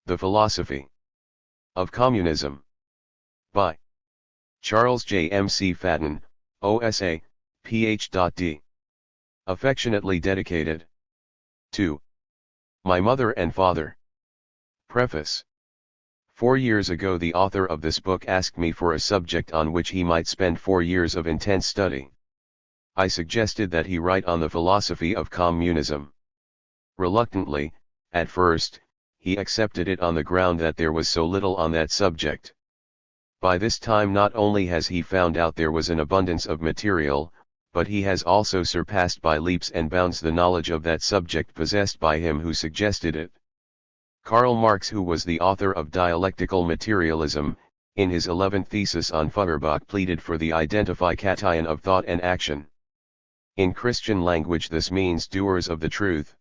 The Philosophy of Communism. By Charles J. McFadden, OSA, Ph.D. Affectionately dedicated to my mother and father. Preface. 4 years ago the author of this book asked me for a subject on which he might spend 4 years of intense study. I suggested that he write on the philosophy of communism. Reluctantly, at first, he accepted it on the ground that there was so little on that subject. By this time not only has he found out there was an abundance of material, but he has also surpassed by leaps and bounds the knowledge of that subject possessed by him who suggested it. Karl Marx, who was the author of Dialectical Materialism, in his 11th thesis on Feuerbach pleaded for the identification of thought and action. In Christian language this means doers of the truth.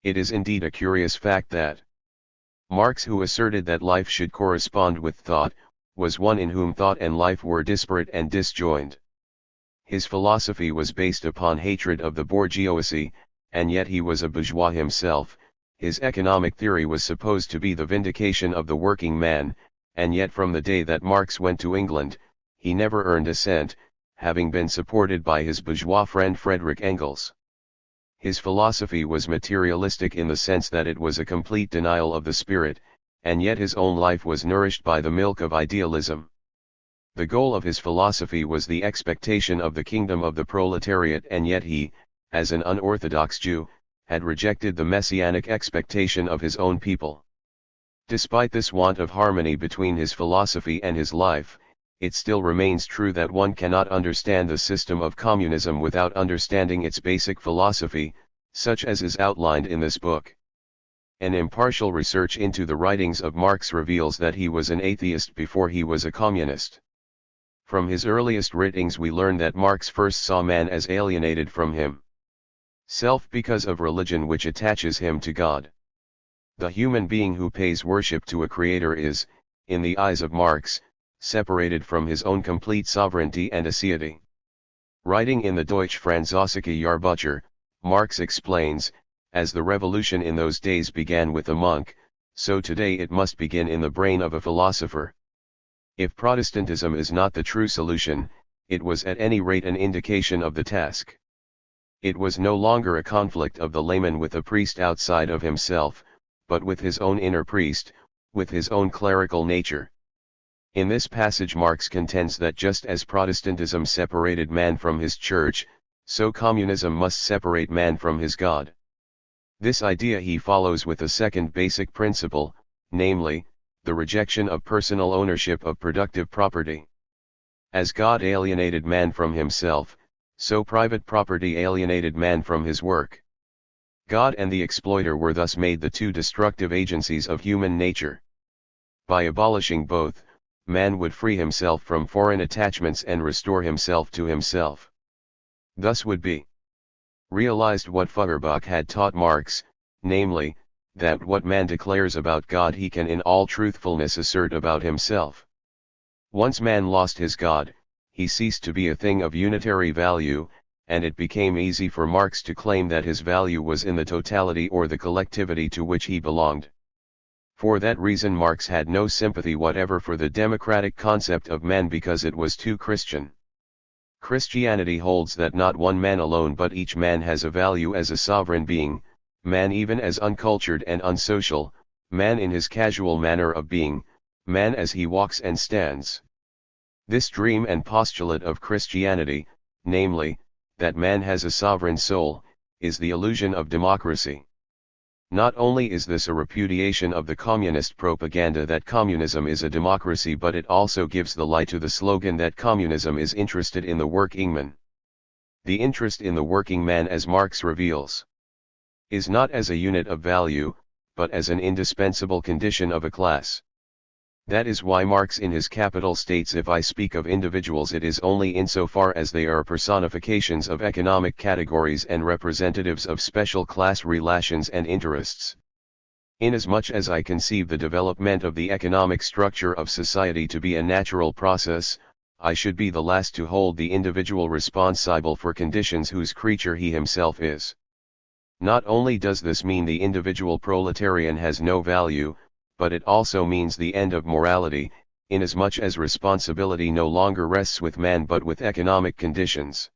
It is indeed a curious fact that Marx, who asserted that life should correspond with thought, was one in whom thought and life were disparate and disjoined. His philosophy was based upon hatred of the bourgeoisie, and yet he was a bourgeois himself. His economic theory was supposed to be the vindication of the working man, and yet from the day that Marx went to England, he never earned a cent, having been supported by his bourgeois friend Friedrich Engels. His philosophy was materialistic in the sense that it was a complete denial of the spirit, and yet his own life was nourished by the milk of idealism. The goal of his philosophy was the expectation of the kingdom of the proletariat, and yet he, as an unorthodox Jew, had rejected the messianic expectation of his own people. Despite this want of harmony between his philosophy and his life, it still remains true that one cannot understand the system of communism without understanding its basic philosophy, such as is outlined in this book. An impartial research into the writings of Marx reveals that he was an atheist before he was a communist. From his earliest writings we learn that Marx first saw man as alienated from himself because of religion which attaches him to God. The human being who pays worship to a creator is, in the eyes of Marx, separated from his own complete sovereignty and aseity. Writing in the Deutsche Französische Jahrbucher, Marx explains, as the revolution in those days began with a monk, so today it must begin in the brain of a philosopher. If Protestantism is not the true solution, it was at any rate an indication of the task. It was no longer a conflict of the layman with a priest outside of himself, but with his own inner priest, with his own clerical nature. In this passage Marx contends that just as Protestantism separated man from his church, so communism must separate man from his God. This idea he follows with a second basic principle, namely, the rejection of personal ownership of productive property. As God alienated man from himself, so private property alienated man from his work. God and the exploiter were thus made the two destructive agencies of human nature. By abolishing both, man would free himself from foreign attachments and restore himself to himself. Thus would be realized what Feuerbach had taught Marx, namely, that what man declares about God he can in all truthfulness assert about himself. Once man lost his God, he ceased to be a thing of unitary value, and it became easy for Marx to claim that his value was in the totality or the collectivity to which he belonged. For that reason Marx had no sympathy whatever for the democratic concept of man because it was too Christian. Christianity holds that not one man alone but each man has a value as a sovereign being, man even as uncultured and unsocial, man in his casual manner of being, man as he walks and stands. This dream and postulate of Christianity, namely, that man has a sovereign soul, is the illusion of democracy. Not only is this a repudiation of the communist propaganda that communism is a democracy, but it also gives the lie to the slogan that communism is interested in the working man. The interest in the working man, as Marx reveals, is not as a unit of value, but as an indispensable condition of a class. That is why Marx in his Capital states, if I speak of individuals it is only insofar as they are personifications of economic categories and representatives of special class relations and interests. Inasmuch as I conceive the development of the economic structure of society to be a natural process, I should be the last to hold the individual responsible for conditions whose creature he himself is. Not only does this mean the individual proletarian has no value, but it also means the end of morality, inasmuch as responsibility no longer rests with man but with economic conditions.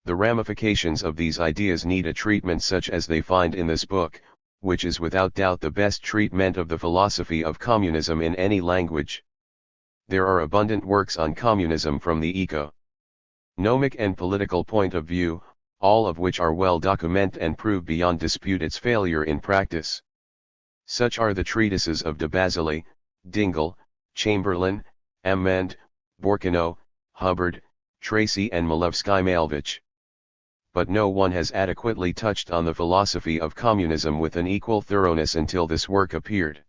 The ramifications of these ideas need a treatment such as they find in this book, which is without doubt the best treatment of the philosophy of communism in any language. There are abundant works on communism from the economic and political point of view, all of which are well documented and prove beyond dispute its failure in practice. Such are the treatises of de Basile, Dingle, Chamberlain, Amend, Borkino, Hubbard, Tracy and Malevsky-Malevich. But no one has adequately touched on the philosophy of communism with an equal thoroughness until this work appeared.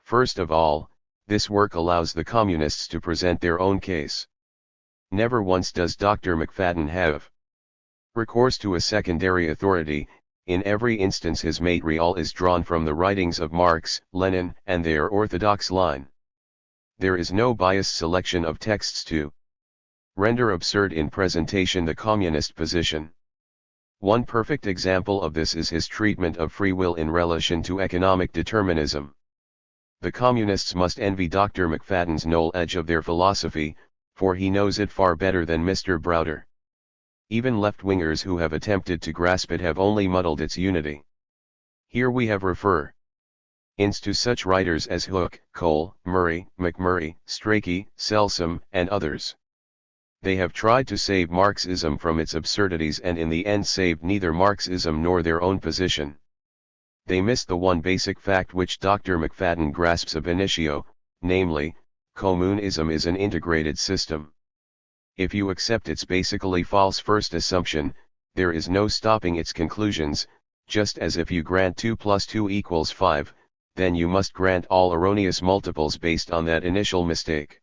First of all, this work allows the communists to present their own case. Never once does Dr. McFadden have recourse to a secondary authority. In every instance his material is drawn from the writings of Marx, Lenin, and their orthodox line. There is no biased selection of texts to render absurd in presentation the communist position. One perfect example of this is his treatment of free will in relation to economic determinism. The communists must envy Dr. McFadden's knowledge of their philosophy, for he knows it far better than Mr. Browder. Even left-wingers who have attempted to grasp it have only muddled its unity. Here we have reference to such writers as Hooke, Cole, Murray, McMurray, Strachey, Selsom, and others. They have tried to save Marxism from its absurdities and in the end saved neither Marxism nor their own position. They missed the one basic fact which Dr. McFadden grasps ab initio, namely, communism is an integrated system. If you accept its basically false first assumption, there is no stopping its conclusions, just as if you grant 2 + 2 = 5, then you must grant all erroneous multiples based on that initial mistake.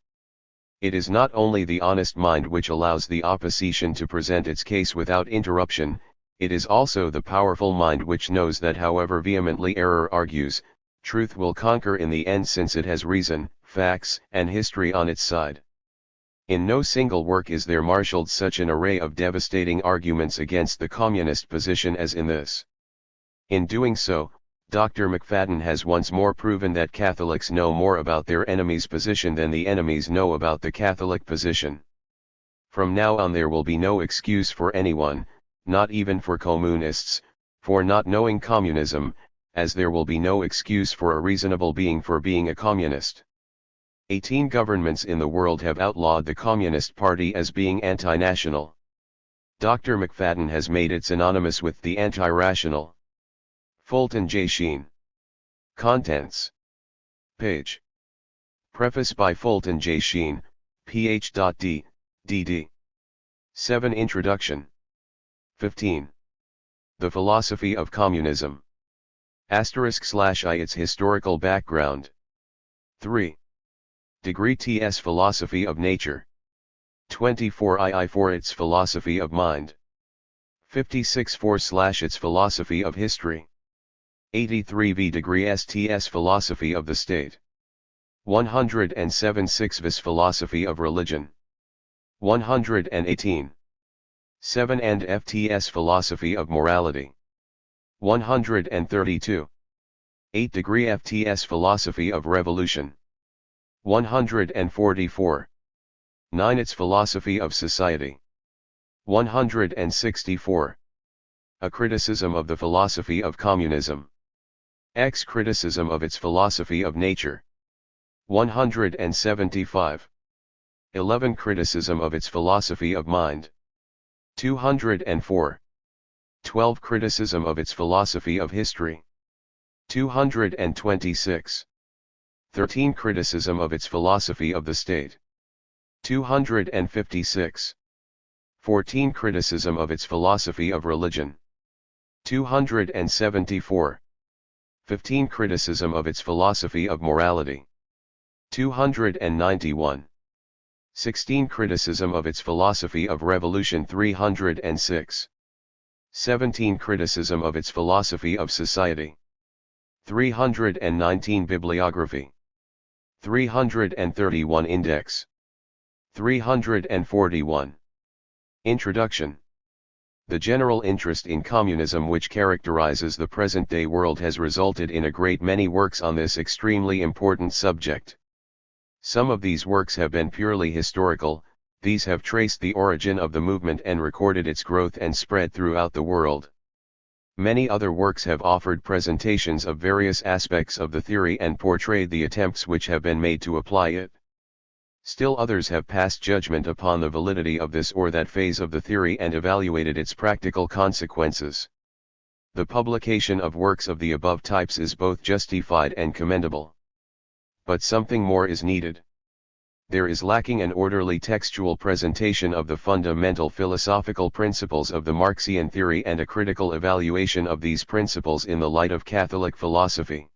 It is not only the honest mind which allows the opposition to present its case without interruption, it is also the powerful mind which knows that however vehemently error argues, truth will conquer in the end since it has reason, facts, and history on its side. In no single work is there marshaled such an array of devastating arguments against the communist position as in this. In doing so, Dr. McFadden has once more proven that Catholics know more about their enemies' position than the enemies know about the Catholic position. From now on there will be no excuse for anyone, not even for communists, for not knowing communism, as there will be no excuse for a reasonable being for being a communist. 18 governments in the world have outlawed the Communist Party as being anti-national. Dr. McFadden has made it synonymous with the anti-rational. Fulton J. Sheen. Contents. Page. Preface by Fulton J. Sheen, Ph.D., D.D. 7. Introduction. 15. The Philosophy of Communism. *I its historical background. 3. Degree Ts Philosophy of Nature. 24 II for its Philosophy of Mind. 56 4 / its Philosophy of History. 83 V Degree Sts Philosophy of the State. 107 6 Vis Philosophy of Religion. 118. 7 and FTS Philosophy of Morality. 132. 8 Degree FTS Philosophy of Revolution. 144. 9 Its Philosophy of Society. 164. A Criticism of the Philosophy of Communism. X Criticism of its Philosophy of Nature. 175. 11 Criticism of its Philosophy of Mind. 204. 12 Criticism of its Philosophy of History. 226. 13 Criticism of its Philosophy of the State. 256. 14 Criticism of its Philosophy of Religion. 274. 15 Criticism of its Philosophy of Morality. 291. 16 Criticism of its Philosophy of Revolution. 306. 17 Criticism of its Philosophy of Society. 319 Bibliography. 331 Index. 341. Introduction. The general interest in communism which characterizes the present-day world has resulted in a great many works on this extremely important subject. Some of these works have been purely historical. These have traced the origin of the movement and recorded its growth and spread throughout the world. Many other works have offered presentations of various aspects of the theory and portrayed the attempts which have been made to apply it. Still others have passed judgment upon the validity of this or that phase of the theory and evaluated its practical consequences. The publication of works of the above types is both justified and commendable. But something more is needed. There is lacking an orderly textual presentation of the fundamental philosophical principles of the Marxian theory and a critical evaluation of these principles in the light of Catholic philosophy.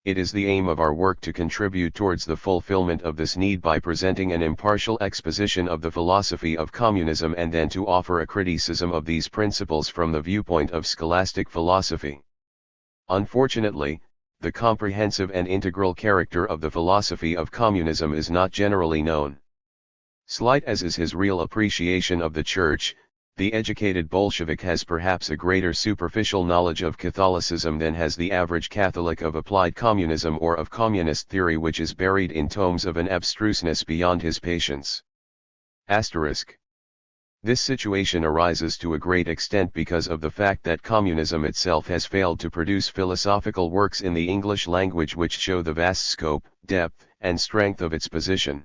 It is the aim of our work to contribute towards the fulfillment of this need by presenting an impartial exposition of the philosophy of communism and then to offer a criticism of these principles from the viewpoint of scholastic philosophy. Unfortunately, the comprehensive and integral character of the philosophy of communism is not generally known. Slight as is his real appreciation of the Church, the educated Bolshevik has perhaps a greater superficial knowledge of Catholicism than has the average Catholic of applied communism or of communist theory, which is buried in tomes of an abstruseness beyond his patience. Asterisk. This situation arises to a great extent because of the fact that communism itself has failed to produce philosophical works in the English language which show the vast scope, depth, and strength of its position.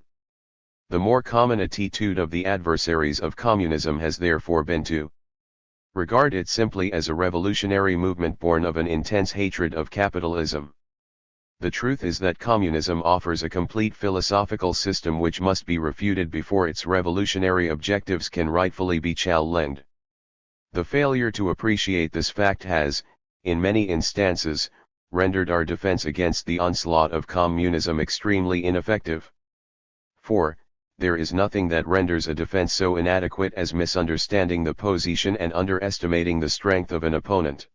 The more common attitude of the adversaries of communism has therefore been to regard it simply as a revolutionary movement born of an intense hatred of capitalism. The truth is that communism offers a complete philosophical system which must be refuted before its revolutionary objectives can rightfully be challenged. The failure to appreciate this fact has, in many instances, rendered our defense against the onslaught of communism extremely ineffective. For, there is nothing that renders a defense so inadequate as misunderstanding the position and underestimating the strength of an opponent.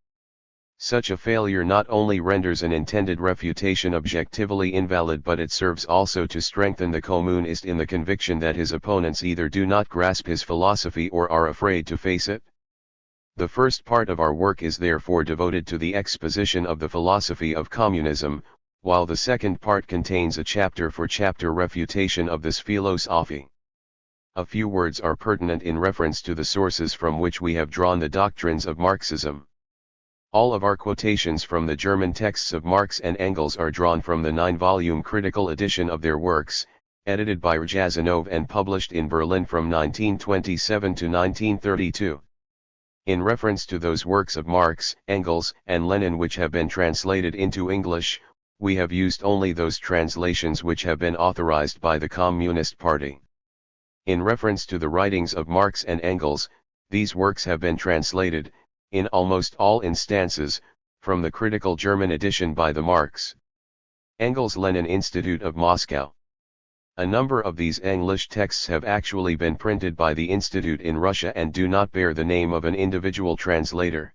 Such a failure not only renders an intended refutation objectively invalid, but it serves also to strengthen the communist in the conviction that his opponents either do not grasp his philosophy or are afraid to face it. The first part of our work is therefore devoted to the exposition of the philosophy of communism, while the second part contains a chapter-for-chapter refutation of this philosophy. A few words are pertinent in reference to the sources from which we have drawn the doctrines of Marxism. All of our quotations from the German texts of Marx and Engels are drawn from the 9-volume critical edition of their works, edited by Rjazanov and published in Berlin from 1927 to 1932. In reference to those works of Marx, Engels, and Lenin which have been translated into English, we have used only those translations which have been authorized by the Communist Party. In reference to the writings of Marx and Engels, these works have been translated, in almost all instances, from the critical German edition by the Marx Engels Lenin Institute of Moscow. A number of these English texts have actually been printed by the Institute in Russia and do not bear the name of an individual translator.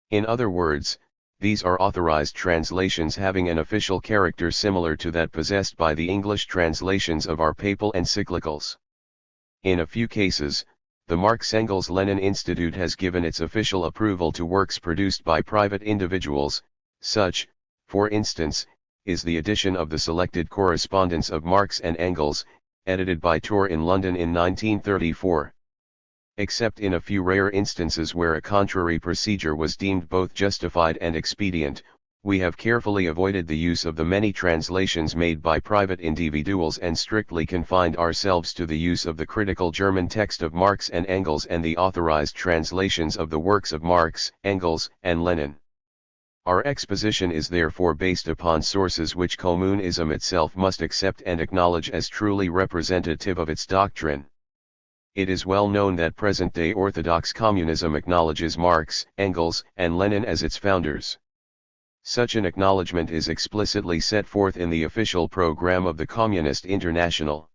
In other words, these are authorized translations having an official character similar to that possessed by the English translations of our papal encyclicals. In a few cases, the Marx-Engels-Lenin Institute has given its official approval to works produced by private individuals. Such, for instance, is the edition of the selected correspondence of Marx and Engels, edited by Tor in London in 1934. Except in a few rare instances where a contrary procedure was deemed both justified and expedient, we have carefully avoided the use of the many translations made by private individuals and strictly confined ourselves to the use of the critical German text of Marx and Engels and the authorized translations of the works of Marx, Engels, and Lenin. Our exposition is therefore based upon sources which communism itself must accept and acknowledge as truly representative of its doctrine. It is well known that present-day Orthodox communism acknowledges Marx, Engels, and Lenin as its founders. Such an acknowledgement is explicitly set forth in the official program of the Communist International.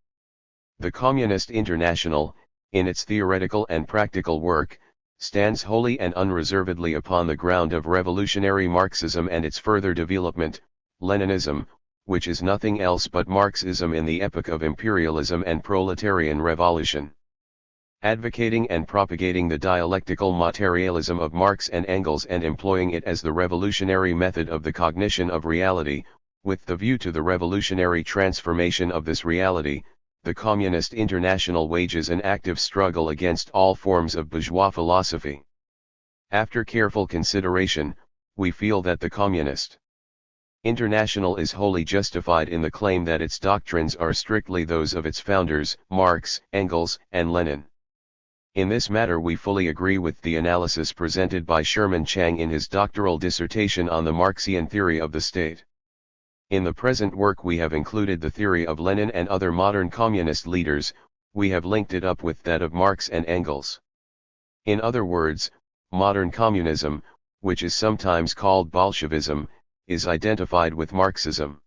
The Communist International, in its theoretical and practical work, stands wholly and unreservedly upon the ground of revolutionary Marxism and its further development, Leninism, which is nothing else but Marxism in the epoch of imperialism and proletarian revolution. advocating and propagating the dialectical materialism of Marx and Engels and employing it as the revolutionary method of the cognition of reality, with the view to the revolutionary transformation of this reality, the Communist International wages an active struggle against all forms of bourgeois philosophy. After careful consideration, we feel that the Communist International is wholly justified in the claim that its doctrines are strictly those of its founders, Marx, Engels, and Lenin. In this matter we fully agree with the analysis presented by Sherman Chang in his doctoral dissertation on the Marxian theory of the state. In the present work we have included the theory of Lenin and other modern communist leaders, we have linked it up with that of Marx and Engels. In other words, modern communism, which is sometimes called Bolshevism, is identified with Marxism.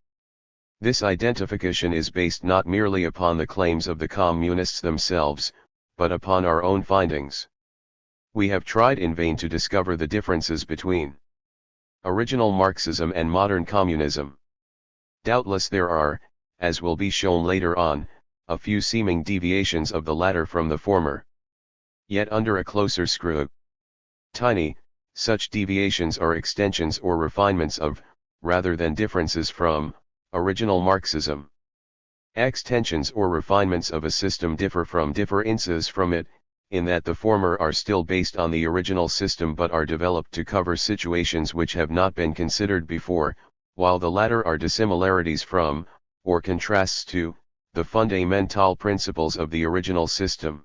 This identification is based not merely upon the claims of the communists themselves, but upon our own findings. We have tried in vain to discover the differences between original Marxism and modern communism. Doubtless there are, as will be shown later on, a few seeming deviations of the latter from the former. Yet under a closer scrutiny, such deviations are extensions or refinements of, rather than differences from, original Marxism. Extensions or refinements of a system differ from differences from it, in that the former are still based on the original system but are developed to cover situations which have not been considered before, while the latter are dissimilarities from, or contrasts to, the fundamental principles of the original system.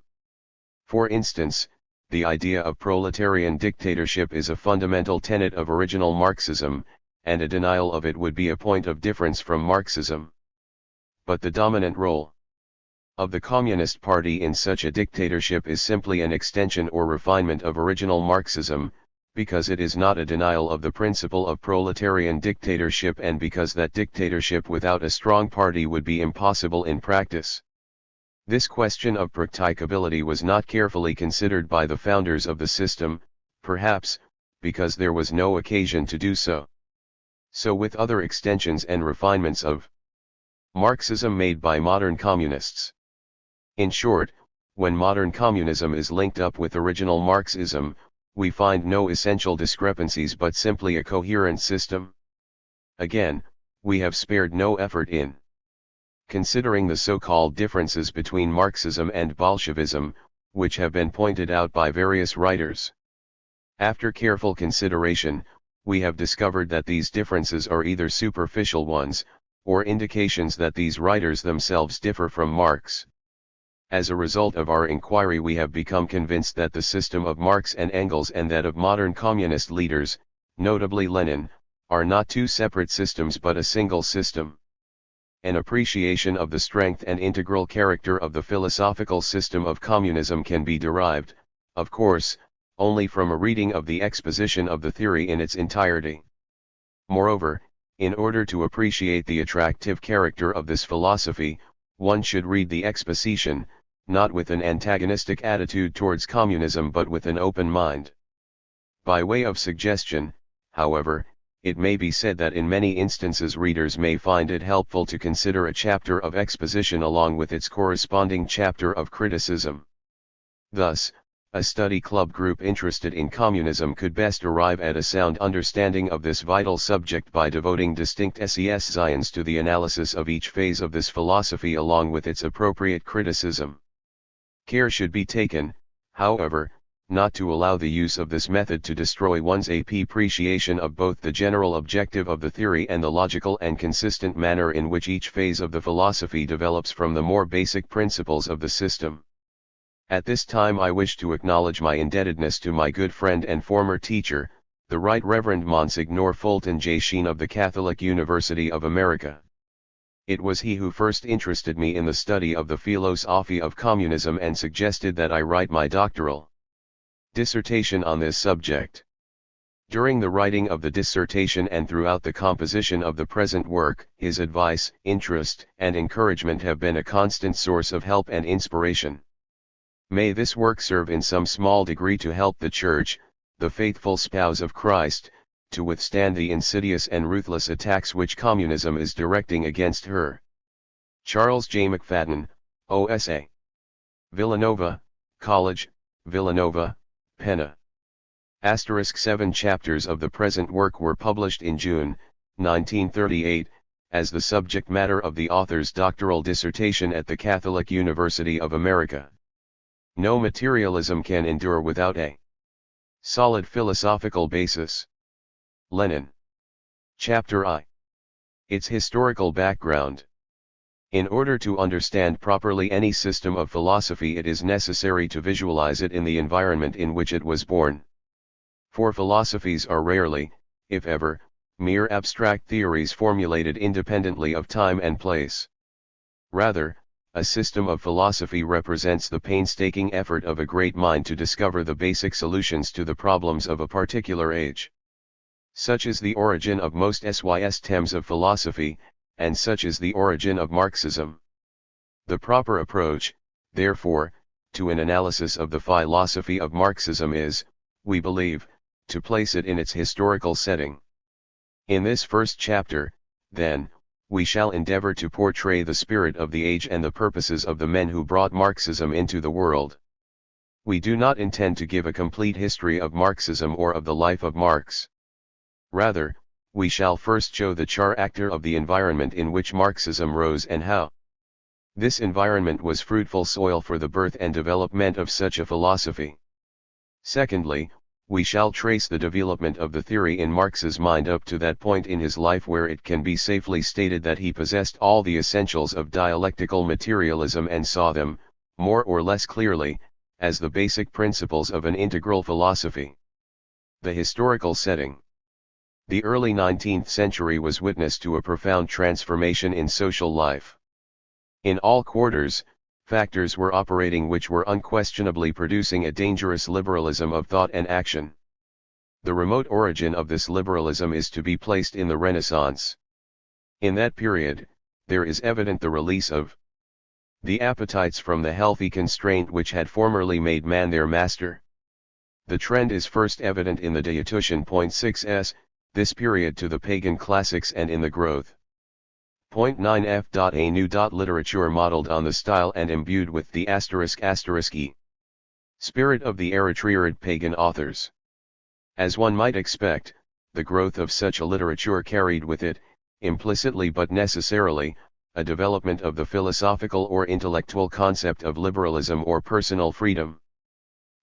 For instance, the idea of proletarian dictatorship is a fundamental tenet of original Marxism, and a denial of it would be a point of difference from Marxism. But the dominant role of the Communist Party in such a dictatorship is simply an extension or refinement of original Marxism, because it is not a denial of the principle of proletarian dictatorship and because that dictatorship without a strong party would be impossible in practice. This question of practicability was not carefully considered by the founders of the system, perhaps, because there was no occasion to do so. So with other extensions and refinements of Marxism made by modern communists. In short, when modern communism is linked up with original Marxism, we find no essential discrepancies but simply a coherent system. Again, we have spared no effort in considering the so-called differences between Marxism and Bolshevism, which have been pointed out by various writers. After careful consideration, we have discovered that these differences are either superficial ones, or indications that these writers themselves differ from Marx. As a result of our inquiry we have become convinced that the system of Marx and Engels and that of modern communist leaders, notably Lenin, are not two separate systems but a single system. An appreciation of the strength and integral character of the philosophical system of communism can be derived, of course, only from a reading of the exposition of the theory in its entirety. Moreover, in order to appreciate the attractive character of this philosophy, one should read the exposition, not with an antagonistic attitude towards communism but with an open mind. By way of suggestion, however, it may be said that in many instances readers may find it helpful to consider a chapter of exposition along with its corresponding chapter of criticism. Thus, a study club group interested in communism could best arrive at a sound understanding of this vital subject by devoting distinct sessions to the analysis of each phase of this philosophy along with its appropriate criticism. Care should be taken, however, not to allow the use of this method to destroy one's appreciation of both the general objective of the theory and the logical and consistent manner in which each phase of the philosophy develops from the more basic principles of the system. At this time I wish to acknowledge my indebtedness to my good friend and former teacher, the Right Reverend Monsignor Fulton J. Sheen of the Catholic University of America. It was he who first interested me in the study of the philosophy of communism and suggested that I write my doctoral dissertation on this subject. During the writing of the dissertation and throughout the composition of the present work, his advice, interest, and encouragement have been a constant source of help and inspiration. May this work serve in some small degree to help the Church, the faithful spouse of Christ, to withstand the insidious and ruthless attacks which communism is directing against her. Charles J. McFadden, OSA. Villanova, College, Villanova, Penna. * 7 chapters of the present work were published in June, 1938, as the subject matter of the author's doctoral dissertation at the Catholic University of America. No materialism can endure without a solid philosophical basis. Lenin. Chapter I. Its historical background. In order to understand properly any system of philosophy, it is necessary to visualize it in the environment in which it was born. For philosophies are rarely, if ever, mere abstract theories formulated independently of time and place. Rather, a system of philosophy represents the painstaking effort of a great mind to discover the basic solutions to the problems of a particular age. Such is the origin of most systems of philosophy, and such is the origin of Marxism. The proper approach, therefore, to an analysis of the philosophy of Marxism is, we believe, to place it in its historical setting. In this first chapter, then, we shall endeavor to portray the spirit of the age and the purposes of the men who brought Marxism into the world. We do not intend to give a complete history of Marxism or of the life of Marx. Rather, we shall first show the character of the environment in which Marxism rose and how this environment was fruitful soil for the birth and development of such a philosophy. Secondly, we shall trace the development of the theory in Marx's mind up to that point in his life where it can be safely stated that he possessed all the essentials of dialectical materialism and saw them, more or less clearly, as the basic principles of an integral philosophy. The historical setting. The early 19th century was witness to a profound transformation in social life. In all quarters, factors were operating which were unquestionably producing a dangerous liberalism of thought and action. The remote origin of this liberalism is to be placed in the Renaissance. In that period, there is evident the release of the appetites from the healthy constraint which had formerly made man their master. The trend is first evident in the Dialectician. 6s, this period to the pagan classics, and in the growth. 9f. A new literature modeled on the style and imbued with the **e spirit of the Eritrean pagan authors. As one might expect, the growth of such a literature carried with it, implicitly but necessarily, a development of the philosophical or intellectual concept of liberalism or personal freedom.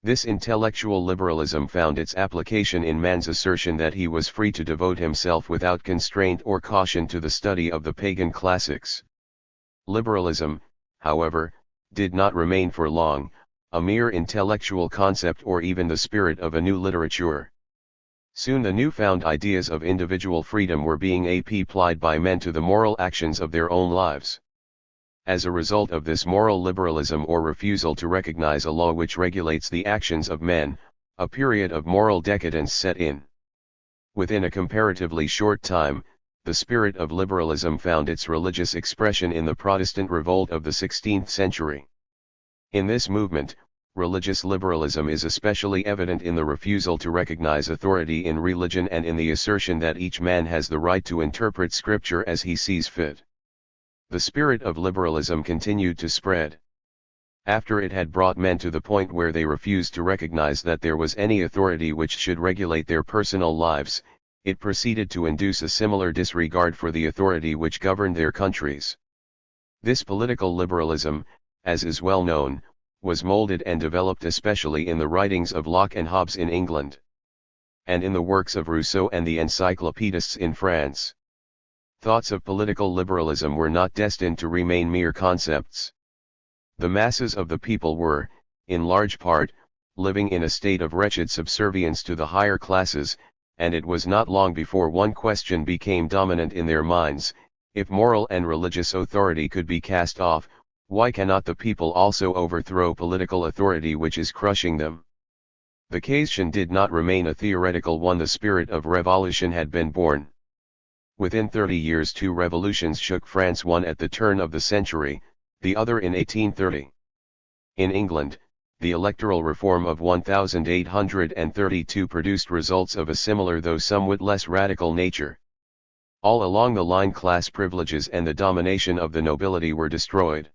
This intellectual liberalism found its application in man's assertion that he was free to devote himself without constraint or caution to the study of the pagan classics. Liberalism, however, did not remain for long, a mere intellectual concept or even the spirit of a new literature. Soon the newfound ideas of individual freedom were being applied by men to the moral actions of their own lives. As a result of this moral liberalism or refusal to recognize a law which regulates the actions of men, a period of moral decadence set in. Within a comparatively short time, the spirit of liberalism found its religious expression in the Protestant revolt of the 16th century. In this movement, religious liberalism is especially evident in the refusal to recognize authority in religion and in the assertion that each man has the right to interpret Scripture as he sees fit. The spirit of liberalism continued to spread. After it had brought men to the point where they refused to recognize that there was any authority which should regulate their personal lives, it proceeded to induce a similar disregard for the authority which governed their countries. This political liberalism, as is well known, was molded and developed especially in the writings of Locke and Hobbes in England, and in the works of Rousseau and the encyclopedists in France. Thoughts of political liberalism were not destined to remain mere concepts. The masses of the people were, in large part, living in a state of wretched subservience to the higher classes, and it was not long before one question became dominant in their minds: if moral and religious authority could be cast off, why cannot the people also overthrow political authority which is crushing them? The question did not remain a theoretical one. The spirit of revolution had been born. Within 30 years 2 revolutions shook France, one at the turn of the century, the other in 1830. In England, the electoral reform of 1832 produced results of a similar though somewhat less radical nature. All along the line class privileges and the domination of the nobility were destroyed.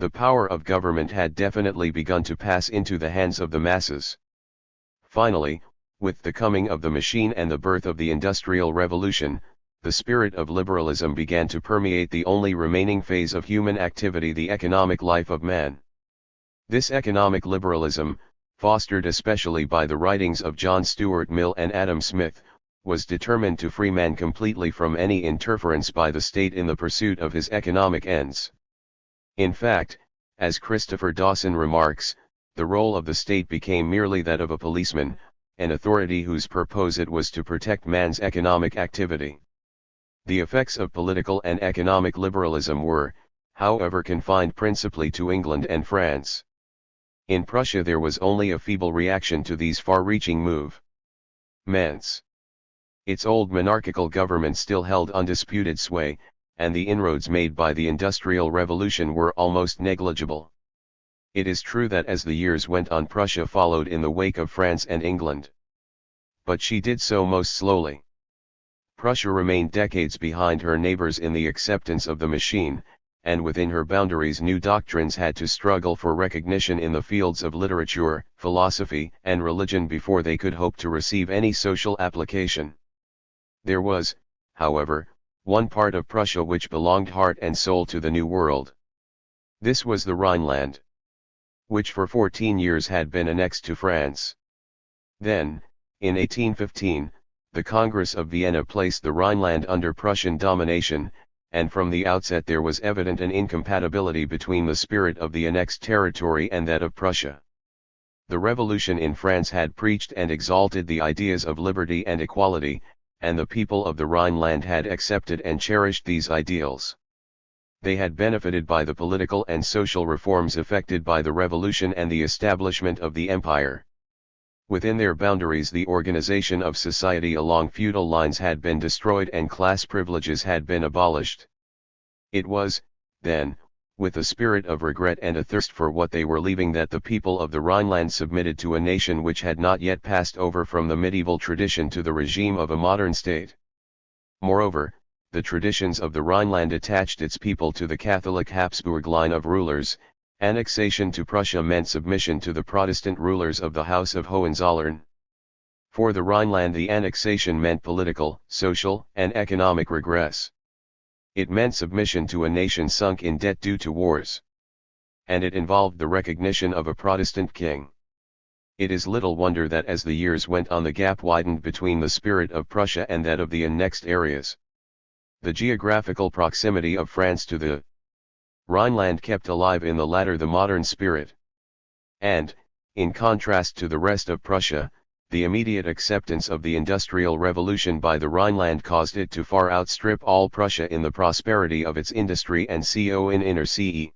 The power of government had definitely begun to pass into the hands of the masses. Finally, with the coming of the machine and the birth of the Industrial Revolution, the spirit of liberalism began to permeate the only remaining phase of human activity, the economic life of man. This economic liberalism, fostered especially by the writings of John Stuart Mill and Adam Smith, was determined to free man completely from any interference by the state in the pursuit of his economic ends. In fact, as Christopher Dawson remarks, the role of the state became merely that of a policeman, an authority whose purpose it was to protect man's economic activity. The effects of political and economic liberalism were, however, confined principally to England and France. In Prussia there was only a feeble reaction to these far-reaching movements. Its old monarchical government still held undisputed sway, and the inroads made by the Industrial Revolution were almost negligible. It is true that as the years went on Prussia followed in the wake of France and England. But she did so most slowly. Prussia remained decades behind her neighbors in the acceptance of the machine, and within her boundaries new doctrines had to struggle for recognition in the fields of literature, philosophy, and religion before they could hope to receive any social application. There was, however, one part of Prussia which belonged heart and soul to the New World. This was the Rhineland, which for 14 years had been annexed to France. Then, in 1815, the Congress of Vienna placed the Rhineland under Prussian domination, and from the outset there was evident an incompatibility between the spirit of the annexed territory and that of Prussia. The revolution in France had preached and exalted the ideas of liberty and equality, and the people of the Rhineland had accepted and cherished these ideals. They had benefited by the political and social reforms effected by the revolution and the establishment of the empire. Within their boundaries the organization of society along feudal lines had been destroyed and class privileges had been abolished. It was, then, with a spirit of regret and a thirst for what they were leaving that the people of the Rhineland submitted to a nation which had not yet passed over from the medieval tradition to the regime of a modern state. Moreover, the traditions of the Rhineland attached its people to the Catholic Habsburg line of rulers. Annexation to Prussia meant submission to the Protestant rulers of the House of Hohenzollern. For the Rhineland the annexation meant political, social, and economic regress. It meant submission to a nation sunk in debt due to wars. And it involved the recognition of a Protestant king. It is little wonder that as the years went on the gap widened between the spirit of Prussia and that of the annexed areas. The geographical proximity of France to the Rhineland kept alive in the latter the modern spirit. And, in contrast to the rest of Prussia, the immediate acceptance of the Industrial Revolution by the Rhineland caused it to far outstrip all Prussia in the prosperity of its industry and in inner CE.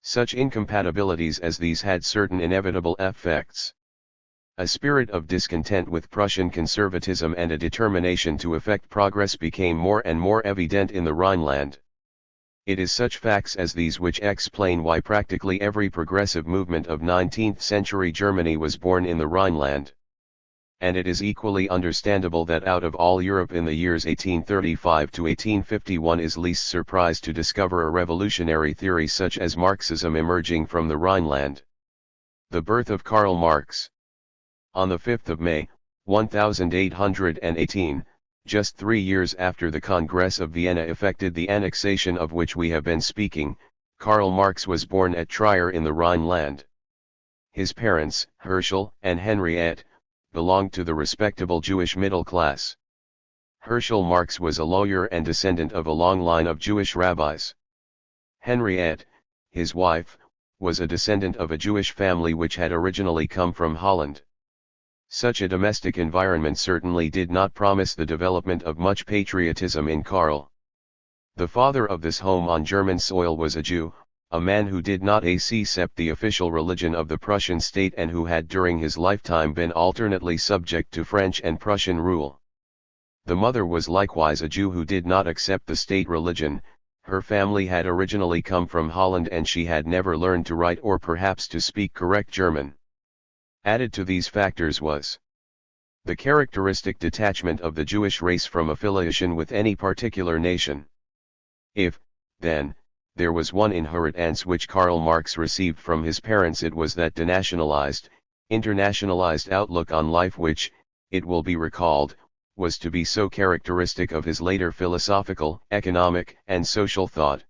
Such incompatibilities as these had certain inevitable effects. A spirit of discontent with Prussian conservatism and a determination to effect progress became more and more evident in the Rhineland. It is such facts as these which explain why practically every progressive movement of 19th-century Germany was born in the Rhineland. And it is equally understandable that out of all Europe in the years 1835 to 1851 is least surprised to discover a revolutionary theory such as Marxism emerging from the Rhineland. The birth of Karl Marx. On the 5th of May, 1818, just 3 years after the Congress of Vienna effected the annexation of which we have been speaking, Karl Marx was born at Trier in the Rhineland. His parents, Herschel and Henriette, belonged to the respectable Jewish middle class. Herschel Marx was a lawyer and descendant of a long line of Jewish rabbis. Henriette, his wife, was a descendant of a Jewish family which had originally come from Holland. Such a domestic environment certainly did not promise the development of much patriotism in Karl. The father of this home on German soil was a Jew, a man who did not accept the official religion of the Prussian state and who had during his lifetime been alternately subject to French and Prussian rule. The mother was likewise a Jew who did not accept the state religion. Her family had originally come from Holland and she had never learned to write or perhaps to speak correct German. Added to these factors was the characteristic detachment of the Jewish race from affiliation with any particular nation. If, then, there was one inheritance which Karl Marx received from his parents. It was that denationalized, internationalized outlook on life which, it will be recalled, was to be so characteristic of his later philosophical, economic, and social thought.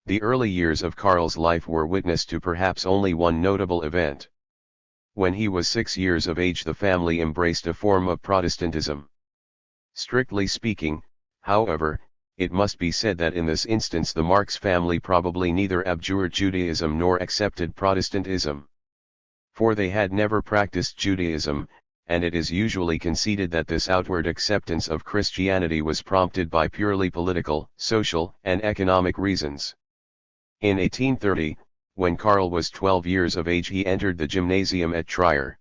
The early years of Karl's life were witness to perhaps only one notable event. When he was 6 years of age, the family embraced a form of Protestantism. Strictly speaking, however, it must be said that in this instance the Marx family probably neither abjured Judaism nor accepted Protestantism. For they had never practiced Judaism, and it is usually conceded that this outward acceptance of Christianity was prompted by purely political, social, and economic reasons. In 1830, when Karl was 12 years of age, he entered the gymnasium at Trier.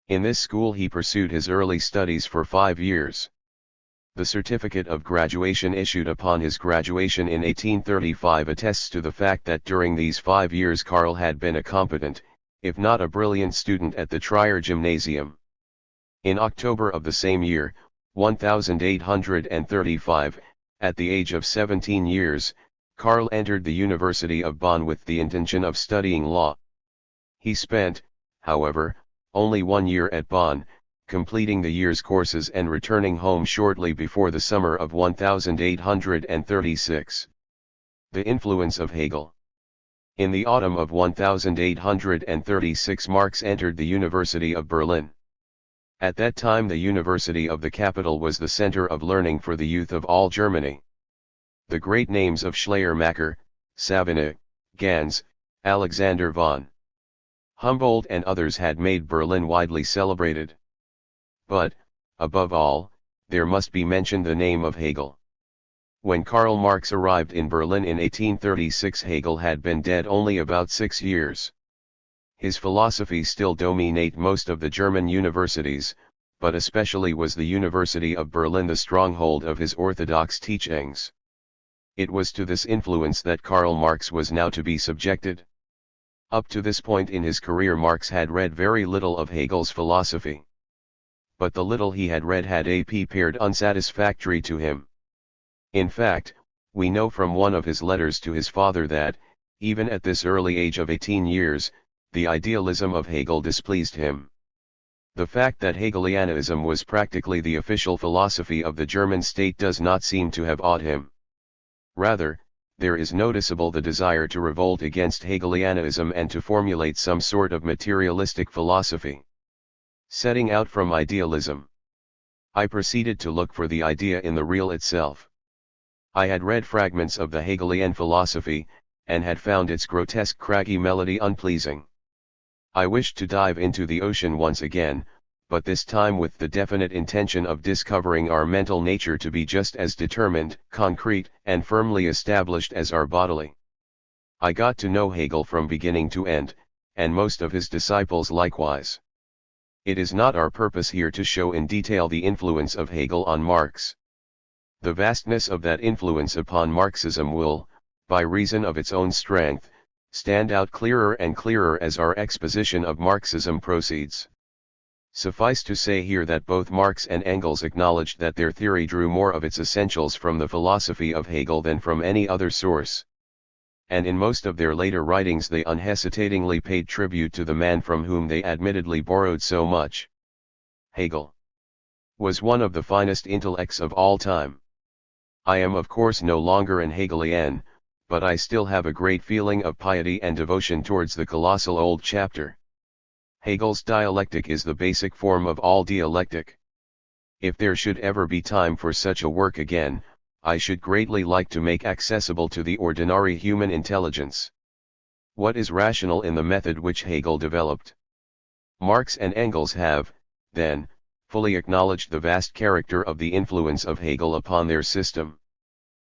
In this school he pursued his early studies for 5 years. The certificate of graduation issued upon his graduation in 1835 attests to the fact that during these 5 years Karl had been a competent, if not a brilliant student at the Trier Gymnasium. In October of the same year, 1835, at the age of 17 years, Karl entered the University of Bonn with the intention of studying law. He spent, however, only 1 year at Bonn, completing the year's courses and returning home shortly before the summer of 1836. The influence of Hegel. In the autumn of 1836 Marx entered the University of Berlin. At that time the University of the capital was the center of learning for the youth of all Germany. The great names of Schleiermacher, Savigny, Gans, Alexander von Humboldt and others had made Berlin widely celebrated. But, above all, there must be mentioned the name of Hegel. When Karl Marx arrived in Berlin in 1836, Hegel had been dead only about 6 years. His philosophy still dominated most of the German universities, but especially was the University of Berlin the stronghold of his orthodox teachings. It was to this influence that Karl Marx was now to be subjected. Up to this point in his career Marx had read very little of Hegel's philosophy. But the little he had read had appeared unsatisfactory to him. In fact, we know from one of his letters to his father that, even at this early age of 18 years, the idealism of Hegel displeased him. The fact that Hegelianism was practically the official philosophy of the German state does not seem to have awed him. Rather, there is noticeable the desire to revolt against Hegelianism and to formulate some sort of materialistic philosophy. Setting out from idealism, I proceeded to look for the idea in the real itself. I had read fragments of the Hegelian philosophy, and had found its grotesque craggy melody unpleasing. I wished to dive into the ocean once again, but this time with the definite intention of discovering our mental nature to be just as determined, concrete, and firmly established as our bodily. I got to know Hegel from beginning to end, and most of his disciples likewise. It is not our purpose here to show in detail the influence of Hegel on Marx. The vastness of that influence upon Marxism will, by reason of its own strength, stand out clearer and clearer as our exposition of Marxism proceeds. Suffice to say here that both Marx and Engels acknowledged that their theory drew more of its essentials from the philosophy of Hegel than from any other source. And in most of their later writings they unhesitatingly paid tribute to the man from whom they admittedly borrowed so much. Hegel was one of the finest intellects of all time. I am of course no longer an Hegelian, but I still have a great feeling of piety and devotion towards the colossal old chapter. Hegel's dialectic is the basic form of all dialectic. If there should ever be time for such a work again, I should greatly like to make accessible to the ordinary human intelligence what is rational in the method which Hegel developed. Marx and Engels have, then, fully acknowledged the vast character of the influence of Hegel upon their system.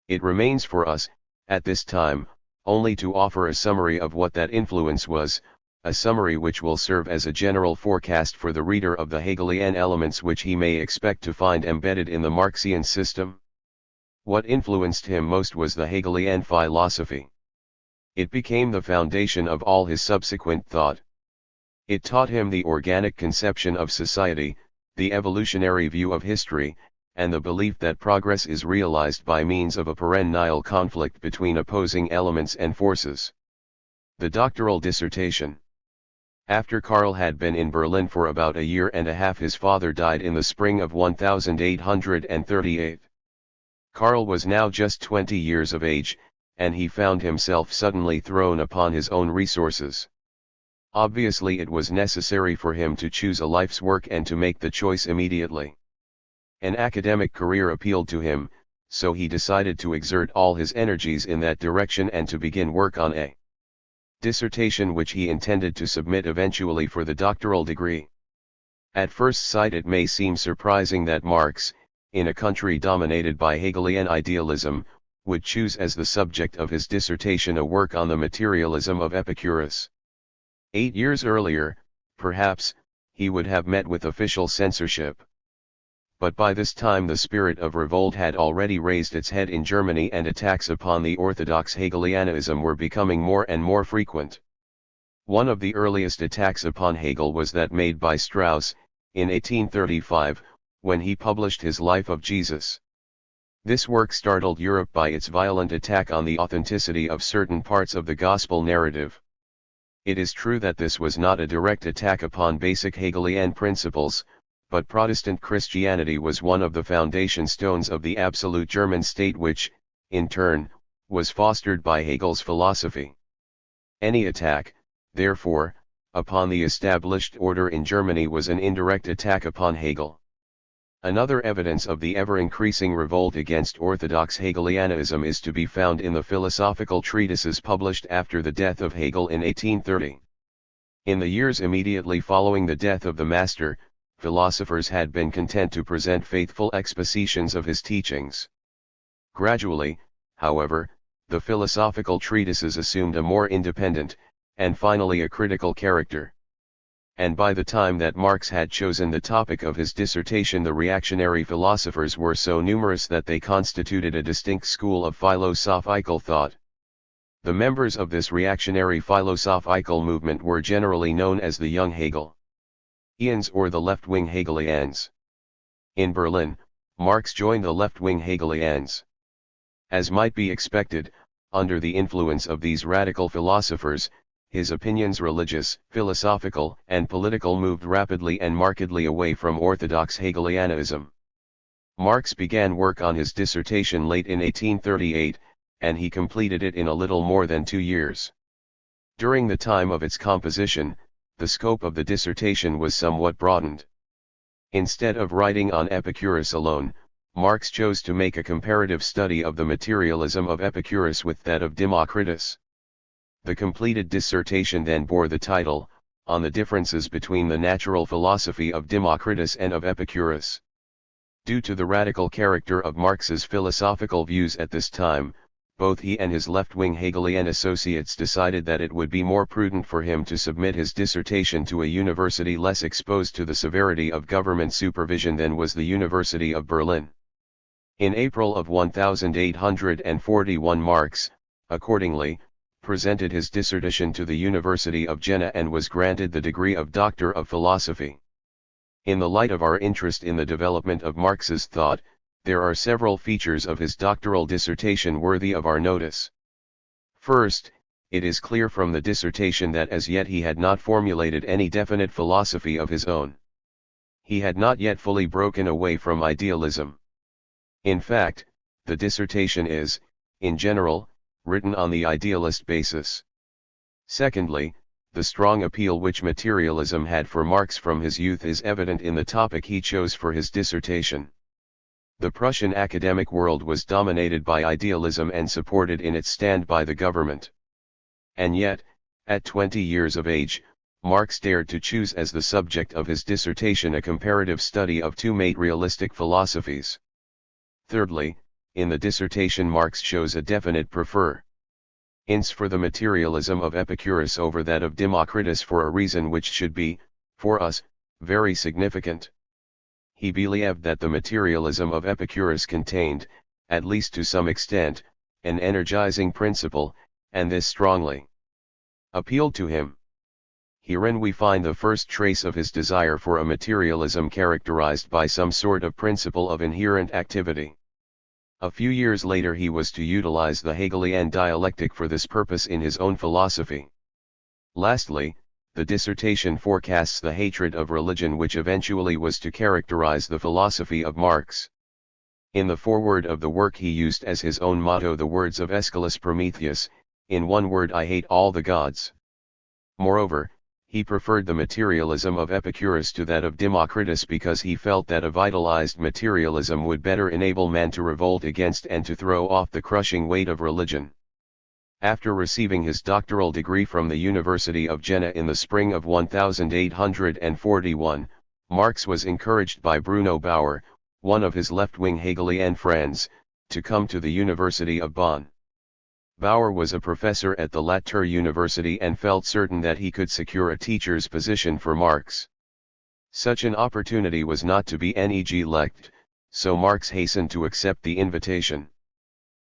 It remains for us, at this time, only to offer a summary of what that influence was, a summary which will serve as a general forecast for the reader of the Hegelian elements which he may expect to find embedded in the Marxian system. What influenced him most was the Hegelian philosophy. It became the foundation of all his subsequent thought. It taught him the organic conception of society, the evolutionary view of history, and the belief that progress is realized by means of a perennial conflict between opposing elements and forces. The doctoral dissertation. After Karl had been in Berlin for about a year and a half, his father died in the spring of 1838. Karl was now just 20 years of age, and he found himself suddenly thrown upon his own resources. Obviously it was necessary for him to choose a life's work and to make the choice immediately. An academic career appealed to him, so he decided to exert all his energies in that direction and to begin work on a dissertation which he intended to submit eventually for the doctoral degree. At first sight it may seem surprising that Marx, in a country dominated by Hegelian idealism, would choose as the subject of his dissertation a work on the materialism of Epicurus. 8 years earlier, perhaps, he would have met with official censorship. But by this time the spirit of revolt had already raised its head in Germany, and attacks upon the orthodox Hegelianism were becoming more and more frequent. One of the earliest attacks upon Hegel was that made by Strauss, in 1835, when he published his Life of Jesus. This work startled Europe by its violent attack on the authenticity of certain parts of the gospel narrative. It is true that this was not a direct attack upon basic Hegelian principles, but Protestant Christianity was one of the foundation stones of the absolute German state, which, in turn, was fostered by Hegel's philosophy. Any attack, therefore, upon the established order in Germany was an indirect attack upon Hegel. Another evidence of the ever-increasing revolt against orthodox Hegelianism is to be found in the philosophical treatises published after the death of Hegel in 1830. In the years immediately following the death of the master, philosophers had been content to present faithful expositions of his teachings. Gradually, however, the philosophical treatises assumed a more independent, and finally a critical character. And by the time that Marx had chosen the topic of his dissertation, the reactionary philosophers were so numerous that they constituted a distinct school of philosophical thought. The members of this reactionary philosophical movement were generally known as the Young Hegel Ians or the left-wing Hegelians. In Berlin, Marx joined the left-wing Hegelians. As might be expected, under the influence of these radical philosophers, his opinions, religious, philosophical, and political, moved rapidly and markedly away from orthodox Hegelianism. Marx began work on his dissertation late in 1838, and he completed it in a little more than 2 years. During the time of its composition, the scope of the dissertation was somewhat broadened. Instead of writing on Epicurus alone, Marx chose to make a comparative study of the materialism of Epicurus with that of Democritus. The completed dissertation then bore the title, On the Differences between the Natural Philosophy of Democritus and of Epicurus. Due to the radical character of Marx's philosophical views at this time, both he and his left-wing Hegelian associates decided that it would be more prudent for him to submit his dissertation to a university less exposed to the severity of government supervision than was the University of Berlin. In April of 1841 Marx, accordingly, presented his dissertation to the University of Jena and was granted the degree of Doctor of Philosophy. In the light of our interest in the development of Marx's thought, there are several features of his doctoral dissertation worthy of our notice. First, it is clear from the dissertation that as yet he had not formulated any definite philosophy of his own. He had not yet fully broken away from idealism. In fact, the dissertation is, in general, written on the idealist basis. Secondly, the strong appeal which materialism had for Marx from his youth is evident in the topic he chose for his dissertation. The Prussian academic world was dominated by idealism and supported in its stand by the government. And yet, at 20 years of age, Marx dared to choose as the subject of his dissertation a comparative study of two materialistic philosophies. Thirdly, in the dissertation Marx shows a definite preference for the materialism of Epicurus over that of Democritus for a reason which should be, for us, very significant. He believed that the materialism of Epicurus contained, at least to some extent, an energizing principle, and this strongly appealed to him. Herein we find the first trace of his desire for a materialism characterized by some sort of principle of inherent activity. A few years later he was to utilize the Hegelian dialectic for this purpose in his own philosophy. Lastly, the dissertation forecasts the hatred of religion which eventually was to characterize the philosophy of Marx. In the foreword of the work he used as his own motto the words of Aeschylus Prometheus, "In one word I hate all the gods." Moreover, he preferred the materialism of Epicurus to that of Democritus because he felt that a vitalized materialism would better enable man to revolt against and to throw off the crushing weight of religion. After receiving his doctoral degree from the University of Jena in the spring of 1841, Marx was encouraged by Bruno Bauer, one of his left-wing Hegelian friends, to come to the University of Bonn. Bauer was a professor at the Lateർ University and felt certain that he could secure a teacher's position for Marx. Such an opportunity was not to be neglect, so Marx hastened to accept the invitation.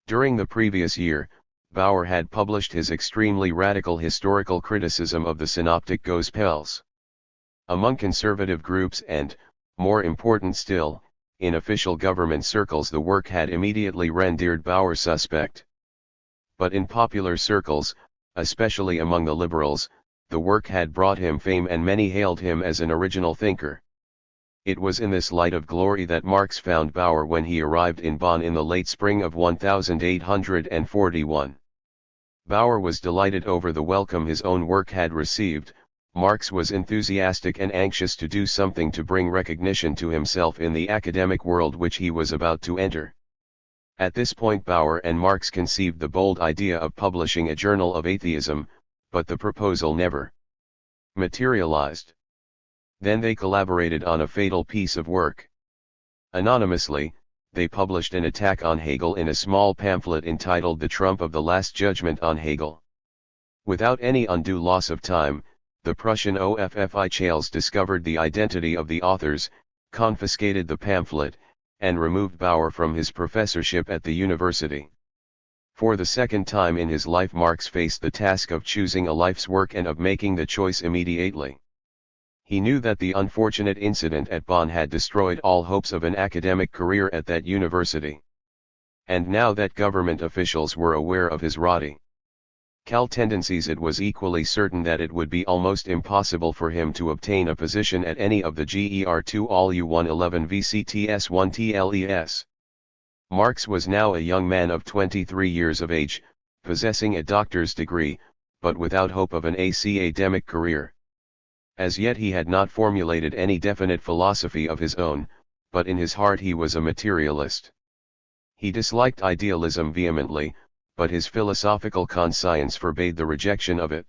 During the previous year, Bauer had published his extremely radical historical criticism of the Synoptic Gospels. Among conservative groups and, more important still, in official government circles the work had immediately rendered Bauer suspect. But in popular circles, especially among the liberals, the work had brought him fame and many hailed him as an original thinker. It was in this light of glory that Marx found Bauer when he arrived in Bonn in the late spring of 1841. Bauer was delighted over the welcome his own work had received. Marx was enthusiastic and anxious to do something to bring recognition to himself in the academic world which he was about to enter. At this point Bauer and Marx conceived the bold idea of publishing a journal of atheism, but the proposal never materialized. Then they collaborated on a fatal piece of work. Anonymously, they published an attack on Hegel in a small pamphlet entitled The Trump of the Last Judgment on Hegel. Without any undue loss of time, the Prussian offizials discovered the identity of the authors, confiscated the pamphlet, and removed Bauer from his professorship at the university. For the second time in his life Marx faced the task of choosing a life's work and of making the choice immediately. He knew that the unfortunate incident at Bonn had destroyed all hopes of an academic career at that university. And now that government officials were aware of his radical tendencies it was equally certain that it would be almost impossible for him to obtain a position at any of the GER2 ALU 111 VCTS1 TLES. Marx was now a young man of 23 years of age, possessing a doctor's degree, but without hope of an academic career. As yet he had not formulated any definite philosophy of his own, but in his heart he was a materialist. He disliked idealism vehemently, but his philosophical conscience forbade the rejection of it.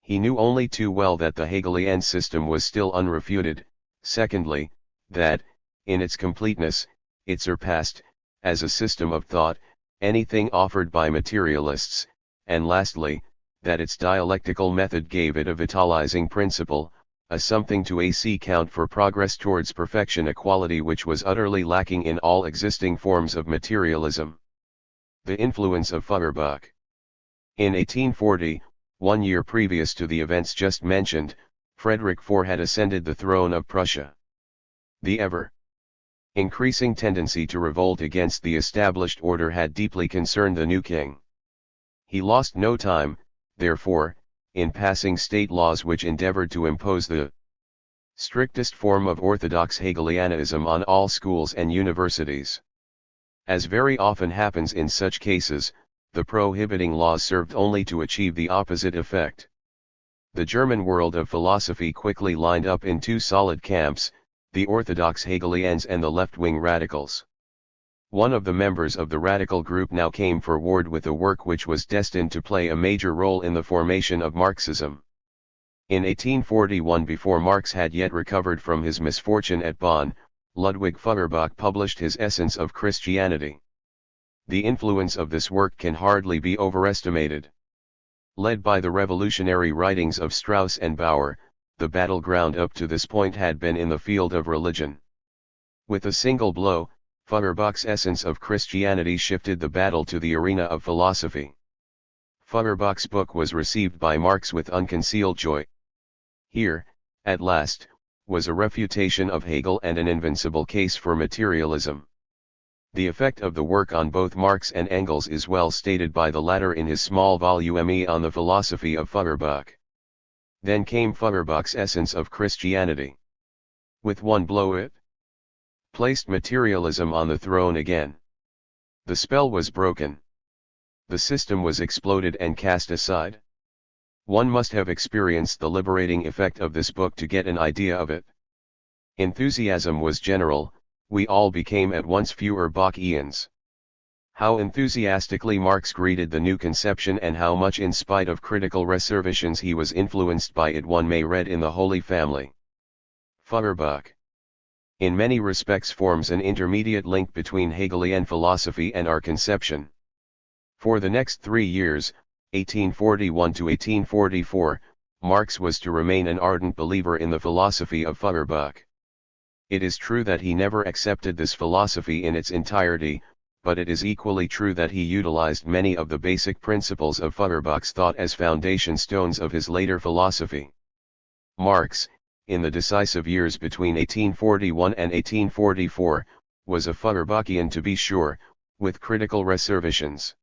He knew only too well that the Hegelian system was still unrefuted, secondly, that, in its completeness, it surpassed, as a system of thought, anything offered by materialists, and lastly, that its dialectical method gave it a vitalizing principle, a something to account for progress towards perfection, a quality which was utterly lacking in all existing forms of materialism. The influence of Feuerbach. In 1840, 1 year previous to the events just mentioned, Frederick IV had ascended the throne of Prussia. The ever-increasing tendency to revolt against the established order had deeply concerned the new king. He lost no time, therefore, in passing state laws which endeavored to impose the strictest form of orthodox Hegelianism on all schools and universities. As very often happens in such cases, the prohibiting laws served only to achieve the opposite effect. The German world of philosophy quickly lined up in two solid camps, the orthodox Hegelians and the left-wing radicals. One of the members of the radical group now came forward with a work which was destined to play a major role in the formation of Marxism. In 1841, before Marx had yet recovered from his misfortune at Bonn, Ludwig Feuerbach published his Essence of Christianity. The influence of this work can hardly be overestimated. Led by the revolutionary writings of Strauss and Bauer, the battleground up to this point had been in the field of religion. With a single blow, Feuerbach's Essence of Christianity shifted the battle to the arena of philosophy. Feuerbach's book was received by Marx with unconcealed joy. Here, at last, was a refutation of Hegel and an invincible case for materialism. The effect of the work on both Marx and Engels is well stated by the latter in his small volume on the philosophy of Feuerbach. Then came Feuerbach's Essence of Christianity. With one blow it placed materialism on the throne again. The spell was broken. The system was exploded and cast aside. One must have experienced the liberating effect of this book to get an idea of it. Enthusiasm was general, we all became at once Feuerbachians. How enthusiastically Marx greeted the new conception and how much in spite of critical reservations he was influenced by it one may read in the Holy Family. Feuerbach, in many respects, forms an intermediate link between Hegelian philosophy and our conception. For the next 3 years, 1841 to 1844, Marx was to remain an ardent believer in the philosophy of Feuerbach. It is true that he never accepted this philosophy in its entirety, but it is equally true that he utilized many of the basic principles of Feuerbach's thought as foundation stones of his later philosophy. Marx, in the decisive years between 1841 and 1844, was a Feuerbachian to be sure, with critical reservations.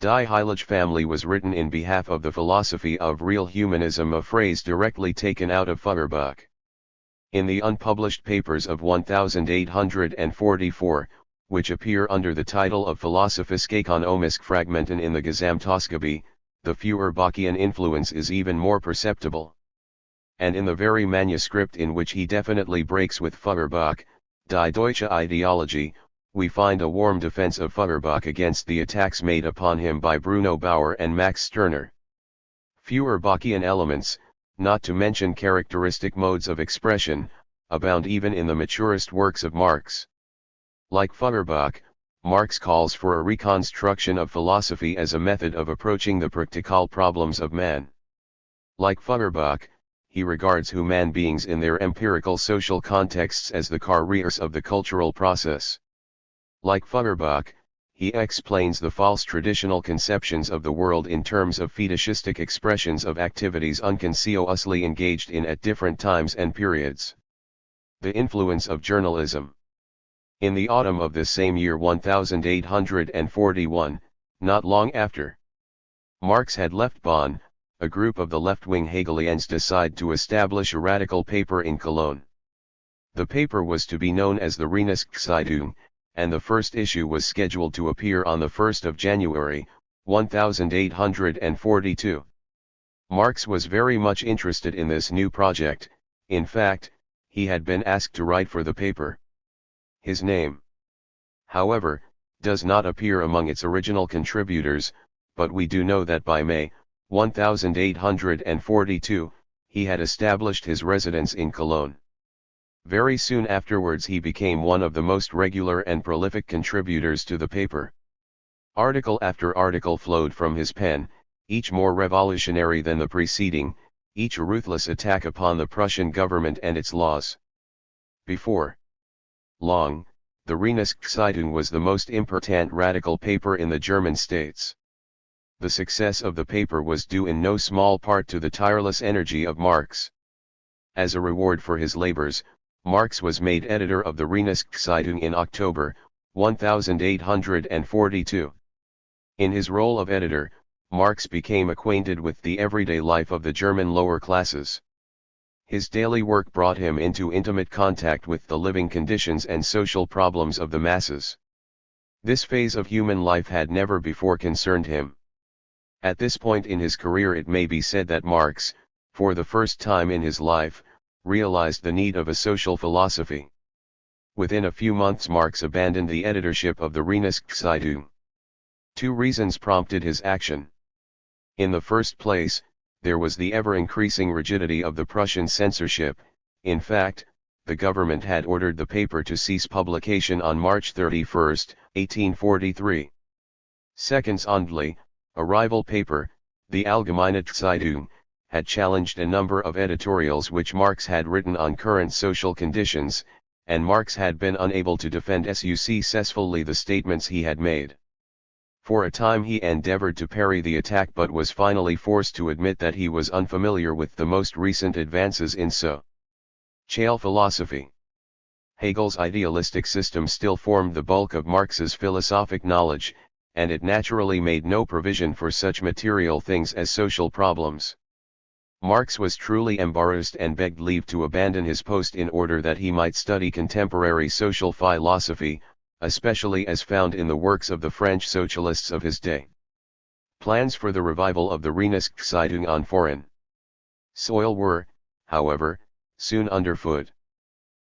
Die Heilige Family was written in behalf of the philosophy of real humanism, a phrase directly taken out of Feuerbach. In the unpublished papers of 1844, which appear under the title of Philosophische Ökonomische Fragmenten in the Gesamtausgabe, the Feuerbachian influence is even more perceptible. And in the very manuscript in which he definitely breaks with Feuerbach, Die Deutsche Ideologie, we find a warm defense of Feuerbach against the attacks made upon him by Bruno Bauer and Max Stirner. Feuerbachian elements, not to mention characteristic modes of expression, abound even in the maturest works of Marx. Like Feuerbach, Marx calls for a reconstruction of philosophy as a method of approaching the practical problems of man. Like Feuerbach, he regards human beings in their empirical social contexts as the carriers of the cultural process. Like Feuerbach, he explains the false traditional conceptions of the world in terms of fetishistic expressions of activities unconsciously engaged in at different times and periods. The influence of journalism. In the autumn of this same year 1841, not long after Marx had left Bonn, a group of the left-wing Hegelians decided to establish a radical paper in Cologne. The paper was to be known as the Reinigungszeitung, and the first issue was scheduled to appear on the 1st of January, 1842. Marx was very much interested in this new project. In fact, he had been asked to write for the paper. His name, however, does not appear among its original contributors, but we do know that by May 1842, he had established his residence in Cologne. Very soon afterwards he became one of the most regular and prolific contributors to the paper. Article after article flowed from his pen, each more revolutionary than the preceding, each a ruthless attack upon the Prussian government and its laws. Before long, the Reinigungszeitung was the most important radical paper in the German states. The success of the paper was due in no small part to the tireless energy of Marx. As a reward for his labors, Marx was made editor of the Reinigungszeitung in October 1842. In his role of editor, Marx became acquainted with the everyday life of the German lower classes. His daily work brought him into intimate contact with the living conditions and social problems of the masses. This phase of human life had never before concerned him. At this point in his career it may be said that Marx, for the first time in his life, realized the need of a social philosophy. Within a few months Marx abandoned the editorship of the Reinigungszeitung. 2 reasons prompted his action. In the first place, there was the ever-increasing rigidity of the Prussian censorship. In fact, the government had ordered the paper to cease publication on March 31, 1843. Secondly, a rival paper, the Allgemeine Zeitung, had challenged a number of editorials which Marx had written on current social conditions, and Marx had been unable to defend successfully the statements he had made. For a time he endeavored to parry the attack but was finally forced to admit that he was unfamiliar with the most recent advances in social philosophy. Hegel's idealistic system still formed the bulk of Marx's philosophic knowledge, and it naturally made no provision for such material things as social problems. Marx was truly embarrassed and begged leave to abandon his post in order that he might study contemporary social philosophy, especially as found in the works of the French socialists of his day. Plans for the revival of the Reinigungszeitung on foreign soil were, however, soon underfoot.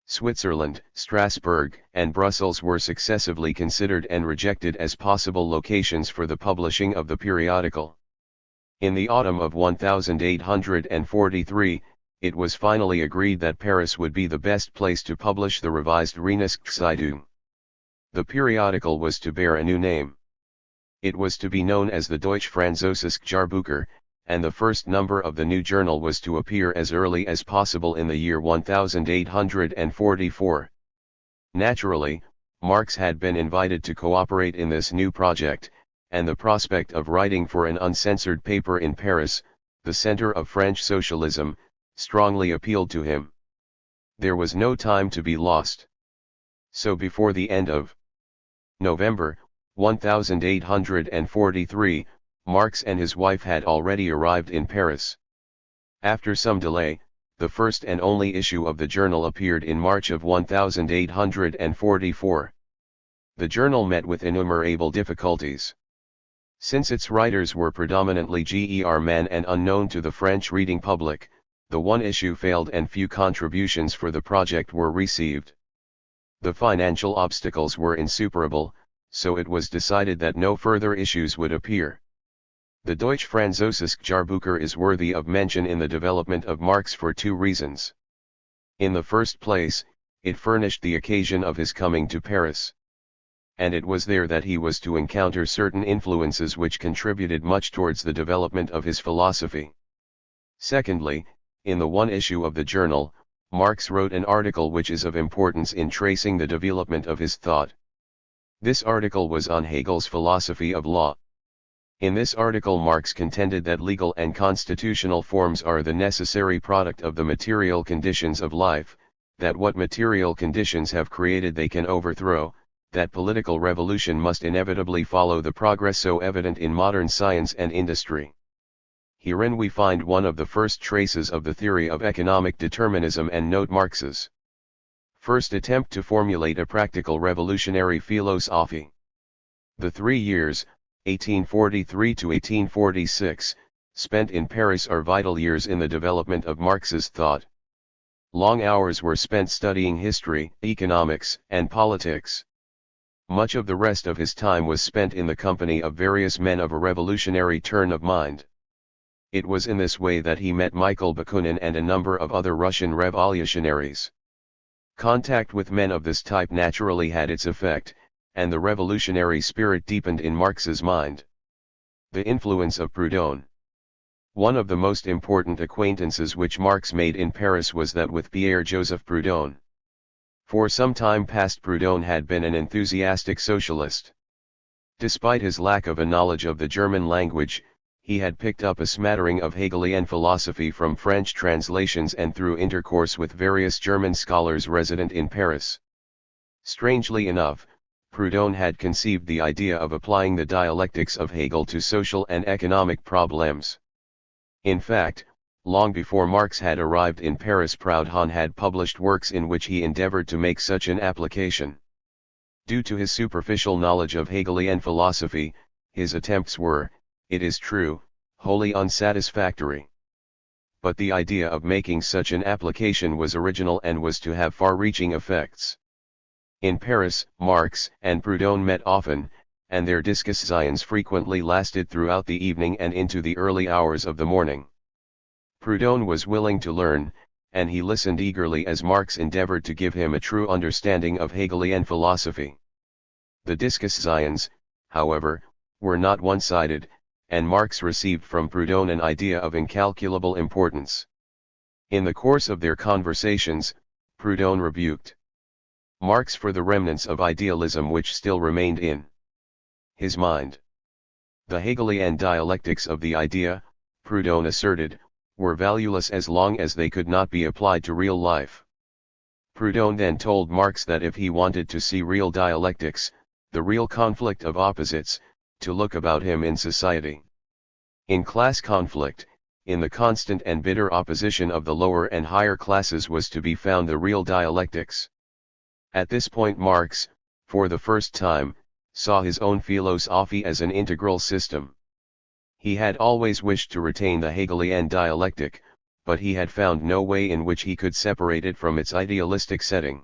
Switzerland, Strasbourg, and Brussels were successively considered and rejected as possible locations for the publishing of the periodical. In the autumn of 1843, it was finally agreed that Paris would be the best place to publish the revised Reinigungszeitung. The periodical was to bear a new name. It was to be known as the Deutsch-Französische Jahrbucher, and the first number of the new journal was to appear as early as possible in the year 1844. Naturally, Marx had been invited to cooperate in this new project, and the prospect of writing for an uncensored paper in Paris, the center of French socialism, strongly appealed to him. There was no time to be lost. So before the end of November 1843, Marx and his wife had already arrived in Paris. After some delay, the first and only issue of the journal appeared in March of 1844. The journal met with innumerable difficulties. Since its writers were predominantly men and unknown to the French reading public, the one issue failed and few contributions for the project were received. The financial obstacles were insuperable, so it was decided that no further issues would appear. The Deutsch-Französische Jahrbucher is worthy of mention in the development of Marx for two reasons. In the first place, it furnished the occasion of his coming to Paris. And it was there that he was to encounter certain influences which contributed much towards the development of his philosophy. Secondly, in the one issue of the journal, Marx wrote an article which is of importance in tracing the development of his thought. This article was on Hegel's philosophy of law. In this article Marx contended that legal and constitutional forms are the necessary product of the material conditions of life, that what material conditions have created they can overthrow, that political revolution must inevitably follow the progress so evident in modern science and industry. Herein we find one of the first traces of the theory of economic determinism and note Marx's first attempt to formulate a practical revolutionary philosophy. The 3 years, 1843 to 1846, spent in Paris are vital years in the development of Marx's thought. Long hours were spent studying history, economics, and politics. Much of the rest of his time was spent in the company of various men of a revolutionary turn of mind. It was in this way that he met Michael Bakunin and a number of other Russian revolutionaries. Contact with men of this type naturally had its effect, and the revolutionary spirit deepened in Marx's mind. The influence of Proudhon. One of the most important acquaintances which Marx made in Paris was that with Pierre-Joseph Proudhon. For some time past Proudhon had been an enthusiastic socialist. Despite his lack of a knowledge of the German language, he had picked up a smattering of Hegelian philosophy from French translations and through intercourse with various German scholars resident in Paris. Strangely enough, Proudhon had conceived the idea of applying the dialectics of Hegel to social and economic problems. In fact, long before Marx had arrived in Paris, Proudhon had published works in which he endeavored to make such an application. Due to his superficial knowledge of Hegelian philosophy, his attempts were, it is true, wholly unsatisfactory. But the idea of making such an application was original and was to have far-reaching effects. In Paris, Marx and Proudhon met often, and their discussions frequently lasted throughout the evening and into the early hours of the morning. Proudhon was willing to learn, and he listened eagerly as Marx endeavored to give him a true understanding of Hegelian philosophy. The discussions, however, were not one-sided, and Marx received from Proudhon an idea of incalculable importance. In the course of their conversations, Proudhon rebuked Marx for the remnants of idealism which still remained in his mind. The Hegelian dialectics of the idea, Proudhon asserted, were valueless as long as they could not be applied to real life. Proudhon then told Marx that if he wanted to see real dialectics, the real conflict of opposites, to look about him in society. In class conflict, in the constant and bitter opposition of the lower and higher classes was to be found the real dialectics. At this point Marx, for the first time, saw his own philosophy as an integral system. He had always wished to retain the Hegelian dialectic, but he had found no way in which he could separate it from its idealistic setting.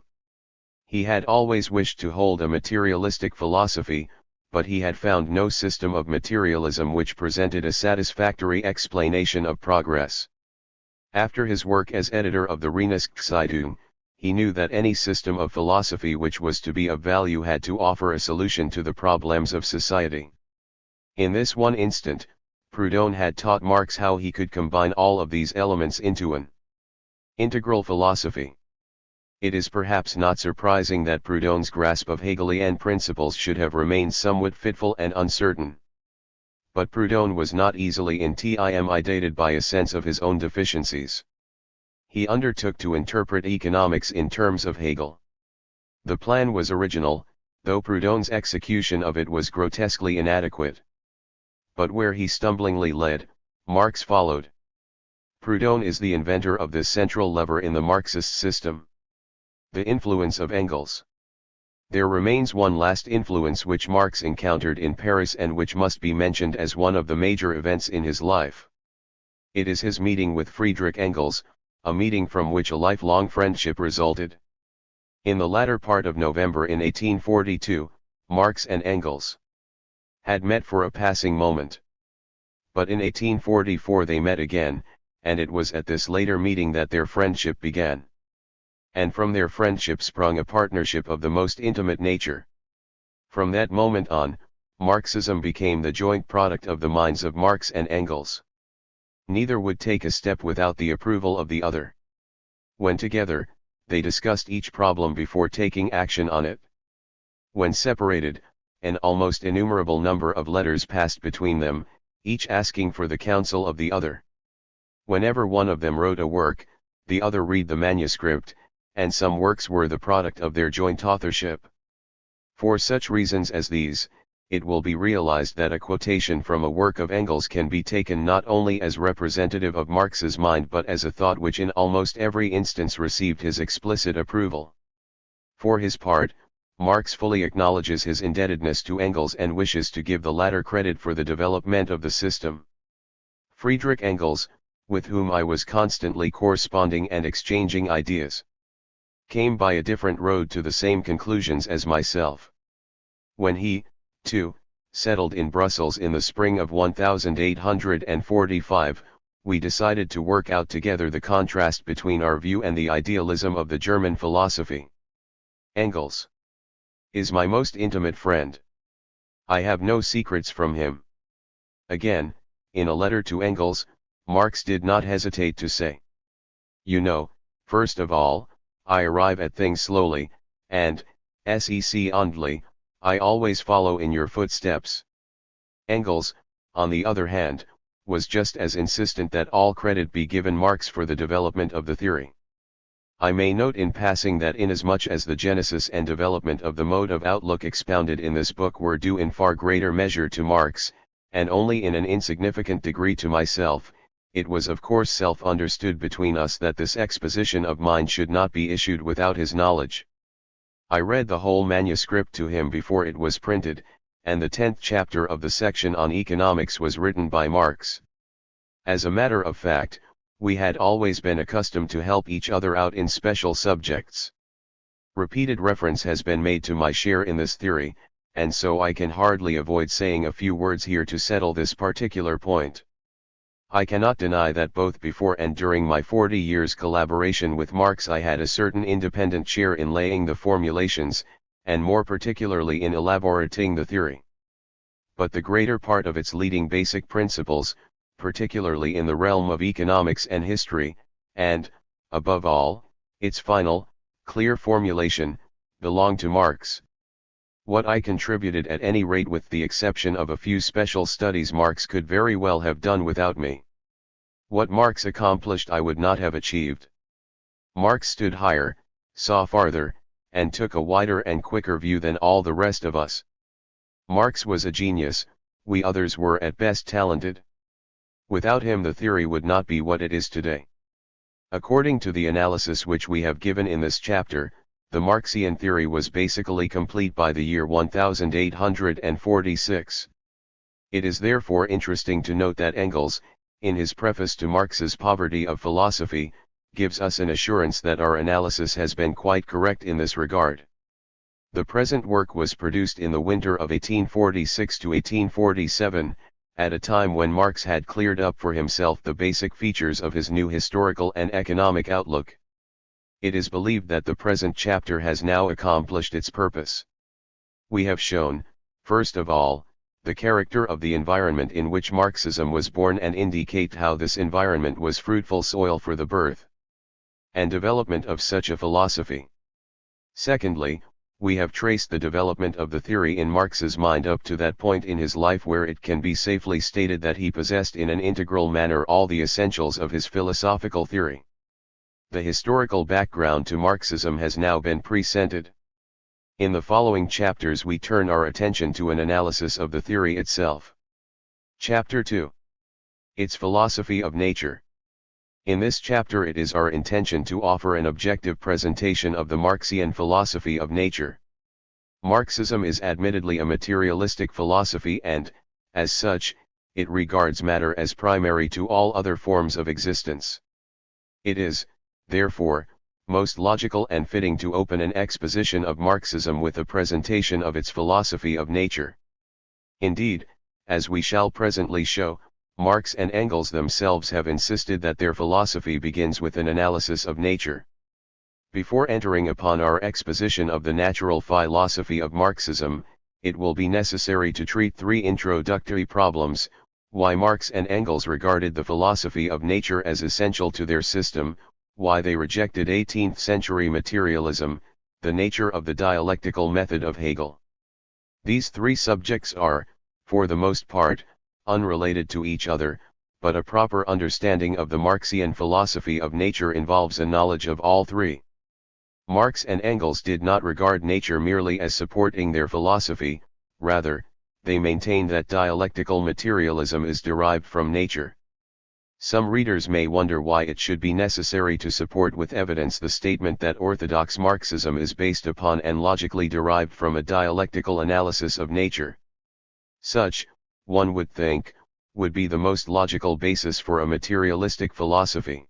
He had always wished to hold a materialistic philosophy, but he had found no system of materialism which presented a satisfactory explanation of progress. After his work as editor of the Rheinischen, he knew that any system of philosophy which was to be of value had to offer a solution to the problems of society. In this one instant, Proudhon had taught Marx how he could combine all of these elements into an integral philosophy. It is perhaps not surprising that Proudhon's grasp of Hegelian principles should have remained somewhat fitful and uncertain. But Proudhon was not easily intimidated by a sense of his own deficiencies. He undertook to interpret economics in terms of Hegel. The plan was original, though Proudhon's execution of it was grotesquely inadequate. But where he stumblingly led, Marx followed. Proudhon is the inventor of this central lever in the Marxist system: the influence of Engels. There remains one last influence which Marx encountered in Paris and which must be mentioned as one of the major events in his life. It is his meeting with Friedrich Engels, a meeting from which a lifelong friendship resulted. In the latter part of November in 1842, Marx and Engels had met for a passing moment. But in 1844 they met again, and it was at this later meeting that their friendship began. And from their friendship sprung a partnership of the most intimate nature. From that moment on, Marxism became the joint product of the minds of Marx and Engels. Neither would take a step without the approval of the other. When together, they discussed each problem before taking action on it. When separated, an almost innumerable number of letters passed between them, each asking for the counsel of the other. Whenever one of them wrote a work, the other read the manuscript, and some works were the product of their joint authorship. For such reasons as these, it will be realized that a quotation from a work of Engels can be taken not only as representative of Marx's mind but as a thought which in almost every instance received his explicit approval. For his part, Marx fully acknowledges his indebtedness to Engels and wishes to give the latter credit for the development of the system. Friedrich Engels, with whom I was constantly corresponding and exchanging ideas, came by a different road to the same conclusions as myself. When he, too, settled in Brussels in the spring of 1845, we decided to work out together the contrast between our view and the idealism of the German philosophy. Engels is my most intimate friend. I have no secrets from him. Again, in a letter to Engels, Marx did not hesitate to say, "You know, first of all, I arrive at things slowly, and, secondly, I always follow in your footsteps." Engels, on the other hand, was just as insistent that all credit be given Marx for the development of the theory. I may note in passing that inasmuch as the genesis and development of the mode of outlook expounded in this book were due in far greater measure to Marx, and only in an insignificant degree to myself, it was of course self-understood between us that this exposition of mine should not be issued without his knowledge. I read the whole manuscript to him before it was printed, and the 10th chapter of the section on economics was written by Marx. As a matter of fact, we had always been accustomed to help each other out in special subjects. Repeated reference has been made to my share in this theory, and so I can hardly avoid saying a few words here to settle this particular point. I cannot deny that both before and during my 40 years' collaboration with Marx I had a certain independent share in laying the formulations, and more particularly in elaborating the theory. But the greater part of its leading basic principles, particularly in the realm of economics and history, and, above all, its final, clear formulation, belong to Marx. What I contributed at any rate, with the exception of a few special studies, Marx could very well have done without me. What Marx accomplished I would not have achieved. Marx stood higher, saw farther, and took a wider and quicker view than all the rest of us. Marx was a genius, we others were at best talented. Without him the theory would not be what it is today. According to the analysis which we have given in this chapter, the Marxian theory was basically complete by the year 1846. It is therefore interesting to note that Engels, in his preface to Marx's Poverty of Philosophy, gives us an assurance that our analysis has been quite correct in this regard. The present work was produced in the winter of 1846 to 1847, at a time when Marx had cleared up for himself the basic features of his new historical and economic outlook. It is believed that the present chapter has now accomplished its purpose. We have shown, first of all, the character of the environment in which Marxism was born, and indicate how this environment was fruitful soil for the birth and development of such a philosophy. Secondly, we have traced the development of the theory in Marx's mind up to that point in his life where it can be safely stated that he possessed in an integral manner all the essentials of his philosophical theory. The historical background to Marxism has now been presented. In the following chapters we turn our attention to an analysis of the theory itself. Chapter 2. Its philosophy of nature. In this chapter it is our intention to offer an objective presentation of the Marxian philosophy of nature. Marxism is admittedly a materialistic philosophy and, as such, it regards matter as primary to all other forms of existence. It is, therefore, most logical and fitting to open an exposition of Marxism with a presentation of its philosophy of nature. Indeed, as we shall presently show, Marx and Engels themselves have insisted that their philosophy begins with an analysis of nature. Before entering upon our exposition of the natural philosophy of Marxism, it will be necessary to treat three introductory problems: why Marx and Engels regarded the philosophy of nature as essential to their system, why they rejected 18th-century materialism, the nature of the dialectical method of Hegel. These three subjects are, for the most part, unrelated to each other, but a proper understanding of the Marxian philosophy of nature involves a knowledge of all three. Marx and Engels did not regard nature merely as supporting their philosophy, rather, they maintained that dialectical materialism is derived from nature. Some readers may wonder why it should be necessary to support with evidence the statement that orthodox Marxism is based upon and logically derived from a dialectical analysis of nature. Such, one would think, would be the most logical basis for a materialistic philosophy.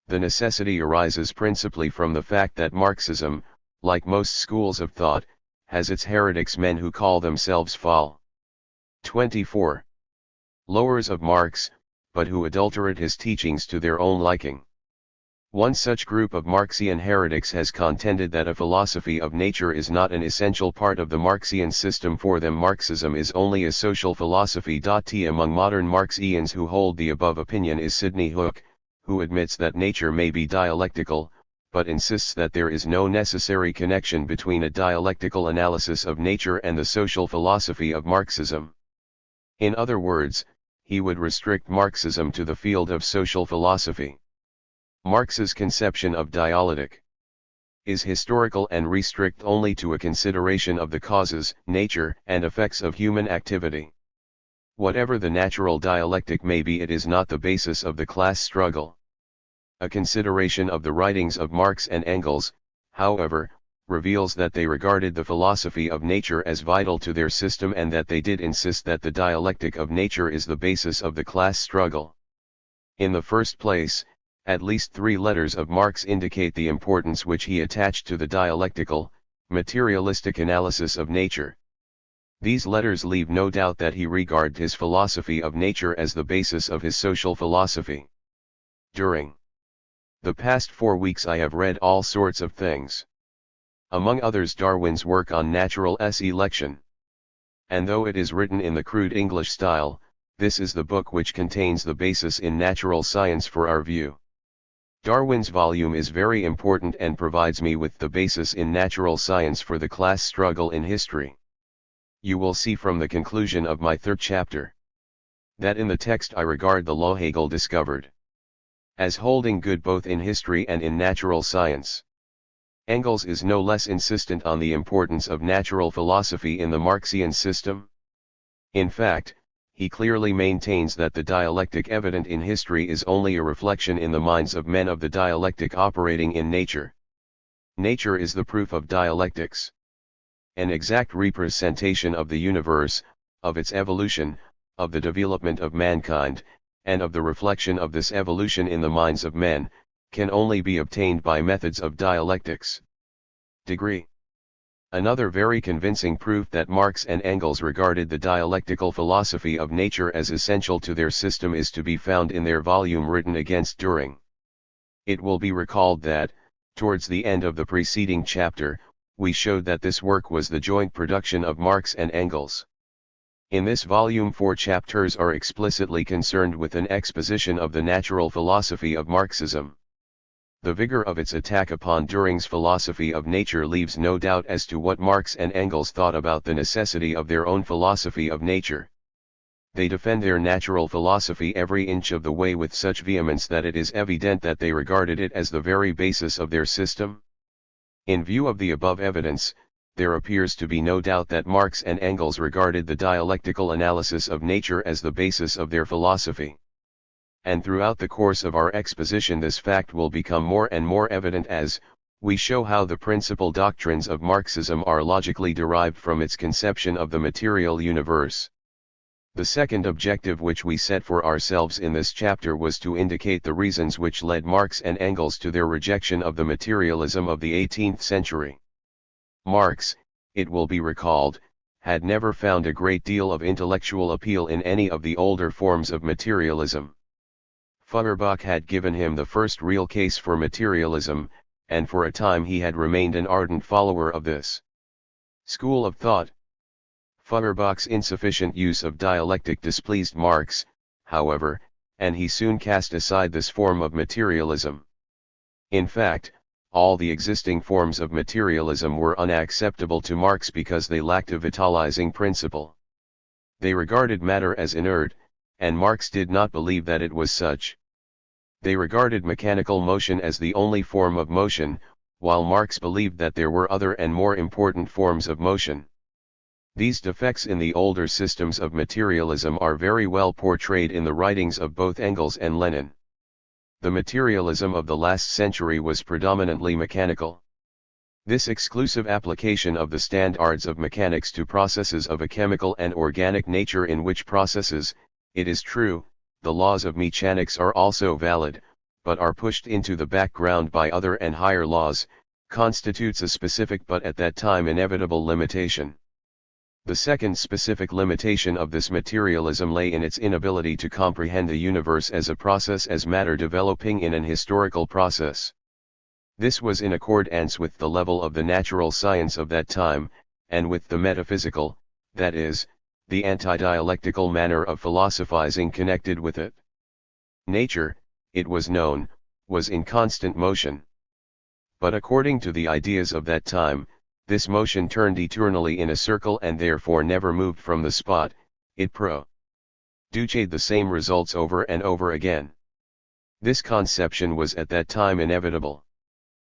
The necessity arises principally from the fact that Marxism, like most schools of thought, has its heretics, men who call themselves Fall 24 lowers of Marx, but who adulterate his teachings to their own liking. One such group of Marxian heretics has contended that a philosophy of nature is not an essential part of the Marxian system. For them, Marxism is only a social philosophy. Among modern Marxians who hold the above opinion is Sidney Hook, who admits that nature may be dialectical, but insists that there is no necessary connection between a dialectical analysis of nature and the social philosophy of Marxism. In other words, he would restrict Marxism to the field of social philosophy. Marx's conception of dialectic is historical and restrict only to a consideration of the causes, nature, and effects of human activity. Whatever the natural dialectic may be, it is not the basis of the class struggle. A consideration of the writings of Marx and Engels, however, reveals that they regarded the philosophy of nature as vital to their system, and that they did insist that the dialectic of nature is the basis of the class struggle. In the first place, at least three letters of Marx indicate the importance which he attached to the dialectical, materialistic analysis of nature. These letters leave no doubt that he regarded his philosophy of nature as the basis of his social philosophy. During the past 4 weeks I have read all sorts of things. Among others Darwin's work on natural selection. And though it is written in the crude English style, this is the book which contains the basis in natural science for our view. Darwin's volume is very important and provides me with the basis in natural science for the class struggle in history. You will see from the conclusion of my third chapter that in the text I regard the law Hegel discovered as holding good both in history and in natural science. Engels is no less insistent on the importance of natural philosophy in the Marxian system. In fact, he clearly maintains that the dialectic evident in history is only a reflection in the minds of men of the dialectic operating in nature. Nature is the proof of dialectics. An exact representation of the universe, of its evolution, of the development of mankind, and of the reflection of this evolution in the minds of men, can only be obtained by methods of dialectics. Degree. Another very convincing proof that Marx and Engels regarded the dialectical philosophy of nature as essential to their system is to be found in their volume written against Dühring. It will be recalled that, towards the end of the preceding chapter, we showed that this work was the joint production of Marx and Engels. In this volume 4 chapters are explicitly concerned with an exposition of the natural philosophy of Marxism. The vigor of its attack upon Dühring's philosophy of nature leaves no doubt as to what Marx and Engels thought about the necessity of their own philosophy of nature. They defend their natural philosophy every inch of the way with such vehemence that it is evident that they regarded it as the very basis of their system. In view of the above evidence, there appears to be no doubt that Marx and Engels regarded the dialectical analysis of nature as the basis of their philosophy. And throughout the course of our exposition this fact will become more and more evident as we show how the principal doctrines of Marxism are logically derived from its conception of the material universe. The second objective which we set for ourselves in this chapter was to indicate the reasons which led Marx and Engels to their rejection of the materialism of the 18th century. Marx, it will be recalled, had never found a great deal of intellectual appeal in any of the older forms of materialism. Feuerbach had given him the first real case for materialism, and for a time he had remained an ardent follower of this school of thought. Feuerbach's insufficient use of dialectic displeased Marx, however, and he soon cast aside this form of materialism. In fact, all the existing forms of materialism were unacceptable to Marx because they lacked a vitalizing principle. They regarded matter as inert, and Marx did not believe that it was such. They regarded mechanical motion as the only form of motion, while Marx believed that there were other and more important forms of motion. These defects in the older systems of materialism are very well portrayed in the writings of both Engels and Lenin. The materialism of the last century was predominantly mechanical. This exclusive application of the standards of mechanics to processes of a chemical and organic nature, in which processes, it is true, the laws of mechanics are also valid, but are pushed into the background by other and higher laws, constitutes a specific but at that time inevitable limitation. The second specific limitation of this materialism lay in its inability to comprehend the universe as a process, as matter developing in an historical process. This was in accordance with the level of the natural science of that time, and with the metaphysical, that is, the anti-dialectical manner of philosophizing connected with it. Nature, it was known, was in constant motion. But according to the ideas of that time, this motion turned eternally in a circle and therefore never moved from the spot, it produced the same results over and over again. This conception was at that time inevitable.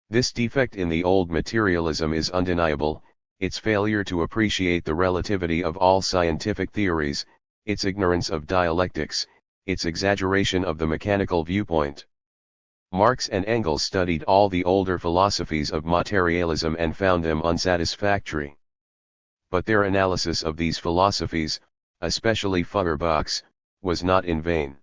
This defect in the old materialism is undeniable, its failure to appreciate the relativity of all scientific theories, its ignorance of dialectics, its exaggeration of the mechanical viewpoint. Marx and Engels studied all the older philosophies of materialism and found them unsatisfactory. But their analysis of these philosophies, especially Feuerbach's, was not in vain.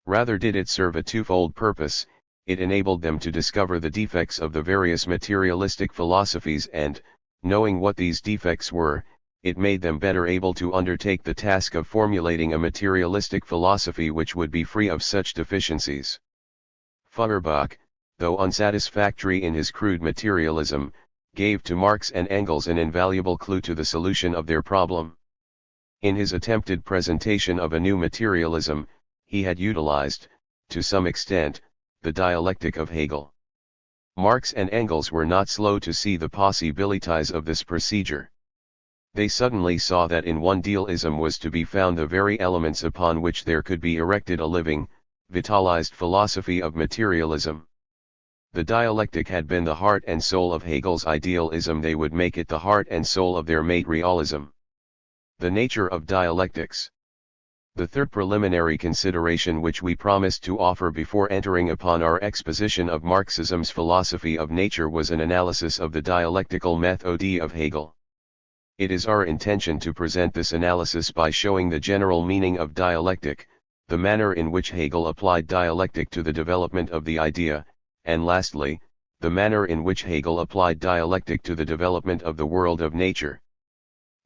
Rather did it serve a twofold purpose: it enabled them to discover the defects of the various materialistic philosophies and, knowing what these defects were, it made them better able to undertake the task of formulating a materialistic philosophy which would be free of such deficiencies. Feuerbach, though unsatisfactory in his crude materialism, gave to Marx and Engels an invaluable clue to the solution of their problem. In his attempted presentation of a new materialism, he had utilized, to some extent, the dialectic of Hegel. Marx and Engels were not slow to see the possibilities of this procedure. They suddenly saw that in one dualism was to be found the very elements upon which there could be erected a living, vitalized philosophy of materialism. The dialectic had been the heart and soul of Hegel's idealism. They would make it the heart and soul of their materialism. The nature of dialectics. The third preliminary consideration which we promised to offer before entering upon our exposition of Marxism's philosophy of nature was an analysis of the dialectical method of Hegel. It is our intention to present this analysis by showing the general meaning of dialectic, the manner in which Hegel applied dialectic to the development of the idea, and lastly, the manner in which Hegel applied dialectic to the development of the world of nature.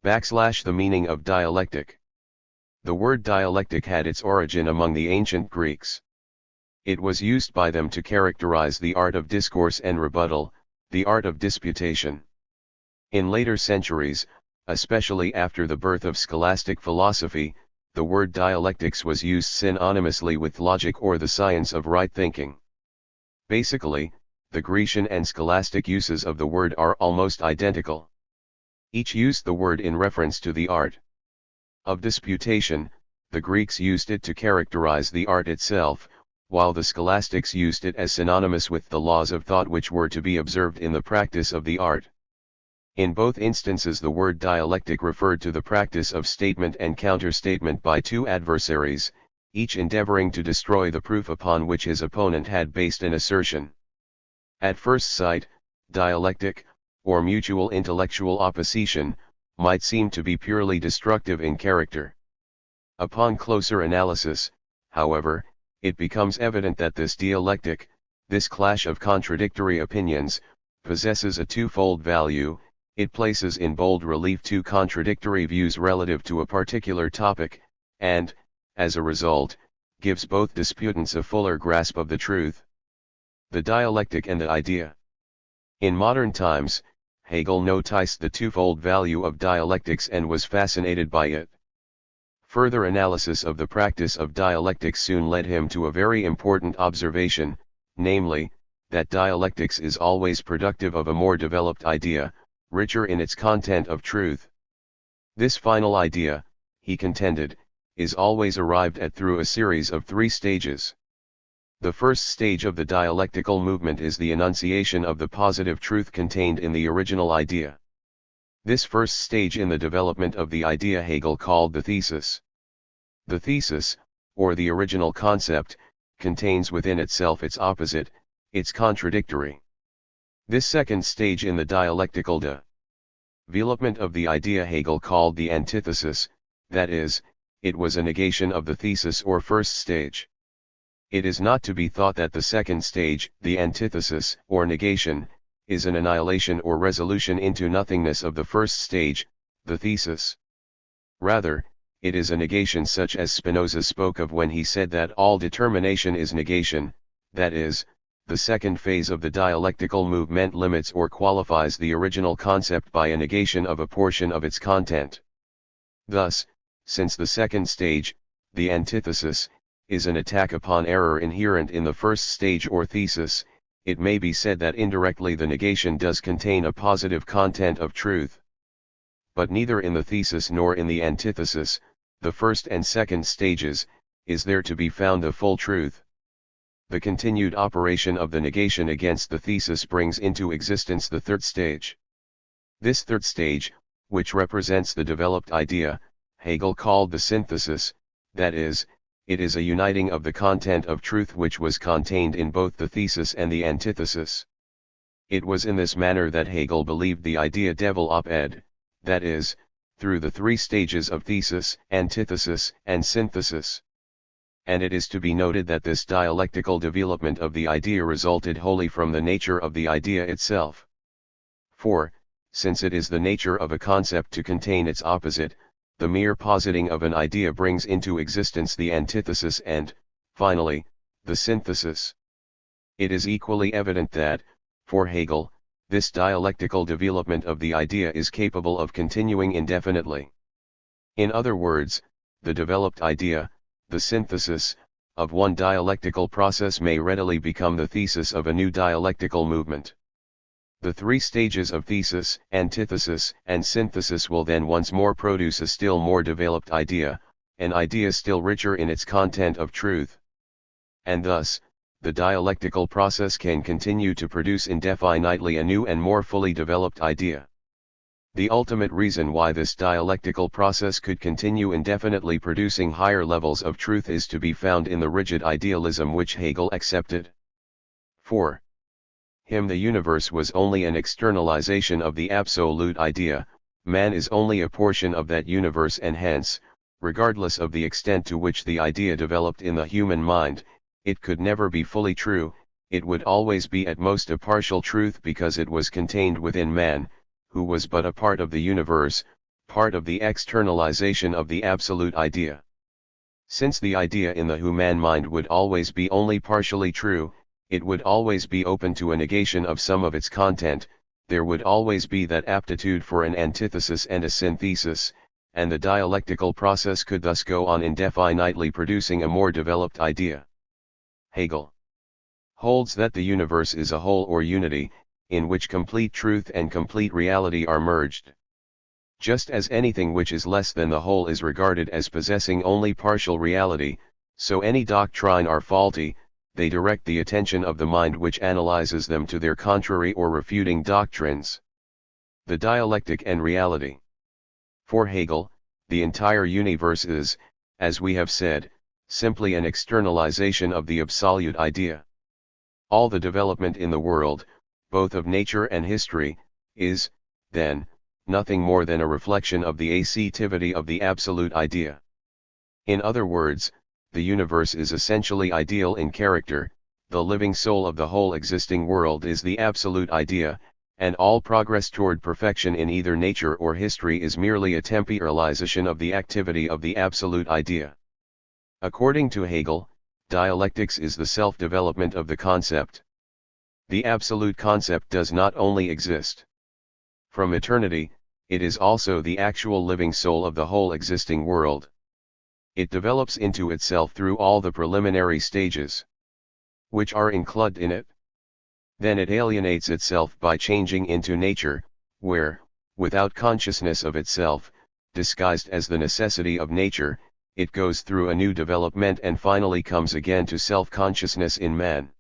The meaning of dialectic. The word dialectic had its origin among the ancient Greeks. It was used by them to characterize the art of discourse and rebuttal, the art of disputation. In later centuries, especially after the birth of scholastic philosophy, the word dialectics was used synonymously with logic or the science of right thinking. Basically, the Grecian and scholastic uses of the word are almost identical. Each used the word in reference to the art of disputation. The Greeks used it to characterize the art itself, while the scholastics used it as synonymous with the laws of thought which were to be observed in the practice of the art. In both instances the word dialectic referred to the practice of statement and counterstatement by two adversaries, each endeavoring to destroy the proof upon which his opponent had based an assertion. At first sight, dialectic, or mutual intellectual opposition, might seem to be purely destructive in character. Upon closer analysis, however, it becomes evident that this dialectic, this clash of contradictory opinions, possesses a twofold value. It places in bold relief two contradictory views relative to a particular topic, and, as a result, gives both disputants a fuller grasp of the truth. The dialectic and the idea. In modern times, Hegel noticed the twofold value of dialectics and was fascinated by it. Further analysis of the practice of dialectics soon led him to a very important observation, namely, that dialectics is always productive of a more developed idea, richer in its content of truth. This final idea, he contended, is always arrived at through a series of three stages. The first stage of the dialectical movement is the enunciation of the positive truth contained in the original idea. This first stage in the development of the idea Hegel called the thesis. The thesis, or the original concept, contains within itself its opposite, its contradictory. This second stage in the dialectical development of the idea Hegel called the antithesis, that is, it was a negation of the thesis or first stage. It is not to be thought that the second stage, the antithesis, or negation, is an annihilation or resolution into nothingness of the first stage, the thesis. Rather, it is a negation such as Spinoza spoke of when he said that all determination is negation, that is, the second phase of the dialectical movement limits or qualifies the original concept by a negation of a portion of its content. Thus, since the second stage, the antithesis, is an attack upon error inherent in the first stage or thesis, it may be said that indirectly the negation does contain a positive content of truth. But neither in the thesis nor in the antithesis, the first and second stages, is there to be found the full truth. The continued operation of the negation against the thesis brings into existence the third stage. This third stage, which represents the developed idea, Hegel called the synthesis, that is, it is a uniting of the content of truth which was contained in both the thesis and the antithesis. It was in this manner that Hegel believed the idea developed, that is, through the three stages of thesis, antithesis, and synthesis. And it is to be noted that this dialectical development of the idea resulted wholly from the nature of the idea itself. For, since it is the nature of a concept to contain its opposite, the mere positing of an idea brings into existence the antithesis and, finally, the synthesis. It is equally evident that, for Hegel, this dialectical development of the idea is capable of continuing indefinitely. In other words, the developed idea, the synthesis, of one dialectical process may readily become the thesis of a new dialectical movement. The three stages of thesis, antithesis, and synthesis will then once more produce a still more developed idea, an idea still richer in its content of truth. And thus, the dialectical process can continue to produce indefinitely a new and more fully developed idea. The ultimate reason why this dialectical process could continue indefinitely producing higher levels of truth is to be found in the rigid idealism which Hegel accepted. For him the universe was only an externalization of the absolute idea, man is only a portion of that universe, and hence, regardless of the extent to which the idea developed in the human mind, it could never be fully true, it would always be at most a partial truth because it was contained within man, who was but a part of the universe, part of the externalization of the absolute idea. Since the idea in the human mind would always be only partially true, it would always be open to a negation of some of its content, there would always be that aptitude for an antithesis and a synthesis, and the dialectical process could thus go on indefinitely producing a more developed idea. Hegel holds that the universe is a whole or unity, in which complete truth and complete reality are merged. Just as anything which is less than the whole is regarded as possessing only partial reality, so any doctrine are faulty, they direct the attention of the mind which analyzes them to their contrary or refuting doctrines. The dialectic and reality. For Hegel, the entire universe is, as we have said, simply an externalization of the absolute idea. All the development in the world, both of nature and history, is, then, nothing more than a reflection of the activity of the absolute idea. In other words, the universe is essentially ideal in character, the living soul of the whole existing world is the absolute idea, and all progress toward perfection in either nature or history is merely a temporalization of the activity of the absolute idea. According to Hegel, dialectics is the self-development of the concept. The absolute concept does not only exist from eternity, it is also the actual living soul of the whole existing world. It develops into itself through all the preliminary stages which are included in it. Then it alienates itself by changing into nature, where, without consciousness of itself, disguised as the necessity of nature, it goes through a new development and finally comes again to self-consciousness in man.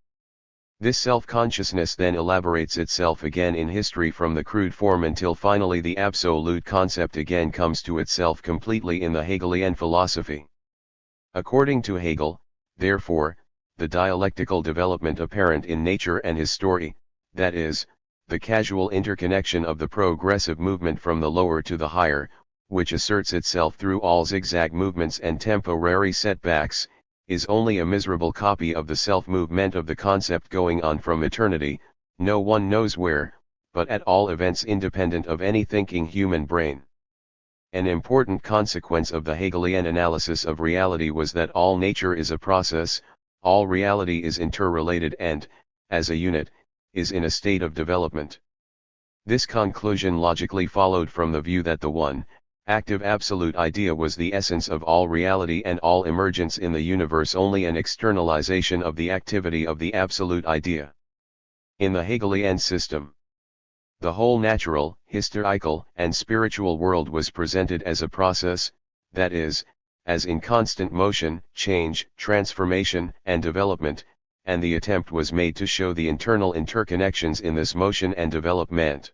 This self-consciousness then elaborates itself again in history from the crude form until finally the absolute concept again comes to itself completely in the Hegelian philosophy. According to Hegel, therefore, the dialectical development apparent in nature and history, that is, the casual interconnection of the progressive movement from the lower to the higher, which asserts itself through all zigzag movements and temporary setbacks, is only a miserable copy of the self-movement of the concept going on from eternity, no one knows where, but at all events independent of any thinking human brain. An important consequence of the Hegelian analysis of reality was that all nature is a process, all reality is interrelated and, as a unit, is in a state of development. This conclusion logically followed from the view that the one, active absolute idea was the essence of all reality and all emergence in the universe only an externalization of the activity of the absolute idea. In the Hegelian system, the whole natural, historical, and spiritual world was presented as a process, that is, as in constant motion, change, transformation, and development, and the attempt was made to show the internal interconnections in this motion and development.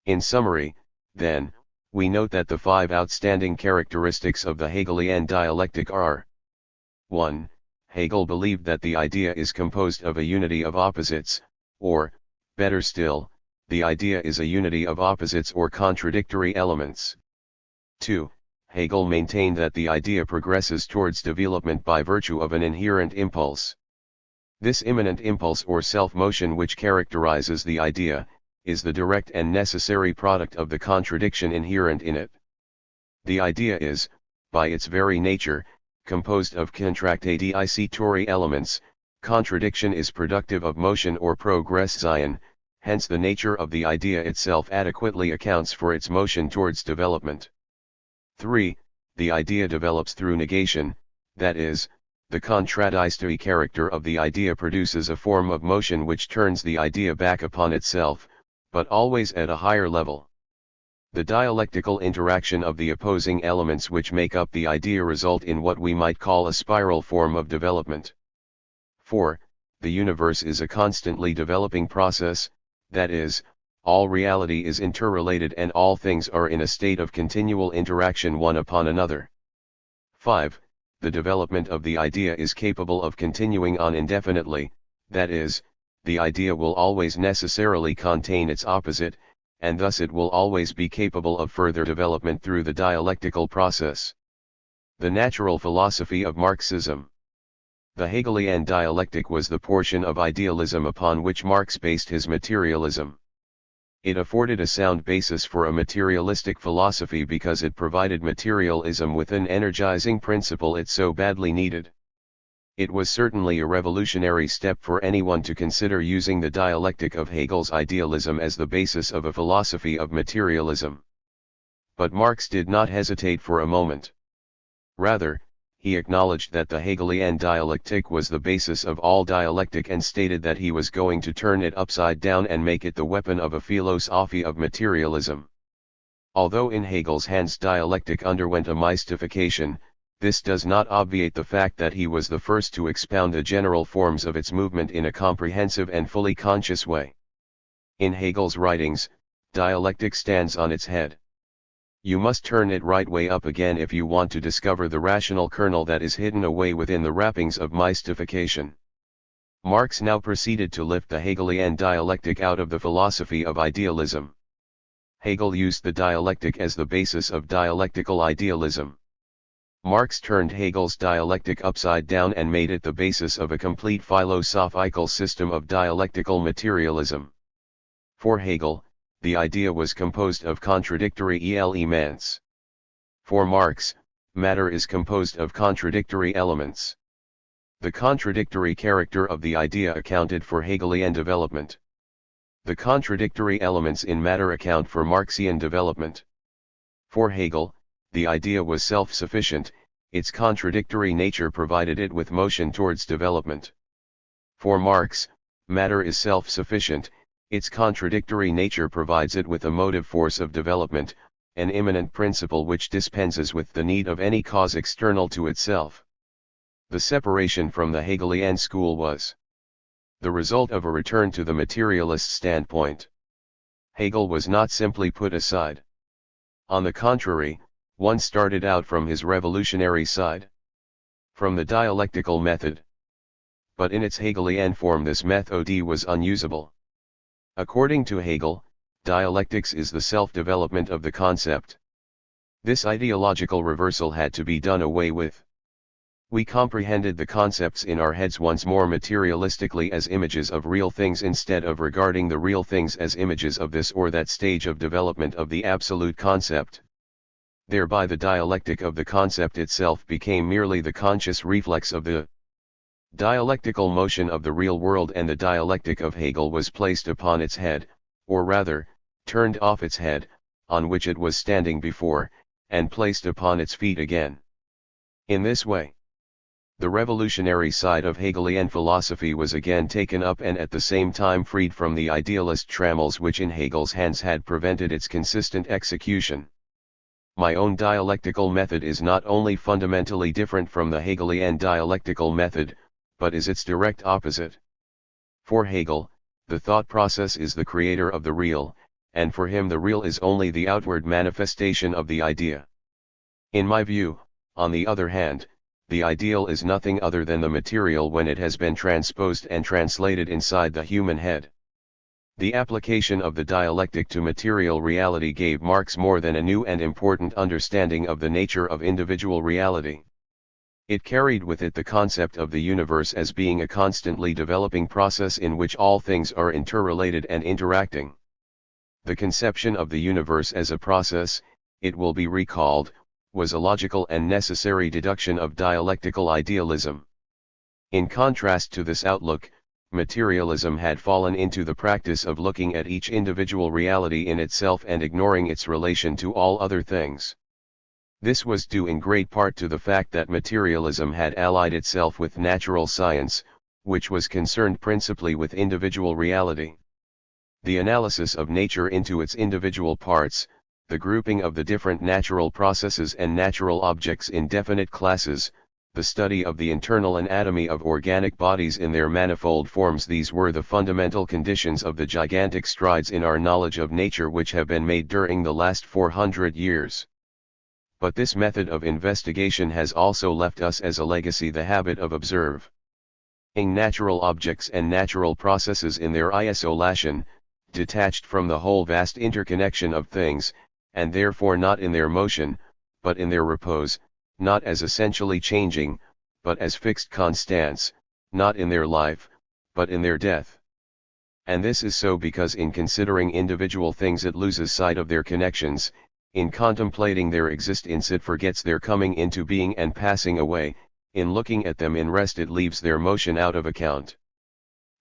In summary, then, we note that the five outstanding characteristics of the Hegelian dialectic are: 1. Hegel believed that the idea is composed of a unity of opposites, or, better still, the idea is a unity of opposites or contradictory elements. 2. Hegel maintained that the idea progresses towards development by virtue of an inherent impulse. This immanent impulse or self-motion which characterizes the idea, is the direct and necessary product of the contradiction inherent in it. The idea is, by its very nature, composed of contradictory elements, contradiction is productive of motion or progression, hence the nature of the idea itself adequately accounts for its motion towards development. 3. The idea develops through negation, that is, The contradictory character of the idea produces a form of motion which turns the idea back upon itself, but always at a higher level. The dialectical interaction of the opposing elements which make up the idea result in what we might call a spiral form of development. 4. The universe is a constantly developing process, that is, all reality is interrelated and all things are in a state of continual interaction one upon another. 5. The development of the idea is capable of continuing on indefinitely, that is, the idea will always necessarily contain its opposite, and thus it will always be capable of further development through the dialectical process. The natural philosophy of Marxism. The Hegelian dialectic was the portion of idealism upon which Marx based his materialism. It afforded a sound basis for a materialistic philosophy because it provided materialism with an energizing principle it so badly needed. It was certainly a revolutionary step for anyone to consider using the dialectic of Hegel's idealism as the basis of a philosophy of materialism. But Marx did not hesitate for a moment. Rather, he acknowledged that the Hegelian dialectic was the basis of all dialectic and stated that he was going to turn it upside down and make it the weapon of a philosophy of materialism. Although in Hegel's hands dialectic underwent a mystification, this does not obviate the fact that he was the first to expound the general forms of its movement in a comprehensive and fully conscious way. In Hegel's writings, dialectic stands on its head. You must turn it right way up again if you want to discover the rational kernel that is hidden away within the wrappings of mystification. Marx now proceeded to lift the Hegelian dialectic out of the philosophy of idealism. Hegel used the dialectic as the basis of dialectical idealism. Marx turned Hegel's dialectic upside down and made it the basis of a complete philosophical system of dialectical materialism. For Hegel, the idea was composed of contradictory elements. For Marx, matter is composed of contradictory elements. The contradictory character of the idea accounted for Hegelian development. The contradictory elements in matter account for Marxian development. For Hegel, the idea was self-sufficient, its contradictory nature provided it with motion towards development. For Marx, matter is self-sufficient, its contradictory nature provides it with a motive force of development, an immanent principle which dispenses with the need of any cause external to itself. The separation from the Hegelian school was the result of a return to the materialist standpoint. Hegel was not simply put aside. On the contrary, one started out from his revolutionary side, from the dialectical method. But in its Hegelian form this method was unusable. According to Hegel, dialectics is the self-development of the concept. This ideological reversal had to be done away with. We comprehended the concepts in our heads once more materialistically as images of real things instead of regarding the real things as images of this or that stage of development of the absolute concept. Thereby the dialectic of the concept itself became merely the conscious reflex of the dialectical motion of the real world, and the dialectic of Hegel was placed upon its head, or rather, turned off its head, on which it was standing before, and placed upon its feet again. In this way, the revolutionary side of Hegelian philosophy was again taken up and at the same time freed from the idealist trammels which in Hegel's hands had prevented its consistent execution. My own dialectical method is not only fundamentally different from the Hegelian dialectical method, but is its direct opposite. For Hegel, the thought process is the creator of the real, and for him the real is only the outward manifestation of the idea. In my view, on the other hand, the ideal is nothing other than the material when it has been transposed and translated inside the human head. The application of the dialectic to material reality gave Marx more than a new and important understanding of the nature of individual reality. It carried with it the concept of the universe as being a constantly developing process in which all things are interrelated and interacting. The conception of the universe as a process, it will be recalled, was a logical and necessary deduction of dialectical idealism. In contrast to this outlook, materialism had fallen into the practice of looking at each individual reality in itself and ignoring its relation to all other things. This was due in great part to the fact that materialism had allied itself with natural science, which was concerned principally with individual reality. The analysis of nature into its individual parts, the grouping of the different natural processes and natural objects in definite classes, the study of the internal anatomy of organic bodies in their manifold forms, these were the fundamental conditions of the gigantic strides in our knowledge of nature which have been made during the last 400 years. But this method of investigation has also left us as a legacy the habit of observing natural objects and natural processes in their isolation, detached from the whole vast interconnection of things, and therefore not in their motion, but in their repose, not as essentially changing, but as fixed constants, not in their life, but in their death. And this is so because in considering individual things it loses sight of their connections, in contemplating their existence it forgets their coming into being and passing away, in looking at them in rest it leaves their motion out of account.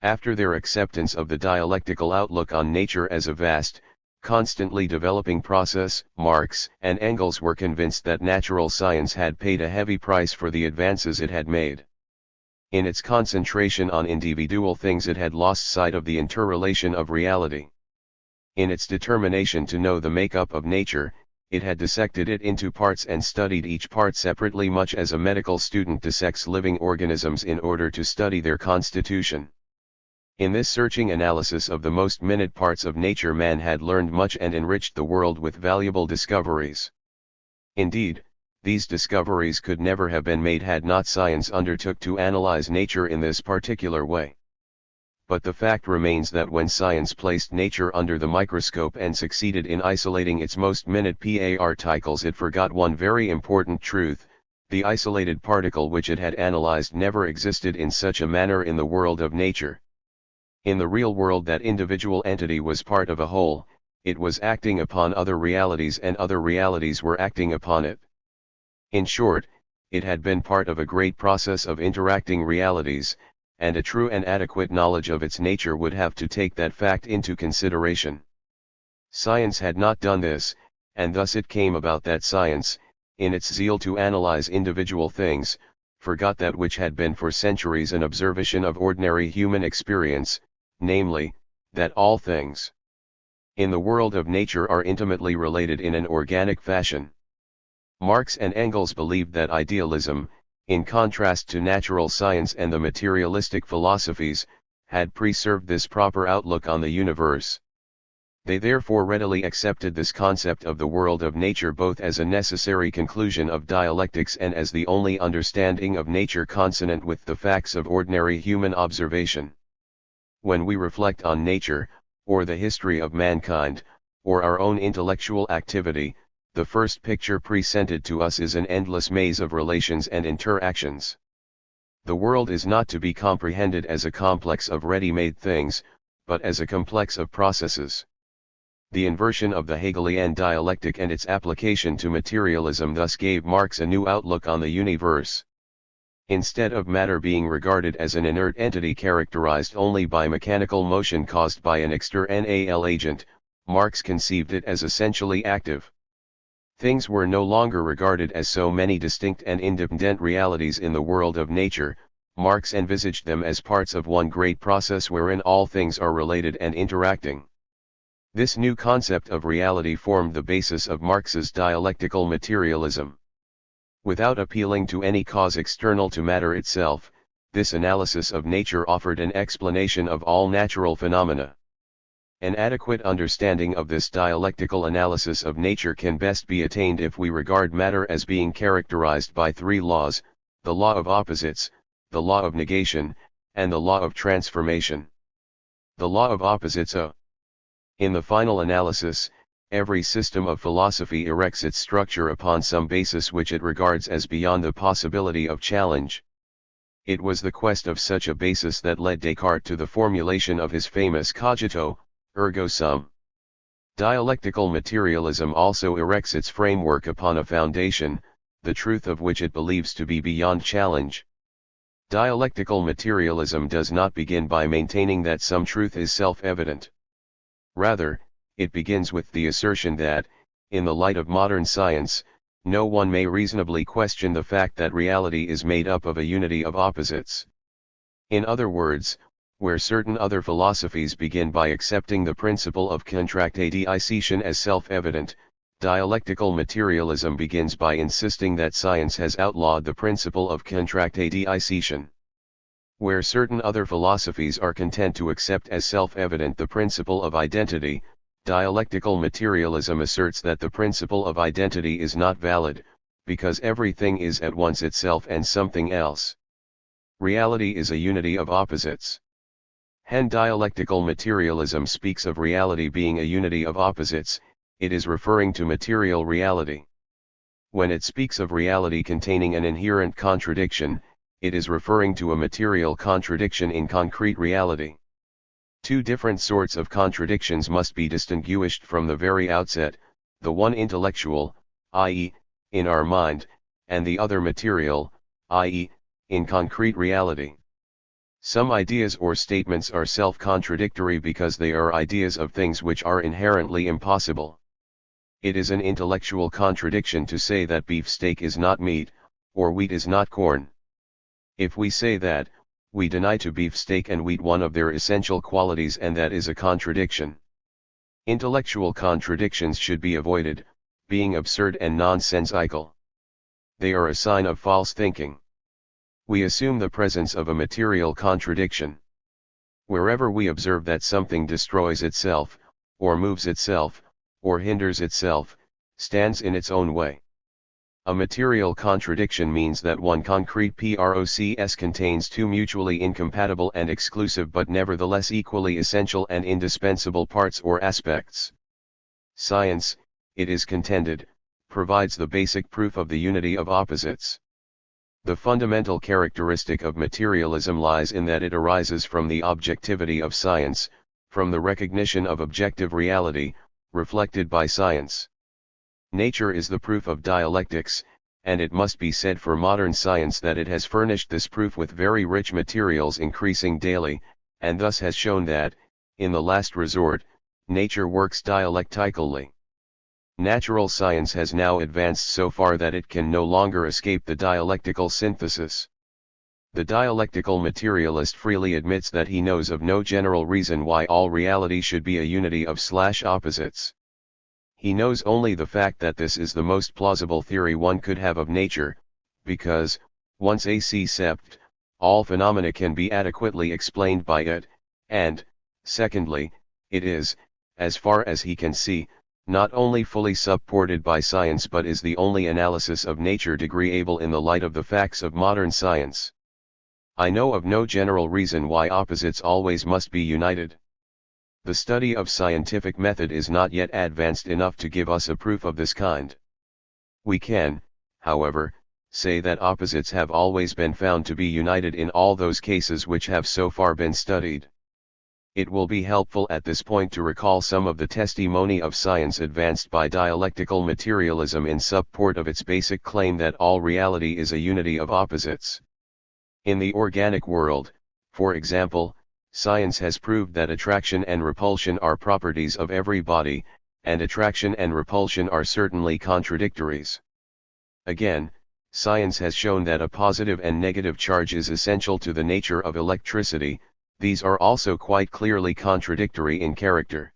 After their acceptance of the dialectical outlook on nature as a vast, constantly developing process, Marx and Engels were convinced that natural science had paid a heavy price for the advances it had made. In its concentration on individual things it had lost sight of the interrelation of reality. In its determination to know the makeup of nature, it had dissected it into parts and studied each part separately, much as a medical student dissects living organisms in order to study their constitution. In this searching analysis of the most minute parts of nature man had learned much and enriched the world with valuable discoveries. Indeed, these discoveries could never have been made had not science undertook to analyze nature in this particular way. But the fact remains that when science placed nature under the microscope and succeeded in isolating its most minute particles, it forgot one very important truth: the isolated particle which it had analyzed never existed in such a manner in the world of nature. In the real world that individual entity was part of a whole, it was acting upon other realities and other realities were acting upon it. In short, it had been part of a great process of interacting realities, and a true and adequate knowledge of its nature would have to take that fact into consideration. Science had not done this, and thus it came about that science, in its zeal to analyze individual things, forgot that which had been for centuries an observation of ordinary human experience, namely, that all things in the world of nature are intimately related in an organic fashion. Marx and Engels believed that idealism, in contrast to natural science and the materialistic philosophies, had preserved this proper outlook on the universe. They therefore readily accepted this concept of the world of nature both as a necessary conclusion of dialectics and as the only understanding of nature consonant with the facts of ordinary human observation. When we reflect on nature, or the history of mankind, or our own intellectual activity, the first picture presented to us is an endless maze of relations and interactions. The world is not to be comprehended as a complex of ready-made things, but as a complex of processes. The inversion of the Hegelian dialectic and its application to materialism thus gave Marx a new outlook on the universe. Instead of matter being regarded as an inert entity characterized only by mechanical motion caused by an external agent, Marx conceived it as essentially active. Things were no longer regarded as so many distinct and independent realities in the world of nature. Marx envisaged them as parts of one great process wherein all things are related and interacting. This new concept of reality formed the basis of Marx's dialectical materialism. Without appealing to any cause external to matter itself, this analysis of nature offered an explanation of all natural phenomena. An adequate understanding of this dialectical analysis of nature can best be attained if we regard matter as being characterized by three laws: the law of opposites, the law of negation, and the law of transformation. The law of opposites a. In the final analysis, every system of philosophy erects its structure upon some basis which it regards as beyond the possibility of challenge. It was the quest of such a basis that led Descartes to the formulation of his famous cogito, ergo sum. Dialectical materialism also erects its framework upon a foundation, the truth of which it believes to be beyond challenge. Dialectical materialism does not begin by maintaining that some truth is self-evident. Rather, it begins with the assertion that, in the light of modern science, no one may reasonably question the fact that reality is made up of a unity of opposites. In other words, where certain other philosophies begin by accepting the principle of contradictation as self-evident, dialectical materialism begins by insisting that science has outlawed the principle of contradictation. Where certain other philosophies are content to accept as self-evident the principle of identity, dialectical materialism asserts that the principle of identity is not valid, because everything is at once itself and something else. Reality is a unity of opposites. When dialectical materialism speaks of reality being a unity of opposites, it is referring to material reality. When it speaks of reality containing an inherent contradiction, it is referring to a material contradiction in concrete reality. Two different sorts of contradictions must be distinguished from the very outset, the one intellectual, i.e., in our mind, and the other material, i.e., in concrete reality. Some ideas or statements are self-contradictory because they are ideas of things which are inherently impossible. It is an intellectual contradiction to say that beef steak is not meat, or wheat is not corn. If we say that, we deny to beef steak and wheat one of their essential qualities, and that is a contradiction. Intellectual contradictions should be avoided, being absurd and nonsensical. They are a sign of false thinking. We assume the presence of a material contradiction. Wherever we observe that something destroys itself, or moves itself, or hinders itself, stands in its own way. A material contradiction means that one concrete process contains two mutually incompatible and exclusive but nevertheless equally essential and indispensable parts or aspects. Science, it is contended, provides the basic proof of the unity of opposites. The fundamental characteristic of materialism lies in that it arises from the objectivity of science, from the recognition of objective reality, reflected by science. Nature is the proof of dialectics, and it must be said for modern science that it has furnished this proof with very rich materials increasing daily, and thus has shown that, in the last resort, nature works dialectically. Natural science has now advanced so far that it can no longer escape the dialectical synthesis. The dialectical materialist freely admits that he knows of no general reason why all reality should be a unity of opposites. He knows only the fact that this is the most plausible theory one could have of nature, because, once accept, all phenomena can be adequately explained by it, and, secondly, it is, as far as he can see, not only fully supported by science but is the only analysis of nature agreeable in the light of the facts of modern science. I know of no general reason why opposites always must be united. The study of scientific method is not yet advanced enough to give us a proof of this kind. We can, however, say that opposites have always been found to be united in all those cases which have so far been studied. It will be helpful at this point to recall some of the testimony of science advanced by dialectical materialism in support of its basic claim that all reality is a unity of opposites. In the organic world, for example, science has proved that attraction and repulsion are properties of every body, and attraction and repulsion are certainly contradictories. Again, science has shown that a positive and negative charge is essential to the nature of electricity. These are also quite clearly contradictory in character.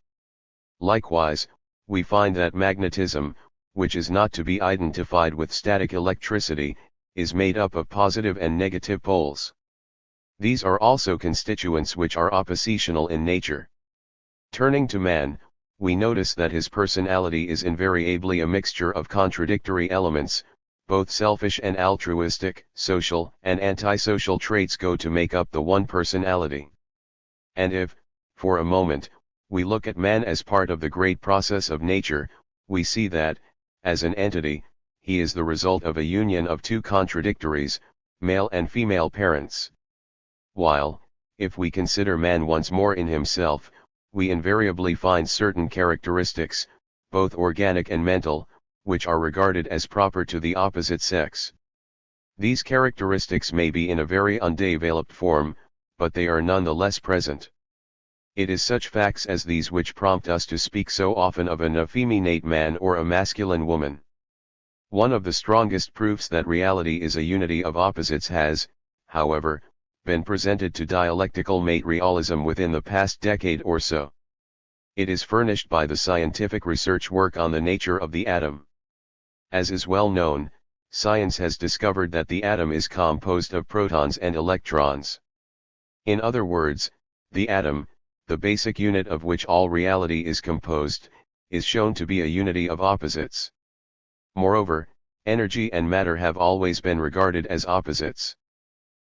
Likewise, we find that magnetism, which is not to be identified with static electricity, is made up of positive and negative poles. These are also constituents which are oppositional in nature. Turning to man, we notice that his personality is invariably a mixture of contradictory elements, both selfish and altruistic, social and antisocial traits go to make up the one personality. And if, for a moment, we look at man as part of the great process of nature, we see that, as an entity, he is the result of a union of two contradictories, male and female parents. While, if we consider man once more in himself, we invariably find certain characteristics, both organic and mental, which are regarded as proper to the opposite sex. These characteristics may be in a very undeveloped form, but they are none the less present. It is such facts as these which prompt us to speak so often of an effeminate man or a masculine woman. One of the strongest proofs that reality is a unity of opposites has, however, been presented to dialectical materialism within the past decade or so. It is furnished by the scientific research work on the nature of the atom. As is well known, science has discovered that the atom is composed of protons and electrons. In other words, the atom, the basic unit of which all reality is composed, is shown to be a unity of opposites. Moreover, energy and matter have always been regarded as opposites.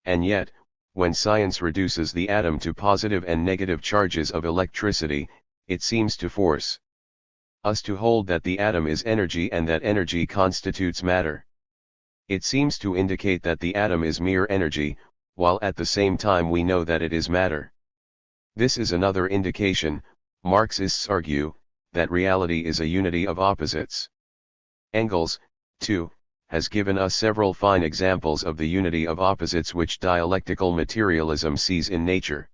And yet, when science reduces the atom to positive and negative charges of electricity, it seems to force us to hold that the atom is energy and that energy constitutes matter. It seems to indicate that the atom is mere energy, while at the same time we know that it is matter. This is another indication, Marxists argue, that reality is a unity of opposites. Engels, too, has given us several fine examples of the unity of opposites which dialectical materialism sees in nature.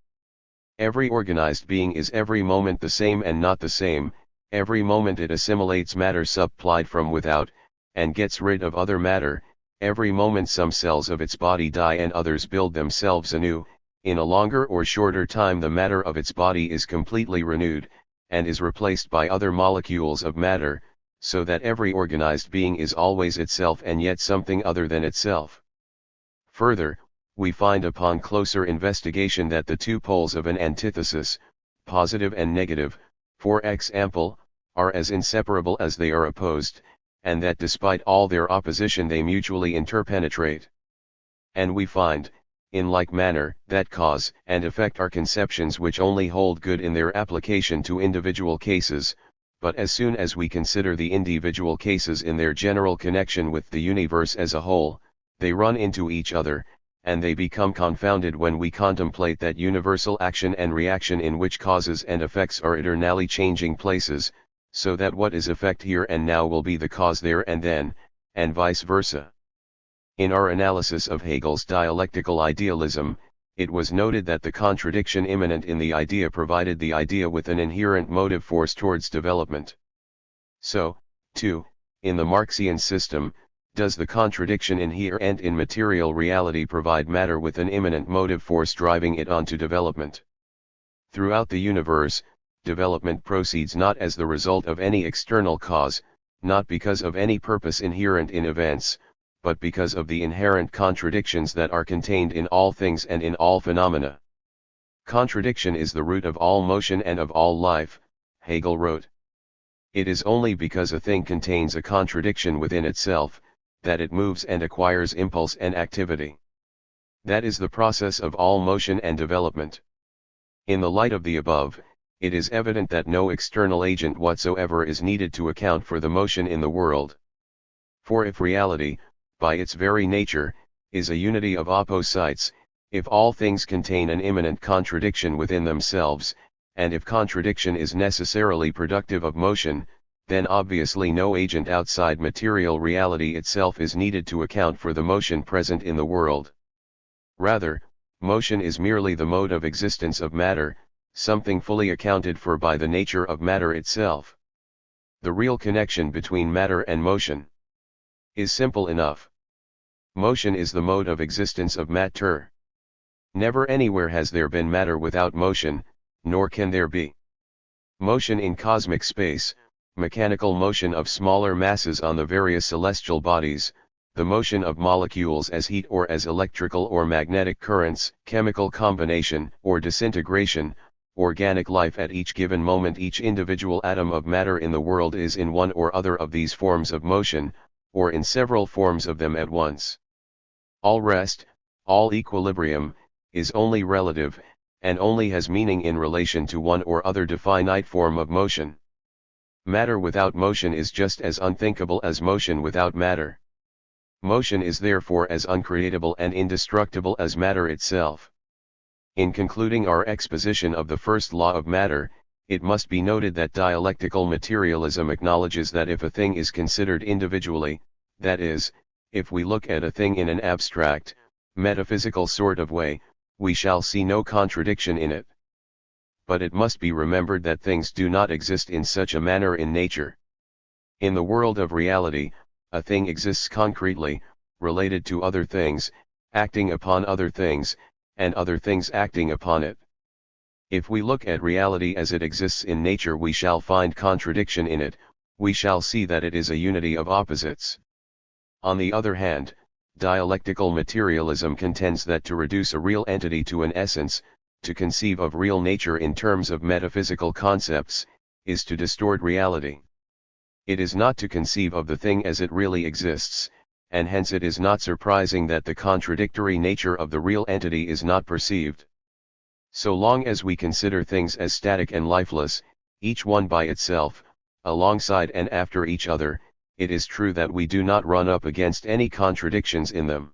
Every organized being is every moment the same and not the same. Every moment it assimilates matter supplied from without, and gets rid of other matter. Every moment some cells of its body die and others build themselves anew. In a longer or shorter time the matter of its body is completely renewed, and is replaced by other molecules of matter, so that every organized being is always itself and yet something other than itself. Further, we find upon closer investigation that the two poles of an antithesis, positive and negative, for example, are as inseparable as they are opposed, and that despite all their opposition they mutually interpenetrate. And we find, in like manner, that cause and effect are conceptions which only hold good in their application to individual cases, but as soon as we consider the individual cases in their general connection with the universe as a whole, they run into each other, and they become confounded when we contemplate that universal action and reaction in which causes and effects are eternally changing places, so that what is effect here and now will be the cause there and then, and vice versa. In our analysis of Hegel's dialectical idealism, it was noted that the contradiction immanent in the idea provided the idea with an inherent motive force towards development. So, too, in the Marxian system, does the contradiction inherent in material reality provide matter with an immanent motive force driving it on to development. Throughout the universe, development proceeds not as the result of any external cause, not because of any purpose inherent in events, but because of the inherent contradictions that are contained in all things and in all phenomena. Contradiction is the root of all motion and of all life, Hegel wrote. It is only because a thing contains a contradiction within itself, that it moves and acquires impulse and activity. That is the process of all motion and development. In the light of the above, it is evident that no external agent whatsoever is needed to account for the motion in the world. For if reality, by its very nature, is a unity of opposites, if all things contain an immanent contradiction within themselves, and if contradiction is necessarily productive of motion, then obviously no agent outside material reality itself is needed to account for the motion present in the world. Rather, motion is merely the mode of existence of matter, something fully accounted for by the nature of matter itself. The real connection between matter and motion is simple enough. Motion is the mode of existence of matter. Never anywhere has there been matter without motion, nor can there be. Motion in cosmic space, mechanical motion of smaller masses on the various celestial bodies, the motion of molecules as heat or as electrical or magnetic currents, chemical combination or disintegration, organic life at each given moment. Each individual atom of matter in the world is in one or other of these forms of motion, or in several forms of them at once. All rest, all equilibrium, is only relative, and only has meaning in relation to one or other definite form of motion. Matter without motion is just as unthinkable as motion without matter. Motion is therefore as uncreatable and indestructible as matter itself. In concluding our exposition of the first law of matter, it must be noted that dialectical materialism acknowledges that if a thing is considered individually, that is, if we look at a thing in an abstract, metaphysical sort of way, we shall see no contradiction in it. But it must be remembered that things do not exist in such a manner in nature. In the world of reality, a thing exists concretely, related to other things, acting upon other things, and other things acting upon it. If we look at reality as it exists in nature, we shall find contradiction in it, we shall see that it is a unity of opposites. On the other hand, dialectical materialism contends that to reduce a real entity to an essence, to conceive of real nature in terms of metaphysical concepts, is to distort reality. It is not to conceive of the thing as it really exists, and hence it is not surprising that the contradictory nature of the real entity is not perceived. So long as we consider things as static and lifeless, each one by itself, alongside and after each other, it is true that we do not run up against any contradictions in them.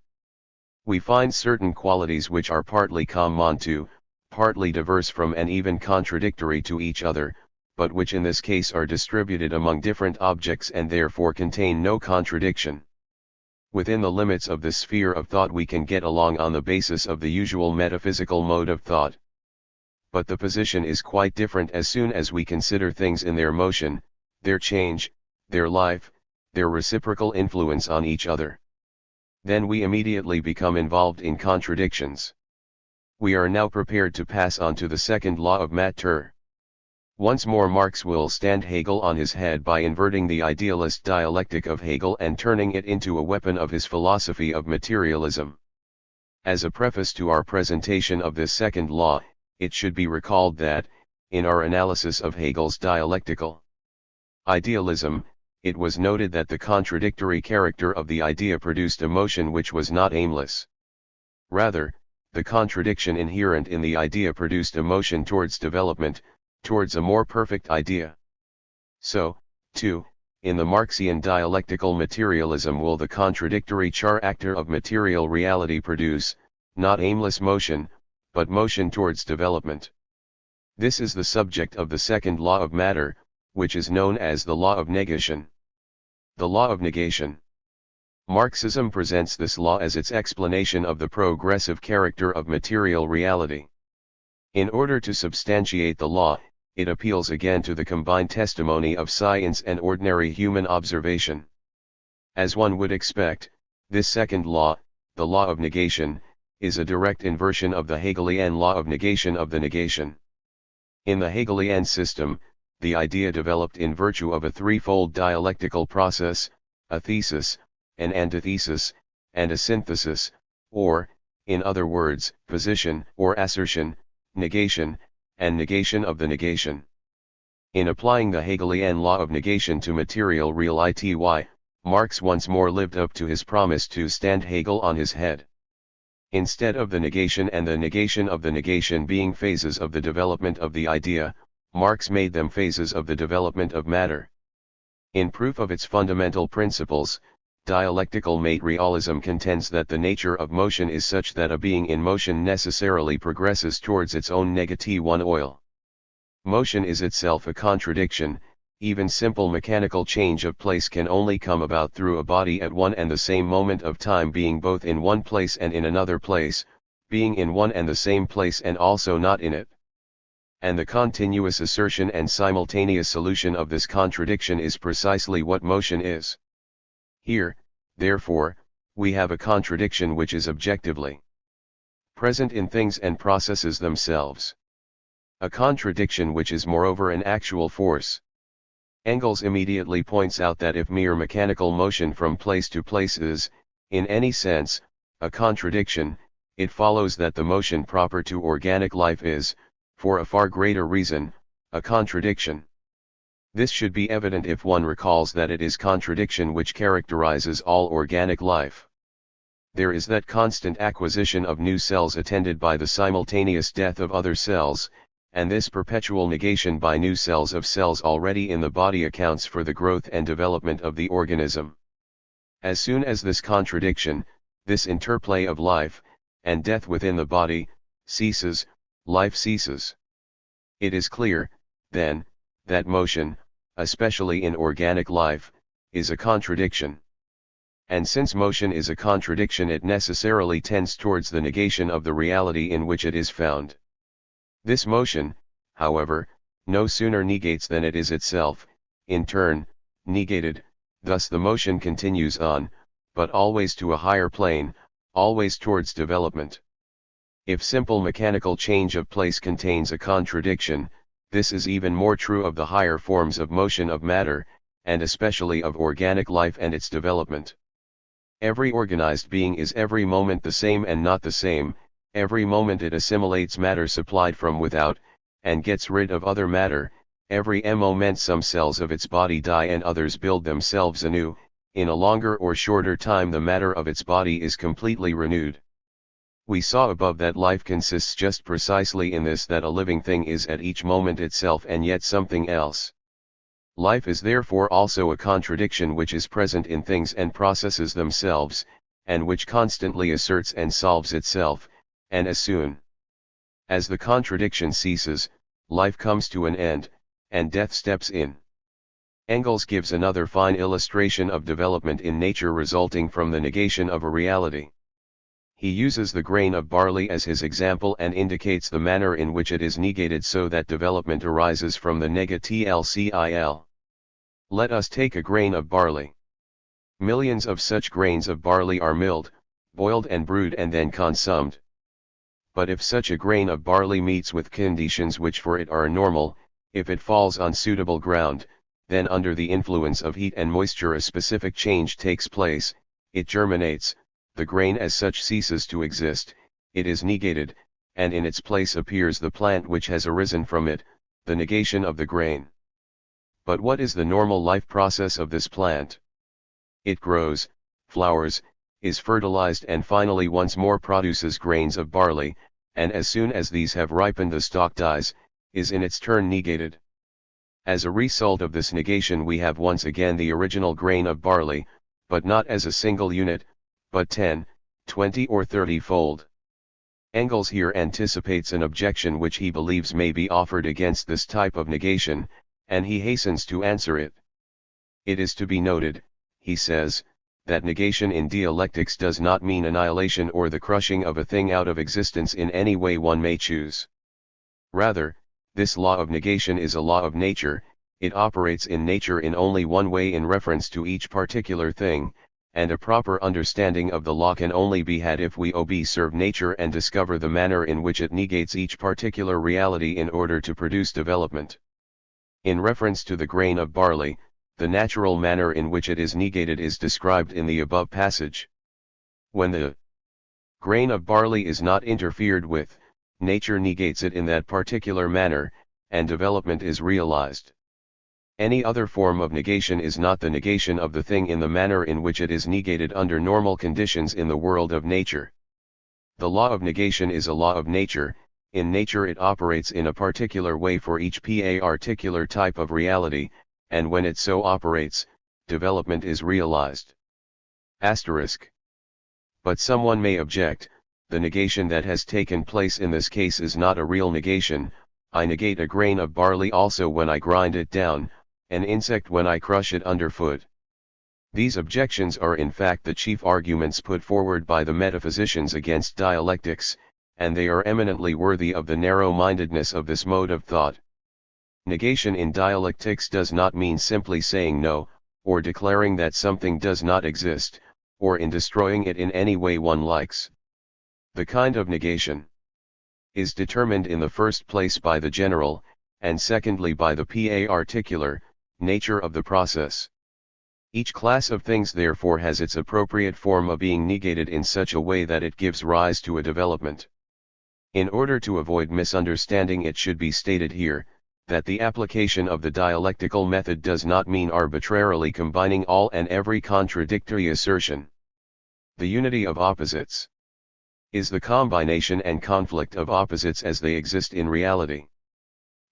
We find certain qualities which are partly common to, partly diverse from, and even contradictory to each other, but which in this case are distributed among different objects and therefore contain no contradiction. Within the limits of this sphere of thought we can get along on the basis of the usual metaphysical mode of thought. But the position is quite different as soon as we consider things in their motion, their change, their life, their reciprocal influence on each other. Then we immediately become involved in contradictions. We are now prepared to pass on to the second law of matter. Once more Marx will stand Hegel on his head by inverting the idealist dialectic of Hegel and turning it into a weapon of his philosophy of materialism. As a preface to our presentation of this second law, it should be recalled that, in our analysis of Hegel's dialectical idealism, it was noted that the contradictory character of the idea produced a motion which was not aimless. Rather, the contradiction inherent in the idea produced a motion towards development, towards a more perfect idea. So, too, in the Marxian dialectical materialism will the contradictory character of material reality produce, not aimless motion, but motion towards development. This is the subject of the second law of matter, which is known as the law of negation. The law of negation. Marxism presents this law as its explanation of the progressive character of material reality. In order to substantiate the law, it appeals again to the combined testimony of science and ordinary human observation. As one would expect, this second law, the law of negation, is a direct inversion of the Hegelian law of negation of the negation. In the Hegelian system, the idea developed in virtue of a threefold dialectical process, a thesis, an antithesis, and a synthesis, or, in other words, position or assertion, negation, and negation of the negation. In applying the Hegelian law of negation to material reality, Marx once more lived up to his promise to stand Hegel on his head. Instead of the negation and the negation of the negation being phases of the development of the idea, Marx made them phases of the development of matter. In proof of its fundamental principles, dialectical materialism contends that the nature of motion is such that a being in motion necessarily progresses towards its own negative one oil. Motion is itself a contradiction. Even simple mechanical change of place can only come about through a body at one and the same moment of time being both in one place and in another place, being in one and the same place and also not in it. And the continuous assertion and simultaneous solution of this contradiction is precisely what motion is. Here, therefore, we have a contradiction which is objectively present in things and processes themselves. A contradiction which is moreover an actual force. Engels immediately points out that if mere mechanical motion from place to place is, in any sense, a contradiction, it follows that the motion proper to organic life is, for a far greater reason, a contradiction. This should be evident if one recalls that it is contradiction which characterizes all organic life. There is that constant acquisition of new cells attended by the simultaneous death of other cells, and this perpetual negation by new cells of cells already in the body accounts for the growth and development of the organism. As soon as this contradiction, this interplay of life and death within the body, ceases, life ceases. It is clear, then, that motion, especially in organic life, is a contradiction. And since motion is a contradiction, it necessarily tends towards the negation of the reality in which it is found. This motion, however, no sooner negates than it is itself, in turn, negated. Thus the motion continues on, but always to a higher plane, always towards development. If simple mechanical change of place contains a contradiction, this is even more true of the higher forms of motion of matter, and especially of organic life and its development. Every organized being is every moment the same and not the same. Every moment it assimilates matter supplied from without, and gets rid of other matter. Every moment some cells of its body die and others build themselves anew. In a longer or shorter time the matter of its body is completely renewed. We saw above that life consists just precisely in this, that a living thing is at each moment itself and yet something else. Life is therefore also a contradiction which is present in things and processes themselves, and which constantly asserts and solves itself, and as soon as the contradiction ceases, life comes to an end, and death steps in. Engels gives another fine illustration of development in nature resulting from the negation of a reality. He uses the grain of barley as his example and indicates the manner in which it is negated so that development arises from the negatilcil. Let us take a grain of barley. Millions of such grains of barley are milled, boiled and brewed and then consumed. But if such a grain of barley meets with conditions which for it are normal, if it falls on suitable ground, then under the influence of heat and moisture a specific change takes place, it germinates, the grain as such ceases to exist, it is negated, and in its place appears the plant which has arisen from it, the negation of the grain. But what is the normal life process of this plant? It grows, flowers, is fertilized and finally once more produces grains of barley, and as soon as these have ripened the stalk dies, is in its turn negated. As a result of this negation we have once again the original grain of barley, but not as a single unit, but 10, 20 or 30-fold. Engels here anticipates an objection which he believes may be offered against this type of negation, and he hastens to answer it. It is to be noted, he says, that negation in dialectics does not mean annihilation or the crushing of a thing out of existence in any way one may choose. Rather, this law of negation is a law of nature, it operates in nature in only one way in reference to each particular thing, and a proper understanding of the law can only be had if we observe nature and discover the manner in which it negates each particular reality in order to produce development. In reference to the grain of barley, the natural manner in which it is negated is described in the above passage. When the grain of barley is not interfered with, nature negates it in that particular manner, and development is realized. Any other form of negation is not the negation of the thing in the manner in which it is negated under normal conditions in the world of nature. The law of negation is a law of nature. In nature it operates in a particular way for each particular type of reality, and when it so operates, development is realized. Asterisk. But someone may object, the negation that has taken place in this case is not a real negation. I negate a grain of barley also when I grind it down, an insect when I crush it underfoot. These objections are in fact the chief arguments put forward by the metaphysicians against dialectics, and they are eminently worthy of the narrow-mindedness of this mode of thought. Negation in dialectics does not mean simply saying no, or declaring that something does not exist, or in destroying it in any way one likes. The kind of negation is determined in the first place by the general, and secondly by the particular, nature of the process. Each class of things therefore has its appropriate form of being negated in such a way that it gives rise to a development. In order to avoid misunderstanding it should be stated here, that the application of the dialectical method does not mean arbitrarily combining all and every contradictory assertion. The unity of opposites is the combination and conflict of opposites as they exist in reality.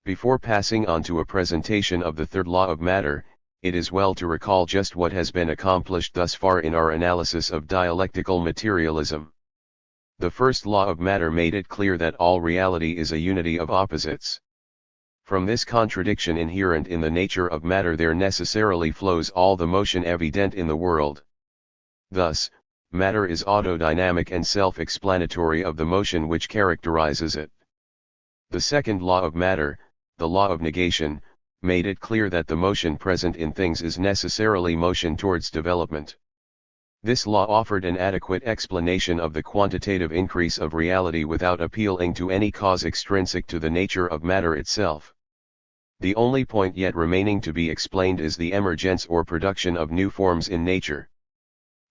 Before passing on to a presentation of the third law of matter, it is well to recall just what has been accomplished thus far in our analysis of dialectical materialism. The first law of matter made it clear that all reality is a unity of opposites. From this contradiction inherent in the nature of matter there necessarily flows all the motion evident in the world. Thus, matter is autodynamic and self-explanatory of the motion which characterizes it. The second law of matter, the law of negation, made it clear that the motion present in things is necessarily motion towards development. This law offered an adequate explanation of the quantitative increase of reality without appealing to any cause extrinsic to the nature of matter itself. The only point yet remaining to be explained is the emergence or production of new forms in nature.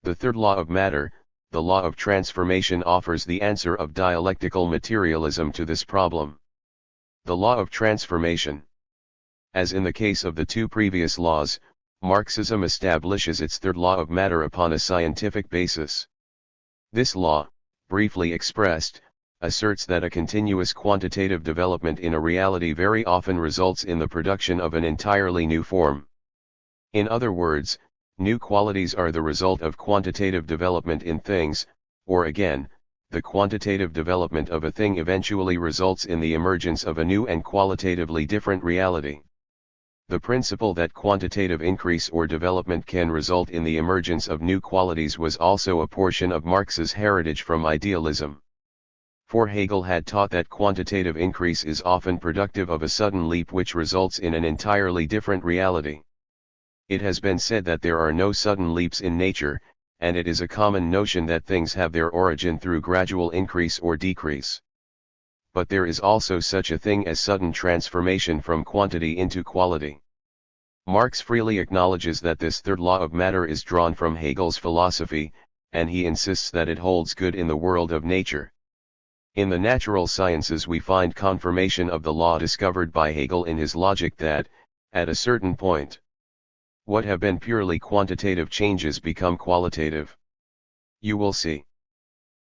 The third law of matter, the law of transformation, offers the answer of dialectical materialism to this problem. The law of transformation. As in the case of the two previous laws, Marxism establishes its third law of matter upon a scientific basis. This law, briefly expressed, asserts that a continuous quantitative development in a reality very often results in the production of an entirely new form. In other words, new qualities are the result of quantitative development in things, or again, the quantitative development of a thing eventually results in the emergence of a new and qualitatively different reality. The principle that quantitative increase or development can result in the emergence of new qualities was also a portion of Marx's heritage from idealism. For Hegel had taught that quantitative increase is often productive of a sudden leap which results in an entirely different reality. It has been said that there are no sudden leaps in nature, and it is a common notion that things have their origin through gradual increase or decrease. But there is also such a thing as sudden transformation from quantity into quality. Marx freely acknowledges that this third law of matter is drawn from Hegel's philosophy, and he insists that it holds good in the world of nature. In the natural sciences we find confirmation of the law discovered by Hegel in his logic that, at a certain point, what have been purely quantitative changes become qualitative. You will see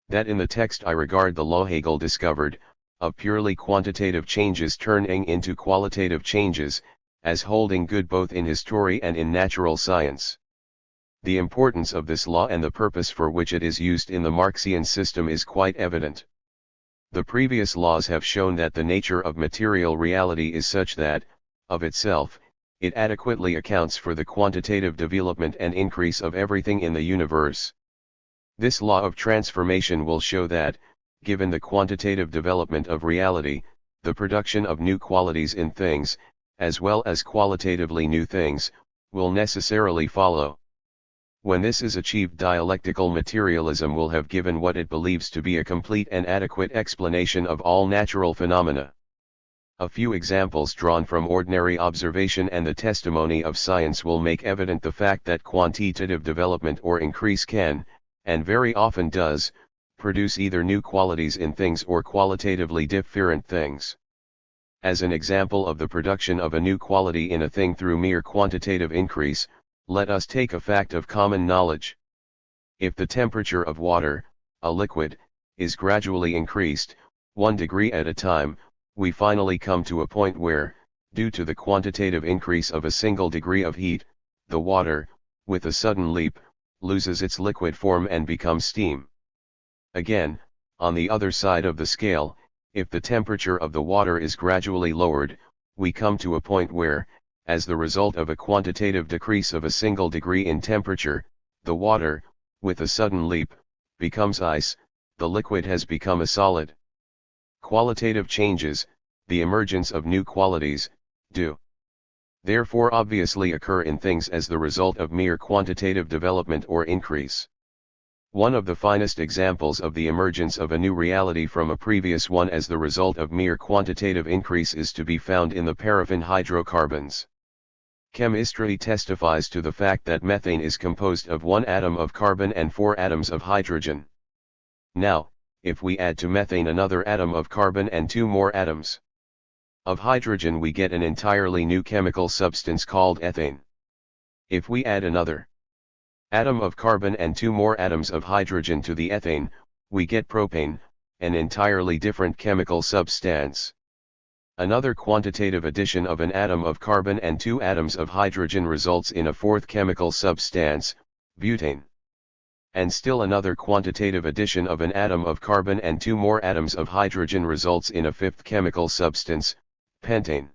that in the text I regard the law Hegel discovered, of purely quantitative changes turning into qualitative changes, as holding good both in history and in natural science. The importance of this law and the purpose for which it is used in the Marxian system is quite evident. The previous laws have shown that the nature of material reality is such that, of itself, it adequately accounts for the quantitative development and increase of everything in the universe. This law of transformation will show that, given the quantitative development of reality, the production of new qualities in things, as well as qualitatively new things, will necessarily follow. When this is achieved, dialectical materialism will have given what it believes to be a complete and adequate explanation of all natural phenomena. A few examples drawn from ordinary observation and the testimony of science will make evident the fact that quantitative development or increase can, and very often does, produce either new qualities in things or qualitatively different things. As an example of the production of a new quality in a thing through mere quantitative increase, let us take a fact of common knowledge. If the temperature of water, a liquid, is gradually increased, 1 degree at a time, we finally come to a point where, due to the quantitative increase of a single degree of heat, the water, with a sudden leap, loses its liquid form and becomes steam. Again, on the other side of the scale, if the temperature of the water is gradually lowered, we come to a point where, as the result of a quantitative decrease of a single degree in temperature, the water, with a sudden leap, becomes ice, the liquid has become a solid. Qualitative changes, the emergence of new qualities, do therefore obviously occur in things as the result of mere quantitative development or increase. One of the finest examples of the emergence of a new reality from a previous one as the result of mere quantitative increase is to be found in the paraffin hydrocarbons. Chemistry testifies to the fact that methane is composed of 1 atom of carbon and 4 atoms of hydrogen. Now, if we add to methane another atom of carbon and 2 more atoms of hydrogen, we get an entirely new chemical substance called ethane. If we add another atom of carbon and 2 more atoms of hydrogen to the ethane, we get propane, an entirely different chemical substance. Another quantitative addition of an atom of carbon and 2 atoms of hydrogen results in a 4th chemical substance, butane. And still another quantitative addition of an atom of carbon and 2 more atoms of hydrogen results in a 5th chemical substance, pentane.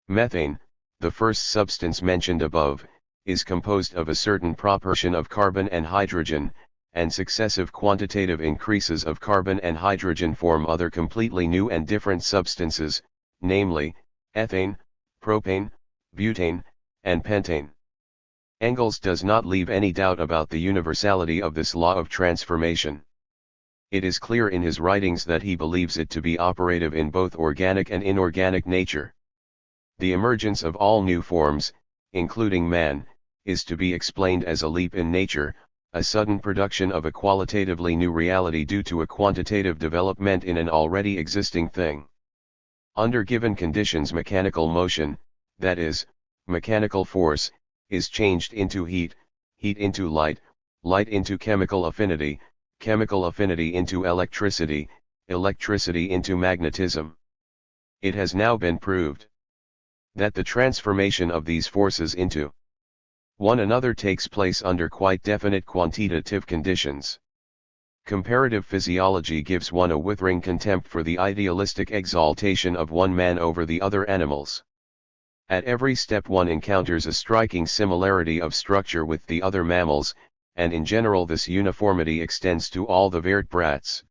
Methane, the first substance mentioned above, is composed of a certain proportion of carbon and hydrogen, and successive quantitative increases of carbon and hydrogen form other completely new and different substances, namely, ethane, propane, butane, and pentane. Engels does not leave any doubt about the universality of this law of transformation. It is clear in his writings that he believes it to be operative in both organic and inorganic nature. The emergence of all new forms, including man, is to be explained as a leap in nature, a sudden production of a qualitatively new reality due to a quantitative development in an already existing thing. Under given conditions, mechanical motion, that is, mechanical force, is changed into heat, heat into light, light into chemical affinity into electricity, electricity into magnetism. It has now been proved that the transformation of these forces into one another takes place under quite definite quantitative conditions. Comparative physiology gives one a withering contempt for the idealistic exaltation of one man over the other animals. At every step one encounters a striking similarity of structure with the other mammals, and in general this uniformity extends to all the vertebrates.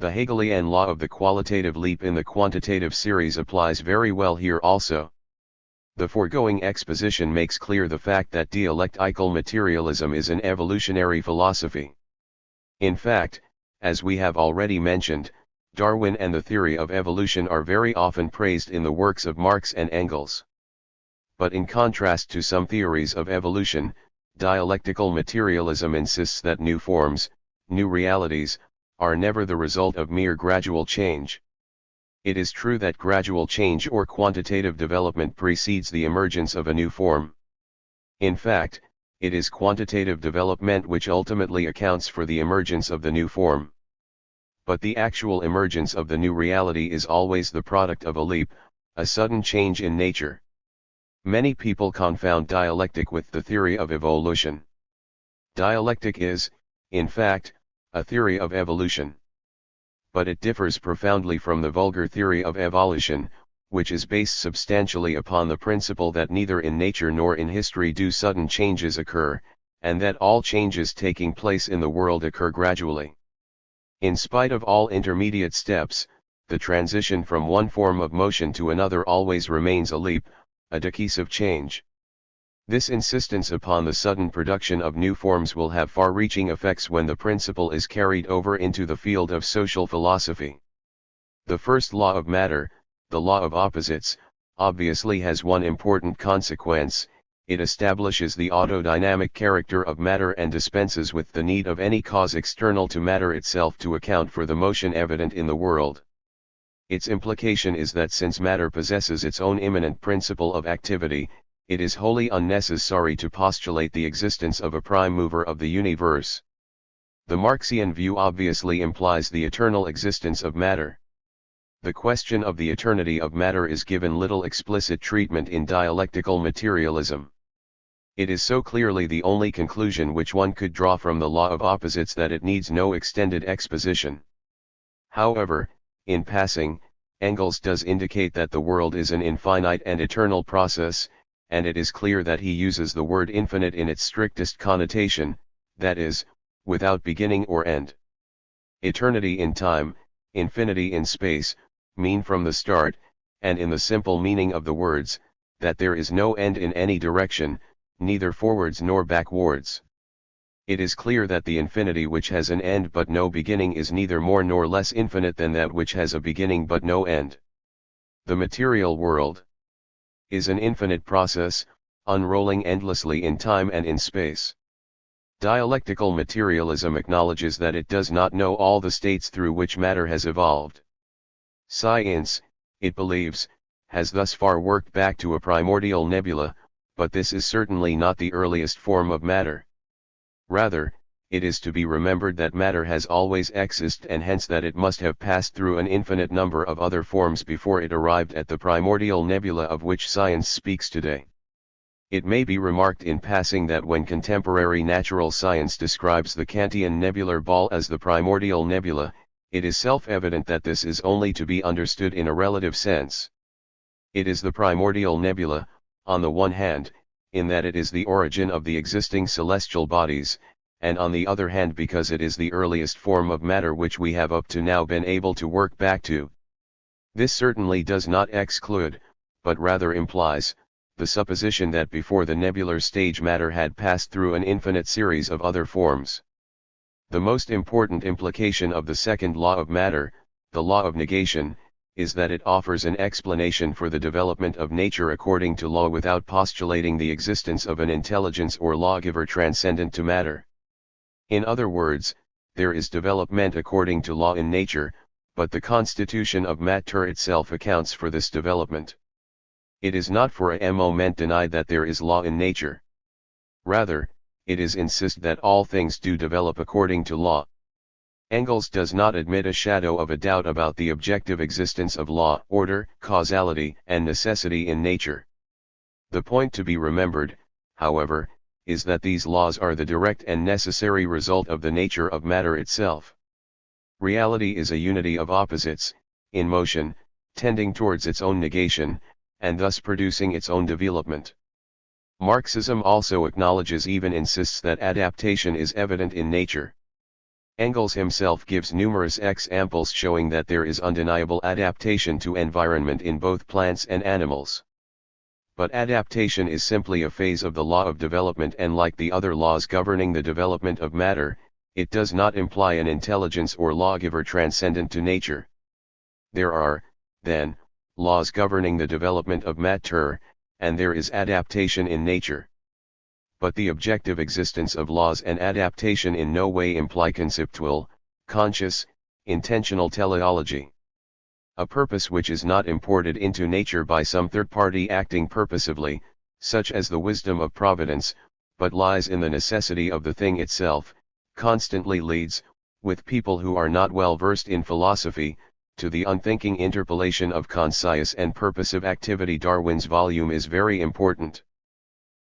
The Hegelian law of the qualitative leap in the quantitative series applies very well here also. The foregoing exposition makes clear the fact that dialectical materialism is an evolutionary philosophy. In fact, as we have already mentioned, Darwin and the theory of evolution are very often praised in the works of Marx and Engels. But in contrast to some theories of evolution, dialectical materialism insists that new forms, new realities, are never the result of mere gradual change. It is true that gradual change or quantitative development precedes the emergence of a new form. In fact, it is quantitative development which ultimately accounts for the emergence of the new form. But the actual emergence of the new reality is always the product of a leap, a sudden change in nature. Many people confound dialectic with the theory of evolution. Dialectic is, in fact, a theory of evolution. But it differs profoundly from the vulgar theory of evolution, which is based substantially upon the principle that neither in nature nor in history do sudden changes occur, and that all changes taking place in the world occur gradually. In spite of all intermediate steps, the transition from one form of motion to another always remains a leap, a decisive change. This insistence upon the sudden production of new forms will have far-reaching effects when the principle is carried over into the field of social philosophy. The first law of matter, the law of opposites, obviously has one important consequence: it establishes the autodynamic character of matter and dispenses with the need of any cause external to matter itself to account for the motion evident in the world. Its implication is that since matter possesses its own immanent principle of activity, it is wholly unnecessary to postulate the existence of a prime mover of the universe. The Marxian view obviously implies the eternal existence of matter. The question of the eternity of matter is given little explicit treatment in dialectical materialism. It is so clearly the only conclusion which one could draw from the law of opposites that it needs no extended exposition. However, in passing, Engels does indicate that the world is an infinite and eternal process, and it is clear that he uses the word infinite in its strictest connotation, that is, without beginning or end. Eternity in time, infinity in space, mean from the start, and in the simple meaning of the words, that there is no end in any direction, neither forwards nor backwards. It is clear that the infinity which has an end but no beginning is neither more nor less infinite than that which has a beginning but no end. The material world is an infinite process, unrolling endlessly in time and in space. Dialectical materialism acknowledges that it does not know all the states through which matter has evolved. Science, it believes, has thus far worked back to a primordial nebula, but this is certainly not the earliest form of matter. Rather, it is to be remembered that matter has always existed, and hence that it must have passed through an infinite number of other forms before it arrived at the primordial nebula of which science speaks today. It may be remarked in passing that when contemporary natural science describes the Kantian nebular ball as the primordial nebula, it is self-evident that this is only to be understood in a relative sense. It is the primordial nebula, on the one hand, in that it is the origin of the existing celestial bodies, and on the other hand because it is the earliest form of matter which we have up to now been able to work back to. This certainly does not exclude, but rather implies, the supposition that before the nebular stage matter had passed through an infinite series of other forms. The most important implication of the second law of matter, the law of negation, is that it offers an explanation for the development of nature according to law without postulating the existence of an intelligence or lawgiver transcendent to matter. In other words, there is development according to law in nature, but the constitution of matter itself accounts for this development. It is not for a moment denied that there is law in nature. Rather, it is insist that all things do develop according to law. Engels does not admit a shadow of a doubt about the objective existence of law, order, causality, and necessity in nature. The point to be remembered, however, is that these laws are the direct and necessary result of the nature of matter itself. Reality is a unity of opposites, in motion, tending towards its own negation, and thus producing its own development. Marxism also acknowledges, even insists, that adaptation is evident in nature. Engels himself gives numerous examples showing that there is undeniable adaptation to environment in both plants and animals. But adaptation is simply a phase of the law of development, and like the other laws governing the development of matter, it does not imply an intelligence or lawgiver transcendent to nature. There are, then, laws governing the development of matter, and there is adaptation in nature. But the objective existence of laws and adaptation in no way imply conceptual, conscious, intentional teleology. A purpose which is not imported into nature by some third party acting purposively, such as the wisdom of providence, but lies in the necessity of the thing itself, constantly leads, with people who are not well versed in philosophy, to the unthinking interpolation of conscious and purposive activity. Darwin's volume is very important.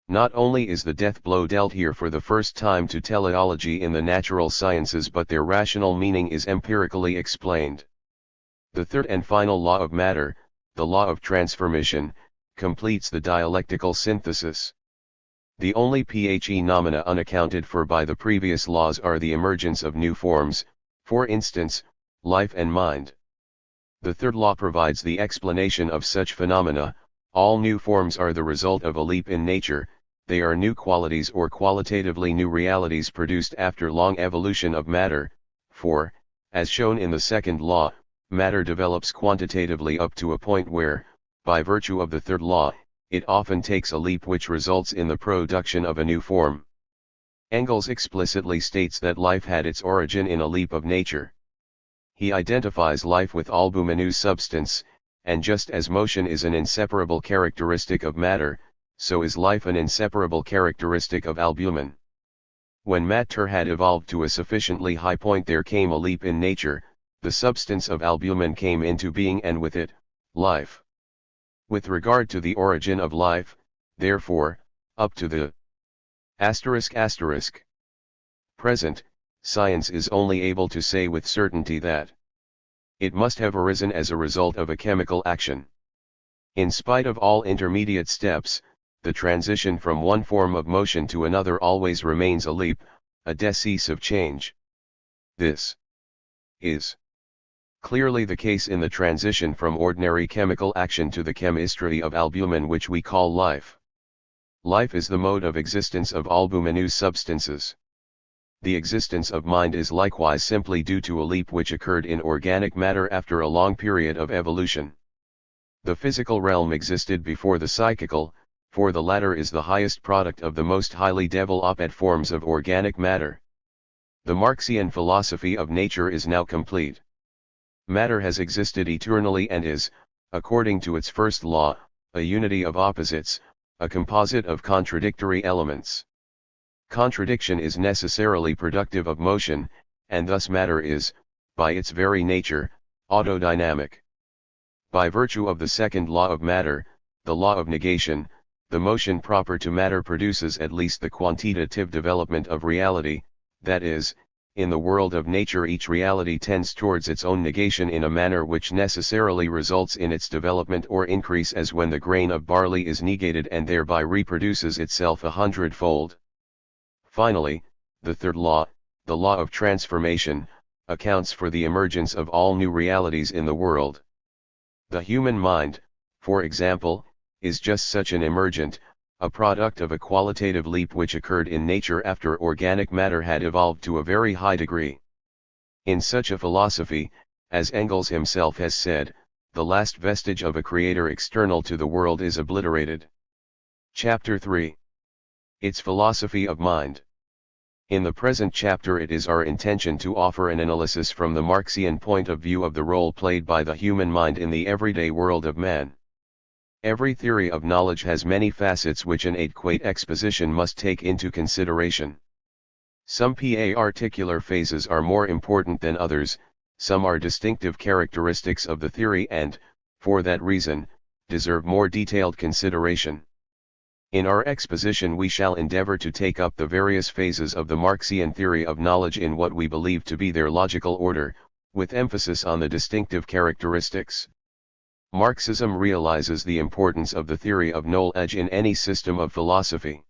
Not only is the death blow dealt here for the first time to teleology in the natural sciences, but their rational meaning is empirically explained. The third and final law of matter, the law of transformation, completes the dialectical synthesis. The only phenomena unaccounted for by the previous laws are the emergence of new forms, for instance, life and mind. The third law provides the explanation of such phenomena. All new forms are the result of a leap in nature. They are new qualities or qualitatively new realities produced after long evolution of matter, for, as shown in the second law, matter develops quantitatively up to a point where, by virtue of the third law, it often takes a leap which results in the production of a new form. Engels explicitly states that life had its origin in a leap of nature. He identifies life with albuminous substance, and just as motion is an inseparable characteristic of matter, so is life an inseparable characteristic of albumin. When matter had evolved to a sufficiently high point, there came a leap in nature. The substance of albumin came into being, and with it, life. With regard to the origin of life, therefore, up to the present, science is only able to say with certainty that it must have arisen as a result of a chemical action. In spite of all intermediate steps, the transition from one form of motion to another always remains a leap, a decisive change. This is clearly the case in the transition from ordinary chemical action to the chemistry of albumin, which we call life. Life is the mode of existence of albuminous substances. The existence of mind is likewise simply due to a leap which occurred in organic matter after a long period of evolution. The physical realm existed before the psychical, for the latter is the highest product of the most highly developed forms of organic matter. The Marxian philosophy of nature is now complete. Matter has existed eternally and is, according to its first law, a unity of opposites, a composite of contradictory elements. Contradiction is necessarily productive of motion, and thus matter is, by its very nature, autodynamic. By virtue of the second law of matter, the law of negation, the motion proper to matter produces at least the quantitative development of reality, that is, in the world of nature each reality tends towards its own negation in a manner which necessarily results in its development or increase, as when the grain of barley is negated and thereby reproduces itself 100-fold. Finally, the third law, the law of transformation, accounts for the emergence of all new realities in the world. The human mind, for example, is just such an emergent, a product of a qualitative leap which occurred in nature after organic matter had evolved to a very high degree. In such a philosophy, as Engels himself has said, the last vestige of a creator external to the world is obliterated. Chapter 3. Its philosophy of mind. In the present chapter it is our intention to offer an analysis from the Marxian point of view of the role played by the human mind in the everyday world of man. Every theory of knowledge has many facets which an adequate exposition must take into consideration. Some particular phases are more important than others, some are distinctive characteristics of the theory and, for that reason, deserve more detailed consideration. In our exposition we shall endeavor to take up the various phases of the Marxian theory of knowledge in what we believe to be their logical order, with emphasis on the distinctive characteristics. Marxism realizes the importance of the theory of knowledge in any system of philosophy.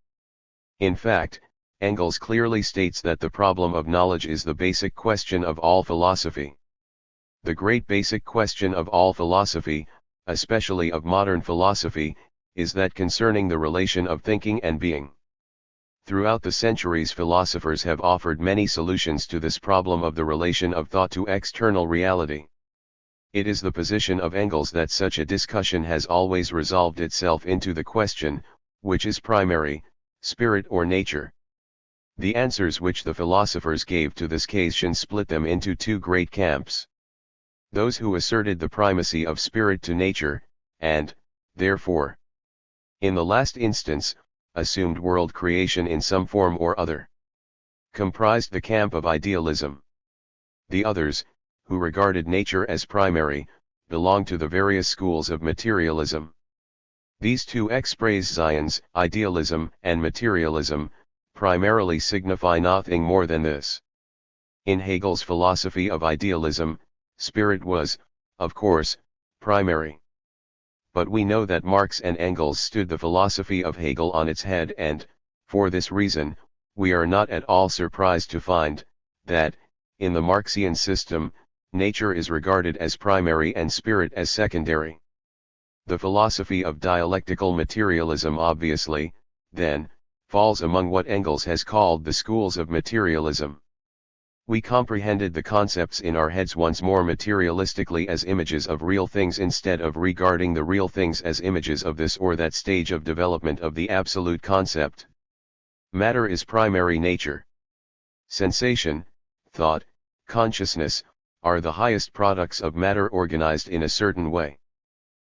In fact, Engels clearly states that the problem of knowledge is the basic question of all philosophy. The great basic question of all philosophy, especially of modern philosophy, is that concerning the relation of thinking and being. Throughout the centuries philosophers have offered many solutions to this problem of the relation of thought to external reality. It is the position of Engels that such a discussion has always resolved itself into the question, which is primary, spirit or nature? The answers which the philosophers gave to this question split them into two great camps. Those who asserted the primacy of spirit to nature, and, therefore, in the last instance, assumed world creation in some form or other, comprised the camp of idealism. The others, who regarded nature as primary, belonged to the various schools of materialism. These two expressions, idealism and materialism, primarily signify nothing more than this. In Hegel's philosophy of idealism, spirit was, of course, primary. But we know that Marx and Engels stood the philosophy of Hegel on its head and, for this reason, we are not at all surprised to find, that, in the Marxian system, nature is regarded as primary and spirit as secondary. The philosophy of dialectical materialism obviously, then, falls among what Engels has called the schools of materialism. We comprehended the concepts in our heads once more materialistically as images of real things instead of regarding the real things as images of this or that stage of development of the absolute concept. Matter is primary nature. Sensation, thought, consciousness, are the highest products of matter organized in a certain way.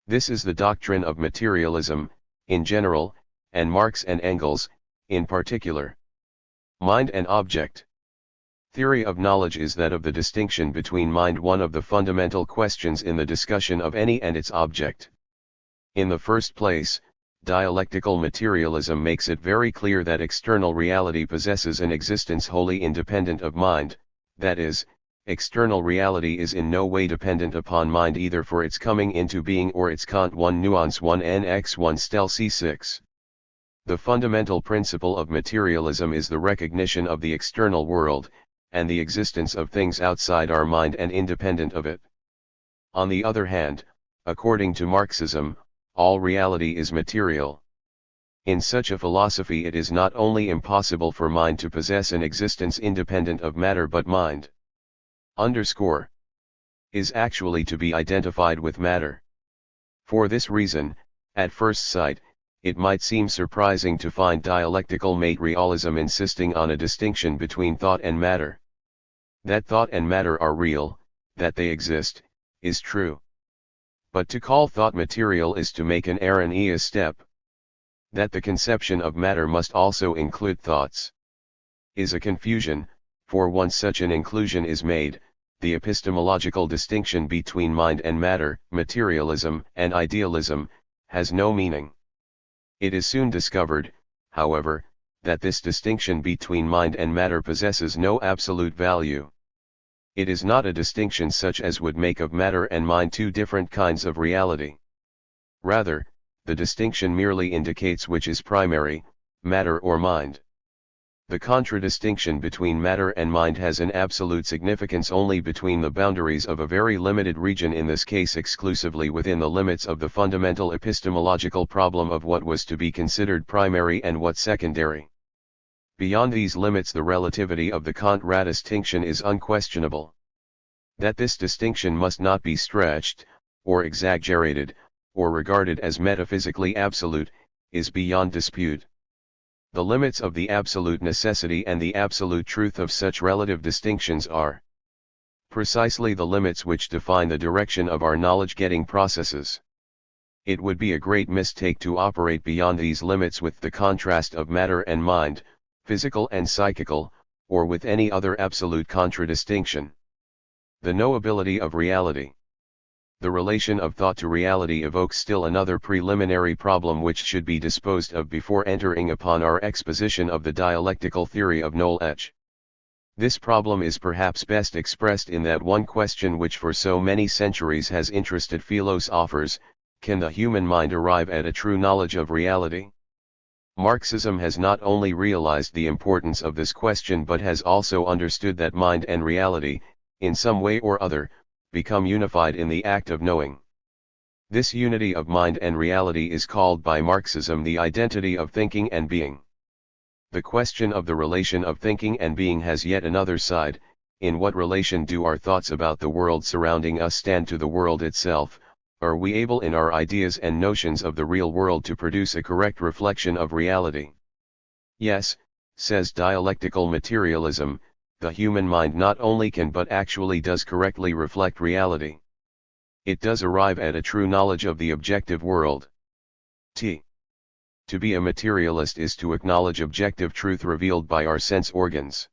This is the doctrine of materialism, in general, and Marx and Engels, in particular. Mind and object. Theory of knowledge is that of the distinction between mind, one of the fundamental questions in the discussion of any and its object. In the first place, dialectical materialism makes it very clear that external reality possesses an existence wholly independent of mind, that is, external reality is in no way dependent upon mind either for its coming into being or its Kant 1 nuance 1 nx1 stel c6. The fundamental principle of materialism is the recognition of the external world, and the existence of things outside our mind and independent of it. On the other hand, according to Marxism, all reality is material. In such a philosophy it is not only impossible for mind to possess an existence independent of matter but mind is actually to be identified with matter. For this reason, at first sight, it might seem surprising to find dialectical materialism insisting on a distinction between thought and matter. That thought and matter are real, that they exist, is true. But to call thought material is to make an erroneous step. That the conception of matter must also include thoughts is a confusion, for once such an inclusion is made, the epistemological distinction between mind and matter, materialism and idealism, has no meaning. It is soon discovered, however, that this distinction between mind and matter possesses no absolute value. It is not a distinction such as would make of matter and mind two different kinds of reality. Rather, the distinction merely indicates which is primary, matter or mind. The contradistinction between matter and mind has an absolute significance only between the boundaries of a very limited region, in this case exclusively within the limits of the fundamental epistemological problem of what was to be considered primary and what secondary. Beyond these limits the relativity of the Kant-Ra distinction is unquestionable. That this distinction must not be stretched, or exaggerated, or regarded as metaphysically absolute, is beyond dispute. The limits of the absolute necessity and the absolute truth of such relative distinctions are precisely the limits which define the direction of our knowledge-getting processes. It would be a great mistake to operate beyond these limits with the contrast of matter and mind, physical and psychical, or with any other absolute contradistinction. The knowability of reality. The relation of thought to reality evokes still another preliminary problem which should be disposed of before entering upon our exposition of the dialectical theory of knowledge. This problem is perhaps best expressed in that one question which for so many centuries has interested philosophers: can the human mind arrive at a true knowledge of reality? Marxism has not only realized the importance of this question but has also understood that mind and reality, in some way or other, become unified in the act of knowing. This unity of mind and reality is called by Marxism the identity of thinking and being. The question of the relation of thinking and being has yet another side: in what relation do our thoughts about the world surrounding us stand to the world itself? Are we able in our ideas and notions of the real world to produce a correct reflection of reality? Yes, says dialectical materialism, the human mind not only can but actually does correctly reflect reality. It does arrive at a true knowledge of the objective world. To be a materialist is to acknowledge objective truth revealed by our sense organs.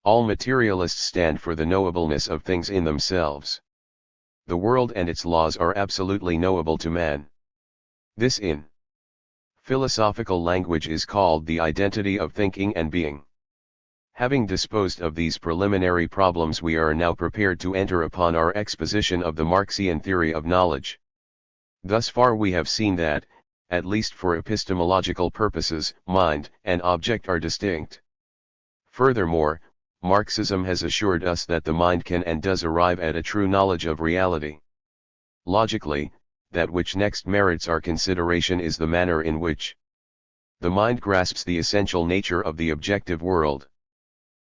All materialists stand for the knowableness of things in themselves. The world and its laws are absolutely knowable to man. This in philosophical language is called the identity of thinking and being. Having disposed of these preliminary problems, we are now prepared to enter upon our exposition of the Marxian theory of knowledge. Thus far we have seen that, at least for epistemological purposes, mind and object are distinct. Furthermore, Marxism has assured us that the mind can and does arrive at a true knowledge of reality. Logically, that which next merits our consideration is the manner in which the mind grasps the essential nature of the objective world.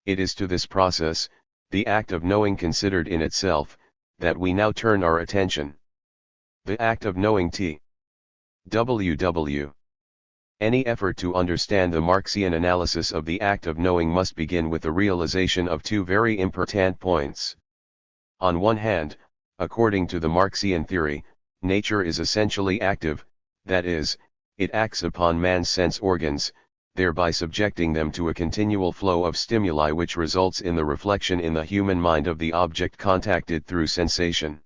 It is to this process, the act of knowing considered in itself, that we now turn our attention. The act of knowing THWW. Any effort to understand the Marxian analysis of the act of knowing must begin with the realization of two very important points. On one hand, according to the Marxian theory, nature is essentially active, that is, it acts upon man's sense organs, thereby subjecting them to a continual flow of stimuli which results in the reflection in the human mind of the object contacted through sensation.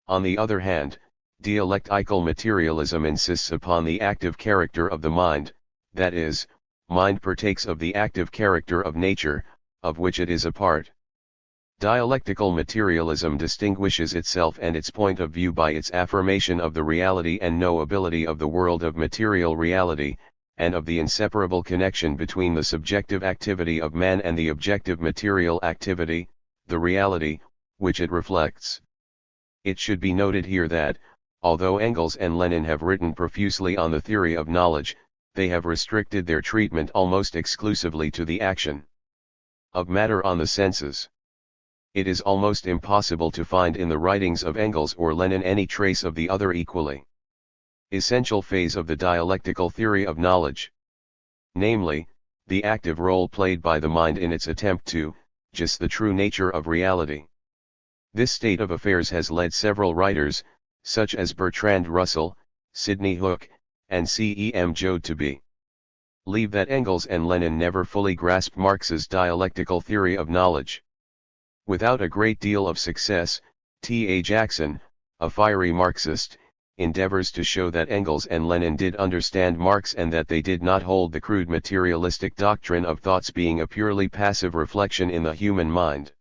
On the other hand, dialectical materialism insists upon the active character of the mind, that is, mind partakes of the active character of nature, of which it is a part. Dialectical materialism distinguishes itself and its point of view by its affirmation of the reality and knowability of the world of material reality, and of the inseparable connection between the subjective activity of man and the objective material activity, the reality, which it reflects. It should be noted here that, although Engels and Lenin have written profusely on the theory of knowledge, they have restricted their treatment almost exclusively to the action of matter on the senses. It is almost impossible to find in the writings of Engels or Lenin any trace of the other equally essential phase of the dialectical theory of knowledge, namely, the active role played by the mind in its attempt to guess the true nature of reality. This state of affairs has led several writers, such as Bertrand Russell, Sidney Hook, and C.E.M. Joad to believe that Engels and Lenin never fully grasped Marx's dialectical theory of knowledge. Without a great deal of success, T.A. Jackson, a fiery Marxist, endeavors to show that Engels and Lenin did understand Marx and that they did not hold the crude materialistic doctrine of thoughts being a purely passive reflection in the human mind.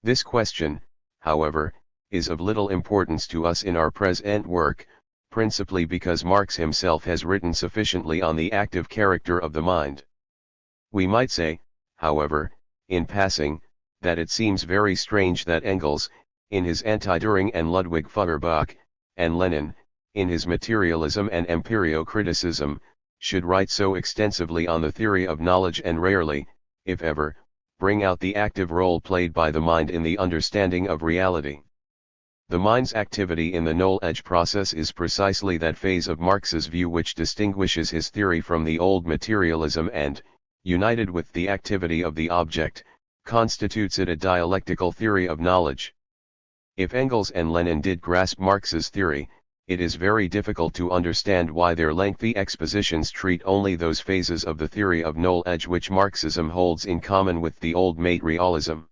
This question, however, is of little importance to us in our present work, principally because Marx himself has written sufficiently on the active character of the mind. We might say, however, in passing, that it seems very strange that Engels, in his Anti-Düring and Ludwig Feuerbach, and Lenin, in his Materialism and Empirio-Criticism, should write so extensively on the theory of knowledge and rarely, if ever, bring out the active role played by the mind in the understanding of reality. The mind's activity in the knowledge process is precisely that phase of Marx's view which distinguishes his theory from the old materialism and, united with the activity of the object, constitutes it a dialectical theory of knowledge. If Engels and Lenin did grasp Marx's theory, it is very difficult to understand why their lengthy expositions treat only those phases of the theory of knowledge which Marxism holds in common with the old materialism.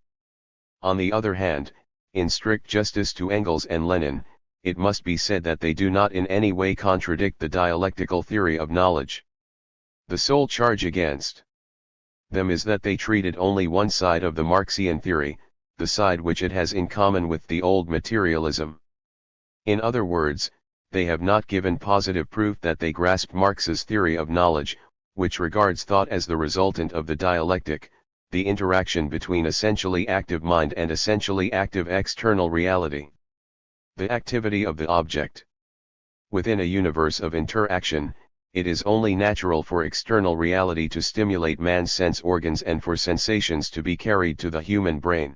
On the other hand, in strict justice to Engels and Lenin, it must be said that they do not in any way contradict the dialectical theory of knowledge. The sole charge against them is that they treated only one side of the Marxian theory, the side which it has in common with the old materialism. In other words, they have not given positive proof that they grasped Marx's theory of knowledge, which regards thought as the resultant of the dialectic, the interaction between essentially active mind and essentially active external reality. The activity of the object. Within a universe of interaction, it is only natural for external reality to stimulate man's sense organs and for sensations to be carried to the human brain.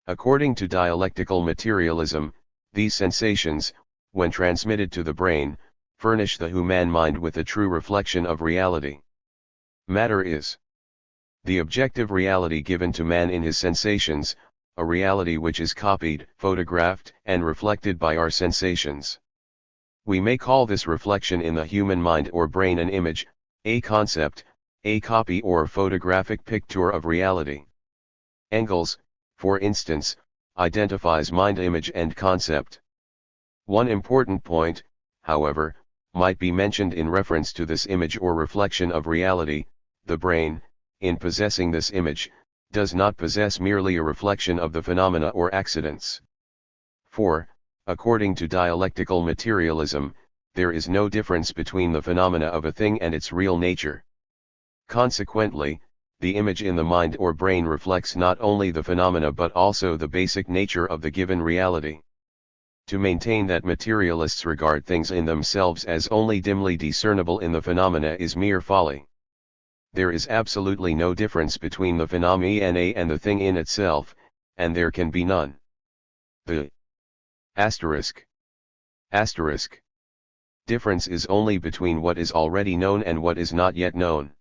According to dialectical materialism, these sensations, when transmitted to the brain, furnish the human mind with a true reflection of reality. Matter is the objective reality given to man in his sensations, a reality which is copied, photographed, and reflected by our sensations. We may call this reflection in the human mind or brain an image, a concept, a copy or photographic picture of reality. Engels, for instance, identifies mind image and concept. One important point, however, might be mentioned in reference to this image or reflection of reality. The brain, in possessing this image, does not possess merely a reflection of the phenomena or accidents. For, according to dialectical materialism, there is no difference between the phenomena of a thing and its real nature. Consequently, the image in the mind or brain reflects not only the phenomena but also the basic nature of the given reality. To maintain that materialists regard things in themselves as only dimly discernible in the phenomena is mere folly. There is absolutely no difference between the phenomena and the thing in itself, and there can be none. The asterisk difference is only between what is already known and what is not yet known.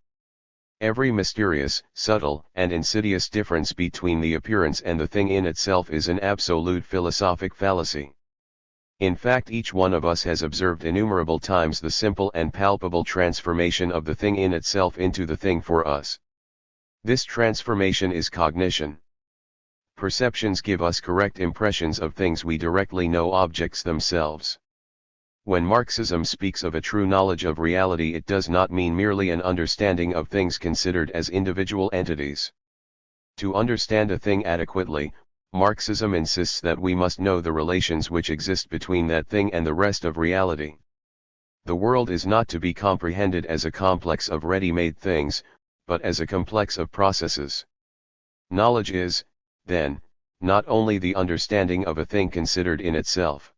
Every mysterious, subtle, and insidious difference between the appearance and the thing in itself is an absolute philosophic fallacy. In fact, each one of us has observed innumerable times the simple and palpable transformation of the thing in itself into the thing for us. This transformation is cognition. Perceptions give us correct impressions of things we directly know, objects themselves. When Marxism speaks of a true knowledge of reality, it does not mean merely an understanding of things considered as individual entities. To understand a thing adequately, Marxism insists that we must know the relations which exist between that thing and the rest of reality. The world is not to be comprehended as a complex of ready-made things, but as a complex of processes. Knowledge is, then, not only the understanding of a thing considered in itself.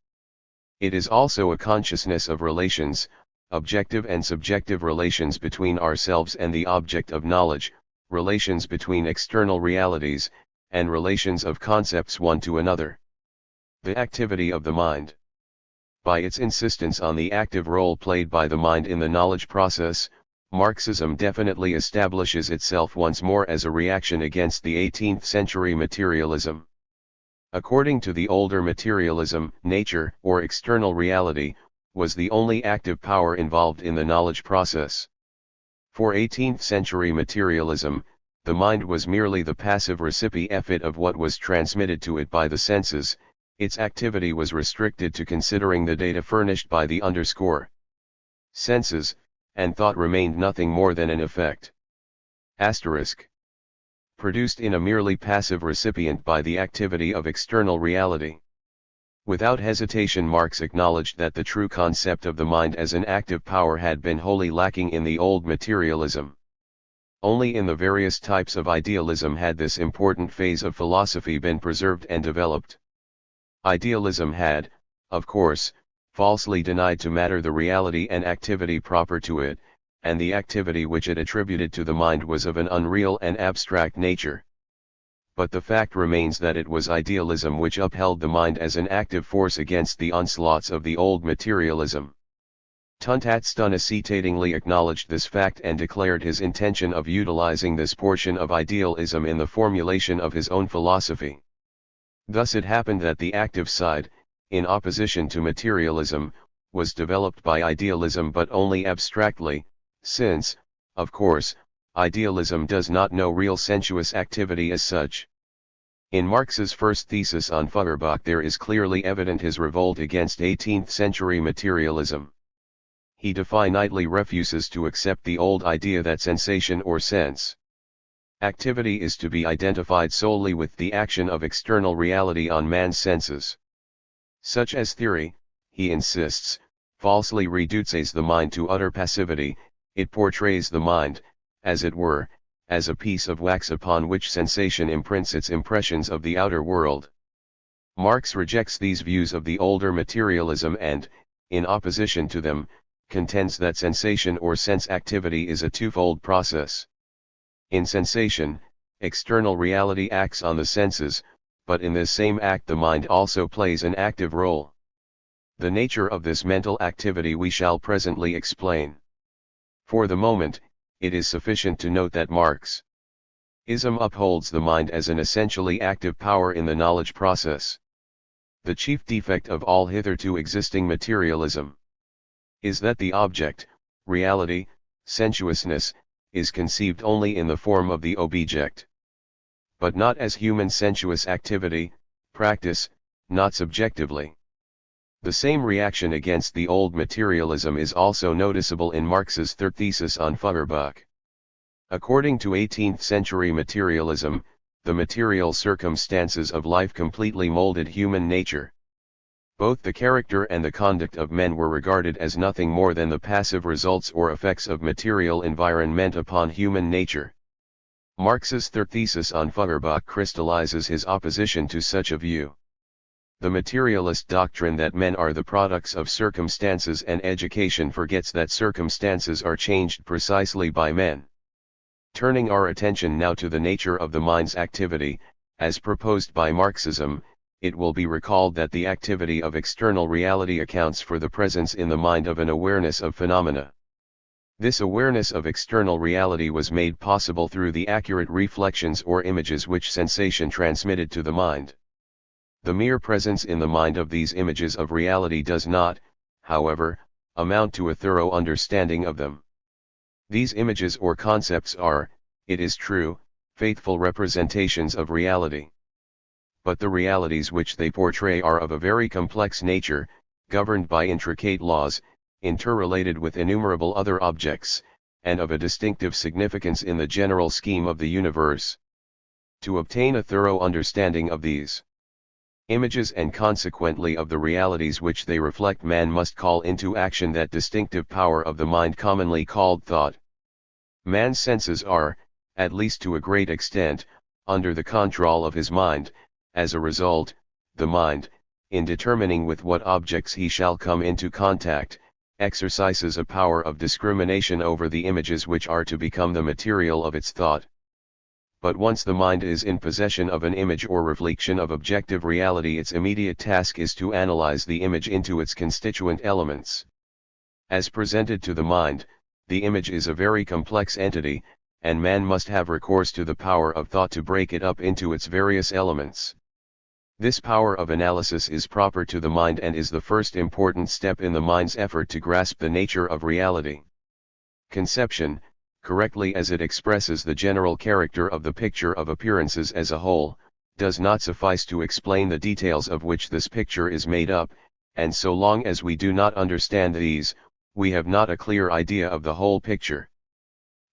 It is also a consciousness of relations, objective and subjective relations between ourselves and the object of knowledge, relations between external realities, and relations of concepts one to another. The activity of the mind. By its insistence on the active role played by the mind in the knowledge process, Marxism definitely establishes itself once more as a reaction against the 18th century materialism. According to the older materialism, nature, or external reality, was the only active power involved in the knowledge process. For 18th century materialism, the mind was merely the passive recipient of what was transmitted to it by the senses. Its activity was restricted to considering the data furnished by the senses, and thought remained nothing more than an effect. Produced in a merely passive recipient by the activity of external reality. Without hesitation, Marx acknowledged that the true concept of the mind as an active power had been wholly lacking in the old materialism. Only in the various types of idealism had this important phase of philosophy been preserved and developed. Idealism had, of course, falsely denied to matter the reality and activity proper to it, and the activity which it attributed to the mind was of an unreal and abstract nature. But the fact remains that it was idealism which upheld the mind as an active force against the onslaughts of the old materialism. Tuntat unhesitatingly acknowledged this fact and declared his intention of utilizing this portion of idealism in the formulation of his own philosophy. Thus it happened that the active side, in opposition to materialism, was developed by idealism but only abstractly, since, of course, idealism does not know real sensuous activity as such. In Marx's first thesis on Feuerbach there is clearly evident his revolt against 18th-century materialism. He definitely refuses to accept the old idea that sensation or sense activity is to be identified solely with the action of external reality on man's senses. Such as theory, he insists, falsely reduces the mind to utter passivity. It portrays the mind, as it were, as a piece of wax upon which sensation imprints its impressions of the outer world. Marx rejects these views of the older materialism and, in opposition to them, contends that sensation or sense activity is a twofold process. In sensation, external reality acts on the senses, but in this same act the mind also plays an active role. The nature of this mental activity we shall presently explain. For the moment, it is sufficient to note that Marxism upholds the mind as an essentially active power in the knowledge process. The chief defect of all hitherto existing materialism is that the object, reality, sensuousness, is conceived only in the form of the object, but not as human sensuous activity, practice, not subjectively. The same reaction against the old materialism is also noticeable in Marx's third thesis on Feuerbach. According to 18th-century materialism, the material circumstances of life completely molded human nature. Both the character and the conduct of men were regarded as nothing more than the passive results or effects of material environment upon human nature. Marx's third thesis on Feuerbach crystallizes his opposition to such a view. The materialist doctrine that men are the products of circumstances and education forgets that circumstances are changed precisely by men. Turning our attention now to the nature of the mind's activity, as proposed by Marxism, it will be recalled that the activity of external reality accounts for the presence in the mind of an awareness of phenomena. This awareness of external reality was made possible through the accurate reflections or images which sensation transmitted to the mind. The mere presence in the mind of these images of reality does not, however, amount to a thorough understanding of them. These images or concepts are, it is true, faithful representations of reality. But the realities which they portray are of a very complex nature, governed by intricate laws, interrelated with innumerable other objects, and of a distinctive significance in the general scheme of the universe. To obtain a thorough understanding of these images and consequently of the realities which they reflect, man must call into action that distinctive power of the mind commonly called thought. Man's senses are, at least to a great extent, under the control of his mind. As a result, the mind, in determining with what objects he shall come into contact, exercises a power of discrimination over the images which are to become the material of its thought. But once the mind is in possession of an image or reflection of objective reality, its immediate task is to analyze the image into its constituent elements. As presented to the mind, the image is a very complex entity, and man must have recourse to the power of thought to break it up into its various elements. This power of analysis is proper to the mind and is the first important step in the mind's effort to grasp the nature of reality. Conception, correctly as it expresses the general character of the picture of appearances as a whole, does not suffice to explain the details of which this picture is made up, and so long as we do not understand these, we have not a clear idea of the whole picture.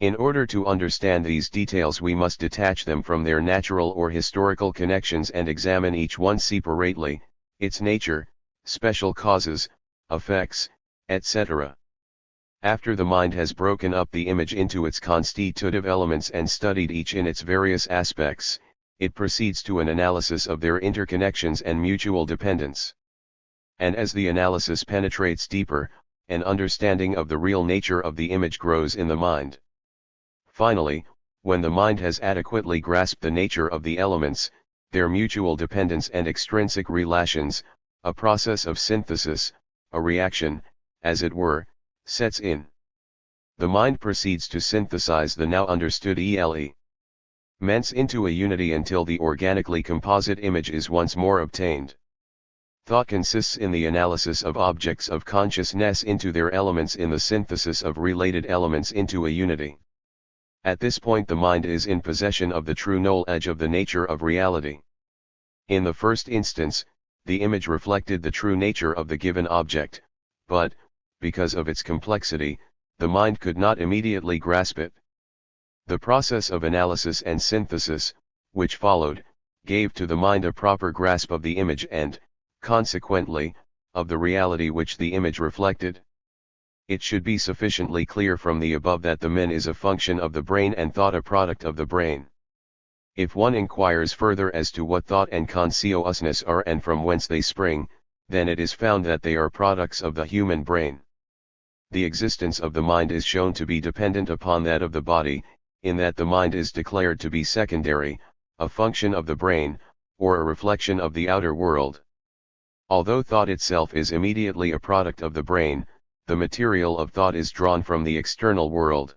In order to understand these details we must detach them from their natural or historical connections and examine each one separately, its nature, special causes, effects, etc. After the mind has broken up the image into its constitutive elements and studied each in its various aspects, it proceeds to an analysis of their interconnections and mutual dependence. And as the analysis penetrates deeper, an understanding of the real nature of the image grows in the mind. Finally, when the mind has adequately grasped the nature of the elements, their mutual dependence and extrinsic relations, a process of synthesis, a reaction, as it were, sets in. The mind proceeds to synthesize the now understood elements into a unity until the organically composite image is once more obtained. Thought consists in the analysis of objects of consciousness into their elements in the synthesis of related elements into a unity. At this point the mind is in possession of the true knowledge of the nature of reality. In the first instance, the image reflected the true nature of the given object, but, because of its complexity, the mind could not immediately grasp it. The process of analysis and synthesis, which followed, gave to the mind a proper grasp of the image and, consequently, of the reality which the image reflected. It should be sufficiently clear from the above that the mind is a function of the brain and thought a product of the brain. If one inquires further as to what thought and consciousness are and from whence they spring, then it is found that they are products of the human brain. The existence of the mind is shown to be dependent upon that of the body, in that the mind is declared to be secondary, a function of the brain, or a reflection of the outer world. Although thought itself is immediately a product of the brain, the material of thought is drawn from the external world.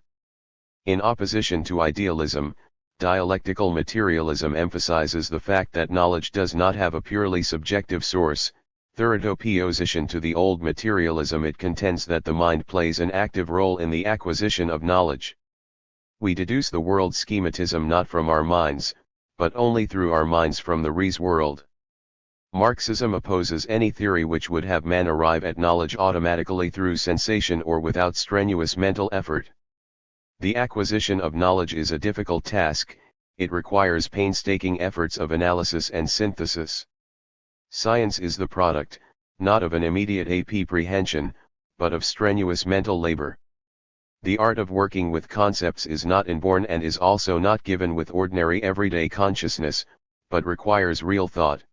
In opposition to idealism, dialectical materialism emphasizes the fact that knowledge does not have a purely subjective source. Third opposition to the old materialism, it contends that the mind plays an active role in the acquisition of knowledge. We deduce the world schematism not from our minds, but only through our minds from the res world. Marxism opposes any theory which would have man arrive at knowledge automatically through sensation or without strenuous mental effort. The acquisition of knowledge is a difficult task, it requires painstaking efforts of analysis and synthesis. Science is the product, not of an immediate apprehension, but of strenuous mental labor. The art of working with concepts is not inborn and is also not given with ordinary everyday consciousness, but requires real thought.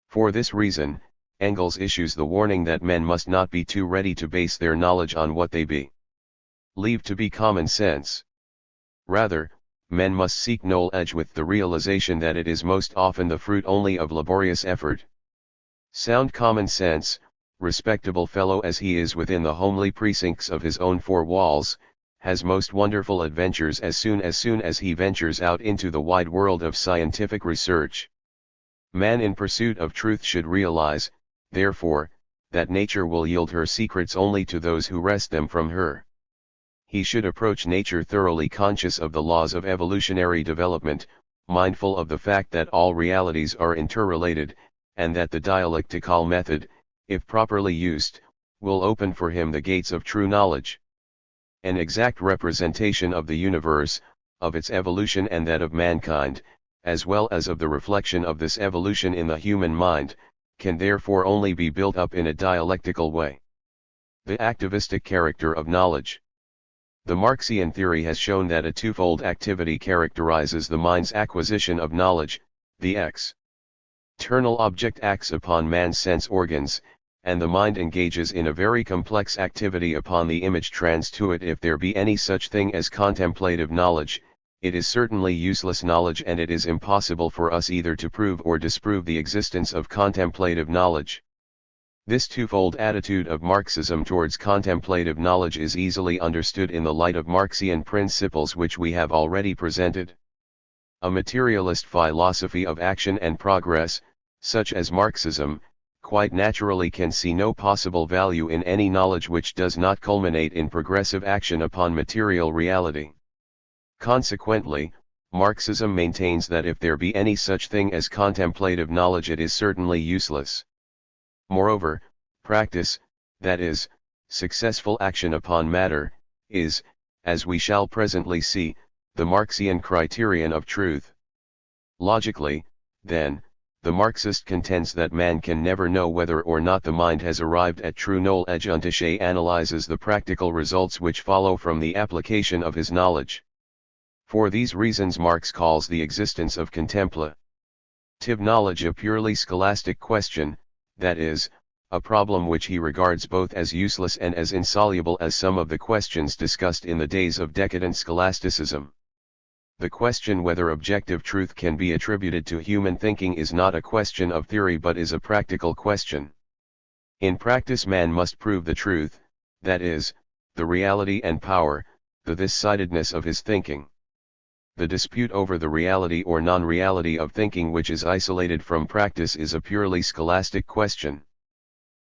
For this reason, Engels issues the warning that men must not be too ready to base their knowledge on what they believe to be common sense. Rather, men must seek knowledge with the realization that it is most often the fruit only of laborious effort. Sound common sense, respectable fellow as he is within the homely precincts of his own four walls, has most wonderful adventures as soon as he ventures out into the wide world of scientific research. Man in pursuit of truth should realize, therefore, that nature will yield her secrets only to those who wrest them from her. He should approach nature thoroughly conscious of the laws of evolutionary development, mindful of the fact that all realities are interrelated, and that the dialectical method, if properly used, will open for him the gates of true knowledge. An exact representation of the universe, of its evolution and that of mankind, as well as of the reflection of this evolution in the human mind, can therefore only be built up in a dialectical way. The activistic character of knowledge. The Marxian theory has shown that a twofold activity characterizes the mind's acquisition of knowledge: the external object acts upon man's sense organs, and the mind engages in a very complex activity upon the image trans to it. If there be any such thing as contemplative knowledge, it is certainly useless knowledge, and it is impossible for us either to prove or disprove the existence of contemplative knowledge. This twofold attitude of Marxism towards contemplative knowledge is easily understood in the light of Marxian principles which we have already presented. A materialist philosophy of action and progress, such as Marxism, quite naturally can see no possible value in any knowledge which does not culminate in progressive action upon material reality. Consequently, Marxism maintains that if there be any such thing as contemplative knowledge, it is certainly useless. Moreover, practice, that is, successful action upon matter, is, as we shall presently see, the Marxian criterion of truth. Logically, then, the Marxist contends that man can never know whether or not the mind has arrived at true knowledge until he analyzes the practical results which follow from the application of his knowledge. For these reasons Marx calls the existence of contemplative knowledge a purely scholastic question, that is, a problem which he regards both as useless and as insoluble as some of the questions discussed in the days of decadent scholasticism. The question whether objective truth can be attributed to human thinking is not a question of theory but is a practical question. In practice man must prove the truth, that is, the reality and power, the this-sidedness of his thinking. The dispute over the reality or non-reality of thinking which is isolated from practice is a purely scholastic question.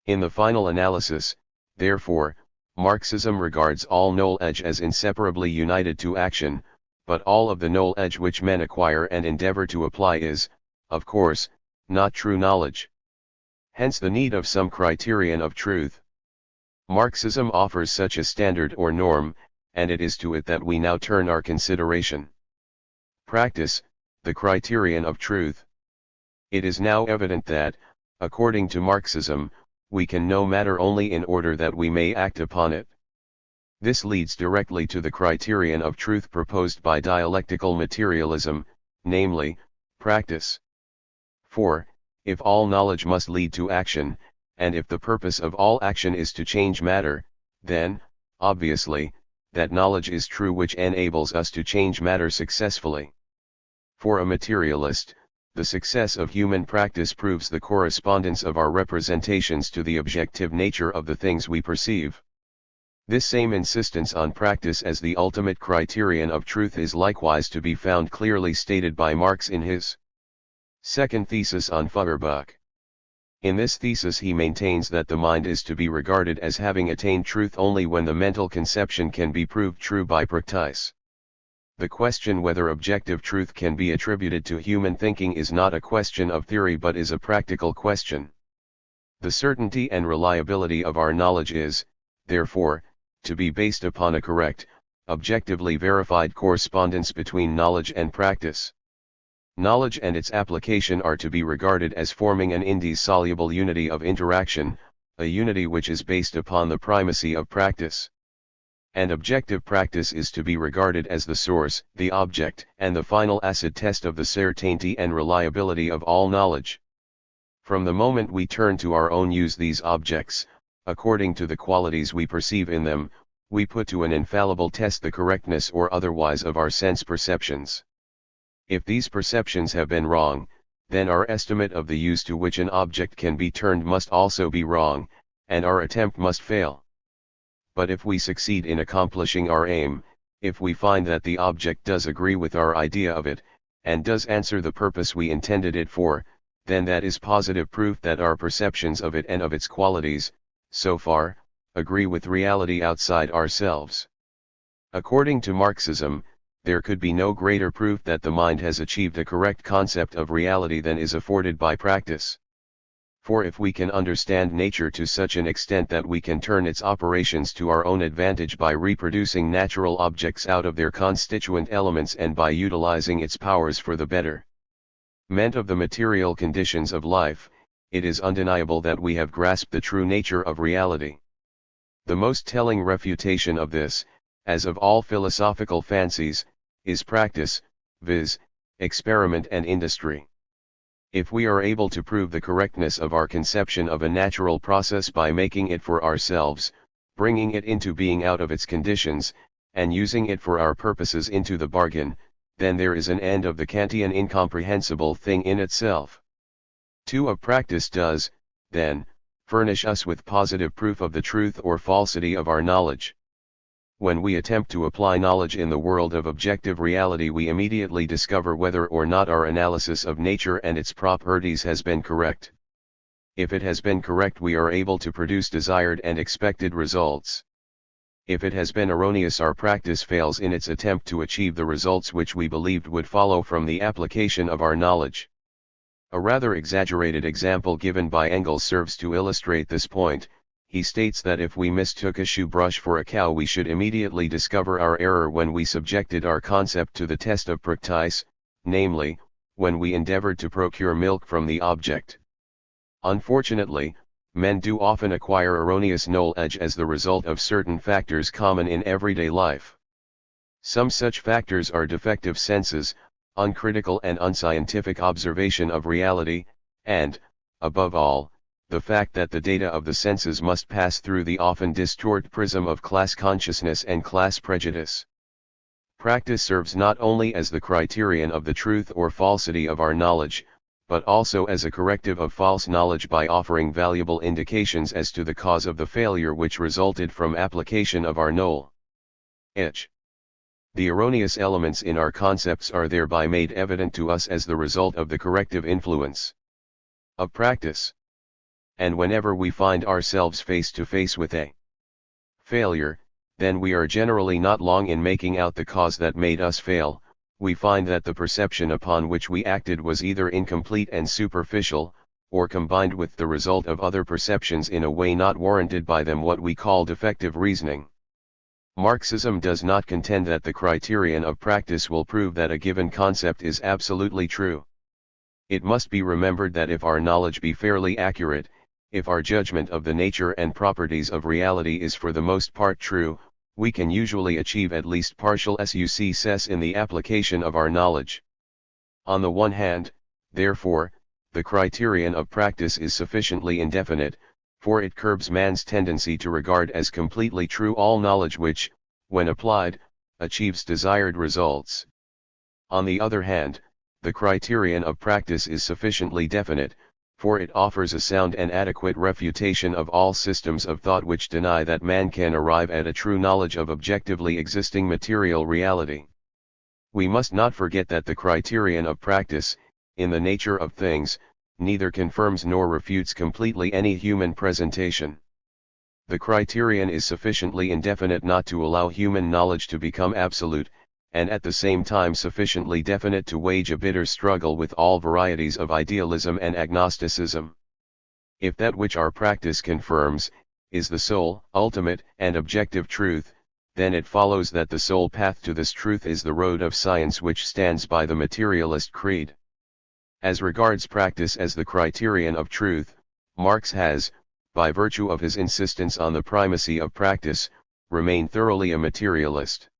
In the final analysis, therefore, Marxism regards all knowledge as inseparably united to action, but all of the knowledge which men acquire and endeavor to apply is, of course, not true knowledge. Hence the need of some criterion of truth. Marxism offers such a standard or norm, and it is to it that we now turn our consideration. Practice, the criterion of truth. It is now evident that, according to Marxism, we can know matter only in order that we may act upon it. This leads directly to the criterion of truth proposed by dialectical materialism, namely, practice. For, if all knowledge must lead to action, and if the purpose of all action is to change matter, then, obviously, that knowledge is true which enables us to change matter successfully. For a materialist, the success of human practice proves the correspondence of our representations to the objective nature of the things we perceive. This same insistence on practice as the ultimate criterion of truth is likewise to be found clearly stated by Marx in his second thesis on Feuerbach. In this thesis he maintains that the mind is to be regarded as having attained truth only when the mental conception can be proved true by practice. The question whether objective truth can be attributed to human thinking is not a question of theory but is a practical question. The certainty and reliability of our knowledge is, therefore, to be based upon a correct, objectively verified correspondence between knowledge and practice. Knowledge and its application are to be regarded as forming an indissoluble unity of interaction, a unity which is based upon the primacy of practice. And objective practice is to be regarded as the source, the object, and the final acid test of the certainty and reliability of all knowledge. From the moment we turn to our own use these objects, according to the qualities we perceive in them, we put to an infallible test the correctness or otherwise of our sense perceptions. If these perceptions have been wrong, then our estimate of the use to which an object can be turned must also be wrong, and our attempt must fail. But if we succeed in accomplishing our aim, if we find that the object does agree with our idea of it, and does answer the purpose we intended it for, then that is positive proof that our perceptions of it and of its qualities, so far, agree with reality outside ourselves. According to Marxism, there could be no greater proof that the mind has achieved a correct concept of reality than is afforded by practice. For if we can understand nature to such an extent that we can turn its operations to our own advantage by reproducing natural objects out of their constituent elements and by utilizing its powers for the betterment of the material conditions of life, it is undeniable that we have grasped the true nature of reality. The most telling refutation of this, as of all philosophical fancies, is practice, viz., experiment and industry. If we are able to prove the correctness of our conception of a natural process by making it for ourselves, bringing it into being out of its conditions, and using it for our purposes into the bargain, then there is an end of the Kantian incomprehensible thing in itself. 2. Of practice does, then, furnish us with positive proof of the truth or falsity of our knowledge. When we attempt to apply knowledge in the world of objective reality, we immediately discover whether or not our analysis of nature and its properties has been correct. If it has been correct, we are able to produce desired and expected results. If it has been erroneous, our practice fails in its attempt to achieve the results which we believed would follow from the application of our knowledge. A rather exaggerated example given by Engels serves to illustrate this point. He states that if we mistook a shoe brush for a cow, we should immediately discover our error when we subjected our concept to the test of practice, namely, when we endeavored to procure milk from the object. Unfortunately, men do often acquire erroneous knowledge as the result of certain factors common in everyday life. Some such factors are defective senses, uncritical and unscientific observation of reality, and, above all, the fact that the data of the senses must pass through the often distorted prism of class consciousness and class prejudice. Practice serves not only as the criterion of the truth or falsity of our knowledge, but also as a corrective of false knowledge by offering valuable indications as to the cause of the failure which resulted from application of our knowledge. The erroneous elements in our concepts are thereby made evident to us as the result of the corrective influence of practice. And whenever we find ourselves face to face with a failure, then we are generally not long in making out the cause that made us fail. We find that the perception upon which we acted was either incomplete and superficial, or combined with the result of other perceptions in a way not warranted by them, what we call defective reasoning. Marxism does not contend that the criterion of practice will prove that a given concept is absolutely true. It must be remembered that if our knowledge be fairly accurate, if our judgment of the nature and properties of reality is for the most part true, we can usually achieve at least partial success in the application of our knowledge. On the one hand, therefore, the criterion of practice is sufficiently indefinite, for it curbs man's tendency to regard as completely true all knowledge which, when applied, achieves desired results. On the other hand, the criterion of practice is sufficiently definite, for it offers a sound and adequate refutation of all systems of thought which deny that man can arrive at a true knowledge of objectively existing material reality. We must not forget that the criterion of practice, in the nature of things, neither confirms nor refutes completely any human presentation. The criterion is sufficiently indefinite not to allow human knowledge to become absolute, and at the same time sufficiently definite to wage a bitter struggle with all varieties of idealism and agnosticism. If that which our practice confirms, is the sole, ultimate, and objective truth, then it follows that the sole path to this truth is the road of science which stands by the materialist creed. As regards practice as the criterion of truth, Marx has, by virtue of his insistence on the primacy of practice, remained thoroughly a materialist.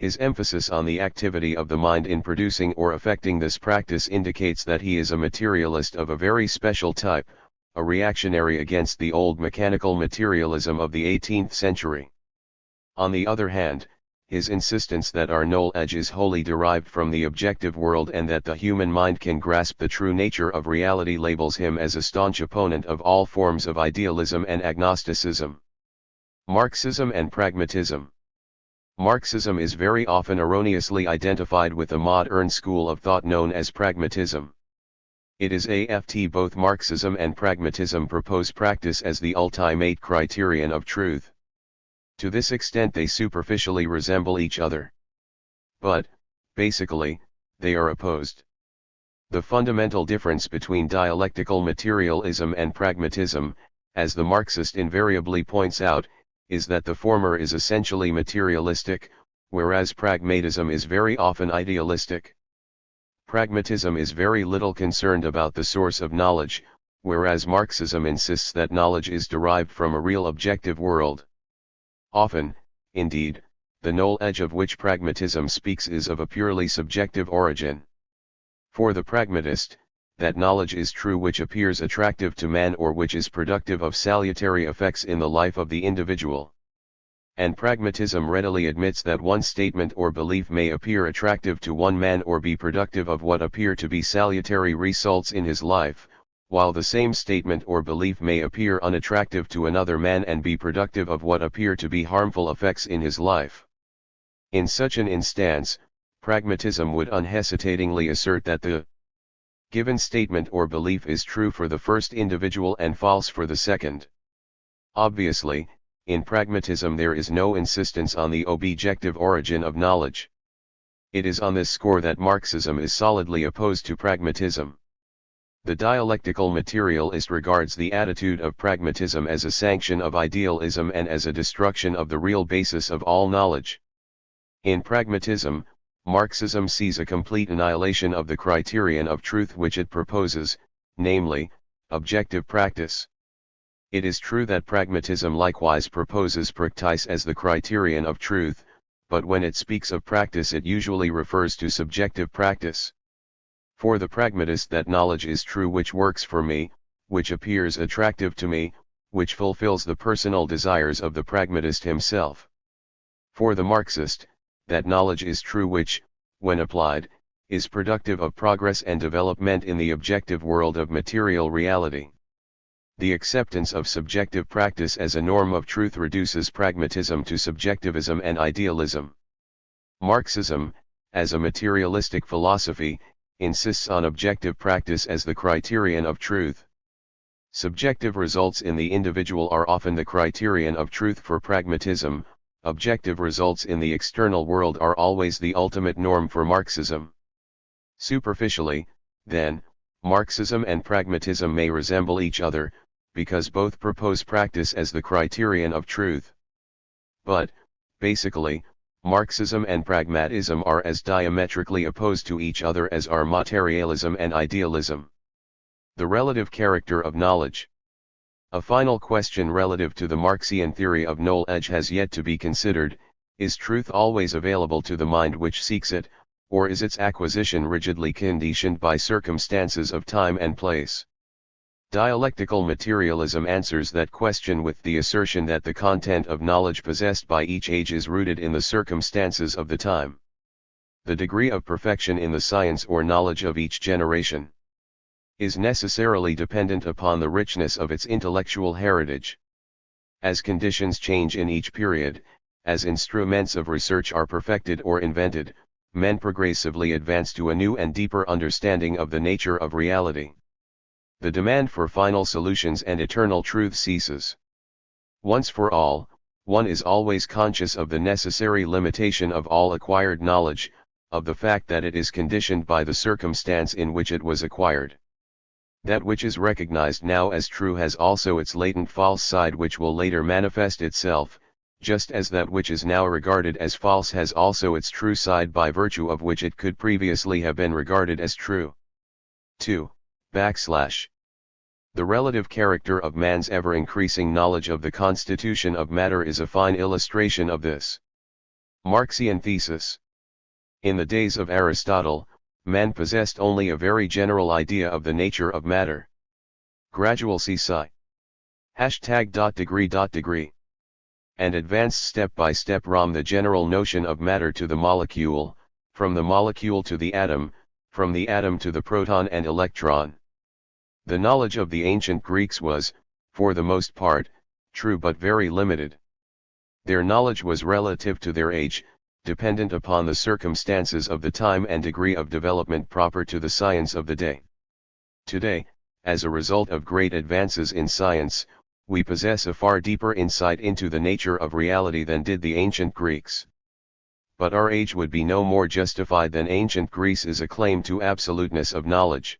His emphasis on the activity of the mind in producing or effecting this practice indicates that he is a materialist of a very special type, a reactionary against the old mechanical materialism of the 18th century. On the other hand, his insistence that our knowledge is wholly derived from the objective world and that the human mind can grasp the true nature of reality labels him as a staunch opponent of all forms of idealism and agnosticism. Marxism and pragmatism. Marxism is very often erroneously identified with a modern school of thought known as pragmatism. It is aft both Marxism and pragmatism propose practice as the ultimate criterion of truth. To this extent they superficially resemble each other. But, basically, they are opposed. The fundamental difference between dialectical materialism and pragmatism, as the Marxist invariably points out, is that the former is essentially materialistic, whereas pragmatism is very often idealistic. Pragmatism is very little concerned about the source of knowledge, whereas Marxism insists that knowledge is derived from a real objective world. Often, indeed, the knowledge of which pragmatism speaks is of a purely subjective origin. For the pragmatist, that knowledge is true which appears attractive to man or which is productive of salutary effects in the life of the individual. And pragmatism readily admits that one statement or belief may appear attractive to one man or be productive of what appear to be salutary results in his life, while the same statement or belief may appear unattractive to another man and be productive of what appear to be harmful effects in his life. In such an instance, pragmatism would unhesitatingly assert that the given statement or belief is true for the first individual and false for the second. Obviously, in pragmatism there is no insistence on the objective origin of knowledge. It is on this score that Marxism is solidly opposed to pragmatism. The dialectical materialist regards the attitude of pragmatism as a sanction of idealism and as a destruction of the real basis of all knowledge. In pragmatism, Marxism sees a complete annihilation of the criterion of truth which it proposes, namely, objective practice. It is true that pragmatism likewise proposes practice as the criterion of truth, but when it speaks of practice it usually refers to subjective practice. For the pragmatist, that knowledge is true which works for me, which appears attractive to me, which fulfills the personal desires of the pragmatist himself. For the Marxist, that knowledge is true which, when applied, is productive of progress and development in the objective world of material reality. The acceptance of subjective practice as a norm of truth reduces pragmatism to subjectivism and idealism. Marxism, as a materialistic philosophy, insists on objective practice as the criterion of truth. Subjective results in the individual are often the criterion of truth for pragmatism. Objective results in the external world are always the ultimate norm for Marxism. Superficially, then, Marxism and pragmatism may resemble each other, because both propose practice as the criterion of truth. But, basically, Marxism and pragmatism are as diametrically opposed to each other as are materialism and idealism. The relative character of knowledge. A final question relative to the Marxian theory of knowledge has yet to be considered: is truth always available to the mind which seeks it, or is its acquisition rigidly conditioned by circumstances of time and place? Dialectical materialism answers that question with the assertion that the content of knowledge possessed by each age is rooted in the circumstances of the time. The degree of perfection in the science or knowledge of each generation is necessarily dependent upon the richness of its intellectual heritage. As conditions change in each period, as instruments of research are perfected or invented, men progressively advance to a new and deeper understanding of the nature of reality. The demand for final solutions and eternal truth ceases. Once for all, one is always conscious of the necessary limitation of all acquired knowledge, of the fact that it is conditioned by the circumstance in which it was acquired. That which is recognized now as true has also its latent false side which will later manifest itself, just as that which is now regarded as false has also its true side by virtue of which it could previously have been regarded as true. 2. The relative character of man's ever-increasing knowledge of the constitution of matter is a fine illustration of this. Marxian thesis. In the days of Aristotle, man possessed only a very general idea of the nature of matter. Gradual #degree. And advanced step by step from the general notion of matter to the molecule, from the molecule to the atom, from the atom to the proton and electron. The knowledge of the ancient Greeks was, for the most part, true but very limited. Their knowledge was relative to their age, dependent upon the circumstances of the time and degree of development proper to the science of the day. Today, as a result of great advances in science, we possess a far deeper insight into the nature of reality than did the ancient Greeks. But our age would be no more justified than ancient Greece's claim to absoluteness of knowledge.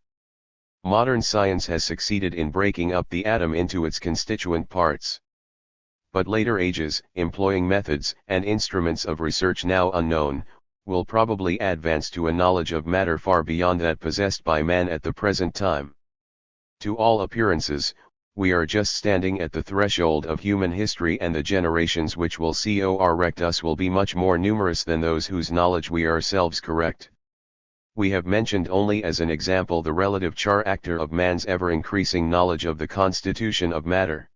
Modern science has succeeded in breaking up the atom into its constituent parts. But later ages, employing methods and instruments of research now unknown, will probably advance to a knowledge of matter far beyond that possessed by man at the present time. To all appearances, we are just standing at the threshold of human history, and the generations which will correct us will be much more numerous than those whose knowledge we ourselves correct. We have mentioned only as an example the relative character of man's ever-increasing knowledge of the constitution of matter.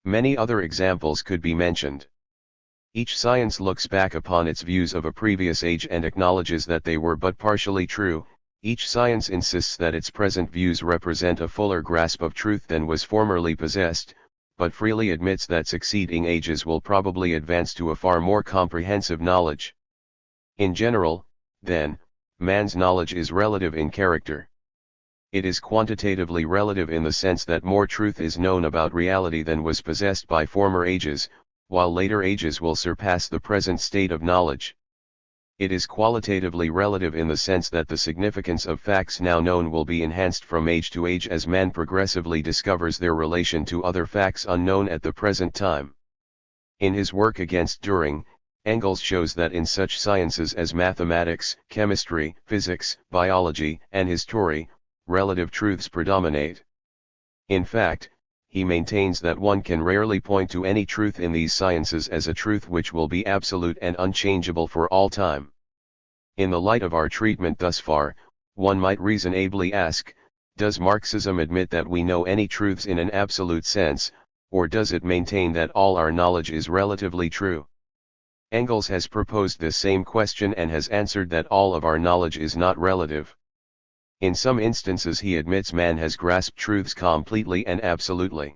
Many other examples could be mentioned. Each science looks back upon its views of a previous age and acknowledges that they were but partially true. Each science insists that its present views represent a fuller grasp of truth than was formerly possessed, but freely admits that succeeding ages will probably advance to a far more comprehensive knowledge. In general, then, man's knowledge is relative in character. It is quantitatively relative in the sense that more truth is known about reality than was possessed by former ages, while later ages will surpass the present state of knowledge. It is qualitatively relative in the sense that the significance of facts now known will be enhanced from age to age as man progressively discovers their relation to other facts unknown at the present time. In his work against Düring, Engels shows that in such sciences as mathematics, chemistry, physics, biology, and history, relative truths predominate. In fact, he maintains that one can rarely point to any truth in these sciences as a truth which will be absolute and unchangeable for all time. In the light of our treatment thus far, one might reasonably ask, does Marxism admit that we know any truths in an absolute sense, or does it maintain that all our knowledge is relatively true? Engels has proposed this same question and has answered that all of our knowledge is not relative. In some instances he admits man has grasped truths completely and absolutely.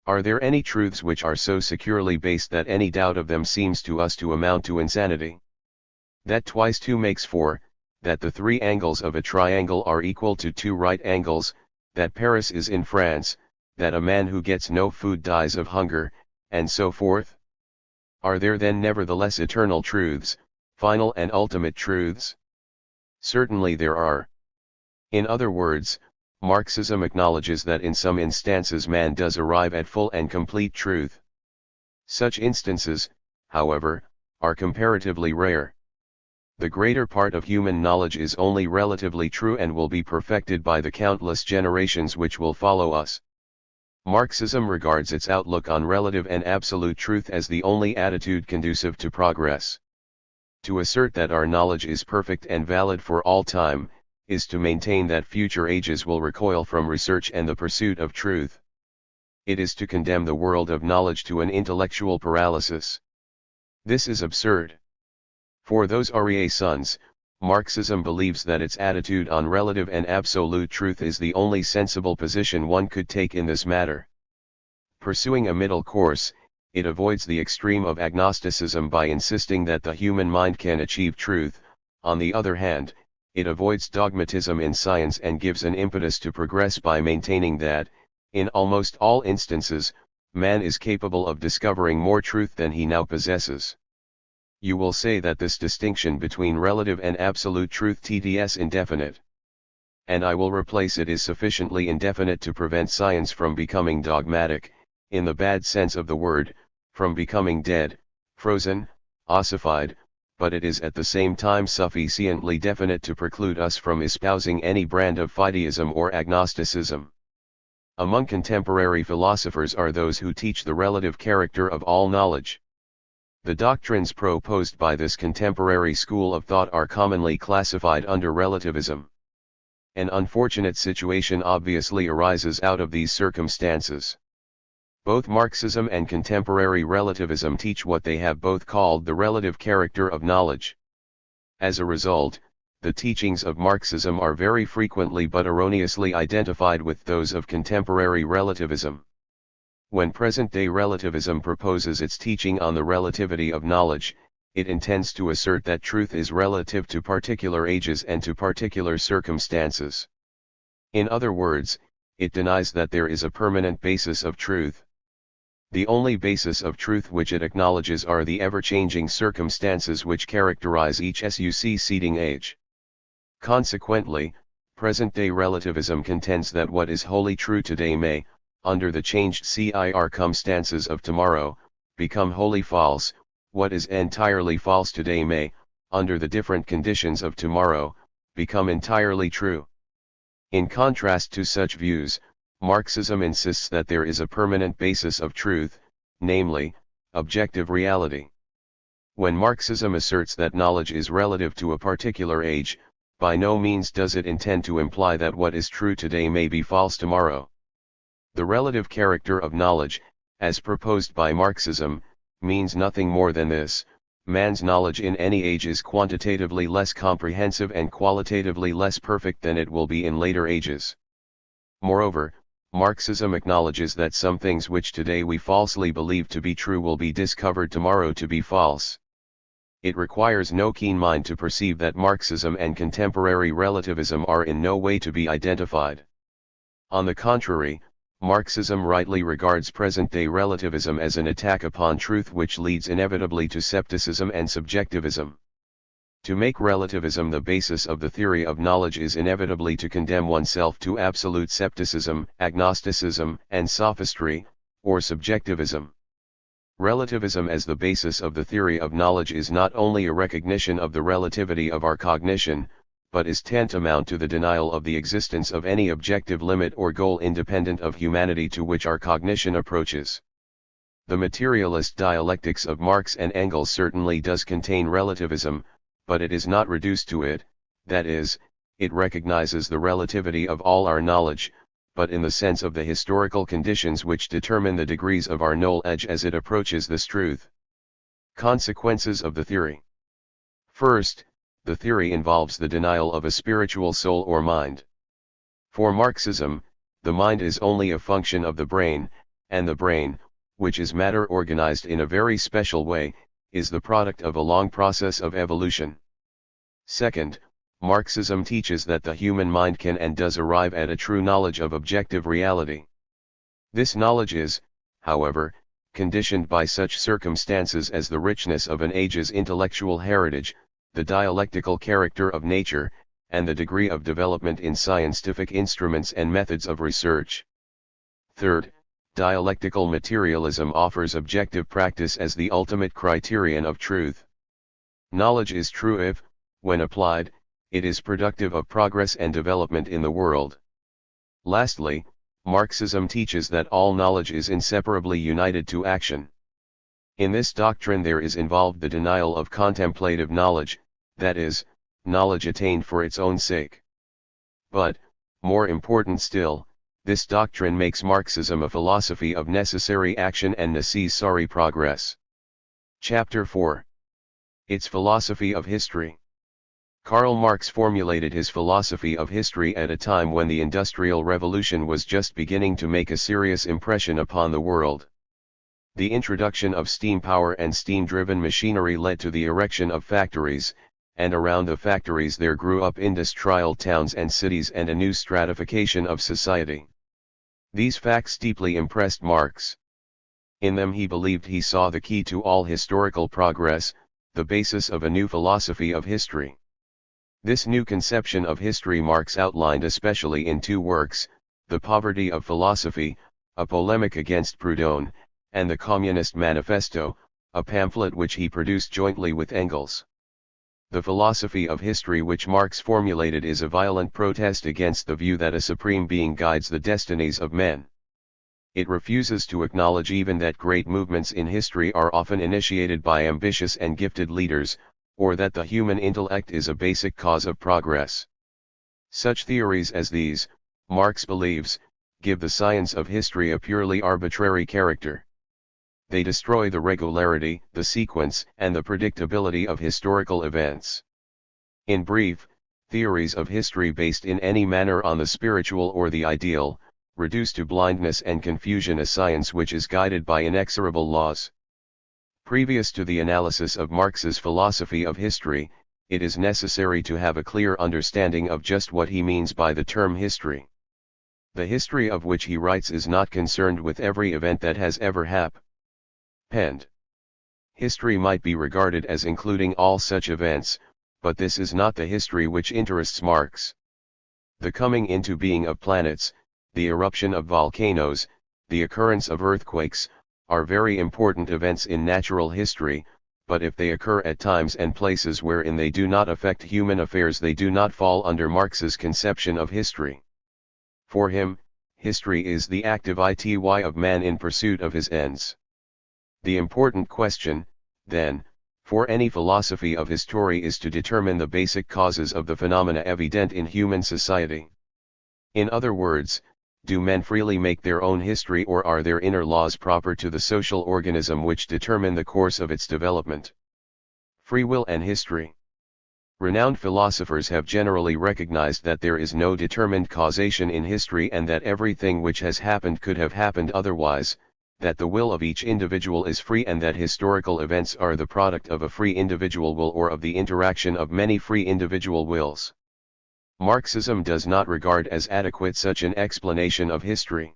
Are there any truths which are so securely based that any doubt of them seems to us to amount to insanity? That twice 2 makes 4, that the 3 angles of a triangle are equal to 2 right angles, that Paris is in France, that a man who gets no food dies of hunger, and so forth? Are there then nevertheless eternal truths, final and ultimate truths? Certainly there are. In other words, Marxism acknowledges that in some instances man does arrive at full and complete truth. Such instances, however, are comparatively rare. The greater part of human knowledge is only relatively true and will be perfected by the countless generations which will follow us. Marxism regards its outlook on relative and absolute truth as the only attitude conducive to progress. To assert that our knowledge is perfect and valid for all time, is to maintain that future ages will recoil from research and the pursuit of truth. It is to condemn the world of knowledge to an intellectual paralysis. This is absurd. For those Renaissance, Marxism believes that its attitude on relative and absolute truth is the only sensible position one could take in this matter. Pursuing a middle course, it avoids the extreme of agnosticism by insisting that the human mind can achieve truth. On the other hand, it avoids dogmatism in science and gives an impetus to progress by maintaining that, in almost all instances, man is capable of discovering more truth than he now possesses. You will say that this distinction between relative and absolute truth is indefinite. And I will replace it is sufficiently indefinite to prevent science from becoming dogmatic, in the bad sense of the word, from becoming dead, frozen, ossified, but it is at the same time sufficiently definite to preclude us from espousing any brand of fideism or agnosticism. Among contemporary philosophers are those who teach the relative character of all knowledge. The doctrines proposed by this contemporary school of thought are commonly classified under relativism. An unfortunate situation obviously arises out of these circumstances. Both Marxism and contemporary relativism teach what they have both called the relative character of knowledge. As a result, the teachings of Marxism are very frequently but erroneously identified with those of contemporary relativism. When present-day relativism proposes its teaching on the relativity of knowledge, it intends to assert that truth is relative to particular ages and to particular circumstances. In other words, it denies that there is a permanent basis of truth. The only basis of truth which it acknowledges are the ever-changing circumstances which characterize each succeeding age. Consequently, present-day relativism contends that what is wholly true today may, under the changed circumstances of tomorrow, become wholly false. What is entirely false today may, under the different conditions of tomorrow, become entirely true. In contrast to such views, Marxism insists that there is a permanent basis of truth, namely, objective reality. When Marxism asserts that knowledge is relative to a particular age, by no means does it intend to imply that what is true today may be false tomorrow. The relative character of knowledge, as proposed by Marxism, means nothing more than this: man's knowledge in any age is quantitatively less comprehensive and qualitatively less perfect than it will be in later ages. Moreover, Marxism acknowledges that some things which today we falsely believe to be true will be discovered tomorrow to be false. It requires no keen mind to perceive that Marxism and contemporary relativism are in no way to be identified. On the contrary, Marxism rightly regards present-day relativism as an attack upon truth which leads inevitably to scepticism and subjectivism. To make relativism the basis of the theory of knowledge is inevitably to condemn oneself to absolute scepticism, agnosticism, and sophistry, or subjectivism. Relativism as the basis of the theory of knowledge is not only a recognition of the relativity of our cognition, but is tantamount to the denial of the existence of any objective limit or goal independent of humanity to which our cognition approaches. The materialist dialectics of Marx and Engels certainly does contain relativism, but it is not reduced to it, that is, it recognizes the relativity of all our knowledge, but in the sense of the historical conditions which determine the degrees of our knowledge as it approaches this truth. Consequences of the theory. First, the theory involves the denial of a spiritual soul or mind. For Marxism, the mind is only a function of the brain, and the brain, which is matter organized in a very special way, is the product of a long process of evolution. Second, Marxism teaches that the human mind can and does arrive at a true knowledge of objective reality. This knowledge is, however, conditioned by such circumstances as the richness of an age's intellectual heritage, the dialectical character of nature, and the degree of development in scientific instruments and methods of research. Third, dialectical materialism offers objective practice as the ultimate criterion of truth. Knowledge is true if, when applied, it is productive of progress and development in the world. Lastly, Marxism teaches that all knowledge is inseparably united to action. In this doctrine there is involved the denial of contemplative knowledge, that is, knowledge attained for its own sake. But, more important still, this doctrine makes Marxism a philosophy of necessary action and necessary progress. Chapter 4. Its philosophy of history. Karl Marx formulated his philosophy of history at a time when the Industrial Revolution was just beginning to make a serious impression upon the world. The introduction of steam power and steam-driven machinery led to the erection of factories, and around the factories there grew up industrial towns and cities and a new stratification of society. These facts deeply impressed Marx. In them he believed he saw the key to all historical progress, the basis of a new philosophy of history. This new conception of history Marx outlined especially in two works, The Poverty of Philosophy, a polemic against Proudhon, and The Communist Manifesto, a pamphlet which he produced jointly with Engels. The philosophy of history which Marx formulated is a violent protest against the view that a supreme being guides the destinies of men. It refuses to acknowledge even that great movements in history are often initiated by ambitious and gifted leaders, or that the human intellect is a basic cause of progress. Such theories as these, Marx believes, give the science of history a purely arbitrary character. They destroy the regularity, the sequence, and the predictability of historical events. In brief, theories of history based in any manner on the spiritual or the ideal, reduce to blindness and confusion a science which is guided by inexorable laws. Previous to the analysis of Marx's philosophy of history, it is necessary to have a clear understanding of just what he means by the term history. The history of which he writes is not concerned with every event that has ever happened. History might be regarded as including all such events, but this is not the history which interests Marx. The coming into being of planets, the eruption of volcanoes, the occurrence of earthquakes, are very important events in natural history, but if they occur at times and places wherein they do not affect human affairs they do not fall under Marx's conception of history. For him, history is the active ity of man in pursuit of his ends. The important question, then, for any philosophy of history is to determine the basic causes of the phenomena evident in human society. In other words, do men freely make their own history or are there inner laws proper to the social organism which determine the course of its development? Free will and history. Renowned philosophers have generally recognized that there is no determined causation in history and that everything which has happened could have happened otherwise, that the will of each individual is free and that historical events are the product of a free individual will or of the interaction of many free individual wills. Marxism does not regard as adequate such an explanation of history.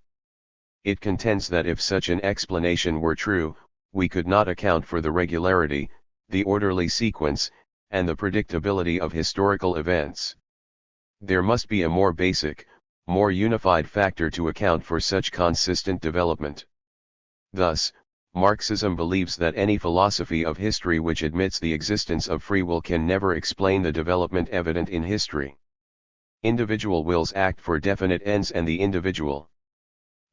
It contends that if such an explanation were true, we could not account for the regularity, the orderly sequence, and the predictability of historical events. There must be a more basic, more unified factor to account for such consistent development. Thus, Marxism believes that any philosophy of history which admits the existence of free will can never explain the development evident in history. Individual wills act for definite ends, and the individual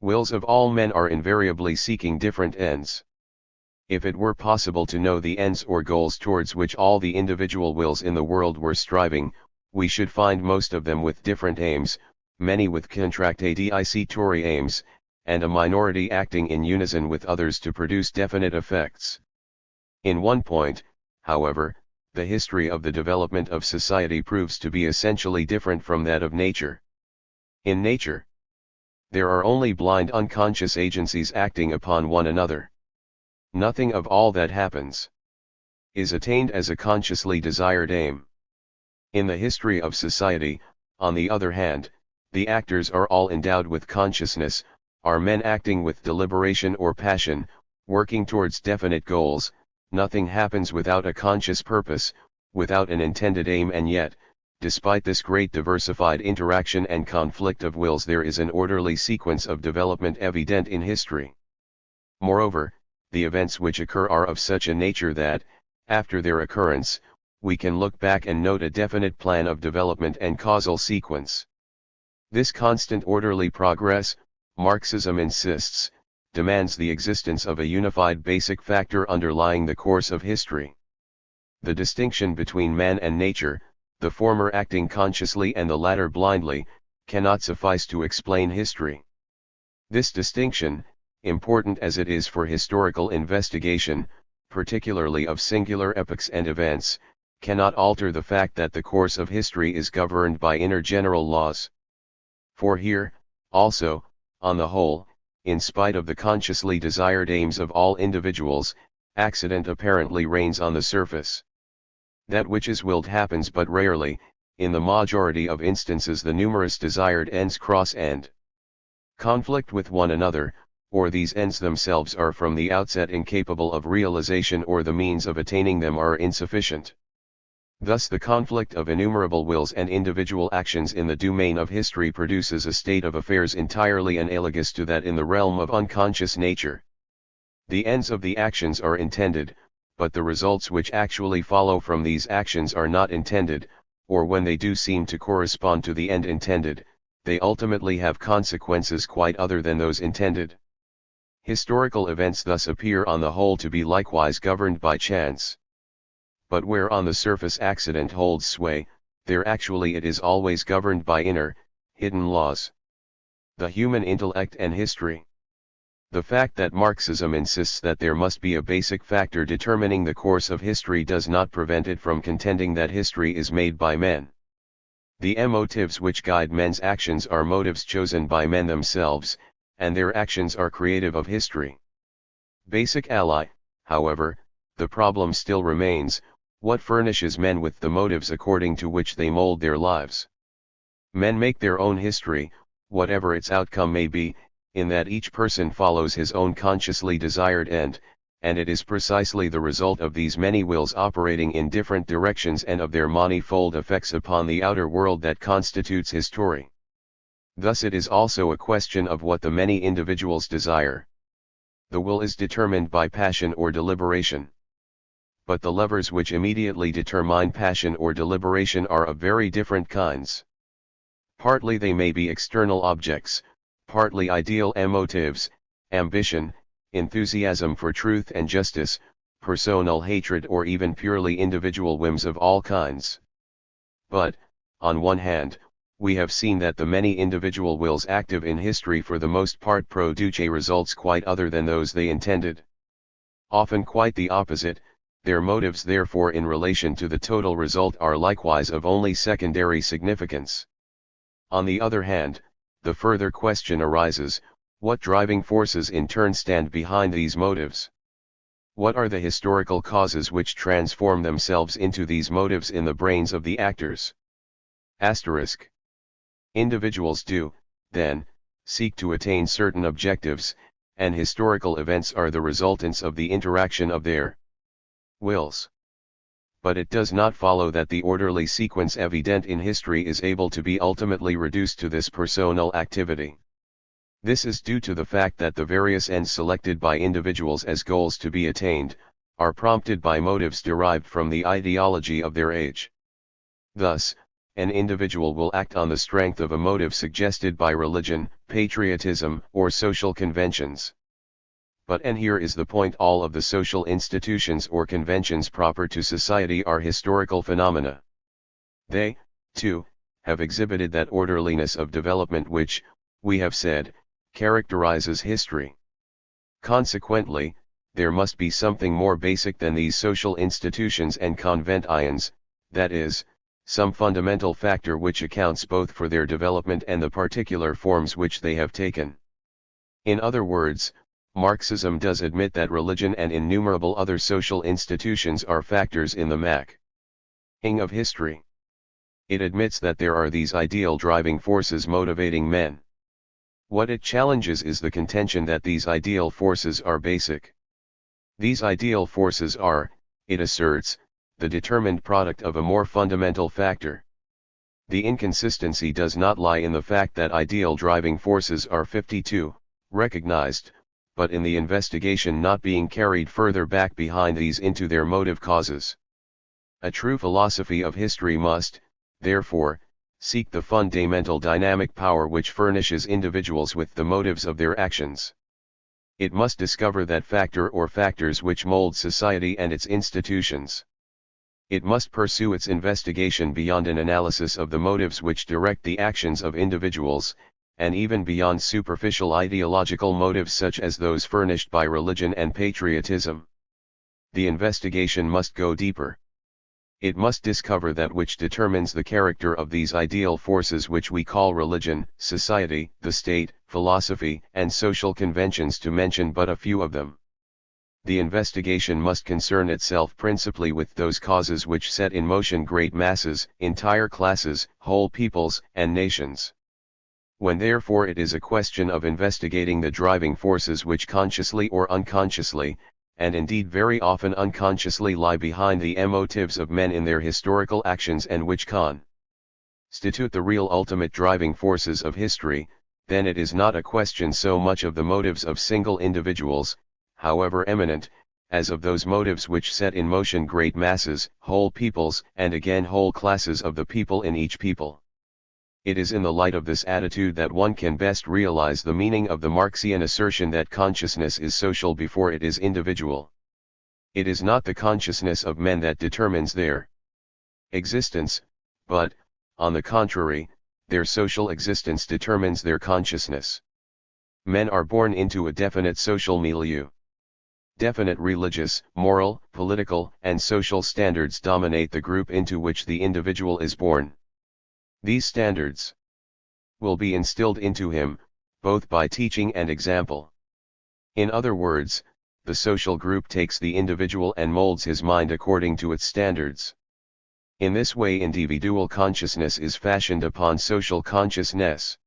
wills of all men are invariably seeking different ends. If it were possible to know the ends or goals towards which all the individual wills in the world were striving, we should find most of them with different aims, many with contradictory aims, and a minority acting in unison with others to produce definite effects. In one point, however, the history of the development of society proves to be essentially different from that of nature. In nature, there are only blind unconscious agencies acting upon one another. Nothing of all that happens is attained as a consciously desired aim. In the history of society, on the other hand, the actors are all endowed with consciousness, are men acting with deliberation or passion, working towards definite goals. Nothing happens without a conscious purpose, without an intended aim, and yet, despite this great diversified interaction and conflict of wills, there is an orderly sequence of development evident in history. Moreover, the events which occur are of such a nature that, after their occurrence, we can look back and note a definite plan of development and causal sequence. This constant orderly progress, Marxism insists, demands the existence of a unified basic factor underlying the course of history. The distinction between man and nature, the former acting consciously and the latter blindly, cannot suffice to explain history. This distinction, important as it is for historical investigation, particularly of singular epochs and events, cannot alter the fact that the course of history is governed by inner general laws. For here, also, on the whole, in spite of the consciously desired aims of all individuals, accident apparently reigns on the surface. That which is willed happens but rarely. In the majority of instances the numerous desired ends cross and conflict with one another, or these ends themselves are from the outset incapable of realization, or the means of attaining them are insufficient. Thus the conflict of innumerable wills and individual actions in the domain of history produces a state of affairs entirely analogous to that in the realm of unconscious nature. The ends of the actions are intended, but the results which actually follow from these actions are not intended, or when they do seem to correspond to the end intended, they ultimately have consequences quite other than those intended. Historical events thus appear on the whole to be likewise governed by chance. But where on the surface accident holds sway, there actually it is always governed by inner, hidden laws. The human intellect and history. The fact that Marxism insists that there must be a basic factor determining the course of history does not prevent it from contending that history is made by men. The motives which guide men's actions are motives chosen by men themselves, and their actions are creative of history. Basic ally, however, the problem still remains: what furnishes men with the motives according to which they mold their lives? Men make their own history, whatever its outcome may be, in that each person follows his own consciously desired end, and it is precisely the result of these many wills operating in different directions and of their manifold effects upon the outer world that constitutes his story. Thus it is also a question of what the many individuals desire. The will is determined by passion or deliberation. But the levers which immediately determine passion or deliberation are of very different kinds. Partly they may be external objects, partly ideal motives, ambition, enthusiasm for truth and justice, personal hatred, or even purely individual whims of all kinds. But, on one hand, we have seen that the many individual wills active in history for the most part produce results quite other than those they intended. Often quite the opposite. Their motives therefore in relation to the total result are likewise of only secondary significance. On the other hand, the further question arises: what driving forces in turn stand behind these motives? What are the historical causes which transform themselves into these motives in the brains of the actors? Asterisk. Individuals do, then, seek to attain certain objectives, and historical events are the resultants of the interaction of their wills. But it does not follow that the orderly sequence evident in history is able to be ultimately reduced to this personal activity. This is due to the fact that the various ends selected by individuals as goals to be attained, are prompted by motives derived from the ideology of their age. Thus, an individual will act on the strength of a motive suggested by religion, patriotism, or social conventions. And here is the point: all of the social institutions or conventions proper to society are historical phenomena. They, too, have exhibited that orderliness of development which, we have said, characterizes history. Consequently, there must be something more basic than these social institutions and conventions, that is, some fundamental factor which accounts both for their development and the particular forms which they have taken. In other words, Marxism does admit that religion and innumerable other social institutions are factors in the making of history. It admits that there are these ideal driving forces motivating men. What it challenges is the contention that these ideal forces are basic. These ideal forces are, it asserts, the determined product of a more fundamental factor. The inconsistency does not lie in the fact that ideal driving forces are 52, recognized, but in the investigation not being carried further back behind these into their motive causes. A true philosophy of history must, therefore, seek the fundamental dynamic power which furnishes individuals with the motives of their actions. It must discover that factor or factors which mold society and its institutions. It must pursue its investigation beyond an analysis of the motives which direct the actions of individuals, and even beyond superficial ideological motives such as those furnished by religion and patriotism. The investigation must go deeper. It must discover that which determines the character of these ideal forces which we call religion, society, the state, philosophy, and social conventions, to mention but a few of them. The investigation must concern itself principally with those causes which set in motion great masses, entire classes, whole peoples, and nations. When therefore it is a question of investigating the driving forces which consciously or unconsciously, and indeed very often unconsciously, lie behind the motives of men in their historical actions and which constitute the real ultimate driving forces of history, then it is not a question so much of the motives of single individuals, however eminent, as of those motives which set in motion great masses, whole peoples, and again whole classes of the people in each people. It is in the light of this attitude that one can best realize the meaning of the Marxian assertion that consciousness is social before it is individual. It is not the consciousness of men that determines their existence, but, on the contrary, their social existence determines their consciousness. Men are born into a definite social milieu. Definite religious, moral, political, and social standards dominate the group into which the individual is born. These standards will be instilled into him, both by teaching and example. In other words, the social group takes the individual and molds his mind according to its standards. In this way individual consciousness is fashioned upon social consciousness.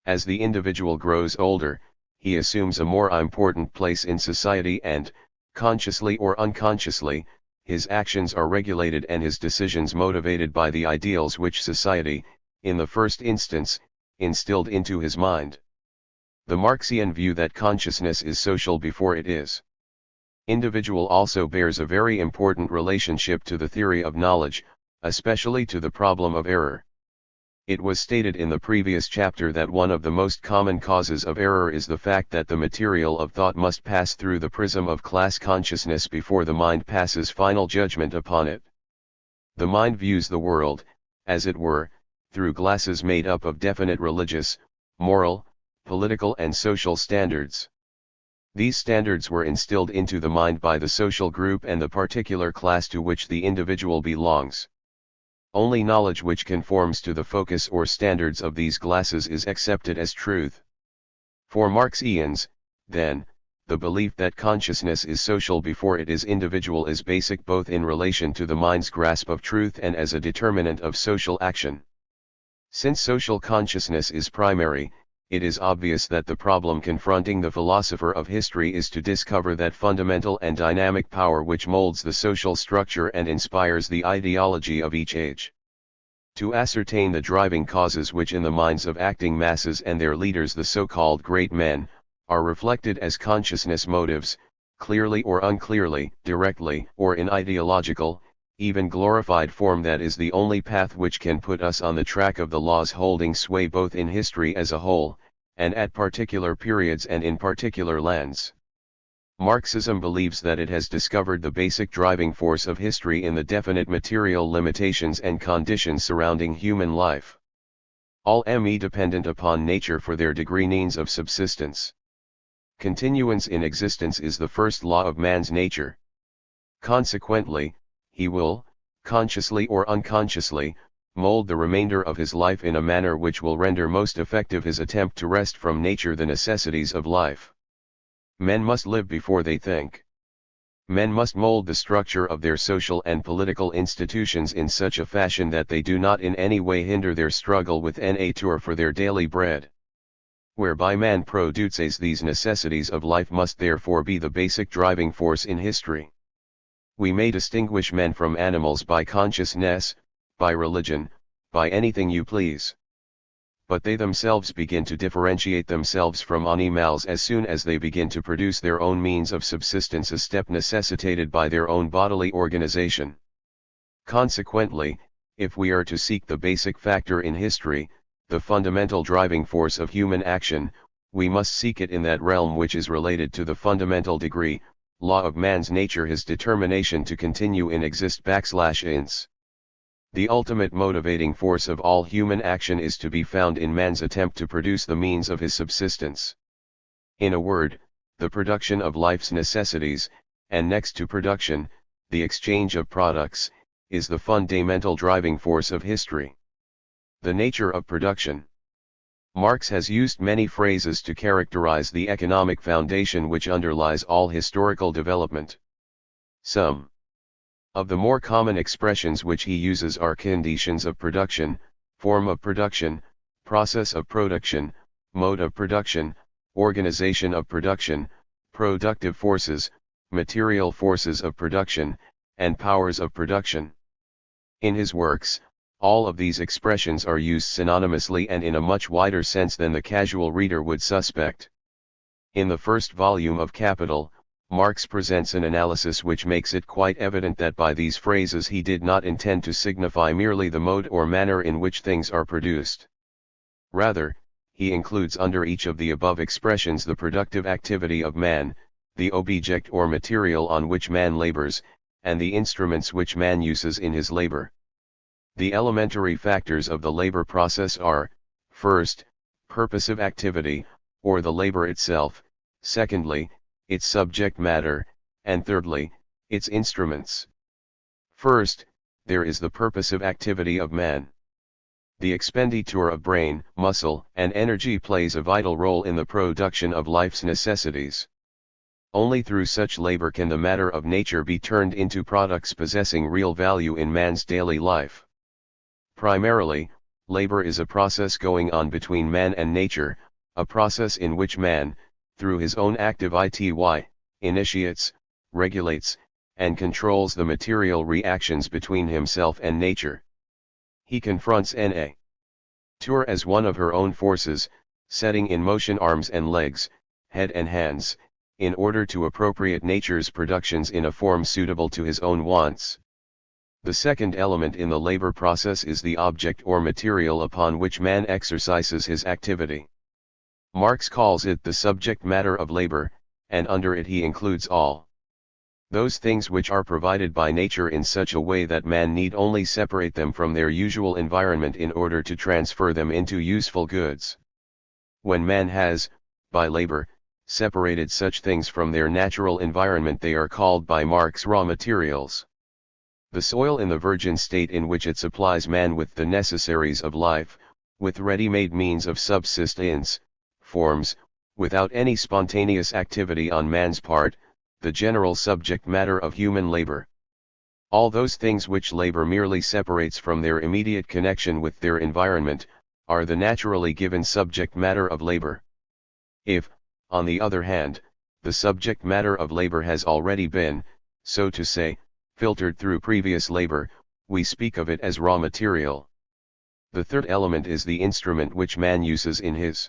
As the individual grows older, he assumes a more important place in society and, consciously or unconsciously, his actions are regulated and his decisions motivated by the ideals which society, in the first instance, instilled into his mind. The Marxian view that consciousness is social before it is individual also bears a very important relationship to the theory of knowledge, especially to the problem of error. It was stated in the previous chapter that one of the most common causes of error is the fact that the material of thought must pass through the prism of class consciousness before the mind passes final judgment upon it. The mind views the world, as it were, through glasses made up of definite religious, moral, political and social standards. These standards were instilled into the mind by the social group and the particular class to which the individual belongs. Only knowledge which conforms to the focus or standards of these glasses is accepted as truth. For Marxians, then, the belief that consciousness is social before it is individual is basic both in relation to the mind's grasp of truth and as a determinant of social action. Since social consciousness is primary, it is obvious that the problem confronting the philosopher of history is to discover that fundamental and dynamic power which molds the social structure and inspires the ideology of each age. To ascertain the driving causes which in the minds of acting masses and their leaders, the so-called great men, are reflected as consciousness motives, clearly or unclearly, directly or in ideological, even glorified form, that is the only path which can put us on the track of the laws holding sway both in history as a whole, and at particular periods and in particular lands. Marxism believes that it has discovered the basic driving force of history in the definite material limitations and conditions surrounding human life. All dependent upon nature for their degree means of subsistence. Continuance in existence is the first law of man's nature. Consequently, he will, consciously or unconsciously, mold the remainder of his life in a manner which will render most effective his attempt to wrest from nature the necessities of life. Men must live before they think. Men must mold the structure of their social and political institutions in such a fashion that they do not in any way hinder their struggle with nature for their daily bread. Whereby man produces these necessities of life must therefore be the basic driving force in history. We may distinguish men from animals by consciousness, by religion, by anything you please. But they themselves begin to differentiate themselves from animals as soon as they begin to produce their own means of subsistence, a step necessitated by their own bodily organization. Consequently, if we are to seek the basic factor in history, the fundamental driving force of human action, we must seek it in that realm which is related to the fundamental degree, law of man's nature, his determination to continue in exist /ins. The ultimate motivating force of all human action is to be found in man's attempt to produce the means of his subsistence. In a word, the production of life's necessities, and next to production, the exchange of products, is the fundamental driving force of history. The nature of production. Marx has used many phrases to characterize the economic foundation which underlies all historical development. Some of the more common expressions which he uses are conditions of production, form of production, process of production, mode of production, organization of production, productive forces, material forces of production, and powers of production. In his works, all of these expressions are used synonymously and in a much wider sense than the casual reader would suspect. In the first volume of Capital, Marx presents an analysis which makes it quite evident that by these phrases he did not intend to signify merely the mode or manner in which things are produced. Rather, he includes under each of the above expressions the productive activity of man, the object or material on which man labors, and the instruments which man uses in his labor. The elementary factors of the labor process are, first, purposive activity, or the labor itself, secondly, its subject matter, and thirdly, its instruments. First, there is the purposive activity of man. The expenditure of brain, muscle, and energy plays a vital role in the production of life's necessities. Only through such labor can the matter of nature be turned into products possessing real value in man's daily life. Primarily, labor is a process going on between man and nature, a process in which man, through his own active initiates, regulates, and controls the material reactions between himself and nature. He confronts nature as one of her own forces, setting in motion arms and legs, head and hands, in order to appropriate nature's productions in a form suitable to his own wants. The second element in the labor process is the object or material upon which man exercises his activity. Marx calls it the subject matter of labor, and under it he includes all those things which are provided by nature in such a way that man need only separate them from their usual environment in order to transfer them into useful goods. When man has, by labor, separated such things from their natural environment, they are called by Marx raw materials. The soil in the virgin state in which it supplies man with the necessaries of life, with ready-made means of subsistence, forms, without any spontaneous activity on man's part, the general subject matter of human labor. All those things which labor merely separates from their immediate connection with their environment, are the naturally given subject matter of labor. If, on the other hand, the subject matter of labor has already been, so to say, filtered through previous labor, we speak of it as raw material. The third element is the instrument which man uses in his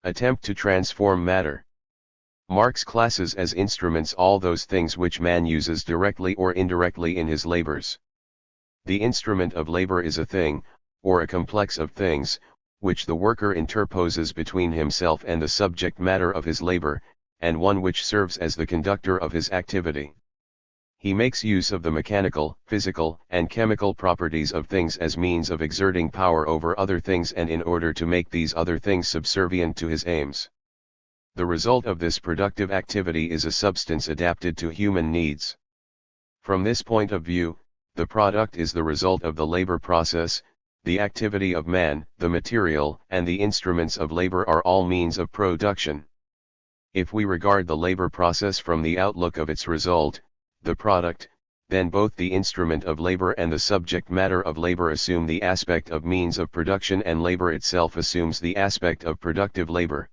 attempt to transform matter. Marx classes as instruments all those things which man uses directly or indirectly in his labors. The instrument of labor is a thing, or a complex of things, which the worker interposes between himself and the subject matter of his labor, and one which serves as the conductor of his activity. He makes use of the mechanical, physical, and chemical properties of things as means of exerting power over other things and in order to make these other things subservient to his aims. The result of this productive activity is a substance adapted to human needs. From this point of view, the product is the result of the labor process. The activity of man, the material, and the instruments of labor are all means of production. If we regard the labor process from the outlook of its result, the product, then both the instrument of labor and the subject matter of labor assume the aspect of means of production, and labor itself assumes the aspect of productive labor.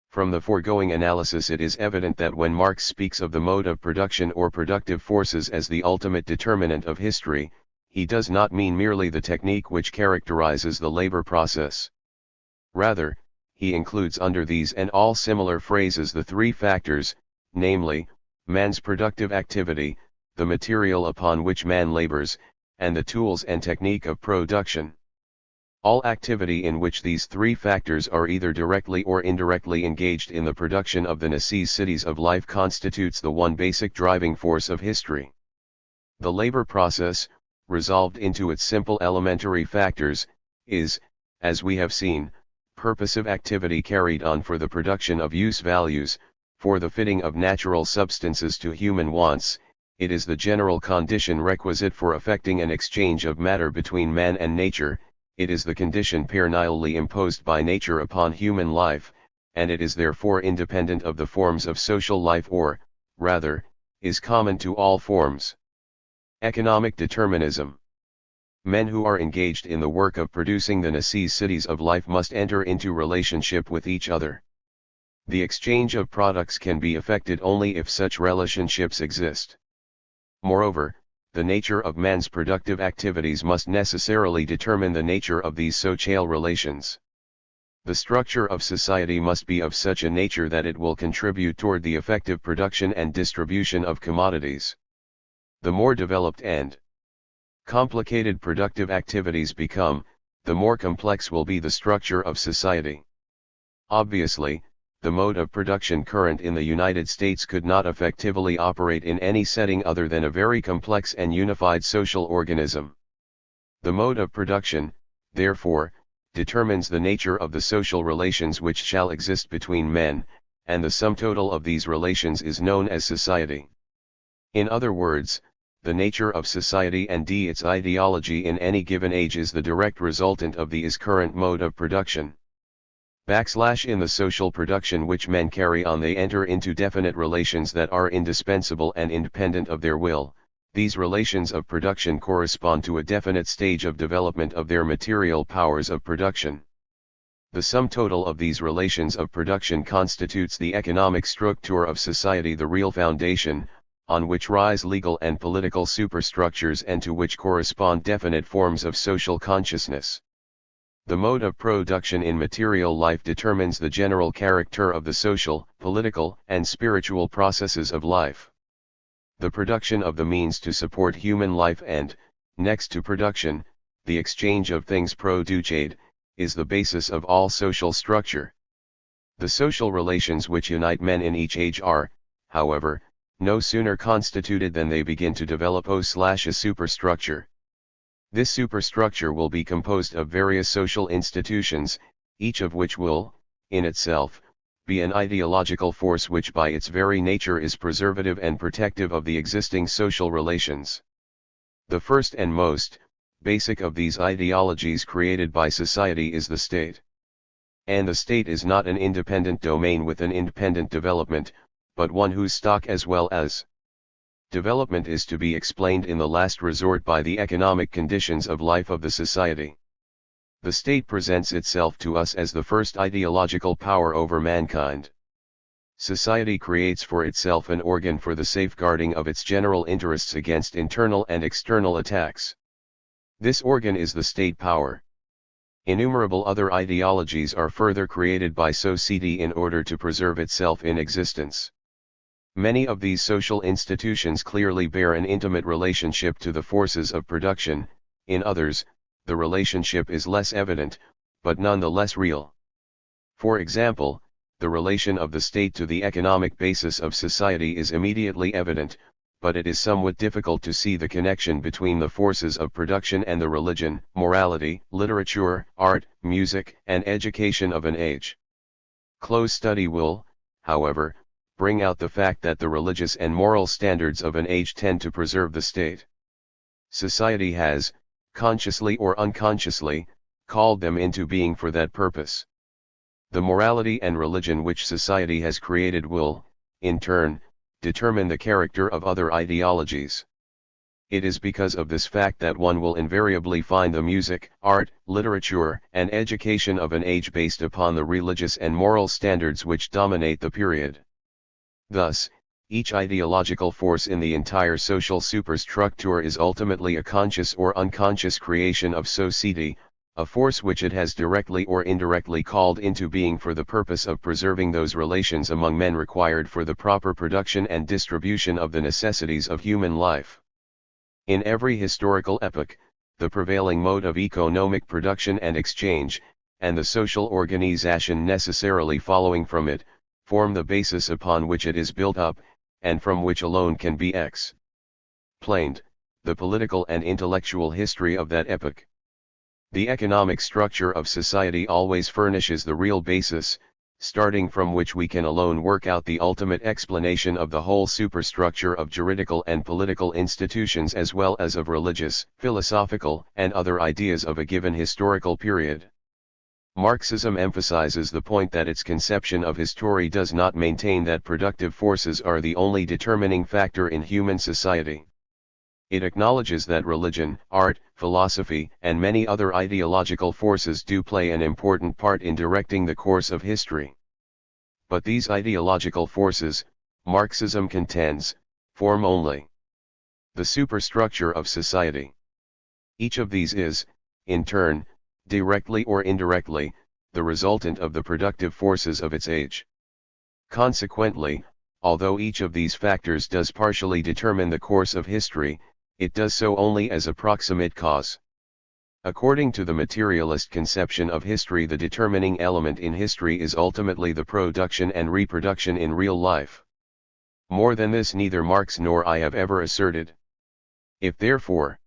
From the foregoing analysis it is evident that when Marx speaks of the mode of production or productive forces as the ultimate determinant of history, he does not mean merely the technique which characterizes the labor process. Rather, he includes under these and all similar phrases the three factors, namely, man's productive activity, the material upon which man labors, and the tools and technique of production. All activity in which these three factors are either directly or indirectly engaged in the production of the necessities of life constitutes the one basic driving force of history. The labor process, resolved into its simple elementary factors, is, as we have seen, purposive activity carried on for the production of use values, for the fitting of natural substances to human wants. It is the general condition requisite for effecting an exchange of matter between man and nature. It is the condition perennially imposed by nature upon human life, and it is therefore independent of the forms of social life, or, rather, is common to all forms. Economic determinism. Men who are engaged in the work of producing the necessities of life must enter into relationship with each other. The exchange of products can be effected only if such relationships exist. Moreover, the nature of man's productive activities must necessarily determine the nature of these social relations. The structure of society must be of such a nature that it will contribute toward the effective production and distribution of commodities. The more developed and complicated productive activities become, the more complex will be the structure of society. Obviously, the mode of production current in the United States could not effectively operate in any setting other than a very complex and unified social organism. The mode of production, therefore, determines the nature of the social relations which shall exist between men, and the sum total of these relations is known as society. In other words, the nature of society and its ideology in any given age is the direct resultant of the current mode of production. In the social production which men carry on they enter into definite relations that are indispensable and independent of their will. These relations of production correspond to a definite stage of development of their material powers of production. The sum total of these relations of production constitutes the economic structure of society, the real foundation, on which rise legal and political superstructures and to which correspond definite forms of social consciousness. The mode of production in material life determines the general character of the social, political, and spiritual processes of life. The production of the means to support human life and, next to production, the exchange of things produced, is the basis of all social structure. The social relations which unite men in each age are, however, no sooner constituted than they begin to develop a superstructure. This superstructure will be composed of various social institutions, each of which will, in itself, be an ideological force which by its very nature is preservative and protective of the existing social relations. The first and most basic of these ideologies created by society is the state. And the state is not an independent domain with an independent development, but one whose stock as well as development is to be explained in the last resort by the economic conditions of life of the society. The state presents itself to us as the first ideological power over mankind. Society creates for itself an organ for the safeguarding of its general interests against internal and external attacks. This organ is the state power. Innumerable other ideologies are further created by society in order to preserve itself in existence. Many of these social institutions clearly bear an intimate relationship to the forces of production, in others, the relationship is less evident, but nonetheless real. For example, the relation of the state to the economic basis of society is immediately evident, but it is somewhat difficult to see the connection between the forces of production and the religion, morality, literature, art, music, and education of an age. Close study will, however, bring out the fact that the religious and moral standards of an age tend to preserve the state. Society has, consciously or unconsciously, called them into being for that purpose. The morality and religion which society has created will, in turn, determine the character of other ideologies. It is because of this fact that one will invariably find the music, art, literature, and education of an age based upon the religious and moral standards which dominate the period. Thus, each ideological force in the entire social superstructure is ultimately a conscious or unconscious creation of society, a force which it has directly or indirectly called into being for the purpose of preserving those relations among men required for the proper production and distribution of the necessities of human life. In every historical epoch, the prevailing mode of economic production and exchange, and the social organization necessarily following from it, form the basis upon which it is built up, and from which alone can be explained the political and intellectual history of that epoch. The economic structure of society always furnishes the real basis, starting from which we can alone work out the ultimate explanation of the whole superstructure of juridical and political institutions as well as of religious, philosophical, and other ideas of a given historical period. Marxism emphasizes the point that its conception of history does not maintain that productive forces are the only determining factor in human society. It acknowledges that religion, art, philosophy, and many other ideological forces do play an important part in directing the course of history. But these ideological forces, Marxism contends, form only the superstructure of society. Each of these is, in turn, directly or indirectly, the resultant of the productive forces of its age. Consequently, although each of these factors does partially determine the course of history, it does so only as a proximate cause. According to the materialist conception of history, the determining element in history is ultimately the production and reproduction in real life. More than this neither Marx nor I have ever asserted. If therefore,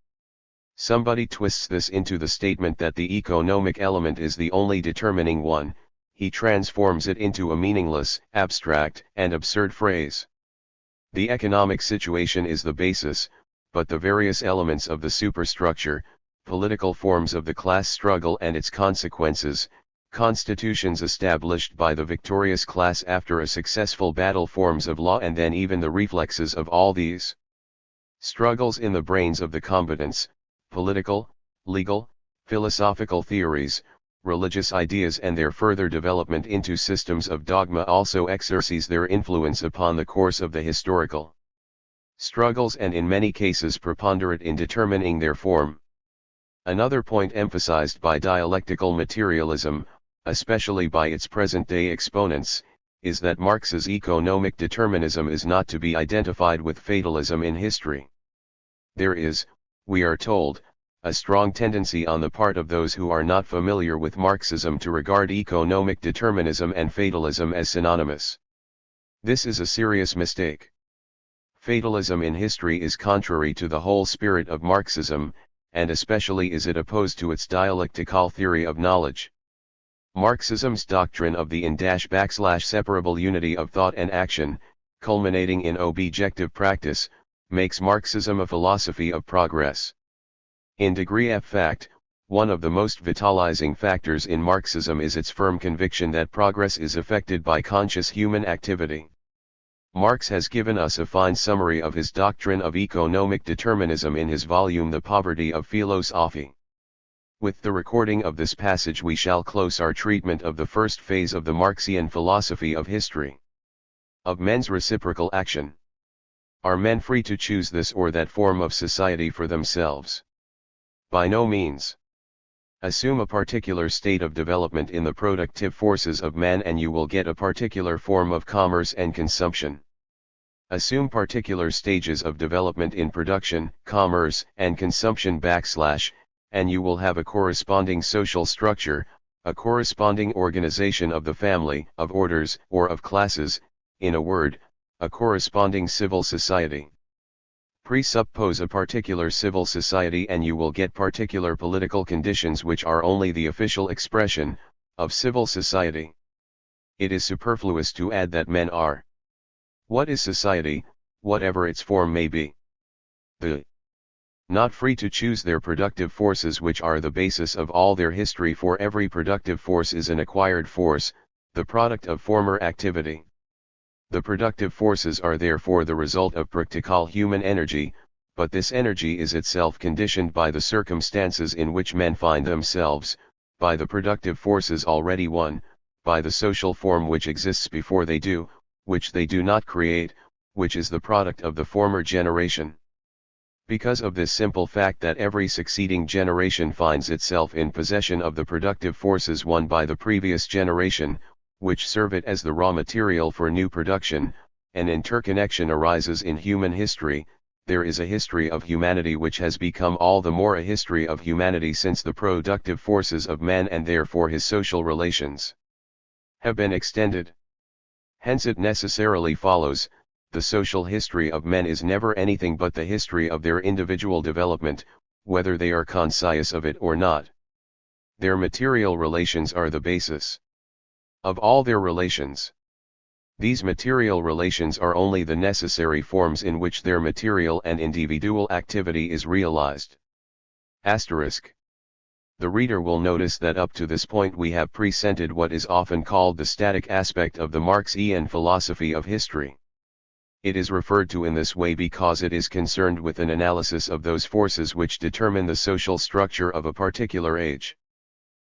somebody twists this into the statement that the economic element is the only determining one, he transforms it into a meaningless, abstract, and absurd phrase. The economic situation is the basis, but the various elements of the superstructure, political forms of the class struggle and its consequences, constitutions established by the victorious class after a successful battle, forms of law, and then even the reflexes of all these struggles in the brains of the combatants, political, legal, philosophical theories, religious ideas, and their further development into systems of dogma also exercise their influence upon the course of the historical struggles, and in many cases preponderate in determining their form. Another point emphasized by dialectical materialism, especially by its present-day exponents, is that Marx's economic determinism is not to be identified with fatalism in history. There is, we are told, a strong tendency on the part of those who are not familiar with Marxism to regard economic determinism and fatalism as synonymous. This is a serious mistake. Fatalism in history is contrary to the whole spirit of Marxism, and especially is it opposed to its dialectical theory of knowledge. Marxism's doctrine of the in-separable unity of thought and action, culminating in objective practice, makes Marxism a philosophy of progress. In degree of fact, one of the most vitalizing factors in Marxism is its firm conviction that progress is effected by conscious human activity. Marx has given us a fine summary of his doctrine of economic determinism in his volume The Poverty of Philosophy. With the recording of this passage we shall close our treatment of the first phase of the Marxian philosophy of history. Of men's reciprocal action. Are men free to choose this or that form of society for themselves? By no means. Assume a particular state of development in the productive forces of man and you will get a particular form of commerce and consumption. Assume particular stages of development in production, commerce, and consumption / and you will have a corresponding social structure, a corresponding organization of the family, of orders, or of classes, in a word, a corresponding civil society. Presuppose a particular civil society and you will get particular political conditions which are only the official expression of civil society. It is superfluous to add that men are. What is society, whatever its form may be? Not free to choose their productive forces which are the basis of all their history, for every productive force is an acquired force, the product of former activity. The productive forces are therefore the result of practical human energy, but this energy is itself conditioned by the circumstances in which men find themselves, by the productive forces already won, by the social form which exists before they do, which they do not create, which is the product of the former generation. Because of this simple fact that every succeeding generation finds itself in possession of the productive forces won by the previous generation, which serve it as the raw material for new production, an interconnection arises in human history. There is a history of humanity which has become all the more a history of humanity since the productive forces of man and therefore his social relations have been extended. Hence it necessarily follows, the social history of men is never anything but the history of their individual development, whether they are conscious of it or not. Their material relations are the basis of all their relations. These material relations are only the necessary forms in which their material and individual activity is realized. Asterisk. The reader will notice that up to this point we have presented what is often called the static aspect of the Marxian philosophy of history. It is referred to in this way because it is concerned with an analysis of those forces which determine the social structure of a particular age.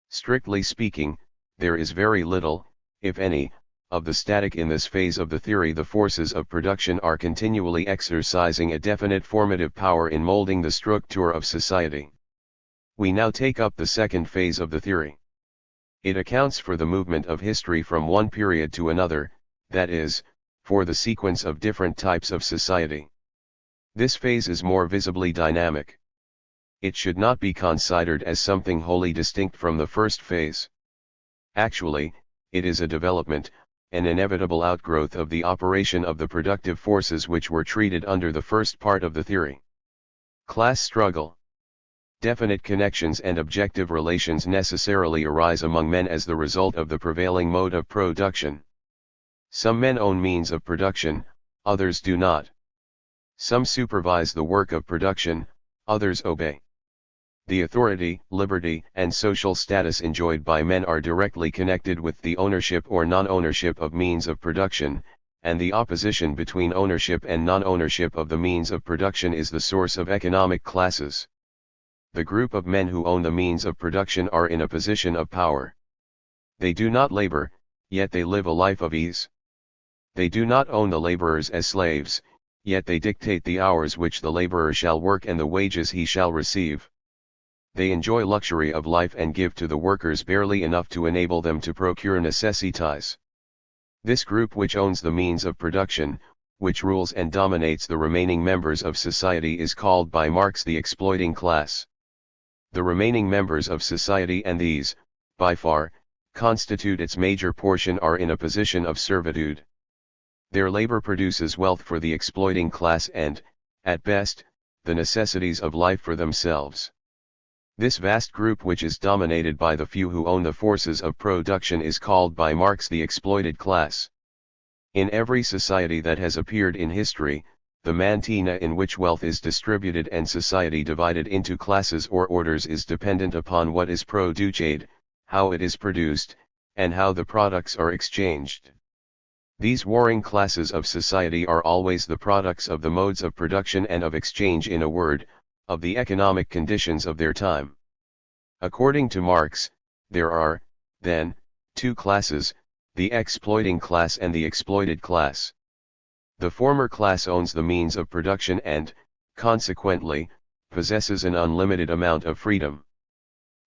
Strictly speaking, there is very little, if any, of the static in this phase of the theory. The forces of production are continually exercising a definite formative power in molding the structure of society. We now take up the second phase of the theory. It accounts for the movement of history from one period to another, that is, for the sequence of different types of society. This phase is more visibly dynamic. It should not be considered as something wholly distinct from the first phase. Actually, it is a development, an inevitable outgrowth of the operation of the productive forces which were treated under the first part of the theory. Class struggle. Definite connections and objective relations necessarily arise among men as the result of the prevailing mode of production. Some men own means of production, others do not. Some supervise the work of production, others obey. The authority, liberty, and social status enjoyed by men are directly connected with the ownership or non-ownership of means of production, and the opposition between ownership and non-ownership of the means of production is the source of economic classes. The group of men who own the means of production are in a position of power. They do not labor, yet they live a life of ease. They do not own the laborers as slaves, yet they dictate the hours which the laborer shall work and the wages he shall receive. They enjoy luxury of life and give to the workers barely enough to enable them to procure necessities. This group which owns the means of production, which rules and dominates the remaining members of society, is called by Marx the exploiting class. The remaining members of society, and these, by far, constitute its major portion, are in a position of servitude. Their labor produces wealth for the exploiting class and, at best, the necessities of life for themselves. This vast group, which is dominated by the few who own the forces of production, is called by Marx the exploited class. In every society that has appeared in history, the mantina in which wealth is distributed and society divided into classes or orders is dependent upon what is produced, how it is produced, and how the products are exchanged. These warring classes of society are always the products of the modes of production and of exchange, in a word, of the economic conditions of their time. According to Marx, there are, then, two classes, the exploiting class and the exploited class. The former class owns the means of production and, consequently, possesses an unlimited amount of freedom.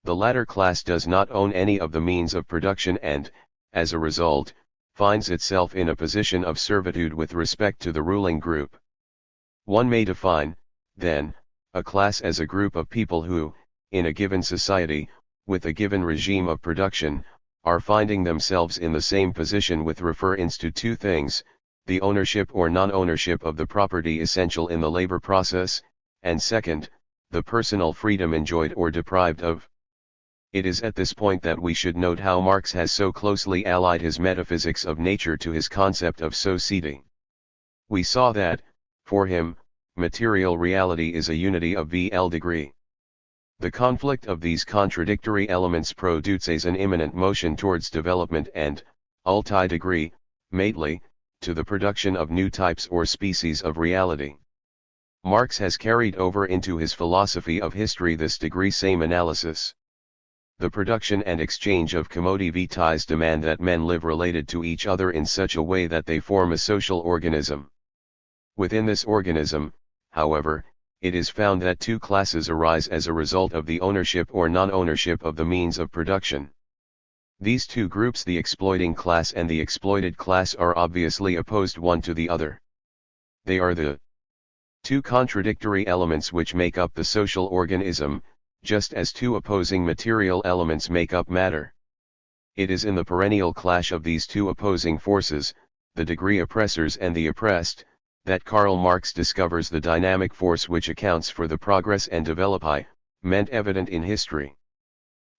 The latter class does not own any of the means of production and, as a result, finds itself in a position of servitude with respect to the ruling group. One may define, then, a class as a group of people who, in a given society, with a given regime of production, are finding themselves in the same position with reference to two things: the ownership or non-ownership of the property essential in the labor process, and second, the personal freedom enjoyed or deprived of. It is at this point that we should note how Marx has so closely allied his metaphysics of nature to his concept of society. We saw that, for him, material reality is a unity of VL degree. The conflict of these contradictory elements produces an imminent motion towards development and, ulti degree, mately, to the production of new types or species of reality. Marx has carried over into his philosophy of history this degree same analysis. The production and exchange of commodities demand that men live related to each other in such a way that they form a social organism. Within this organism, however, it is found that two classes arise as a result of the ownership or non-ownership of the means of production. These two groups, the exploiting class and the exploited class, are obviously opposed one to the other. They are the two contradictory elements which make up the social organism, just as two opposing material elements make up matter. It is in the perennial clash of these two opposing forces, the degree oppressors and the oppressed, that Karl Marx discovers the dynamic force which accounts for the progress and development evident in history.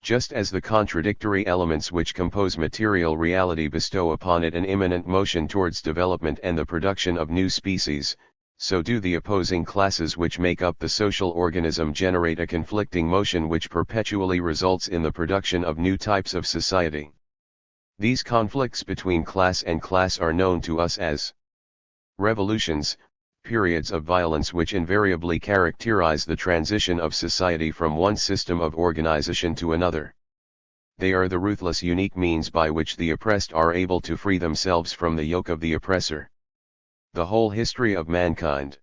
Just as the contradictory elements which compose material reality bestow upon it an imminent motion towards development and the production of new species, so do the opposing classes which make up the social organism generate a conflicting motion which perpetually results in the production of new types of society. These conflicts between class and class are known to us as revolutions, periods of violence which invariably characterize the transition of society from one system of organization to another. They are the ruthless unique means by which the oppressed are able to free themselves from the yoke of the oppressor. The whole history of mankind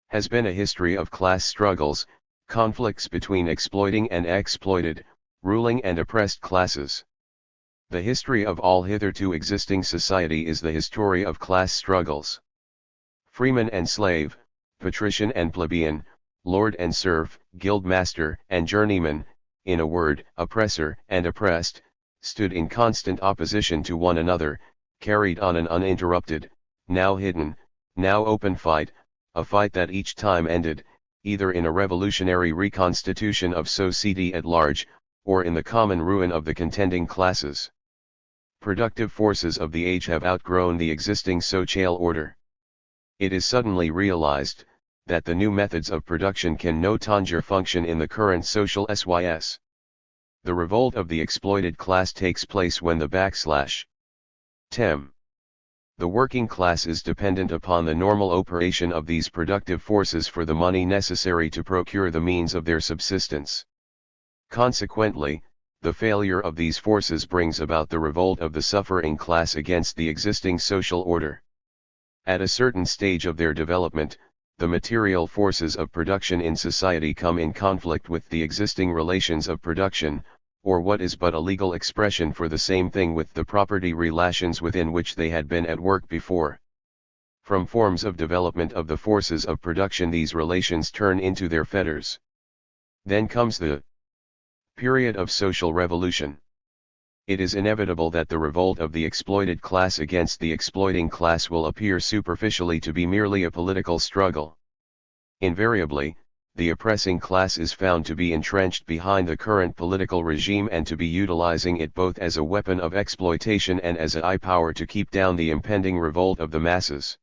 has been a history of class struggles, conflicts between exploiting and exploited, ruling and oppressed classes. The history of all hitherto existing society is the history of class struggles. Freeman and slave, patrician and plebeian, lord and serf, guildmaster and journeyman, in a word, oppressor and oppressed, stood in constant opposition to one another, carried on an uninterrupted, now hidden, now open fight, a fight that each time ended, either in a revolutionary reconstitution of society at large, or in the common ruin of the contending classes. Productive forces of the age have outgrown the existing social order. It is suddenly realized that the new methods of production can no longer function in the current social SYS. The revolt of the exploited class takes place when the _tem. The working class is dependent upon the normal operation of these productive forces for the money necessary to procure the means of their subsistence. Consequently, the failure of these forces brings about the revolt of the suffering class against the existing social order. At a certain stage of their development, the material forces of production in society come in conflict with the existing relations of production, or what is but a legal expression for the same thing with the property relations within which they had been at work before. From forms of development of the forces of production these relations turn into their fetters. Then comes the period of social revolution. It is inevitable that the revolt of the exploited class against the exploiting class will appear superficially to be merely a political struggle. Invariably, the oppressing class is found to be entrenched behind the current political regime and to be utilizing it both as a weapon of exploitation and as a power to keep down the impending revolt of the masses.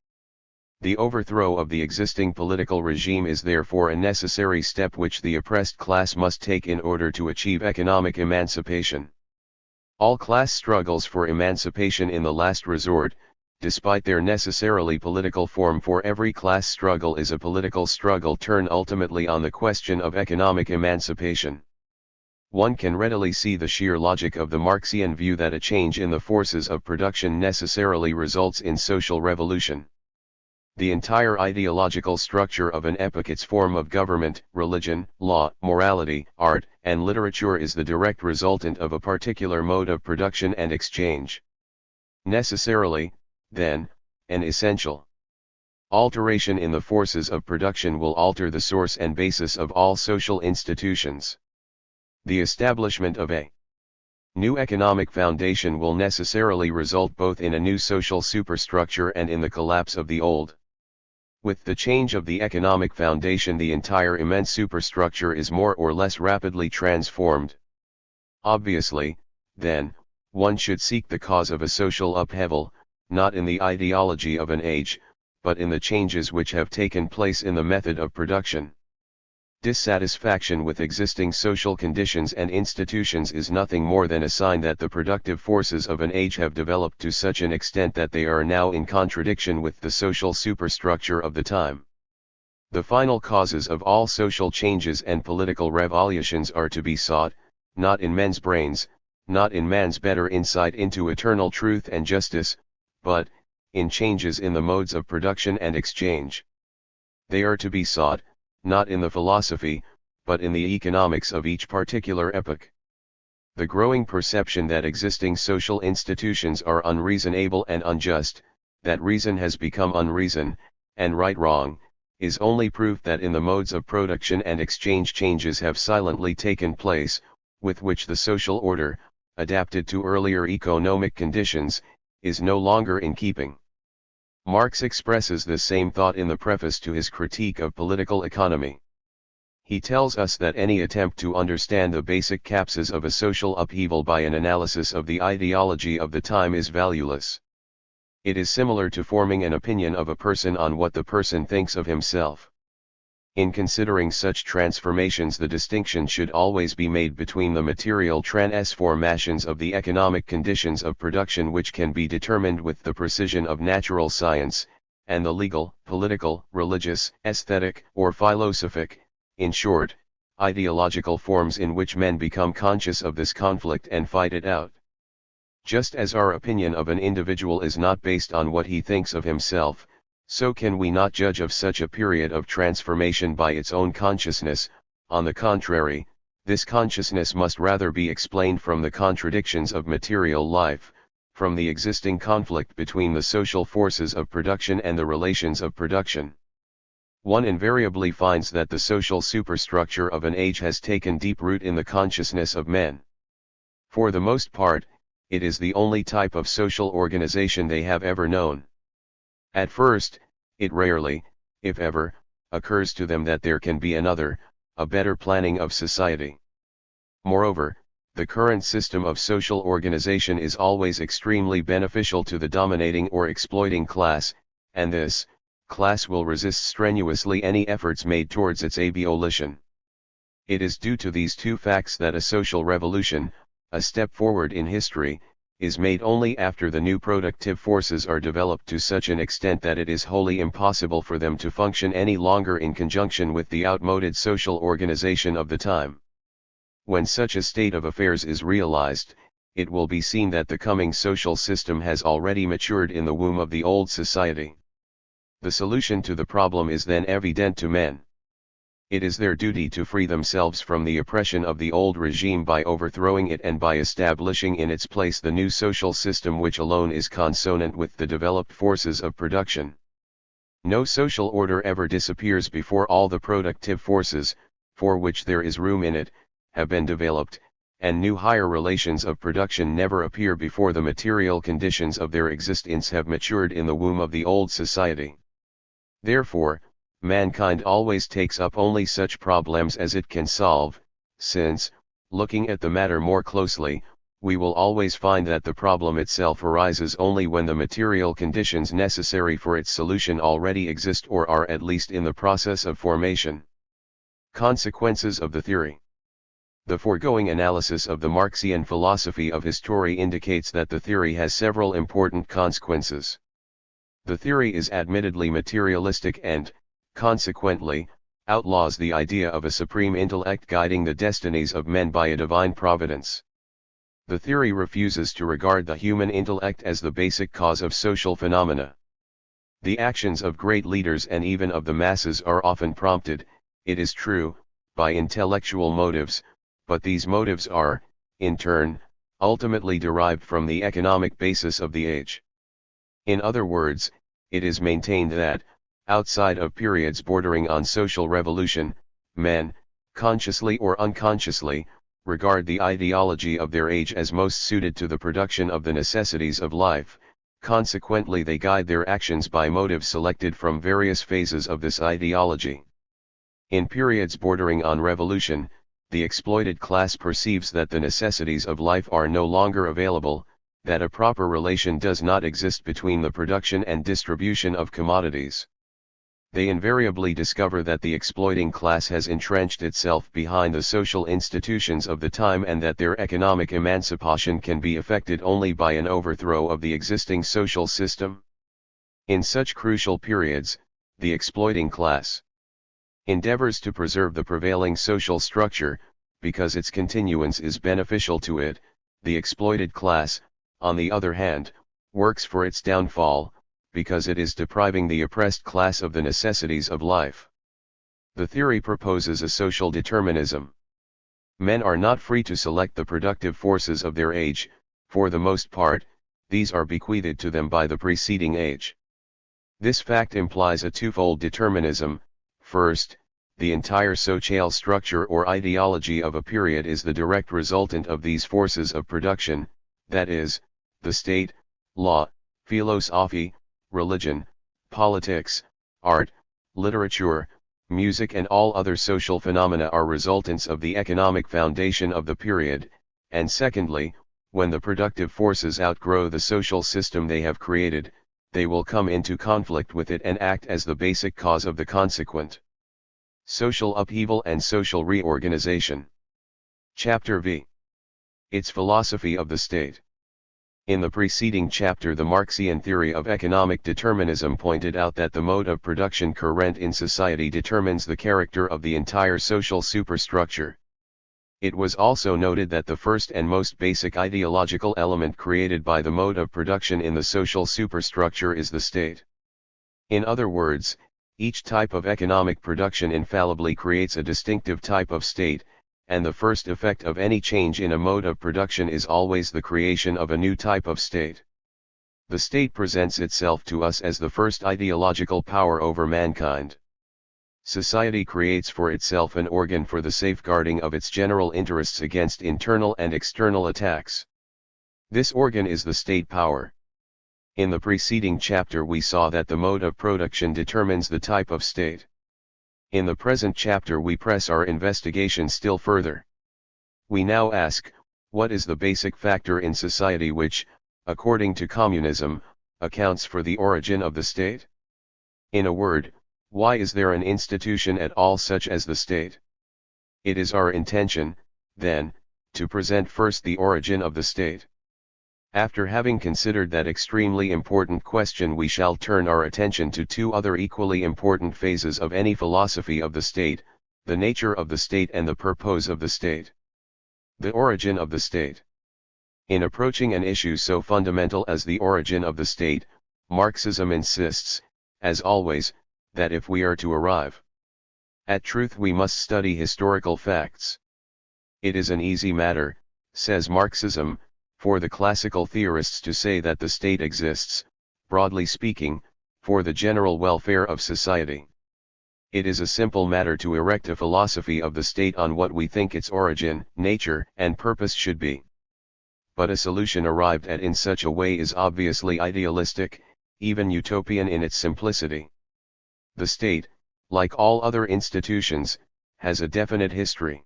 The overthrow of the existing political regime is therefore a necessary step which the oppressed class must take in order to achieve economic emancipation. All class struggles for emancipation in the last resort, despite their necessarily political form, for every class struggle is a political struggle, turn ultimately on the question of economic emancipation. One can readily see the sheer logic of the Marxian view that a change in the forces of production necessarily results in social revolution. The entire ideological structure of an epoch, its form of government, religion, law, morality, art, and literature is the direct resultant of a particular mode of production and exchange. Necessarily, then, an essential alteration in the forces of production will alter the source and basis of all social institutions. The establishment of a new economic foundation will necessarily result both in a new social superstructure and in the collapse of the old. With the change of the economic foundation, the entire immense superstructure is more or less rapidly transformed. Obviously, then, one should seek the cause of a social upheaval, not in the ideology of an age, but in the changes which have taken place in the method of production. Dissatisfaction with existing social conditions and institutions is nothing more than a sign that the productive forces of an age have developed to such an extent that they are now in contradiction with the social superstructure of the time. The final causes of all social changes and political revolutions are to be sought, not in men's brains, not in man's better insight into eternal truth and justice, but in changes in the modes of production and exchange. They are to be sought, not in the philosophy, but in the economics of each particular epoch. The growing perception that existing social institutions are unreasonable and unjust, that reason has become unreason, and right wrong, is only proof that in the modes of production and exchange changes have silently taken place, with which the social order, adapted to earlier economic conditions, is no longer in keeping. Marx expresses this same thought in the preface to his critique of political economy. He tells us that any attempt to understand the basic causes of a social upheaval by an analysis of the ideology of the time is valueless. It is similar to forming an opinion of a person on what the person thinks of himself. In considering such transformations, the distinction should always be made between the material transformations of the economic conditions of production, which can be determined with the precision of natural science, and the legal, political, religious, aesthetic, or philosophic, in short, ideological forms in which men become conscious of this conflict and fight it out. Just as our opinion of an individual is not based on what he thinks of himself, so can we not judge of such a period of transformation by its own consciousness. On the contrary, this consciousness must rather be explained from the contradictions of material life, from the existing conflict between the social forces of production and the relations of production. One invariably finds that the social superstructure of an age has taken deep root in the consciousness of men. For the most part, it is the only type of social organization they have ever known. At first, it rarely, if ever, occurs to them that there can be another, a better planning of society. Moreover, the current system of social organization is always extremely beneficial to the dominating or exploiting class, and this class will resist strenuously any efforts made towards its abolition. It is due to these two facts that a social revolution, a step forward in history, is made only after the new productive forces are developed to such an extent that it is wholly impossible for them to function any longer in conjunction with the outmoded social organization of the time. When such a state of affairs is realized, it will be seen that the coming social system has already matured in the womb of the old society. The solution to the problem is then evident to men. It is their duty to free themselves from the oppression of the old regime by overthrowing it and by establishing in its place the new social system which alone is consonant with the developed forces of production. No social order ever disappears before all the productive forces, for which there is room in it, have been developed, and new higher relations of production never appear before the material conditions of their existence have matured in the womb of the old society. Therefore, mankind always takes up only such problems as it can solve, since, looking at the matter more closely, we will always find that the problem itself arises only when the material conditions necessary for its solution already exist or are at least in the process of formation. Consequences of the theory. The foregoing analysis of the Marxian philosophy of history indicates that the theory has several important consequences. The theory is admittedly materialistic and, consequently, outlaws the idea of a supreme intellect guiding the destinies of men by a divine providence. The theory refuses to regard the human intellect as the basic cause of social phenomena. The actions of great leaders and even of the masses are often prompted, it is true, by intellectual motives, but these motives are, in turn, ultimately derived from the economic basis of the age. In other words, it is maintained that, outside of periods bordering on social revolution, men, consciously or unconsciously, regard the ideology of their age as most suited to the production of the necessities of life. Consequently, they guide their actions by motives selected from various phases of this ideology. In periods bordering on revolution, the exploited class perceives that the necessities of life are no longer available, that a proper relation does not exist between the production and distribution of commodities. They invariably discover that the exploiting class has entrenched itself behind the social institutions of the time and that their economic emancipation can be effected only by an overthrow of the existing social system. In such crucial periods, the exploiting class endeavors to preserve the prevailing social structure, because its continuance is beneficial to it. The exploited class, on the other hand, works for its downfall, because it is depriving the oppressed class of the necessities of life. The theory proposes a social determinism. Men are not free to select the productive forces of their age, for the most part, these are bequeathed to them by the preceding age. This fact implies a twofold determinism. First, the entire social structure or ideology of a period is the direct resultant of these forces of production, that is, the state, law, philosophy, religion, politics, art, literature, music and all other social phenomena are resultants of the economic foundation of the period, and secondly, when the productive forces outgrow the social system they have created, they will come into conflict with it and act as the basic cause of the consequent social upheaval and social reorganization. Chapter V. Its philosophy of the state. In the preceding chapter, the Marxian theory of economic determinism pointed out that the mode of production current in society determines the character of the entire social superstructure. It was also noted that the first and most basic ideological element created by the mode of production in the social superstructure is the state. In other words, each type of economic production infallibly creates a distinctive type of state, and the first effect of any change in a mode of production is always the creation of a new type of state. The state presents itself to us as the first ideological power over mankind. Society creates for itself an organ for the safeguarding of its general interests against internal and external attacks. This organ is the state power. In the preceding chapter we saw that the mode of production determines the type of state. In the present chapter we press our investigation still further. We now ask, what is the basic factor in society which, according to communism, accounts for the origin of the state? In a word, why is there an institution at all such as the state? It is our intention, then, to present first the origin of the state. After having considered that extremely important question, we shall turn our attention to two other equally important phases of any philosophy of the state, the nature of the state and the purpose of the state. The origin of the state. In approaching an issue so fundamental as the origin of the state, Marxism insists, as always, that if we are to arrive at truth we must study historical facts. It is an easy matter, says Marxism, for the classical theorists to say that the state exists, broadly speaking, for the general welfare of society. It is a simple matter to erect a philosophy of the state on what we think its origin, nature, and purpose should be. But a solution arrived at in such a way is obviously idealistic, even utopian in its simplicity. The state, like all other institutions, has a definite history.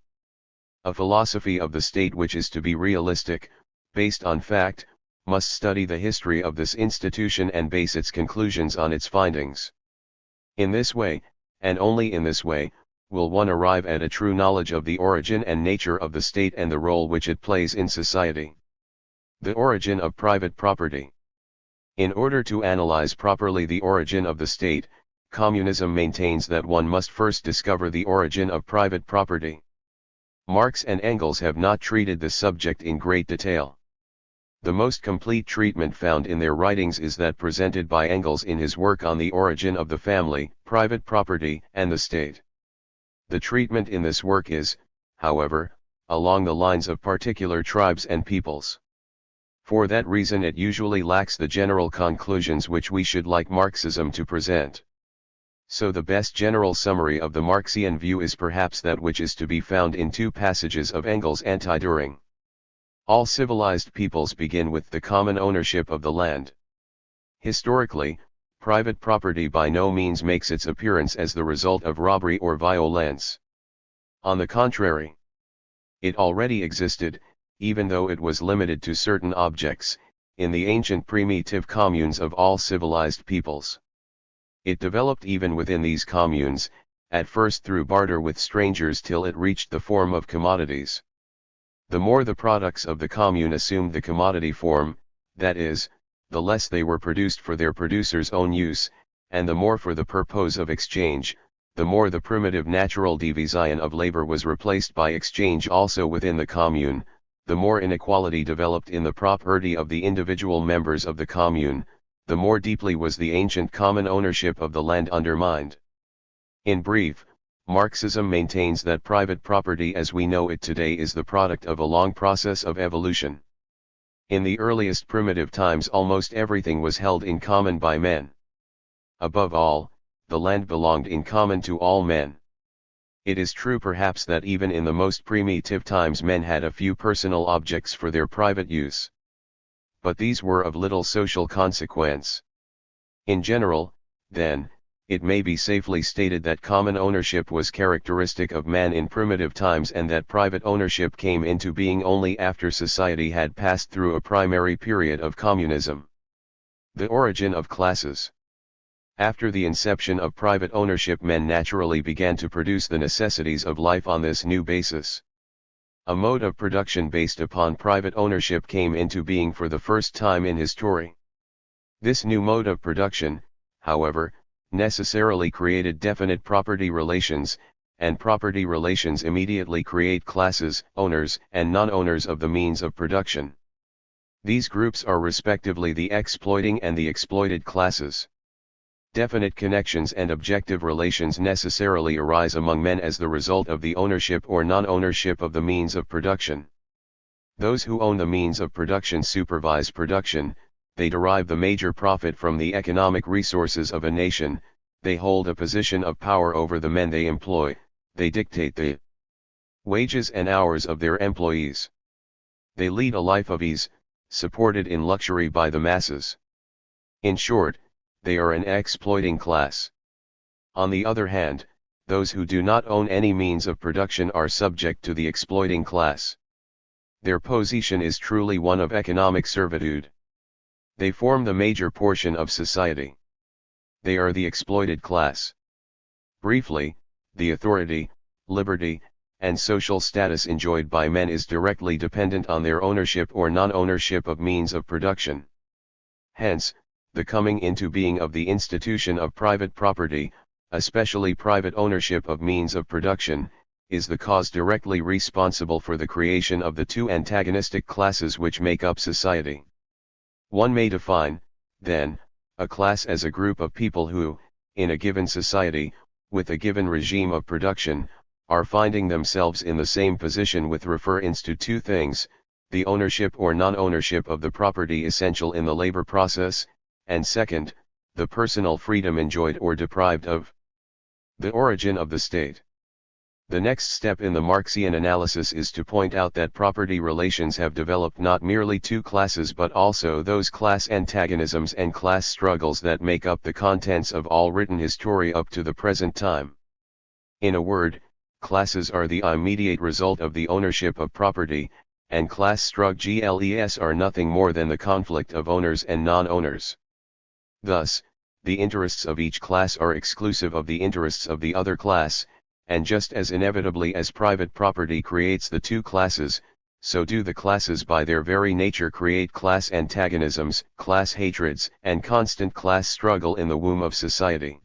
A philosophy of the state which is to be realistic, based on fact, must study the history of this institution and base its conclusions on its findings. In this way, and only in this way, will one arrive at a true knowledge of the origin and nature of the state and the role which it plays in society. The origin of private property. In order to analyze properly the origin of the state, communism maintains that one must first discover the origin of private property. Marx and Engels have not treated this subject in great detail. The most complete treatment found in their writings is that presented by Engels in his work on the origin of the family, private property, and the state. The treatment in this work is, however, along the lines of particular tribes and peoples. For that reason it usually lacks the general conclusions which we should like Marxism to present. So the best general summary of the Marxian view is perhaps that which is to be found in two passages of Engels' Anti-Düring. All civilized peoples begin with the common ownership of the land. Historically, private property by no means makes its appearance as the result of robbery or violence. On the contrary, it already existed, even though it was limited to certain objects, in the ancient primitive communes of all civilized peoples. It developed even within these communes, at first through barter with strangers till it reached the form of commodities. The more the products of the commune assumed the commodity form, that is, the less they were produced for their producer's own use, and the more for the purpose of exchange, the more the primitive natural division of labor was replaced by exchange also within the commune, the more inequality developed in the property of the individual members of the commune, the more deeply was the ancient common ownership of the land undermined. In brief, Marxism maintains that private property as we know it today is the product of a long process of evolution. In the earliest primitive times almost everything was held in common by men. Above all, the land belonged in common to all men. It is true perhaps that even in the most primitive times men had a few personal objects for their private use. But these were of little social consequence. In general, then, it may be safely stated that common ownership was characteristic of man in primitive times and that private ownership came into being only after society had passed through a primary period of communism. The origin of classes. After the inception of private ownership, men naturally began to produce the necessities of life on this new basis. A mode of production based upon private ownership came into being for the first time in history. This new mode of production, however, necessarily created definite property relations, and property relations immediately create classes, owners and non-owners of the means of production. These groups are respectively the exploiting and the exploited classes. Definite connections and objective relations necessarily arise among men as the result of the ownership or non-ownership of the means of production. Those who own the means of production supervise production, they derive the major profit from the economic resources of a nation, they hold a position of power over the men they employ, they dictate the wages and hours of their employees. They lead a life of ease, supported in luxury by the masses. In short, they are an exploiting class. On the other hand, those who do not own any means of production are subject to the exploiting class. Their position is truly one of economic servitude. They form the major portion of society. They are the exploited class. Briefly, the authority, liberty, and social status enjoyed by men is directly dependent on their ownership or non-ownership of means of production. Hence, the coming into being of the institution of private property, especially private ownership of means of production, is the cause directly responsible for the creation of the two antagonistic classes which make up society. One may define, then, a class as a group of people who, in a given society, with a given regime of production, are finding themselves in the same position with reference to two things, the ownership or non-ownership of the property essential in the labor process, and second, the personal freedom enjoyed or deprived of. The origin of the state. The next step in the Marxian analysis is to point out that property relations have developed not merely two classes but also those class antagonisms and class struggles that make up the contents of all written history up to the present time. In a word, classes are the immediate result of the ownership of property, and class struggles are nothing more than the conflict of owners and non-owners. Thus, the interests of each class are exclusive of the interests of the other class, and just as inevitably as private property creates the two classes, so do the classes by their very nature create class antagonisms, class hatreds, and constant class struggle in the womb of society.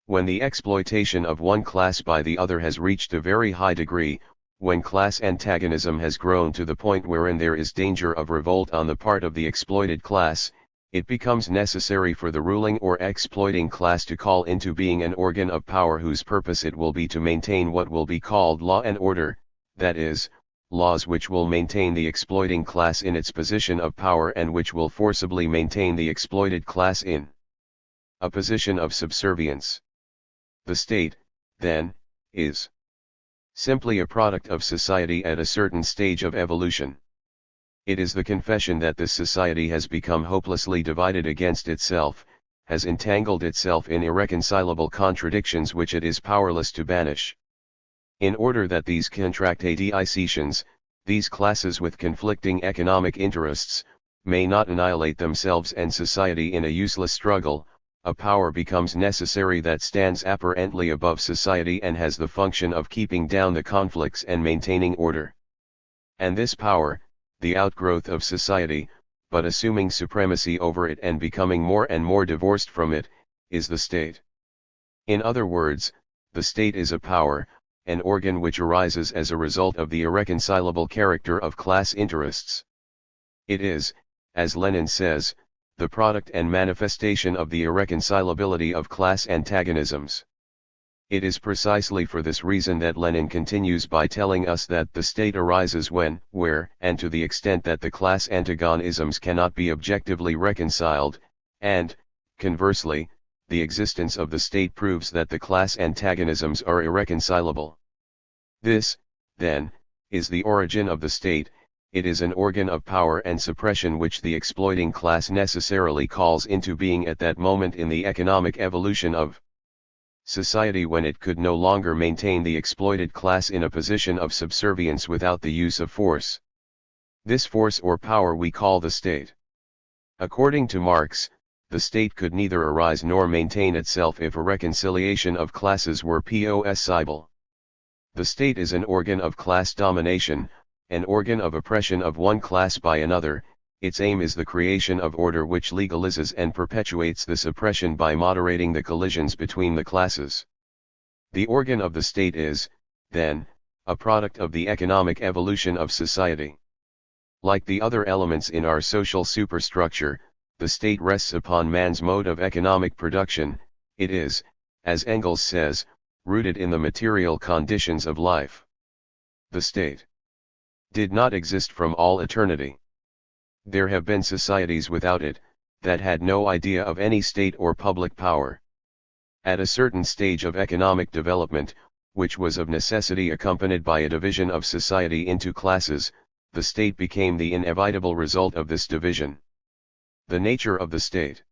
When the exploitation of one class by the other has reached a very high degree, when class antagonism has grown to the point wherein there is danger of revolt on the part of the exploited class, it becomes necessary for the ruling or exploiting class to call into being an organ of power whose purpose it will be to maintain what will be called law and order, that is, laws which will maintain the exploiting class in its position of power and which will forcibly maintain the exploited class in a position of subservience. The state, then, is simply a product of society at a certain stage of evolution. It is the confession that this society has become hopelessly divided against itself, has entangled itself in irreconcilable contradictions which it is powerless to banish. In order that these contradictions, these classes with conflicting economic interests, may not annihilate themselves and society in a useless struggle, a power becomes necessary that stands apparently above society and has the function of keeping down the conflicts and maintaining order. And this power, the outgrowth of society, but assuming supremacy over it and becoming more and more divorced from it, is the state. In other words, the state is a power, an organ which arises as a result of the irreconcilable character of class interests. It is, as Lenin says, the product and manifestation of the irreconcilability of class antagonisms. It is precisely for this reason that Lenin continues by telling us that the state arises when, where, and to the extent that the class antagonisms cannot be objectively reconciled, and, conversely, the existence of the state proves that the class antagonisms are irreconcilable. This, then, is the origin of the state. It is an organ of power and suppression which the exploiting class necessarily calls into being at that moment in the economic evolution of society when it could no longer maintain the exploited class in a position of subservience without the use of force. This force or power we call the state. According to Marx, the state could neither arise nor maintain itself if a reconciliation of classes were possible. The state is an organ of class domination, an organ of oppression of one class by another. Its aim is the creation of order which legalizes and perpetuates this oppression by moderating the collisions between the classes. The organ of the state is, then, a product of the economic evolution of society. Like the other elements in our social superstructure, the state rests upon man's mode of economic production. It is, as Engels says, rooted in the material conditions of life. The state did not exist from all eternity. There have been societies without it, that had no idea of any state or public power. At a certain stage of economic development, which was of necessity accompanied by a division of society into classes, the state became the inevitable result of this division. The nature of the state.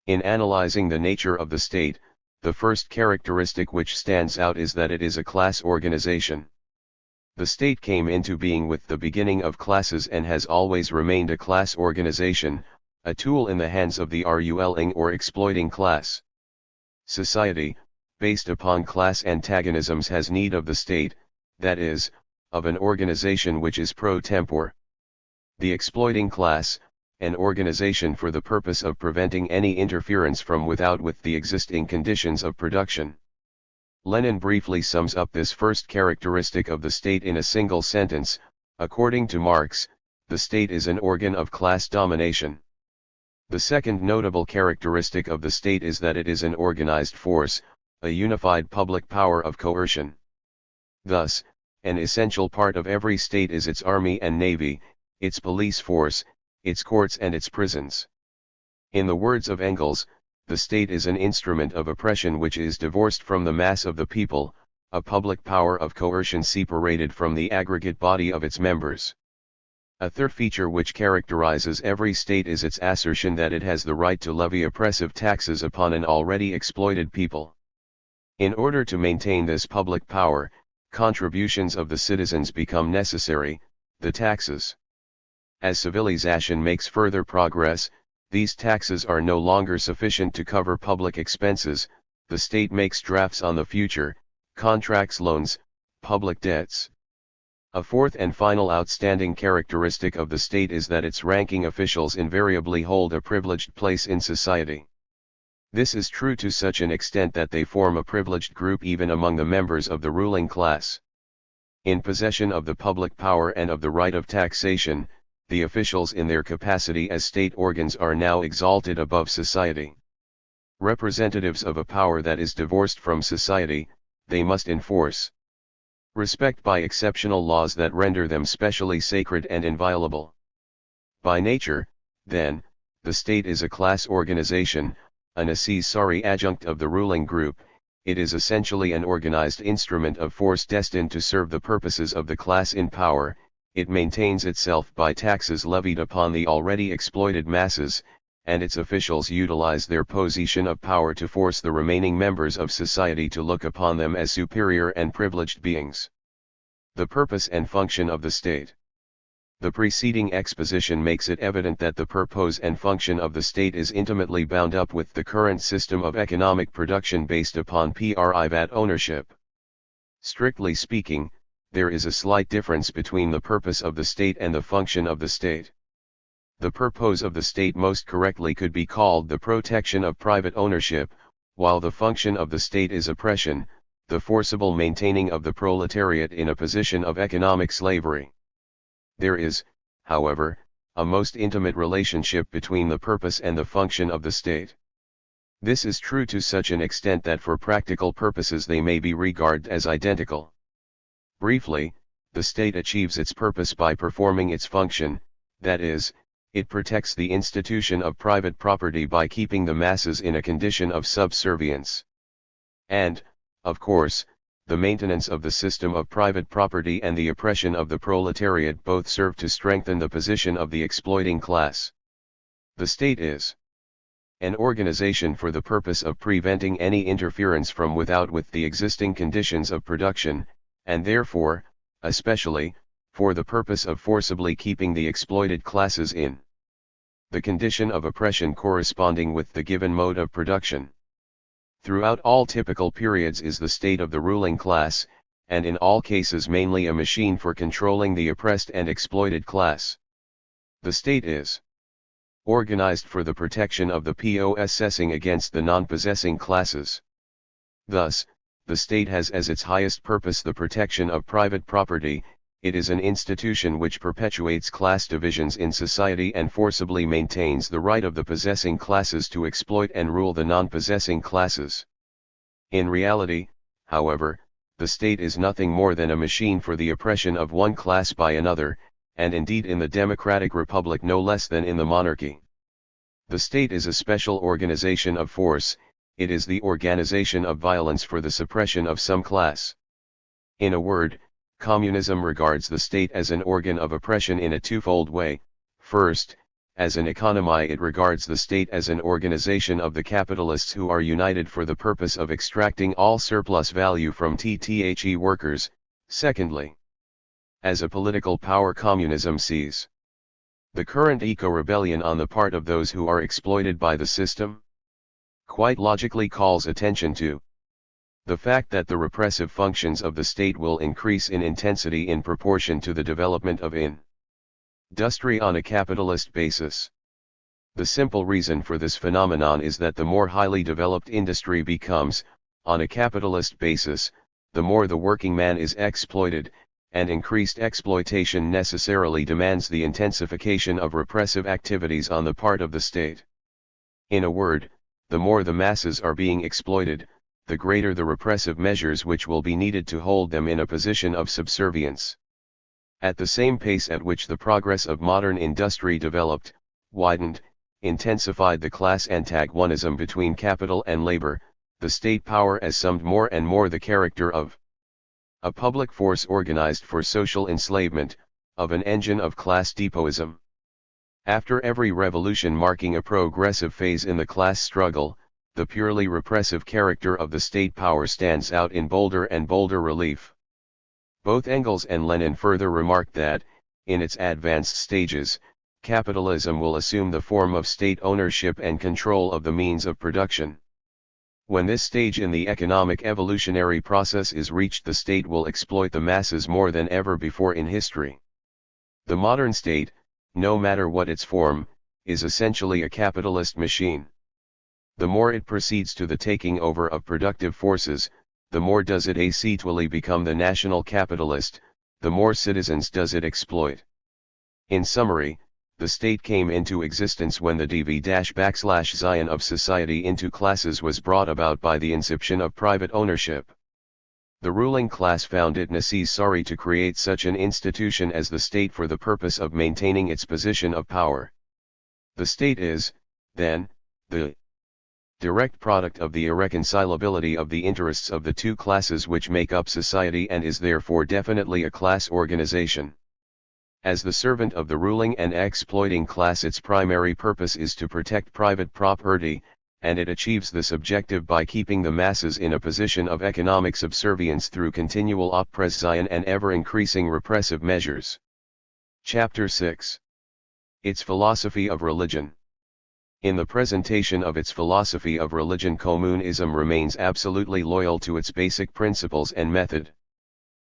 In analyzing the nature of the state, the first characteristic which stands out is that it is a class organization. The state came into being with the beginning of classes and has always remained a class organization, a tool in the hands of the ruling or exploiting class. Society, based upon class antagonisms, has need of the state, that is, of an organization which is pro tempore. The exploiting class, an organization for the purpose of preventing any interference from without with the existing conditions of production. Lenin briefly sums up this first characteristic of the state in a single sentence. According to Marx, the state is an organ of class domination. The second notable characteristic of the state is that it is an organized force, a unified public power of coercion. Thus, an essential part of every state is its army and navy, its police force, its courts and its prisons. In the words of Engels, the state is an instrument of oppression which is divorced from the mass of the people, a public power of coercion separated from the aggregate body of its members. A third feature which characterizes every state is its assertion that it has the right to levy oppressive taxes upon an already exploited people. In order to maintain this public power, contributions of the citizens become necessary, the taxes. As civilization makes further progress, these taxes are no longer sufficient to cover public expenses. The state makes drafts on the future, contracts loans, public debts. A fourth and final outstanding characteristic of the state is that its ranking officials invariably hold a privileged place in society. This is true to such an extent that they form a privileged group even among the members of the ruling class. In possession of the public power and of the right of taxation, the officials in their capacity as state organs are now exalted above society. Representatives of a power that is divorced from society, they must enforce respect by exceptional laws that render them specially sacred and inviolable. By nature, then, the state is a class organization, a necessary adjunct of the ruling group. It is essentially an organized instrument of force destined to serve the purposes of the class in power. It maintains itself by taxes levied upon the already exploited masses, and its officials utilize their position of power to force the remaining members of society to look upon them as superior and privileged beings. The purpose and function of the state. The preceding exposition makes it evident that the purpose and function of the state is intimately bound up with the current system of economic production based upon private ownership. Strictly speaking, there is a slight difference between the purpose of the state and the function of the state. The purpose of the state most correctly could be called the protection of private ownership, while the function of the state is oppression, the forcible maintaining of the proletariat in a position of economic slavery. There is, however, a most intimate relationship between the purpose and the function of the state. This is true to such an extent that for practical purposes they may be regarded as identical. Briefly, the state achieves its purpose by performing its function, that is, it protects the institution of private property by keeping the masses in a condition of subservience. And, of course, the maintenance of the system of private property and the oppression of the proletariat both serve to strengthen the position of the exploiting class. The state is an organization for the purpose of preventing any interference from without with the existing conditions of production, and therefore, especially, for the purpose of forcibly keeping the exploited classes in the condition of oppression corresponding with the given mode of production. Throughout all typical periods is the state of the ruling class, and in all cases mainly a machine for controlling the oppressed and exploited class. The state is organized for the protection of the possessing against the non-possessing classes. Thus, the state has as its highest purpose the protection of private property. It is an institution which perpetuates class divisions in society and forcibly maintains the right of the possessing classes to exploit and rule the non-possessing classes. In reality, however, the state is nothing more than a machine for the oppression of one class by another, and indeed in the democratic republic no less than in the monarchy. The state is a special organization of force. It is the organization of violence for the suppression of some class. In a word, Communism regards the state as an organ of oppression in a twofold way. First, as an economy it regards the state as an organization of the capitalists who are united for the purpose of extracting all surplus value from the workers. Secondly, as a political power communism sees the current eco-rebellion on the part of those who are exploited by the system, quite logically calls attention to the fact that the repressive functions of the state will increase in intensity in proportion to the development of industry on a capitalist basis. The simple reason for this phenomenon is that the more highly developed industry becomes, on a capitalist basis, the more the working man is exploited, and increased exploitation necessarily demands the intensification of repressive activities on the part of the state. In a word, the more the masses are being exploited, the greater the repressive measures which will be needed to hold them in a position of subservience. At the same pace at which the progress of modern industry developed, widened, intensified the class antagonism between capital and labor, the state power assumed more and more the character of a public force organized for social enslavement, of an engine of class depotism. After every revolution marking a progressive phase in the class struggle, the purely repressive character of the state power stands out in bolder and bolder relief. Both Engels and Lenin further remarked that, in its advanced stages, capitalism will assume the form of state ownership and control of the means of production. When this stage in the economic evolutionary process is reached, the state will exploit the masses more than ever before in history. The modern state, no matter what its form, is essentially a capitalist machine. The more it proceeds to the taking over of productive forces, the more does it actually become the national capitalist, the more citizens does it exploit. In summary, the state came into existence when the division of society into classes was brought about by the inception of private ownership. The ruling class found it necessary to create such an institution as the state for the purpose of maintaining its position of power. The state is, then, the direct product of the irreconcilability of the interests of the two classes which make up society and is therefore definitely a class organization. As the servant of the ruling and exploiting class, its primary purpose is to protect private property, and it achieves this objective by keeping the masses in a position of economic subservience through continual oppression and ever-increasing repressive measures. Chapter 6. Its philosophy of religion. In the presentation of its philosophy of religion, communism remains absolutely loyal to its basic principles and method.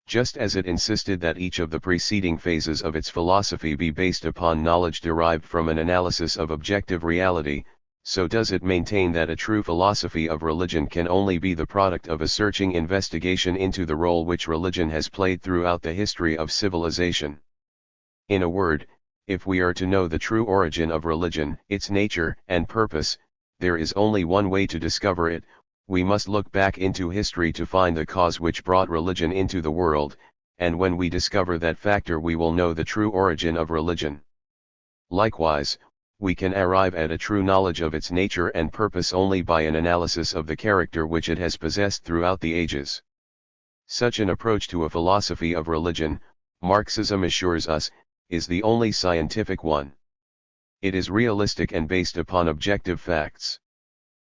Just as it insisted that each of the preceding phases of its philosophy be based upon knowledge derived from an analysis of objective reality, so does it maintain that a true philosophy of religion can only be the product of a searching investigation into the role which religion has played throughout the history of civilization. In a word, if we are to know the true origin of religion, its nature and purpose, there is only one way to discover it: we must look back into history to find the cause which brought religion into the world, and when we discover that factor we will know the true origin of religion. Likewise, we can arrive at a true knowledge of its nature and purpose only by an analysis of the character which it has possessed throughout the ages. Such an approach to a philosophy of religion, Marxism assures us, is the only scientific one. It is realistic and based upon objective facts.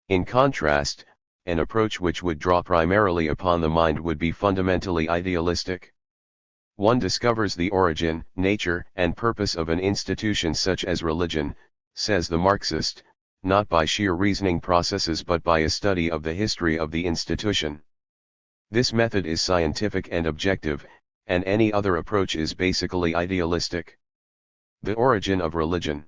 In contrast, an approach which would draw primarily upon the mind would be fundamentally idealistic. One discovers the origin, nature, and purpose of an institution such as religion, says the Marxist, not by sheer reasoning processes but by a study of the history of the institution. This method is scientific and objective, and any other approach is basically idealistic. The origin of religion.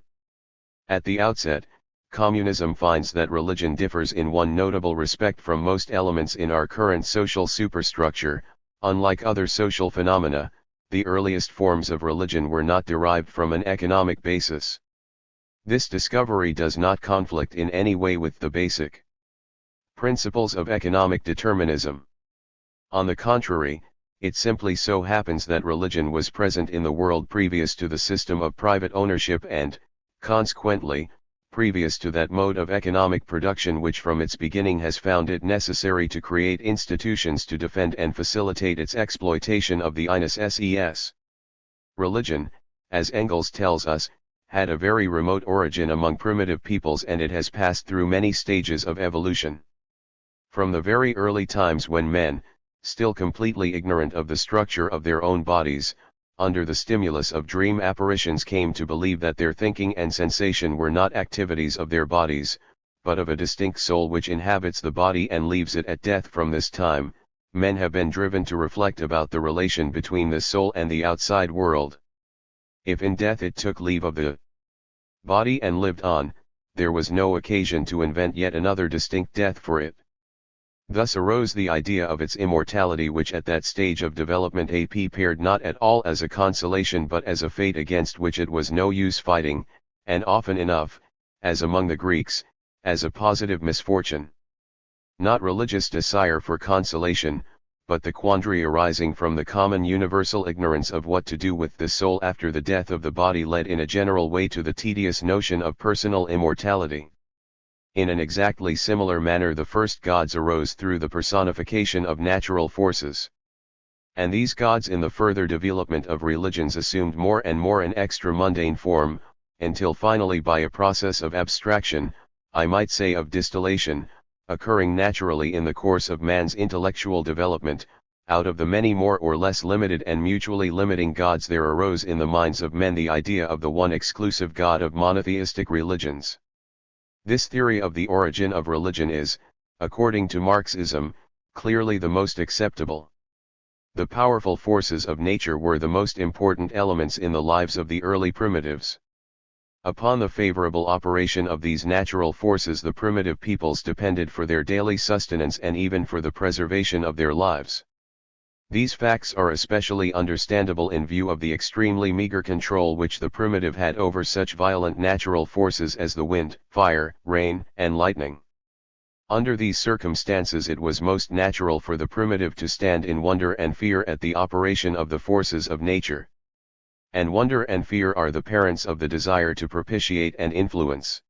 At the outset, communism finds that religion differs in one notable respect from most elements in our current social superstructure. Unlike other social phenomena, the earliest forms of religion were not derived from an economic basis. This discovery does not conflict in any way with the basic principles of economic determinism. On the contrary, it simply so happens that religion was present in the world previous to the system of private ownership and, consequently, previous to that mode of economic production which from its beginning has found it necessary to create institutions to defend and facilitate its exploitation of the ses. Religion, as Engels tells us, had a very remote origin among primitive peoples, and it has passed through many stages of evolution. From the very early times when men, still completely ignorant of the structure of their own bodies, under the stimulus of dream apparitions came to believe that their thinking and sensation were not activities of their bodies, but of a distinct soul which inhabits the body and leaves it at death. From this time, men have been driven to reflect about the relation between the soul and the outside world. If in death it took leave of the body and lived on, there was no occasion to invent yet another distinct death for it. Thus arose the idea of its immortality, which at that stage of development appeared not at all as a consolation but as a fate against which it was no use fighting, and often enough, as among the Greeks, as a positive misfortune. Not religious desire for consolation, but the quandary arising from the common universal ignorance of what to do with the soul after the death of the body led in a general way to the tedious notion of personal immortality. In an exactly similar manner the first gods arose through the personification of natural forces. And these gods in the further development of religions assumed more and more an extra-mundane form, until finally by a process of abstraction, I might say of distillation, occurring naturally in the course of man's intellectual development, out of the many more or less limited and mutually limiting gods there arose in the minds of men the idea of the one exclusive God of monotheistic religions. This theory of the origin of religion is, according to Marxism, clearly the most acceptable. The powerful forces of nature were the most important elements in the lives of the early primitives. Upon the favorable operation of these natural forces the primitive peoples depended for their daily sustenance and even for the preservation of their lives. These facts are especially understandable in view of the extremely meager control which the primitive had over such violent natural forces as the wind, fire, rain, and lightning. Under these circumstances it was most natural for the primitive to stand in wonder and fear at the operation of the forces of nature. And wonder and fear are the parents of the desire to propitiate and influence.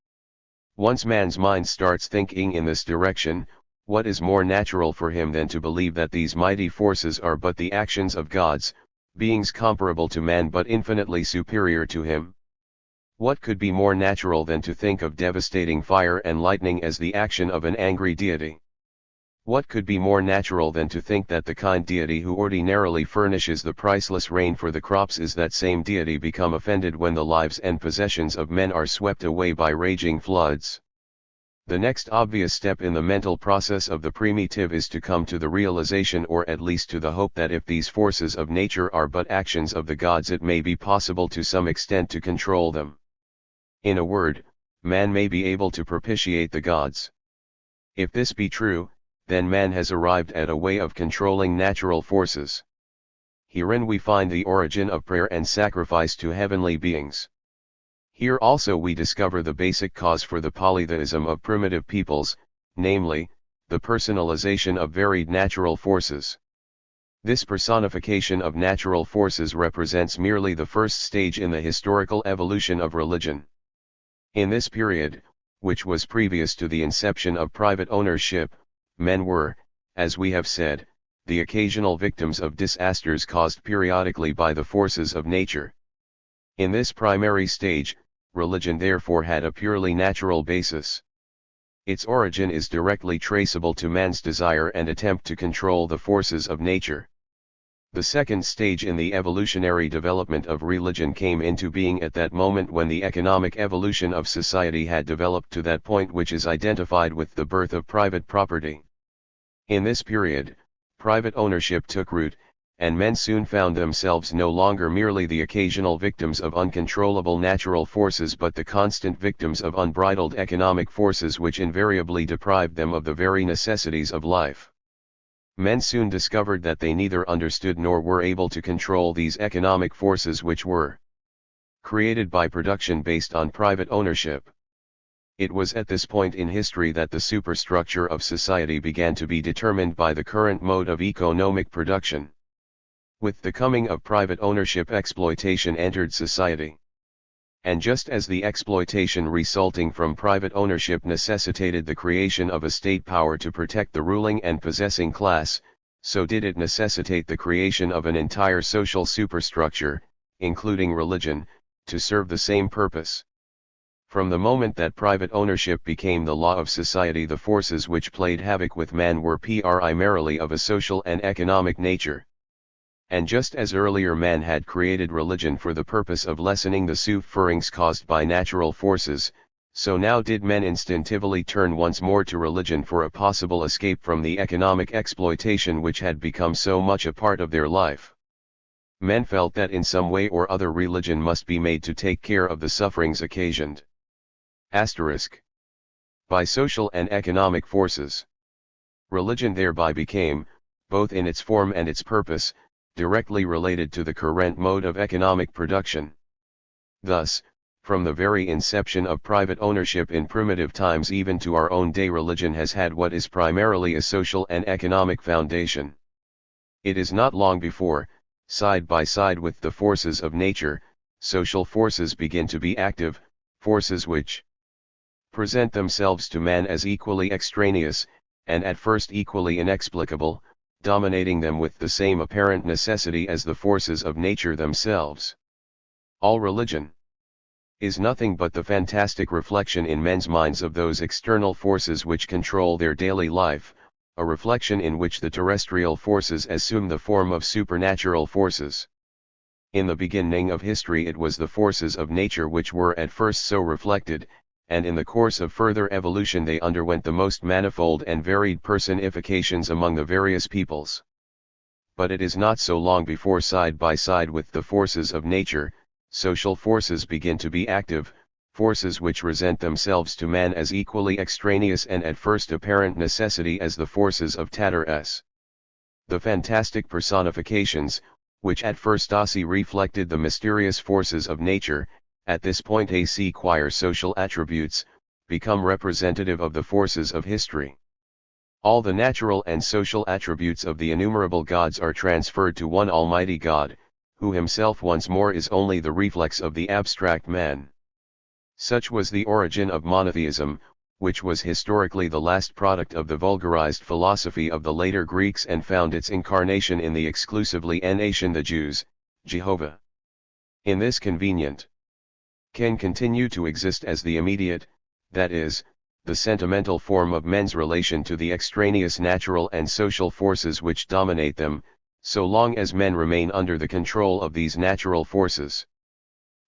Once man's mind starts thinking in this direction, what is more natural for him than to believe that these mighty forces are but the actions of gods, beings comparable to man but infinitely superior to him? What could be more natural than to think of devastating fire and lightning as the action of an angry deity? What could be more natural than to think that the kind deity who ordinarily furnishes the priceless rain for the crops is that same deity become offended when the lives and possessions of men are swept away by raging floods? The next obvious step in the mental process of the primitive is to come to the realization or at least to the hope that if these forces of nature are but actions of the gods it may be possible to some extent to control them. In a word, man may be able to propitiate the gods. If this be true, then man has arrived at a way of controlling natural forces. Herein we find the origin of prayer and sacrifice to heavenly beings. Here also we discover the basic cause for the polytheism of primitive peoples, namely, the personalization of varied natural forces. This personification of natural forces represents merely the first stage in the historical evolution of religion. In this period, which was previous to the inception of private ownership, men were, as we have said, the occasional victims of disasters caused periodically by the forces of nature. In this primary stage, religion therefore had a purely natural basis. Its origin is directly traceable to man's desire and attempt to control the forces of nature. The second stage in the evolutionary development of religion came into being at that moment when the economic evolution of society had developed to that point which is identified with the birth of private property. In this period, private ownership took root, and men soon found themselves no longer merely the occasional victims of uncontrollable natural forces but the constant victims of unbridled economic forces which invariably deprived them of the very necessities of life. Men soon discovered that they neither understood nor were able to control these economic forces which were created by production based on private ownership. It was at this point in history that the superstructure of society began to be determined by the current mode of economic production. With the coming of private ownership, exploitation entered society. And just as the exploitation resulting from private ownership necessitated the creation of a state power to protect the ruling and possessing class, so did it necessitate the creation of an entire social superstructure, including religion, to serve the same purpose. From the moment that private ownership became the law of society, the forces which played havoc with man were primarily of a social and economic nature. And just as earlier man had created religion for the purpose of lessening the sufferings caused by natural forces, so now did men instinctively turn once more to religion for a possible escape from the economic exploitation which had become so much a part of their life. Men felt that in some way or other religion must be made to take care of the sufferings occasioned. By social and economic forces. Religion thereby became, both in its form and its purpose, directly related to the current mode of economic production. Thus, from the very inception of private ownership in primitive times even to our own day, religion has had what is primarily a social and economic foundation. It is not long before, side by side with the forces of nature, social forces begin to be active, forces which present themselves to man as equally extraneous, and at first equally inexplicable, dominating them with the same apparent necessity as the forces of nature themselves. All religion is nothing but the fantastic reflection in men's minds of those external forces which control their daily life, a reflection in which the terrestrial forces assume the form of supernatural forces. In the beginning of history it was the forces of nature which were at first so reflected, and in the course of further evolution they underwent the most manifold and varied personifications among the various peoples. But it is not so long before, side by side with the forces of nature, social forces begin to be active, forces which present themselves to man as equally extraneous and at first apparent necessity as the forces of THIRD. The fantastic personifications, which at first AC reflected the mysterious forces of nature, at this point AC acquire social attributes, become representative of the forces of history. All the natural and social attributes of the innumerable gods are transferred to one Almighty God, who himself once more is only the reflex of the abstract man. Such was the origin of monotheism, which was historically the last product of the vulgarized philosophy of the later Greeks and found its incarnation in the exclusively nation the Jews, Jehovah. In this convenient can continue to exist as the immediate, that is, the sentimental form of men's relation to the extraneous natural and social forces which dominate them, so long as men remain under the control of these natural forces.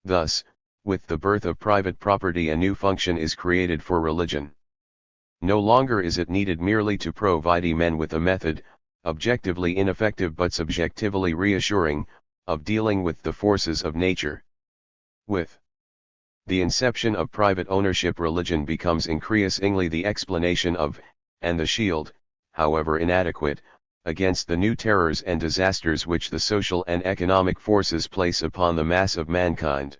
Thus, with the birth of private property a new function is created for religion. No longer is it needed merely to provide men with a method, objectively ineffective but subjectively reassuring, of dealing with the forces of nature. With the inception of private ownership, religion becomes increasingly the explanation of, and the shield, however inadequate, against the new terrors and disasters which the social and economic forces place upon the mass of mankind.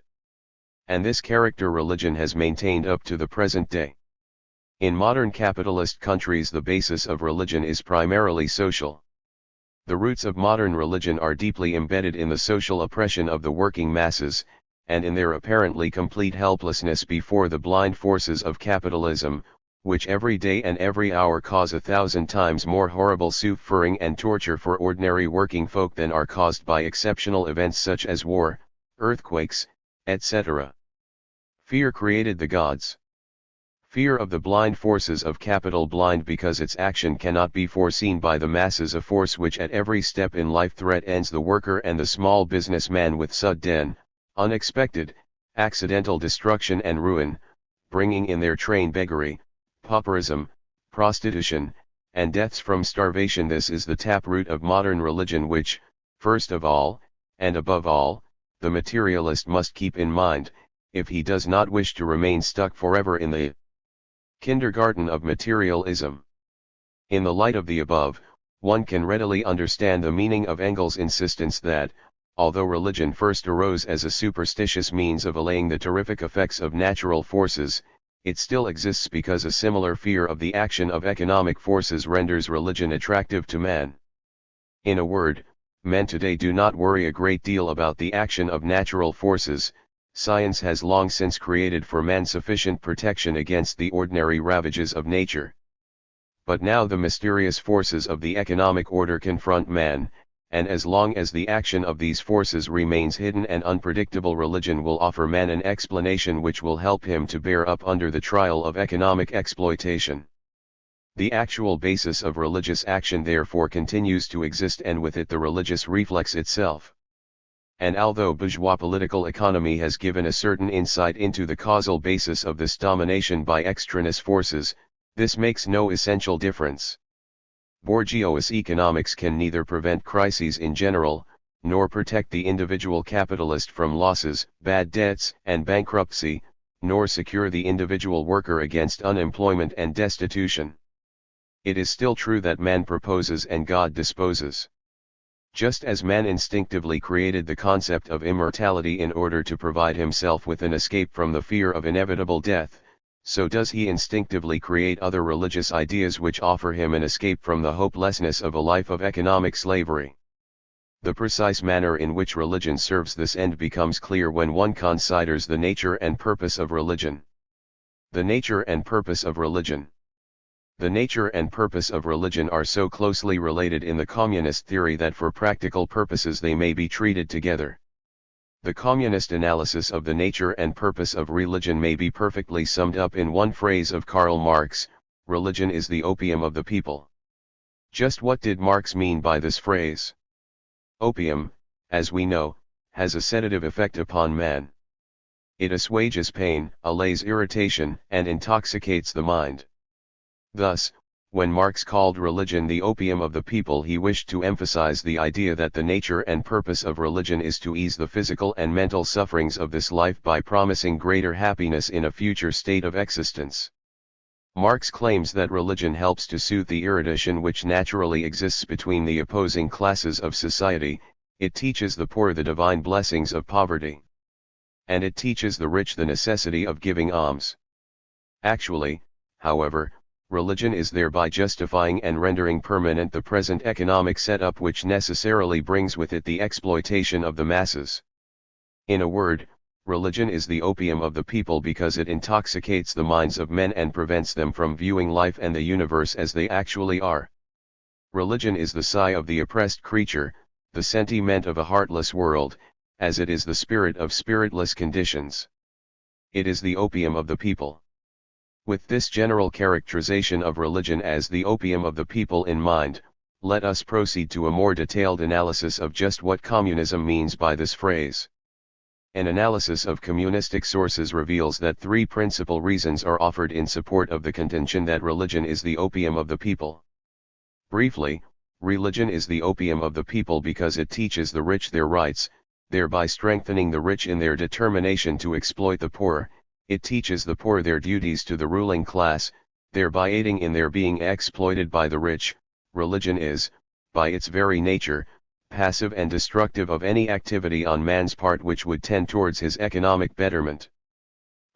And this character religion has maintained up to the present day. In modern capitalist countries the basis of religion is primarily social. The roots of modern religion are deeply embedded in the social oppression of the working masses, and in their apparently complete helplessness before the blind forces of capitalism, which every day and every hour cause 1,000 times more horrible suffering and torture for ordinary working folk than are caused by exceptional events such as war, earthquakes, etc. Fear created the gods. Fear of the blind forces of capital, blind because its action cannot be foreseen by the masses, a force which at every step in life threatens the worker and the small businessman with sudden, unexpected, accidental destruction and ruin, bringing in their train beggary, pauperism, prostitution, and deaths from starvation. This is the taproot of modern religion which, first of all, and above all, the materialist must keep in mind, if he does not wish to remain stuck forever in the kindergarten of materialism. In the light of the above, one can readily understand the meaning of Engels' insistence that, although religion first arose as a superstitious means of allaying the terrific effects of natural forces, it still exists because a similar fear of the action of economic forces renders religion attractive to man. In a word, men today do not worry a great deal about the action of natural forces. Science has long since created for man sufficient protection against the ordinary ravages of nature. But now the mysterious forces of the economic order confront man, and as long as the action of these forces remains hidden and unpredictable, religion will offer man an explanation which will help him to bear up under the trial of economic exploitation. The actual basis of religious action therefore continues to exist, and with it the religious reflex itself. And although bourgeois political economy has given a certain insight into the causal basis of this domination by extraneous forces, this makes no essential difference. Bourgeois economics can neither prevent crises in general, nor protect the individual capitalist from losses, bad debts, and bankruptcy, nor secure the individual worker against unemployment and destitution. It is still true that man proposes and God disposes. Just as man instinctively created the concept of immortality in order to provide himself with an escape from the fear of inevitable death, so does he instinctively create other religious ideas which offer him an escape from the hopelessness of a life of economic slavery. The precise manner in which religion serves this end becomes clear when one considers the nature and purpose of religion. The nature and purpose of religion. The nature and purpose of religion are so closely related in the communist theory that for practical purposes they may be treated together. The communist analysis of the nature and purpose of religion may be perfectly summed up in one phrase of Karl Marx: religion is the opium of the people. Just what did Marx mean by this phrase? Opium, as we know, has a sedative effect upon man. It assuages pain, allays irritation, and intoxicates the mind. Thus, when Marx called religion the opium of the people, he wished to emphasize the idea that the nature and purpose of religion is to ease the physical and mental sufferings of this life by promising greater happiness in a future state of existence. Marx claims that religion helps to soothe the irritation which naturally exists between the opposing classes of society. It teaches the poor the divine blessings of poverty. And it teaches the rich the necessity of giving alms. Actually, however, religion is thereby justifying and rendering permanent the present economic setup which necessarily brings with it the exploitation of the masses. In a word, religion is the opium of the people because it intoxicates the minds of men and prevents them from viewing life and the universe as they actually are. Religion is the sigh of the oppressed creature, the sentiment of a heartless world, as it is the spirit of spiritless conditions. It is the opium of the people. With this general characterization of religion as the opium of the people in mind, let us proceed to a more detailed analysis of just what communism means by this phrase. An analysis of communistic sources reveals that three principal reasons are offered in support of the contention that religion is the opium of the people. Briefly, religion is the opium of the people because it teaches the rich their rights, thereby strengthening the rich in their determination to exploit the poor. It teaches the poor their duties to the ruling class, thereby aiding in their being exploited by the rich. Religion is, by its very nature, passive and destructive of any activity on man's part which would tend towards his economic betterment.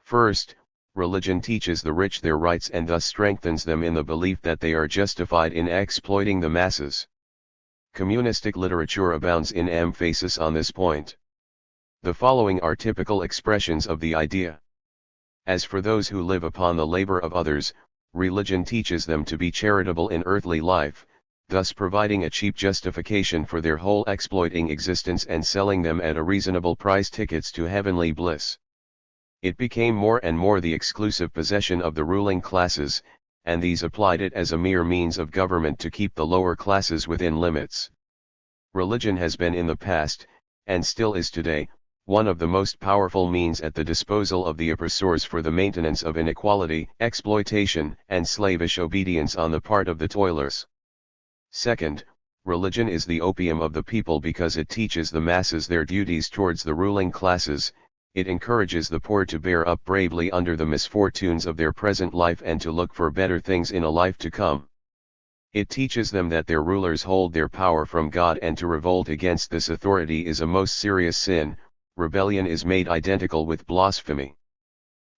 First, religion teaches the rich their rights and thus strengthens them in the belief that they are justified in exploiting the masses. Communistic literature abounds in emphasis on this point. The following are typical expressions of the idea. As for those who live upon the labor of others, religion teaches them to be charitable in earthly life, thus providing a cheap justification for their whole exploiting existence and selling them at a reasonable price tickets to heavenly bliss. It became more and more the exclusive possession of the ruling classes, and these applied it as a mere means of government to keep the lower classes within limits. Religion has been in the past, and still is today, one of the most powerful means at the disposal of the oppressors for the maintenance of inequality, exploitation, and slavish obedience on the part of the toilers. Second, religion is the opium of the people because it teaches the masses their duties towards the ruling classes. It encourages the poor to bear up bravely under the misfortunes of their present life and to look for better things in a life to come. It teaches them that their rulers hold their power from God and to revolt against this authority is a most serious sin. Rebellion is made identical with blasphemy.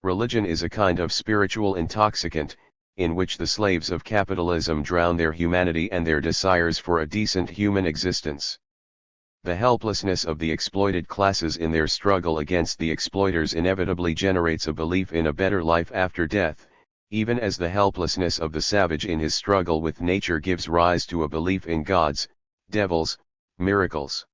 Religion is a kind of spiritual intoxicant, in which the slaves of capitalism drown their humanity and their desires for a decent human existence. The helplessness of the exploited classes in their struggle against the exploiters inevitably generates a belief in a better life after death, even as the helplessness of the savage in his struggle with nature gives rise to a belief in gods, devils, miracles.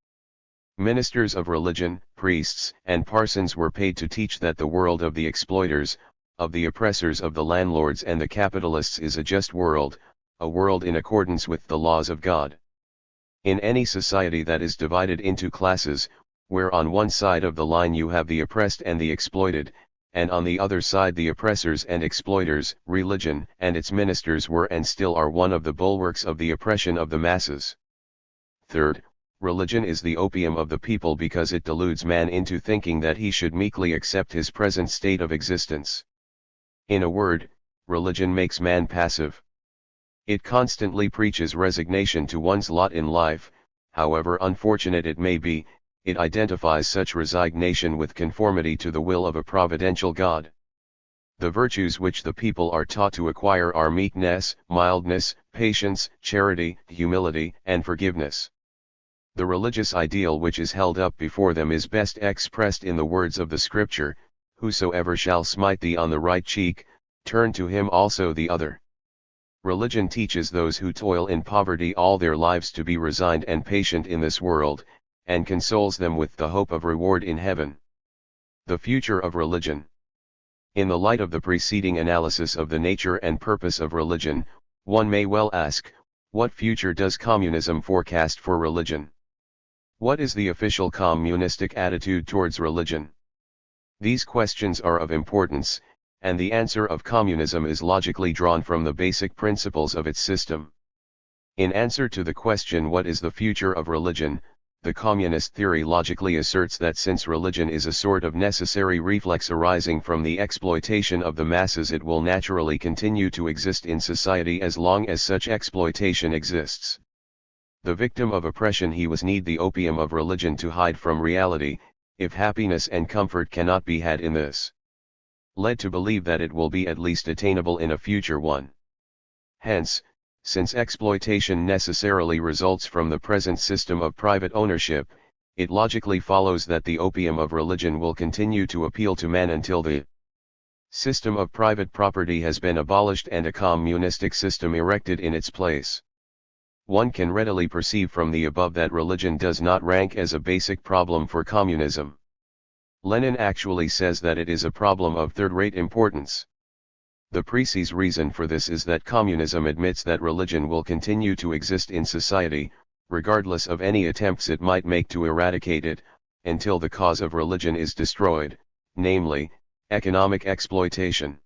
Ministers of religion, priests, and parsons were paid to teach that the world of the exploiters, of the oppressors of the landlords and the capitalists is a just world, a world in accordance with the laws of God. In any society that is divided into classes, where on one side of the line you have the oppressed and the exploited, and on the other side the oppressors and exploiters, religion and its ministers were and still are one of the bulwarks of the oppression of the masses. Third, religion is the opium of the people because it deludes man into thinking that he should meekly accept his present state of existence. In a word, religion makes man passive. It constantly preaches resignation to one's lot in life, however unfortunate it may be. It identifies such resignation with conformity to the will of a providential God. The virtues which the people are taught to acquire are meekness, mildness, patience, charity, humility, and forgiveness. The religious ideal which is held up before them is best expressed in the words of the Scripture, "Whosoever shall smite thee on the right cheek, turn to him also the other." Religion teaches those who toil in poverty all their lives to be resigned and patient in this world, and consoles them with the hope of reward in heaven. The future of religion. In the light of the preceding analysis of the nature and purpose of religion, one may well ask, what future does communism forecast for religion? What is the official communistic attitude towards religion? These questions are of importance, and the answer of communism is logically drawn from the basic principles of its system. In answer to the question what is the future of religion, the communist theory logically asserts that since religion is a sort of necessary reflex arising from the exploitation of the masses, it will naturally continue to exist in society as long as such exploitation exists. The victim of oppression, he must need the opium of religion to hide from reality, if happiness and comfort cannot be had in this. Led to believe that it will be at least attainable in a future one. Hence, since exploitation necessarily results from the present system of private ownership, it logically follows that the opium of religion will continue to appeal to man until the system of private property has been abolished and a communistic system erected in its place. One can readily perceive from the above that religion does not rank as a basic problem for communism. Lenin actually says that it is a problem of third-rate importance. The precise reason for this is that communism admits that religion will continue to exist in society, regardless of any attempts it might make to eradicate it, until the cause of religion is destroyed, namely, economic exploitation.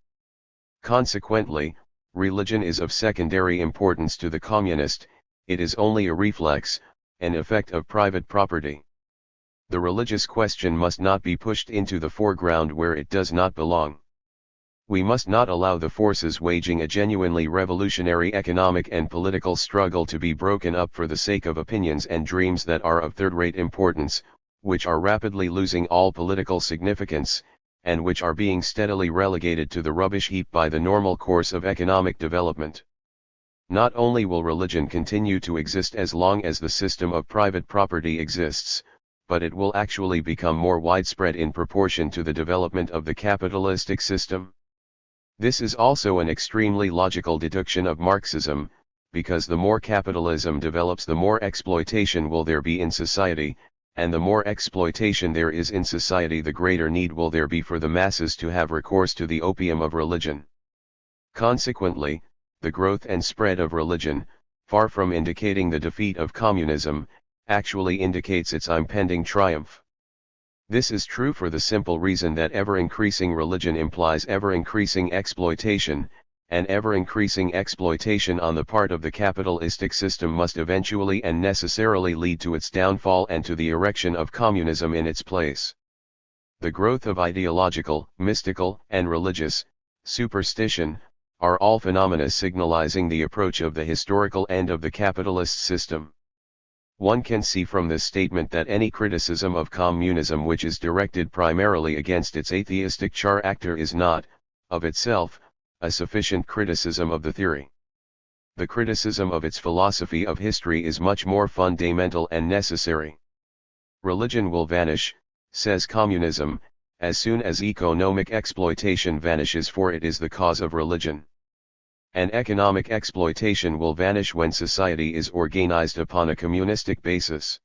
Consequently, religion is of secondary importance to the communist, it is only a reflex, an effect of private property. The religious question must not be pushed into the foreground where it does not belong. We must not allow the forces waging a genuinely revolutionary economic and political struggle to be broken up for the sake of opinions and dreams that are of third-rate importance, which are rapidly losing all political significance, and which are being steadily relegated to the rubbish heap by the normal course of economic development. Not only will religion continue to exist as long as the system of private property exists, but it will actually become more widespread in proportion to the development of the capitalistic system. This is also an extremely logical deduction of Marxism, because the more capitalism develops, the more exploitation will there be in society, and the more exploitation there is in society, the greater need will there be for the masses to have recourse to the opium of religion. Consequently, the growth and spread of religion, far from indicating the defeat of communism, actually indicates its impending triumph. This is true for the simple reason that ever-increasing religion implies ever-increasing exploitation, and ever-increasing exploitation on the part of the capitalistic system must eventually and necessarily lead to its downfall and to the erection of communism in its place. The growth of ideological, mystical, and religious superstition are all phenomena signalizing the approach of the historical end of the capitalist system. One can see from this statement that any criticism of communism which is directed primarily against its atheistic character is not, of itself, a sufficient criticism of the theory. The criticism of its philosophy of history is much more fundamental and necessary. Religion will vanish, says communism, as soon as economic exploitation vanishes, for it is the cause of religion. And economic exploitation will vanish when society is organized upon a communistic basis.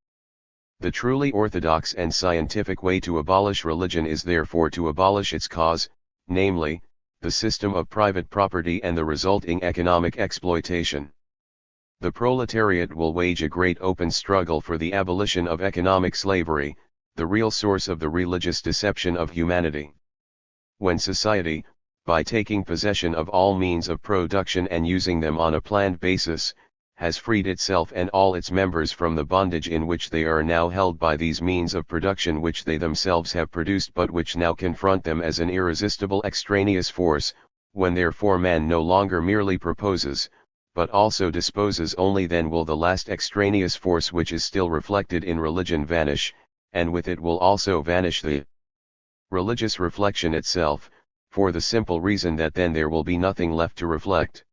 The truly orthodox and scientific way to abolish religion is therefore to abolish its cause, namely, the system of private property and the resulting economic exploitation. The proletariat will wage a great open struggle for the abolition of economic slavery, the real source of the religious deception of humanity. When society, by taking possession of all means of production and using them on a planned basis, has freed itself and all its members from the bondage in which they are now held by these means of production which they themselves have produced but which now confront them as an irresistible extraneous force, when therefore man no longer merely proposes, but also disposes, only then will the last extraneous force which is still reflected in religion vanish, and with it will also vanish the religious reflection itself, for the simple reason that then there will be nothing left to reflect.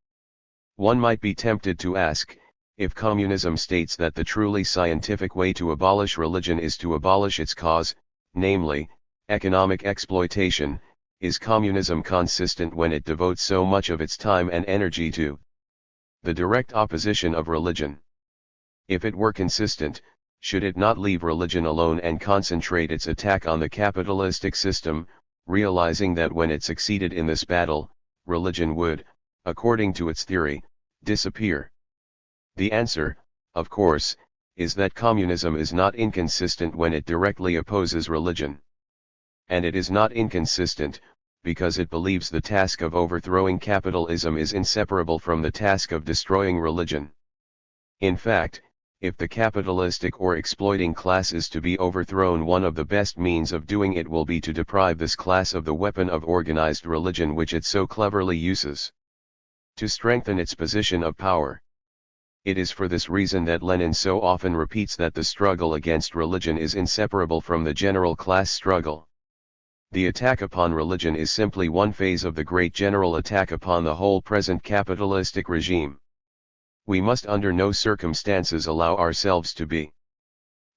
One might be tempted to ask, if communism states that the truly scientific way to abolish religion is to abolish its cause, namely, economic exploitation, is communism consistent when it devotes so much of its time and energy to the direct opposition of religion? If it were consistent, should it not leave religion alone and concentrate its attack on the capitalistic system, realizing that when it succeeded in this battle, religion would, according to its theory, disappear? The answer, of course, is that communism is not inconsistent when it directly opposes religion. And it is not inconsistent, because it believes the task of overthrowing capitalism is inseparable from the task of destroying religion. In fact, if the capitalistic or exploiting class is to be overthrown, one of the best means of doing it will be to deprive this class of the weapon of organized religion which it so cleverly uses to strengthen its position of power. It is for this reason that Lenin so often repeats that the struggle against religion is inseparable from the general class struggle. The attack upon religion is simply one phase of the great general attack upon the whole present capitalistic regime. We must under no circumstances allow ourselves to be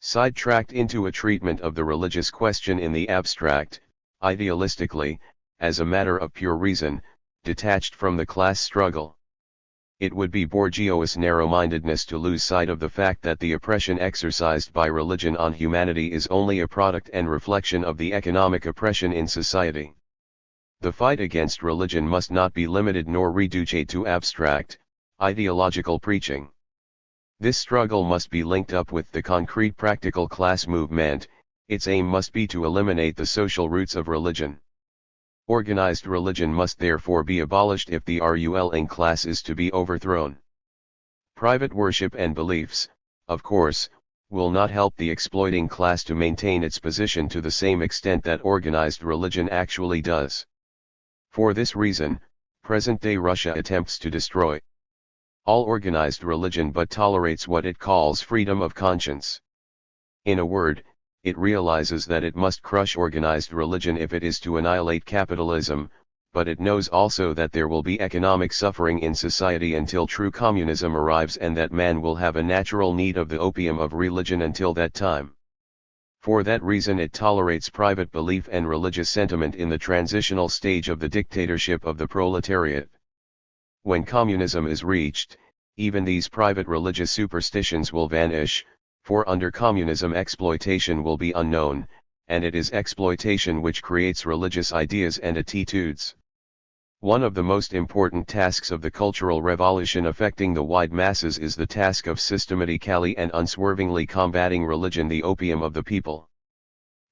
sidetracked into a treatment of the religious question in the abstract, idealistically, as a matter of pure reason, detached from the class struggle. It would be Bourgeois narrow-mindedness to lose sight of the fact that the oppression exercised by religion on humanity is only a product and reflection of the economic oppression in society. The fight against religion must not be limited nor reduced to abstract, ideological preaching. This struggle must be linked up with the concrete practical class movement. Its aim must be to eliminate the social roots of religion. Organized religion must therefore be abolished if the ruling class is to be overthrown. Private worship and beliefs, of course, will not help the exploiting class to maintain its position to the same extent that organized religion actually does. For this reason, present-day Russia attempts to destroy all organized religion but tolerates what it calls freedom of conscience. In a word, it realizes that it must crush organized religion if it is to annihilate capitalism, but it knows also that there will be economic suffering in society until true communism arrives and that man will have a natural need of the opium of religion until that time. For that reason it tolerates private belief and religious sentiment in the transitional stage of the dictatorship of the proletariat. When communism is reached, even these private religious superstitions will vanish, for under communism exploitation will be unknown, and it is exploitation which creates religious ideas and attitudes. One of the most important tasks of the cultural revolution affecting the wide masses is the task of systematically and unswervingly combating religion, the opium of the people.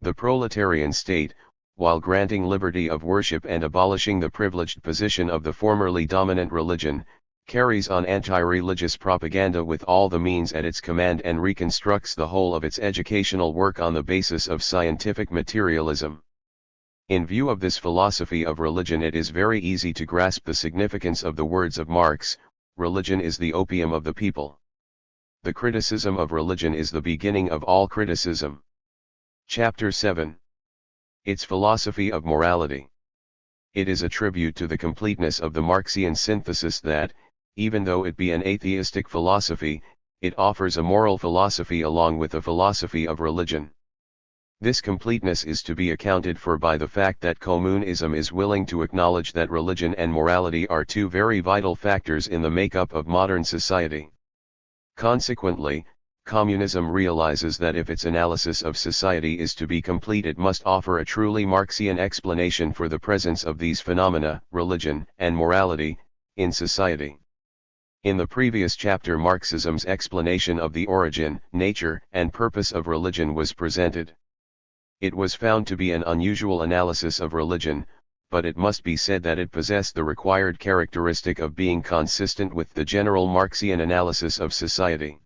The proletarian state, while granting liberty of worship and abolishing the privileged position of the formerly dominant religion, carries on anti-religious propaganda with all the means at its command and reconstructs the whole of its educational work on the basis of scientific materialism. In view of this philosophy of religion, it is very easy to grasp the significance of the words of Marx: religion is the opium of the people. The criticism of religion is the beginning of all criticism. Chapter 7. Its philosophy of morality. It is a tribute to the completeness of the Marxian synthesis that, even though it be an atheistic philosophy, it offers a moral philosophy along with a philosophy of religion. This completeness is to be accounted for by the fact that communism is willing to acknowledge that religion and morality are two very vital factors in the makeup of modern society. Consequently, communism realizes that if its analysis of society is to be complete, it must offer a truly Marxian explanation for the presence of these phenomena, religion and morality, in society. In the previous chapter, Marxism's explanation of the origin, nature, and purpose of religion was presented. It was found to be an unusual analysis of religion, but it must be said that it possessed the required characteristic of being consistent with the general Marxian analysis of society.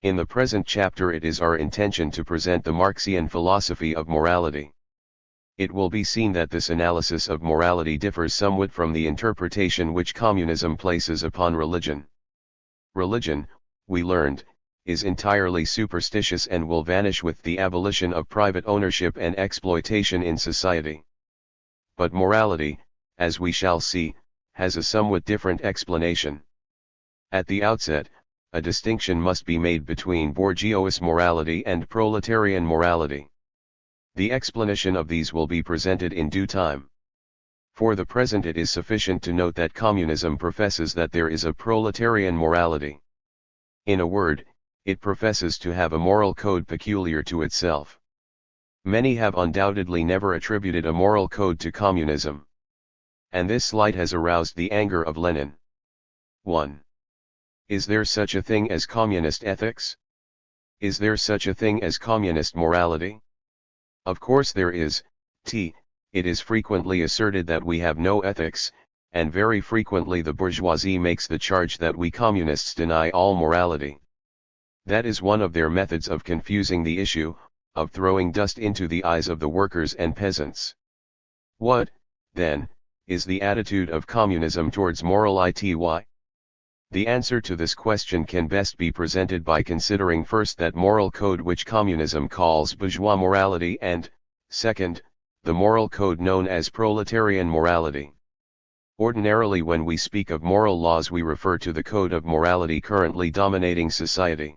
In the present chapter it is our intention to present the Marxian philosophy of morality. It will be seen that this analysis of morality differs somewhat from the interpretation which communism places upon religion. Religion, we learned, is entirely superstitious and will vanish with the abolition of private ownership and exploitation in society. But morality, as we shall see, has a somewhat different explanation. At the outset, a distinction must be made between bourgeois morality and proletarian morality. The explanation of these will be presented in due time. For the present it is sufficient to note that communism professes that there is a proletarian morality. In a word, it professes to have a moral code peculiar to itself. Many have undoubtedly never attributed a moral code to communism. And this slight has aroused the anger of Lenin. 1. Is there such a thing as communist ethics? Is there such a thing as communist morality? Of course there is. It is frequently asserted that we have no ethics, and very frequently the bourgeoisie makes the charge that we communists deny all morality. That is one of their methods of confusing the issue, of throwing dust into the eyes of the workers and peasants. What, then, is the attitude of communism towards moral ity? The answer to this question can best be presented by considering first that moral code which communism calls bourgeois morality and, second, the moral code known as proletarian morality. Ordinarily when we speak of moral laws we refer to the code of morality currently dominating society.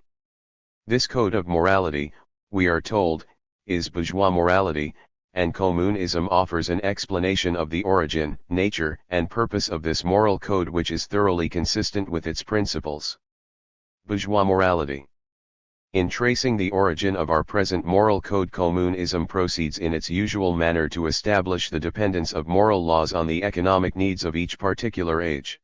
This code of morality, we are told, is bourgeois morality, and communism offers an explanation of the origin, nature, and purpose of this moral code which is thoroughly consistent with its principles. Bourgeois morality. In tracing the origin of our present moral code, communism proceeds in its usual manner to establish the dependence of moral laws on the economic needs of each particular age.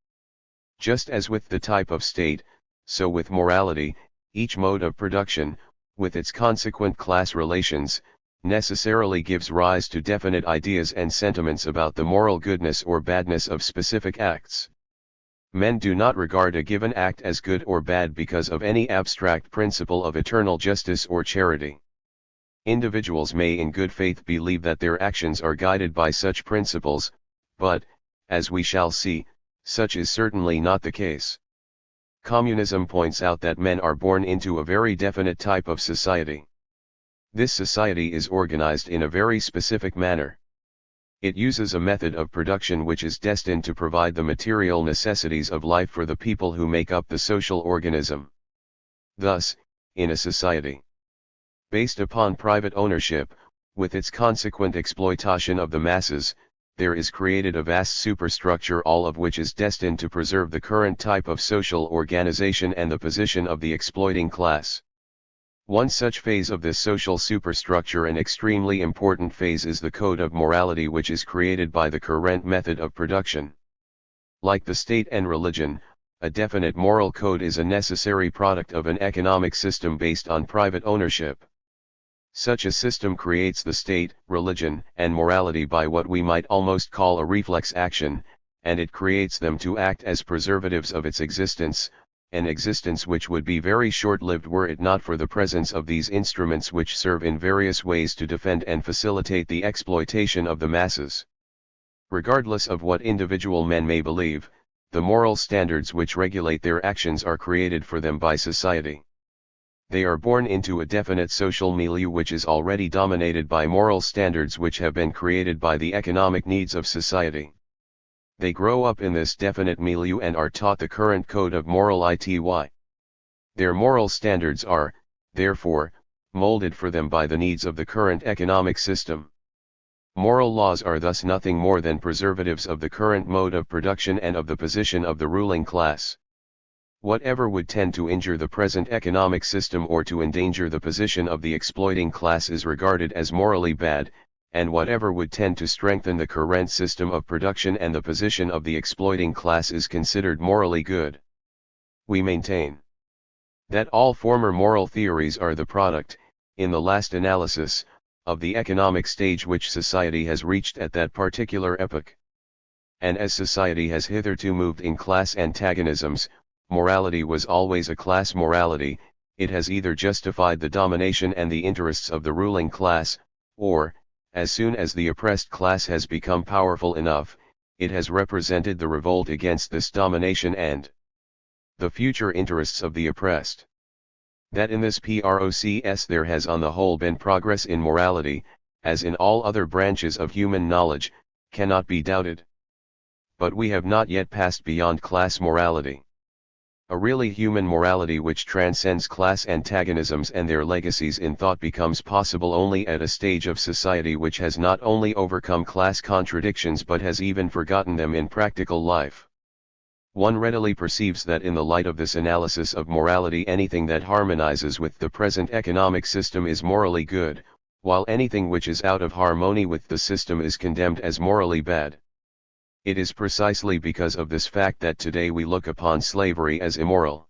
Just as with the type of state, so with morality, each mode of production, with its consequent class relations, necessarily gives rise to definite ideas and sentiments about the moral goodness or badness of specific acts. Men do not regard a given act as good or bad because of any abstract principle of eternal justice or charity. Individuals may in good faith believe that their actions are guided by such principles, but, as we shall see, such is certainly not the case. Communism points out that men are born into a very definite type of society. This society is organized in a very specific manner. It uses a method of production which is destined to provide the material necessities of life for the people who make up the social organism. Thus, in a society based upon private ownership, with its consequent exploitation of the masses, there is created a vast superstructure, all of which is destined to preserve the current type of social organization and the position of the exploiting class. One such phase of this social superstructure, an extremely important phase, is the code of morality which is created by the current method of production. Like the state and religion, a definite moral code is a necessary product of an economic system based on private ownership. Such a system creates the state, religion, and morality by what we might almost call a reflex action, and it creates them to act as preservatives of its existence, an existence which would be very short-lived were it not for the presence of these instruments which serve in various ways to defend and facilitate the exploitation of the masses. Regardless of what individual men may believe, the moral standards which regulate their actions are created for them by society. They are born into a definite social milieu which is already dominated by moral standards which have been created by the economic needs of society. They grow up in this definite milieu and are taught the current code of moral ity. Their moral standards are, therefore, molded for them by the needs of the current economic system. Moral laws are thus nothing more than preservatives of the current mode of production and of the position of the ruling class. Whatever would tend to injure the present economic system or to endanger the position of the exploiting class is regarded as morally bad, and whatever would tend to strengthen the current system of production and the position of the exploiting class is considered morally good. We maintain that all former moral theories are the product, in the last analysis, of the economic stage which society has reached at that particular epoch. And as society has hitherto moved in class antagonisms, morality was always a class morality. It has either justified the domination and the interests of the ruling class, or, as soon as the oppressed class has become powerful enough, it has represented the revolt against this domination and the future interests of the oppressed. That in this process there has on the whole been progress in morality, as in all other branches of human knowledge, cannot be doubted. But we have not yet passed beyond class morality. A really human morality which transcends class antagonisms and their legacies in thought becomes possible only at a stage of society which has not only overcome class contradictions but has even forgotten them in practical life. One readily perceives that in the light of this analysis of morality anything that harmonizes with the present economic system is morally good, while anything which is out of harmony with the system is condemned as morally bad. It is precisely because of this fact that today we look upon slavery as immoral.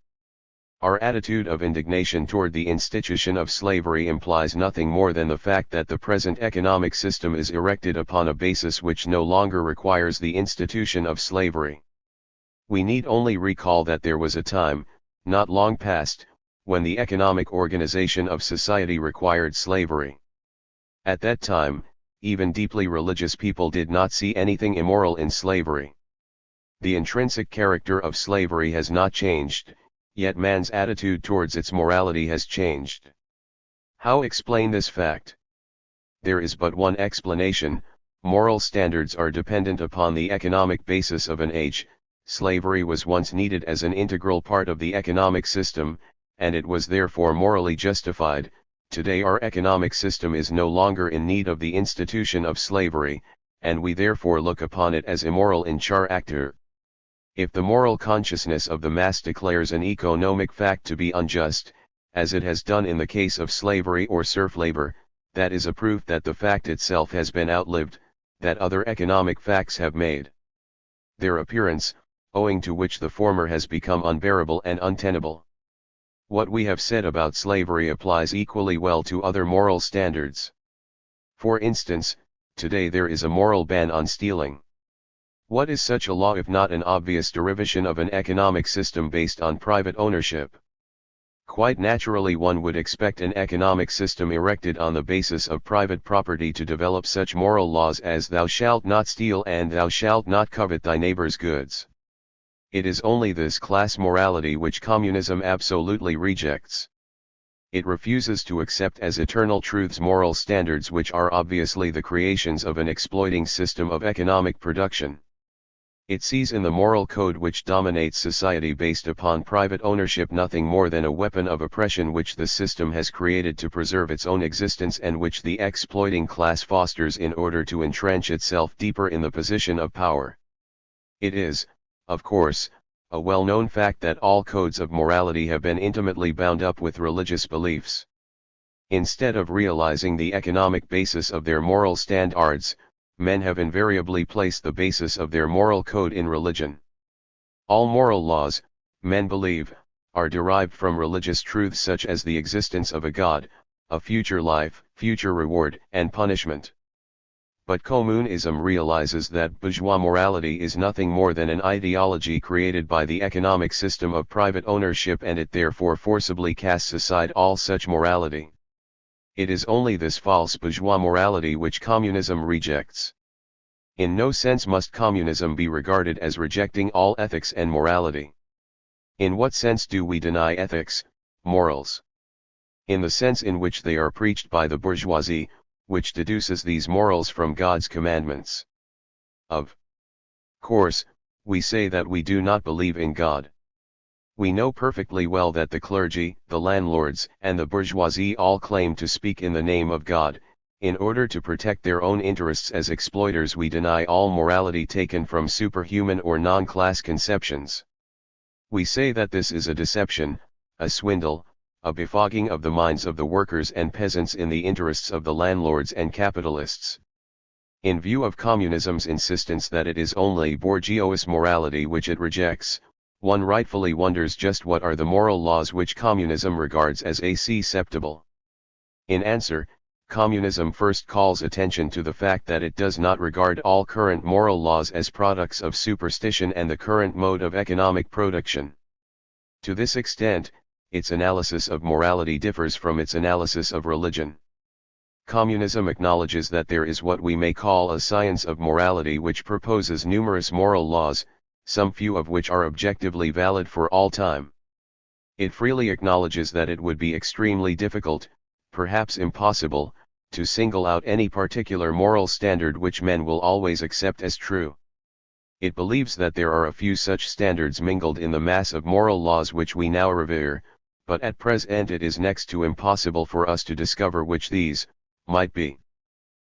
Our attitude of indignation toward the institution of slavery implies nothing more than the fact that the present economic system is erected upon a basis which no longer requires the institution of slavery. We need only recall that there was a time, not long past, when the economic organization of society required slavery. At that time, even deeply religious people did not see anything immoral in slavery. The intrinsic character of slavery has not changed, yet man's attitude towards its morality has changed. How explain this fact? There is but one explanation: moral standards are dependent upon the economic basis of an age. Slavery was once needed as an integral part of the economic system, and it was therefore morally justified. Today our economic system is no longer in need of the institution of slavery, and we therefore look upon it as immoral in character. If the moral consciousness of the mass declares an economic fact to be unjust, as it has done in the case of slavery or serf labor, that is a proof that the fact itself has been outlived, that other economic facts have made their appearance, owing to which the former has become unbearable and untenable. What we have said about slavery applies equally well to other moral standards. For instance, today there is a moral ban on stealing. What is such a law if not an obvious derivation of an economic system based on private ownership? Quite naturally one would expect an economic system erected on the basis of private property to develop such moral laws as "thou shalt not steal" and "thou shalt not covet thy neighbor's goods." It is only this class morality which communism absolutely rejects. It refuses to accept as eternal truths moral standards which are obviously the creations of an exploiting system of economic production. It sees in the moral code which dominates society based upon private ownership nothing more than a weapon of oppression which the system has created to preserve its own existence and which the exploiting class fosters in order to entrench itself deeper in the position of power. It is, of course, a well-known fact that all codes of morality have been intimately bound up with religious beliefs. Instead of realizing the economic basis of their moral standards, men have invariably placed the basis of their moral code in religion. All moral laws, men believe, are derived from religious truths such as the existence of a God, a future life, future reward and punishment. But communism realizes that bourgeois morality is nothing more than an ideology created by the economic system of private ownership, and it therefore forcibly casts aside all such morality. It is only this false bourgeois morality which communism rejects. In no sense must communism be regarded as rejecting all ethics and morality. In what sense do we deny ethics, morals? In the sense in which they are preached by the bourgeoisie, which deduces these morals from God's commandments. Of course, we say that we do not believe in God. We know perfectly well that the clergy, the landlords, and the bourgeoisie all claim to speak in the name of God. In order to protect their own interests as exploiters, we deny all morality taken from superhuman or non-class conceptions. We say that this is a deception, a swindle, a befogging of the minds of the workers and peasants in the interests of the landlords and capitalists. In view of communism's insistence that it is only bourgeois morality which it rejects, one rightfully wonders just what are the moral laws which communism regards as acceptable. In answer, communism first calls attention to the fact that it does not regard all current moral laws as products of superstition and the current mode of economic production. To this extent, its analysis of morality differs from its analysis of religion. Communism acknowledges that there is what we may call a science of morality which proposes numerous moral laws, some few of which are objectively valid for all time. It freely acknowledges that it would be extremely difficult, perhaps impossible, to single out any particular moral standard which men will always accept as true. It believes that there are a few such standards mingled in the mass of moral laws which we now revere, but at present it is next to impossible for us to discover which these might be.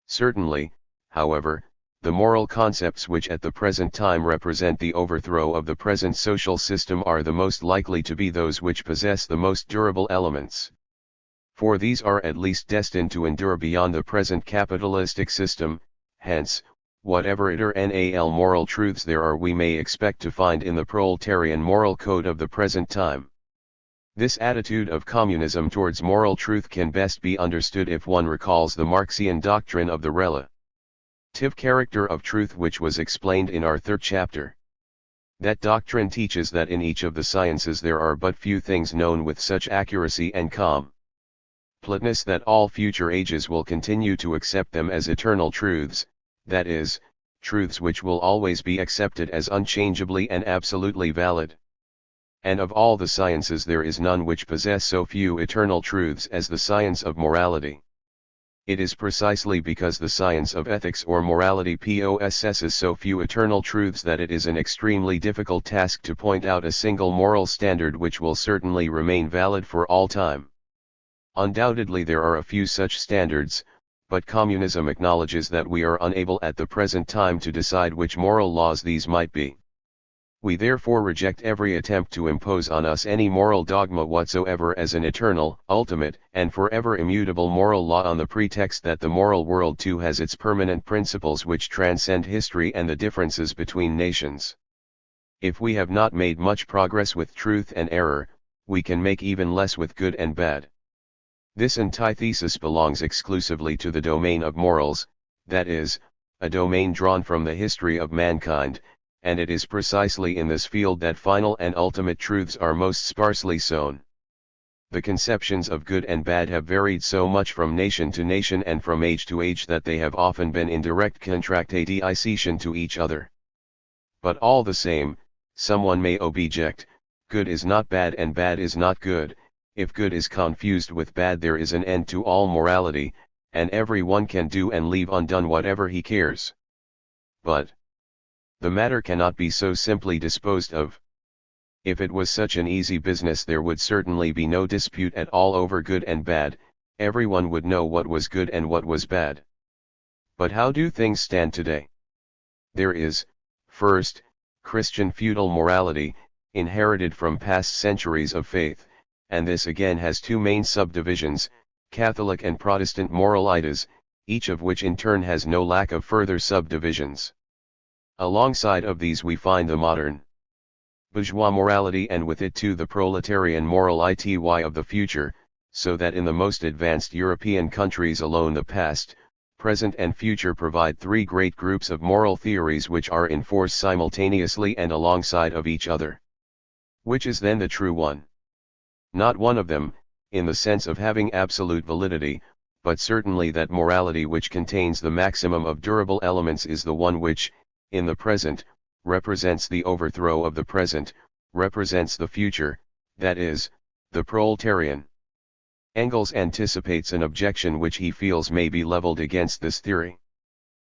Certainly, however, the moral concepts which at the present time represent the overthrow of the present social system are the most likely to be those which possess the most durable elements. For these are at least destined to endure beyond the present capitalistic system. Hence, whatever eternal moral truths there are, we may expect to find in the proletarian moral code of the present time. This attitude of communism towards moral truth can best be understood if one recalls the Marxian doctrine of the relative character of truth which was explained in our third chapter. That doctrine teaches that in each of the sciences there are but few things known with such accuracy and completeness that all future ages will continue to accept them as eternal truths, that is, truths which will always be accepted as unchangeably and absolutely valid. And of all the sciences there is none which possess so few eternal truths as the science of morality. It is precisely because the science of ethics or morality possesses so few eternal truths that it is an extremely difficult task to point out a single moral standard which will certainly remain valid for all time. Undoubtedly there are a few such standards, but communism acknowledges that we are unable at the present time to decide which moral laws these might be. We therefore reject every attempt to impose on us any moral dogma whatsoever as an eternal, ultimate, and forever immutable moral law on the pretext that the moral world too has its permanent principles which transcend history and the differences between nations. If we have not made much progress with truth and error, we can make even less with good and bad. This antithesis belongs exclusively to the domain of morals, that is, a domain drawn from the history of mankind, and it is precisely in this field that final and ultimate truths are most sparsely sown. The conceptions of good and bad have varied so much from nation to nation and from age to age that they have often been in direct contradiction to each other. But all the same, someone may object, good is not bad and bad is not good. If good is confused with bad there is an end to all morality, and every one can do and leave undone whatever he cares. But the matter cannot be so simply disposed of. If it was such an easy business there would certainly be no dispute at all over good and bad, everyone would know what was good and what was bad. But how do things stand today? There is, first, Christian feudal morality, inherited from past centuries of faith, and this again has two main subdivisions, Catholic and Protestant moral ideas, each of which in turn has no lack of further subdivisions. Alongside of these we find the modern bourgeois morality and with it too the proletarian moral ity of the future, so that in the most advanced European countries alone the past, present and future provide three great groups of moral theories which are in force simultaneously and alongside of each other. Which is then the true one? Not one of them, in the sense of having absolute validity, but certainly that morality which contains the maximum of durable elements is the one which, in the present, represents the overthrow of the present, represents the future, that is, the proletarian. Engels anticipates an objection which he feels may be leveled against this theory.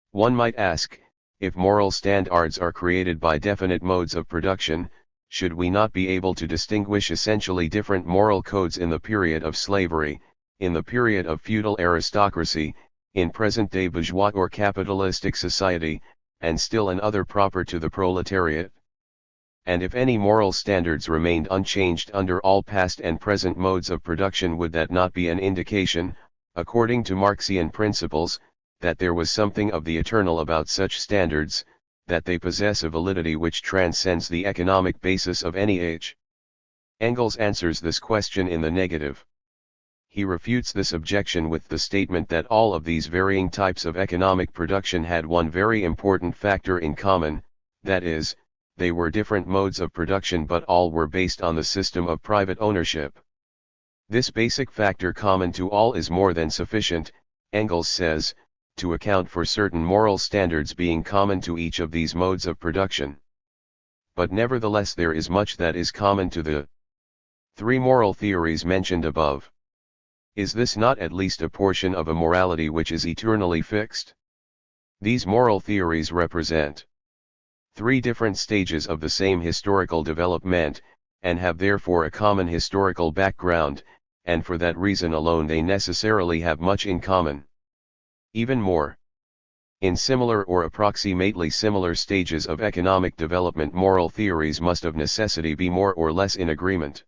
One might ask, if moral standards are created by definite modes of production, should we not be able to distinguish essentially different moral codes in the period of slavery, in the period of feudal aristocracy, in present-day bourgeois or capitalistic society, and still another proper to the proletariat? And if any moral standards remained unchanged under all past and present modes of production, would that not be an indication, according to Marxian principles, that there was something of the eternal about such standards, that they possess a validity which transcends the economic basis of any age? Engels answers this question in the negative. He refutes this objection with the statement that all of these varying types of economic production had one very important factor in common, that is, they were different modes of production but all were based on the system of private ownership. This basic factor common to all is more than sufficient, Engels says, to account for certain moral standards being common to each of these modes of production. But nevertheless there is much that is common to the three moral theories mentioned above. Is this not at least a portion of a morality which is eternally fixed? These moral theories represent three different stages of the same historical development, and have therefore a common historical background, and for that reason alone they necessarily have much in common. Even more, in similar or approximately similar stages of economic development, moral theories must of necessity be more or less in agreement.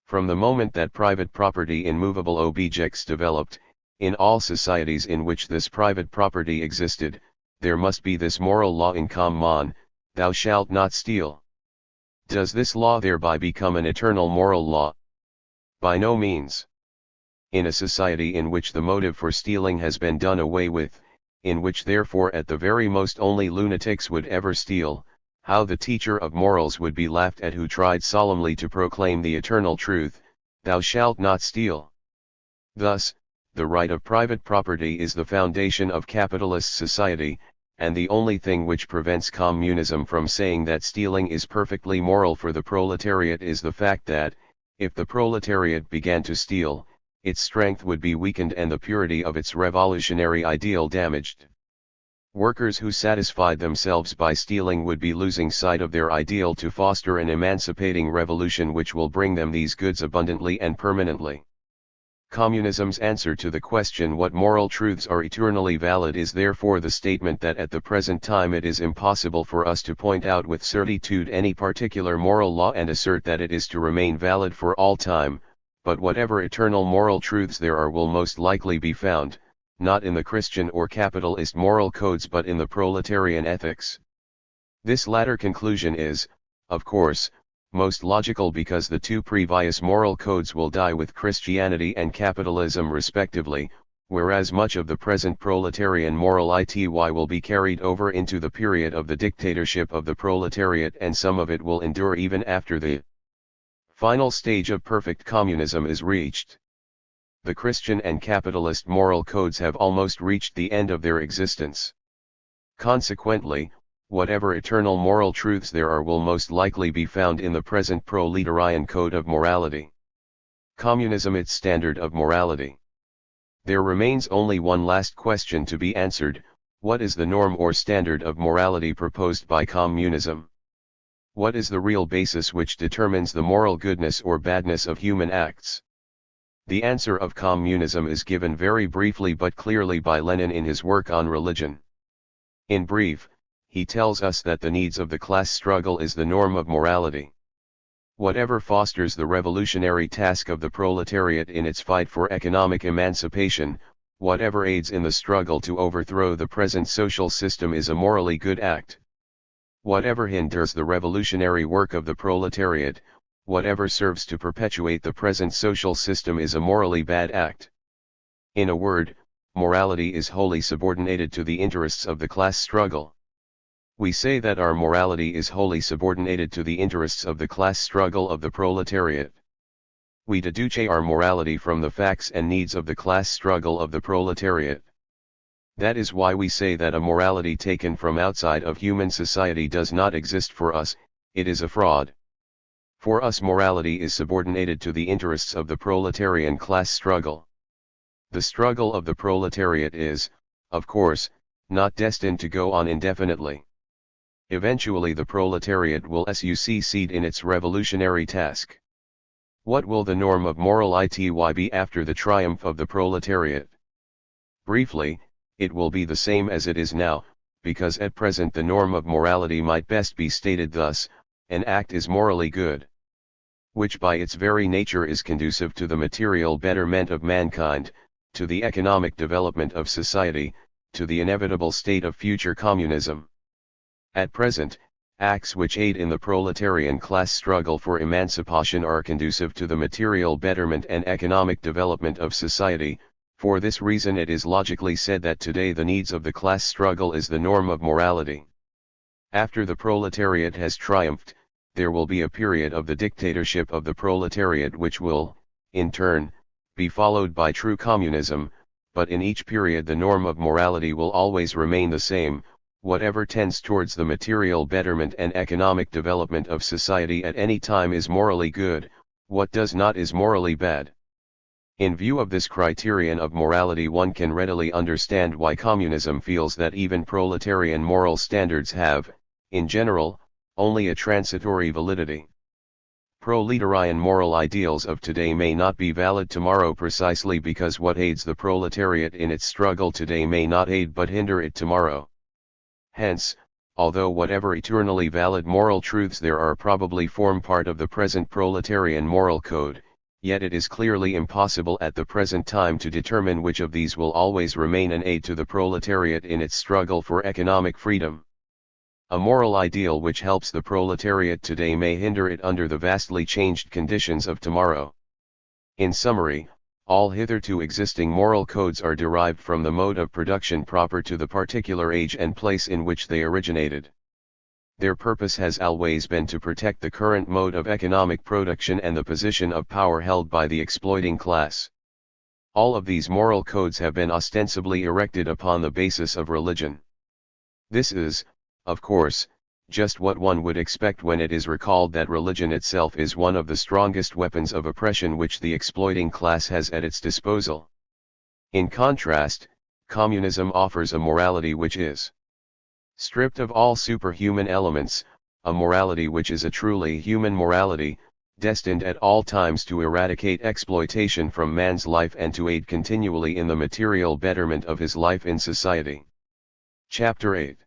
From the moment that private property in movable objects developed, in all societies in which this private property existed, there must be this moral law in common, thou shalt not steal. Does this law thereby become an eternal moral law? By no means. In a society in which the motive for stealing has been done away with, in which therefore at the very most only lunatics would ever steal, how the teacher of morals would be laughed at who tried solemnly to proclaim the eternal truth, "Thou shalt not steal." Thus, the right of private property is the foundation of capitalist society, and the only thing which prevents communism from saying that stealing is perfectly moral for the proletariat is the fact that, if the proletariat began to steal, its strength would be weakened and the purity of its revolutionary ideal damaged. Workers who satisfied themselves by stealing would be losing sight of their ideal to foster an emancipating revolution which will bring them these goods abundantly and permanently. Communism's answer to the question what moral truths are eternally valid is therefore the statement that at the present time it is impossible for us to point out with certitude any particular moral law and assert that it is to remain valid for all time, but whatever eternal moral truths there are will most likely be found, not in the Christian or capitalist moral codes but in the proletarian ethics. This latter conclusion is, of course, most logical because the two previous moral codes will die with Christianity and capitalism respectively, whereas much of the present proletarian moral ity will be carried over into the period of the dictatorship of the proletariat and some of it will endure even after the final stage of perfect communism is reached. The Christian and capitalist moral codes have almost reached the end of their existence. Consequently, whatever eternal moral truths there are will most likely be found in the present proletarian code of morality. Communism its standard of morality. There remains only one last question to be answered: what is the norm or standard of morality proposed by communism? What is the real basis which determines the moral goodness or badness of human acts? The answer of communism is given very briefly but clearly by Lenin in his work on religion. In brief, he tells us that the needs of the class struggle is the norm of morality. Whatever fosters the revolutionary task of the proletariat in its fight for economic emancipation, whatever aids in the struggle to overthrow the present social system is a morally good act. Whatever hinders the revolutionary work of the proletariat, whatever serves to perpetuate the present social system is a morally bad act. In a word, morality is wholly subordinated to the interests of the class struggle. We say that our morality is wholly subordinated to the interests of the class struggle of the proletariat. We deduce our morality from the facts and needs of the class struggle of the proletariat. That is why we say that a morality taken from outside of human society does not exist for us, it is a fraud. For us morality is subordinated to the interests of the proletarian class struggle. The struggle of the proletariat is, of course, not destined to go on indefinitely. Eventually the proletariat will succeed in its revolutionary task. What will the norm of moral ity be after the triumph of the proletariat? Briefly, it will be the same as it is now, because at present the norm of morality might best be stated thus: an act is morally good, which by its very nature is conducive to the material betterment of mankind, to the economic development of society, to the inevitable state of future communism. At present, acts which aid in the proletarian class struggle for emancipation are conducive to the material betterment and economic development of society. For this reason it is logically said that today the needs of the class struggle is the norm of morality. After the proletariat has triumphed, there will be a period of the dictatorship of the proletariat which will, in turn, be followed by true communism, but in each period the norm of morality will always remain the same: whatever tends towards the material betterment and economic development of society at any time is morally good, what does not is morally bad. In view of this criterion of morality one can readily understand why communism feels that even proletarian moral standards have, in general, only a transitory validity. Proletarian moral ideals of today may not be valid tomorrow precisely because what aids the proletariat in its struggle today may not aid but hinder it tomorrow. Hence, although whatever eternally valid moral truths there are probably form part of the present proletarian moral code, yet it is clearly impossible at the present time to determine which of these will always remain an aid to the proletariat in its struggle for economic freedom. A moral ideal which helps the proletariat today may hinder it under the vastly changed conditions of tomorrow. In summary, all hitherto existing moral codes are derived from the mode of production proper to the particular age and place in which they originated. their purpose has always been to protect the current mode of economic production and the position of power held by the exploiting class. All of these moral codes have been ostensibly erected upon the basis of religion. This is, of course, just what one would expect when it is recalled that religion itself is one of the strongest weapons of oppression which the exploiting class has at its disposal. In contrast, communism offers a morality which is stripped of all superhuman elements, a morality which is a truly human morality, destined at all times to eradicate exploitation from man's life and to aid continually in the material betterment of his life in society. Chapter 8.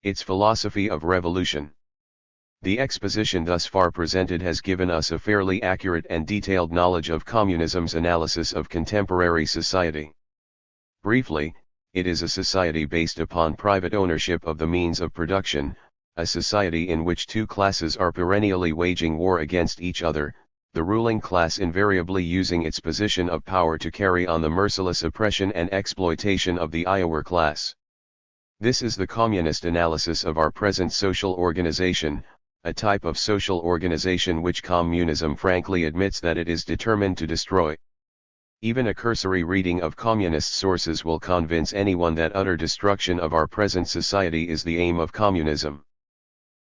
Its philosophy of revolution. The exposition thus far presented has given us a fairly accurate and detailed knowledge of communism's analysis of contemporary society. Briefly, it is a society based upon private ownership of the means of production, a society in which two classes are perennially waging war against each other, the ruling class invariably using its position of power to carry on the merciless oppression and exploitation of the lower class. This is the communist analysis of our present social organization, a type of social organization which communism frankly admits that it is determined to destroy. Even a cursory reading of communist sources will convince anyone that utter destruction of our present society is the aim of communism.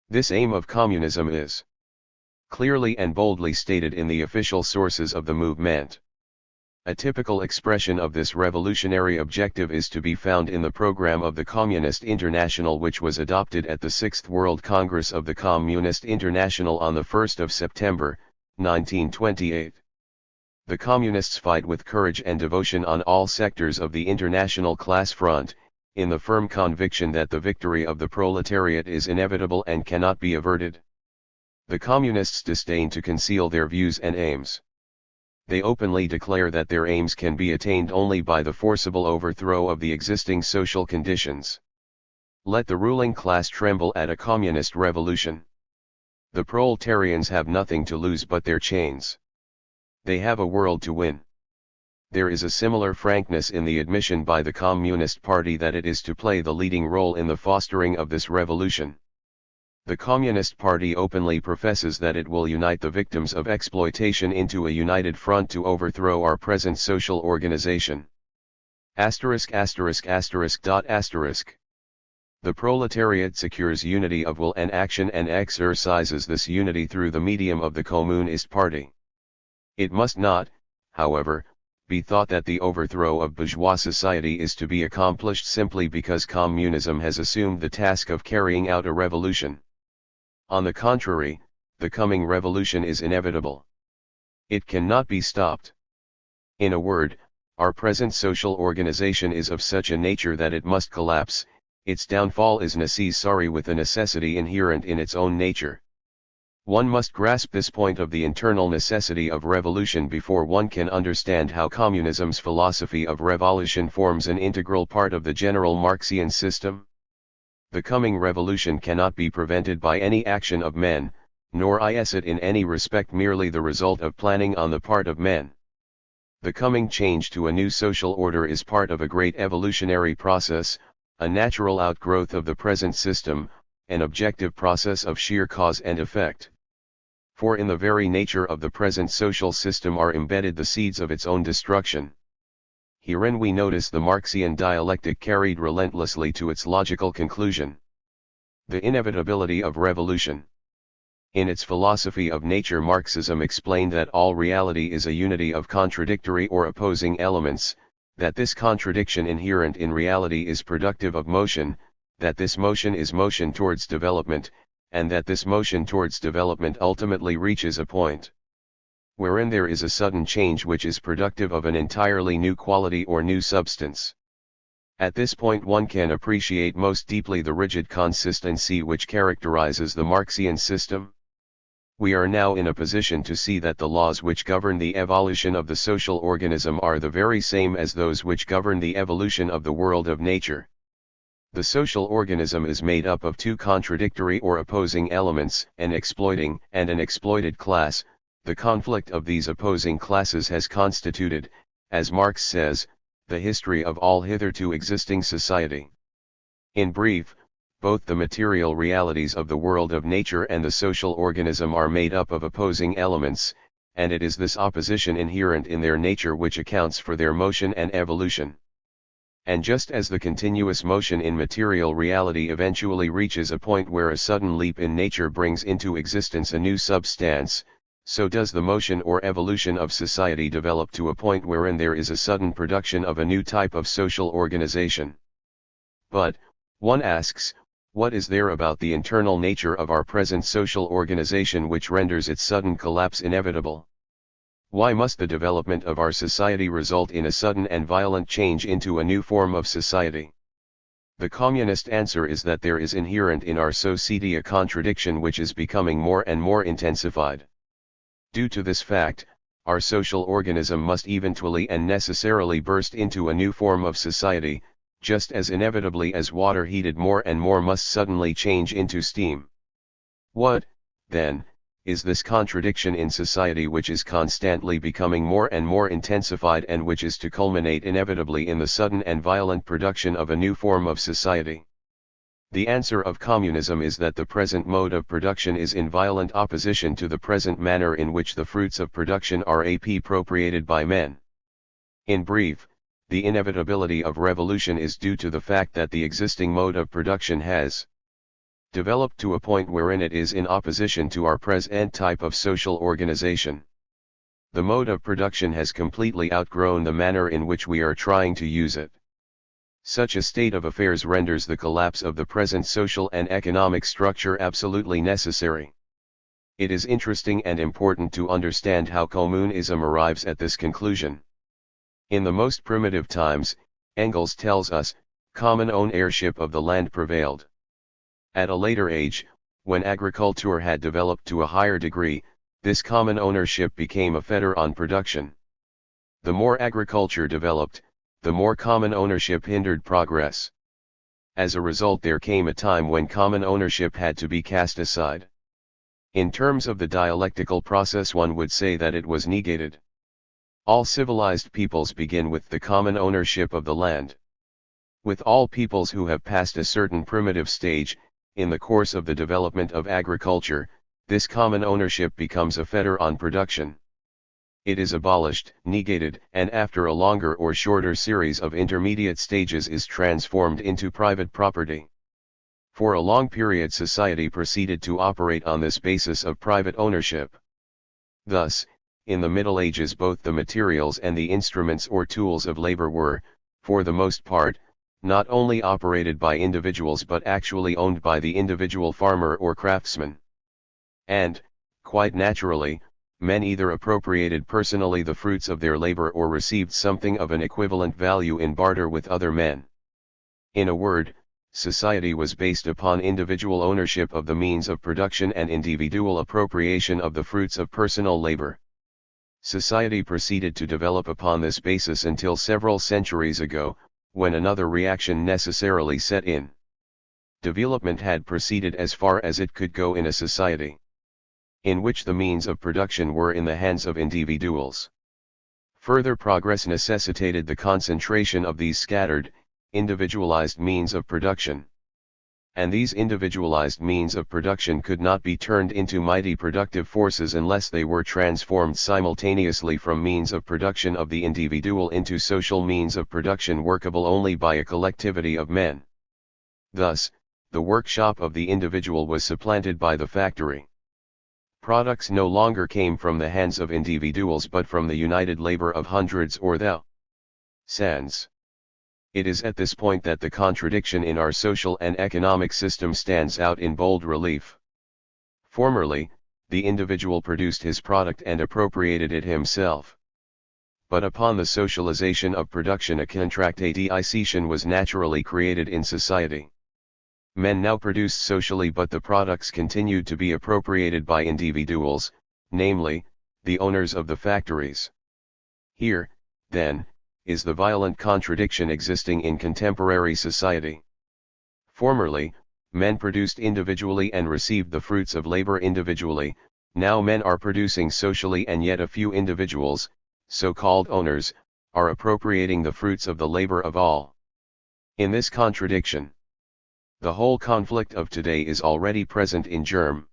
This aim of communism is clearly and boldly stated in the official sources of the movement. A typical expression of this revolutionary objective is to be found in the program of the Communist International, which was adopted at the 6th World Congress of the Communist International on the 1st of September, 1928. The Communists fight with courage and devotion on all sectors of the international class front, in the firm conviction that the victory of the proletariat is inevitable and cannot be averted. The Communists disdain to conceal their views and aims. They openly declare that their aims can be attained only by the forcible overthrow of the existing social conditions. Let the ruling class tremble at a communist revolution. The proletarians have nothing to lose but their chains. They have a world to win. There is a similar frankness in the admission by the Communist Party that it is to play the leading role in the fostering of this revolution. The Communist Party openly professes that it will unite the victims of exploitation into a united front to overthrow our present social organization. The proletariat secures unity of will and action and exercises this unity through the medium of the Communist Party. It must not, however, be thought that the overthrow of bourgeois society is to be accomplished simply because communism has assumed the task of carrying out a revolution. On the contrary, the coming revolution is inevitable. It cannot be stopped. In a word, our present social organization is of such a nature that it must collapse. Its downfall is necessary with a necessity inherent in its own nature. One must grasp this point of the internal necessity of revolution before one can understand how communism's philosophy of revolution forms an integral part of the general Marxian system. The coming revolution cannot be prevented by any action of men, nor is it in any respect merely the result of planning on the part of men. The coming change to a new social order is part of a great evolutionary process, a natural outgrowth of the present system, an objective process of sheer cause and effect. For in the very nature of the present social system are embedded the seeds of its own destruction. Herein we notice the Marxian dialectic carried relentlessly to its logical conclusion. The inevitability of revolution. In its philosophy of nature, Marxism explained that all reality is a unity of contradictory or opposing elements, that this contradiction inherent in reality is productive of motion, that this motion is motion towards development, and that this motion towards development ultimately reaches a point wherein there is a sudden change which is productive of an entirely new quality or new substance. At this point one can appreciate most deeply the rigid consistency which characterizes the Marxian system. We are now in a position to see that the laws which govern the evolution of the social organism are the very same as those which govern the evolution of the world of nature. The social organism is made up of two contradictory or opposing elements, an exploiting and an exploited class. The conflict of these opposing classes has constituted, as Marx says, the history of all hitherto existing society. In brief, both the material realities of the world of nature and the social organism are made up of opposing elements, and it is this opposition inherent in their nature which accounts for their motion and evolution. And just as the continuous motion in material reality eventually reaches a point where a sudden leap in nature brings into existence a new substance, so does the motion or evolution of society develop to a point wherein there is a sudden production of a new type of social organization. But, one asks, what is there about the internal nature of our present social organization which renders its sudden collapse inevitable? Why must the development of our society result in a sudden and violent change into a new form of society? The communist answer is that there is inherent in our society a contradiction which is becoming more and more intensified. Due to this fact, our social organism must eventually and necessarily burst into a new form of society, just as inevitably as water heated more and more must suddenly change into steam. What, then, is this contradiction in society which is constantly becoming more and more intensified and which is to culminate inevitably in the sudden and violent production of a new form of society? The answer of communism is that the present mode of production is in violent opposition to the present manner in which the fruits of production are appropriated by men. In brief, the inevitability of revolution is due to the fact that the existing mode of production has developed to a point wherein it is in opposition to our present type of social organization. The mode of production has completely outgrown the manner in which we are trying to use it. Such a state of affairs renders the collapse of the present social and economic structure absolutely necessary. It is interesting and important to understand how communism arrives at this conclusion. In the most primitive times, Engels tells us, common ownership of the land prevailed. At a later age, when agriculture had developed to a higher degree, this common ownership became a fetter on production. The more agriculture developed, the more common ownership hindered progress. As a result, there came a time when common ownership had to be cast aside. In terms of the dialectical process, one would say that it was negated. All civilized peoples begin with the common ownership of the land. With all peoples who have passed a certain primitive stage, in the course of the development of agriculture, this common ownership becomes a fetter on production. It is abolished, negated, and after a longer or shorter series of intermediate stages is transformed into private property. For a long period, society proceeded to operate on this basis of private ownership. Thus, in the Middle Ages, both the materials and the instruments or tools of labor were, for the most part, not only operated by individuals but actually owned by the individual farmer or craftsman. And, quite naturally, men either appropriated personally the fruits of their labor or received something of an equivalent value in barter with other men. In a word, society was based upon individual ownership of the means of production and individual appropriation of the fruits of personal labor. Society proceeded to develop upon this basis until several centuries ago, when another reaction necessarily set in. Development had proceeded as far as it could go in a society in which the means of production were in the hands of individuals. Further progress necessitated the concentration of these scattered, individualized means of production. And these individualized means of production could not be turned into mighty productive forces unless they were transformed simultaneously from means of production of the individual into social means of production workable only by a collectivity of men. Thus, the workshop of the individual was supplanted by the factory. Products no longer came from the hands of individuals but from the united labor of hundreds or thousands. It is at this point that the contradiction in our social and economic system stands out in bold relief. Formerly, the individual produced his product and appropriated it himself. But upon the socialization of production, a contractation was naturally created in society. Men now produced socially, but the products continued to be appropriated by individuals, namely, the owners of the factories. Here, then, is the violent contradiction existing in contemporary society. Formerly, men produced individually and received the fruits of labor individually. Now men are producing socially, and yet a few individuals, so-called owners, are appropriating the fruits of the labor of all. In this contradiction, The whole conflict of today is already present in germ.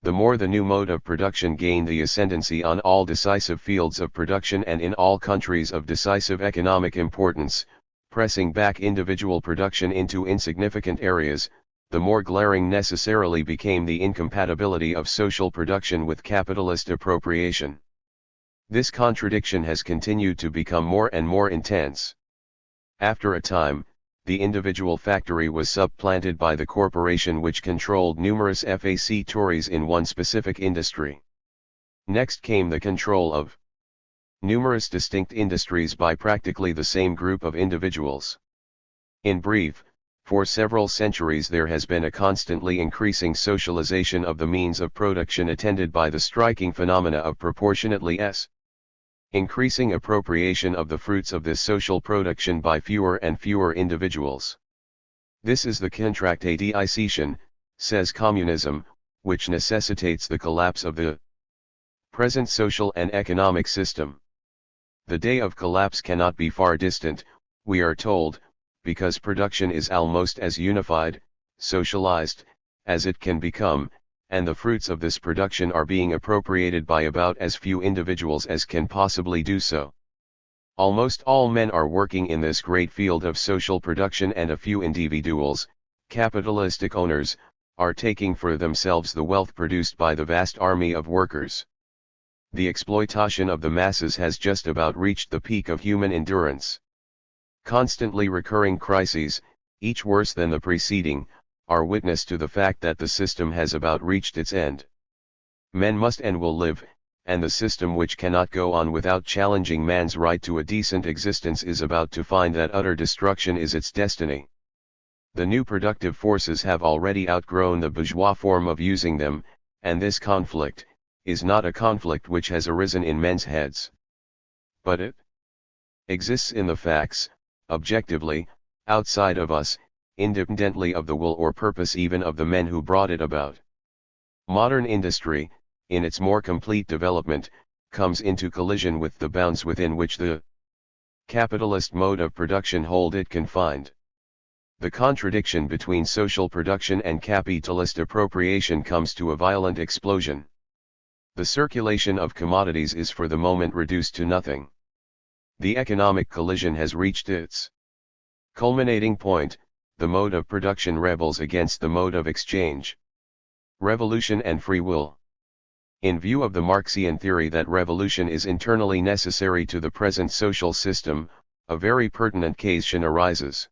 The more the new mode of production gained the ascendancy on all decisive fields of production and in all countries of decisive economic importance, pressing back individual production into insignificant areas, the more glaring necessarily became the incompatibility of social production with capitalist appropriation. This contradiction has continued to become more and more intense. After a time, the individual factory was supplanted by the corporation which controlled numerous factories in one specific industry. Next came the control of numerous distinct industries by practically the same group of individuals. In brief, for several centuries there has been a constantly increasing socialization of the means of production attended by the striking phenomena of proportionately increasing appropriation of the fruits of this social production by fewer and fewer individuals. This is the contractation, says communism, which necessitates the collapse of the present social and economic system. The day of collapse cannot be far distant, we are told, because production is almost as unified, socialized, as it can become, and the fruits of this production are being appropriated by about as few individuals as can possibly do so. Almost all men are working in this great field of social production, and a few individuals, capitalistic owners, are taking for themselves the wealth produced by the vast army of workers. The exploitation of the masses has just about reached the peak of human endurance. Constantly recurring crises, each worse than the preceding, are witness to the fact that the system has about reached its end. Men must and will live, and the system which cannot go on without challenging man's right to a decent existence is about to find that utter destruction is its destiny. The new productive forces have already outgrown the bourgeois form of using them, and this conflict is not a conflict which has arisen in men's heads. But it exists in the facts, objectively, outside of us, independently of the will or purpose even of the men who brought it about. Modern industry, in its more complete development, comes into collision with the bounds within which the capitalist mode of production hold it confined. The contradiction between social production and capitalist appropriation comes to a violent explosion. The circulation of commodities is for the moment reduced to nothing. The economic collision has reached its culminating point. The mode of production rebels against the mode of exchange. Revolution and free will. In view of the Marxian theory that revolution is internally necessary to the present social system, a very pertinent question arises.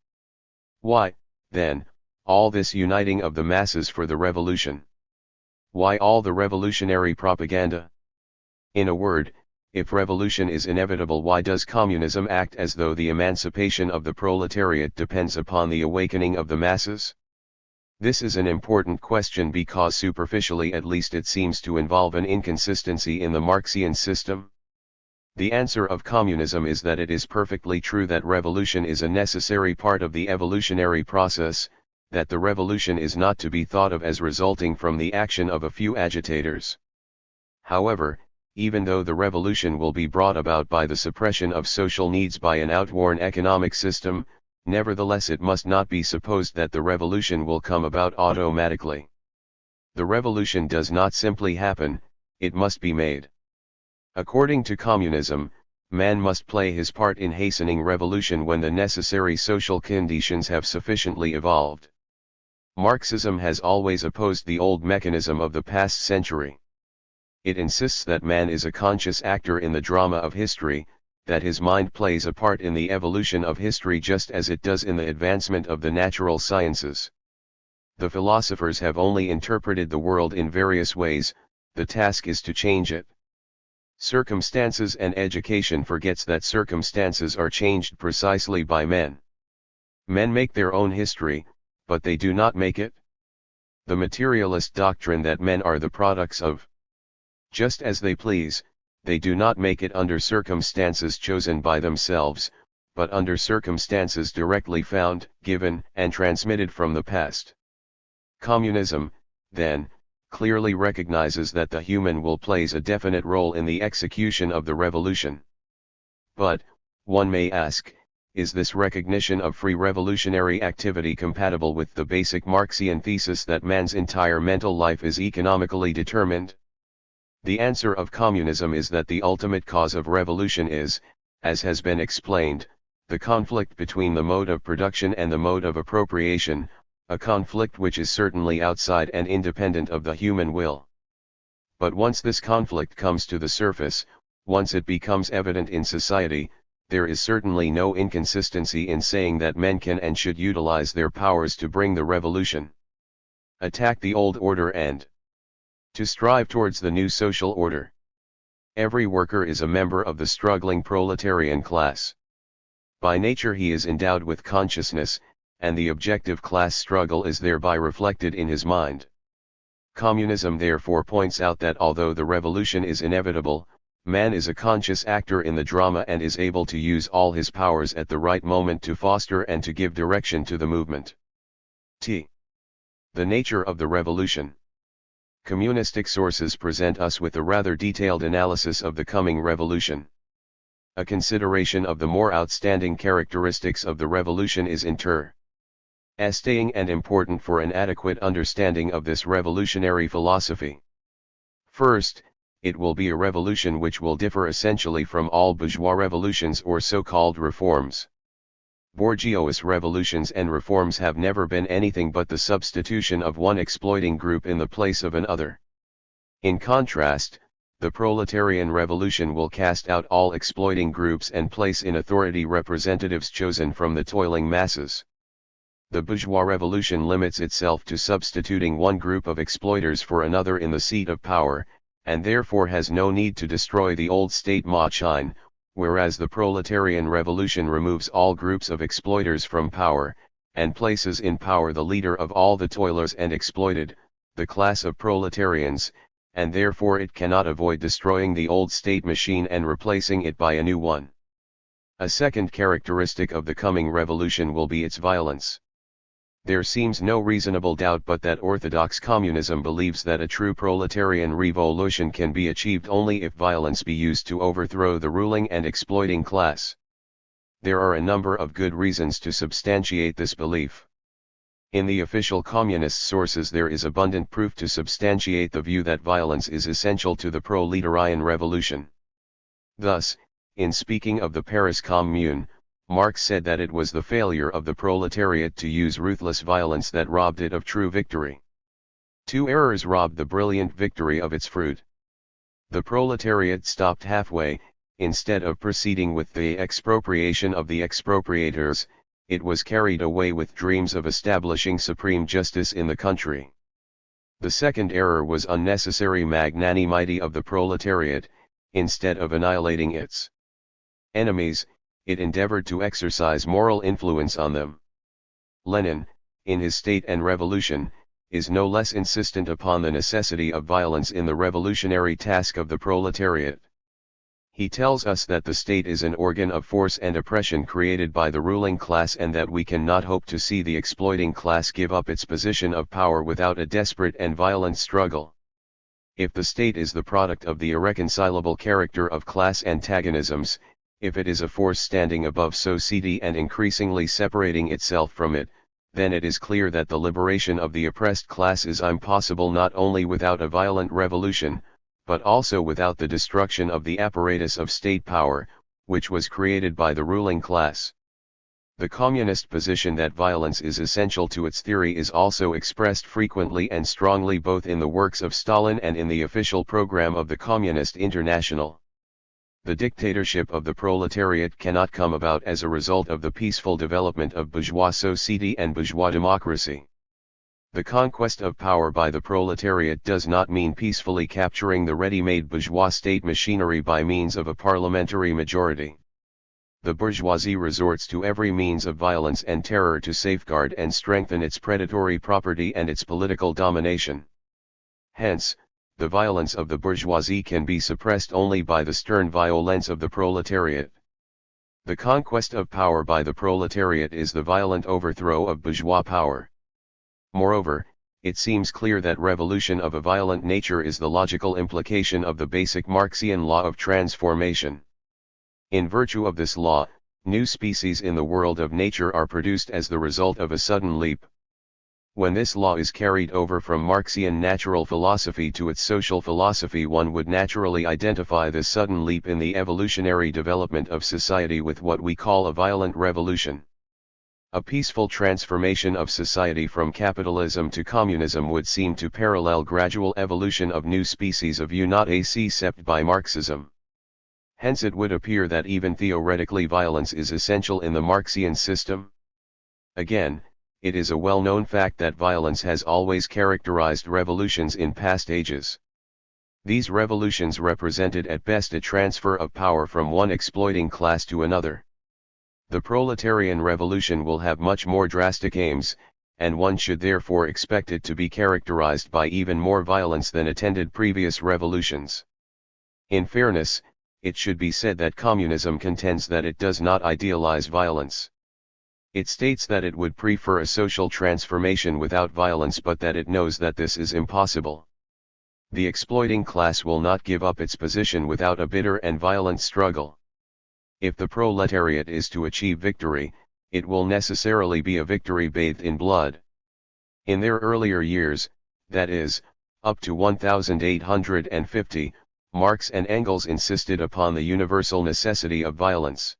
Why, then, all this uniting of the masses for the revolution? Why all the revolutionary propaganda? In a word, if revolution is inevitable, why does communism act as though the emancipation of the proletariat depends upon the awakening of the masses? This is an important question because superficially at least it seems to involve an inconsistency in the Marxian system. The answer of communism is that it is perfectly true that revolution is a necessary part of the evolutionary process, that the revolution is not to be thought of as resulting from the action of a few agitators. However, even though the revolution will be brought about by the suppression of social needs by an outworn economic system, nevertheless it must not be supposed that the revolution will come about automatically. The revolution does not simply happen, it must be made. According to communism, man must play his part in hastening revolution when the necessary social conditions have sufficiently evolved. Marxism has always opposed the old mechanism of the past century. It insists that man is a conscious actor in the drama of history, that his mind plays a part in the evolution of history just as it does in the advancement of the natural sciences. The philosophers have only interpreted the world in various ways, the task is to change it. Circumstances and education forgets that circumstances are changed precisely by men. Men make their own history, but they do not make it. The materialist doctrine that men are the products of just as they please, they do not make it under circumstances chosen by themselves, but under circumstances directly found, given, and transmitted from the past. Communism, then, clearly recognizes that the human will plays a definite role in the execution of the revolution. But, one may ask, is this recognition of free revolutionary activity compatible with the basic Marxian thesis that man's entire mental life is economically determined? The answer of communism is that the ultimate cause of revolution is, as has been explained, the conflict between the mode of production and the mode of appropriation, a conflict which is certainly outside and independent of the human will. But once this conflict comes to the surface, once it becomes evident in society, there is certainly no inconsistency in saying that men can and should utilize their powers to bring the revolution, attack the old order and to strive towards the new social order. Every worker is a member of the struggling proletarian class. By nature he is endowed with consciousness, and the objective class struggle is thereby reflected in his mind. Communism therefore points out that although the revolution is inevitable, man is a conscious actor in the drama and is able to use all his powers at the right moment to foster and to give direction to the movement. The nature of the revolution. Communistic sources present us with a rather detailed analysis of the coming revolution. A consideration of the more outstanding characteristics of the revolution is interesting and important for an adequate understanding of this revolutionary philosophy. First, it will be a revolution which will differ essentially from all bourgeois revolutions or so-called reforms. Bourgeois revolutions and reforms have never been anything but the substitution of one exploiting group in the place of another. In contrast, the proletarian revolution will cast out all exploiting groups and place in authority representatives chosen from the toiling masses. The bourgeois revolution limits itself to substituting one group of exploiters for another in the seat of power, and therefore has no need to destroy the old state machine, whereas the proletarian revolution removes all groups of exploiters from power, and places in power the leader of all the toilers and exploited, the class of proletarians, and therefore it cannot avoid destroying the old state machine and replacing it by a new one. A second characteristic of the coming revolution will be its violence. There seems no reasonable doubt but that orthodox communism believes that a true proletarian revolution can be achieved only if violence be used to overthrow the ruling and exploiting class. There are a number of good reasons to substantiate this belief. In the official communist sources there is abundant proof to substantiate the view that violence is essential to the proletarian revolution. Thus, in speaking of the Paris Commune, Marx said that it was the failure of the proletariat to use ruthless violence that robbed it of true victory. Two errors robbed the brilliant victory of its fruit. The proletariat stopped halfway. Instead of proceeding with the expropriation of the expropriators, it was carried away with dreams of establishing supreme justice in the country. The second error was unnecessary magnanimity of the proletariat. Instead of annihilating its enemies, it endeavored to exercise moral influence on them. Lenin, in his State and Revolution, is no less insistent upon the necessity of violence in the revolutionary task of the proletariat. He tells us that the state is an organ of force and oppression created by the ruling class and that we cannot hope to see the exploiting class give up its position of power without a desperate and violent struggle. If the state is the product of the irreconcilable character of class antagonisms, if it is a force standing above society and increasingly separating itself from it, then it is clear that the liberation of the oppressed class is impossible not only without a violent revolution, but also without the destruction of the apparatus of state power, which was created by the ruling class. The communist position that violence is essential to its theory is also expressed frequently and strongly both in the works of Stalin and in the official program of the Communist International. The dictatorship of the proletariat cannot come about as a result of the peaceful development of bourgeois society and bourgeois democracy. The conquest of power by the proletariat does not mean peacefully capturing the ready-made bourgeois state machinery by means of a parliamentary majority. The bourgeoisie resorts to every means of violence and terror to safeguard and strengthen its predatory property and its political domination. Hence, the violence of the bourgeoisie can be suppressed only by the stern violence of the proletariat. The conquest of power by the proletariat is the violent overthrow of bourgeois power. Moreover, it seems clear that revolution of a violent nature is the logical implication of the basic Marxian law of transformation. In virtue of this law, New species in the world of nature are produced as the result of a sudden leap. When this law is carried over from Marxian natural philosophy to its social philosophy, one would naturally identify this sudden leap in the evolutionary development of society with what we call a violent revolution. A peaceful transformation of society from capitalism to communism would seem to parallel gradual evolution of new species of not accept by Marxism. Hence it would appear that even theoretically violence is essential in the Marxian system. Again, it is a well-known fact that violence has always characterized revolutions in past ages. These revolutions represented at best a transfer of power from one exploiting class to another. The proletarian revolution will have much more drastic aims, and one should therefore expect it to be characterized by even more violence than attended previous revolutions. In fairness, it should be said that communism contends that it does not idealize violence. It states that it would prefer a social transformation without violence, but that it knows that this is impossible. The exploiting class will not give up its position without a bitter and violent struggle. If the proletariat is to achieve victory, it will necessarily be a victory bathed in blood. In their earlier years, that is, up to 1850, Marx and Engels insisted upon the universal necessity of violence.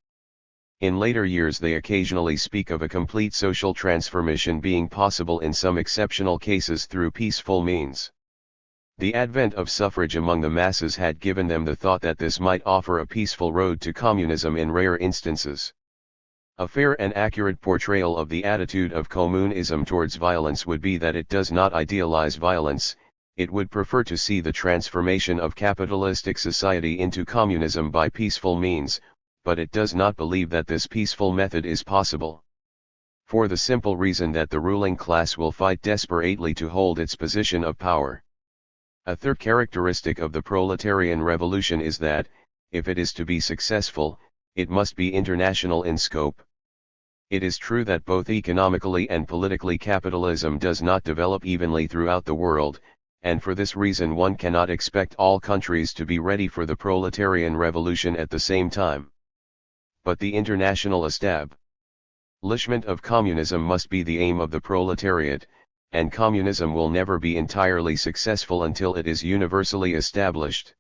In later years they occasionally speak of a complete social transformation being possible in some exceptional cases through peaceful means. The advent of suffrage among the masses had given them the thought that this might offer a peaceful road to communism in rare instances. A fair and accurate portrayal of the attitude of communism towards violence would be that it does not idealize violence, it would prefer to see the transformation of capitalistic society into communism by peaceful means, but it does not believe that this peaceful method is possible. For the simple reason that the ruling class will fight desperately to hold its position of power. A third characteristic of the proletarian revolution is that, if it is to be successful, it must be international in scope. It is true that both economically and politically capitalism does not develop evenly throughout the world, and for this reason one cannot expect all countries to be ready for the proletarian revolution at the same time. But the international establishment of communism must be the aim of the proletariat, and communism will never be entirely successful until it is universally established.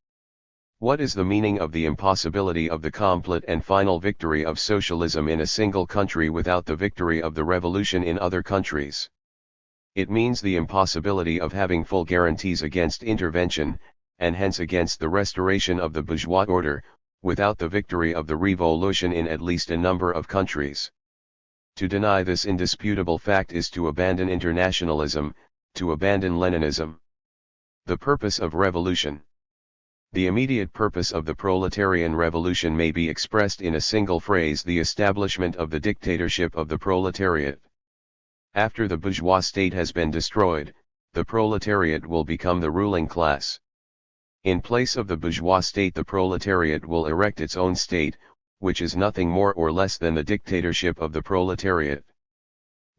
What is the meaning of the impossibility of the complete and final victory of socialism in a single country without the victory of the revolution in other countries? It means the impossibility of having full guarantees against intervention, and hence against the restoration of the bourgeois order, without the victory of the revolution in at least a number of countries. To deny this indisputable fact is to abandon internationalism, to abandon Leninism. The purpose of revolution. The immediate purpose of the proletarian revolution may be expressed in a single phrase: the establishment of the dictatorship of the proletariat. After the bourgeois state has been destroyed, the proletariat will become the ruling class. In place of the bourgeois state, the proletariat will erect its own state, which is nothing more or less than the dictatorship of the proletariat.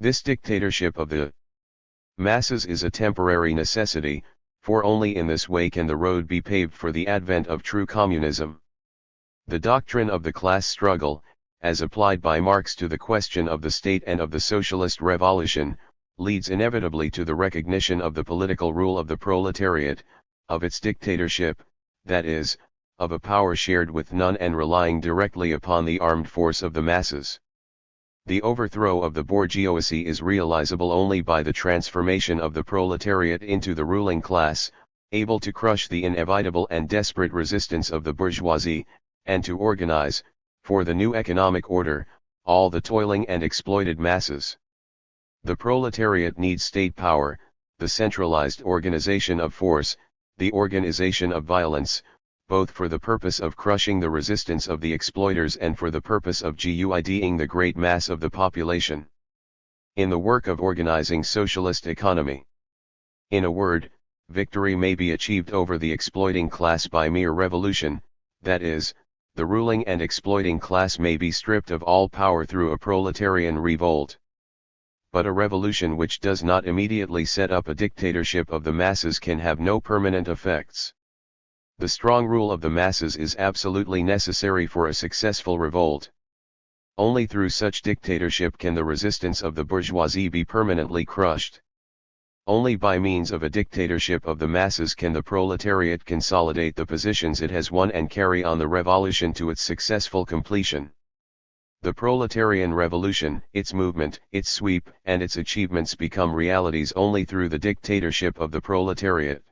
This dictatorship of the masses is a temporary necessity, for only in this way can the road be paved for the advent of true communism. The doctrine of the class struggle, as applied by Marx to the question of the state and of the socialist revolution, leads inevitably to the recognition of the political rule of the proletariat, of its dictatorship, that is, of a power shared with none and relying directly upon the armed force of the masses. The overthrow of the bourgeoisie is realizable only by the transformation of the proletariat into the ruling class, able to crush the inevitable and desperate resistance of the bourgeoisie, and to organize, for the new economic order, all the toiling and exploited masses. The proletariat needs state power, the centralized organization of force, the organization of violence, both for the purpose of crushing the resistance of the exploiters and for the purpose of guiding the great mass of the population in the work of organizing socialist economy. In a word, victory may be achieved over the exploiting class by mere revolution, that is, the ruling and exploiting class may be stripped of all power through a proletarian revolt. But a revolution which does not immediately set up a dictatorship of the masses can have no permanent effects. The strong rule of the masses is absolutely necessary for a successful revolt. Only through such dictatorship can the resistance of the bourgeoisie be permanently crushed. Only by means of a dictatorship of the masses can the proletariat consolidate the positions it has won and carry on the revolution to its successful completion. The proletarian revolution, its movement, its sweep, and its achievements become realities only through the dictatorship of the proletariat.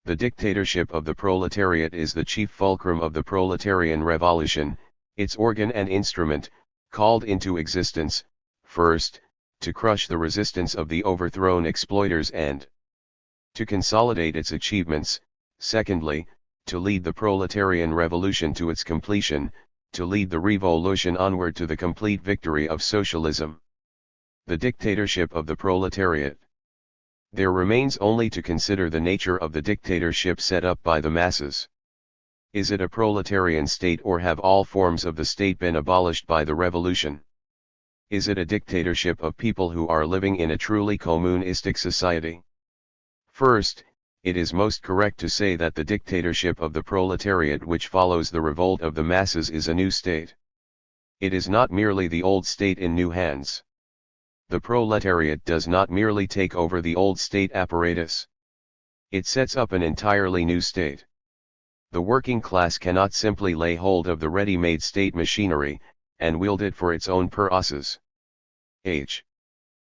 The dictatorship of the proletariat is the chief fulcrum of the proletarian revolution, its organ and instrument, called into existence, first, to crush the resistance of the overthrown exploiters and to consolidate its achievements, secondly, to lead the proletarian revolution to its completion, to lead the revolution onward to the complete victory of socialism. The dictatorship of the proletariat. There remains only to consider the nature of the dictatorship set up by the masses. Is it a proletarian state, or have all forms of the state been abolished by the revolution? Is it a dictatorship of people who are living in a truly communistic society? First, it is most correct to say that the dictatorship of the proletariat which follows the revolt of the masses is a new state. It is not merely the old state in new hands. The proletariat does not merely take over the old state apparatus. It sets up an entirely new state. The working class cannot simply lay hold of the ready-made state machinery, and wield it for its own purposes.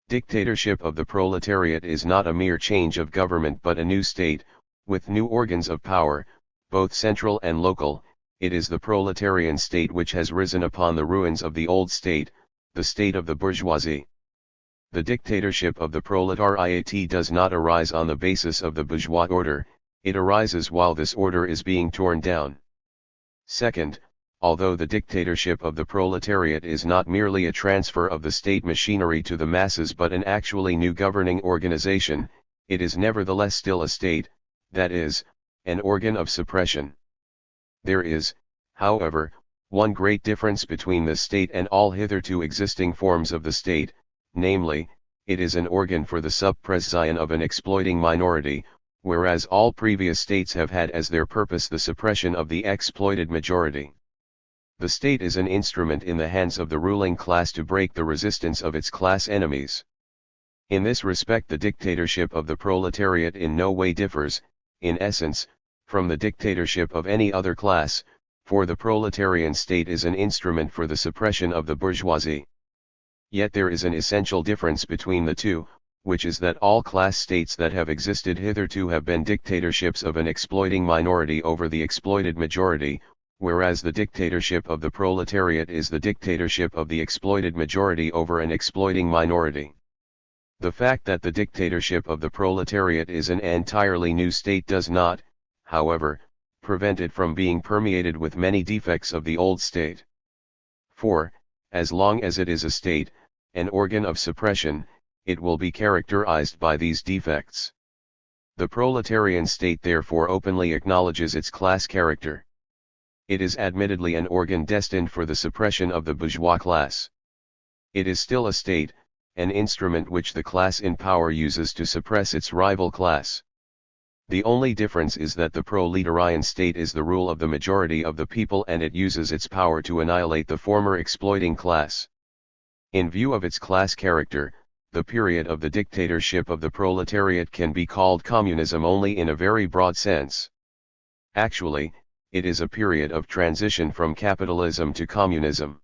Dictatorship of the proletariat is not a mere change of government but a new state, with new organs of power, both central and local. It is the proletarian state which has risen upon the ruins of the old state, the state of the bourgeoisie. The dictatorship of the proletariat does not arise on the basis of the bourgeois order, it arises while this order is being torn down. Second, although the dictatorship of the proletariat is not merely a transfer of the state machinery to the masses but an actually new governing organization, it is nevertheless still a state, that is, an organ of suppression. There is, however, one great difference between this state and all hitherto existing forms of the state, namely, it is an organ for the suppression of an exploiting minority, whereas all previous states have had as their purpose the suppression of the exploited majority. The state is an instrument in the hands of the ruling class to break the resistance of its class enemies. In this respect the dictatorship of the proletariat in no way differs, in essence, from the dictatorship of any other class, for the proletarian state is an instrument for the suppression of the bourgeoisie. Yet there is an essential difference between the two, which is that all class states that have existed hitherto have been dictatorships of an exploiting minority over the exploited majority, whereas the dictatorship of the proletariat is the dictatorship of the exploited majority over an exploiting minority. The fact that the dictatorship of the proletariat is an entirely new state does not, however, prevent it from being permeated with many defects of the old state. For, as long as it is a state, an organ of suppression, it will be characterized by these defects. The proletarian state therefore openly acknowledges its class character. It is admittedly an organ destined for the suppression of the bourgeois class. It is still a state, an instrument which the class in power uses to suppress its rival class. The only difference is that the proletarian state is the rule of the majority of the people and it uses its power to annihilate the former exploiting class. In view of its class character, the period of the dictatorship of the proletariat can be called communism only in a very broad sense. Actually, it is a period of transition from capitalism to communism.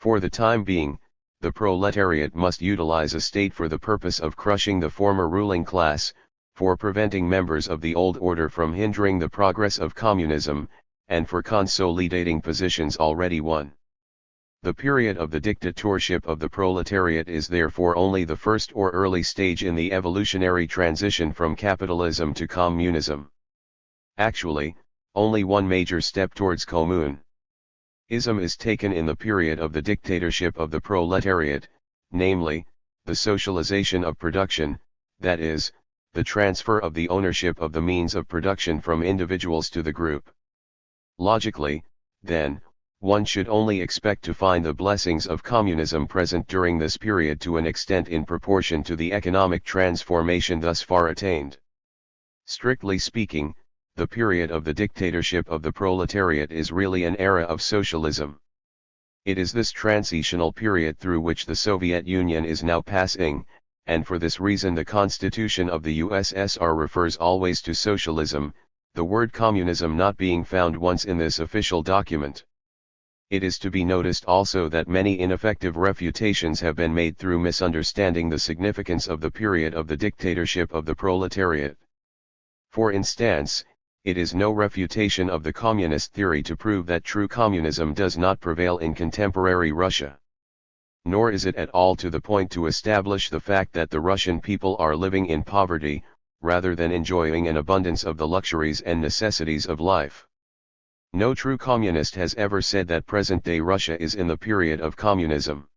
For the time being, the proletariat must utilize a state for the purpose of crushing the former ruling class, for preventing members of the old order from hindering the progress of communism, and for consolidating positions already won. The period of the dictatorship of the proletariat is therefore only the first or early stage in the evolutionary transition from capitalism to communism. Actually, only one major step towards communism is taken in the period of the dictatorship of the proletariat, namely, the socialization of production, that is, the transfer of the ownership of the means of production from individuals to the group. Logically, then, one should only expect to find the blessings of communism present during this period to an extent in proportion to the economic transformation thus far attained. Strictly speaking, the period of the dictatorship of the proletariat is really an era of socialism. It is this transitional period through which the Soviet Union is now passing, and for this reason the Constitution of the USSR refers always to socialism, the word communism not being found once in this official document. It is to be noticed also that many ineffective refutations have been made through misunderstanding the significance of the period of the dictatorship of the proletariat. For instance, it is no refutation of the communist theory to prove that true communism does not prevail in contemporary Russia. Nor is it at all to the point to establish the fact that the Russian people are living in poverty, rather than enjoying an abundance of the luxuries and necessities of life. No true communist has ever said that present-day Russia is in the period of communism.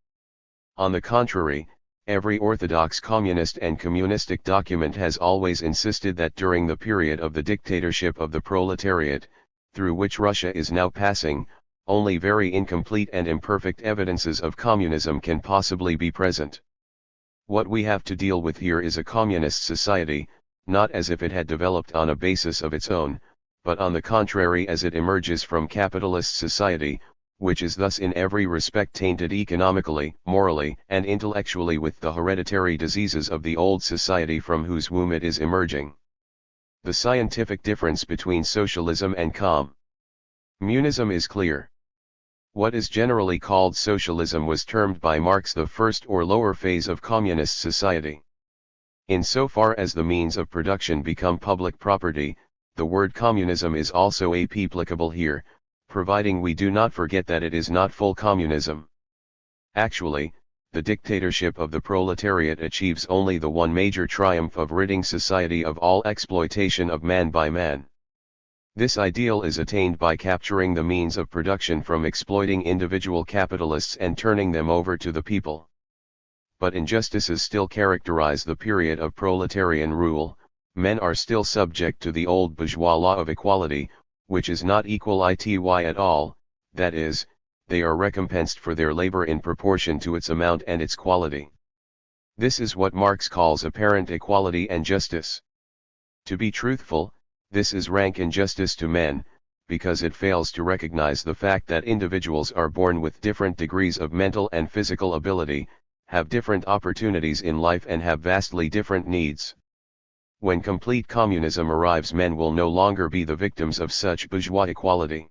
On the contrary, every orthodox communist and communistic document has always insisted that during the period of the dictatorship of the proletariat, through which Russia is now passing, only very incomplete and imperfect evidences of communism can possibly be present. What we have to deal with here is a communist society, not as if it had developed on a basis of its own, but on the contrary as it emerges from capitalist society, which is thus in every respect tainted economically, morally, and intellectually with the hereditary diseases of the old society from whose womb it is emerging. The scientific difference between socialism and communism is clear. What is generally called socialism was termed by Marx the first or lower phase of communist society. In so far as the means of production become public property, the word communism is also applicable here, providing we do not forget that it is not full communism. Actually, the dictatorship of the proletariat achieves only the one major triumph of ridding society of all exploitation of man by man. This ideal is attained by capturing the means of production from exploiting individual capitalists and turning them over to the people. But injustices still characterize the period of proletarian rule. Men are still subject to the old bourgeois law of equality, which is not equal at all, that is, they are recompensed for their labor in proportion to its amount and its quality. This is what Marx calls apparent equality and justice. To be truthful, this is rank injustice to men, because it fails to recognize the fact that individuals are born with different degrees of mental and physical ability, have different opportunities in life and have vastly different needs. When complete communism arrives, men will no longer be the victims of such bourgeois equality.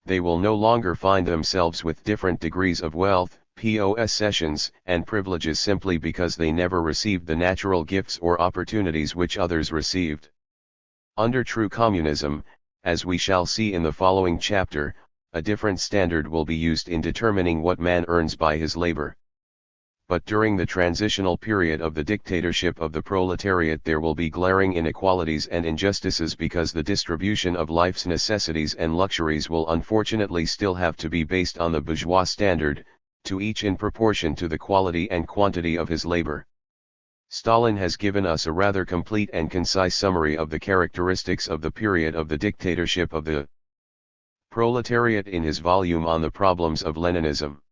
They will no longer find themselves with different degrees of wealth, possessions, and privileges simply because they never received the natural gifts or opportunities which others received. Under true communism, as we shall see in the following chapter, a different standard will be used in determining what man earns by his labor. But during the transitional period of the dictatorship of the proletariat there will be glaring inequalities and injustices because the distribution of life's necessities and luxuries will unfortunately still have to be based on the bourgeois standard, to each in proportion to the quality and quantity of his labor. Stalin has given us a rather complete and concise summary of the characteristics of the period of the dictatorship of the proletariat in his volume on the problems of Leninism.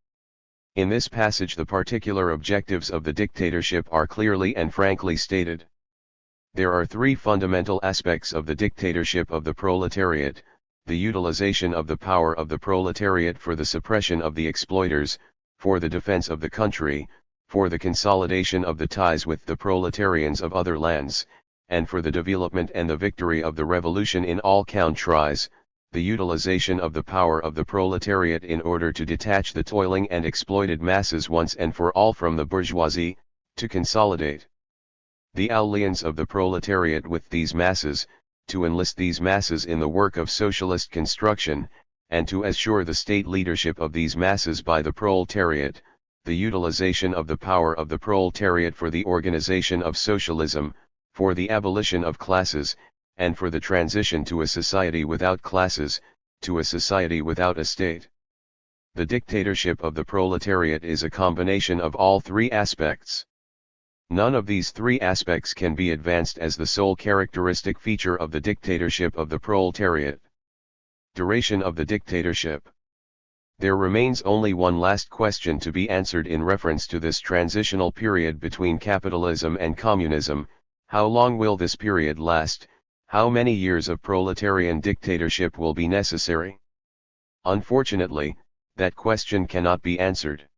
In this passage the particular objectives of the dictatorship are clearly and frankly stated. There are three fundamental aspects of the dictatorship of the proletariat: the utilization of the power of the proletariat for the suppression of the exploiters, for the defense of the country, for the consolidation of the ties with the proletarians of other lands, and for the development and the victory of the revolution in all countries. The utilization of the power of the proletariat in order to detach the toiling and exploited masses once and for all from the bourgeoisie, to consolidate the alliance of the proletariat with these masses, to enlist these masses in the work of socialist construction, and to assure the state leadership of these masses by the proletariat. The utilization of the power of the proletariat for the organization of socialism, for the abolition of classes, and for the transition to a society without classes, to a society without a state. The dictatorship of the proletariat is a combination of all three aspects. None of these three aspects can be advanced as the sole characteristic feature of the dictatorship of the proletariat. Duration of the dictatorship. There remains only one last question to be answered in reference to this transitional period between capitalism and communism: how long will this period last? How many years of proletarian dictatorship will be necessary? Unfortunately, that question cannot be answered.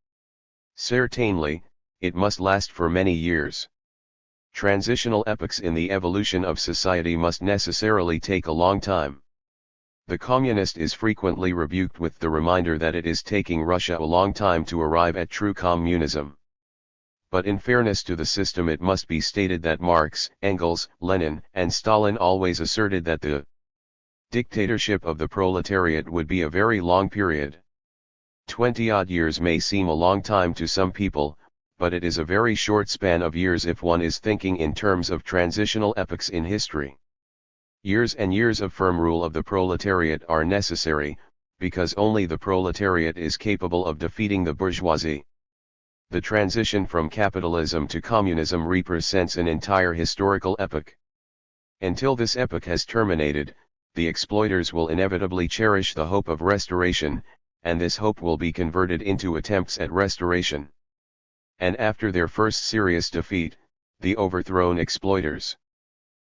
Certainly, it must last for many years. Transitional epochs in the evolution of society must necessarily take a long time. The communist is frequently rebuked with the reminder that it is taking Russia a long time to arrive at true communism. But in fairness to the system, it must be stated that Marx, Engels, Lenin, and Stalin always asserted that the dictatorship of the proletariat would be a very long period. 20-odd years may seem a long time to some people, but it is a very short span of years if one is thinking in terms of transitional epochs in history. Years and years of firm rule of the proletariat are necessary, because only the proletariat is capable of defeating the bourgeoisie. The transition from capitalism to communism represents an entire historical epoch. Until this epoch has terminated, the exploiters will inevitably cherish the hope of restoration, and this hope will be converted into attempts at restoration. And after their first serious defeat, the overthrown exploiters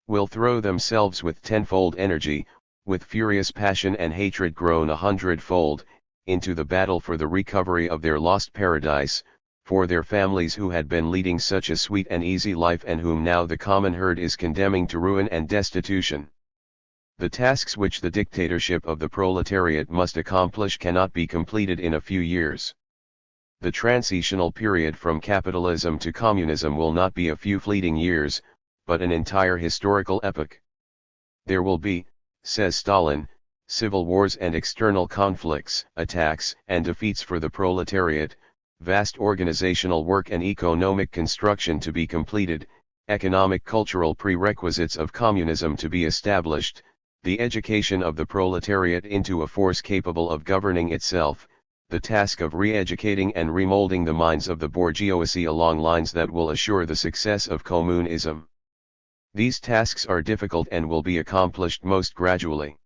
will throw themselves with tenfold energy, with furious passion and hatred grown 100-fold, into the battle for the recovery of their lost paradise, for their families who had been leading such a sweet and easy life and whom now the common herd is condemning to ruin and destitution. The tasks which the dictatorship of the proletariat must accomplish cannot be completed in a few years. The transitional period from capitalism to communism will not be a few fleeting years, but an entire historical epoch. There will be, says Stalin, civil wars and external conflicts, attacks and defeats for the proletariat, vast organizational work and economic construction to be completed, economic cultural prerequisites of communism to be established, the education of the proletariat into a force capable of governing itself, the task of re-educating and remolding the minds of the bourgeoisie along lines that will assure the success of communism. These tasks are difficult and will be accomplished most gradually.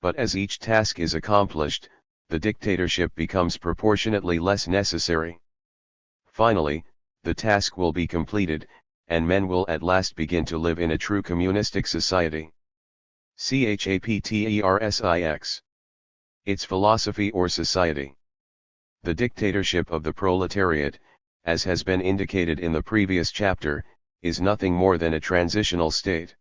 But as each task is accomplished, the dictatorship becomes proportionately less necessary. Finally, the task will be completed, and men will at last begin to live in a true communistic society. Chaptersix. Its philosophy or society. The dictatorship of the proletariat, as has been indicated in the previous chapter, is nothing more than a transitional state.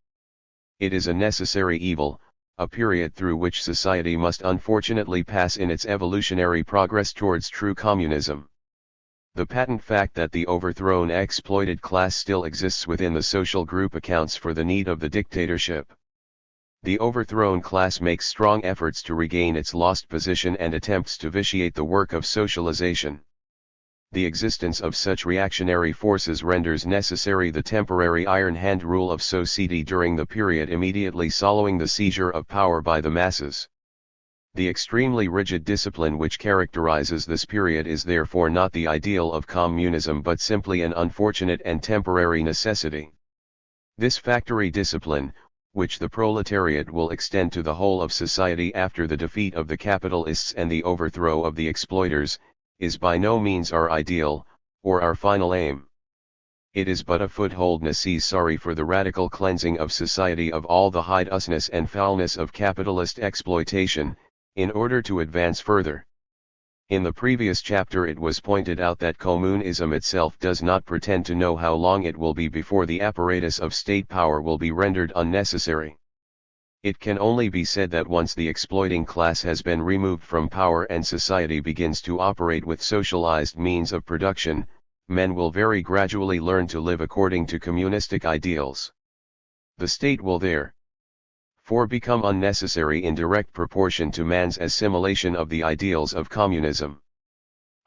It is a necessary evil, a period through which society must unfortunately pass in its evolutionary progress towards true communism. The patent fact that the overthrown exploited class still exists within the social group accounts for the need of the dictatorship. The overthrown class makes strong efforts to regain its lost position and attempts to vitiate the work of socialization. The existence of such reactionary forces renders necessary the temporary iron hand rule of society during the period immediately following the seizure of power by the masses. The extremely rigid discipline which characterizes this period is therefore not the ideal of communism but simply an unfortunate and temporary necessity. This factory discipline, which the proletariat will extend to the whole of society after the defeat of the capitalists and the overthrow of the exploiters, is by no means our ideal, or our final aim. It is but a foothold necessary for the radical cleansing of society of all the hideousness and foulness of capitalist exploitation, in order to advance further. In the previous chapter it was pointed out that communism itself does not pretend to know how long it will be before the apparatus of state power will be rendered unnecessary. It can only be said that once the exploiting class has been removed from power and society begins to operate with socialized means of production, men will very gradually learn to live according to communistic ideals. The state will therefore become unnecessary in direct proportion to man's assimilation of the ideals of communism.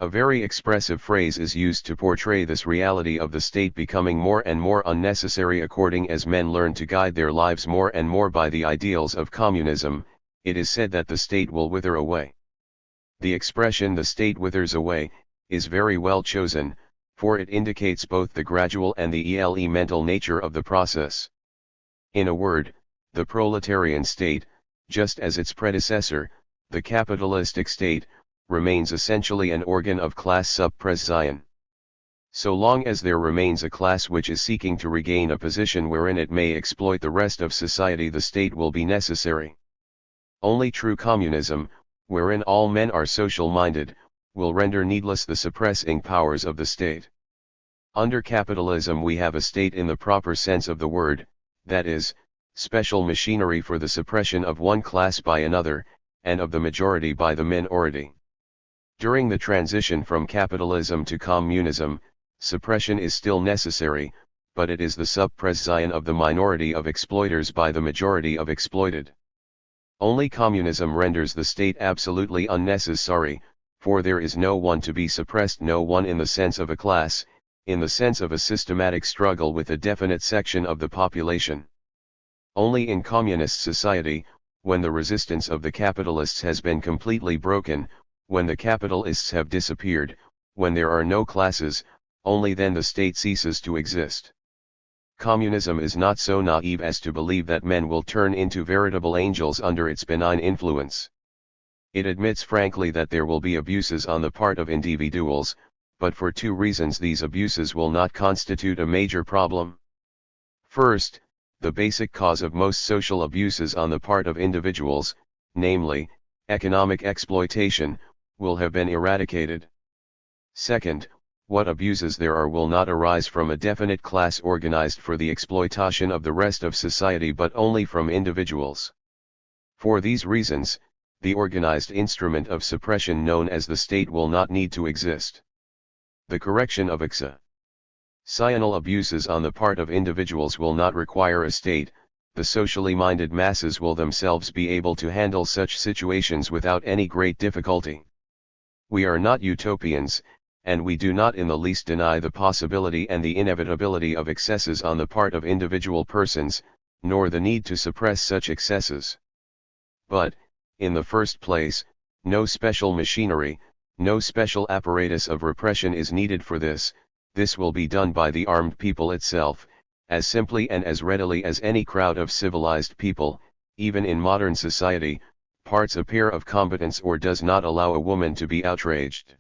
A very expressive phrase is used to portray this reality of the state becoming more and more unnecessary according as men learn to guide their lives more and more by the ideals of communism. It is said that the state will wither away. The expression "the state withers away" is very well chosen, for it indicates both the gradual and the elemental nature of the process. In a word, the proletarian state, just as its predecessor, the capitalistic state, remains essentially an organ of class suppression. So long as there remains a class which is seeking to regain a position wherein it may exploit the rest of society, the state will be necessary. Only true communism, wherein all men are social-minded, will render needless the suppressing powers of the state. Under capitalism we have a state in the proper sense of the word, that is, special machinery for the suppression of one class by another, and of the majority by the minority. During the transition from capitalism to communism, suppression is still necessary, but it is the suppression of the minority of exploiters by the majority of exploited. Only communism renders the state absolutely unnecessary, for there is no one to be suppressed, no one in the sense of a class, in the sense of a systematic struggle with a definite section of the population. Only in communist society, when the resistance of the capitalists has been completely broken, when the capitalists have disappeared, when there are no classes, only then the state ceases to exist. Communism is not so naive as to believe that men will turn into veritable angels under its benign influence. It admits frankly that there will be abuses on the part of individuals, but for two reasons these abuses will not constitute a major problem. First, the basic cause of most social abuses on the part of individuals, namely, economic exploitation, will have been eradicated. Second, what abuses there are will not arise from a definite class organized for the exploitation of the rest of society but only from individuals. For these reasons, the organized instrument of suppression known as the state will not need to exist. The correction of exceptional abuses on the part of individuals will not require a state. The socially minded masses will themselves be able to handle such situations without any great difficulty. We are not utopians, and we do not in the least deny the possibility and the inevitability of excesses on the part of individual persons, nor the need to suppress such excesses. But, in the first place, no special machinery, no special apparatus of repression is needed for this. This will be done by the armed people itself, as simply and as readily as any crowd of civilized people. Even in modern society, parts a pair of combatants or does not allow a woman to be outraged.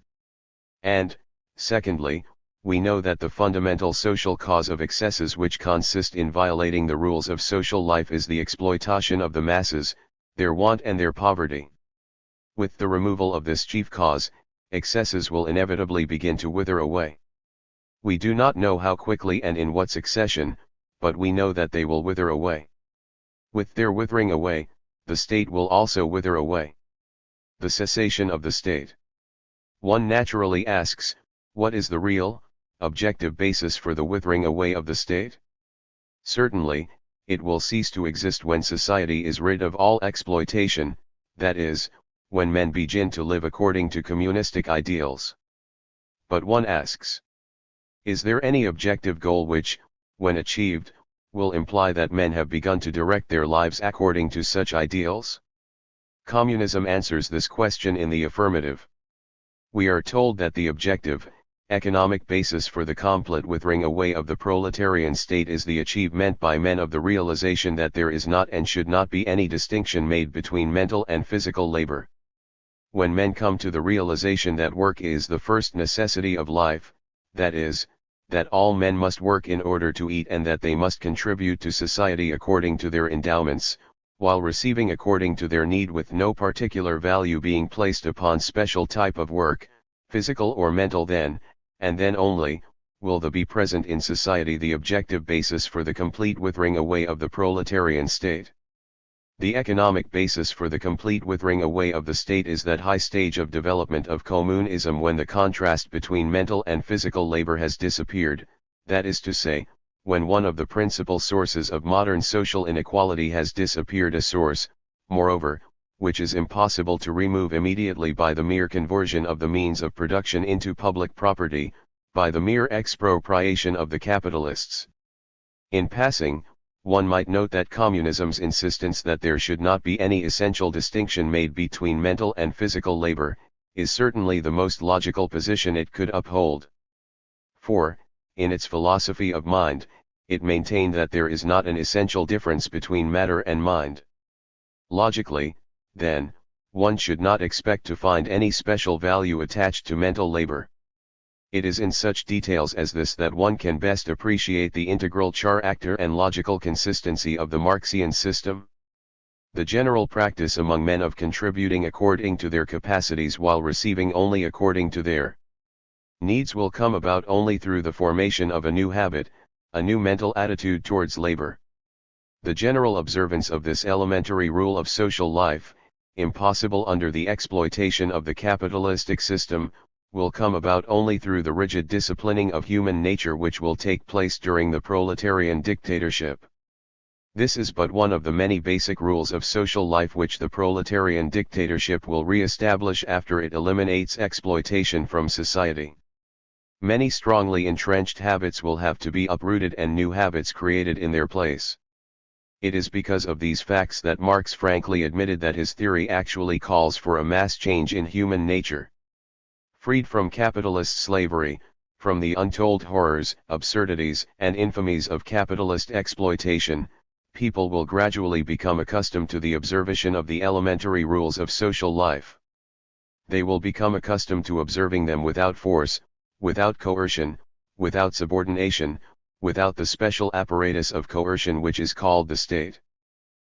And, secondly, we know that the fundamental social cause of excesses which consist in violating the rules of social life is the exploitation of the masses, their want and their poverty. With the removal of this chief cause, excesses will inevitably begin to wither away. We do not know how quickly and in what succession, but we know that they will wither away. With their withering away, the state will also wither away. The cessation of the state. One naturally asks, what is the real, objective basis for the withering away of the state? Certainly, it will cease to exist when society is rid of all exploitation, that is, when men begin to live according to communistic ideals. But one asks, is there any objective goal which, when achieved, will imply that men have begun to direct their lives according to such ideals? Communism answers this question in the affirmative. We are told that the objective, economic basis for the complete withering away of the proletarian state is the achievement by men of the realization that there is not and should not be any distinction made between mental and physical labor. When men come to the realization that work is the first necessity of life, that is, that all men must work in order to eat and that they must contribute to society according to their endowments, while receiving according to their need with no particular value being placed upon special type of work, physical or mental, then, and then only, will there be present in society the objective basis for the complete withering away of the proletarian state. The economic basis for the complete withering away of the state is that high stage of development of communism when the contrast between mental and physical labor has disappeared, that is to say, when one of the principal sources of modern social inequality has disappeared, a source, moreover, which is impossible to remove immediately by the mere conversion of the means of production into public property, by the mere expropriation of the capitalists. In passing, one might note that communism's insistence that there should not be any essential distinction made between mental and physical labor, is certainly the most logical position it could uphold. For, in its philosophy of mind, it maintained that there is not an essential difference between matter and mind. Logically, then, one should not expect to find any special value attached to mental labor. It is in such details as this that one can best appreciate the integral character and logical consistency of the Marxian system. The general practice among men of contributing according to their capacities while receiving only according to their needs will come about only through the formation of a new habit, a new mental attitude towards labor. The general observance of this elementary rule of social life, impossible under the exploitation of the capitalistic system, will come about only through the rigid disciplining of human nature which will take place during the proletarian dictatorship. This is but one of the many basic rules of social life which the proletarian dictatorship will re-establish after it eliminates exploitation from society. Many strongly entrenched habits will have to be uprooted and new habits created in their place. It is because of these facts that Marx frankly admitted that his theory actually calls for a mass change in human nature. Freed from capitalist slavery, from the untold horrors, absurdities, and infamies of capitalist exploitation, people will gradually become accustomed to the observation of the elementary rules of social life. They will become accustomed to observing them without force, without coercion, without subordination, without the special apparatus of coercion which is called the state.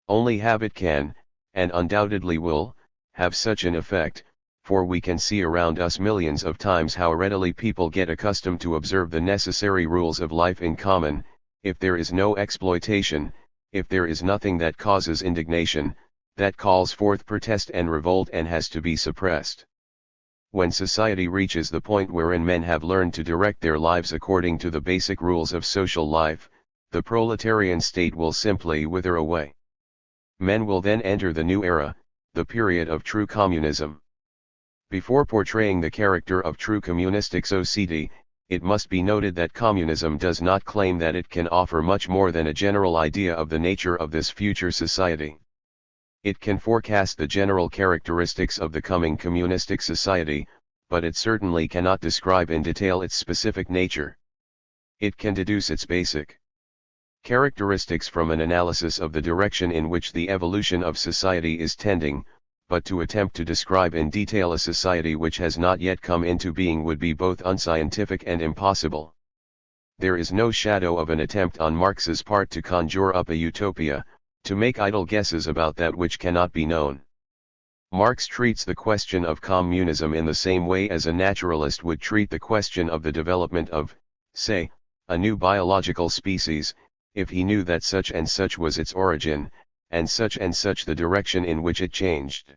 Only habit can, and undoubtedly will, have such an effect, for we can see around us millions of times how readily people get accustomed to observe the necessary rules of life in common. If there is no exploitation, if there is nothing that causes indignation, that calls forth protest and revolt and has to be suppressed. When society reaches the point wherein men have learned to direct their lives according to the basic rules of social life, the proletarian state will simply wither away. Men will then enter the new era, the period of true communism. Before portraying the character of true communistic society, it must be noted that communism does not claim that it can offer much more than a general idea of the nature of this future society. It can forecast the general characteristics of the coming communistic society, but it certainly cannot describe in detail its specific nature. It can deduce its basic characteristics from an analysis of the direction in which the evolution of society is tending, but to attempt to describe in detail a society which has not yet come into being would be both unscientific and impossible. There is no shadow of an attempt on Marx's part to conjure up a utopia, to make idle guesses about that which cannot be known. Marx treats the question of communism in the same way as a naturalist would treat the question of the development of, say, a new biological species, if he knew that such and such was its origin, and such the direction in which it changed.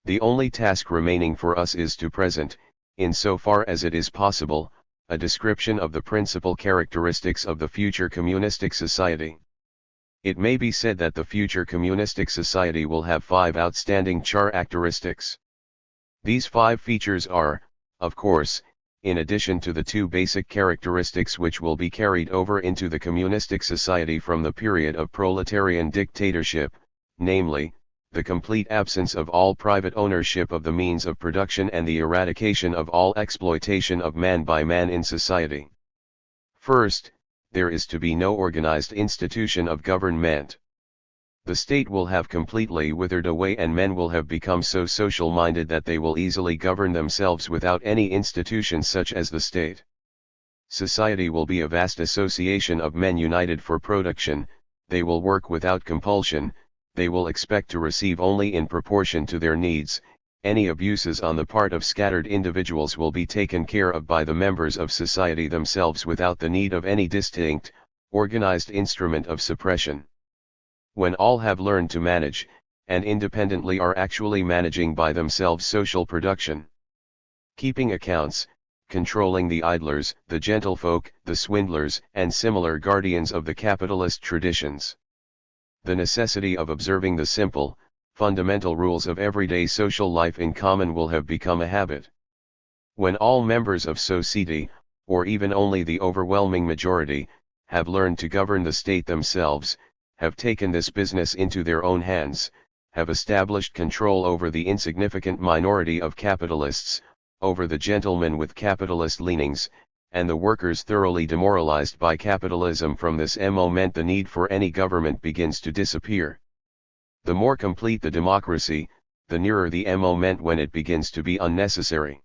The only task remaining for us is to present, in so far as it is possible, a description of the principal characteristics of the future communistic society. It may be said that the future communistic society will have 5 outstanding characteristics. These 5 features are, of course, in addition to the 2 basic characteristics which will be carried over into the communistic society from the period of proletarian dictatorship, namely, the complete absence of all private ownership of the means of production and the eradication of all exploitation of man by man in society. First, there is to be no organized institution of government. The state will have completely withered away and men will have become so social-minded that they will easily govern themselves without any institution such as the state. Society will be a vast association of men united for production, they will work without compulsion, they will expect to receive only in proportion to their needs, any abuses on the part of scattered individuals will be taken care of by the members of society themselves without the need of any distinct, organized instrument of suppression. When all have learned to manage, and independently are actually managing by themselves social production, keeping accounts, controlling the idlers, the gentlefolk, the swindlers, and similar guardians of the capitalist traditions. The necessity of observing the simple, fundamental rules of everyday social life in common will have become a habit. When all members of society, or even only the overwhelming majority, have learned to govern the state themselves, have taken this business into their own hands, have established control over the insignificant minority of capitalists, over the gentlemen with capitalist leanings, and the workers thoroughly demoralized by capitalism, from this moment the need for any government begins to disappear. The more complete the democracy, the nearer the moment when it begins to be unnecessary.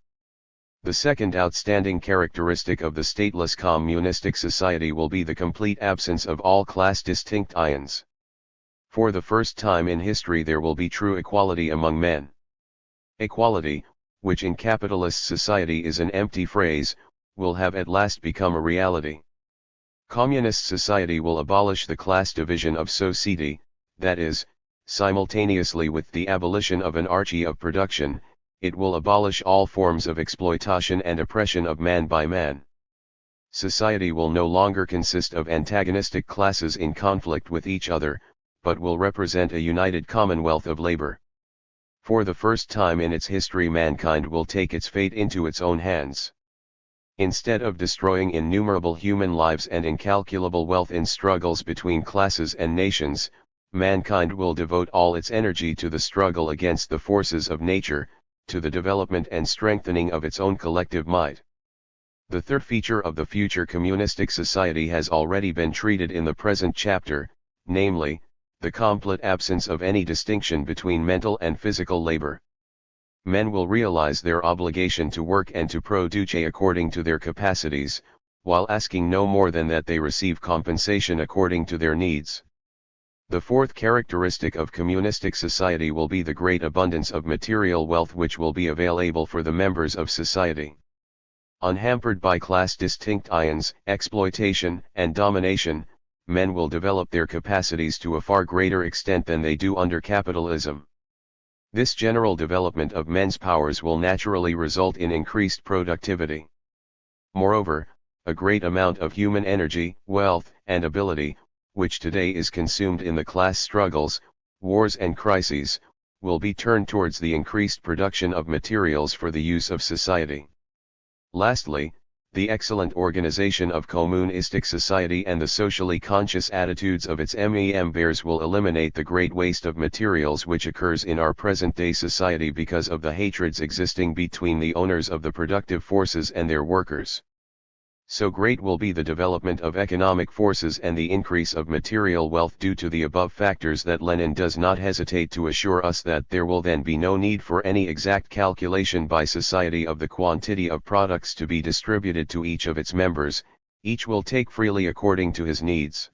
The second outstanding characteristic of the stateless communistic society will be the complete absence of all class distinctions. For the first time in history there will be true equality among men. Equality, which in capitalist society is an empty phrase, will have at last become a reality. Communist society will abolish the class division of society, that is, simultaneously with the abolition of anarchy of production, it will abolish all forms of exploitation and oppression of man by man. Society will no longer consist of antagonistic classes in conflict with each other, but will represent a united commonwealth of labor. For the first time in its history mankind will take its fate into its own hands. Instead of destroying innumerable human lives and incalculable wealth in struggles between classes and nations, mankind will devote all its energy to the struggle against the forces of nature, to the development and strengthening of its own collective might. The third feature of the future communistic society has already been treated in the present chapter, namely, the complete absence of any distinction between mental and physical labor. Men will realize their obligation to work and to produce according to their capacities, while asking no more than that they receive compensation according to their needs. The fourth characteristic of communistic society will be the great abundance of material wealth which will be available for the members of society. Unhampered by class distinctions, exploitation, and domination, men will develop their capacities to a far greater extent than they do under capitalism. This general development of men's powers will naturally result in increased productivity. Moreover, a great amount of human energy, wealth, and ability, which today is consumed in the class struggles, wars and crises, will be turned towards the increased production of materials for the use of society. Lastly, the excellent organization of communistic society and the socially conscious attitudes of its members will eliminate the great waste of materials which occurs in our present-day society because of the hatreds existing between the owners of the productive forces and their workers. So great will be the development of economic forces and the increase of material wealth due to the above factors that Lenin does not hesitate to assure us that there will then be no need for any exact calculation by society of the quantity of products to be distributed to each of its members, each will take freely according to his needs.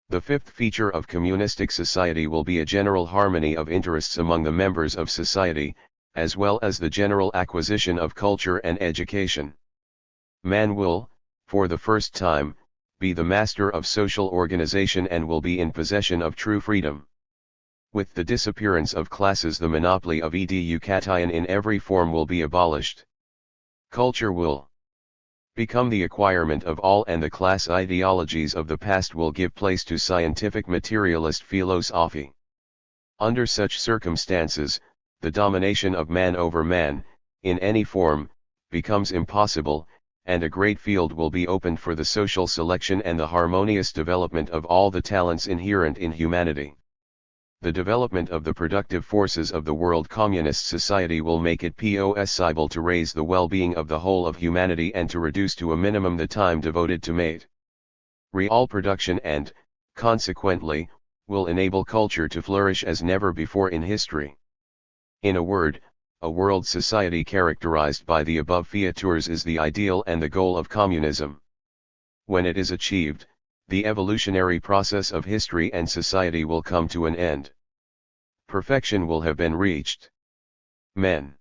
The fifth feature of communistic society will be a general harmony of interests among the members of society, as well as the general acquisition of culture and education. Man will, for the first time, be the master of social organization and will be in possession of true freedom. With the disappearance of classes, the monopoly of education in every form will be abolished. Culture will become the acquirement of all, and the class ideologies of the past will give place to scientific materialist philosophy. Under such circumstances, the domination of man over man, in any form, becomes impossible, and a great field will be opened for the social selection and the harmonious development of all the talents inherent in humanity. The development of the productive forces of the world communist society will make it possible to raise the well-being of the whole of humanity and to reduce to a minimum the time devoted to real production and, consequently, will enable culture to flourish as never before in history. In a word, a world society characterized by the above features is the ideal and the goal of communism. When it is achieved, the evolutionary process of history and society will come to an end. Perfection will have been reached. Men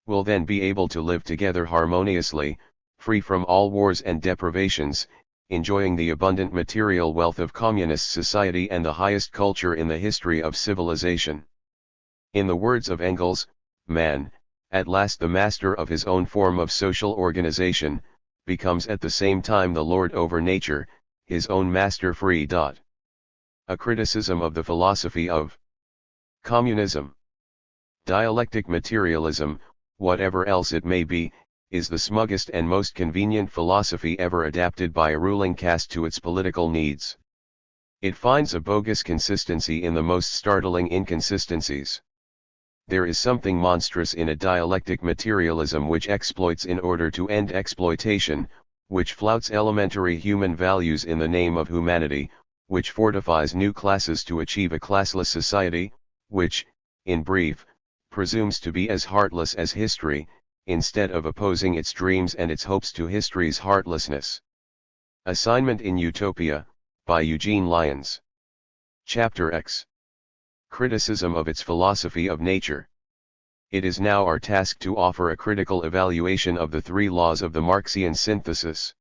will then be able to live together harmoniously, free from all wars and deprivations, enjoying the abundant material wealth of communist society and the highest culture in the history of civilization. In the words of Engels, man, at last the master of his own form of social organization, becomes at the same time the lord over nature, his own master free. A criticism of the philosophy of communism. Dialectic materialism, whatever else it may be, is the smuggest and most convenient philosophy ever adapted by a ruling caste to its political needs. It finds a bogus consistency in the most startling inconsistencies. There is something monstrous in a dialectic materialism which exploits in order to end exploitation, which flouts elementary human values in the name of humanity, which fortifies new classes to achieve a classless society, which, in brief, presumes to be as heartless as history, instead of opposing its dreams and its hopes to history's heartlessness. Assignment in Utopia, by Eugene Lyons. Chapter X. Criticism of its philosophy of nature. It is now our task to offer a critical evaluation of the three laws of the Marxian synthesis.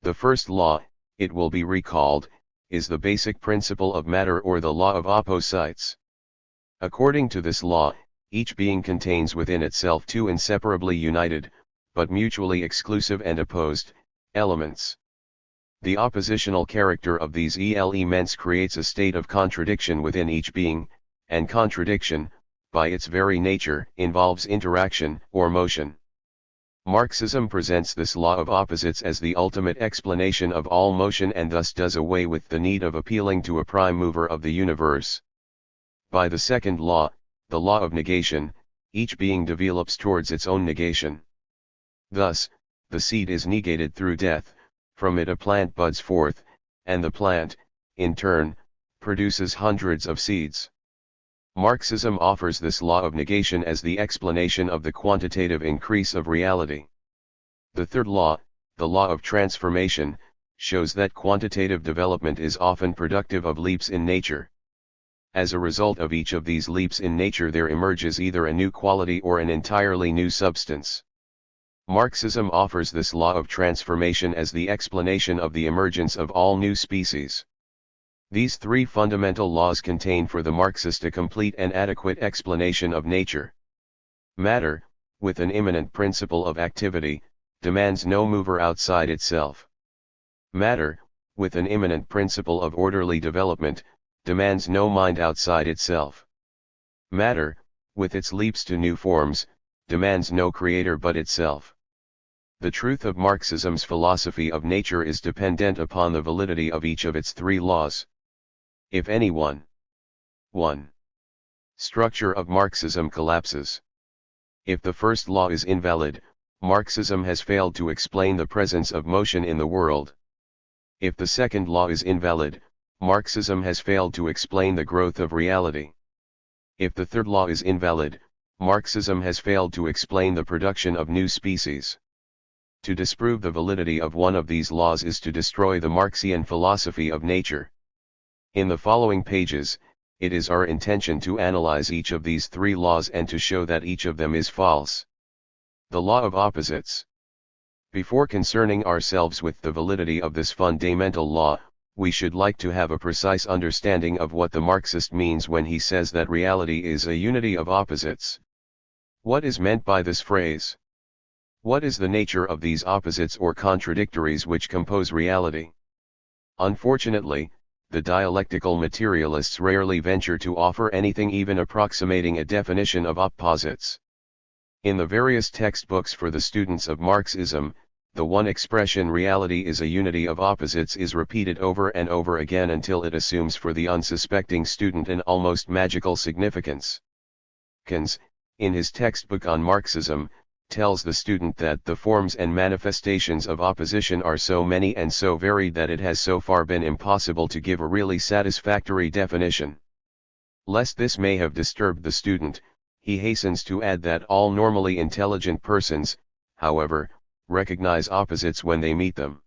The first law, it will be recalled, is the basic principle of matter or the law of opposites. According to this law, each being contains within itself two inseparably united, but mutually exclusive and opposed, elements. The oppositional character of these elements creates a state of contradiction within each being, and contradiction, by its very nature, involves interaction or motion. Marxism presents this law of opposites as the ultimate explanation of all motion and thus does away with the need of appealing to a prime mover of the universe. By the second law, the law of negation, each being develops towards its own negation. Thus, the seed is negated through death, from it a plant buds forth, and the plant, in turn, produces hundreds of seeds. Marxism offers this law of negation as the explanation of the quantitative increase of reality. The third law, the law of transformation, shows that quantitative development is often productive of leaps in nature. As a result of each of these leaps in nature there emerges either a new quality or an entirely new substance. Marxism offers this law of transformation as the explanation of the emergence of all new species. These three fundamental laws contain for the Marxist a complete and adequate explanation of nature. Matter, with an immanent principle of activity, demands no mover outside itself. Matter, with an immanent principle of orderly development, demands no mind outside itself. Matter, with its leaps to new forms, demands no creator but itself. The truth of Marxism's philosophy of nature is dependent upon the validity of each of its three laws. If any one. 1. Structure of Marxism collapses. If the first law is invalid, Marxism has failed to explain the presence of motion in the world. If the second law is invalid, Marxism has failed to explain the growth of reality. If the third law is invalid, Marxism has failed to explain the production of new species. To disprove the validity of one of these laws is to destroy the Marxian philosophy of nature. In the following pages, it is our intention to analyze each of these three laws and to show that each of them is false. The law of opposites. Before concerning ourselves with the validity of this fundamental law, we should like to have a precise understanding of what the Marxist means when he says that reality is a unity of opposites. What is meant by this phrase? What is the nature of these opposites or contradictories which compose reality? Unfortunately, the dialectical materialists rarely venture to offer anything even approximating a definition of opposites. In the various textbooks for the students of Marxism, the one expression reality is a unity of opposites is repeated over and over again until it assumes for the unsuspecting student an almost magical significance. Keynes, in his textbook on Marxism, tells the student that the forms and manifestations of opposition are so many and so varied that it has so far been impossible to give a really satisfactory definition. Lest this may have disturbed the student, he hastens to add that all normally intelligent persons, however, recognize opposites when they meet them.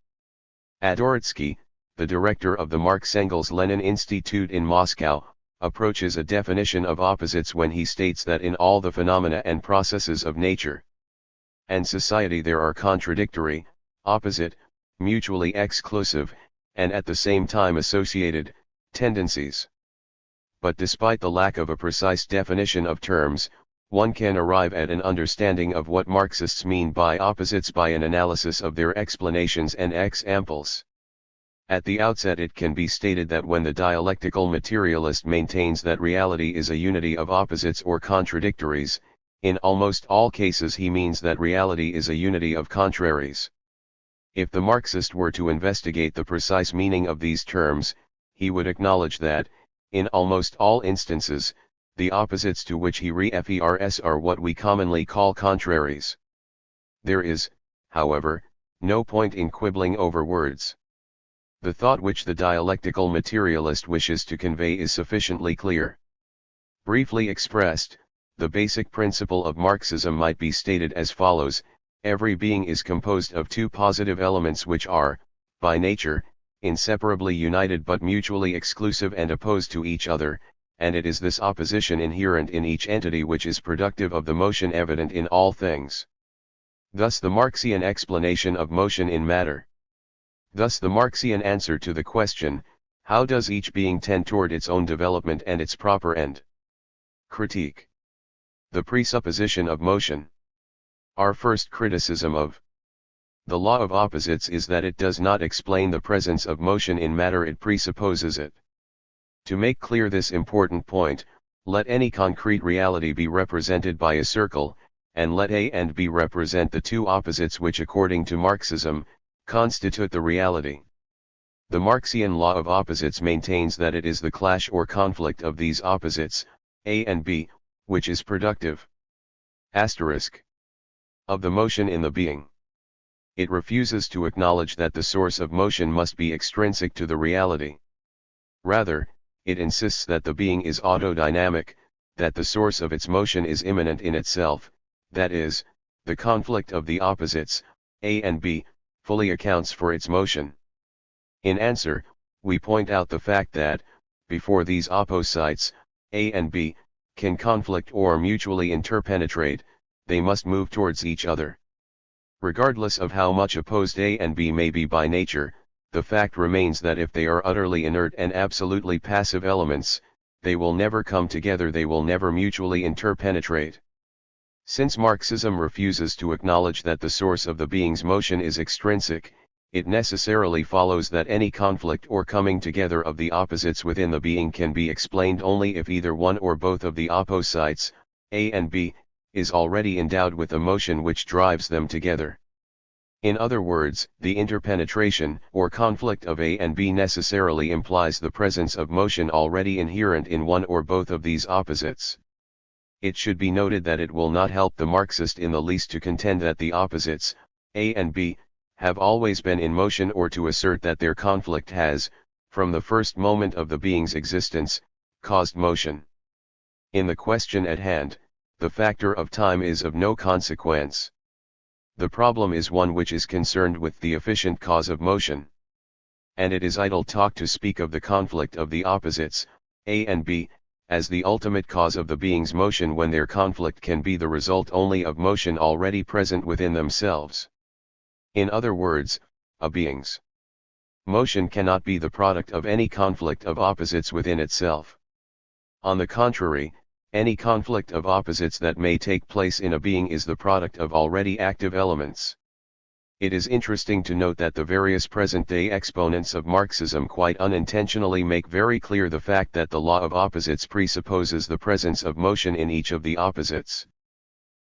Adoritsky, the director of the Marx-Engels-Lenin Institute in Moscow, approaches a definition of opposites when he states that in all the phenomena and processes of nature and society there are contradictory, opposite, mutually exclusive, and at the same time associated, tendencies. But despite the lack of a precise definition of terms, one can arrive at an understanding of what Marxists mean by opposites by an analysis of their explanations and examples. At the outset it can be stated that when the dialectical materialist maintains that reality is a unity of opposites or contradictories, in almost all cases he means that reality is a unity of contraries. If the Marxist were to investigate the precise meaning of these terms, he would acknowledge that, in almost all instances, the opposites to which he refers are what we commonly call contraries. There is, however, no point in quibbling over words. The thought which the dialectical materialist wishes to convey is sufficiently clear. Briefly expressed, the basic principle of Marxism might be stated as follows: every being is composed of two positive elements which are, by nature, inseparably united but mutually exclusive and opposed to each other, and it is this opposition inherent in each entity which is productive of the motion evident in all things. Thus the Marxian explanation of motion in matter. Thus the Marxian answer to the question, how does each being tend toward its own development and its proper end? Critique. The presupposition of motion. Our first criticism of the law of opposites is that it does not explain the presence of motion in matter, it presupposes it. To make clear this important point, let any concrete reality be represented by a circle, and let A and B represent the two opposites which according to Marxism, constitute the reality. The Marxian law of opposites maintains that it is the clash or conflict of these opposites, A and B, which is productive. Asterisk. Of the motion in the being. It refuses to acknowledge that the source of motion must be extrinsic to the reality. Rather, it insists that the being is autodynamic, that the source of its motion is immanent in itself, that is, the conflict of the opposites, A and B, fully accounts for its motion. In answer, we point out the fact that, before these opposites, A and B, can conflict or mutually interpenetrate, they must move towards each other. Regardless of how much opposed A and B may be by nature, the fact remains that if they are utterly inert and absolutely passive elements, they will never come together, they will never mutually interpenetrate. Since Marxism refuses to acknowledge that the source of the being's motion is extrinsic, it necessarily follows that any conflict or coming together of the opposites within the being can be explained only if either one or both of the opposites, A and B, is already endowed with the motion which drives them together. In other words, the interpenetration or conflict of A and B necessarily implies the presence of motion already inherent in one or both of these opposites. It should be noted that it will not help the Marxist in the least to contend that the opposites, A and B, have always been in motion or to assert that their conflict has, from the first moment of the being's existence, caused motion. In the question at hand, the factor of time is of no consequence. The problem is one which is concerned with the efficient cause of motion. And it is idle talk to speak of the conflict of the opposites, A and B, as the ultimate cause of the being's motion when their conflict can be the result only of motion already present within themselves. In other words, a being's motion cannot be the product of any conflict of opposites within itself. On the contrary, any conflict of opposites that may take place in a being is the product of already active elements. It is interesting to note that the various present-day exponents of Marxism quite unintentionally make very clear the fact that the law of opposites presupposes the presence of motion in each of the opposites.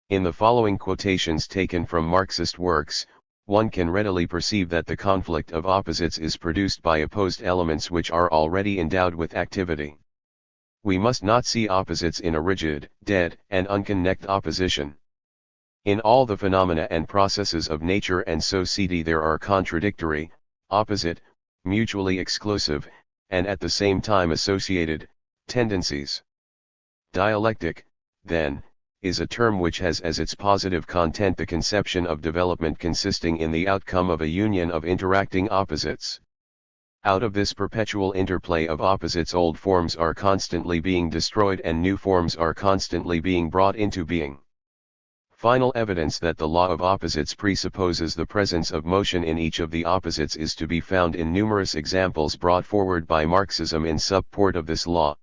In the following quotations taken from Marxist works, one can readily perceive that the conflict of opposites is produced by opposed elements which are already endowed with activity. We must not see opposites in a rigid, dead, and unconnected opposition. In all the phenomena and processes of nature and society there are contradictory, opposite, mutually exclusive, and at the same time associated, tendencies. Dialectic, then, is a term which has as its positive content the conception of development consisting in the outcome of a union of interacting opposites. Out of this perpetual interplay of opposites old forms are constantly being destroyed and new forms are constantly being brought into being. Final evidence that the law of opposites presupposes the presence of motion in each of the opposites is to be found in numerous examples brought forward by Marxism in support of this law.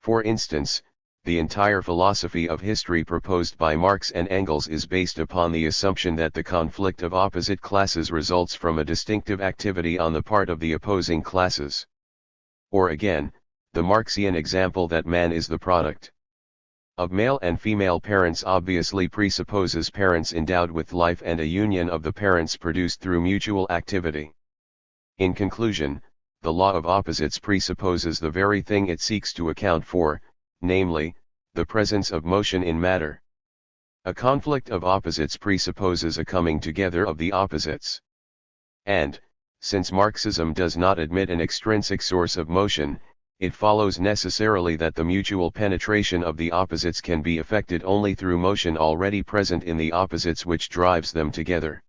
For instance, the entire philosophy of history proposed by Marx and Engels is based upon the assumption that the conflict of opposite classes results from a distinctive activity on the part of the opposing classes. Or again, the Marxian example that man is the product of male and female parents obviously presupposes parents endowed with life and a union of the parents produced through mutual activity. In conclusion, the law of opposites presupposes the very thing it seeks to account for, namely, the presence of motion in matter. A conflict of opposites presupposes a coming together of the opposites. And, since Marxism does not admit an extrinsic source of motion, it follows necessarily that the mutual penetration of the opposites can be effected only through motion already present in the opposites which drives them together.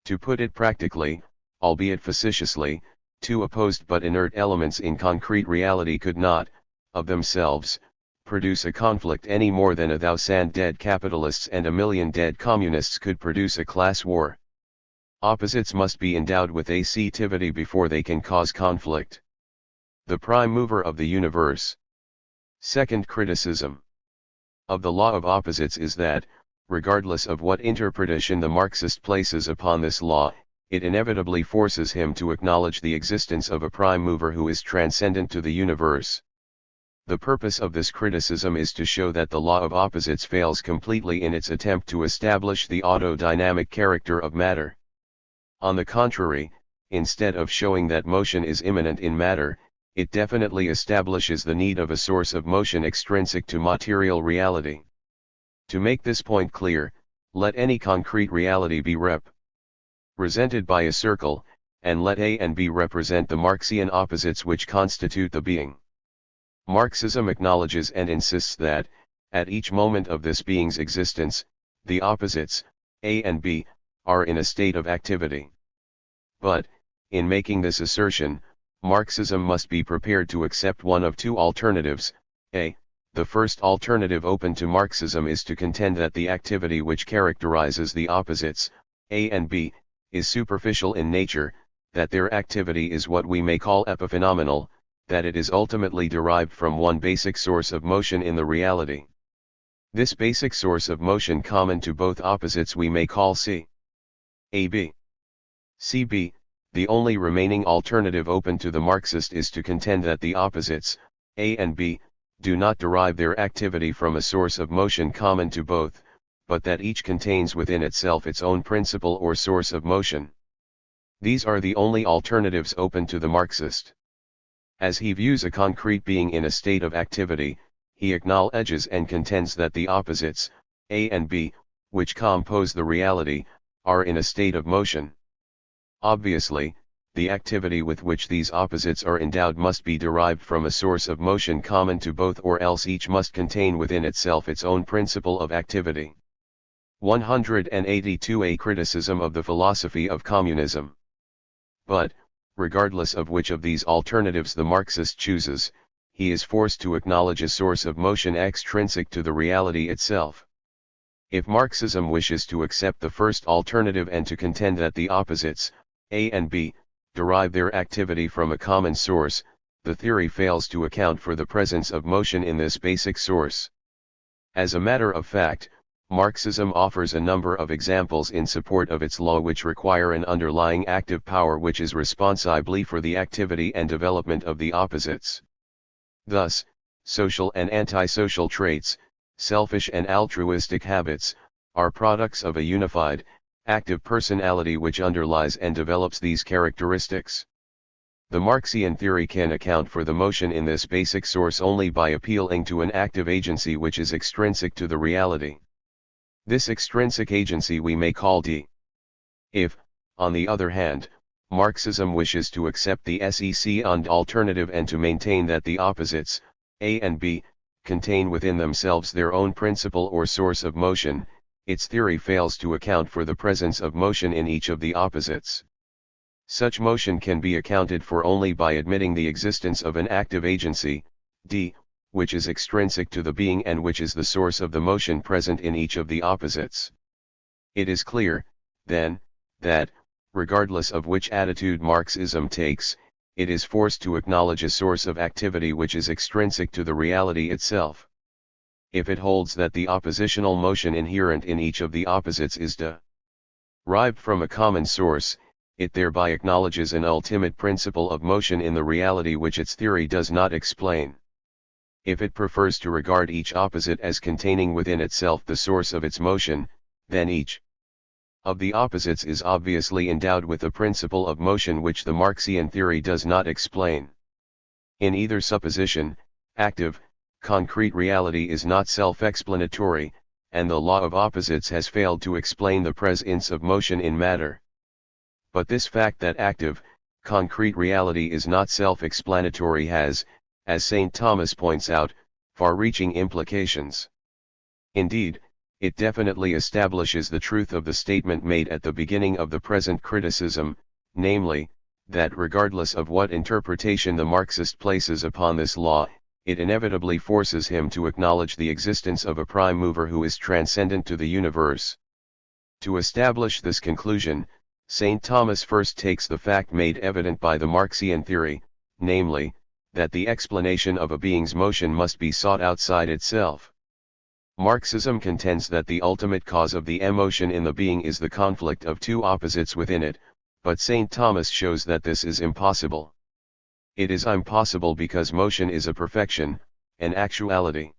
To put it practically, albeit facetiously, Two opposed but inert elements in concrete reality could not, of themselves, produce a conflict any more than 1,000 dead capitalists and 1,000,000 dead communists could produce a class war. Opposites must be endowed with assertivity before they can cause conflict. The prime mover of the universe. Second criticism of the law of opposites is that, regardless of what interpretation the Marxist places upon this law, it inevitably forces him to acknowledge the existence of a prime mover who is transcendent to the universe. The purpose of this criticism is to show that the law of opposites fails completely in its attempt to establish the autodynamic character of matter. On the contrary, instead of showing that motion is immanent in matter, it definitely establishes the need of a source of motion extrinsic to material reality. To make this point clear, let any concrete reality be represented by a circle, and let A and B represent the Marxian opposites which constitute the being. Marxism acknowledges and insists that, at each moment of this being's existence, the opposites, A and B, are in a state of activity. But, in making this assertion, Marxism must be prepared to accept one of two alternatives. A. The first alternative open to Marxism is to contend that the activity which characterizes the opposites, A and B, is superficial in nature, that their activity is what we may call epiphenomenal, that it is ultimately derived from one basic source of motion in the reality. This basic source of motion common to both opposites we may call C. AB. CB. The only remaining alternative open to the Marxist is to contend that the opposites, A and B, do not derive their activity from a source of motion common to both, but that each contains within itself its own principle or source of motion. These are the only alternatives open to the Marxist. As he views a concrete being in a state of activity, he acknowledges and contends that the opposites, A and B, which compose the reality, are in a state of motion. Obviously, the activity with which these opposites are endowed must be derived from a source of motion common to both, or else each must contain within itself its own principle of activity. 182. A criticism of the philosophy of communism. But, regardless of which of these alternatives the Marxist chooses, he is forced to acknowledge a source of motion extrinsic to the reality itself. If Marxism wishes to accept the first alternative and to contend that the opposites, A and B, derive their activity from a common source, the theory fails to account for the presence of motion in this basic source. As a matter of fact, Marxism offers a number of examples in support of its law which require an underlying active power which is responsible for the activity and development of the opposites. Thus, social and antisocial traits, selfish and altruistic habits, are products of a unified, active personality which underlies and develops these characteristics. The Marxian theory can account for the motion in this basic source only by appealing to an active agency which is extrinsic to the reality. This extrinsic agency we may call D. If, on the other hand, Marxism wishes to accept the second alternative and to maintain that the opposites, A and B, contain within themselves their own principle or source of motion, its theory fails to account for the presence of motion in each of the opposites. Such motion can be accounted for only by admitting the existence of an active agency, D, which is extrinsic to the being and which is the source of the motion present in each of the opposites. It is clear, then, that, regardless of which attitude Marxism takes, it is forced to acknowledge a source of activity which is extrinsic to the reality itself. If it holds that the oppositional motion inherent in each of the opposites is derived from a common source, it thereby acknowledges an ultimate principle of motion in the reality which its theory does not explain. If it prefers to regard each opposite as containing within itself the source of its motion, then each of the opposites is obviously endowed with a principle of motion which the Marxian theory does not explain. In either supposition, active, concrete reality is not self-explanatory, and the law of opposites has failed to explain the presence of motion in matter. But this fact that active, concrete reality is not self-explanatory has, as St. Thomas points out, far-reaching implications. Indeed, it definitely establishes the truth of the statement made at the beginning of the present criticism, namely, that regardless of what interpretation the Marxist places upon this law, it inevitably forces him to acknowledge the existence of a prime mover who is transcendent to the universe. To establish this conclusion, St. Thomas first takes the fact made evident by the Marxian theory, namely, that the explanation of a being's motion must be sought outside itself. Marxism contends that the ultimate cause of the emotion in the being is the conflict of two opposites within it, but St. Thomas shows that this is impossible. It is impossible because motion is a perfection, an actuality.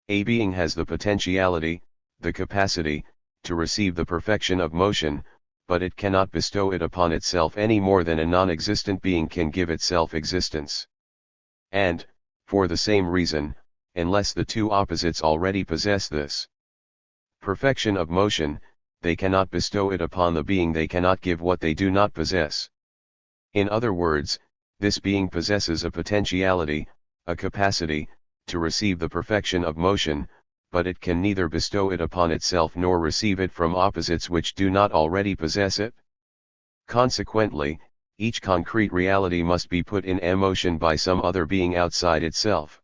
A being has the potentiality, the capacity, to receive the perfection of motion, but it cannot bestow it upon itself any more than a non-existent being can give itself existence. And, for the same reason, unless the two opposites already possess this perfection of motion, they cannot bestow it upon the being, they cannot give what they do not possess. In other words, this being possesses a potentiality, a capacity, to receive the perfection of motion, but it can neither bestow it upon itself nor receive it from opposites which do not already possess it. Consequently, each concrete reality must be put in emotion by some other being outside itself.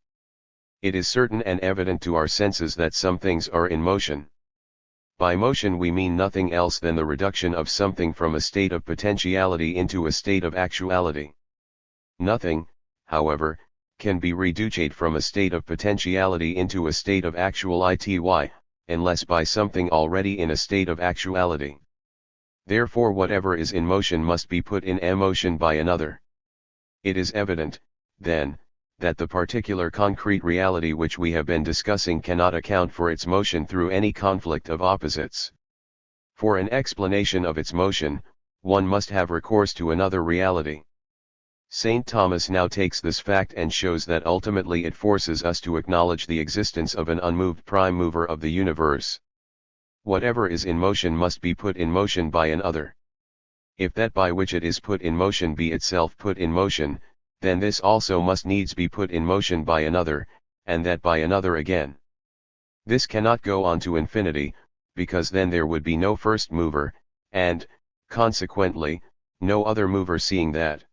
It is certain and evident to our senses that some things are in motion. By motion we mean nothing else than the reduction of something from a state of potentiality into a state of actuality. Nothing, however, can be reduced from a state of potentiality into a state of actuality, unless by something already in a state of actuality. Therefore whatever is in motion must be put in emotion by another. It is evident, then, that the particular concrete reality which we have been discussing cannot account for its motion through any conflict of opposites. For an explanation of its motion, one must have recourse to another reality. St. Thomas now takes this fact and shows that ultimately it forces us to acknowledge the existence of an unmoved prime mover of the universe. Whatever is in motion must be put in motion by another. If that by which it is put in motion be itself put in motion, then this also must needs be put in motion by another, and that by another again. This cannot go on to infinity, because then there would be no first mover, and, consequently, no other mover, seeing that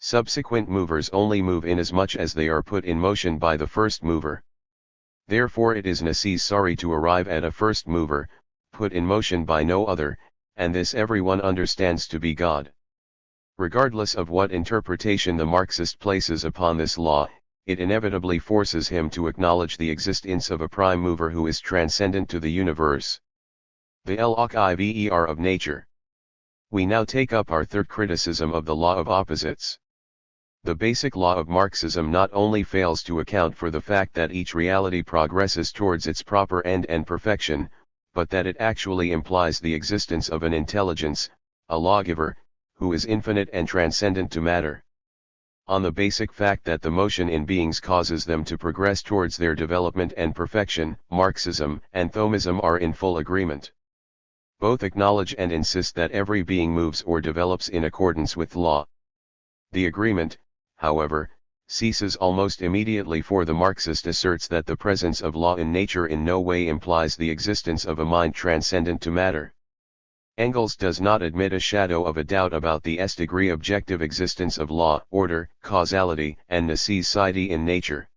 subsequent movers only move inasmuch as they are put in motion by the first mover. Therefore it is necessary to arrive at a first mover, put in motion by no other, and this everyone understands to be God. Regardless of what interpretation the Marxist places upon this law, it inevitably forces him to acknowledge the existence of a prime mover who is transcendent to the universe. The LOCIVER of nature. We now take up our third criticism of the law of opposites. The basic law of Marxism not only fails to account for the fact that each reality progresses towards its proper end and perfection, but that it actually implies the existence of an intelligence, a lawgiver, who is infinite and transcendent to matter. On the basic fact that the motion in beings causes them to progress towards their development and perfection, Marxism and Thomism are in full agreement. Both acknowledge and insist that every being moves or develops in accordance with law. The agreement, however, ceases almost immediately, for the Marxist asserts that the presence of law in nature in no way implies the existence of a mind transcendent to matter. Engels does not admit a shadow of a doubt about the s-degree objective existence of law, order, causality, and necessity in nature.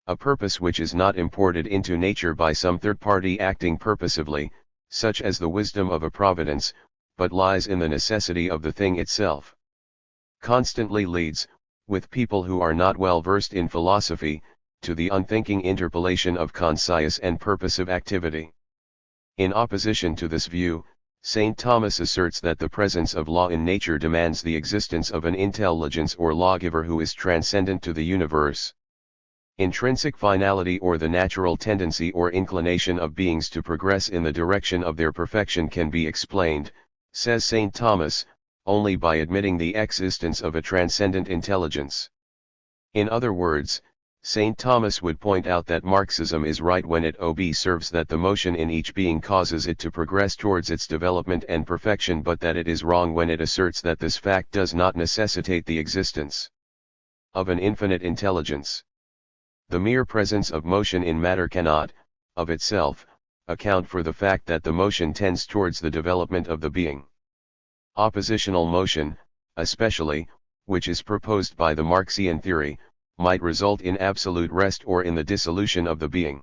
A purpose which is not imported into nature by some third party acting purposively, such as the wisdom of a providence, but lies in the necessity of the thing itself. Constantly leads, with people who are not well versed in philosophy, to the unthinking interpolation of conscious and purposive activity. In opposition to this view, St. Thomas asserts that the presence of law in nature demands the existence of an intelligence or lawgiver who is transcendent to the universe. Intrinsic finality, or the natural tendency or inclination of beings to progress in the direction of their perfection, can be explained, says St. Thomas, only by admitting the existence of a transcendent intelligence. In other words, St. Thomas would point out that Marxism is right when it observes that the motion in each being causes it to progress towards its development and perfection, but that it is wrong when it asserts that this fact does not necessitate the existence of an infinite intelligence. The mere presence of motion in matter cannot, of itself, account for the fact that the motion tends towards the development of the being. Oppositional motion, especially, which is proposed by the Marxian theory, might result in absolute rest or in the dissolution of the being.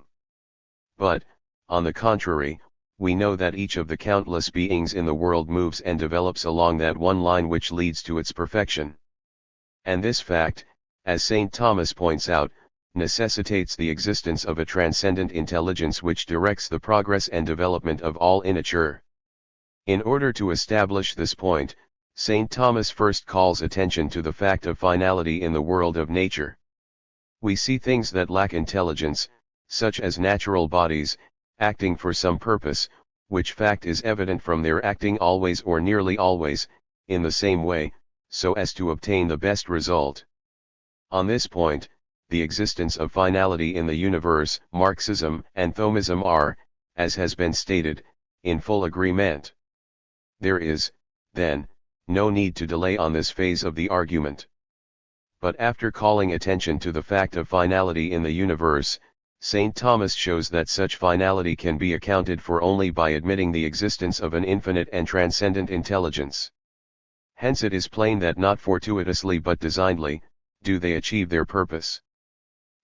But, on the contrary, we know that each of the countless beings in the world moves and develops along that one line which leads to its perfection. And this fact, as St. Thomas points out, necessitates the existence of a transcendent intelligence which directs the progress and development of all in nature. In order to establish this point, St. Thomas first calls attention to the fact of finality in the world of nature. We see things that lack intelligence, such as natural bodies, acting for some purpose, which fact is evident from their acting always or nearly always, in the same way, so as to obtain the best result. On this point, the existence of finality in the universe, Marxism and Thomism are, as has been stated, in full agreement. There is, then, no need to delay on this phase of the argument. But after calling attention to the fact of finality in the universe, St. Thomas shows that such finality can be accounted for only by admitting the existence of an infinite and transcendent intelligence. Hence it is plain that not fortuitously but designedly, do they achieve their purpose.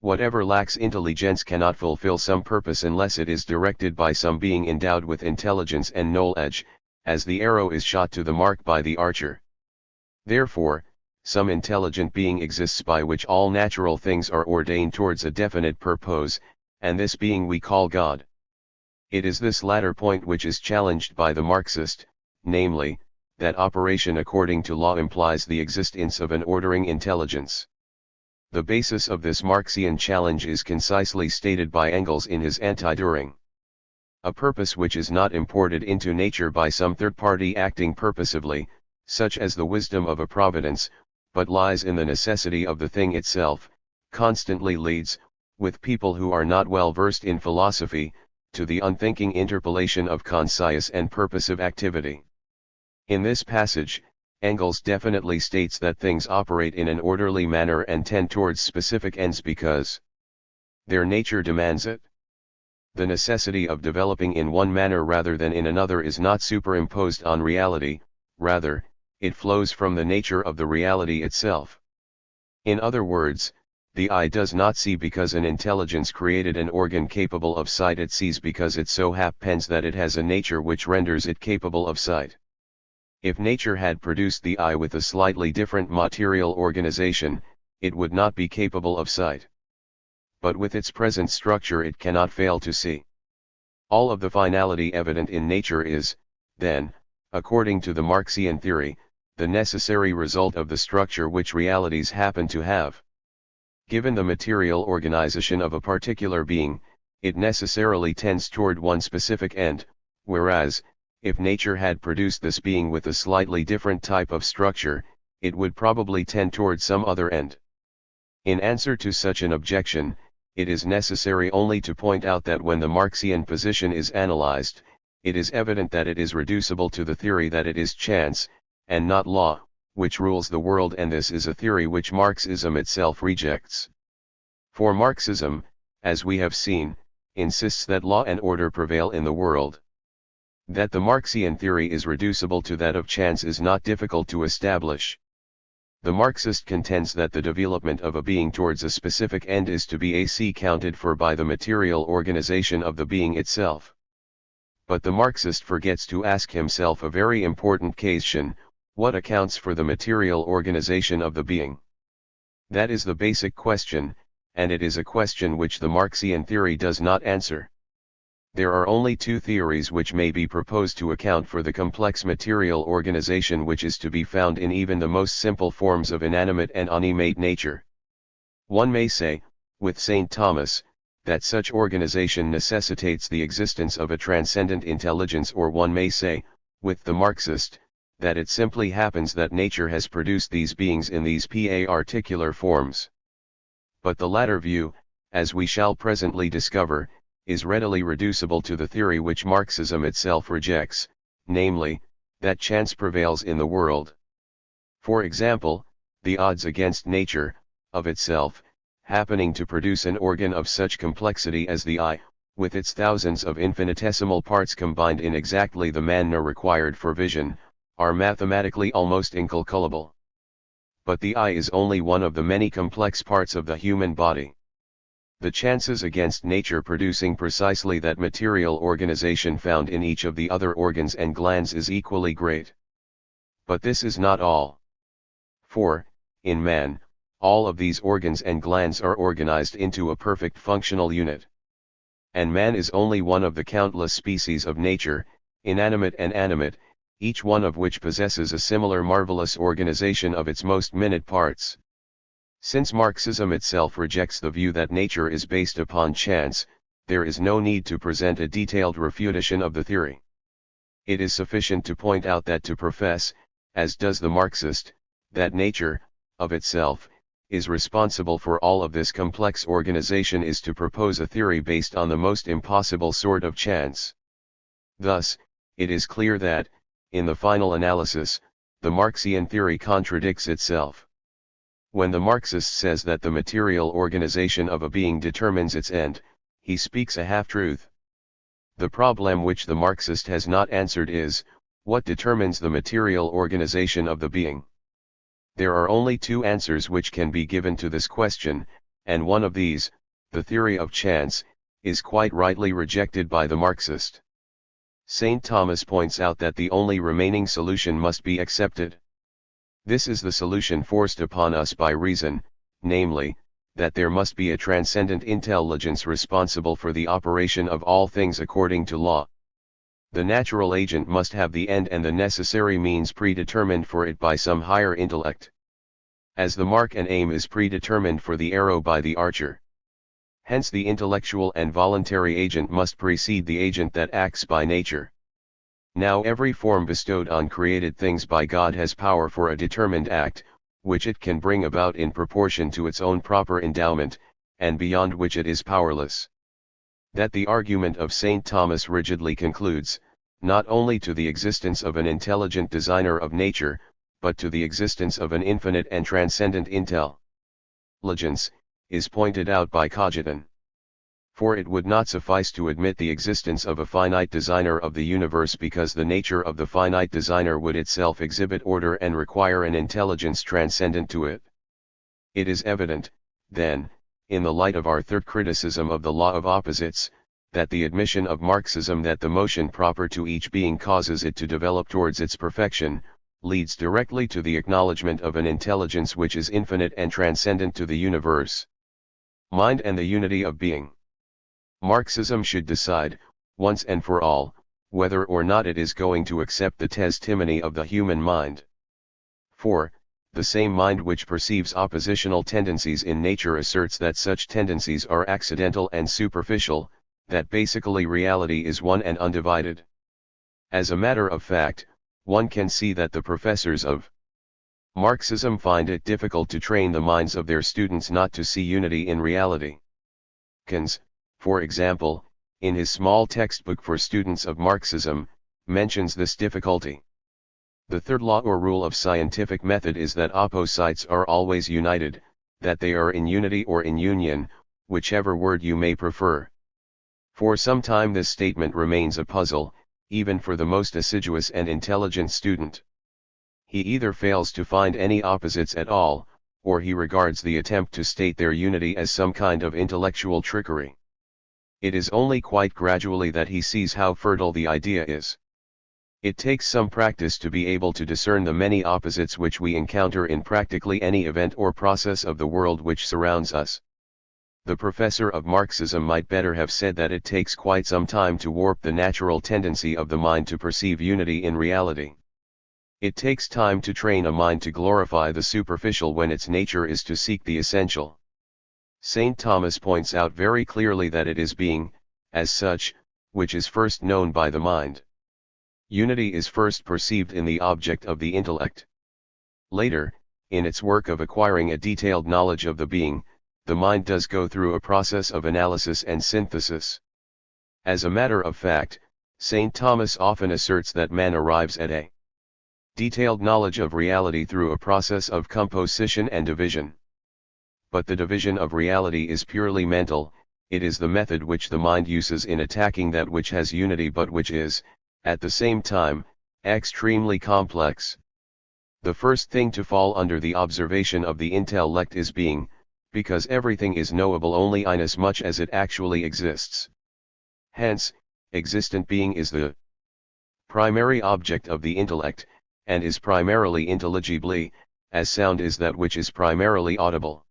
Whatever lacks intelligence cannot fulfill some purpose unless it is directed by some being endowed with intelligence and knowledge, as the arrow is shot to the mark by the archer. Therefore, some intelligent being exists by which all natural things are ordained towards a definite purpose, and this being we call God. It is this latter point which is challenged by the Marxist, namely, that operation according to law implies the existence of an ordering intelligence. The basis of this Marxian challenge is concisely stated by Engels in his Anti-Düring. A purpose which is not imported into nature by some third party acting purposively, such as the wisdom of a providence, but lies in the necessity of the thing itself, constantly leads, with people who are not well versed in philosophy, to the unthinking interpolation of conscious and purposive activity. In this passage, Engels definitely states that things operate in an orderly manner and tend towards specific ends because their nature demands it. The necessity of developing in one manner rather than in another is not superimposed on reality, rather, it flows from the nature of the reality itself. In other words, the eye does not see because an intelligence created an organ capable of sight, it sees because it so happens that it has a nature which renders it capable of sight. If nature had produced the eye with a slightly different material organization, it would not be capable of sight. But with its present structure it cannot fail to see. All of the finality evident in nature is, then, according to the Marxian theory, the necessary result of the structure which realities happen to have. Given the material organization of a particular being, it necessarily tends toward one specific end, whereas, if nature had produced this being with a slightly different type of structure, it would probably tend toward some other end. In answer to such an objection, it is necessary only to point out that when the Marxian position is analyzed, it is evident that it is reducible to the theory that it is chance, and not law, which rules the world, and this is a theory which Marxism itself rejects. For Marxism, as we have seen, insists that law and order prevail in the world. That the Marxian theory is reducible to that of chance is not difficult to establish. The Marxist contends that the development of a being towards a specific end is to be accounted for by the material organization of the being itself. But the Marxist forgets to ask himself a very important question: what accounts for the material organization of the being? That is the basic question, and it is a question which the Marxian theory does not answer. There are only two theories which may be proposed to account for the complex material organization which is to be found in even the most simple forms of inanimate and animate nature. One may say, with St. Thomas, that such organization necessitates the existence of a transcendent intelligence, or one may say, with the Marxist, that it simply happens that nature has produced these beings in these particular forms. But the latter view, as we shall presently discover, is readily reducible to the theory which Marxism itself rejects, namely, that chance prevails in the world. For example, the odds against nature, of itself, happening to produce an organ of such complexity as the eye, with its thousands of infinitesimal parts combined in exactly the manner required for vision, are mathematically almost incalculable. but the eye is only one of the many complex parts of the human body. The chances against nature producing precisely that material organization found in each of the other organs and glands is equally great. But this is not all. For, in man, all of these organs and glands are organized into a perfect functional unit. And man is only one of the countless species of nature, inanimate and animate, each one of which possesses a similar marvelous organization of its most minute parts. Since Marxism itself rejects the view that nature is based upon chance, there is no need to present a detailed refutation of the theory. It is sufficient to point out that to profess, as does the Marxist, that nature, of itself, is responsible for all of this complex organization is to propose a theory based on the most impossible sort of chance. Thus, it is clear that, in the final analysis, the Marxian theory contradicts itself. When the Marxist says that the material organization of a being determines its end, he speaks a half-truth. The problem which the Marxist has not answered is, what determines the material organization of the being? There are only two answers which can be given to this question, and one of these, the theory of chance, is quite rightly rejected by the Marxist. St. Thomas points out that the only remaining solution must be accepted. This is the solution forced upon us by reason, namely, that there must be a transcendent intelligence responsible for the operation of all things according to law. The natural agent must have the end and the necessary means predetermined for it by some higher intellect. As the mark and aim is predetermined for the arrow by the archer. Hence the intellectual and voluntary agent must precede the agent that acts by nature. Now every form bestowed on created things by God has power for a determined act, which it can bring about in proportion to its own proper endowment, and beyond which it is powerless. That the argument of St. Thomas rigidly concludes, not only to the existence of an intelligent designer of nature, but to the existence of an infinite and transcendent intelligence, is pointed out by Cogitton. For it would not suffice to admit the existence of a finite designer of the universe because the nature of the finite designer would itself exhibit order and require an intelligence transcendent to it. It is evident, then, in the light of our third criticism of the law of opposites, that the admission of Marxism that the motion proper to each being causes it to develop towards its perfection, leads directly to the acknowledgement of an intelligence which is infinite and transcendent to the universe. Mind and the unity of being. Marxism should decide, once and for all, whether or not it is going to accept the testimony of the human mind. For, the same mind which perceives oppositional tendencies in nature asserts that such tendencies are accidental and superficial, that basically reality is one and undivided. As a matter of fact, one can see that the professors of Marxism find it difficult to train the minds of their students not to see unity in reality. Keynes, for example, in his small textbook for students of Marxism, mentions this difficulty. The third law or rule of scientific method is that opposites are always united, that they are in unity or in union, whichever word you may prefer. For some time this statement remains a puzzle, even for the most assiduous and intelligent student. He either fails to find any opposites at all, or he regards the attempt to state their unity as some kind of intellectual trickery. It is only quite gradually that he sees how fertile the idea is. It takes some practice to be able to discern the many opposites which we encounter in practically any event or process of the world which surrounds us. The professor of Marxism might better have said that it takes quite some time to warp the natural tendency of the mind to perceive unity in reality. It takes time to train a mind to glorify the superficial when its nature is to seek the essential. St. Thomas points out very clearly that it is being, as such, which is first known by the mind. Unity is first perceived in the object of the intellect. Later, in its work of acquiring a detailed knowledge of the being, the mind does go through a process of analysis and synthesis. As a matter of fact, St. Thomas often asserts that man arrives at a detailed knowledge of reality through a process of composition and division. But the division of reality is purely mental, it is the method which the mind uses in attacking that which has unity but which is, at the same time, extremely complex. The first thing to fall under the observation of the intellect is being, because everything is knowable only inasmuch as it actually exists. Hence, existent being is the primary object of the intellect, and is primarily intelligibly, as sound is that which is primarily audible.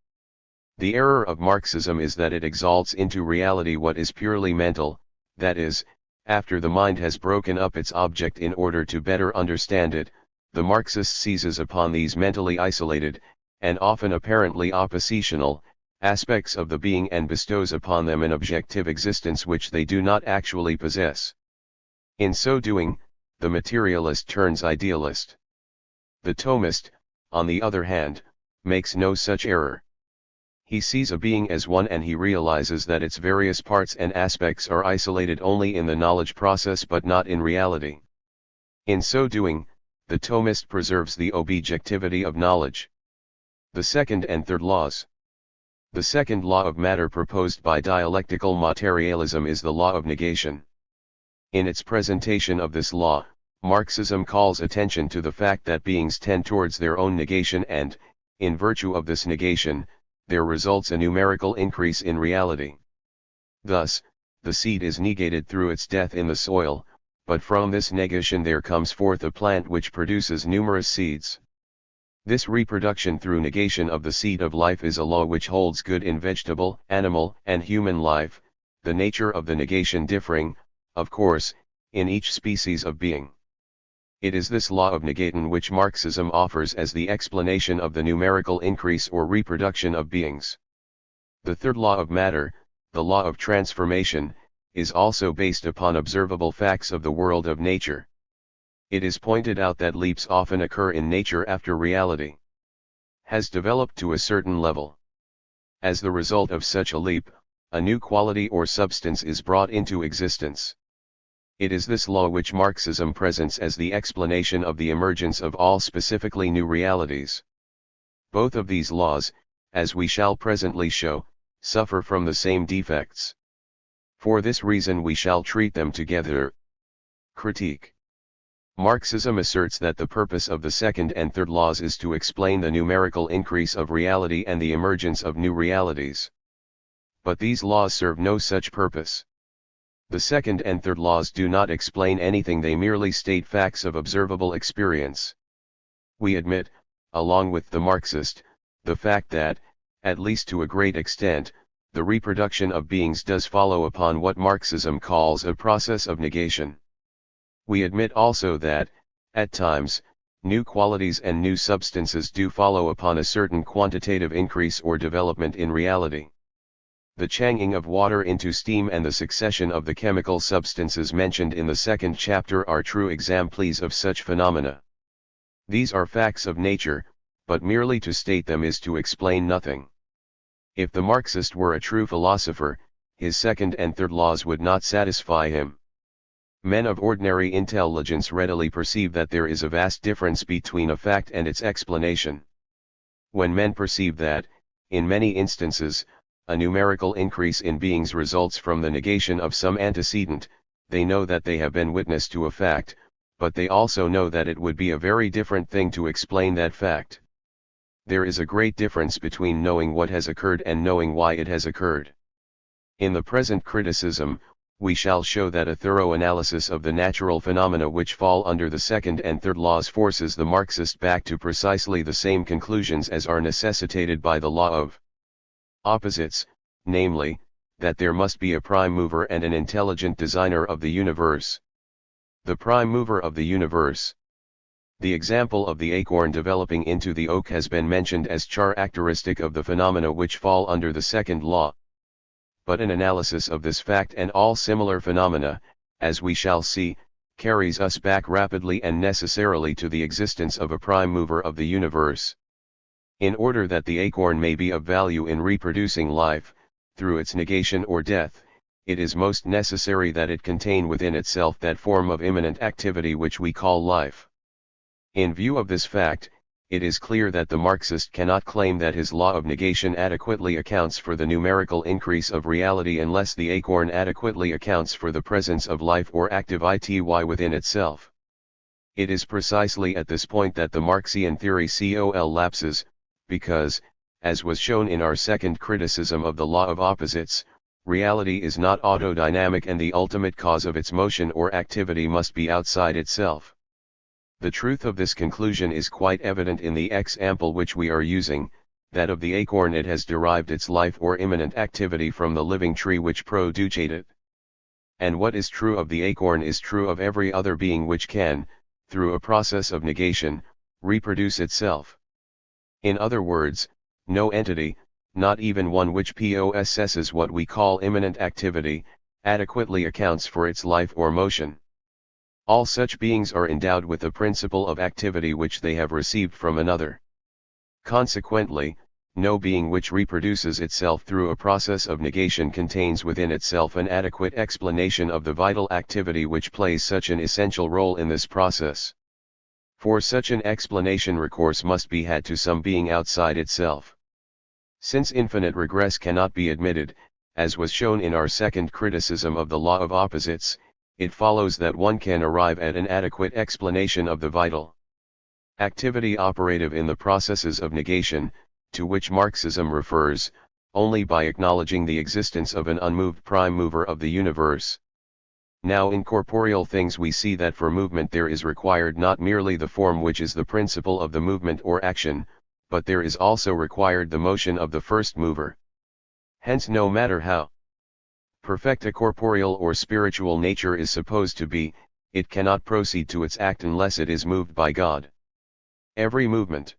The error of Marxism is that it exalts into reality what is purely mental, that is, after the mind has broken up its object in order to better understand it, the Marxist seizes upon these mentally isolated, and often apparently oppositional, aspects of the being and bestows upon them an objective existence which they do not actually possess. In so doing, the materialist turns idealist. The Thomist, on the other hand, makes no such error. He sees a being as one and he realizes that its various parts and aspects are isolated only in the knowledge process but not in reality. In so doing, the Thomist preserves the objectivity of knowledge. The second and third laws. The second law of matter proposed by dialectical materialism is the law of negation. In its presentation of this law, Marxism calls attention to the fact that beings tend towards their own negation and, in virtue of this negation, there results a numerical increase in reality. Thus, the seed is negated through its death in the soil, but from this negation there comes forth a plant which produces numerous seeds. This reproduction through negation of the seed of life is a law which holds good in vegetable, animal, and human life, the nature of the negation differing, of course, in each species of being. It is this law of negation which Marxism offers as the explanation of the numerical increase or reproduction of beings. The third law of matter, the law of transformation, is also based upon observable facts of the world of nature. It is pointed out that leaps often occur in nature after reality has developed to a certain level. As the result of such a leap, a new quality or substance is brought into existence. It is this law which Marxism presents as the explanation of the emergence of all specifically new realities. Both of these laws, as we shall presently show, suffer from the same defects. For this reason we shall treat them together. Critique. Marxism asserts that the purpose of the second and third laws is to explain the numerical increase of reality and the emergence of new realities. But these laws serve no such purpose. The second and third laws do not explain anything, they merely state facts of observable experience. We admit, along with the Marxist, the fact that, at least to a great extent, the reproduction of beings does follow upon what Marxism calls a process of negation. We admit also that, at times, new qualities and new substances do follow upon a certain quantitative increase or development in reality. The changing of water into steam and the succession of the chemical substances mentioned in the second chapter are true examples of such phenomena. These are facts of nature, but merely to state them is to explain nothing. If the Marxist were a true philosopher, his second and third laws would not satisfy him. Men of ordinary intelligence readily perceive that there is a vast difference between a fact and its explanation. When men perceive that, in many instances, a numerical increase in beings results from the negation of some antecedent, they know that they have been witness to a fact, but they also know that it would be a very different thing to explain that fact. There is a great difference between knowing what has occurred and knowing why it has occurred. In the present criticism, we shall show that a thorough analysis of the natural phenomena which fall under the second and third laws forces the Marxist back to precisely the same conclusions as are necessitated by the law of opposites, namely, that there must be a prime mover and an intelligent designer of the universe. The prime mover of the universe. The example of the acorn developing into the oak has been mentioned as characteristic of the phenomena which fall under the second law. But an analysis of this fact and all similar phenomena, as we shall see, carries us back rapidly and necessarily to the existence of a prime mover of the universe. In order that the acorn may be of value in reproducing life, through its negation or death, it is most necessary that it contain within itself that form of immanent activity which we call life. In view of this fact, it is clear that the Marxist cannot claim that his law of negation adequately accounts for the numerical increase of reality unless the acorn adequately accounts for the presence of life or active ity within itself. It is precisely at this point that the Marxian theory collapses, because, as was shown in our second criticism of the law of opposites, reality is not autodynamic and the ultimate cause of its motion or activity must be outside itself. The truth of this conclusion is quite evident in the example which we are using, that of the acorn. It has derived its life or immanent activity from the living tree which produced it. And what is true of the acorn is true of every other being which can, through a process of negation, reproduce itself. In other words, no entity, not even one which possesses what we call immanent activity, adequately accounts for its life or motion. All such beings are endowed with the principle of activity which they have received from another. Consequently, no being which reproduces itself through a process of negation contains within itself an adequate explanation of the vital activity which plays such an essential role in this process. For such an explanation recourse must be had to some being outside itself. Since infinite regress cannot be admitted, as was shown in our second criticism of the law of opposites, it follows that one can arrive at an adequate explanation of the vital activity operative in the processes of negation, to which Marxism refers, only by acknowledging the existence of an unmoved prime mover of the universe. Now in corporeal things we see that for movement there is required not merely the form which is the principle of the movement or action, but there is also required the motion of the first mover. Hence no matter how perfect a corporeal or spiritual nature is supposed to be, it cannot proceed to its act unless it is moved by God. Every movement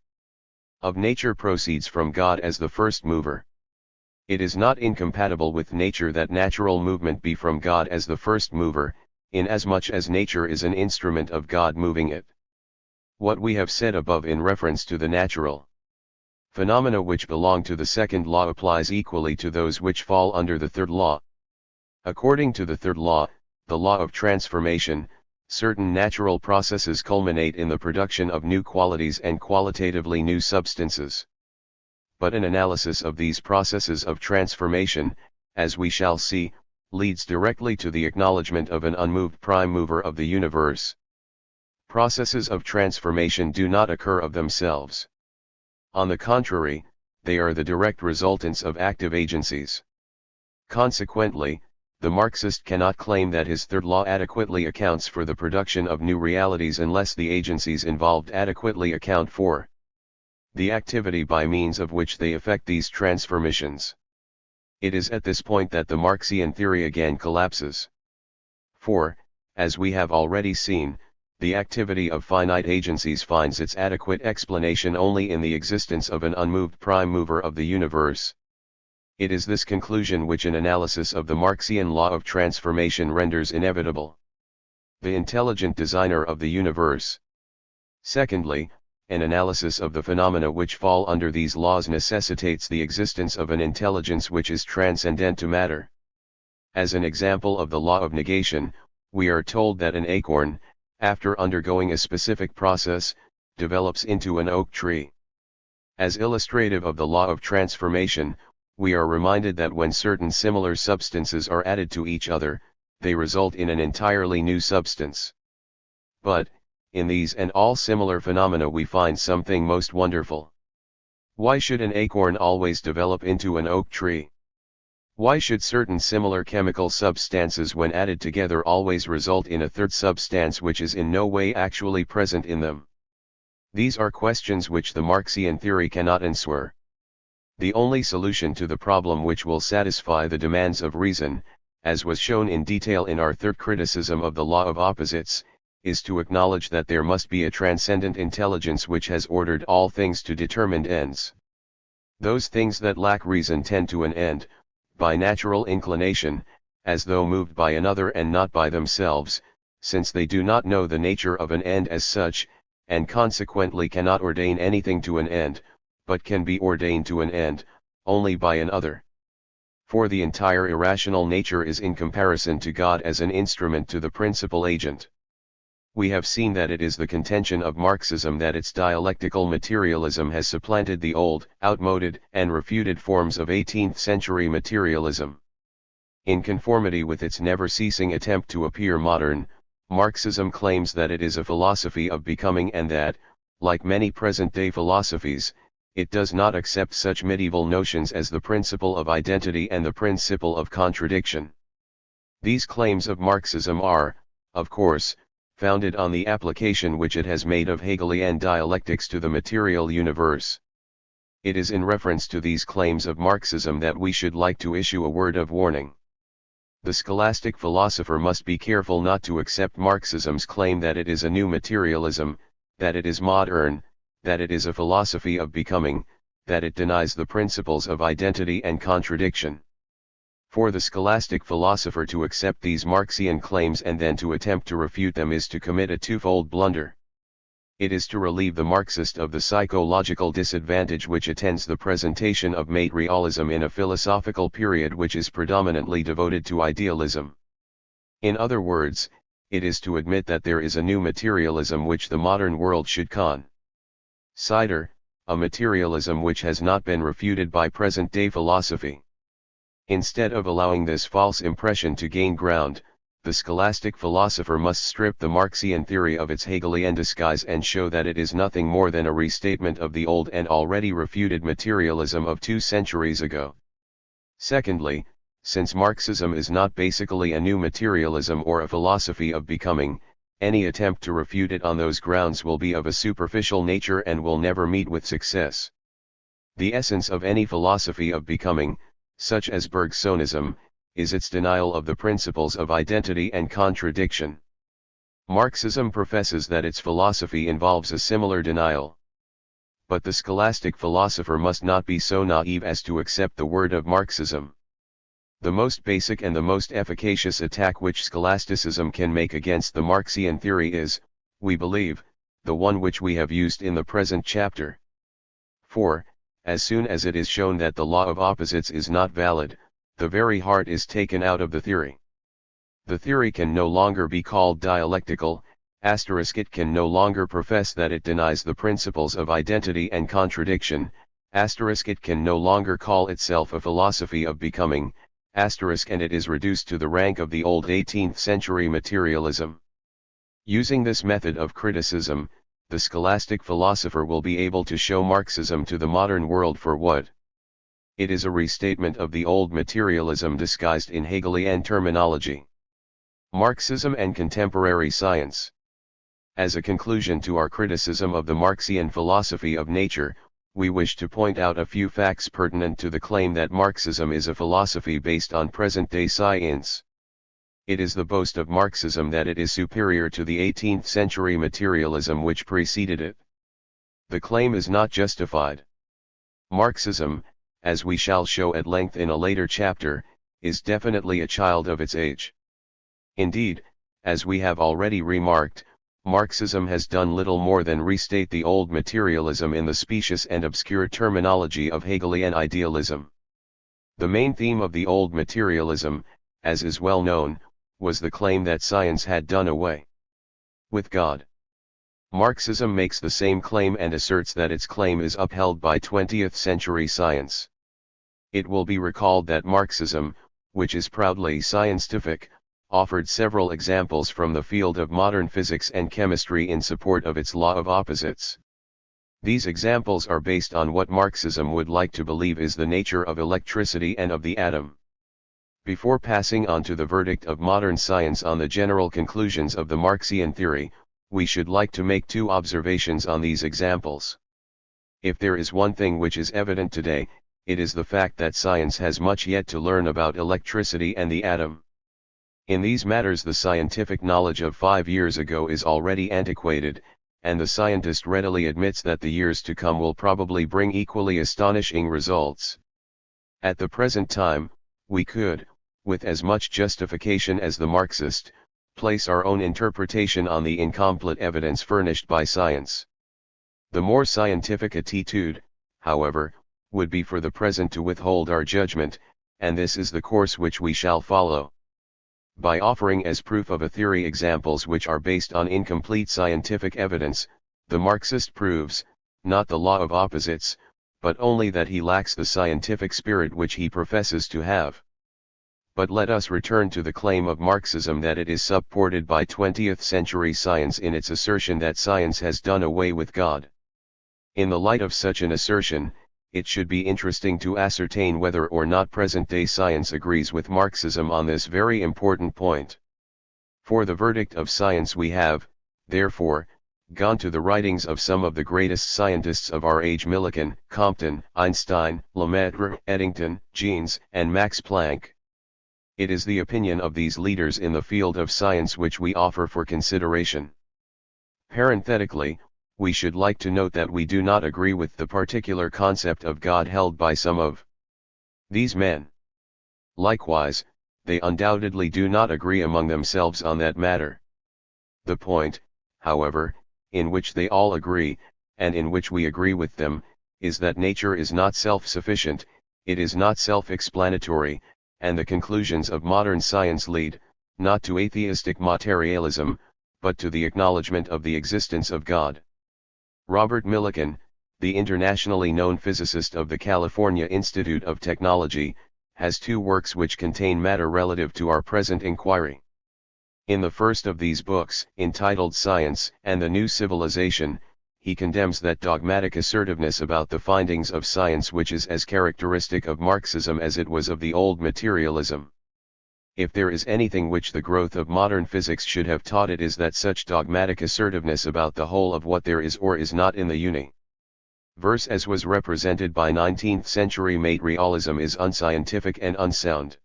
of nature proceeds from God as the first mover. It is not incompatible with nature that natural movement be from God as the first mover, inasmuch as nature is an instrument of God moving it. What we have said above in reference to the natural phenomena which belong to the second law applies equally to those which fall under the third law. According to the third law, the law of transformation, certain natural processes culminate in the production of new qualities and qualitatively new substances. But an analysis of these processes of transformation, as we shall see, leads directly to the acknowledgement of an unmoved prime mover of the universe. Processes of transformation do not occur of themselves. On the contrary, they are the direct resultants of active agencies. Consequently, the Marxist cannot claim that his third law adequately accounts for the production of new realities unless the agencies involved adequately account for the activity by means of which they effect these transformations. It is at this point that the Marxian theory again collapses. For, as we have already seen, the activity of finite agencies finds its adequate explanation only in the existence of an unmoved prime mover of the universe. It is this conclusion which an analysis of the Marxian law of transformation renders inevitable. The intelligent designer of the universe. Secondly, an analysis of the phenomena which fall under these laws necessitates the existence of an intelligence which is transcendent to matter. As an example of the law of negation, we are told that an acorn, after undergoing a specific process, develops into an oak tree. As illustrative of the law of transformation, we are reminded that when certain similar substances are added to each other, they result in an entirely new substance. But, in these and all similar phenomena we find something most wonderful. Why should an acorn always develop into an oak tree? Why should certain similar chemical substances when added together always result in a third substance which is in no way actually present in them? These are questions which the Marxian theory cannot answer. The only solution to the problem which will satisfy the demands of reason, as was shown in detail in our third criticism of the law of opposites, is to acknowledge that there must be a transcendent intelligence which has ordered all things to determined ends. Those things that lack reason tend to an end, by natural inclination, as though moved by another and not by themselves, since they do not know the nature of an end as such, and consequently cannot ordain anything to an end, but can be ordained to an end, only by another. For the entire irrational nature is in comparison to God as an instrument to the principal agent. We have seen that it is the contention of Marxism that its dialectical materialism has supplanted the old, outmoded, and refuted forms of 18th-century materialism. In conformity with its never-ceasing attempt to appear modern, Marxism claims that it is a philosophy of becoming and that, like many present-day philosophies, it does not accept such medieval notions as the principle of identity and the principle of contradiction. These claims of Marxism are, of course, founded on the application which it has made of Hegelian dialectics to the material universe. It is in reference to these claims of Marxism that we should like to issue a word of warning. The scholastic philosopher must be careful not to accept Marxism's claim that it is a new materialism, that it is modern, that it is a philosophy of becoming, that it denies the principles of identity and contradiction. For the scholastic philosopher to accept these Marxian claims and then to attempt to refute them is to commit a twofold blunder. It is to relieve the Marxist of the psychological disadvantage which attends the presentation of materialism in a philosophical period which is predominantly devoted to idealism. In other words, it is to admit that there is a new materialism which the modern world should consider, a materialism which has not been refuted by present-day philosophy. Instead of allowing this false impression to gain ground, the scholastic philosopher must strip the Marxian theory of its Hegelian disguise and show that it is nothing more than a restatement of the old and already refuted materialism of 2 centuries ago. Secondly, since Marxism is not basically a new materialism or a philosophy of becoming, any attempt to refute it on those grounds will be of a superficial nature and will never meet with success. The essence of any philosophy of becoming, such as Bergsonism, is its denial of the principles of identity and contradiction. Marxism professes that its philosophy involves a similar denial. But the scholastic philosopher must not be so naive as to accept the word of Marxism. The most basic and the most efficacious attack which scholasticism can make against the Marxian theory is, we believe, the one which we have used in the present chapter. For, as soon as it is shown that the law of opposites is not valid, the very heart is taken out of the theory. The theory can no longer be called dialectical, it can no longer profess that it denies the principles of identity and contradiction, it can no longer call itself a philosophy of becoming, and it is reduced to the rank of the old 18th century materialism. Using this method of criticism, the scholastic philosopher will be able to show Marxism to the modern world for what it is, a restatement of the old materialism disguised in Hegelian terminology. Marxism and contemporary science. As a conclusion to our criticism of the Marxian philosophy of nature, we wish to point out a few facts pertinent to the claim that Marxism is a philosophy based on present-day science. It is the boast of Marxism that it is superior to the 18th century materialism which preceded it. The claim is not justified. Marxism, as we shall show at length in a later chapter, is definitely a child of its age. Indeed, as we have already remarked, Marxism has done little more than restate the old materialism in the specious and obscure terminology of Hegelian idealism. The main theme of the old materialism, as is well known, was the claim that science had done away with God. Marxism makes the same claim and asserts that its claim is upheld by 20th century science. It will be recalled that Marxism, which is proudly scientific, offered several examples from the field of modern physics and chemistry in support of its law of opposites. These examples are based on what Marxism would like to believe is the nature of electricity and of the atom. Before passing on to the verdict of modern science on the general conclusions of the Marxian theory, we should like to make 2 observations on these examples. If there is one thing which is evident today, it is the fact that science has much yet to learn about electricity and the atom. In these matters the scientific knowledge of 5 years ago is already antiquated, and the scientist readily admits that the years to come will probably bring equally astonishing results. At the present time, we could, with as much justification as the Marxist, place our own interpretation on the incomplete evidence furnished by science. The more scientific attitude, however, would be for the present to withhold our judgment, and this is the course which we shall follow. By offering as proof of a theory examples which are based on incomplete scientific evidence, the Marxist proves, not the law of opposites, but only that he lacks the scientific spirit which he professes to have. But let us return to the claim of Marxism that it is supported by 20th century science in its assertion that science has done away with God. In the light of such an assertion, it should be interesting to ascertain whether or not present-day science agrees with Marxism on this very important point. For the verdict of science we have, therefore, gone to the writings of some of the greatest scientists of our age: Millikan, Compton, Einstein, Lemaitre, Eddington, Jeans, and Max Planck. It is the opinion of these leaders in the field of science which we offer for consideration. Parenthetically, we should like to note that we do not agree with the particular concept of God held by some of these men. Likewise, they undoubtedly do not agree among themselves on that matter. The point, however, in which they all agree, and in which we agree with them, is that nature is not self-sufficient, it is not self-explanatory, and the conclusions of modern science lead, not to atheistic materialism, but to the acknowledgement of the existence of God. Robert Millikan, the internationally known physicist of the California Institute of Technology, has two works which contain matter relative to our present inquiry. In the first of these books, entitled Science and the New Civilization, he condemns that dogmatic assertiveness about the findings of science which is as characteristic of Marxism as it was of the old materialism. If there is anything which the growth of modern physics should have taught, it is that such dogmatic assertiveness about the whole of what there is or is not in the universe as was represented by 19th century materialism is unscientific and unsound.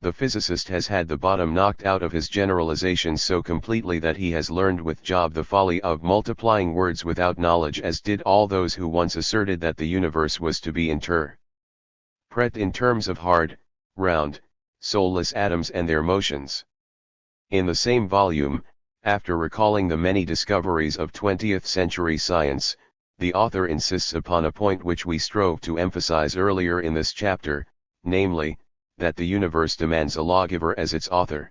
The physicist has had the bottom knocked out of his generalizations so completely that he has learned with Job the folly of multiplying words without knowledge, as did all those who once asserted that the universe was to be interpreted in terms of hard, round, soulless atoms and their motions. In the same volume, after recalling the many discoveries of 20th century science, the author insists upon a point which we strove to emphasize earlier in this chapter, namely, that the universe demands a lawgiver as its author.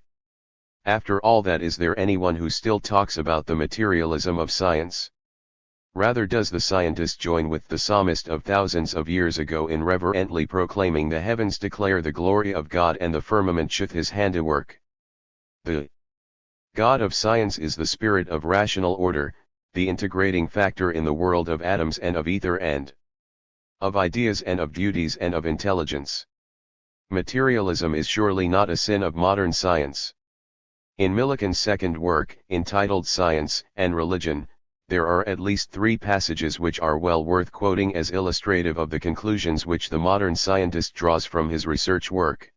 After all that, is there anyone who still talks about the materialism of science? Rather does the scientist join with the psalmist of thousands of years ago in reverently proclaiming, "The heavens declare the glory of God and the firmament showeth his handiwork." The God of science is the spirit of rational order, the integrating factor in the world of atoms and of ether and of ideas and of beauties and of intelligence. Materialism is surely not a sin of modern science. In Millikan's second work, entitled Science and Religion, there are at least 3 passages which are well worth quoting as illustrative of the conclusions which the modern scientist draws from his research work.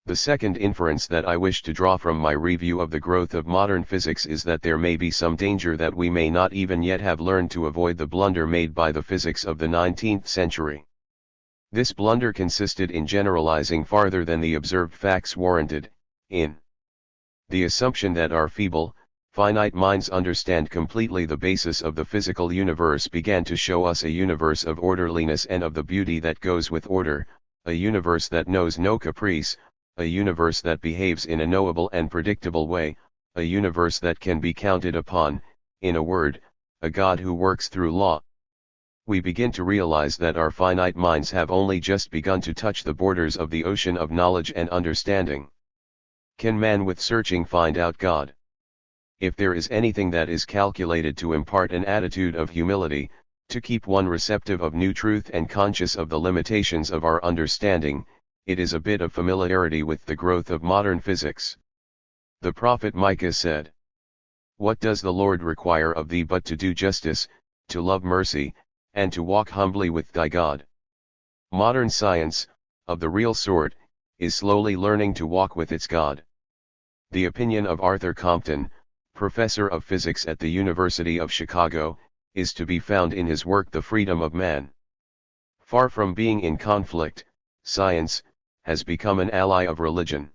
The second inference that I wish to draw from my review of the growth of modern physics is that there may be some danger that we may not even yet have learned to avoid the blunder made by the physics of the 19th century. This blunder consisted in generalizing farther than the observed facts warranted, in the assumption that our feeble, finite minds understand completely the basis of the physical universe began to show us a universe of orderliness and of the beauty that goes with order, a universe that knows no caprice, a universe that behaves in a knowable and predictable way, a universe that can be counted upon, in a word, a God who works through law. We begin to realize that our finite minds have only just begun to touch the borders of the ocean of knowledge and understanding. Can man with searching find out God? If there is anything that is calculated to impart an attitude of humility, to keep one receptive of new truth and conscious of the limitations of our understanding, it is a bit of familiarity with the growth of modern physics. The prophet Micah said, "What does the Lord require of thee but to do justice, to love mercy, and to walk humbly with thy God?" Modern science, of the real sort, is slowly learning to walk with its God. The opinion of Arthur Compton, professor of physics at the University of Chicago, is to be found in his work The Freedom of Man. Far from being in conflict, science has become an ally of religion.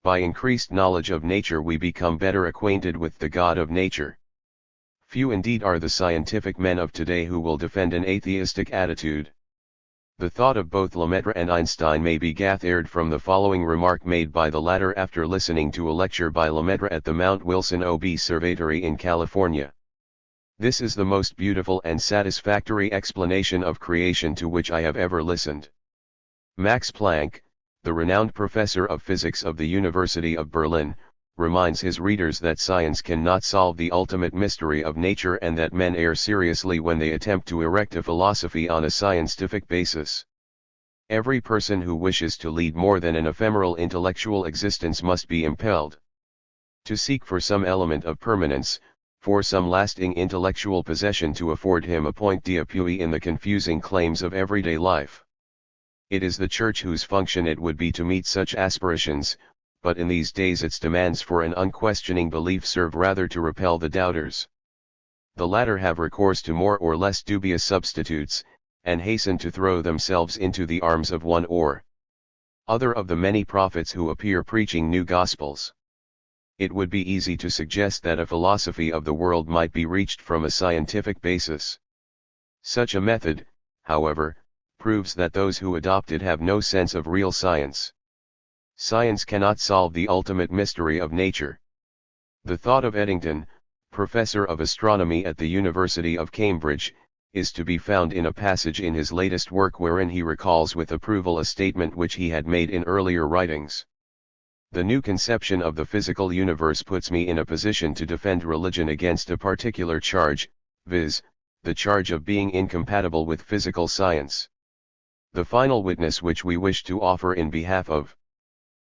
By increased knowledge of nature we become better acquainted with the God of nature. Few indeed are the scientific men of today who will defend an atheistic attitude. The thought of both Lemaitre and Einstein may be gathered from the following remark made by the latter after listening to a lecture by Lemaitre at the Mount Wilson Observatory in California. "This is the most beautiful and satisfactory explanation of creation to which I have ever listened." Max Planck, the renowned professor of physics of the University of Berlin, reminds his readers that science cannot solve the ultimate mystery of nature and that men err seriously when they attempt to erect a philosophy on a scientific basis. Every person who wishes to lead more than an ephemeral intellectual existence must be impelled to seek for some element of permanence, for some lasting intellectual possession to afford him a point d'appui in the confusing claims of everyday life. It is the Church whose function it would be to meet such aspirations, but in these days its demands for an unquestioning belief serve rather to repel the doubters. The latter have recourse to more or less dubious substitutes, and hasten to throw themselves into the arms of one or other of the many prophets who appear preaching new gospels. It would be easy to suggest that a philosophy of the world might be reached from a scientific basis. Such a method, however, proves that those who adopt it have no sense of real science. Science cannot solve the ultimate mystery of nature. The thought of Eddington, professor of astronomy at the University of Cambridge, is to be found in a passage in his latest work wherein he recalls with approval a statement which he had made in earlier writings. The new conception of the physical universe puts me in a position to defend religion against a particular charge, viz., the charge of being incompatible with physical science. The final witness which we wish to offer in behalf of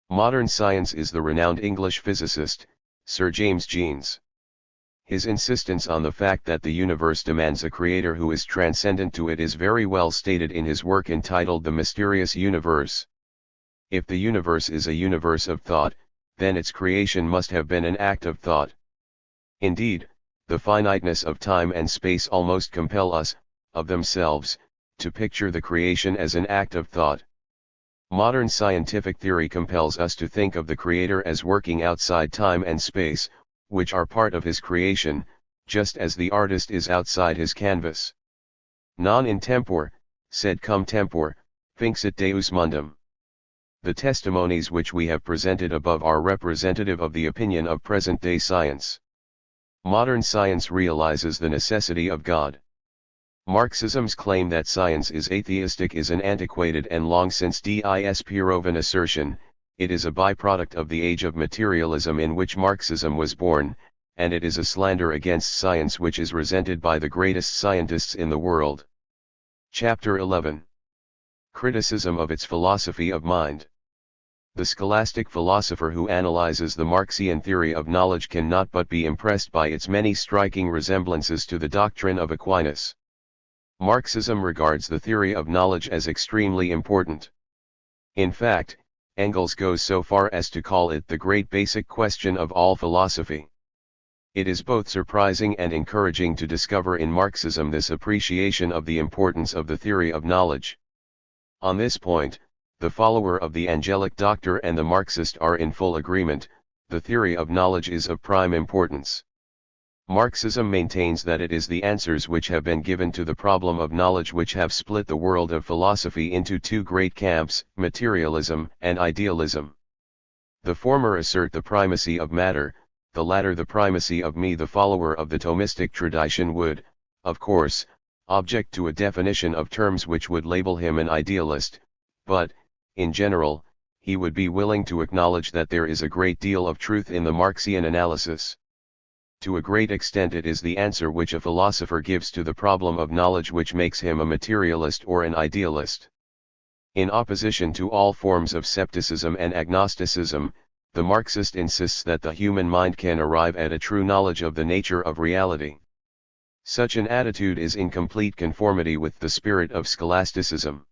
modern science is the renowned English physicist, Sir James Jeans. His insistence on the fact that the universe demands a creator who is transcendent to it is very well stated in his work entitled The Mysterious Universe. If the universe is a universe of thought, then its creation must have been an act of thought. Indeed, the finiteness of time and space almost compel us, of themselves, to picture the creation as an act of thought. Modern scientific theory compels us to think of the Creator as working outside time and space, which are part of his creation, just as the artist is outside his canvas. Non in tempore, sed cum tempore, finxit Deus mundum. The testimonies which we have presented above are representative of the opinion of present-day science. Modern science realizes the necessity of God. Marxism's claim that science is atheistic is an antiquated and long since disproven assertion. It is a byproduct of the age of materialism in which Marxism was born, and it is a slander against science which is resented by the greatest scientists in the world. Chapter 11. Criticism of its philosophy of mind. The scholastic philosopher who analyzes the Marxian theory of knowledge cannot but be impressed by its many striking resemblances to the doctrine of Aquinas. Marxism regards the theory of knowledge as extremely important. In fact, Engels goes so far as to call it the great basic question of all philosophy. It is both surprising and encouraging to discover in Marxism this appreciation of the importance of the theory of knowledge. On this point, the follower of the angelic doctor and the Marxist are in full agreement. The theory of knowledge is of prime importance. Marxism maintains that it is the answers which have been given to the problem of knowledge which have split the world of philosophy into two great camps, materialism and idealism. The former assert the primacy of matter, the latter the primacy of me. The follower of the Thomistic tradition would, of course, object to a definition of terms which would label him an idealist, but, in general, he would be willing to acknowledge that there is a great deal of truth in the Marxian analysis. To a great extent it is the answer which a philosopher gives to the problem of knowledge which makes him a materialist or an idealist. In opposition to all forms of skepticism and agnosticism, the Marxist insists that the human mind can arrive at a true knowledge of the nature of reality. Such an attitude is in complete conformity with the spirit of scholasticism.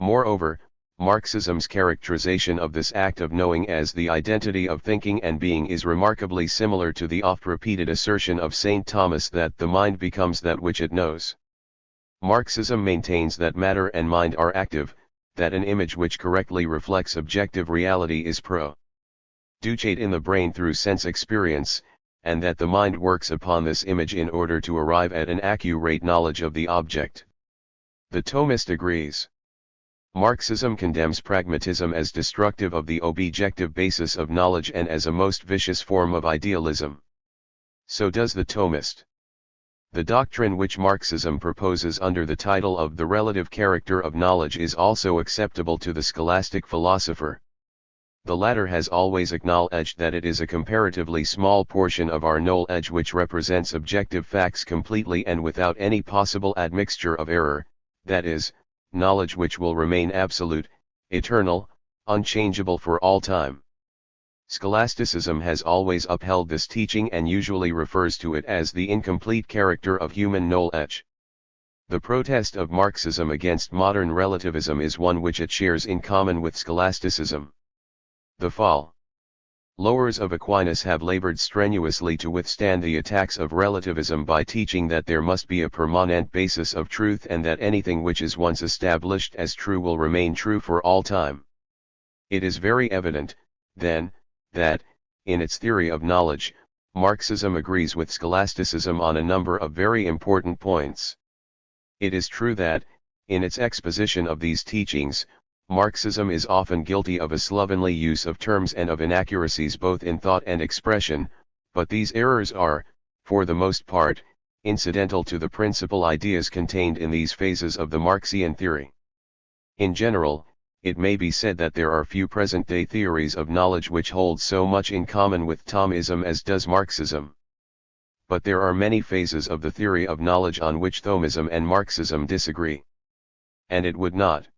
Moreover, Marxism's characterization of this act of knowing as the identity of thinking and being is remarkably similar to the oft-repeated assertion of St. Thomas that the mind becomes that which it knows. Marxism maintains that matter and mind are active, that an image which correctly reflects objective reality is produced in the brain through sense experience, and that the mind works upon this image in order to arrive at an accurate knowledge of the object. The Thomist agrees. Marxism condemns pragmatism as destructive of the objective basis of knowledge and as a most vicious form of idealism. So does the Thomist. The doctrine which Marxism proposes under the title of the relative character of knowledge is also acceptable to the scholastic philosopher. The latter has always acknowledged that it is a comparatively small portion of our knowledge which represents objective facts completely and without any possible admixture of error, that is, knowledge which will remain absolute, eternal, unchangeable for all time. Scholasticism has always upheld this teaching and usually refers to it as the incomplete character of human knowledge. The protest of Marxism against modern relativism is one which it shares in common with scholasticism. The followers of Aquinas have labored strenuously to withstand the attacks of relativism by teaching that there must be a permanent basis of truth and that anything which is once established as true will remain true for all time. It is very evident, then, that, in its theory of knowledge, Marxism agrees with scholasticism on a number of very important points. It is true that, in its exposition of these teachings, Marxism is often guilty of a slovenly use of terms and of inaccuracies both in thought and expression, but these errors are, for the most part, incidental to the principal ideas contained in these phases of the Marxian theory. In general, it may be said that there are few present-day theories of knowledge which hold so much in common with Thomism as does Marxism. But there are many phases of the theory of knowledge on which Thomism and Marxism disagree. And it would not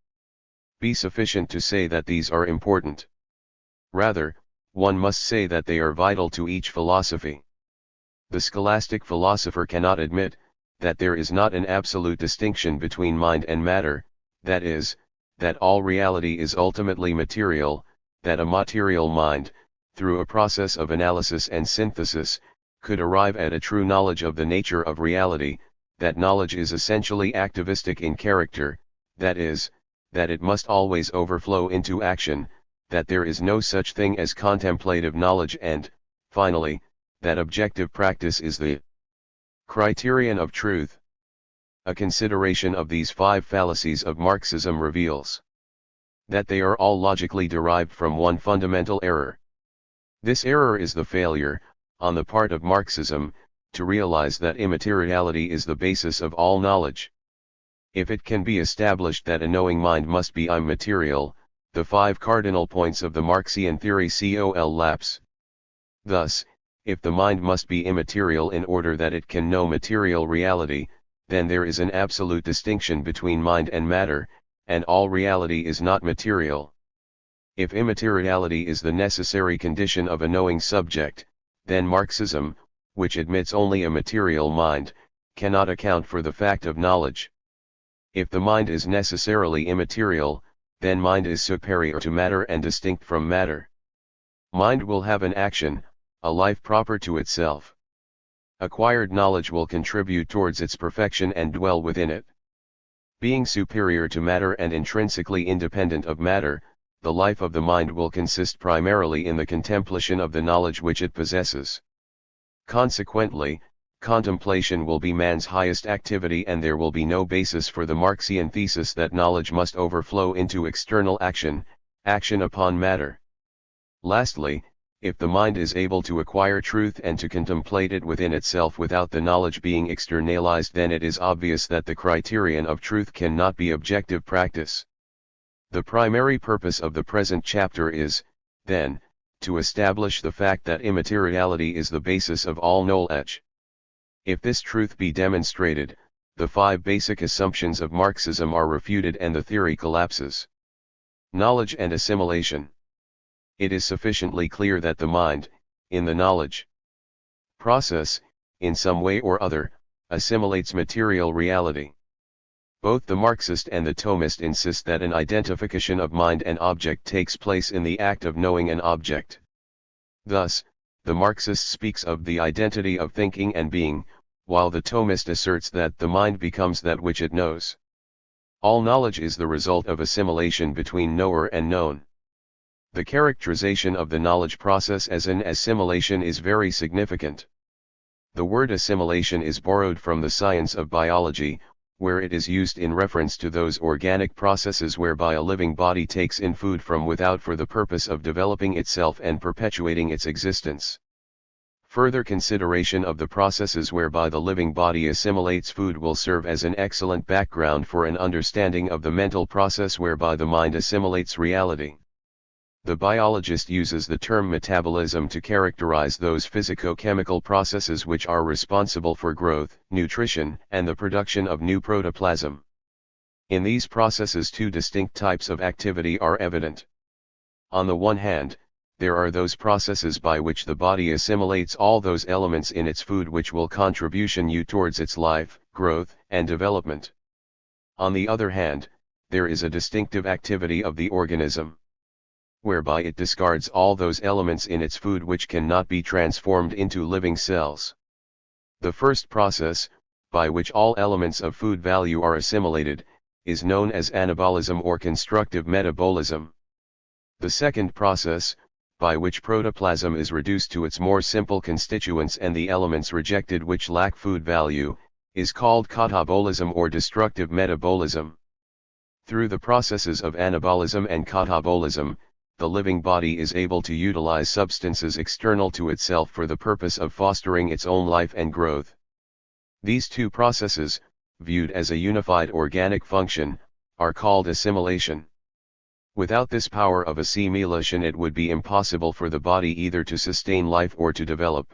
be sufficient to say that these are important. Rather, one must say that they are vital to each philosophy. The scholastic philosopher cannot admit that there is not an absolute distinction between mind and matter, that is, that all reality is ultimately material, that a material mind, through a process of analysis and synthesis, could arrive at a true knowledge of the nature of reality, that knowledge is essentially activistic in character, that is, that it must always overflow into action, that there is no such thing as contemplative knowledge and, finally, that objective practice is the criterion of truth. A consideration of these 5 fallacies of Marxism reveals that they are all logically derived from one fundamental error. This error is the failure, on the part of Marxism, to realize that immateriality is the basis of all knowledge. If it can be established that a knowing mind must be immaterial, the 5 cardinal points of the Marxian theory collapse. Thus, if the mind must be immaterial in order that it can know material reality, then there is an absolute distinction between mind and matter, and all reality is not material. If immateriality is the necessary condition of a knowing subject, then Marxism, which admits only a material mind, cannot account for the fact of knowledge. If the mind is necessarily immaterial, then mind is superior to matter and distinct from matter. Mind will have an action, a life proper to itself. Acquired knowledge will contribute towards its perfection and dwell within it. Being superior to matter and intrinsically independent of matter, the life of the mind will consist primarily in the contemplation of the knowledge which it possesses. Consequently, contemplation will be man's highest activity and there will be no basis for the Marxian thesis that knowledge must overflow into external action, action upon matter. Lastly, if the mind is able to acquire truth and to contemplate it within itself without the knowledge being externalized, then it is obvious that the criterion of truth cannot be objective practice. The primary purpose of the present chapter is, then, to establish the fact that immateriality is the basis of all knowledge. If this truth be demonstrated, the 5 basic assumptions of Marxism are refuted and the theory collapses. Knowledge and assimilation. It is sufficiently clear that the mind, in the knowledge process, in some way or other, assimilates material reality. Both the Marxist and the Thomist insist that an identification of mind and object takes place in the act of knowing an object. Thus, the Marxist speaks of the identity of thinking and being, while the Thomist asserts that the mind becomes that which it knows. All knowledge is the result of assimilation between knower and known. The characterization of the knowledge process as an assimilation is very significant. The word assimilation is borrowed from the science of biology, where it is used in reference to those organic processes whereby a living body takes in food from without for the purpose of developing itself and perpetuating its existence. Further consideration of the processes whereby the living body assimilates food will serve as an excellent background for an understanding of the mental process whereby the mind assimilates reality. The biologist uses the term metabolism to characterize those physico-chemical processes which are responsible for growth, nutrition, and the production of new protoplasm. In these processes, two distinct types of activity are evident. On the one hand, there are those processes by which the body assimilates all those elements in its food which will contribution you towards its life, growth, and development. On the other hand, there is a distinctive activity of the organism, whereby it discards all those elements in its food which cannot be transformed into living cells. The first process, by which all elements of food value are assimilated, is known as anabolism or constructive metabolism. The second process, by which protoplasm is reduced to its more simple constituents and the elements rejected which lack food value, is called catabolism or destructive metabolism. Through the processes of anabolism and catabolism, the living body is able to utilize substances external to itself for the purpose of fostering its own life and growth. These two processes, viewed as a unified organic function, are called assimilation. Without this power of assimilation, it would be impossible for the body either to sustain life or to develop.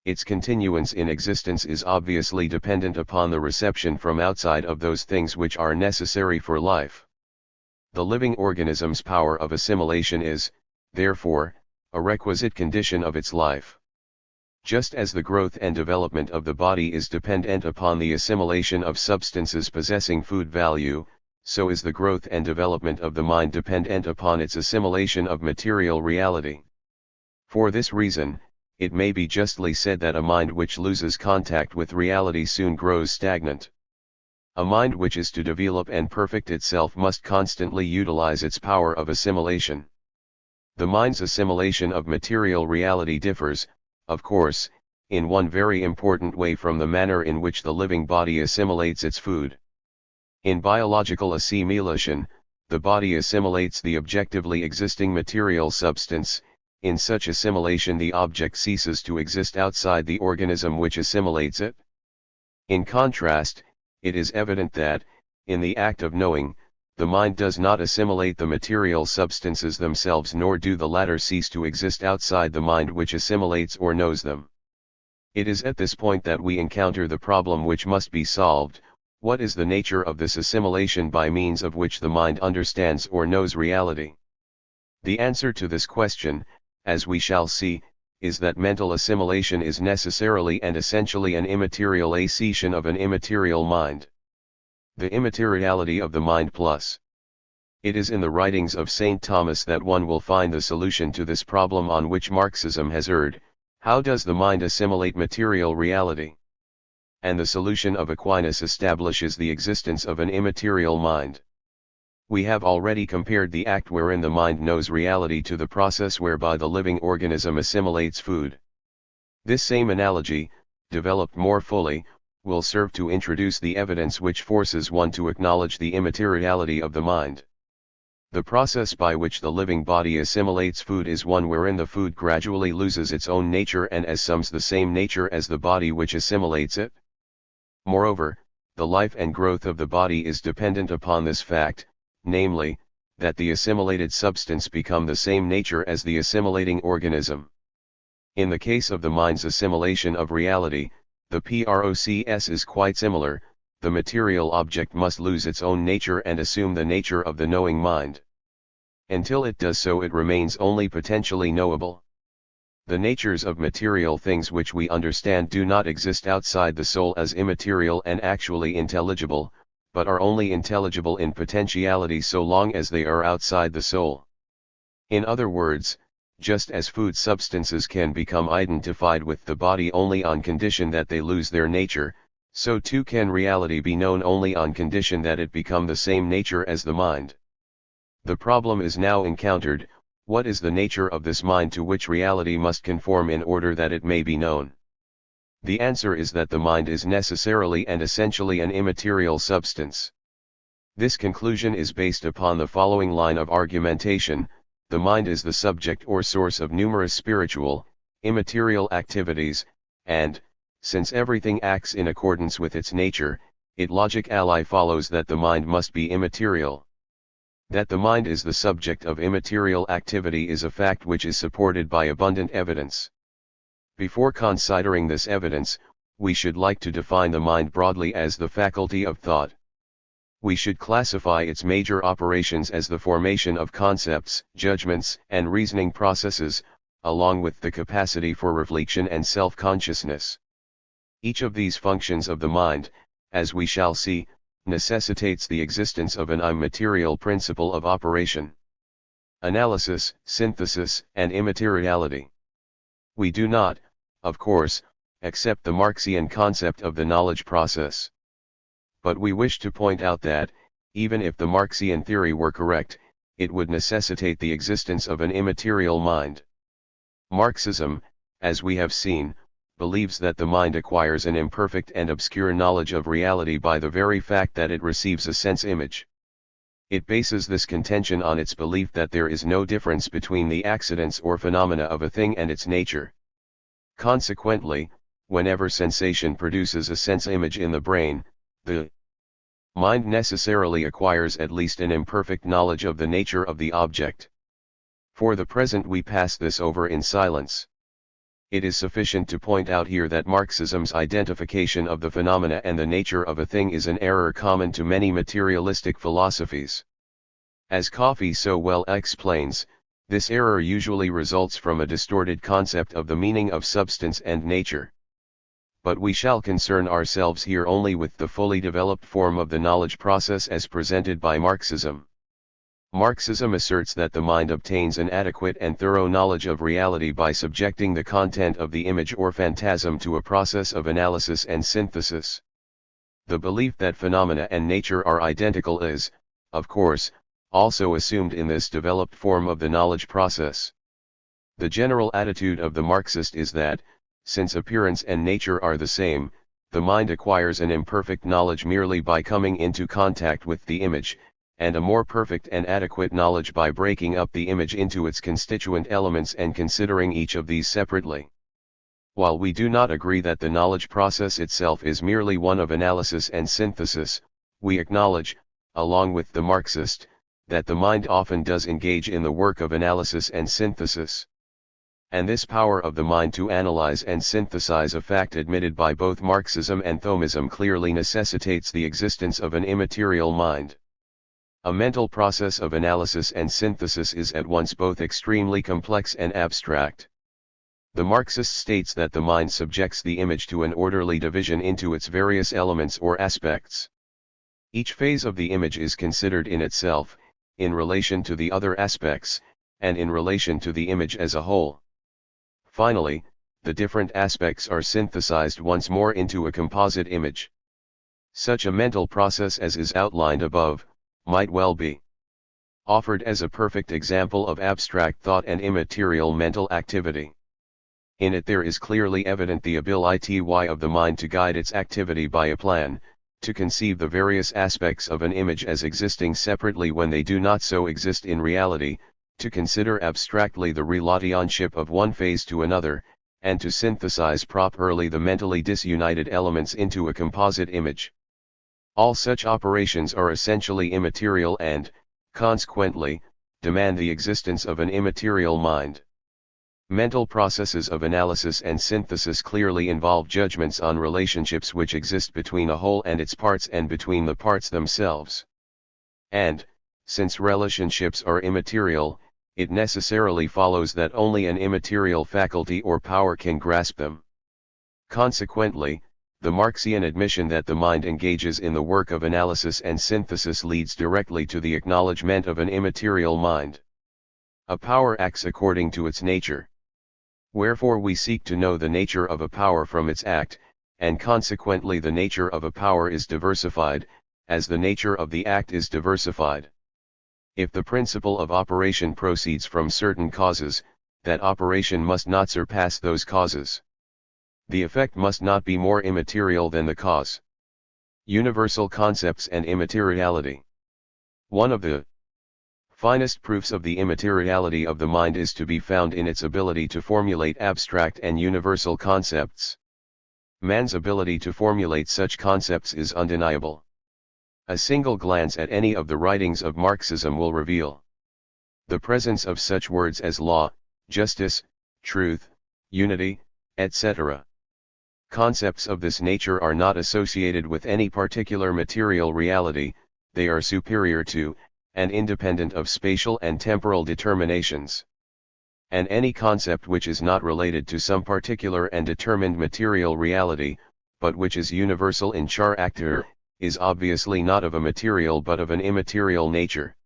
Its continuance in existence is obviously dependent upon the reception from outside of those things which are necessary for life. The living organism's power of assimilation is, therefore, a requisite condition of its life. Just as the growth and development of the body is dependent upon the assimilation of substances possessing food value, so is the growth and development of the mind dependent upon its assimilation of material reality. For this reason, it may be justly said that a mind which loses contact with reality soon grows stagnant. A mind which is to develop and perfect itself must constantly utilize its power of assimilation. The mind's assimilation of material reality differs, of course, in one very important way from the manner in which the living body assimilates its food. In biological assimilation, the body assimilates the objectively existing material substance. In such assimilation, the object ceases to exist outside the organism which assimilates it. In contrast, it is evident that, in the act of knowing, the mind does not assimilate the material substances themselves, nor do the latter cease to exist outside the mind which assimilates or knows them. It is at this point that we encounter the problem which must be solved: what is the nature of this assimilation by means of which the mind understands or knows reality? The answer to this question, as we shall see, is that mental assimilation is necessarily and essentially an immaterial accession of an immaterial mind. The immateriality of the mind plus. It is in the writings of St. Thomas that one will find the solution to this problem on which Marxism has erred: how does the mind assimilate material reality? And the solution of Aquinas establishes the existence of an immaterial mind. We have already compared the act wherein the mind knows reality to the process whereby the living organism assimilates food. This same analogy, developed more fully, will serve to introduce the evidence which forces one to acknowledge the immateriality of the mind. The process by which the living body assimilates food is one wherein the food gradually loses its own nature and assumes the same nature as the body which assimilates it. Moreover, the life and growth of the body is dependent upon this fact, namely, that the assimilated substance become the same nature as the assimilating organism. In the case of the mind's assimilation of reality, the process is quite similar. The material object must lose its own nature and assume the nature of the knowing mind. Until it does so, it remains only potentially knowable. The natures of material things which we understand do not exist outside the soul as immaterial and actually intelligible, but are only intelligible in potentiality so long as they are outside the soul. In other words, just as food substances can become identified with the body only on condition that they lose their nature, so too can reality be known only on condition that it become the same nature as the mind. The problem is now encountered: what is the nature of this mind to which reality must conform in order that it may be known? The answer is that the mind is necessarily and essentially an immaterial substance. This conclusion is based upon the following line of argumentation: the mind is the subject or source of numerous spiritual, immaterial activities, and, since everything acts in accordance with its nature, it logically follows that the mind must be immaterial. That the mind is the subject of immaterial activity is a fact which is supported by abundant evidence. Before considering this evidence, we should like to define the mind broadly as the faculty of thought. We should classify its major operations as the formation of concepts, judgments, and reasoning processes, along with the capacity for reflection and self-consciousness. Each of these functions of the mind, as we shall see, necessitates the existence of an immaterial principle of operation. Analysis, synthesis, and immateriality. We do not, of course, accept the Marxian concept of the knowledge process. But we wish to point out that, even if the Marxian theory were correct, it would necessitate the existence of an immaterial mind. Marxism, as we have seen, believes that the mind acquires an imperfect and obscure knowledge of reality by the very fact that it receives a sense image. It bases this contention on its belief that there is no difference between the accidents or phenomena of a thing and its nature. Consequently, whenever sensation produces a sense image in the brain, the mind necessarily acquires at least an imperfect knowledge of the nature of the object. For the present we pass this over in silence. It is sufficient to point out here that Marxism's identification of the phenomena and the nature of a thing is an error common to many materialistic philosophies. As Coffey so well explains, this error usually results from a distorted concept of the meaning of substance and nature. But we shall concern ourselves here only with the fully developed form of the knowledge process as presented by Marxism. Marxism asserts that the mind obtains an adequate and thorough knowledge of reality by subjecting the content of the image or phantasm to a process of analysis and synthesis. The belief that phenomena and nature are identical is, of course, also assumed in this developed form of the knowledge process. The general attitude of the Marxist is that, since appearance and nature are the same, the mind acquires an imperfect knowledge merely by coming into contact with the image, and a more perfect and adequate knowledge by breaking up the image into its constituent elements and considering each of these separately. While we do not agree that the knowledge process itself is merely one of analysis and synthesis, we acknowledge, along with the Marxist, that the mind often does engage in the work of analysis and synthesis. And this power of the mind to analyze and synthesize a fact admitted by both Marxism and Thomism clearly necessitates the existence of an immaterial mind. A mental process of analysis and synthesis is at once both extremely complex and abstract. The Marxist states that the mind subjects the image to an orderly division into its various elements or aspects. Each phase of the image is considered in itself, in relation to the other aspects, and in relation to the image as a whole. Finally, the different aspects are synthesized once more into a composite image. Such a mental process as is outlined above, might well be offered as a perfect example of abstract thought and immaterial mental activity. In it there is clearly evident the ability of the mind to guide its activity by a plan, to conceive the various aspects of an image as existing separately when they do not so exist in reality, to consider abstractly the relationship of one phase to another, and to synthesize properly the mentally disunited elements into a composite image. All such operations are essentially immaterial and, consequently, demand the existence of an immaterial mind. Mental processes of analysis and synthesis clearly involve judgments on relationships which exist between a whole and its parts and between the parts themselves. And, since relationships are immaterial, it necessarily follows that only an immaterial faculty or power can grasp them. Consequently, the Marxian admission that the mind engages in the work of analysis and synthesis leads directly to the acknowledgement of an immaterial mind. A power acts according to its nature. Wherefore we seek to know the nature of a power from its act, and consequently the nature of a power is diversified, as the nature of the act is diversified. If the principle of operation proceeds from certain causes, that operation must not surpass those causes. The effect must not be more immaterial than the cause. Universal concepts and immateriality. One of the Finest proofs of the immateriality of the mind is to be found in its ability to formulate abstract and universal concepts. Man's ability to formulate such concepts is undeniable. A single glance at any of the writings of Marxism will reveal the presence of such words as law, justice, truth, unity, etc. Concepts of this nature are not associated with any particular material reality, they are superior to, and independent of spatial and temporal determinations. And any concept which is not related to some particular and determined material reality, but which is universal in character, is obviously not of a material but of an immaterial nature.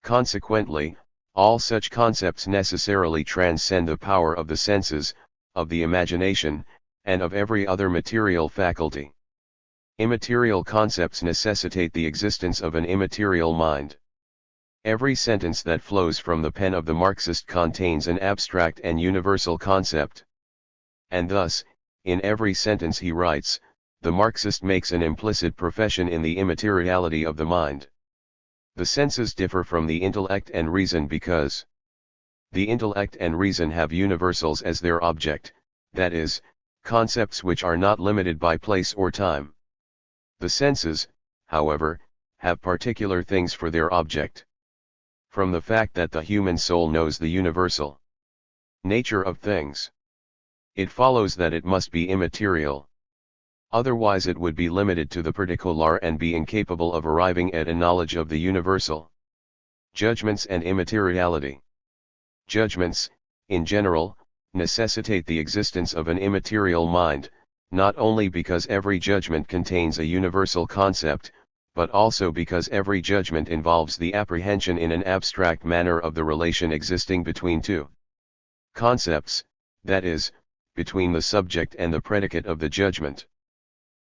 Consequently, all such concepts necessarily transcend the power of the senses, of the imagination, and of every other material faculty. Immaterial concepts necessitate the existence of an immaterial mind. Every sentence that flows from the pen of the Marxist contains an abstract and universal concept. And thus, in every sentence he writes, the Marxist makes an implicit profession in the immateriality of the mind. The senses differ from the intellect and reason because the intellect and reason have universals as their object, that is, concepts which are not limited by place or time. The senses, however, have particular things for their object. From the fact that the human soul knows the universal nature of things, it follows that it must be immaterial. Otherwise it would be limited to the particular and be incapable of arriving at a knowledge of the universal. Judgments and immateriality. Judgments, in general, necessitate the existence of an immaterial mind, not only because every judgment contains a universal concept, but also because every judgment involves the apprehension in an abstract manner of the relation existing between two concepts, that is, between the subject and the predicate of the judgment.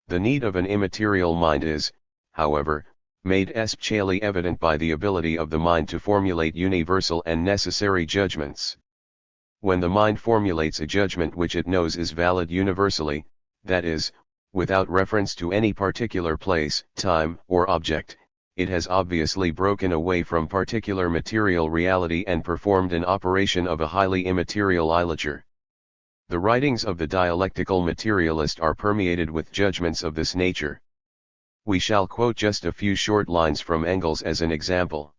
The need of an immaterial mind is, however, made especially evident by the ability of the mind to formulate universal and necessary judgments. When the mind formulates a judgment which it knows is valid universally, that is, without reference to any particular place, time, or object, it has obviously broken away from particular material reality and performed an operation of a highly immaterial islature. The writings of the dialectical materialist are permeated with judgments of this nature. We shall quote just a few short lines from Engels as an example.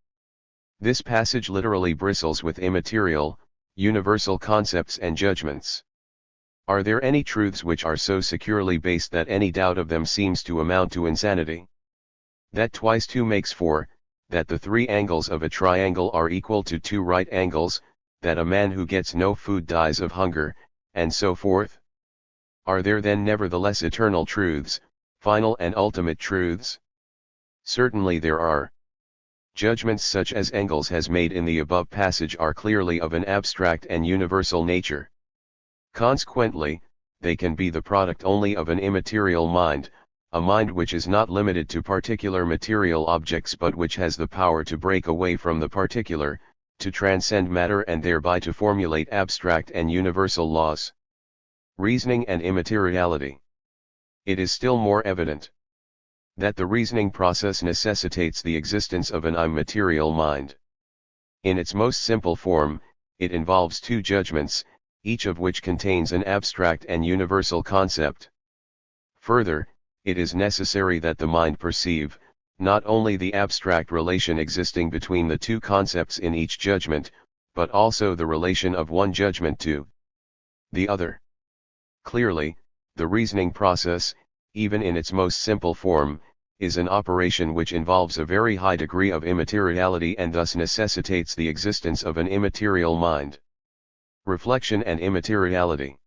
This passage literally bristles with immaterial, universal concepts and judgments. Are there any truths which are so securely based that any doubt of them seems to amount to insanity? That twice 2 makes 4, that the 3 angles of a triangle are equal to 2 right angles, that a man who gets no food dies of hunger, and so forth? Are there then nevertheless eternal truths, final and ultimate truths? Certainly there are. Judgments such as Engels has made in the above passage are clearly of an abstract and universal nature. Consequently, they can be the product only of an immaterial mind, a mind which is not limited to particular material objects but which has the power to break away from the particular, to transcend matter and thereby to formulate abstract and universal laws. Reasoning and immateriality. It is still more evident that the reasoning process necessitates the existence of an immaterial mind. In its most simple form, it involves 2 judgments, each of which contains an abstract and universal concept. Further, it is necessary that the mind perceive, not only the abstract relation existing between the 2 concepts in each judgment, but also the relation of one judgment to the other. Clearly, the reasoning process, even in its most simple form, is an operation which involves a very high degree of immateriality and thus necessitates the existence of an immaterial mind. Reflection and immateriality.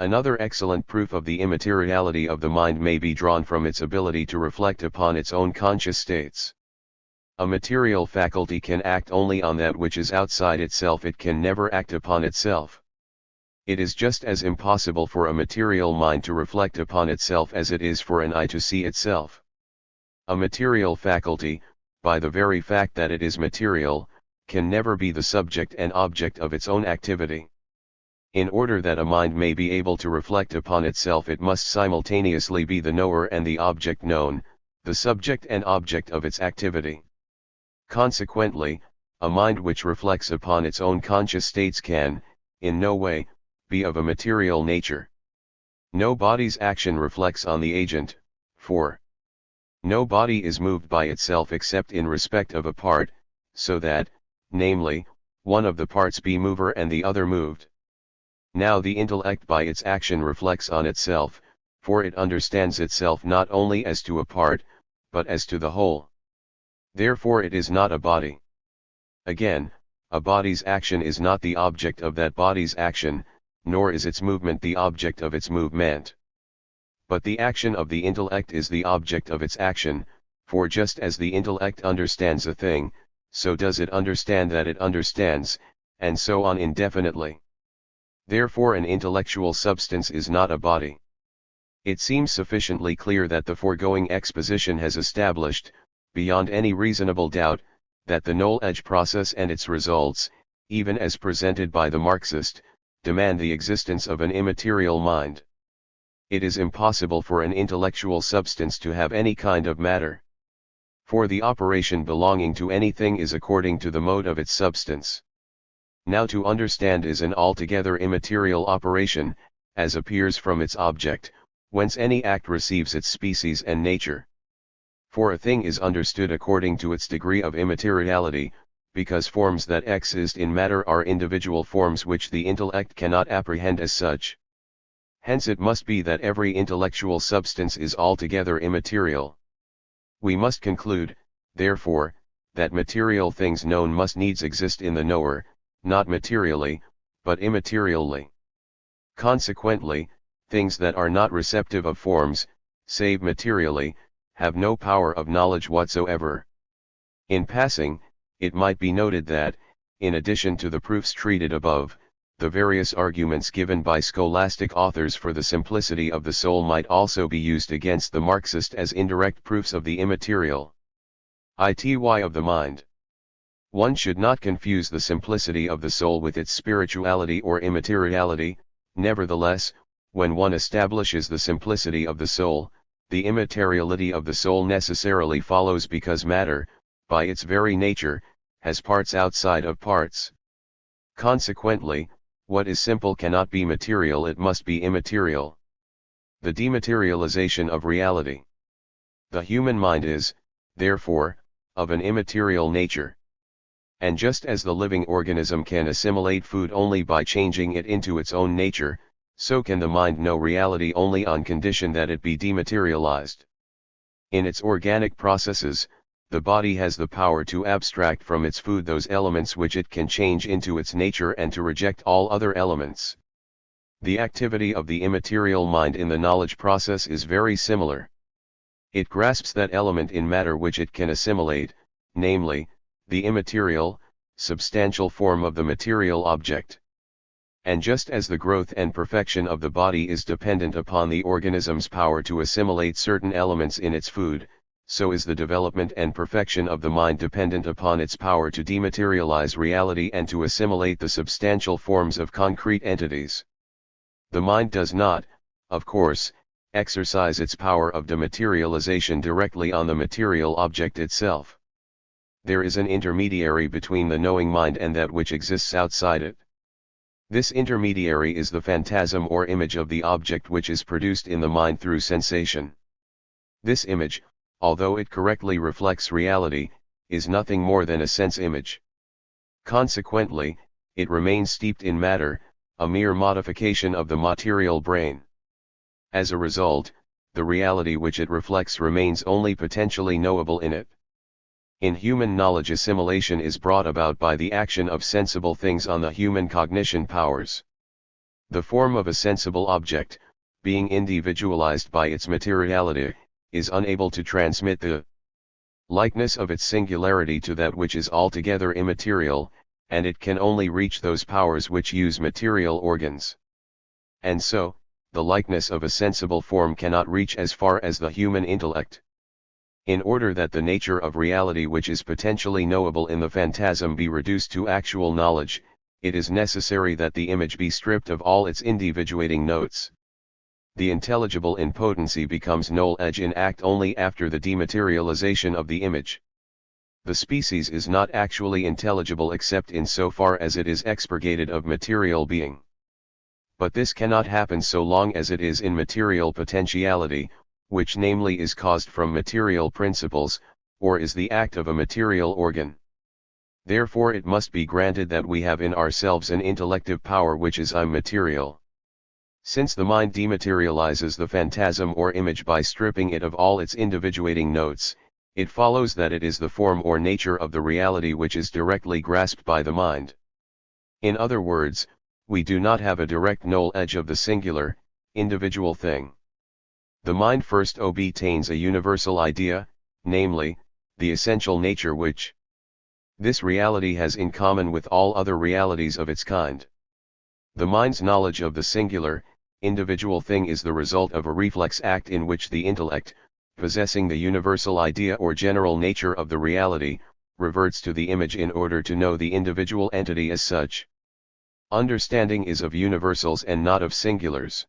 Another excellent proof of the immateriality of the mind may be drawn from its ability to reflect upon its own conscious states. A material faculty can act only on that which is outside itself, it can never act upon itself. It is just as impossible for a material mind to reflect upon itself as it is for an eye to see itself. A material faculty, by the very fact that it is material, can never be the subject and object of its own activity. In order that a mind may be able to reflect upon itself, it must simultaneously be the knower and the object known, the subject and object of its activity. Consequently, a mind which reflects upon its own conscious states can, in no way, be of a material nature. No body's action reflects on the agent, for no body is moved by itself except in respect of a part, so that, namely, one of the parts be mover and the other moved. Now the intellect by its action reflects on itself, for it understands itself not only as to a part, but as to the whole. Therefore it is not a body. Again, a body's action is not the object of that body's action, nor is its movement the object of its movement. But the action of the intellect is the object of its action, for just as the intellect understands a thing, so does it understand that it understands, and so on indefinitely. Therefore an intellectual substance is not a body. It seems sufficiently clear that the foregoing exposition has established, beyond any reasonable doubt, that the knowledge process and its results, even as presented by the Marxist, demand the existence of an immaterial mind. It is impossible for an intellectual substance to have any kind of matter. For the operation belonging to anything is according to the mode of its substance. Now to understand is an altogether immaterial operation, as appears from its object, whence any act receives its species and nature. For a thing is understood according to its degree of immateriality, because forms that exist in matter are individual forms which the intellect cannot apprehend as such. Hence it must be that every intellectual substance is altogether immaterial. We must conclude, therefore, that material things known must needs exist in the knower, not materially, but immaterially. Consequently, things that are not receptive of forms, save materially, have no power of knowledge whatsoever. In passing, it might be noted that, in addition to the proofs treated above, the various arguments given by scholastic authors for the simplicity of the soul might also be used against the Marxist as indirect proofs of the immaterial ity of the mind. One should not confuse the simplicity of the soul with its spirituality or immateriality. Nevertheless, when one establishes the simplicity of the soul, the immateriality of the soul necessarily follows, because matter, by its very nature, has parts outside of parts. Consequently, what is simple cannot be material, it must be immaterial. The dematerialization of reality. The human mind is, therefore, of an immaterial nature. And just as the living organism can assimilate food only by changing it into its own nature, so can the mind know reality only on condition that it be dematerialized. In its organic processes, the body has the power to abstract from its food those elements which it can change into its nature and to reject all other elements. The activity of the immaterial mind in the knowledge process is very similar. It grasps that element in matter which it can assimilate, namely, the immaterial, substantial form of the material object. And just as the growth and perfection of the body is dependent upon the organism's power to assimilate certain elements in its food, so is the development and perfection of the mind dependent upon its power to dematerialize reality and to assimilate the substantial forms of concrete entities. The mind does not, of course, exercise its power of dematerialization directly on the material object itself. There is an intermediary between the knowing mind and that which exists outside it. This intermediary is the phantasm or image of the object which is produced in the mind through sensation. This image, although it correctly reflects reality, is nothing more than a sense image. Consequently, it remains steeped in matter, a mere modification of the material brain. As a result, the reality which it reflects remains only potentially knowable in it. In human knowledge, assimilation is brought about by the action of sensible things on the human cognition powers. The form of a sensible object, being individualized by its materiality, is unable to transmit the likeness of its singularity to that which is altogether immaterial, and it can only reach those powers which use material organs. And so, the likeness of a sensible form cannot reach as far as the human intellect. In order that the nature of reality which is potentially knowable in the phantasm be reduced to actual knowledge, it is necessary that the image be stripped of all its individuating notes. The intelligible in potency becomes knowledge in act only after the dematerialization of the image. the species is not actually intelligible except in so far as it is expurgated of material being. But this cannot happen so long as it is in material potentiality, which namely is caused from material principles, or is the act of a material organ. Therefore it must be granted that we have in ourselves an intellective power which is immaterial. Since the mind dematerializes the phantasm or image by stripping it of all its individuating notes, it follows that it is the form or nature of the reality which is directly grasped by the mind. In other words, we do not have a direct knowledge of the singular, individual thing. The mind first obtains a universal idea, namely, the essential nature which this reality has in common with all other realities of its kind. The mind's knowledge of the singular, individual thing is the result of a reflex act in which the intellect, possessing the universal idea or general nature of the reality, reverts to the image in order to know the individual entity as such. Understanding is of universals and not of singulars.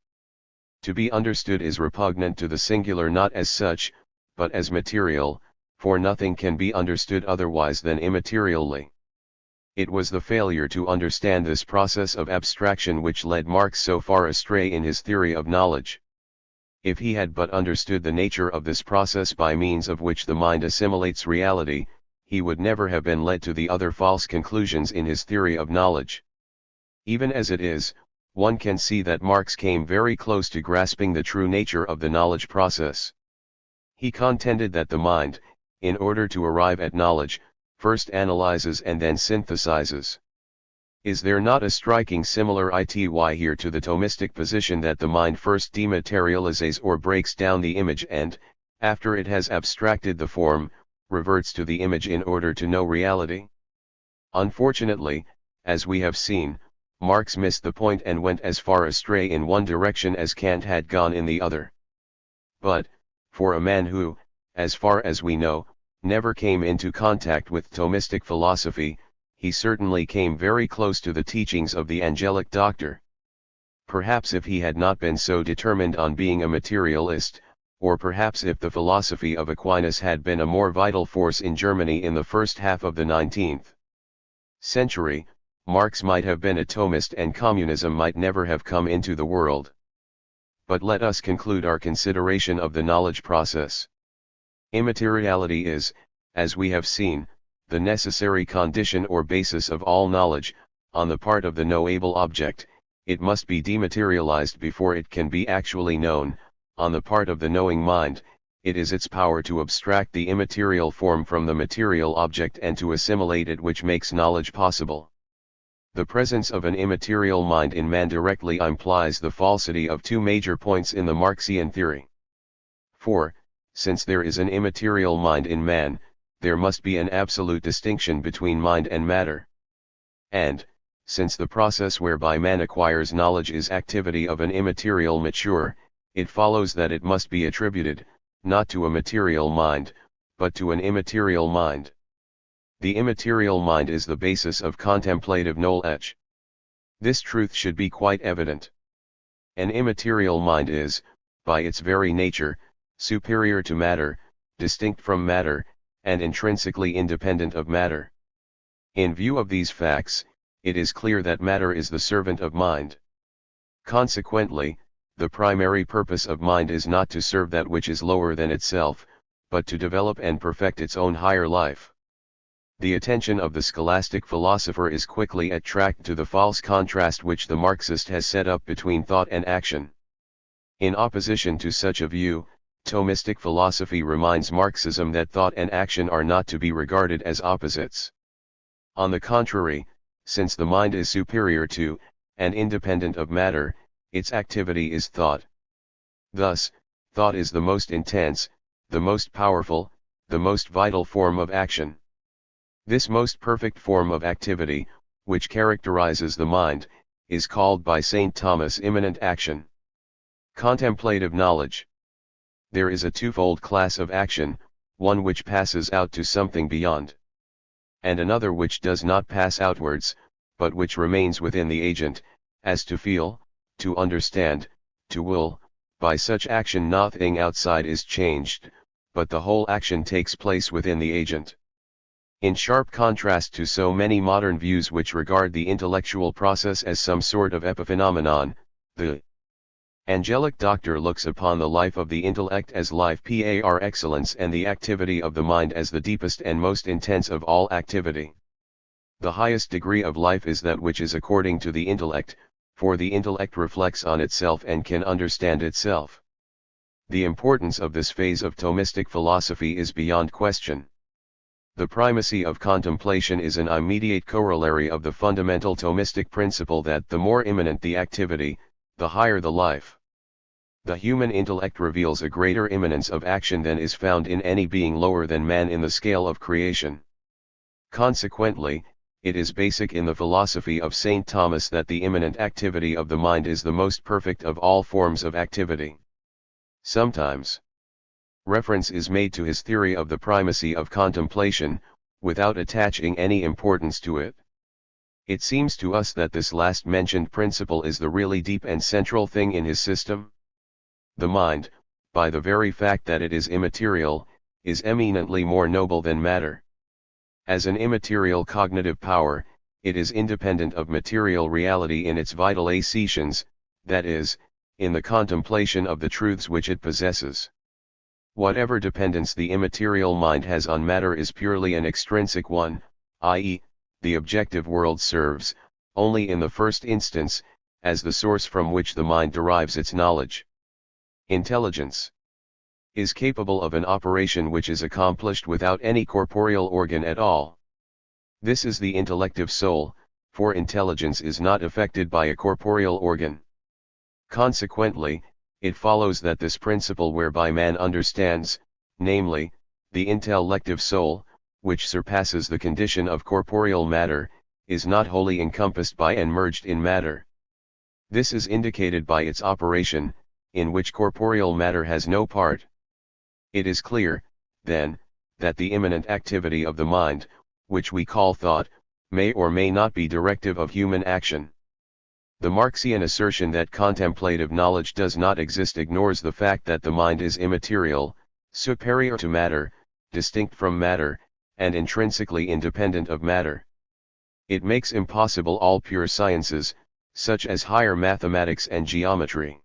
To be understood is repugnant to the singular not as such, but as material, for nothing can be understood otherwise than immaterially. It was the failure to understand this process of abstraction which led Marx so far astray in his theory of knowledge. If he had but understood the nature of this process by means of which the mind assimilates reality, he would never have been led to the other false conclusions in his theory of knowledge. Even as it is, one can see that Marx came very close to grasping the true nature of the knowledge process. He contended that the mind, in order to arrive at knowledge, first analyzes and then synthesizes. Is there not a striking similarity here to the Thomistic position that the mind first dematerializes or breaks down the image and, after it has abstracted the form, reverts to the image in order to know reality? Unfortunately, as we have seen, Marx missed the point and went as far astray in one direction as Kant had gone in the other. But, for a man who, as far as we know, never came into contact with Thomistic philosophy, he certainly came very close to the teachings of the angelic doctor. Perhaps if he had not been so determined on being a materialist, or perhaps if the philosophy of Aquinas had been a more vital force in Germany in the first half of the 19th century, Marx might have been a Thomist and communism might never have come into the world. But let us conclude our consideration of the knowledge process. Immateriality is, as we have seen, the necessary condition or basis of all knowledge. On the part of the knowable object, it must be dematerialized before it can be actually known. On the part of the knowing mind, it is its power to abstract the immaterial form from the material object and to assimilate it which makes knowledge possible. The presence of an immaterial mind in man directly implies the falsity of two major points in the Marxian theory. For, since there is an immaterial mind in man, there must be an absolute distinction between mind and matter. And, since the process whereby man acquires knowledge is activity of an immaterial mature, it follows that it must be attributed, not to a material mind, but to an immaterial mind. The immaterial mind is the basis of contemplative knowledge. This truth should be quite evident. An immaterial mind is, by its very nature, superior to matter, distinct from matter, and intrinsically independent of matter. In view of these facts, it is clear that matter is the servant of mind. Consequently, the primary purpose of mind is not to serve that which is lower than itself, but to develop and perfect its own higher life. The attention of the scholastic philosopher is quickly attracted to the false contrast which the Marxist has set up between thought and action. In opposition to such a view, Thomistic philosophy reminds Marxism that thought and action are not to be regarded as opposites. On the contrary, since the mind is superior to, and independent of matter, its activity is thought. Thus, thought is the most intense, the most powerful, the most vital form of action. This most perfect form of activity, which characterizes the mind, is called by St. Thomas immanent action. Contemplative knowledge. There is a twofold class of action, one which passes out to something beyond, and another which does not pass outwards, but which remains within the agent, as to feel, to understand, to will. By such action nothing outside is changed, but the whole action takes place within the agent. In sharp contrast to so many modern views which regard the intellectual process as some sort of epiphenomenon, the angelic doctor looks upon the life of the intellect as life par excellence and the activity of the mind as the deepest and most intense of all activity. The highest degree of life is that which is according to the intellect, for the intellect reflects on itself and can understand itself. The importance of this phase of Thomistic philosophy is beyond question. The primacy of contemplation is an immediate corollary of the fundamental Thomistic principle that the more imminent the activity, the higher the life. The human intellect reveals a greater imminence of action than is found in any being lower than man in the scale of creation. Consequently, it is basic in the philosophy of St. Thomas that the imminent activity of the mind is the most perfect of all forms of activity. Sometimes reference is made to his theory of the primacy of contemplation, without attaching any importance to it. It seems to us that this last mentioned principle is the really deep and central thing in his system. The mind, by the very fact that it is immaterial, is eminently more noble than matter. As an immaterial cognitive power, it is independent of material reality in its vital accessions, that is, in the contemplation of the truths which it possesses. Whatever dependence the immaterial mind has on matter is purely an extrinsic one, i.e., the objective world serves, only in the first instance, as the source from which the mind derives its knowledge. Intelligence is capable of an operation which is accomplished without any corporeal organ at all. This is the intellective soul, for intelligence is not affected by a corporeal organ. Consequently, it follows that this principle whereby man understands, namely, the intellective soul, which surpasses the condition of corporeal matter, is not wholly encompassed by and merged in matter. This is indicated by its operation, in which corporeal matter has no part. It is clear, then, that the immanent activity of the mind, which we call thought, may or may not be directive of human action. The Marxian assertion that contemplative knowledge does not exist ignores the fact that the mind is immaterial, superior to matter, distinct from matter, and intrinsically independent of matter. It makes impossible all pure sciences, such as higher mathematics and geometry.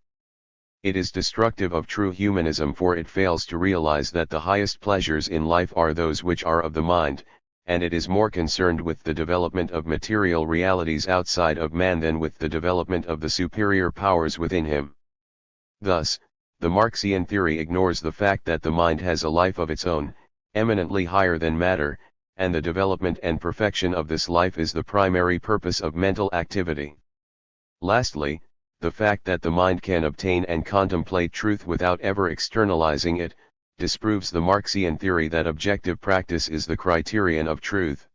It is destructive of true humanism, for it fails to realize that the highest pleasures in life are those which are of the mind, and it is more concerned with the development of material realities outside of man than with the development of the superior powers within him. Thus, the Marxian theory ignores the fact that the mind has a life of its own, eminently higher than matter, and the development and perfection of this life is the primary purpose of mental activity. Lastly, the fact that the mind can obtain and contemplate truth without ever externalizing it, disproves the Marxian theory that objective practice is the criterion of truth.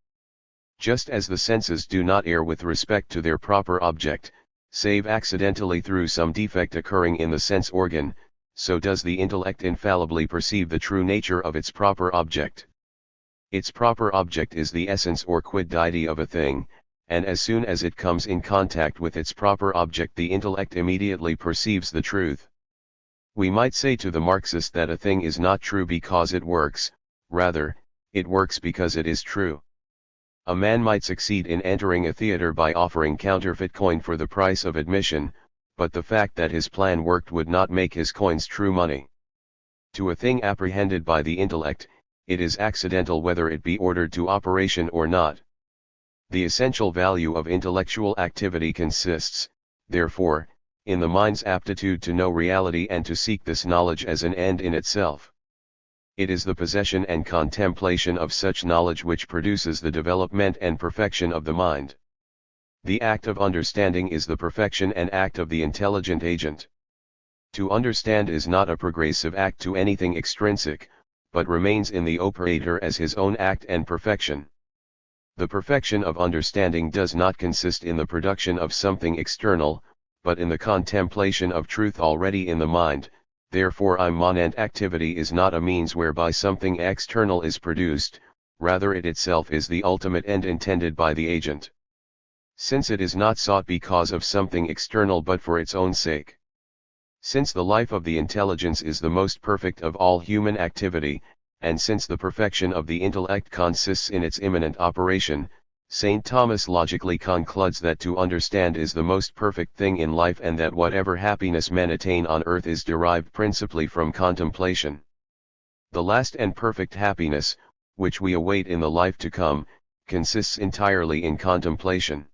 Just as the senses do not err with respect to their proper object, save accidentally through some defect occurring in the sense organ, so does the intellect infallibly perceive the true nature of its proper object. Its proper object is the essence or quid deity of a thing, and as soon as it comes in contact with its proper object, the intellect immediately perceives the truth. We might say to the Marxist that a thing is not true because it works, rather, it works because it is true. A man might succeed in entering a theater by offering counterfeit coin for the price of admission, but the fact that his plan worked would not make his coins true money. To a thing apprehended by the intellect, it is accidental whether it be ordered to operation or not. The essential value of intellectual activity consists, therefore, in the mind's aptitude to know reality and to seek this knowledge as an end in itself. It is the possession and contemplation of such knowledge which produces the development and perfection of the mind. The act of understanding is the perfection and act of the intelligent agent. To understand is not a progressive act to anything extrinsic, but remains in the operator as his own act and perfection. The perfection of understanding does not consist in the production of something external, but in the contemplation of truth already in the mind. Therefore immanent activity is not a means whereby something external is produced, rather it itself is the ultimate end intended by the agent. Since it is not sought because of something external but for its own sake. Since the life of the intelligence is the most perfect of all human activity, and since the perfection of the intellect consists in its immanent operation, St. Thomas logically concludes that to understand is the most perfect thing in life, and that whatever happiness men attain on earth is derived principally from contemplation. The last and perfect happiness, which we await in the life to come, consists entirely in contemplation.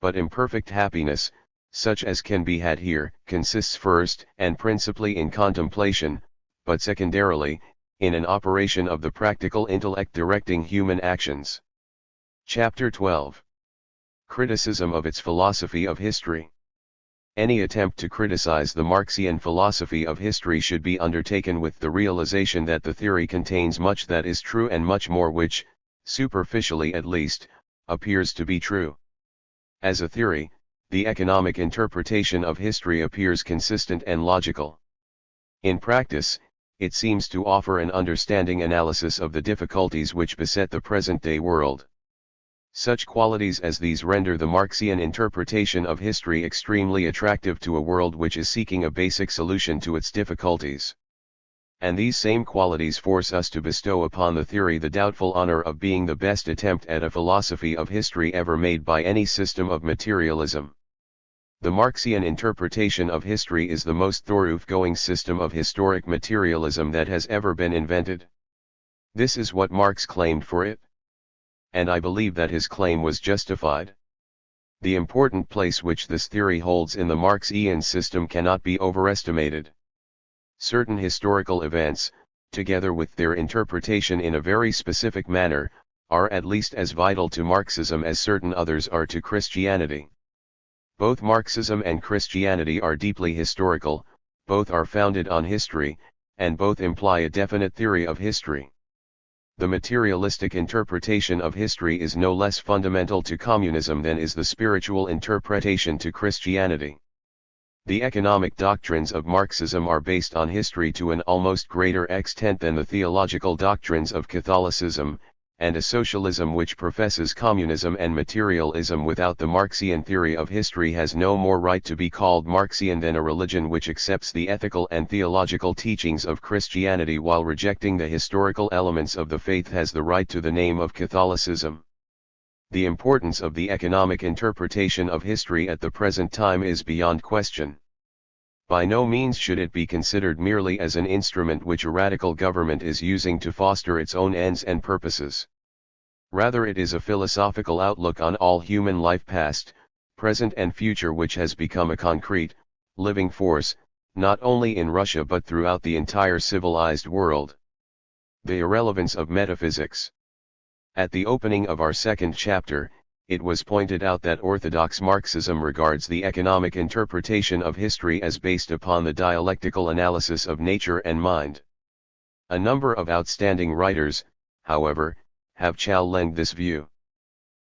But imperfect happiness, such as can be had here, consists first and principally in contemplation, but secondarily, in an operation of the practical intellect directing human actions. Chapter 12. Criticism of its philosophy of history. Any attempt to criticize the Marxian philosophy of history should be undertaken with the realization that the theory contains much that is true and much more which, superficially at least, appears to be true. As a theory, the economic interpretation of history appears consistent and logical. In practice, it seems to offer an understanding analysis of the difficulties which beset the present-day world. Such qualities as these render the Marxian interpretation of history extremely attractive to a world which is seeking a basic solution to its difficulties. And these same qualities force us to bestow upon the theory the doubtful honor of being the best attempt at a philosophy of history ever made by any system of materialism. The Marxian interpretation of history is the most thoroughgoing system of historic materialism that has ever been invented. This is what Marx claimed for it. And I believe that his claim was justified. The important place which this theory holds in the Marxian system cannot be overestimated. Certain historical events, together with their interpretation in a very specific manner, are at least as vital to Marxism as certain others are to Christianity. Both Marxism and Christianity are deeply historical, both are founded on history, and both imply a definite theory of history. The materialistic interpretation of history is no less fundamental to communism than is the spiritual interpretation to Christianity. The economic doctrines of Marxism are based on history to an almost greater extent than the theological doctrines of Catholicism, and a socialism which professes communism and materialism without the Marxian theory of history has no more right to be called Marxian than a religion which accepts the ethical and theological teachings of Christianity while rejecting the historical elements of the faith has the right to the name of Catholicism. The importance of the economic interpretation of history at the present time is beyond question. By no means should it be considered merely as an instrument which a radical government is using to foster its own ends and purposes. Rather, it is a philosophical outlook on all human life past, present and future which has become a concrete, living force, not only in Russia but throughout the entire civilized world. The irrelevance of metaphysics. At the opening of our second chapter, it was pointed out that orthodox Marxism regards the economic interpretation of history as based upon the dialectical analysis of nature and mind. A number of outstanding writers, however, have challenged this view.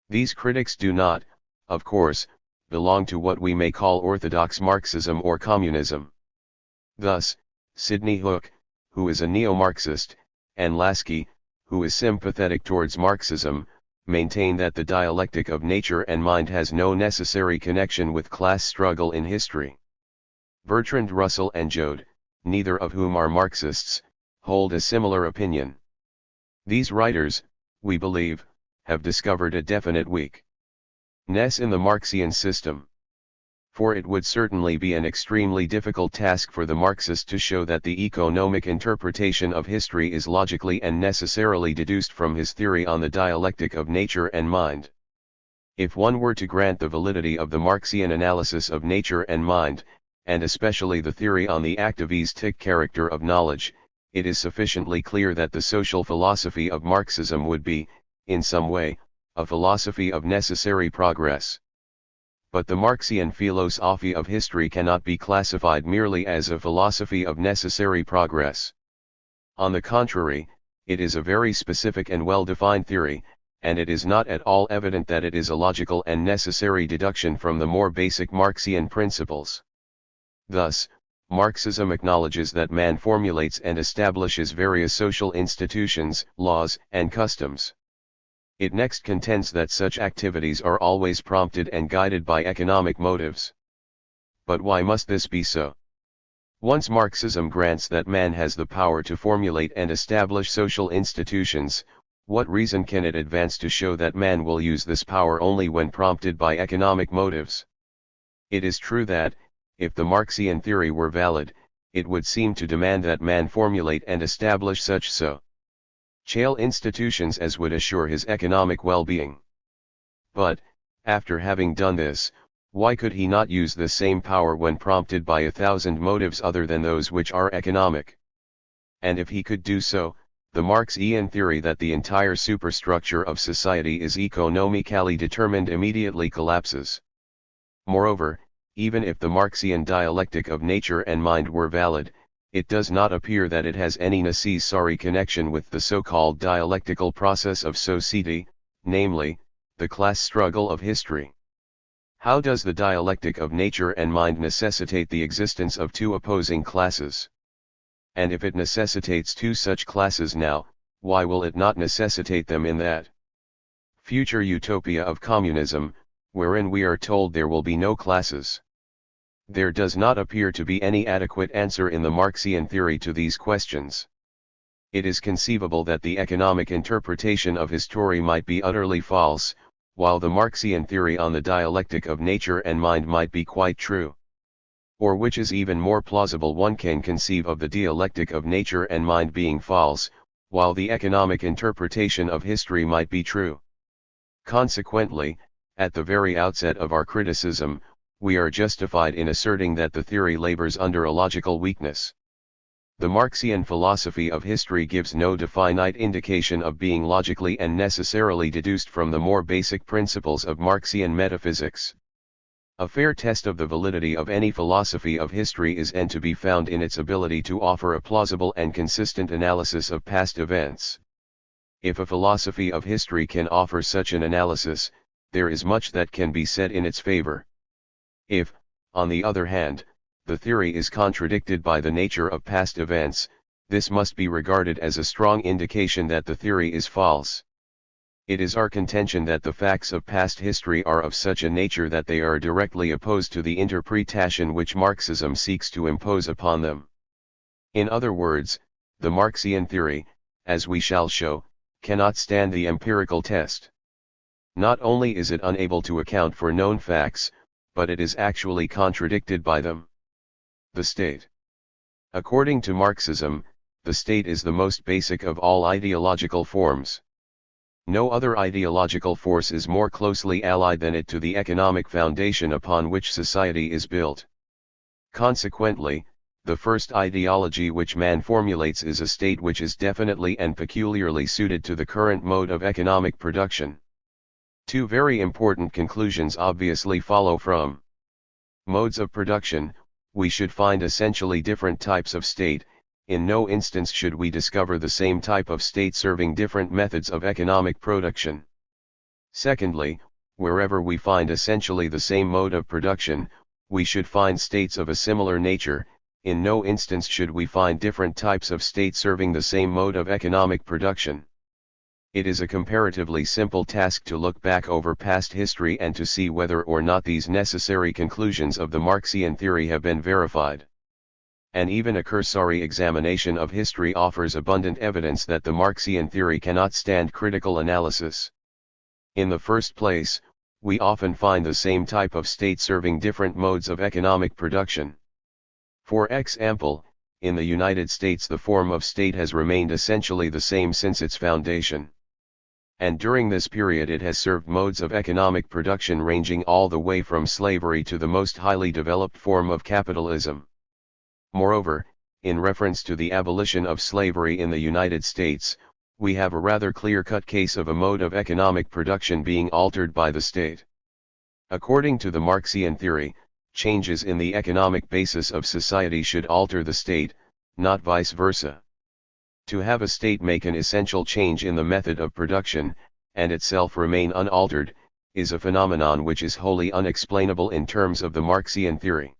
These critics do not, of course, belong to what we may call orthodox Marxism or communism. Thus, Sidney Hook, who is a neo-Marxist, and Lasky, who is sympathetic towards Marxism, maintain that the dialectic of nature and mind has no necessary connection with class struggle in history. Bertrand Russell and Joad, neither of whom are Marxists, hold a similar opinion. These writers, we believe, have discovered a definite weakness in the Marxian system. For it would certainly be an extremely difficult task for the Marxist to show that the economic interpretation of history is logically and necessarily deduced from his theory on the dialectic of nature and mind. If one were to grant the validity of the Marxian analysis of nature and mind, and especially the theory on the activistic character of knowledge, it is sufficiently clear that the social philosophy of Marxism would be, in some way, a philosophy of necessary progress. But the Marxian philosophy of history cannot be classified merely as a philosophy of necessary progress. On the contrary, it is a very specific and well-defined theory, and it is not at all evident that it is a logical and necessary deduction from the more basic Marxian principles. Thus, Marxism acknowledges that man formulates and establishes various social institutions, laws, and customs. It next contends that such activities are always prompted and guided by economic motives. But why must this be so? Once Marxism grants that man has the power to formulate and establish social institutions, what reason can it advance to show that man will use this power only when prompted by economic motives? It is true that, if the Marxian theory were valid, it would seem to demand that man formulate and establish such social institutions as would assure his economic well-being. But, after having done this, why could he not use this same power when prompted by 1,000 motives other than those which are economic? And if he could do so, the Marxian theory that the entire superstructure of society is economically determined immediately collapses. Moreover, even if the Marxian dialectic of nature and mind were valid, it does not appear that it has any necessary connection with the so-called dialectical process of society, namely, the class struggle of history. How does the dialectic of nature and mind necessitate the existence of two opposing classes? And if it necessitates two such classes now, why will it not necessitate them in that future utopia of communism, wherein we are told there will be no classes? There does not appear to be any adequate answer in the Marxian theory to these questions. It is conceivable that the economic interpretation of history might be utterly false, while the Marxian theory on the dialectic of nature and mind might be quite true. Or which is even more plausible, one can conceive of the dialectic of nature and mind being false, while the economic interpretation of history might be true. Consequently, at the very outset of our criticism, we are justified in asserting that the theory labors under a logical weakness. The Marxian philosophy of history gives no definite indication of being logically and necessarily deduced from the more basic principles of Marxian metaphysics. A fair test of the validity of any philosophy of history is and to be found in its ability to offer a plausible and consistent analysis of past events. If a philosophy of history can offer such an analysis, there is much that can be said in its favor. If, on the other hand, the theory is contradicted by the nature of past events, this must be regarded as a strong indication that the theory is false. It is our contention that the facts of past history are of such a nature that they are directly opposed to the interpretation which Marxism seeks to impose upon them. In other words, the Marxian theory, as we shall show, cannot stand the empirical test. Not only is it unable to account for known facts, but it is actually contradicted by them. The state. According to Marxism, the state is the most basic of all ideological forms. No other ideological force is more closely allied than it to the economic foundation upon which society is built. Consequently, the first ideology which man formulates is a state which is definitely and peculiarly suited to the current mode of economic production. Two very important conclusions obviously follow from modes of production. We should find essentially different types of state. In no instance should we discover the same type of state serving different methods of economic production. Secondly, wherever we find essentially the same mode of production, we should find states of a similar nature. In no instance should we find different types of state serving the same mode of economic production. It is a comparatively simple task to look back over past history and to see whether or not these necessary conclusions of the Marxian theory have been verified. And even a cursory examination of history offers abundant evidence that the Marxian theory cannot stand critical analysis. In the first place, we often find the same type of state serving different modes of economic production. For example, in the United States the form of state has remained essentially the same since its foundation. And during this period it has served modes of economic production ranging all the way from slavery to the most highly developed form of capitalism. Moreover, in reference to the abolition of slavery in the United States, we have a rather clear-cut case of a mode of economic production being altered by the state. According to the Marxian theory, changes in the economic basis of society should alter the state, not vice versa. To have a state make an essential change in the method of production, and itself remain unaltered, is a phenomenon which is wholly unexplainable in terms of the Marxian theory.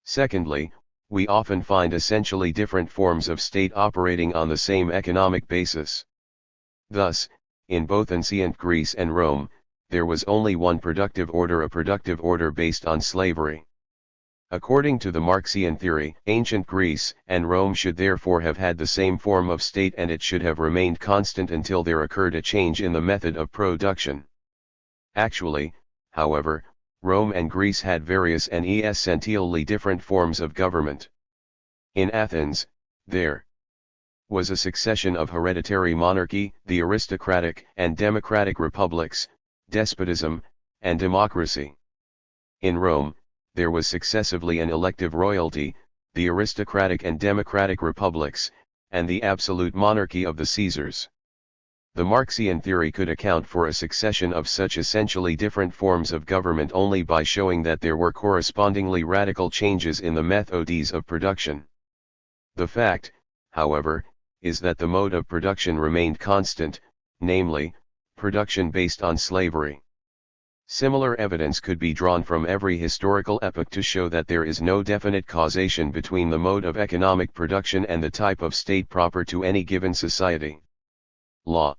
Secondly, we often find essentially different forms of state operating on the same economic basis. Thus, in both ancient Greece and Rome, there was only one productive order, a productive order based on slavery. According to the Marxian theory, ancient Greece and Rome should therefore have had the same form of state, and it should have remained constant until there occurred a change in the method of production. Actually, however, Rome and Greece had various and essentially different forms of government. In Athens, there was a succession of hereditary monarchy, the aristocratic and democratic republics, despotism, and democracy. In Rome, there was successively an elective royalty, the aristocratic and democratic republics, and the absolute monarchy of the Caesars. The Marxian theory could account for a succession of such essentially different forms of government only by showing that there were correspondingly radical changes in the methods of production. The fact, however, is that the mode of production remained constant, namely, production based on slavery. Similar evidence could be drawn from every historical epoch to show that there is no definite causation between the mode of economic production and the type of state proper to any given society. Law.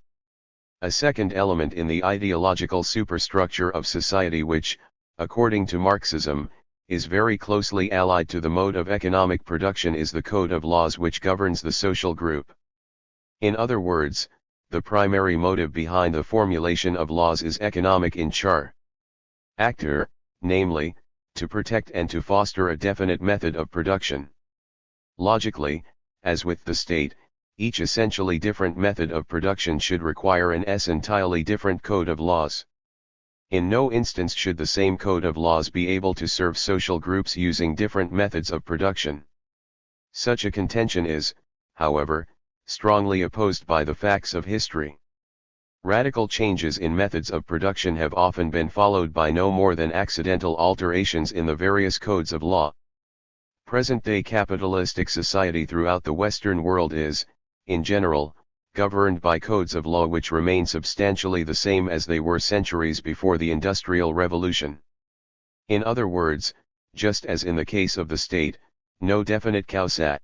A second element in the ideological superstructure of society which, according to Marxism, is very closely allied to the mode of economic production is the code of laws which governs the social group. In other words, the primary motive behind the formulation of laws is economic in character, namely, to protect and to foster a definite method of production. Logically, as with the state, each essentially different method of production should require an entirely different code of laws. In no instance should the same code of laws be able to serve social groups using different methods of production. Such a contention is, however, strongly opposed by the facts of history. Radical changes in methods of production have often been followed by no more than accidental alterations in the various codes of law. Present-day capitalistic society throughout the Western world is, in general, governed by codes of law which remain substantially the same as they were centuries before the Industrial Revolution. In other words, just as in the case of the state, no definite causation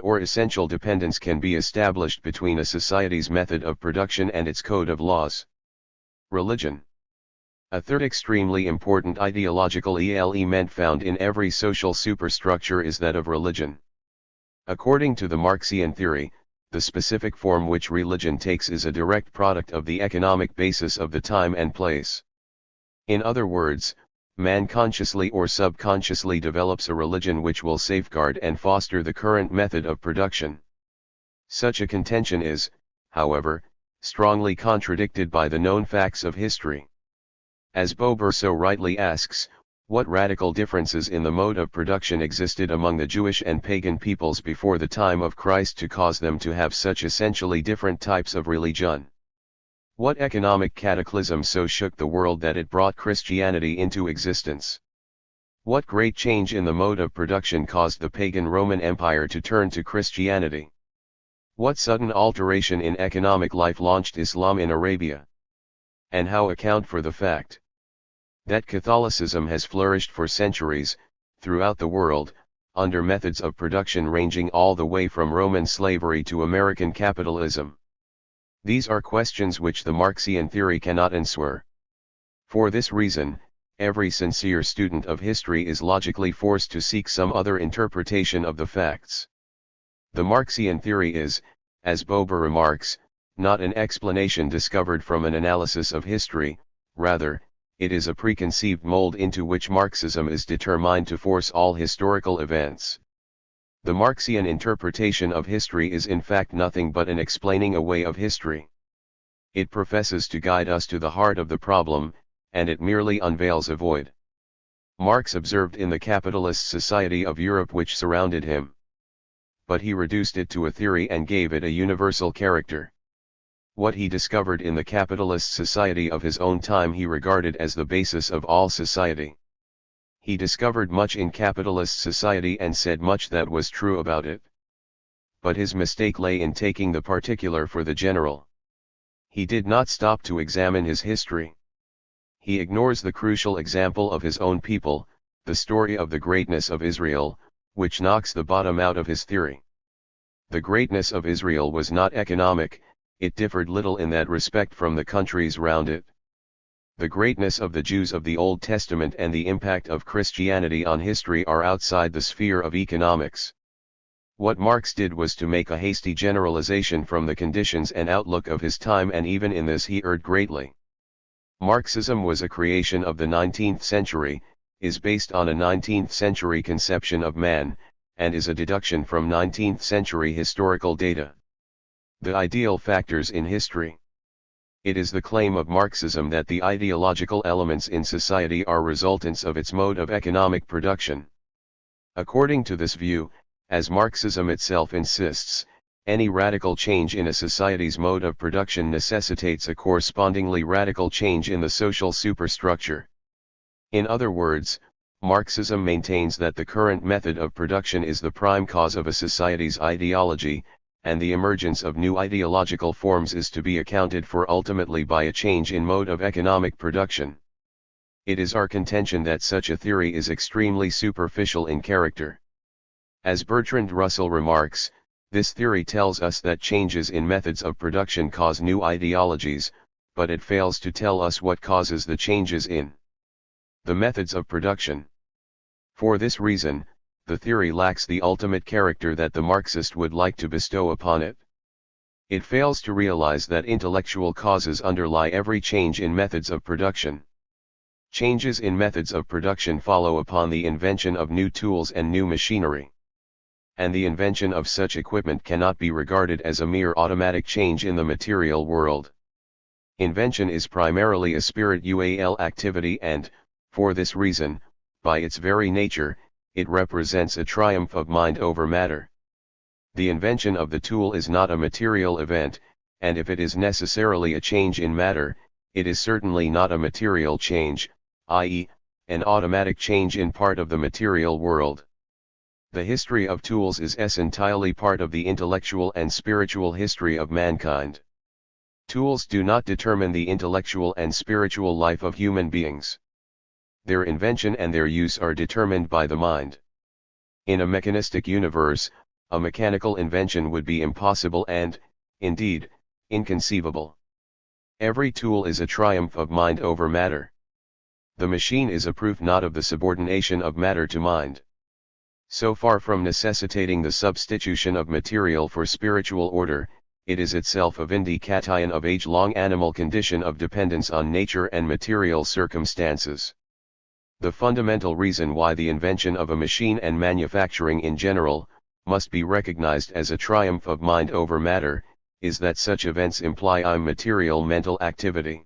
or essential dependence can be established between a society's method of production and its code of laws. Religion. A third extremely important ideological element found in every social superstructure is that of religion. According to the Marxian theory, the specific form which religion takes is a direct product of the economic basis of the time and place. In other words, man consciously or subconsciously develops a religion which will safeguard and foster the current method of production. Such a contention is, however, strongly contradicted by the known facts of history. As Bober so rightly asks, what radical differences in the mode of production existed among the Jewish and pagan peoples before the time of Christ to cause them to have such essentially different types of religion? What economic cataclysm so shook the world that it brought Christianity into existence? What great change in the mode of production caused the pagan Roman Empire to turn to Christianity? What sudden alteration in economic life launched Islam in Arabia? And how account for the fact that Catholicism has flourished for centuries, throughout the world, under methods of production ranging all the way from Roman slavery to American capitalism? These are questions which the Marxian theory cannot answer. For this reason, every sincere student of history is logically forced to seek some other interpretation of the facts. The Marxian theory is, as Bober remarks, not an explanation discovered from an analysis of history, rather, it is a preconceived mold into which Marxism is determined to force all historical events. The Marxian interpretation of history is in fact nothing but an explaining away of history. It professes to guide us to the heart of the problem, and it merely unveils a void. Marx observed in the capitalist society of Europe which surrounded him. But he reduced it to a theory and gave it a universal character. What he discovered in the capitalist society of his own time he regarded as the basis of all society. He discovered much in capitalist society and said much that was true about it. But his mistake lay in taking the particular for the general. He did not stop to examine his history. He ignores the crucial example of his own people, the story of the greatness of Israel, which knocks the bottom out of his theory. The greatness of Israel was not economic, it differed little in that respect from the countries round it. The greatness of the Jews of the Old Testament and the impact of Christianity on history are outside the sphere of economics. What Marx did was to make a hasty generalization from the conditions and outlook of his time, and even in this he erred greatly. Marxism was a creation of the 19th century, is based on a 19th century conception of man, and is a deduction from 19th century historical data. The ideal factors in history. It is the claim of Marxism that the ideological elements in society are resultants of its mode of economic production. According to this view, as Marxism itself insists, any radical change in a society's mode of production necessitates a correspondingly radical change in the social superstructure. In other words, Marxism maintains that the current method of production is the prime cause of a society's ideology, and the emergence of new ideological forms is to be accounted for ultimately by a change in mode of economic production. It is our contention that such a theory is extremely superficial in character. As Bertrand Russell remarks, this theory tells us that changes in methods of production cause new ideologies, but it fails to tell us what causes the changes in the methods of production. For this reason, the theory lacks the ultimate character that the Marxist would like to bestow upon it. It fails to realize that intellectual causes underlie every change in methods of production. Changes in methods of production follow upon the invention of new tools and new machinery. And the invention of such equipment cannot be regarded as a mere automatic change in the material world. Invention is primarily a spiritual activity and, for this reason, by its very nature, it represents a triumph of mind over matter. The invention of the tool is not a material event, and if it is necessarily a change in matter, it is certainly not a material change, i.e., an automatic change in part of the material world. The history of tools is entirely part of the intellectual and spiritual history of mankind. Tools do not determine the intellectual and spiritual life of human beings. Their invention and their use are determined by the mind. In a mechanistic universe, a mechanical invention would be impossible and, indeed, inconceivable. Every tool is a triumph of mind over matter. The machine is a proof not of the subordination of matter to mind. So far from necessitating the substitution of material for spiritual order, it is itself a vindication of age-long animal condition of dependence on nature and material circumstances. The fundamental reason why the invention of a machine and manufacturing in general, must be recognized as a triumph of mind over matter, is that such events imply immaterial mental activity.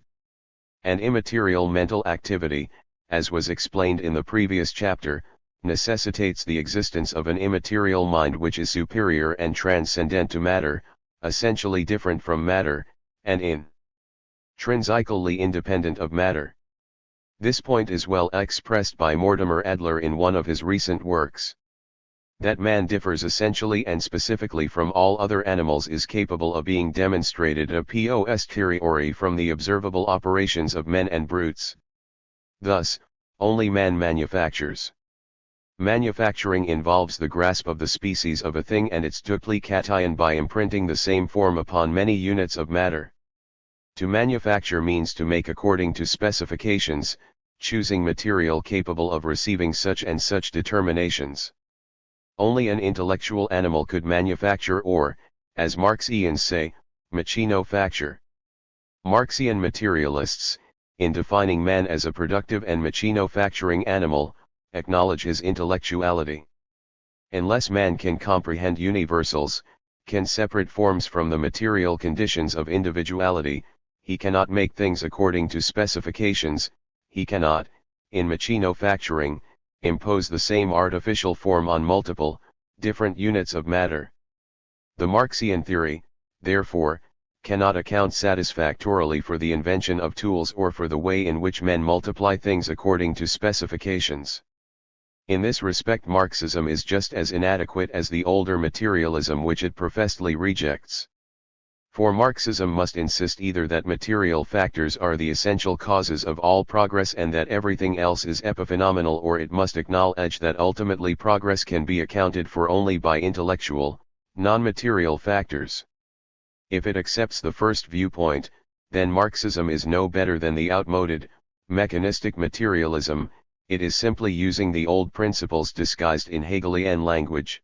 An immaterial mental activity, as was explained in the previous chapter, necessitates the existence of an immaterial mind which is superior and transcendent to matter, essentially different from matter, and intrinsically independent of matter. This point is well expressed by Mortimer Adler in one of his recent works. That man differs essentially and specifically from all other animals is capable of being demonstrated a posteriori from the observable operations of men and brutes. Thus, only man manufactures. Manufacturing involves the grasp of the species of a thing and its duplicate by imprinting the same form upon many units of matter. To manufacture means to make according to specifications, choosing material capable of receiving such and such determinations. Only an intellectual animal could manufacture or, as Marxians say, machinofacture. Marxian materialists, in defining man as a productive and machinofacturing animal, acknowledge his intellectuality. Unless man can comprehend universals, can separate forms from the material conditions of individuality, he cannot make things according to specifications, he cannot, in machinofacturing, impose the same artificial form on multiple, different units of matter. The Marxian theory, therefore, cannot account satisfactorily for the invention of tools or for the way in which men multiply things according to specifications. In this respect Marxism is just as inadequate as the older materialism which it professedly rejects. For Marxism must insist either that material factors are the essential causes of all progress and that everything else is epiphenomenal, or it must acknowledge that ultimately progress can be accounted for only by intellectual, non-material factors. If it accepts the first viewpoint, then Marxism is no better than the outmoded, mechanistic materialism, it is simply using the old principles disguised in Hegelian language.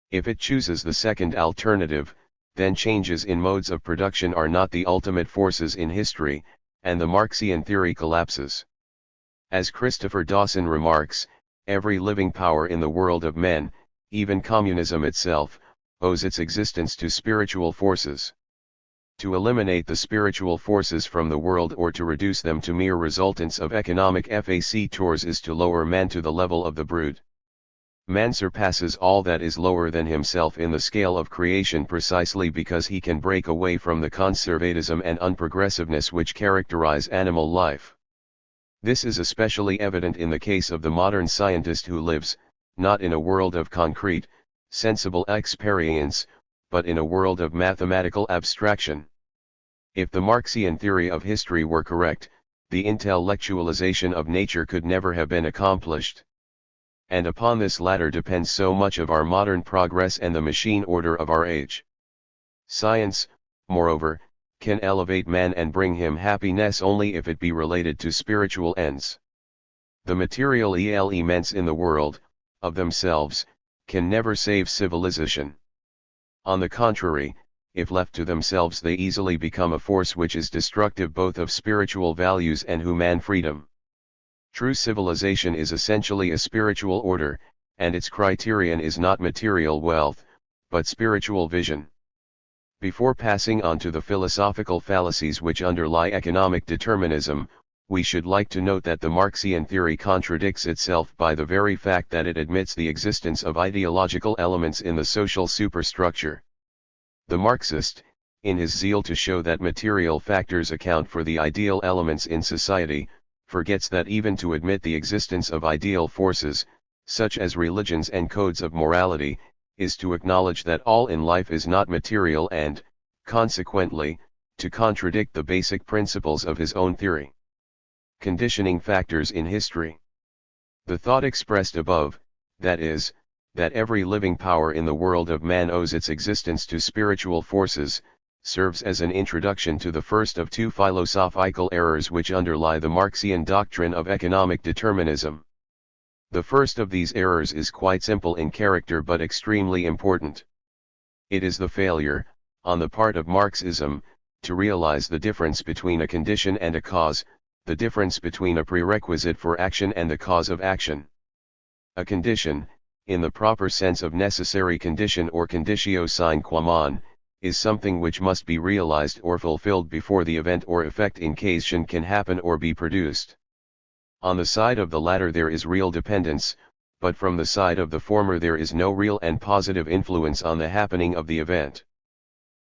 If it chooses the second alternative, then changes in modes of production are not the ultimate forces in history, and the Marxian theory collapses. As Christopher Dawson remarks, every living power in the world of men, even communism itself, owes its existence to spiritual forces. To eliminate the spiritual forces from the world or to reduce them to mere resultants of economic factors is to lower man to the level of the brute. Man surpasses all that is lower than himself in the scale of creation precisely because he can break away from the conservatism and unprogressiveness which characterize animal life. This is especially evident in the case of the modern scientist who lives, not in a world of concrete, sensible experience, but in a world of mathematical abstraction. If the Marxian theory of history were correct, the intellectualization of nature could never have been accomplished. And upon this latter depends so much of our modern progress and the machine order of our age. Science, moreover, can elevate man and bring him happiness only if it be related to spiritual ends. The material elements in the world, of themselves, can never save civilization. On the contrary, if left to themselves they easily become a force which is destructive both of spiritual values and human freedom. True civilization is essentially a spiritual order, and its criterion is not material wealth, but spiritual vision. Before passing on to the philosophical fallacies which underlie economic determinism, we should like to note that the Marxian theory contradicts itself by the very fact that it admits the existence of ideological elements in the social superstructure. The Marxist, in his zeal to show that material factors account for the ideal elements in society, forgets that even to admit the existence of ideal forces, such as religions and codes of morality, is to acknowledge that all in life is not material and, consequently, to contradict the basic principles of his own theory. Conditioning factors in history. The thought expressed above, that is, that every living power in the world of man owes its existence to spiritual forces, serves as an introduction to the first of two philosophical errors which underlie the Marxian doctrine of economic determinism. The first of these errors is quite simple in character but extremely important. It is the failure, on the part of Marxism, to realize the difference between a condition and a cause, the difference between a prerequisite for action and the cause of action. A condition, in the proper sense of necessary condition or conditio sine qua non, is something which must be realized or fulfilled before the event or effect in question can happen or be produced. On the side of the latter there is real dependence, but from the side of the former there is no real and positive influence on the happening of the event.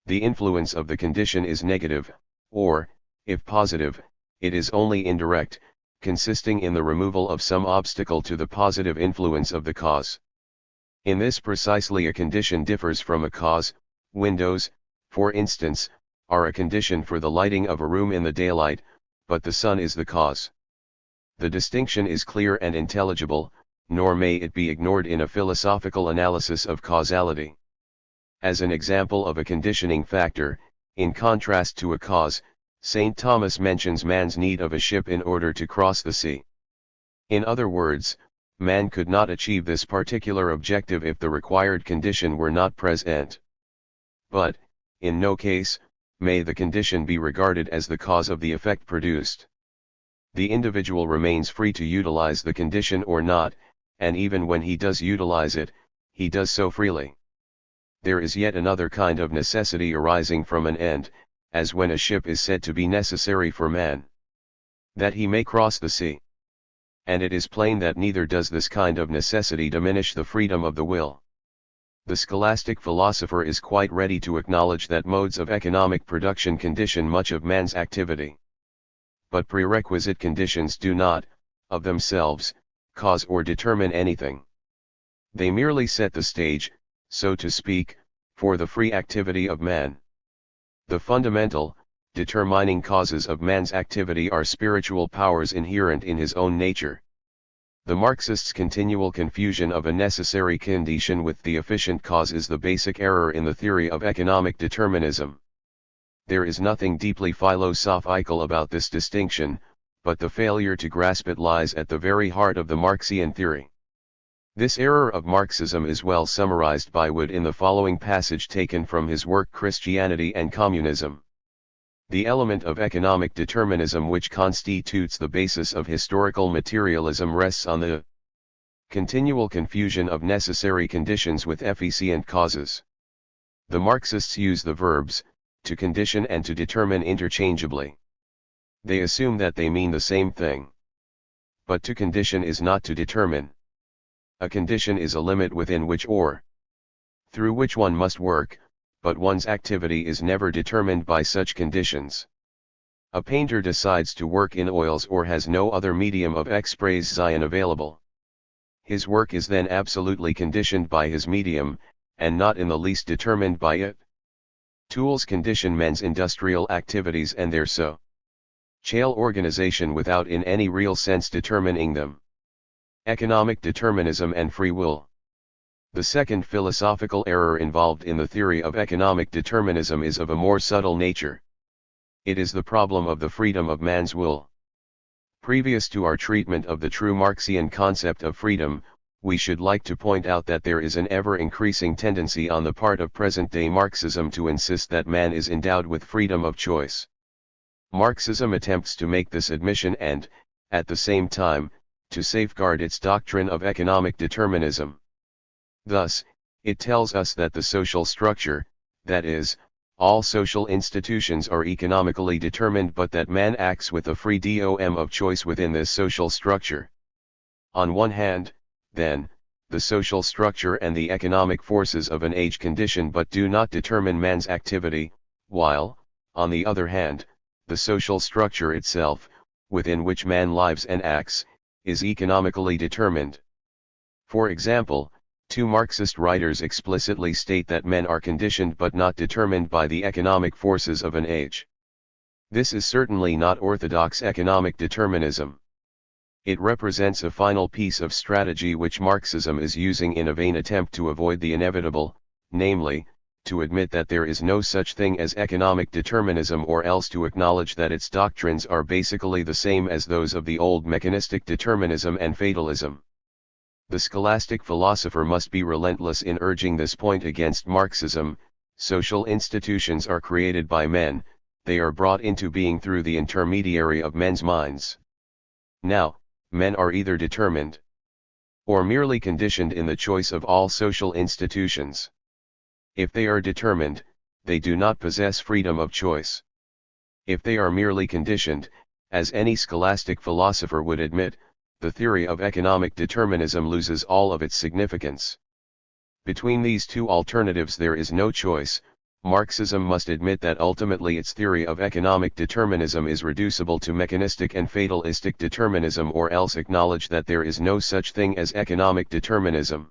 The influence of the condition is negative, or, if positive, it is only indirect, consisting in the removal of some obstacle to the positive influence of the cause. In this precisely a condition differs from a cause. Windows, for instance, are a condition for the lighting of a room in the daylight, but the sun is the cause. The distinction is clear and intelligible, nor may it be ignored in a philosophical analysis of causality. As an example of a conditioning factor, in contrast to a cause, St. Thomas mentions man's need of a ship in order to cross the sea. In other words, man could not achieve this particular objective if the required condition were not present. But, in no case, may the condition be regarded as the cause of the effect produced. The individual remains free to utilize the condition or not, and even when he does utilize it, he does so freely. There is yet another kind of necessity arising from an end, as when a ship is said to be necessary for man, that he may cross the sea. And it is plain that neither does this kind of necessity diminish the freedom of the will. The scholastic philosopher is quite ready to acknowledge that modes of economic production condition much of man's activity. But prerequisite conditions do not, of themselves, cause or determine anything. They merely set the stage, so to speak, for the free activity of man. The fundamental, determining causes of man's activity are spiritual powers inherent in his own nature. The Marxists' continual confusion of a necessary condition with the efficient cause is the basic error in the theory of economic determinism. There is nothing deeply philosophical about this distinction, but the failure to grasp it lies at the very heart of the Marxian theory. This error of Marxism is well summarized by Wood in the following passage taken from his work Christianity and Communism. The element of economic determinism which constitutes the basis of historical materialism rests on the continual confusion of necessary conditions with efficient causes. The Marxists use the verbs, to condition and to determine interchangeably. They assume that they mean the same thing. But to condition is not to determine. A condition is a limit within which or through which one must work, but one's activity is never determined by such conditions. A painter decides to work in oils or has no other medium of expression available. His work is then absolutely conditioned by his medium, and not in the least determined by it. Tools condition men's industrial activities and their social organization without in any real sense determining them. Economic determinism and free will. The second philosophical error involved in the theory of economic determinism is of a more subtle nature. It is the problem of the freedom of man's will. Previous to our treatment of the true Marxian concept of freedom, we should like to point out that there is an ever-increasing tendency on the part of present-day Marxism to insist that man is endowed with freedom of choice. Marxism attempts to make this admission and, at the same time, to safeguard its doctrine of economic determinism. Thus, it tells us that the social structure, that is, all social institutions are economically determined but that man acts with a freedom of choice within this social structure. On one hand, then, the social structure and the economic forces of an age condition but do not determine man's activity, while, on the other hand, the social structure itself, within which man lives and acts, is economically determined. For example, two Marxist writers explicitly state that men are conditioned but not determined by the economic forces of an age. This is certainly not orthodox economic determinism. It represents a final piece of strategy which Marxism is using in a vain attempt to avoid the inevitable, namely, to admit that there is no such thing as economic determinism or else to acknowledge that its doctrines are basically the same as those of the old mechanistic determinism and fatalism. The scholastic philosopher must be relentless in urging this point against Marxism. Social institutions are created by men, they are brought into being through the intermediary of men's minds. Now, men are either determined or merely conditioned in the choice of all social institutions. If they are determined, they do not possess freedom of choice. If they are merely conditioned, as any scholastic philosopher would admit, the theory of economic determinism loses all of its significance. Between these two alternatives there is no choice. Marxism must admit that ultimately its theory of economic determinism is reducible to mechanistic and fatalistic determinism or else acknowledge that there is no such thing as economic determinism.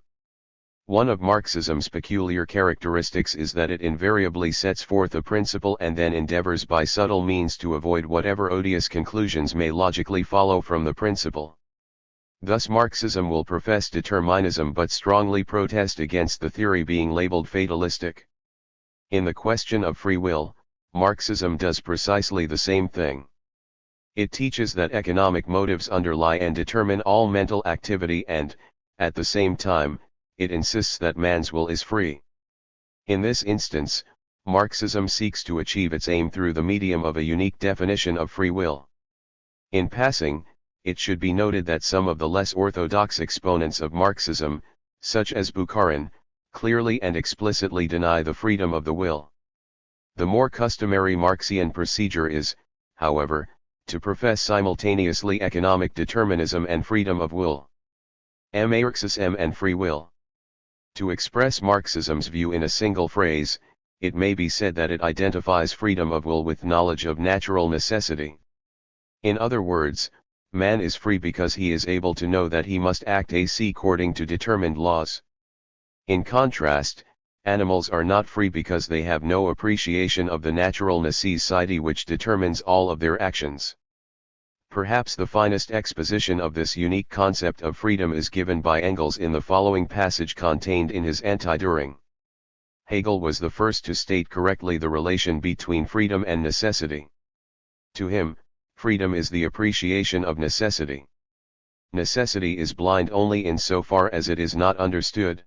One of Marxism's peculiar characteristics is that it invariably sets forth a principle and then endeavors by subtle means to avoid whatever odious conclusions may logically follow from the principle. Thus Marxism will profess determinism but strongly protest against the theory being labeled fatalistic. In the question of free will, Marxism does precisely the same thing. It teaches that economic motives underlie and determine all mental activity and, at the same time, it insists that man's will is free. In this instance, Marxism seeks to achieve its aim through the medium of a unique definition of free will. In passing, it should be noted that some of the less orthodox exponents of Marxism, such as Bukharin, clearly and explicitly deny the freedom of the will. The more customary Marxian procedure is, however, to profess simultaneously economic determinism and freedom of will. Marxism and free will. To express Marxism's view in a single phrase, it may be said that it identifies freedom of will with knowledge of natural necessity. In other words, man is free because he is able to know that he must act according to determined laws. In contrast, animals are not free because they have no appreciation of the natural necessity which determines all of their actions. Perhaps the finest exposition of this unique concept of freedom is given by Engels in the following passage contained in his Anti-Düring. Hegel was the first to state correctly the relation between freedom and necessity. To him, Freedom is the appreciation of necessity. Necessity is blind only in so far as it is not understood.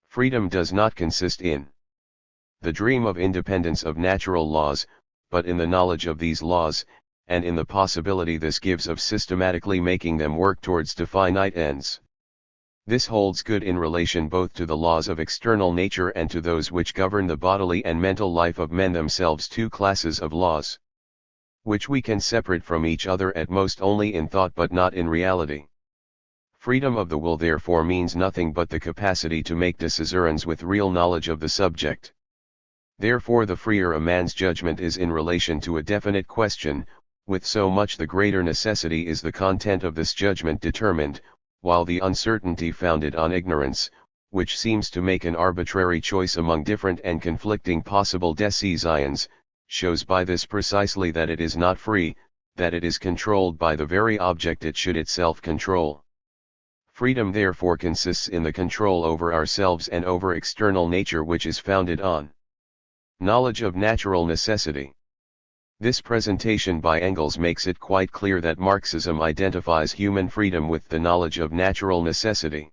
Freedom does not consist in the dream of independence of natural laws, but in the knowledge of these laws, and in the possibility this gives of systematically making them work towards definite ends. This holds good in relation both to the laws of external nature and to those which govern the bodily and mental life of men themselves, two classes of laws, which we can separate from each other at most only in thought but not in reality. Freedom of the will therefore means nothing but the capacity to make decisions with real knowledge of the subject. Therefore the freer a man's judgment is in relation to a definite question, with so much the greater necessity is the content of this judgment determined, while the uncertainty founded on ignorance, which seems to make an arbitrary choice among different and conflicting possible decisions, shows by this precisely that it is not free, that it is controlled by the very object it should itself control. Freedom therefore consists in the control over ourselves and over external nature, which is founded on knowledge of natural necessity. This presentation by Engels makes it quite clear that Marxism identifies human freedom with the knowledge of natural necessity.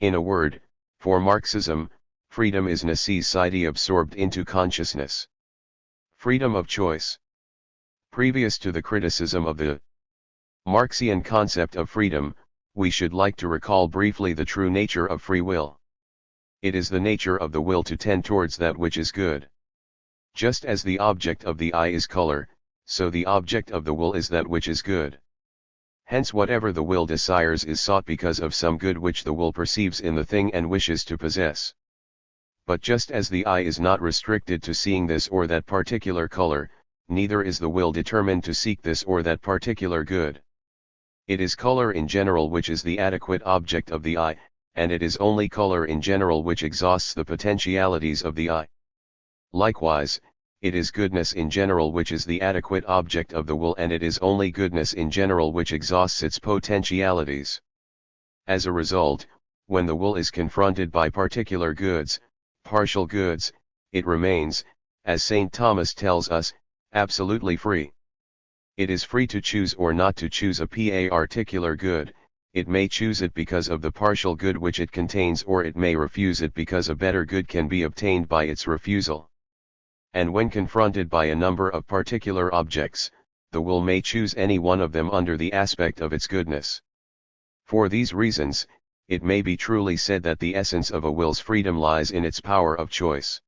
In a word, for Marxism, freedom is necessity absorbed into consciousness. Freedom of choice. Previous to the criticism of the Marxian concept of freedom, we should like to recall briefly the true nature of free will. It is the nature of the will to tend towards that which is good. Just as the object of the eye is color, so the object of the will is that which is good. Hence whatever the will desires is sought because of some good which the will perceives in the thing and wishes to possess. But just as the eye is not restricted to seeing this or that particular color, neither is the will determined to seek this or that particular good. It is color in general which is the adequate object of the eye, and it is only color in general which exhausts the potentialities of the eye. Likewise, it is goodness in general which is the adequate object of the will, and it is only goodness in general which exhausts its potentialities. As a result, when the will is confronted by particular goods, partial goods, it remains, as St. Thomas tells us, absolutely free. It is free to choose or not to choose a particular good. It may choose it because of the partial good which it contains, or it may refuse it because a better good can be obtained by its refusal. And when confronted by a number of particular objects, the will may choose any one of them under the aspect of its goodness. For these reasons, it may be truly said that the essence of a will's freedom lies in its power of choice.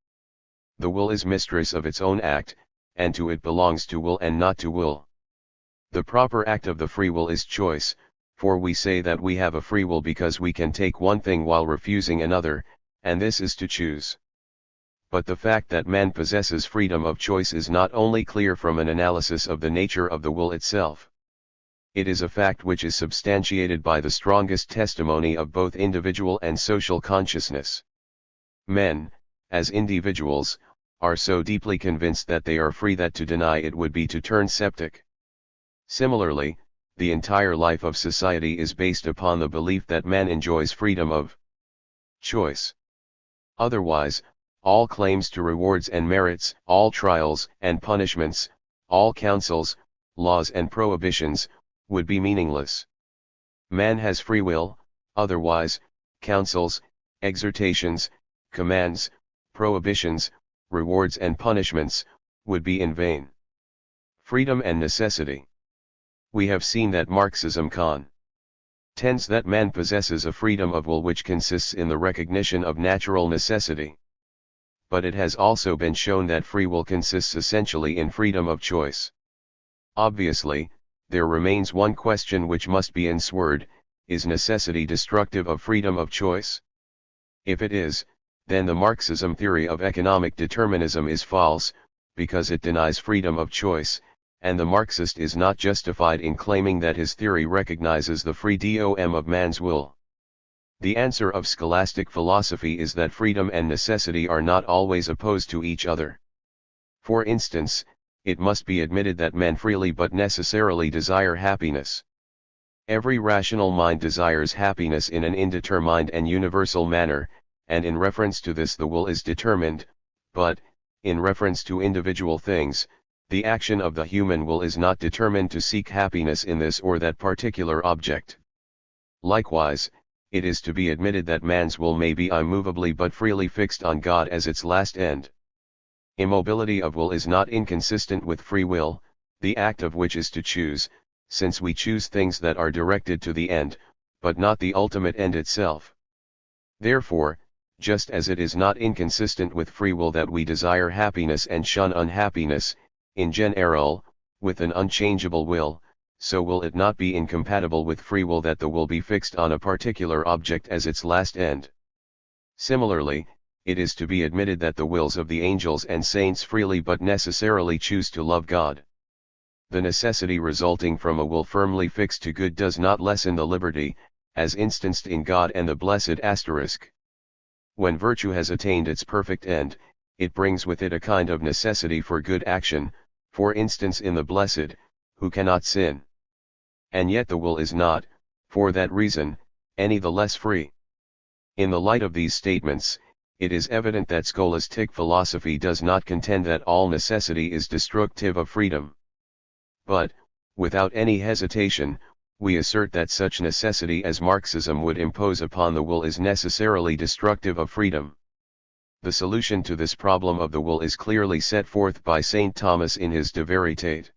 The will is mistress of its own act, and to it belongs to will and not to will. The proper act of the free will is choice, for we say that we have a free will because we can take one thing while refusing another, and this is to choose. But the fact that man possesses freedom of choice is not only clear from an analysis of the nature of the will itself. It is a fact which is substantiated by the strongest testimony of both individual and social consciousness. Men, as individuals, are so deeply convinced that they are free that to deny it would be to turn septic. Similarly, the entire life of society is based upon the belief that man enjoys freedom of choice. Otherwise, all claims to rewards and merits, all trials and punishments, all counsels, laws and prohibitions, would be meaningless. Man has free will, otherwise, counsels, exhortations, commands, prohibitions, rewards and punishments, would be in vain. Freedom and necessity. We have seen that Marxism contends that man possesses a freedom of will which consists in the recognition of natural necessity. But it has also been shown that free will consists essentially in freedom of choice. Obviously, there remains one question which must be answered: is necessity destructive of freedom of choice? If it is, then the Marxism theory of economic determinism is false, because it denies freedom of choice, and the Marxist is not justified in claiming that his theory recognizes the freedom of man's will. The answer of scholastic philosophy is that freedom and necessity are not always opposed to each other. For instance, it must be admitted that men freely but necessarily desire happiness. Every rational mind desires happiness in an indeterminate and universal manner, and in reference to this the will is determined, but, in reference to individual things, The action of the human will is not determined to seek happiness in this or that particular object. Likewise, it is to be admitted that man's will may be immovably but freely fixed on God as its last end. Immobility of will is not inconsistent with free will, the act of which is to choose, since we choose things that are directed to the end, but not the ultimate end itself. Therefore, just as it is not inconsistent with free will that we desire happiness and shun unhappiness, in general, with an unchangeable will, so will it not be incompatible with free will that the will be fixed on a particular object as its last end. Similarly, it is to be admitted that the wills of the angels and saints freely but necessarily choose to love God. The necessity resulting from a will firmly fixed to good does not lessen the liberty, as instanced in God and the blessed asterisk. When virtue has attained its perfect end, it brings with it a kind of necessity for good action, for instance in the blessed, who cannot sin. And yet the will is not, for that reason, any the less free. In the light of these statements, it is evident that scholastic philosophy does not contend that all necessity is destructive of freedom. But, without any hesitation, we assert that such necessity as Marxism would impose upon the will is necessarily destructive of freedom. The solution to this problem of the will is clearly set forth by St. Thomas in his De Veritate.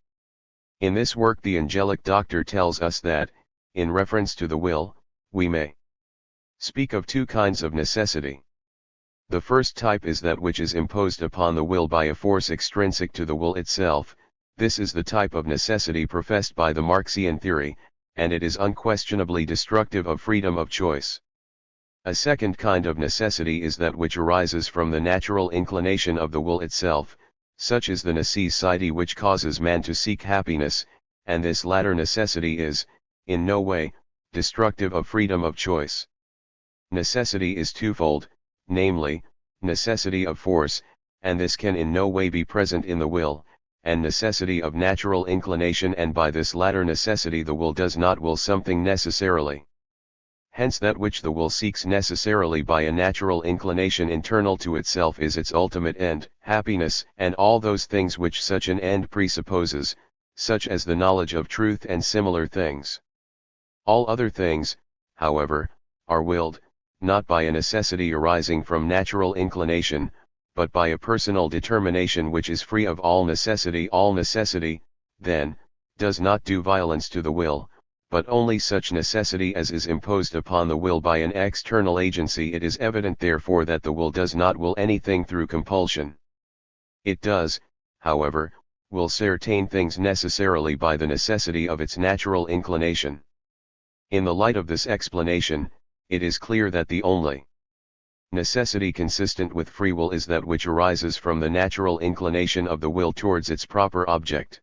In this work the angelic doctor tells us that, in reference to the will, we may speak of two kinds of necessity. The first type is that which is imposed upon the will by a force extrinsic to the will itself. This is the type of necessity professed by the Marxian theory, and it is unquestionably destructive of freedom of choice. A second kind of necessity is that which arises from the natural inclination of the will itself, such is the necessity which causes man to seek happiness, and this latter necessity is, in no way, destructive of freedom of choice. Necessity is twofold, namely, necessity of force, and this can in no way be present in the will, and necessity of natural inclination, and by this latter necessity the will does not will something necessarily. Hence that which the will seeks necessarily by a natural inclination internal to itself is its ultimate end, happiness, and all those things which such an end presupposes, such as the knowledge of truth and similar things. All other things, however, are willed, not by a necessity arising from natural inclination, but by a personal determination which is free of all necessity. All necessity, then, does not do violence to the will, but only such necessity as is imposed upon the will by an external agency. It is evident therefore that the will does not will anything through compulsion. It does, however, will certain things necessarily by the necessity of its natural inclination. In the light of this explanation, it is clear that the only necessity consistent with free will is that which arises from the natural inclination of the will towards its proper object.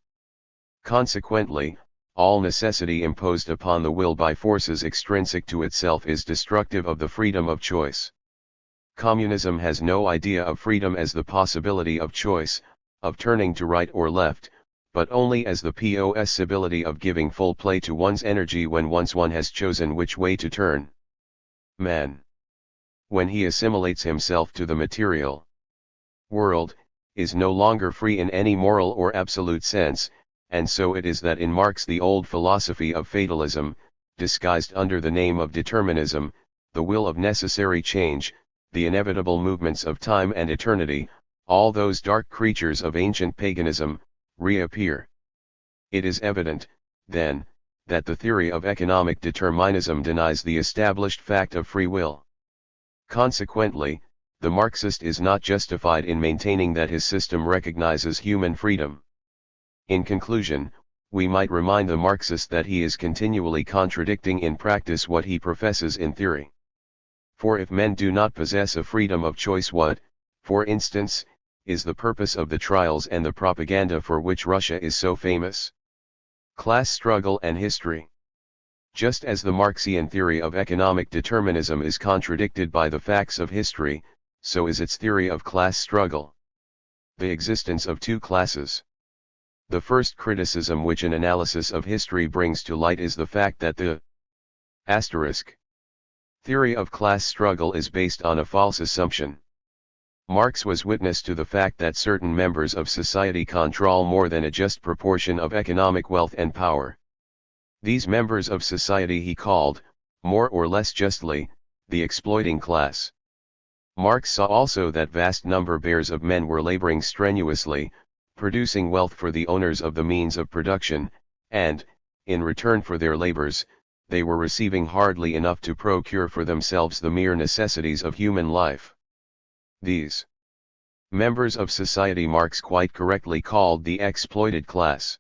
Consequently, all necessity imposed upon the will by forces extrinsic to itself is destructive of the freedom of choice. Communism has no idea of freedom as the possibility of choice, of turning to right or left, but only as the possibility of giving full play to one's energy when once one has chosen which way to turn. Man, when he assimilates himself to the material world, is no longer free in any moral or absolute sense, and so it is that in Marx the old philosophy of fatalism, disguised under the name of determinism, the will of necessary change, the inevitable movements of time and eternity, all those dark creatures of ancient paganism, reappear. It is evident, then, that the theory of economic determinism denies the established fact of free will. Consequently, the Marxist is not justified in maintaining that his system recognizes human freedom. In conclusion, we might remind the Marxist that he is continually contradicting in practice what he professes in theory. For if men do not possess a freedom of choice, what, for instance, is the purpose of the trials and the propaganda for which Russia is so famous? Class struggle and history. Just as the Marxian theory of economic determinism is contradicted by the facts of history, so is its theory of class struggle. The existence of two classes. The first criticism which an analysis of history brings to light is the fact that the theory of class struggle is based on a false assumption. Marx was witness to the fact that certain members of society control more than a just proportion of economic wealth and power. These members of society he called, more or less justly, the exploiting class. Marx saw also that vast numbers of men were laboring strenuously, producing wealth for the owners of the means of production, and, in return for their labors, they were receiving hardly enough to procure for themselves the mere necessities of human life. These members of society Marx quite correctly called the exploited class.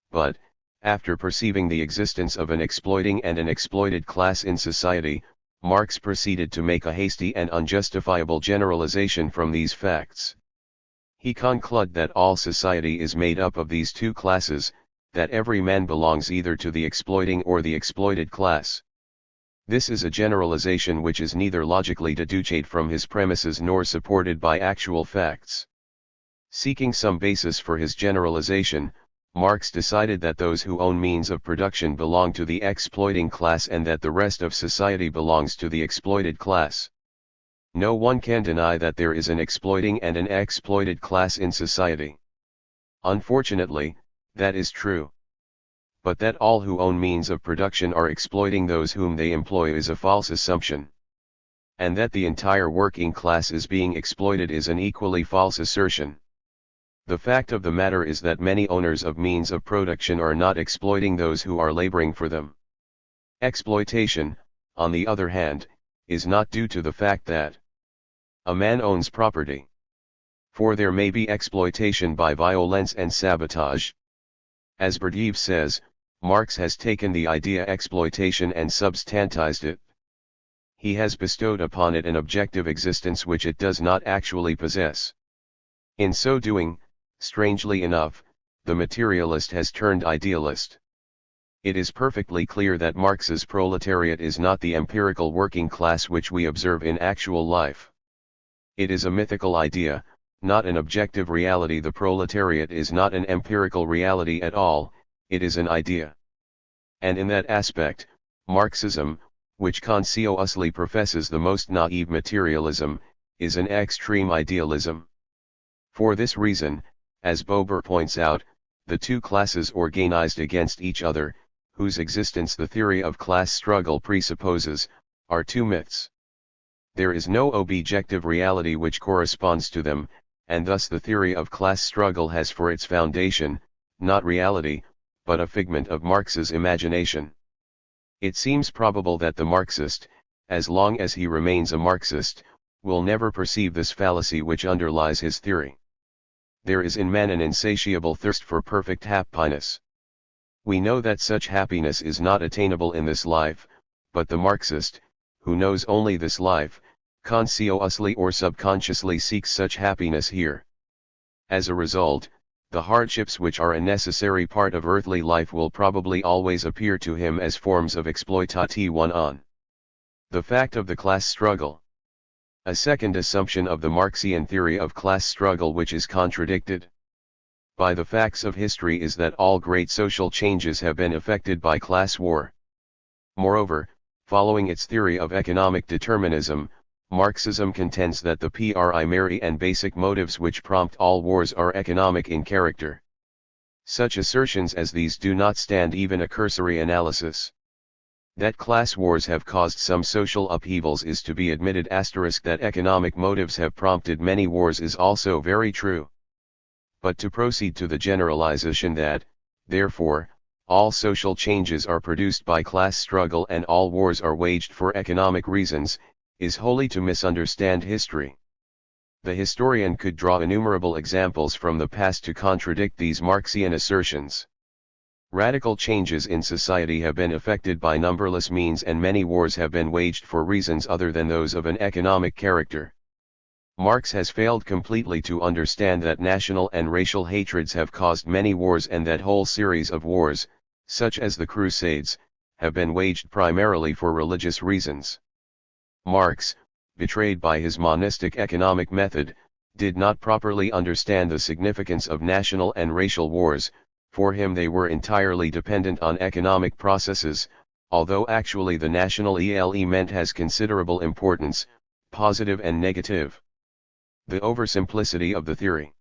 But, after perceiving the existence of an exploiting and an exploited class in society, Marx proceeded to make a hasty and unjustifiable generalization from these facts. He concluded that all society is made up of these two classes, that every man belongs either to the exploiting or the exploited class. This is a generalization which is neither logically deduced from his premises nor supported by actual facts. Seeking some basis for his generalization, Marx decided that those who own means of production belong to the exploiting class and that the rest of society belongs to the exploited class. No one can deny that there is an exploiting and an exploited class in society. Unfortunately, that is true. But that all who own means of production are exploiting those whom they employ is a false assumption. And that the entire working class is being exploited is an equally false assertion. The fact of the matter is that many owners of means of production are not exploiting those who are laboring for them. Exploitation, on the other hand, is not due to the fact that a man owns property. For there may be exploitation by violence and sabotage. As Bourdieu says, Marx has taken the idea exploitation and substantized it. He has bestowed upon it an objective existence which it does not actually possess. In so doing, strangely enough, the materialist has turned idealist. It is perfectly clear that Marx's proletariat is not the empirical working class which we observe in actual life. It is a mythical idea, not an objective reality. The proletariat is not an empirical reality at all, it is an idea. And in that aspect, Marxism, which consciously professes the most naive materialism, is an extreme idealism. For this reason, as Bober points out, the two classes organized against each other, whose existence the theory of class struggle presupposes, are two myths. There is no objective reality which corresponds to them, and thus the theory of class struggle has for its foundation, not reality, but a figment of Marx's imagination. It seems probable that the Marxist, as long as he remains a Marxist, will never perceive this fallacy which underlies his theory. There is in man an insatiable thirst for perfect happiness. We know that such happiness is not attainable in this life, but the Marxist, who knows only this life, consciously or subconsciously seeks such happiness here. As a result, the hardships which are a necessary part of earthly life will probably always appear to him as forms of exploitation on the fact of the class struggle. A second assumption of the Marxian theory of class struggle which is contradicted by the facts of history is that all great social changes have been effected by class war. Moreover, following its theory of economic determinism, Marxism contends that the primary and basic motives which prompt all wars are economic in character. Such assertions as these do not stand even a cursory analysis. That class wars have caused some social upheavals is to be admitted. That economic motives have prompted many wars is also very true. But to proceed to the generalization that, therefore, all social changes are produced by class struggle and all wars are waged for economic reasons, is wholly to misunderstand history. The historian could draw innumerable examples from the past to contradict these Marxian assertions. Radical changes in society have been effected by numberless means and many wars have been waged for reasons other than those of an economic character. Marx has failed completely to understand that national and racial hatreds have caused many wars and that whole series of wars, such as the Crusades, have been waged primarily for religious reasons. Marx, betrayed by his monistic economic method, did not properly understand the significance of national and racial wars. For him they were entirely dependent on economic processes, although actually the national element has considerable importance, positive and negative. The oversimplicity of the theory.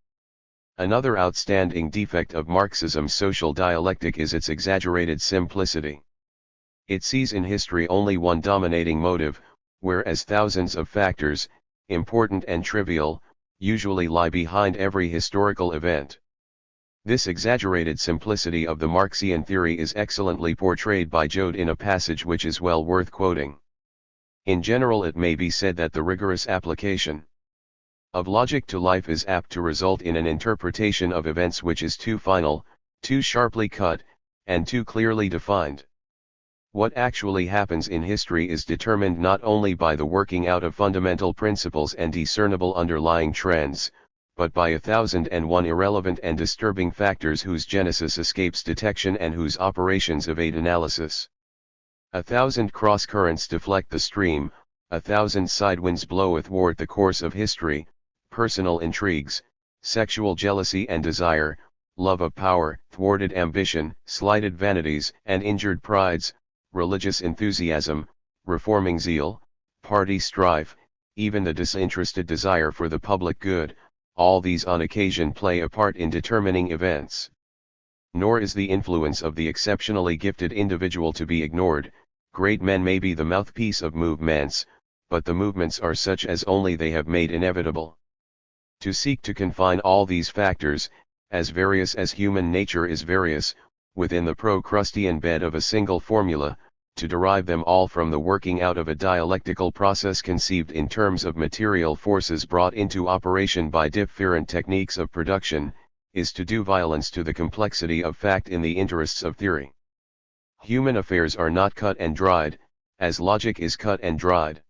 Another outstanding defect of Marxism's social dialectic is its exaggerated simplicity. It sees in history only one dominating motive, whereas thousands of factors, important and trivial, usually lie behind every historical event. This exaggerated simplicity of the Marxian theory is excellently portrayed by Joad in a passage which is well worth quoting. In general, it may be said that the rigorous application of logic to life is apt to result in an interpretation of events which is too final, too sharply cut, and too clearly defined. What actually happens in history is determined not only by the working out of fundamental principles and discernible underlying trends, but by 1,001 irrelevant and disturbing factors whose genesis escapes detection and whose operations evade analysis. 1,000 cross-currents deflect the stream, 1,000 side winds blow athwart the course of history: personal intrigues, sexual jealousy and desire, love of power, thwarted ambition, slighted vanities and injured prides, religious enthusiasm, reforming zeal, party strife, even the disinterested desire for the public good, all these on occasion play a part in determining events. Nor is the influence of the exceptionally gifted individual to be ignored. Great men may be the mouthpiece of movements, but the movements are such as only they have made inevitable. To seek to confine all these factors, as various as human nature is various, within the Procrustean bed of a single formula, to derive them all from the working out of a dialectical process conceived in terms of material forces brought into operation by different techniques of production, is to do violence to the complexity of fact in the interests of theory. Human affairs are not cut and dried, as logic is cut and dried.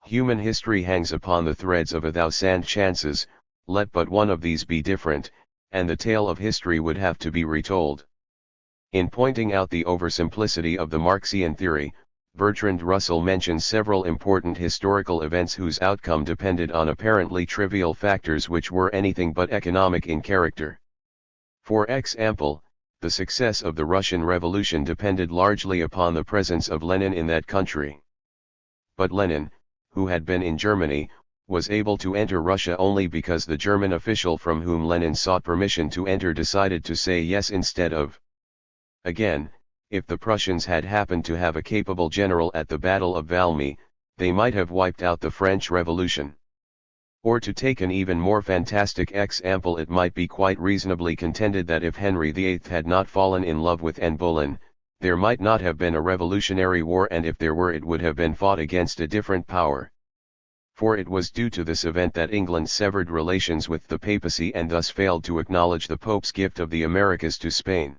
Human history hangs upon the threads of 1,000 chances, let but one of these be different, and the tale of history would have to be retold. In pointing out the oversimplicity of the Marxian theory, Bertrand Russell mentions several important historical events whose outcome depended on apparently trivial factors which were anything but economic in character. For example, the success of the Russian Revolution depended largely upon the presence of Lenin in that country. But Lenin, who had been in Germany, was able to enter Russia only because the German official from whom Lenin sought permission to enter decided to say yes instead of. Again, if the Prussians had happened to have a capable general at the Battle of Valmy, they might have wiped out the French Revolution. Or to take an even more fantastic example, it might be quite reasonably contended that if Henry VIII had not fallen in love with Anne Boleyn, there might not have been a revolutionary war, and if there were, it would have been fought against a different power. For it was due to this event that England severed relations with the papacy and thus failed to acknowledge the Pope's gift of the Americas to Spain.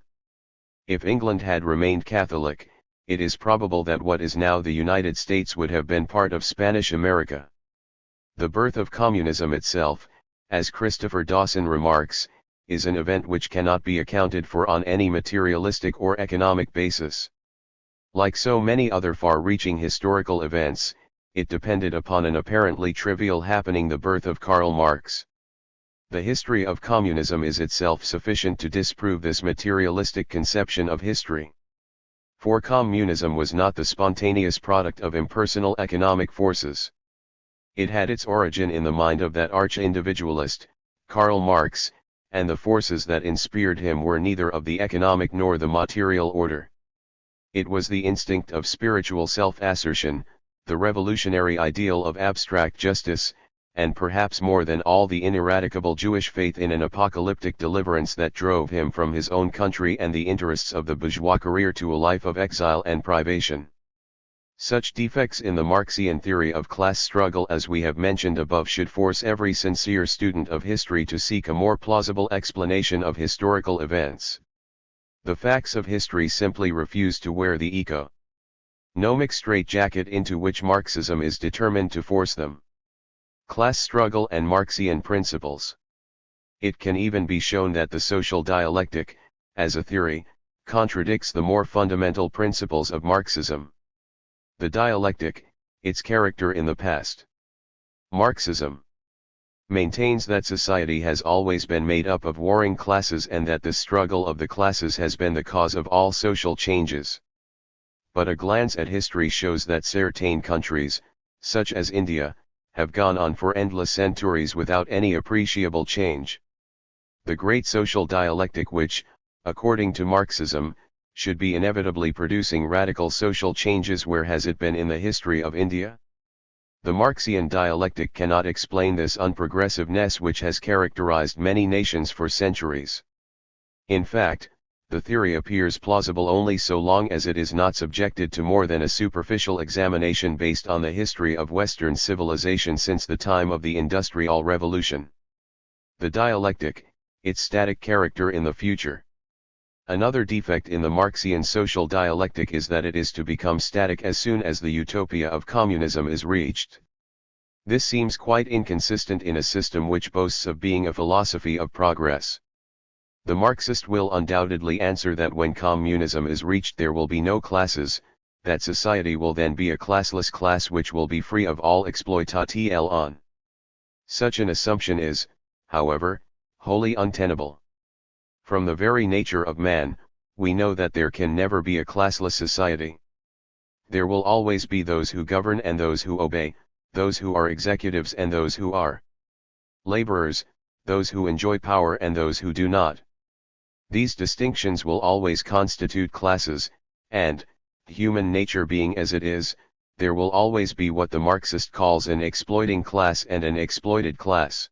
If England had remained Catholic, it is probable that what is now the United States would have been part of Spanish America. The birth of communism itself, as Christopher Dawson remarks, is an event which cannot be accounted for on any materialistic or economic basis. Like so many other far-reaching historical events, it depended upon an apparently trivial happening, the birth of Karl Marx. The history of communism is itself sufficient to disprove this materialistic conception of history. For communism was not the spontaneous product of impersonal economic forces. It had its origin in the mind of that arch-individualist, Karl Marx, and the forces that inspired him were neither of the economic nor the material order. It was the instinct of spiritual self-assertion, the revolutionary ideal of abstract justice, and perhaps more than all the ineradicable Jewish faith in an apocalyptic deliverance that drove him from his own country and the interests of the bourgeois career to a life of exile and privation. Such defects in the Marxian theory of class struggle as we have mentioned above should force every sincere student of history to seek a more plausible explanation of historical events. The facts of history simply refuse to wear the economic straitjacket into which Marxism is determined to force them. Class struggle and Marxian principles. It can even be shown that the social dialectic, as a theory, contradicts the more fundamental principles of Marxism. The dialectic, its character in the past. Marxism maintains that society has always been made up of warring classes and that the struggle of the classes has been the cause of all social changes. But a glance at history shows that certain countries, such as India, have gone on for endless centuries without any appreciable change. The great social dialectic which, according to Marxism, should be inevitably producing radical social changes, where has it been in the history of India? The Marxian dialectic cannot explain this unprogressiveness which has characterized many nations for centuries. In fact, the theory appears plausible only so long as it is not subjected to more than a superficial examination based on the history of Western civilization since the time of the Industrial Revolution. The dialectic, its static character in the future. Another defect in the Marxian social dialectic is that it is to become static as soon as the utopia of communism is reached. This seems quite inconsistent in a system which boasts of being a philosophy of progress. The Marxist will undoubtedly answer that when communism is reached there will be no classes, that society will then be a classless class which will be free of all exploitation. Such an assumption is, however, wholly untenable. From the very nature of man, we know that there can never be a classless society. There will always be those who govern and those who obey, those who are executives and those who are laborers, those who enjoy power and those who do not. These distinctions will always constitute classes, and, human nature being as it is, there will always be what the Marxist calls an exploiting class and an exploited class.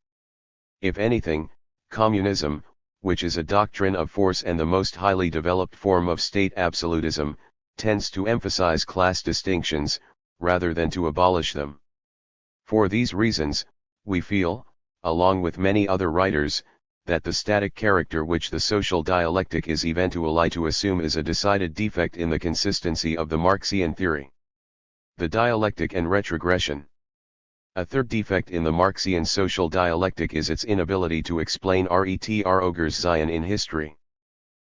If anything, communism, which is a doctrine of force and the most highly developed form of state absolutism, tends to emphasize class distinctions, rather than to abolish them. For these reasons, we feel, along with many other writers, that the static character which the social dialectic is eventually to assume is a decided defect in the consistency of the Marxian theory. The dialectic and retrogression. A third defect in the Marxian social dialectic is its inability to explain retrogression in history.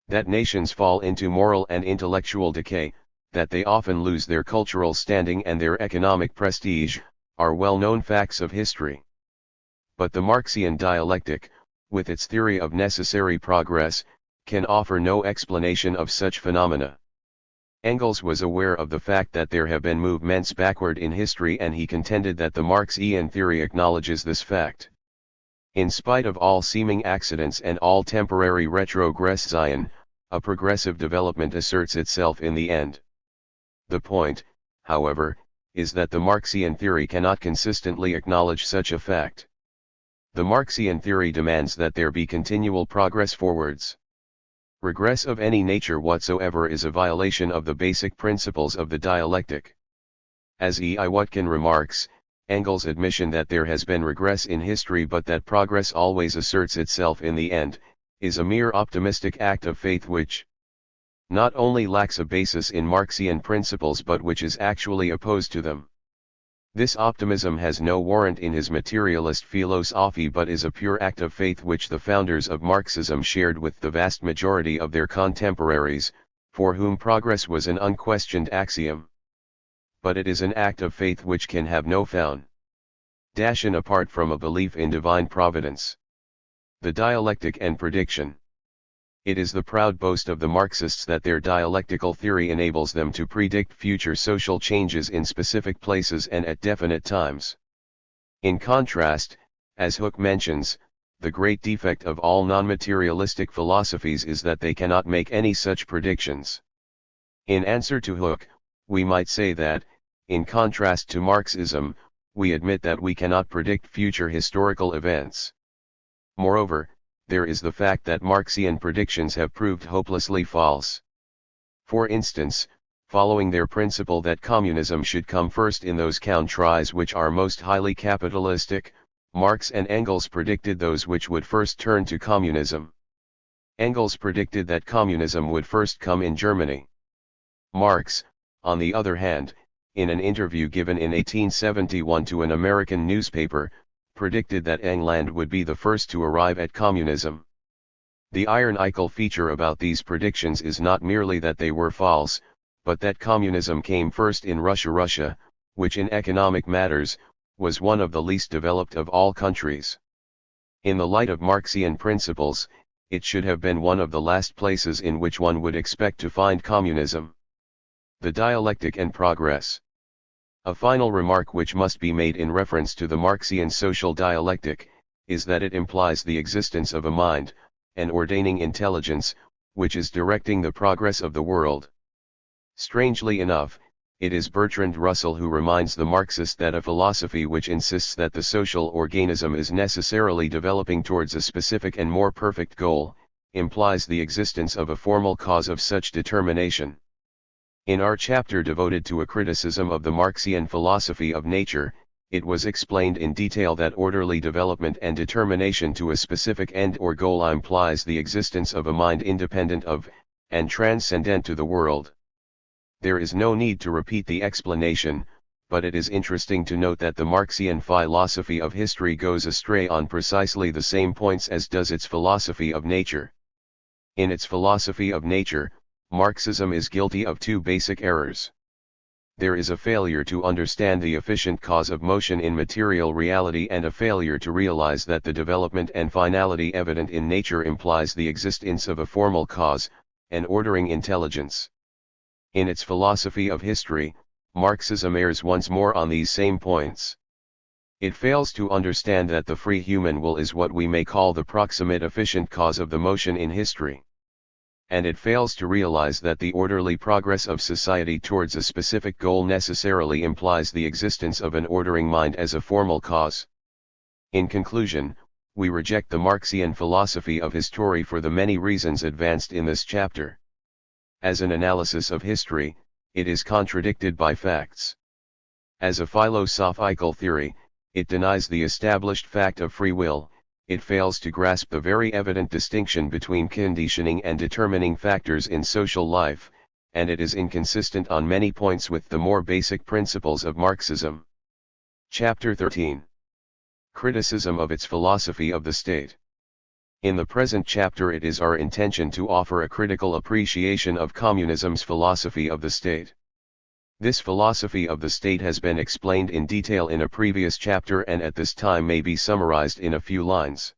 That nations fall into moral and intellectual decay, that they often lose their cultural standing and their economic prestige, are well-known facts of history. But the Marxian dialectic, with its theory of necessary progress, can offer no explanation of such phenomena. Engels was aware of the fact that there have been movements backward in history, and he contended that the Marxian theory acknowledges this fact. In spite of all seeming accidents and all temporary retrogression, a progressive development asserts itself in the end. The point, however, is that the Marxian theory cannot consistently acknowledge such a fact. The Marxian theory demands that there be continual progress forwards. Regress of any nature whatsoever is a violation of the basic principles of the dialectic. As E. I. Watkin remarks, Engels' admission that there has been regress in history but that progress always asserts itself in the end, is a mere optimistic act of faith which not only lacks a basis in Marxian principles but which is actually opposed to them. This optimism has no warrant in his materialist philosophy but is a pure act of faith which the founders of Marxism shared with the vast majority of their contemporaries, for whom progress was an unquestioned axiom. But it is an act of faith which can have no foundation apart from a belief in divine providence. The dialectic and prediction. It is the proud boast of the Marxists that their dialectical theory enables them to predict future social changes in specific places and at definite times. In contrast, as Hooke mentions, the great defect of all non-materialistic philosophies is that they cannot make any such predictions. In answer to Hooke, we might say that, in contrast to Marxism, we admit that we cannot predict future historical events. Moreover, there is the fact that Marxian predictions have proved hopelessly false. For instance, following their principle that communism should come first in those countries which are most highly capitalistic, Marx and Engels predicted those which would first turn to communism. Engels predicted that communism would first come in Germany. Marx, on the other hand, in an interview given in 1871 to an American newspaper, predicted that England would be the first to arrive at communism. The ironical feature about these predictions is not merely that they were false, but that communism came first in Russia, which in economic matters, was one of the least developed of all countries. In the light of Marxian principles, it should have been one of the last places in which one would expect to find communism. The dialectic and progress. A final remark which must be made in reference to the Marxian social dialectic, is that it implies the existence of a mind, an ordaining intelligence, which is directing the progress of the world. Strangely enough, it is Bertrand Russell who reminds the Marxist that a philosophy which insists that the social organism is necessarily developing towards a specific and more perfect goal, implies the existence of a formal cause of such determination. In our chapter devoted to a criticism of the Marxian philosophy of nature, it was explained in detail that orderly development and determination to a specific end or goal implies the existence of a mind independent of, and transcendent to the world. There is no need to repeat the explanation, but it is interesting to note that the Marxian philosophy of history goes astray on precisely the same points as does its philosophy of nature. In its philosophy of nature, Marxism is guilty of two basic errors. There is a failure to understand the efficient cause of motion in material reality and a failure to realize that the development and finality evident in nature implies the existence of a formal cause, an ordering intelligence. In its philosophy of history, Marxism errs once more on these same points. It fails to understand that the free human will is what we may call the proximate efficient cause of the motion in history. And it fails to realize that the orderly progress of society towards a specific goal necessarily implies the existence of an ordering mind as a formal cause. In conclusion, we reject the Marxian philosophy of history for the many reasons advanced in this chapter. As an analysis of history, it is contradicted by facts. As a philosophical theory, it denies the established fact of free will. It fails to grasp the very evident distinction between conditioning and determining factors in social life, and it is inconsistent on many points with the more basic principles of Marxism. Chapter 13. Criticism of its philosophy of the state. In the present chapter it is our intention to offer a critical appreciation of communism's philosophy of the state. This philosophy of the state has been explained in detail in a previous chapter and at this time may be summarized in a few lines.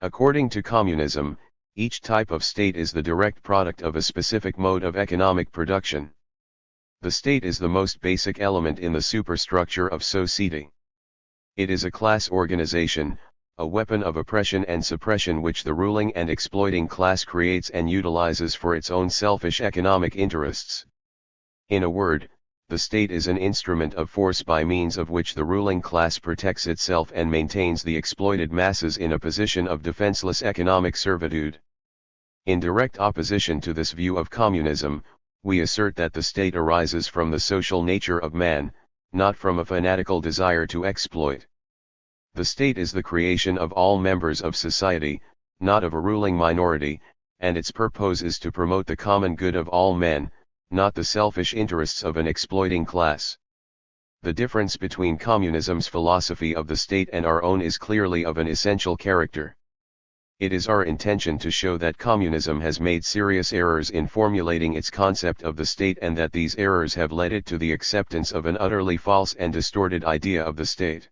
According to communism, each type of state is the direct product of a specific mode of economic production. The state is the most basic element in the superstructure of society. It is a class organization, a weapon of oppression and suppression which the ruling and exploiting class creates and utilizes for its own selfish economic interests. In a word, the state is an instrument of force by means of which the ruling class protects itself and maintains the exploited masses in a position of defenseless economic servitude. In direct opposition to this view of communism, we assert that the state arises from the social nature of man, not from a fanatical desire to exploit. The state is the creation of all members of society, not of a ruling minority, and its purpose is to promote the common good of all men, not the selfish interests of an exploiting class. The difference between communism's philosophy of the state and our own is clearly of an essential character. It is our intention to show that communism has made serious errors in formulating its concept of the state and that these errors have led it to the acceptance of an utterly false and distorted idea of the state.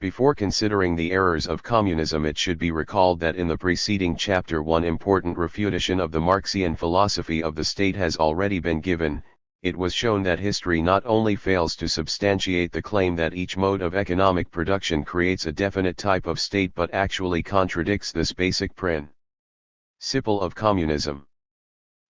Before considering the errors of communism, it should be recalled that in the preceding chapter one important refutation of the Marxian philosophy of the state has already been given. It was shown that history not only fails to substantiate the claim that each mode of economic production creates a definite type of state but actually contradicts this basic principle of communism.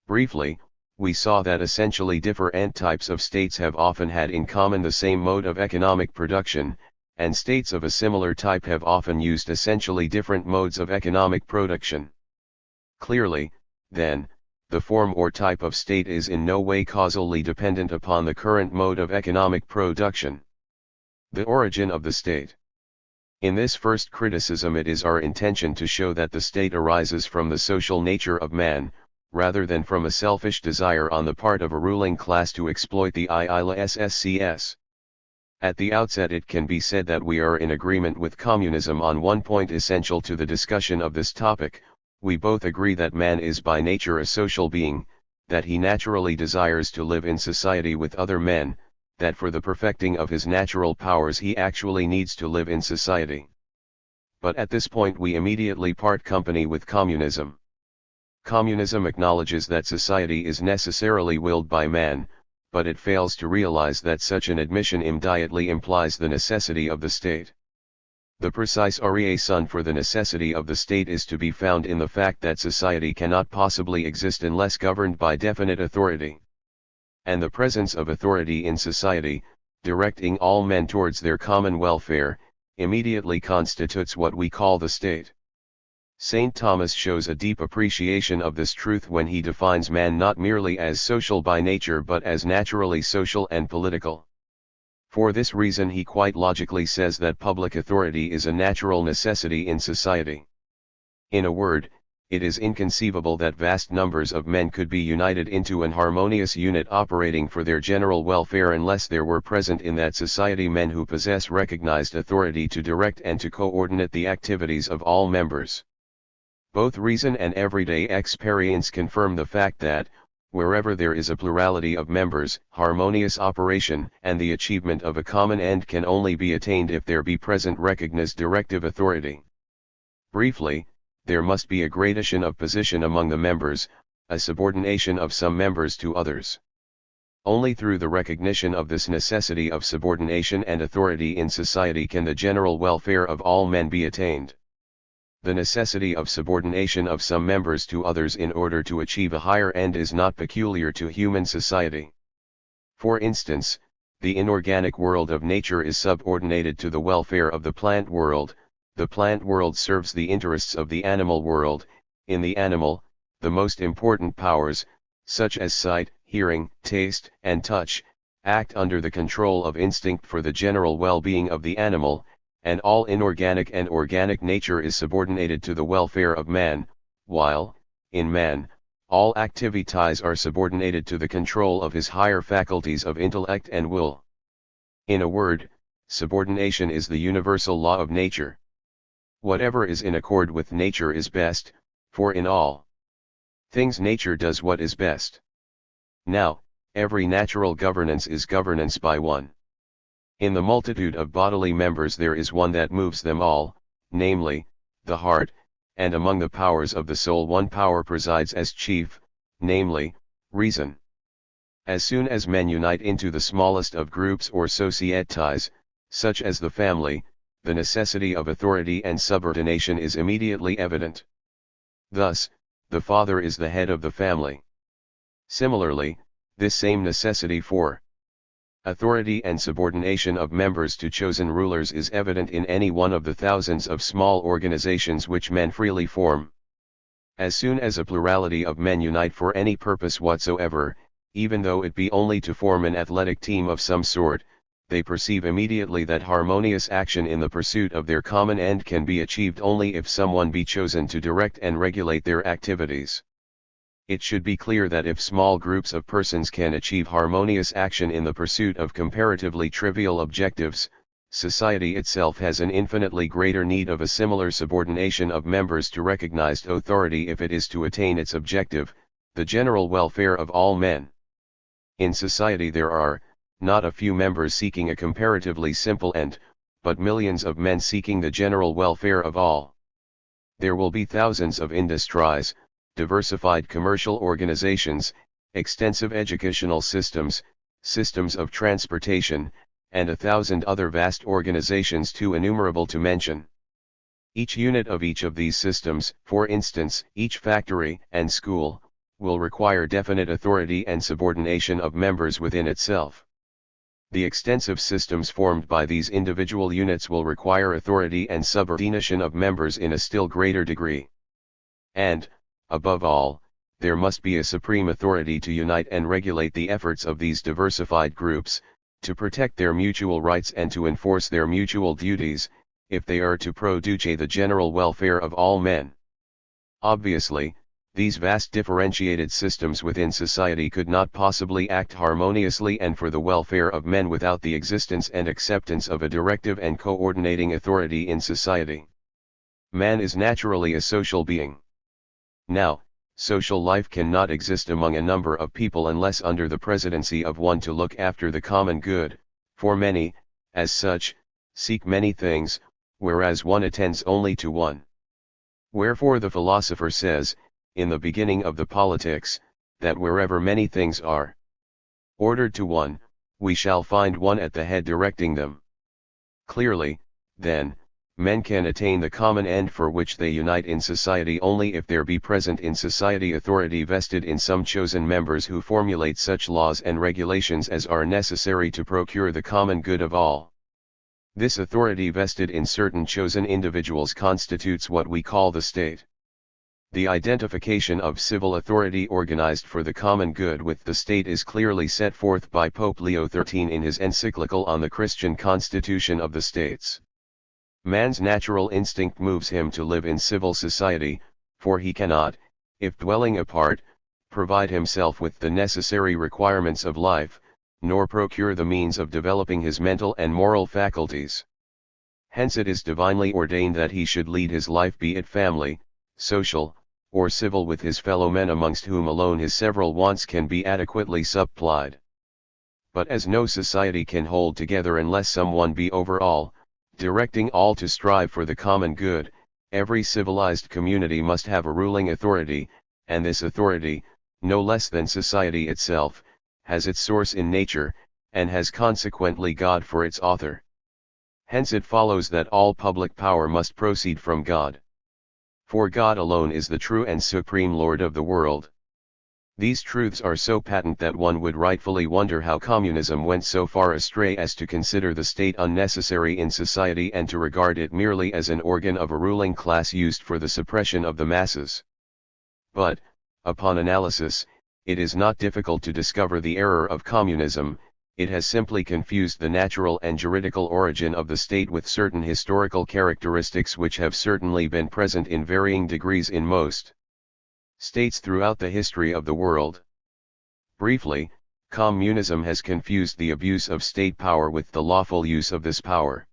Briefly, we saw that essentially different types of states have often had in common the same mode of economic production, and states of a similar type have often used essentially different modes of economic production. Clearly, then, the form or type of state is in no way causally dependent upon the current mode of economic production. The origin of the state. In this first criticism, it is our intention to show that the state arises from the social nature of man, rather than from a selfish desire on the part of a ruling class to exploit the ILSSCS. At the outset, it can be said that we are in agreement with communism on one point essential to the discussion of this topic. We both agree that man is by nature a social being, that he naturally desires to live in society with other men, that for the perfecting of his natural powers he actually needs to live in society. But at this point we immediately part company with communism. Communism acknowledges that society is necessarily willed by man, but it fails to realize that such an admission immediately implies the necessity of the state. The precise reason for the necessity of the state is to be found in the fact that society cannot possibly exist unless governed by definite authority. And the presence of authority in society, directing all men towards their common welfare, immediately constitutes what we call the state. St. Thomas shows a deep appreciation of this truth when he defines man not merely as social by nature but as naturally social and political. For this reason he quite logically says that public authority is a natural necessity in society. In a word, it is inconceivable that vast numbers of men could be united into an harmonious unit operating for their general welfare unless there were present in that society men who possess recognized authority to direct and to coordinate the activities of all members. Both reason and everyday experience confirm the fact that, wherever there is a plurality of members, harmonious operation and the achievement of a common end can only be attained if there be present recognized directive authority. Briefly, there must be a gradation of position among the members, a subordination of some members to others. Only through the recognition of this necessity of subordination and authority in society can the general welfare of all men be attained. The necessity of subordination of some members to others in order to achieve a higher end is not peculiar to human society. For instance, the inorganic world of nature is subordinated to the welfare of the plant world. The plant world serves the interests of the animal world. In the animal, the most important powers, such as sight, hearing, taste, and touch, act under the control of instinct for the general well-being of the animal, and all inorganic and organic nature is subordinated to the welfare of man, while, in man, all activities are subordinated to the control of his higher faculties of intellect and will. In a word, subordination is the universal law of nature. Whatever is in accord with nature is best, for in all things nature does what is best. Now, every natural governance is governance by one. In the multitude of bodily members there is one that moves them all, namely, the heart, and among the powers of the soul one power presides as chief, namely, reason. As soon as men unite into the smallest of groups or societies, such as the family, the necessity of authority and subordination is immediately evident. Thus, the father is the head of the family. Similarly, this same necessity for authority and subordination of members to chosen rulers is evident in any one of the thousands of small organizations which men freely form. As soon as a plurality of men unite for any purpose whatsoever, even though it be only to form an athletic team of some sort, they perceive immediately that harmonious action in the pursuit of their common end can be achieved only if someone be chosen to direct and regulate their activities. It should be clear that if small groups of persons can achieve harmonious action in the pursuit of comparatively trivial objectives, society itself has an infinitely greater need of a similar subordination of members to recognized authority if it is to attain its objective, the general welfare of all men. In society there are, not a few members seeking a comparatively simple end, but millions of men seeking the general welfare of all. There will be thousands of industries, diversified commercial organizations, extensive educational systems, systems of transportation, and 1,000 other vast organizations too innumerable to mention. Each unit of each of these systems, for instance, each factory and school, will require definite authority and subordination of members within itself. The extensive systems formed by these individual units will require authority and subordination of members in a still greater degree. And, above all, there must be a supreme authority to unite and regulate the efforts of these diversified groups, to protect their mutual rights and to enforce their mutual duties, if they are to produce the general welfare of all men. Obviously, these vast differentiated systems within society could not possibly act harmoniously and for the welfare of men without the existence and acceptance of a directive and coordinating authority in society. Man is naturally a social being. Now, social life cannot exist among a number of people unless under the presidency of one to look after the common good, for many, as such, seek many things, whereas one attends only to one. Wherefore the philosopher says, in the beginning of the Politics, that wherever many things are, Ordered to one, we shall find one at the head directing them. Clearly, then, men can attain the common end for which they unite in society only if there be present in society authority vested in some chosen members who formulate such laws and regulations as are necessary to procure the common good of all. This authority vested in certain chosen individuals constitutes what we call the state. The identification of civil authority organized for the common good with the state is clearly set forth by Pope Leo XIII in his encyclical on the Christian constitution of the states. Man's natural instinct moves him to live in civil society, for he cannot, if dwelling apart, provide himself with the necessary requirements of life, nor procure the means of developing his mental and moral faculties. Hence it is divinely ordained that he should lead his life, be it family, social, or civil, with his fellow men, amongst whom alone his several wants can be adequately supplied. But as no society can hold together unless some one be over all, directing all to strive for the common good, every civilized community must have a ruling authority, and this authority, no less than society itself, has its source in nature, and has consequently God for its author. Hence it follows that all public power must proceed from God. For God alone is the true and supreme Lord of the world. These truths are so patent that one would rightfully wonder how communism went so far astray as to consider the state unnecessary in society and to regard it merely as an organ of a ruling class used for the suppression of the masses. But, upon analysis, it is not difficult to discover the error of communism. It has simply confused the natural and juridical origin of the state with certain historical characteristics which have certainly been present in varying degrees in most states throughout the history of the world. Briefly, communism has confused the abuse of state power with the lawful use of this power.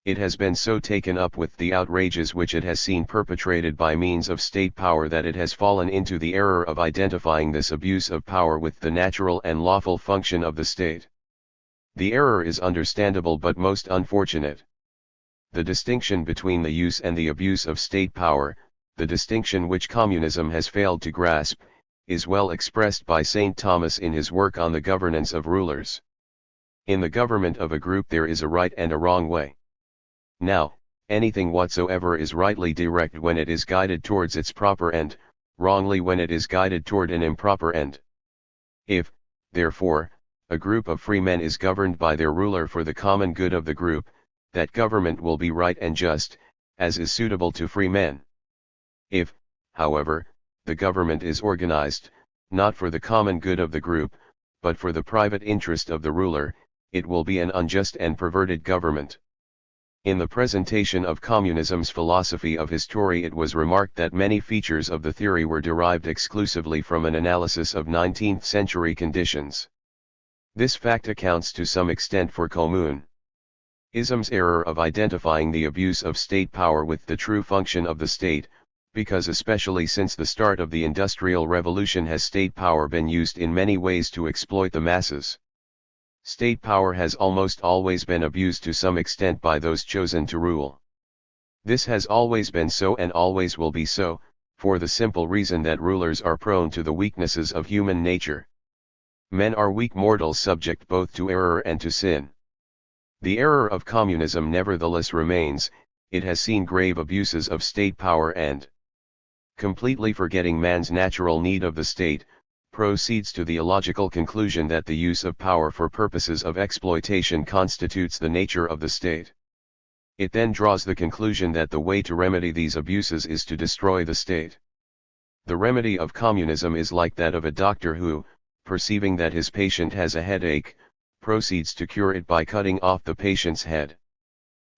It has been so taken up with the outrages which it has seen perpetrated by means of state power that it has fallen into the error of identifying this abuse of power with the natural and lawful function of the state. The error is understandable but most unfortunate. The distinction between the use and the abuse of state power, the distinction which communism has failed to grasp, is well expressed by St. Thomas in his work on the governance of rulers. In the government of a group there is a right and a wrong way. Now, anything whatsoever is rightly direct when it is guided towards its proper end, wrongly when it is guided toward an improper end. If, therefore, a group of free men is governed by their ruler for the common good of the group, that government will be right and just, as is suitable to free men. If, however, the government is organized, not for the common good of the group, but for the private interest of the ruler, it will be an unjust and perverted government. In the presentation of communism's philosophy of history, it was remarked that many features of the theory were derived exclusively from an analysis of 19th-century conditions. This fact accounts to some extent for communism's error of identifying the abuse of state power with the true function of the state, because especially since the start of the Industrial Revolution has state power been used in many ways to exploit the masses. State power has almost always been abused to some extent by those chosen to rule. This has always been so and always will be so, for the simple reason that rulers are prone to the weaknesses of human nature. Men are weak mortals subject both to error and to sin. The error of communism nevertheless remains. It has seen grave abuses of state power and, completely forgetting man's natural need of the state, proceeds to the illogical conclusion that the use of power for purposes of exploitation constitutes the nature of the state. It then draws the conclusion that the way to remedy these abuses is to destroy the state. The remedy of communism is like that of a doctor who, perceiving that his patient has a headache, proceeds to cure it by cutting off the patient's head.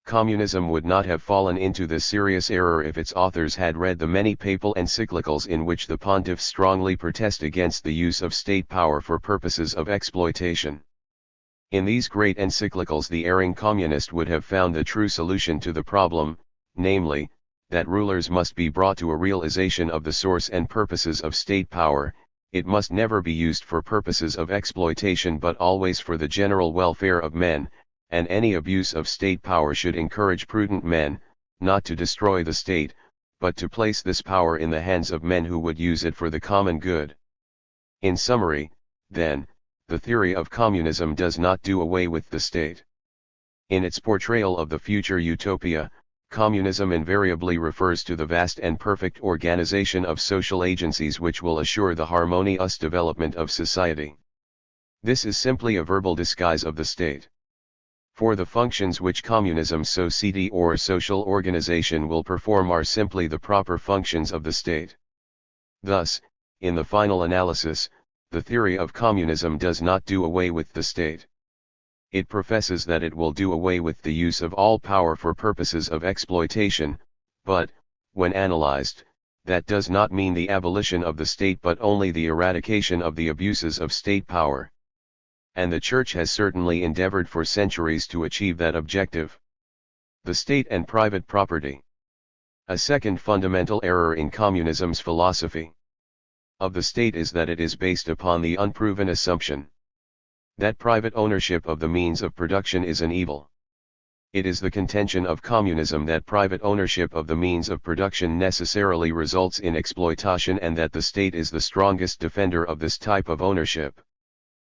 Communism would not have fallen into this serious error if its authors had read the many papal encyclicals in which the pontiffs strongly protest against the use of state power for purposes of exploitation. In these great encyclicals the erring communist would have found the true solution to the problem, namely, that rulers must be brought to a realization of the source and purposes of state power. It must never be used for purposes of exploitation but always for the general welfare of men, and any abuse of state power should encourage prudent men, not to destroy the state, but to place this power in the hands of men who would use it for the common good. In summary, then, the theory of communism does not do away with the state. In its portrayal of the future utopia, communism invariably refers to the vast and perfect organization of social agencies which will assure the harmonious development of society. This is simply a verbal disguise of the state. For the functions which communism's society or social organization will perform are simply the proper functions of the state. Thus, in the final analysis, the theory of communism does not do away with the state. It professes that it will do away with the use of all power for purposes of exploitation, but, when analyzed, that does not mean the abolition of the state but only the eradication of the abuses of state power. And the Church has certainly endeavored for centuries to achieve that objective. The state and private property. A second fundamental error in communism's philosophy of the state is that it is based upon the unproven assumption that private ownership of the means of production is an evil. It is the contention of communism that private ownership of the means of production necessarily results in exploitation and that the state is the strongest defender of this type of ownership.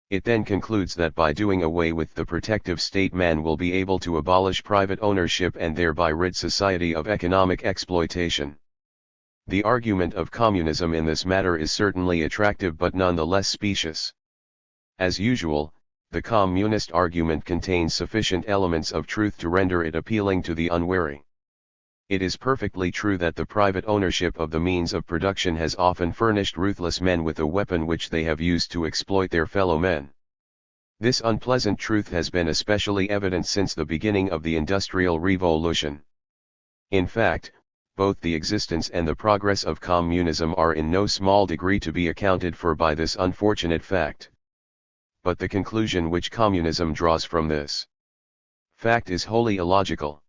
It then concludes that by doing away with the protective state, man will be able to abolish private ownership and thereby rid society of economic exploitation. The argument of communism in this matter is certainly attractive but nonetheless specious. As usual, the communist argument contains sufficient elements of truth to render it appealing to the unwary. It is perfectly true that the private ownership of the means of production has often furnished ruthless men with a weapon which they have used to exploit their fellow men. This unpleasant truth has been especially evident since the beginning of the Industrial Revolution. In fact, both the existence and the progress of communism are in no small degree to be accounted for by this unfortunate fact. But the conclusion which communism draws from this fact is wholly illogical.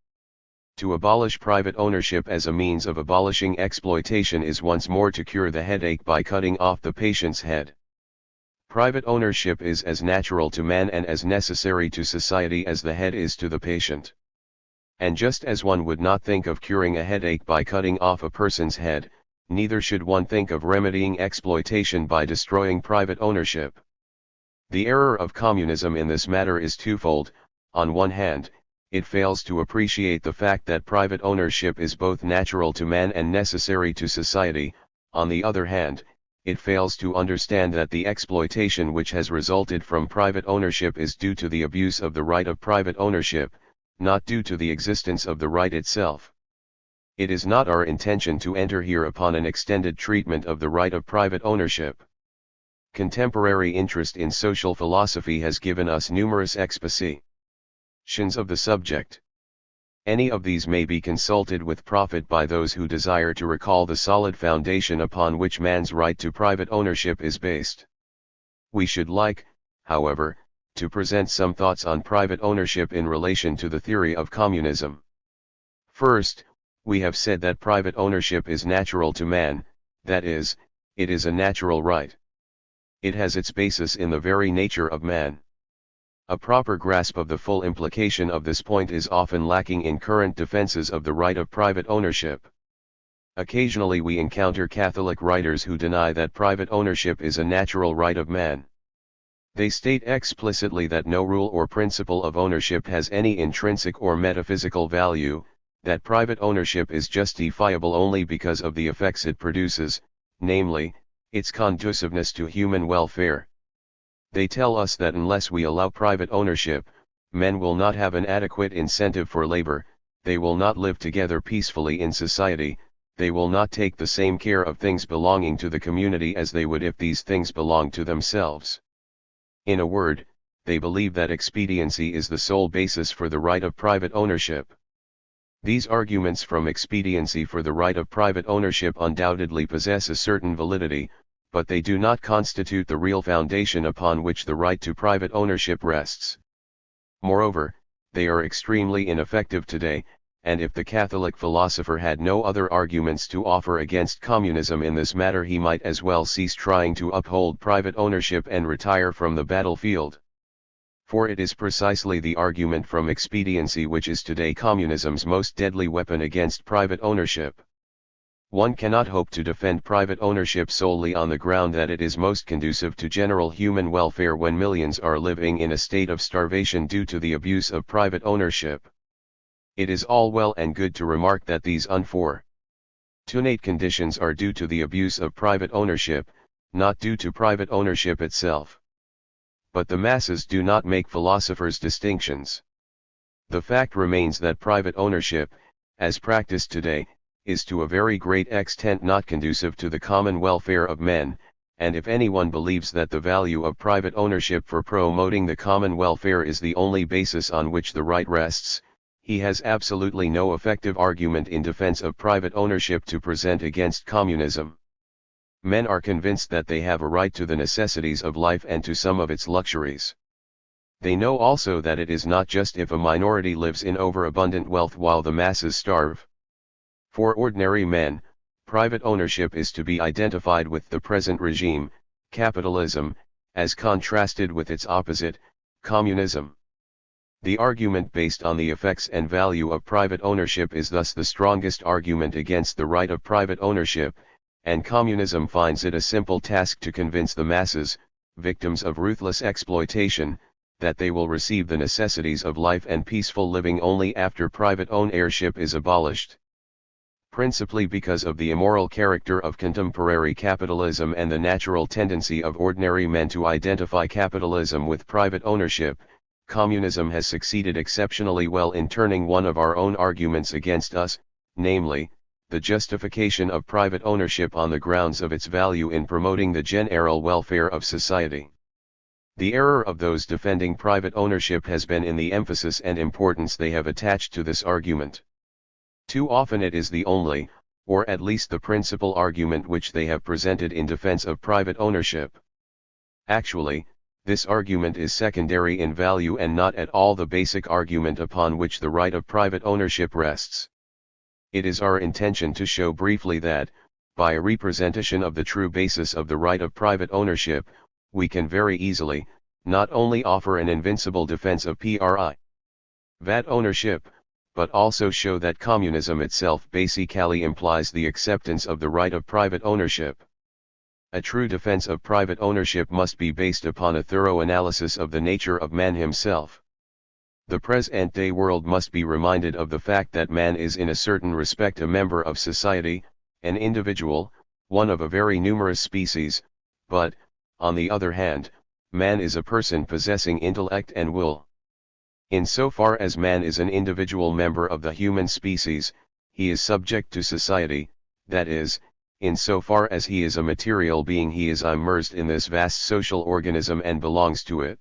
To abolish private ownership as a means of abolishing exploitation is once more to cure the headache by cutting off the patient's head. Private ownership is as natural to man and as necessary to society as the head is to the patient. And just as one would not think of curing a headache by cutting off a person's head, neither should one think of remedying exploitation by destroying private ownership. The error of communism in this matter is twofold. On one hand, it fails to appreciate the fact that private ownership is both natural to man and necessary to society. On the other hand, it fails to understand that the exploitation which has resulted from private ownership is due to the abuse of the right of private ownership, not due to the existence of the right itself. It is not our intention to enter here upon an extended treatment of the right of private ownership. Contemporary interest in social philosophy has given us numerous expositions of the subject. Any of these may be consulted with profit by those who desire to recall the solid foundation upon which man's right to private ownership is based. We should like, however, to present some thoughts on private ownership in relation to the theory of communism. First, we have said that private ownership is natural to man, that is, it is a natural right. It has its basis in the very nature of man. A proper grasp of the full implication of this point is often lacking in current defenses of the right of private ownership. Occasionally we encounter Catholic writers who deny that private ownership is a natural right of man. They state explicitly that no rule or principle of ownership has any intrinsic or metaphysical value, that private ownership is justifiable only because of the effects it produces, namely, its conduciveness to human welfare. They tell us that unless we allow private ownership, men will not have an adequate incentive for labor, they will not live together peacefully in society, they will not take the same care of things belonging to the community as they would if these things belonged to themselves. In a word, they believe that expediency is the sole basis for the right of private ownership. These arguments from expediency for the right of private ownership undoubtedly possess a certain validity, but they do not constitute the real foundation upon which the right to private ownership rests. Moreover, they are extremely ineffective today, and if the Catholic philosopher had no other arguments to offer against communism in this matter, he might as well cease trying to uphold private ownership and retire from the battlefield. For it is precisely the argument from expediency which is today communism's most deadly weapon against private ownership. One cannot hope to defend private ownership solely on the ground that it is most conducive to general human welfare when millions are living in a state of starvation due to the abuse of private ownership. It is all well and good to remark that these unfortunate conditions are due to the abuse of private ownership, not due to private ownership itself. But the masses do not make philosophers' distinctions. The fact remains that private ownership, as practiced today, is to a very great extent not conducive to the common welfare of men, and if anyone believes that the value of private ownership for promoting the common welfare is the only basis on which the right rests, he has absolutely no effective argument in defense of private ownership to present against communism. Men are convinced that they have a right to the necessities of life and to some of its luxuries. They know also that it is not just if a minority lives in overabundant wealth while the masses starve. For ordinary men, private ownership is to be identified with the present regime, capitalism, as contrasted with its opposite, communism. The argument based on the effects and value of private ownership is thus the strongest argument against the right of private ownership, and communism finds it a simple task to convince the masses, victims of ruthless exploitation, that they will receive the necessities of life and peaceful living only after private ownership is abolished. Principally because of the immoral character of contemporary capitalism and the natural tendency of ordinary men to identify capitalism with private ownership, communism has succeeded exceptionally well in turning one of our own arguments against us, namely, the justification of private ownership on the grounds of its value in promoting the general welfare of society. The error of those defending private ownership has been in the emphasis and importance they have attached to this argument. Too often it is the only, or at least the principal argument which they have presented in defense of private ownership. Actually, this argument is secondary in value and not at all the basic argument upon which the right of private ownership rests. It is our intention to show briefly that, by a representation of the true basis of the right of private ownership, we can very easily, not only offer an invincible defense of private ownership, but also show that communism itself basically implies the acceptance of the right of private ownership. A true defense of private ownership must be based upon a thorough analysis of the nature of man himself. The present-day world must be reminded of the fact that man is in a certain respect a member of society, an individual, one of a very numerous species, but, on the other hand, man is a person possessing intellect and will. Insofar as man is an individual member of the human species, he is subject to society, that is, insofar as he is a material being he is immersed in this vast social organism and belongs to it.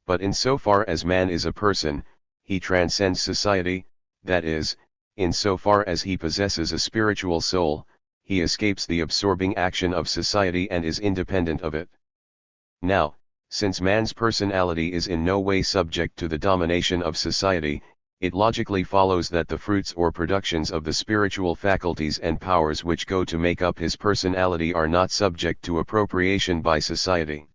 But insofar as man is a person, he transcends society, that is, insofar as he possesses a spiritual soul, he escapes the absorbing action of society and is independent of it. Now, since man's personality is in no way subject to the domination of society, it logically follows that the fruits or productions of the spiritual faculties and powers which go to make up his personality are not subject to appropriation by society.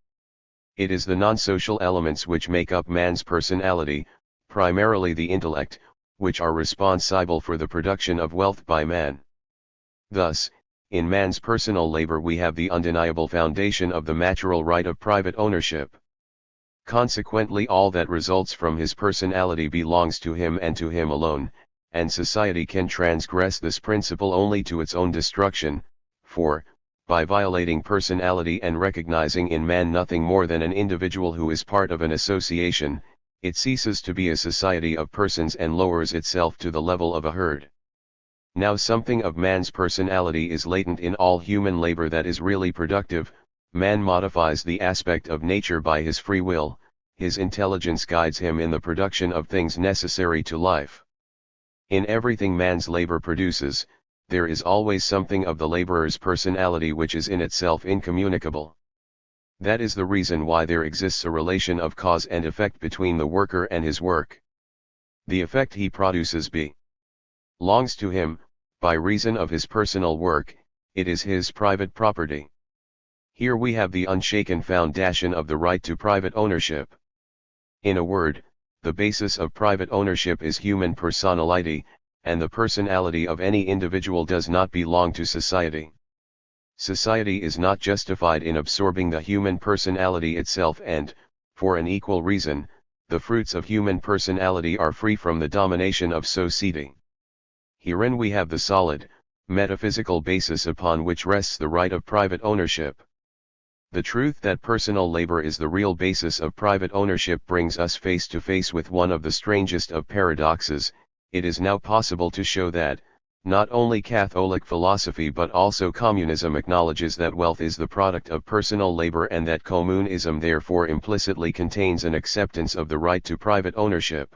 It is the non-social elements which make up man's personality, primarily the intellect, which are responsible for the production of wealth by man. Thus, in man's personal labor we have the undeniable foundation of the natural right of private ownership. Consequently all that results from his personality belongs to him and to him alone, and society can transgress this principle only to its own destruction, for, by violating personality and recognizing in man nothing more than an individual who is part of an association, it ceases to be a society of persons and lowers itself to the level of a herd. Now something of man's personality is latent in all human labor that is really productive. Man modifies the aspect of nature by his free will, his intelligence guides him in the production of things necessary to life. In everything man's labor produces, there is always something of the laborer's personality which is in itself incommunicable. That is the reason why there exists a relation of cause and effect between the worker and his work. The effect he produces belongs to him, by reason of his personal work, it is his private property. Here we have the unshaken foundation of the right to private ownership. In a word, the basis of private ownership is human personality, and the personality of any individual does not belong to society. Society is not justified in absorbing the human personality itself, and, for an equal reason, the fruits of human personality are free from the domination of society. Herein we have the solid, metaphysical basis upon which rests the right of private ownership. The truth that personal labor is the real basis of private ownership brings us face to face with one of the strangest of paradoxes. It is now possible to show that, not only Catholic philosophy but also communism acknowledges that wealth is the product of personal labor, and that communism therefore implicitly contains an acceptance of the right to private ownership.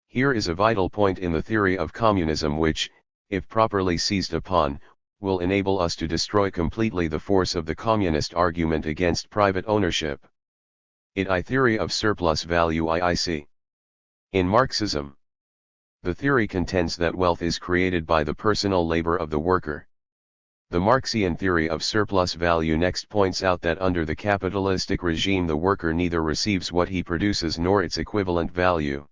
Here is a vital point in the theory of communism which, if properly seized upon, will enable us to destroy completely the force of the communist argument against private ownership. I theory of surplus value IIC. In Marxism, the theory contends that wealth is created by the personal labor of the worker. The Marxian theory of surplus value next points out that under the capitalistic regime the worker neither receives what he produces nor its equivalent value.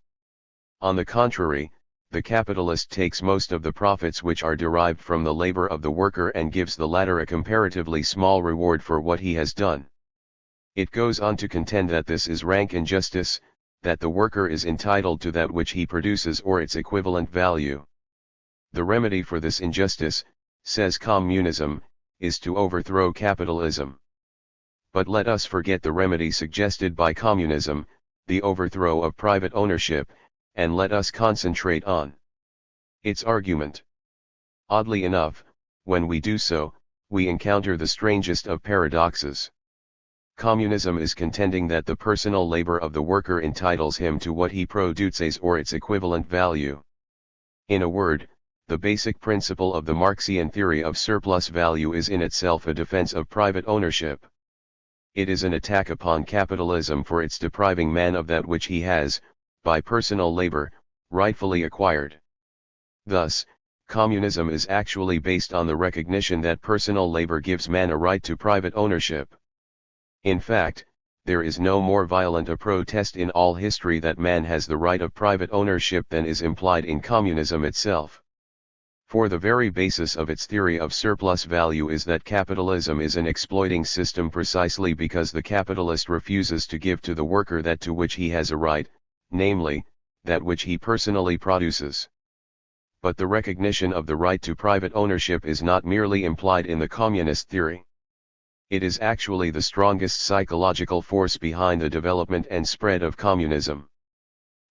On the contrary, the capitalist takes most of the profits which are derived from the labor of the worker and gives the latter a comparatively small reward for what he has done. It goes on to contend that this is rank injustice, that the worker is entitled to that which he produces or its equivalent value. The remedy for this injustice, says communism, is to overthrow capitalism. But let us forget the remedy suggested by communism, the overthrow of private ownership, and let us concentrate on its argument. Oddly enough, when we do so, we encounter the strangest of paradoxes. Communism is contending that the personal labor of the worker entitles him to what he produces or its equivalent value. In a word, the basic principle of the Marxian theory of surplus value is in itself a defense of private ownership. It is an attack upon capitalism for its depriving man of that which he has, by personal labor, rightfully acquired. Thus, communism is actually based on the recognition that personal labor gives man a right to private ownership. In fact, there is no more violent a protest in all history that man has the right of private ownership than is implied in communism itself. For the very basis of its theory of surplus value is that capitalism is an exploiting system precisely because the capitalist refuses to give to the worker that to which he has a right, namely, that which he personally produces. But the recognition of the right to private ownership is not merely implied in the communist theory. It is actually the strongest psychological force behind the development and spread of communism.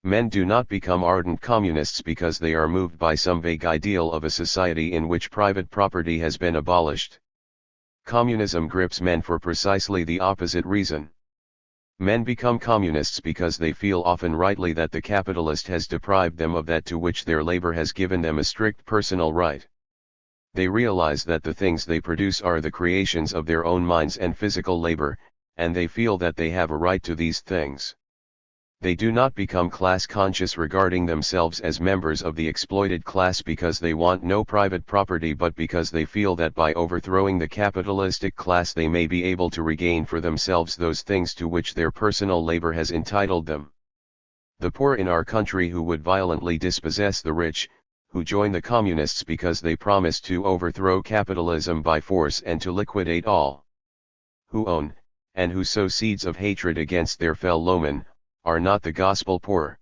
Men do not become ardent communists because they are moved by some vague ideal of a society in which private property has been abolished. Communism grips men for precisely the opposite reason. Men become communists because they feel often rightly that the capitalist has deprived them of that to which their labor has given them a strict personal right. They realize that the things they produce are the creations of their own minds and physical labor, and they feel that they have a right to these things. They do not become class conscious regarding themselves as members of the exploited class because they want no private property, but because they feel that by overthrowing the capitalistic class they may be able to regain for themselves those things to which their personal labor has entitled them. The poor in our country who would violently dispossess the rich, who join the communists because they promise to overthrow capitalism by force and to liquidate all who own, and who sow seeds of hatred against their fellowmen, are not the gospel poor.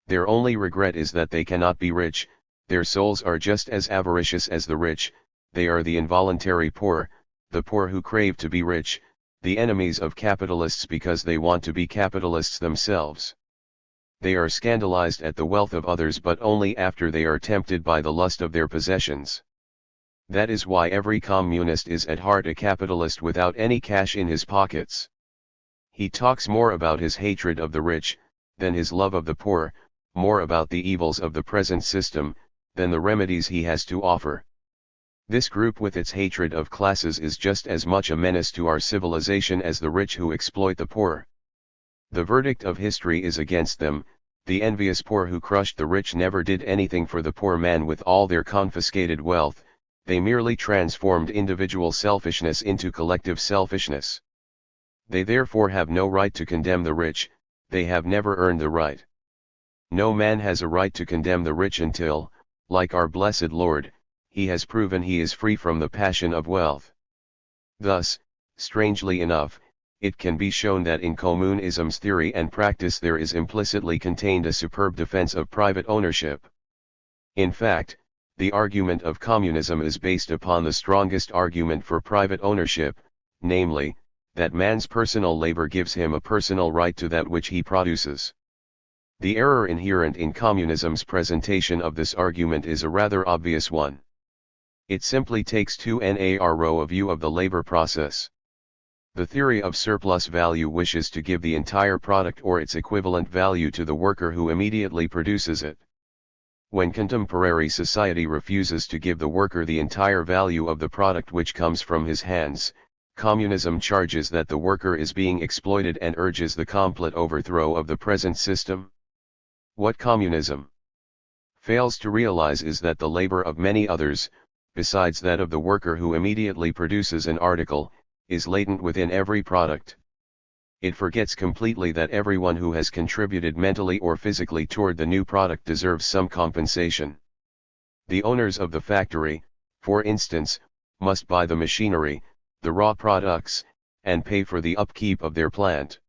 Their only regret is that they cannot be rich. Their souls are just as avaricious as the rich. They are the involuntary poor, the poor who crave to be rich, the enemies of capitalists because they want to be capitalists themselves. They are scandalized at the wealth of others but only after they are tempted by the lust of their possessions. That is why every communist is at heart a capitalist without any cash in his pockets. He talks more about his hatred of the rich, than his love of the poor, more about the evils of the present system, than the remedies he has to offer. This group with its hatred of classes is just as much a menace to our civilization as the rich who exploit the poor. The verdict of history is against them. The envious poor who crushed the rich never did anything for the poor man with all their confiscated wealth, they merely transformed individual selfishness into collective selfishness. They therefore have no right to condemn the rich, they have never earned the right. No man has a right to condemn the rich until, Like our blessed Lord, he has proven he is free from the passion of wealth. Thus, strangely enough, it can be shown that in communism's theory and practice there is implicitly contained a superb defense of private ownership. In fact, the argument of communism is based upon the strongest argument for private ownership, namely, that man's personal labor gives him a personal right to that which he produces. The error inherent in communism's presentation of this argument is a rather obvious one. It simply takes too narrow a view of the labor process. The theory of surplus value wishes to give the entire product or its equivalent value to the worker who immediately produces it. When contemporary society refuses to give the worker the entire value of the product which comes from his hands, communism charges that the worker is being exploited and urges the complete overthrow of the present system. What communism fails to realize is that the labor of many others, besides that of the worker who immediately produces an article, is latent within every product. It forgets completely that everyone who has contributed mentally or physically toward the new product deserves some compensation. The owners of the factory, for instance, must buy the machinery, the raw products, and pay for the upkeep of their plant.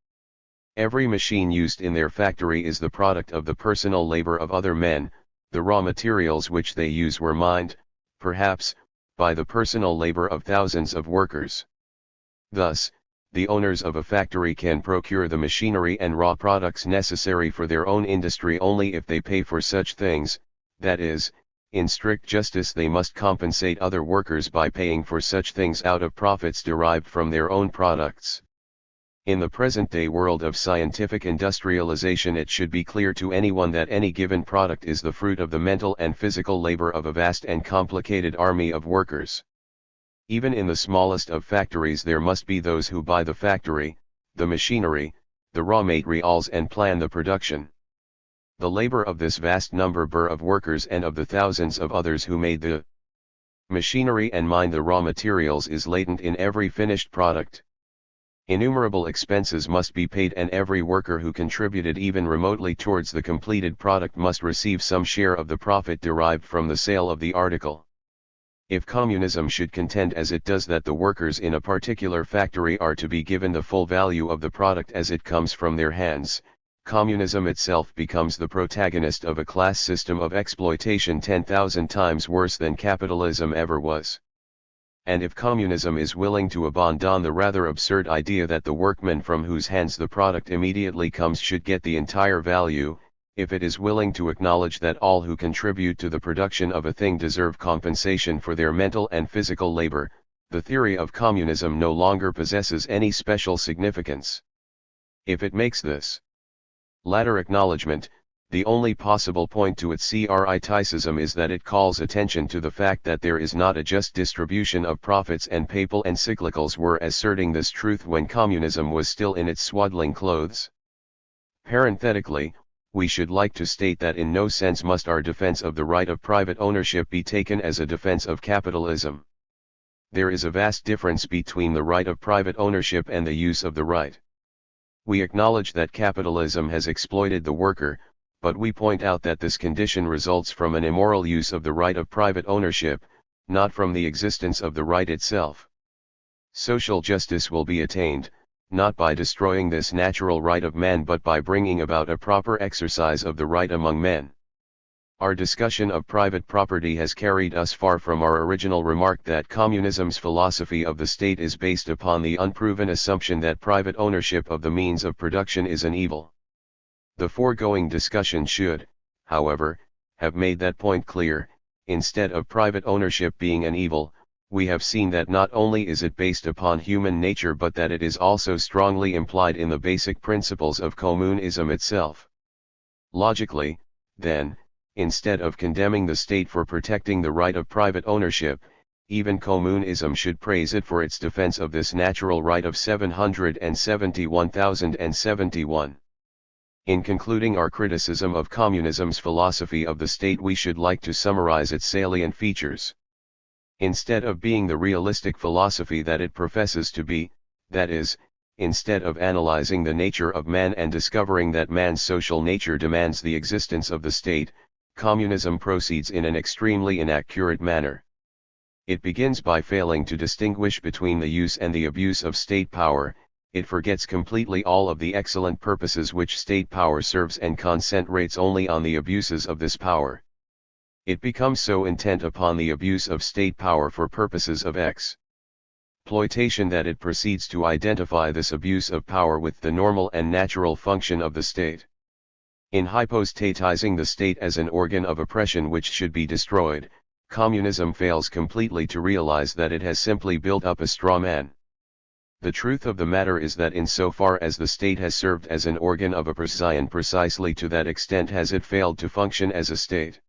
Every machine used in their factory is the product of the personal labor of other men. The raw materials which they use were mined, perhaps, by the personal labor of thousands of workers. Thus, the owners of a factory can procure the machinery and raw products necessary for their own industry only if they pay for such things, that is, in strict justice they must compensate other workers by paying for such things out of profits derived from their own products. In the present-day world of scientific industrialization, it should be clear to anyone that any given product is the fruit of the mental and physical labor of a vast and complicated army of workers. Even in the smallest of factories there must be those who buy the factory, the machinery, the raw materials and plan the production. The labor of this vast number of workers and of the thousands of others who made the machinery and mined the raw materials is latent in every finished product. Innumerable expenses must be paid, and every worker who contributed even remotely towards the completed product must receive some share of the profit derived from the sale of the article. If communism should contend as it does that the workers in a particular factory are to be given the full value of the product as it comes from their hands, communism itself becomes the protagonist of a class system of exploitation 10,000 times worse than capitalism ever was. And if communism is willing to abandon the rather absurd idea that the workman from whose hands the product immediately comes should get the entire value, if it is willing to acknowledge that all who contribute to the production of a thing deserve compensation for their mental and physical labor, the theory of communism no longer possesses any special significance. If it makes this latter acknowledgement, the only possible point to its criticism is that it calls attention to the fact that there is not a just distribution of profits, and papal encyclicals were asserting this truth when communism was still in its swaddling clothes. Parenthetically, we should like to state that in no sense must our defense of the right of private ownership be taken as a defense of capitalism. There is a vast difference between the right of private ownership and the use of the right. We acknowledge that capitalism has exploited the worker, but we point out that this condition results from an immoral use of the right of private ownership, not from the existence of the right itself. Social justice will be attained, not by destroying this natural right of man but by bringing about a proper exercise of the right among men. Our discussion of private property has carried us far from our original remark that communism's philosophy of the state is based upon the unproven assumption that private ownership of the means of production is an evil. The foregoing discussion should, however, have made that point clear. Instead of private ownership being an evil, we have seen that not only is it based upon human nature but that it is also strongly implied in the basic principles of communism itself. Logically, then, instead of condemning the state for protecting the right of private ownership, even communism should praise it for its defense of this natural right of 771,071. In concluding our criticism of communism's philosophy of the state, we should like to summarize its salient features. Instead of being the realistic philosophy that it professes to be, that is, instead of analyzing the nature of man and discovering that man's social nature demands the existence of the state, communism proceeds in an extremely inaccurate manner. It begins by failing to distinguish between the use and the abuse of state power. It forgets completely all of the excellent purposes which state power serves and concentrates only on the abuses of this power. It becomes so intent upon the abuse of state power for purposes of exploitation that it proceeds to identify this abuse of power with the normal and natural function of the state. In hypostatizing the state as an organ of oppression which should be destroyed, communism fails completely to realize that it has simply built up a straw man. The truth of the matter is that insofar as the state has served as an organ of oppression, precisely to that extent has it failed to function as a state.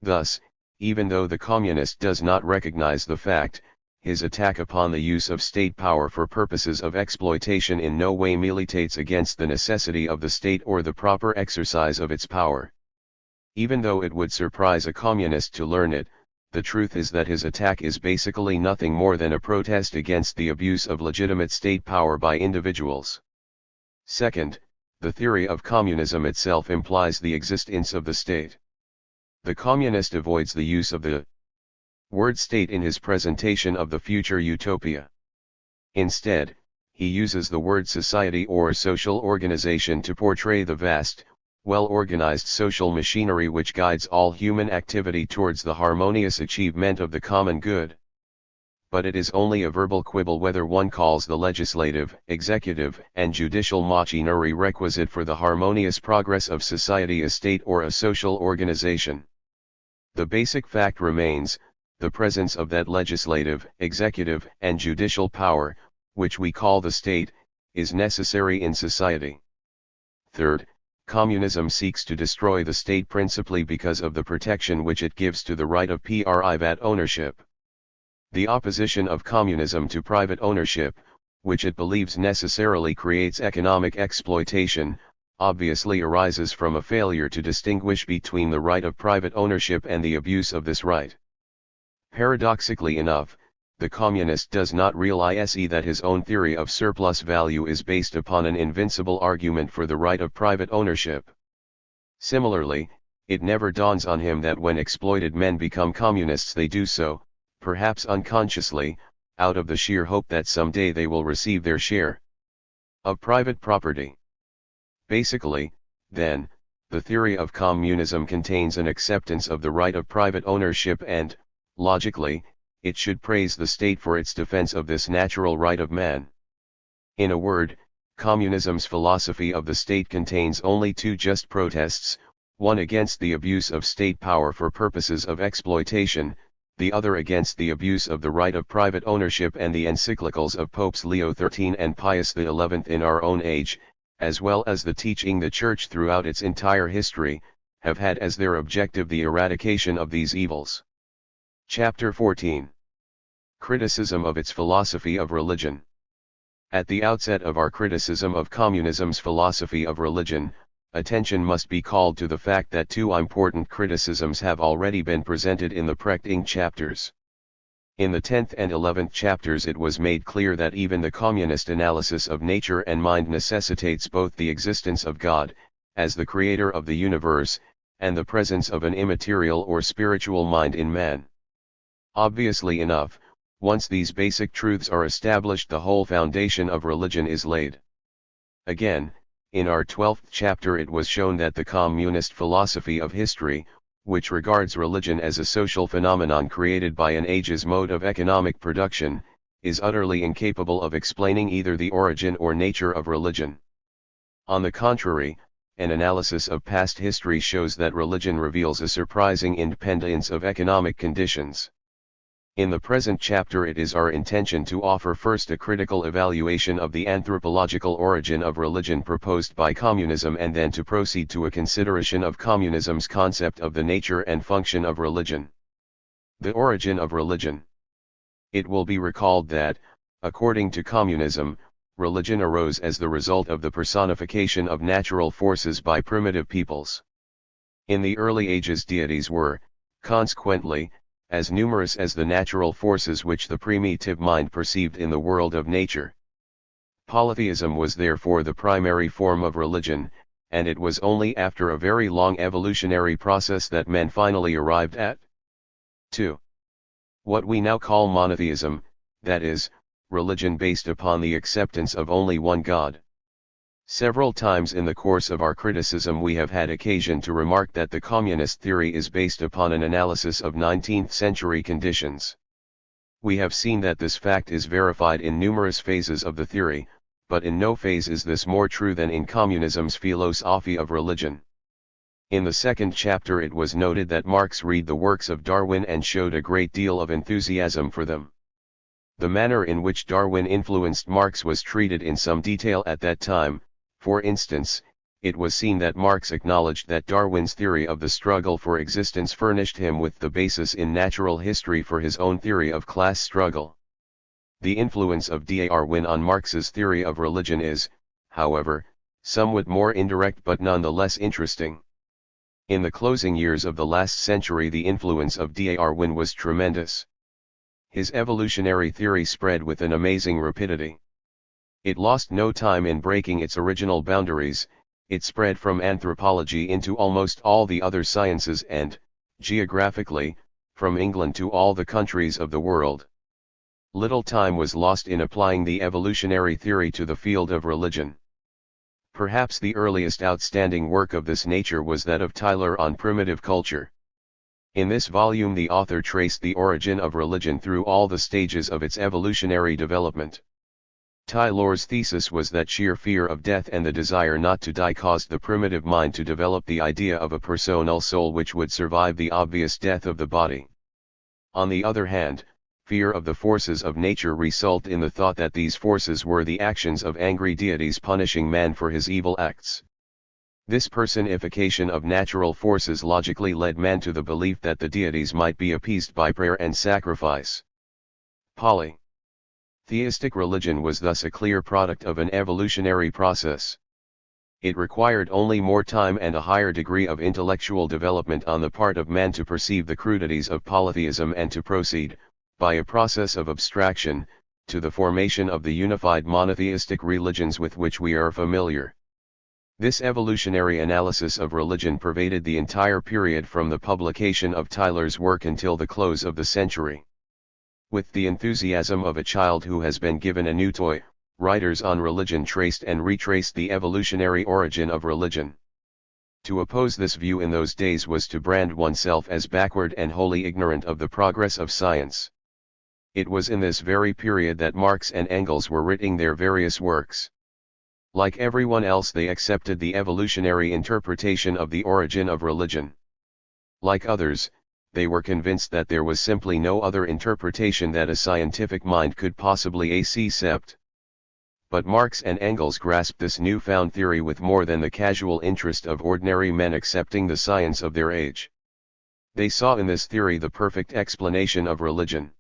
Thus, even though the communist does not recognize the fact, his attack upon the use of state power for purposes of exploitation in no way militates against the necessity of the state or the proper exercise of its power. Even though it would surprise a communist to learn it, the truth is that his attack is basically nothing more than a protest against the abuse of legitimate state power by individuals. Second, the theory of communism itself implies the existence of the state. The communist avoids the use of the word state in his presentation of the future utopia. Instead, he uses the word society or social organization to portray the vast, well-organized social machinery which guides all human activity towards the harmonious achievement of the common good. But it is only a verbal quibble whether one calls the legislative, executive, and judicial machinery requisite for the harmonious progress of society a state or a social organization. The basic fact remains, the presence of that legislative, executive, and judicial power, which we call the state, is necessary in society. Third, communism seeks to destroy the state principally because of the protection which it gives to the right of private ownership. The opposition of communism to private ownership, which it believes necessarily creates economic exploitation, obviously arises from a failure to distinguish between the right of private ownership and the abuse of this right. Paradoxically enough, the communist does not realize that his own theory of surplus value is based upon an invincible argument for the right of private ownership. Similarly, it never dawns on him that when exploited men become communists they do so, perhaps unconsciously, out of the sheer hope that someday they will receive their share of private property. Basically, then, the theory of communism contains an acceptance of the right of private ownership and, logically, it should praise the state for its defense of this natural right of man. In a word, communism's philosophy of the state contains only two just protests, one against the abuse of state power for purposes of exploitation, the other against the abuse of the right of private ownership, and the encyclicals of Popes Leo XIII and Pius XI in our own age, as well as the teaching the Church throughout its entire history, have had as their objective the eradication of these evils. Chapter 14. Criticism of its philosophy of religion. At the outset of our criticism of communism's philosophy of religion, attention must be called to the fact that two important criticisms have already been presented in the preceding chapters. In the 10th and 11th chapters it was made clear that even the communist analysis of nature and mind necessitates both the existence of God, as the creator of the universe, and the presence of an immaterial or spiritual mind in man. Obviously enough, once these basic truths are established, the whole foundation of religion is laid. Again, in our 12th chapter it was shown that the communist philosophy of history, which regards religion as a social phenomenon created by an age's mode of economic production, is utterly incapable of explaining either the origin or nature of religion. On the contrary, an analysis of past history shows that religion reveals a surprising independence of economic conditions. In the present chapter it is our intention to offer first a critical evaluation of the anthropological origin of religion proposed by communism, and then to proceed to a consideration of communism's concept of the nature and function of religion. The origin of religion. It will be recalled that, according to communism, religion arose as the result of the personification of natural forces by primitive peoples. In the early ages deities were, consequently, as numerous as the natural forces which the primitive mind perceived in the world of nature. Polytheism was therefore the primary form of religion, and it was only after a very long evolutionary process that men finally arrived at 2. What we now call monotheism, that is, religion based upon the acceptance of only one God. Several times in the course of our criticism we have had occasion to remark that the communist theory is based upon an analysis of 19th century conditions. We have seen that this fact is verified in numerous phases of the theory, but in no phase is this more true than in communism's philosophy of religion. In the second chapter it was noted that Marx read the works of Darwin and showed a great deal of enthusiasm for them. The manner in which Darwin influenced Marx was treated in some detail at that time. For instance, it was seen that Marx acknowledged that Darwin's theory of the struggle for existence furnished him with the basis in natural history for his own theory of class struggle. The influence of Darwin on Marx's theory of religion is, however, somewhat more indirect but nonetheless interesting. In the closing years of the last century the influence of Darwin was tremendous. His evolutionary theory spread with an amazing rapidity. It lost no time in breaking its original boundaries. It spread from anthropology into almost all the other sciences and, geographically, from England to all the countries of the world. Little time was lost in applying the evolutionary theory to the field of religion. Perhaps the earliest outstanding work of this nature was that of Tylor on primitive culture. In this volume the author traced the origin of religion through all the stages of its evolutionary development. Tylor's thesis was that sheer fear of death and the desire not to die caused the primitive mind to develop the idea of a personal soul which would survive the obvious death of the body. On the other hand, fear of the forces of nature resulted in the thought that these forces were the actions of angry deities punishing man for his evil acts. This personification of natural forces logically led man to the belief that the deities might be appeased by prayer and sacrifice. Polytheistic religion was thus a clear product of an evolutionary process. It required only more time and a higher degree of intellectual development on the part of man to perceive the crudities of polytheism and to proceed, by a process of abstraction, to the formation of the unified monotheistic religions with which we are familiar. This evolutionary analysis of religion pervaded the entire period from the publication of Tylor's work until the close of the century. With the enthusiasm of a child who has been given a new toy, writers on religion traced and retraced the evolutionary origin of religion. To oppose this view in those days was to brand oneself as backward and wholly ignorant of the progress of science. It was in this very period that Marx and Engels were writing their various works. Like everyone else they accepted the evolutionary interpretation of the origin of religion. Like others, they were convinced that there was simply no other interpretation that a scientific mind could possibly accept. But Marx and Engels grasped this newfound theory with more than the casual interest of ordinary men accepting the science of their age. They saw in this theory the perfect explanation of religion.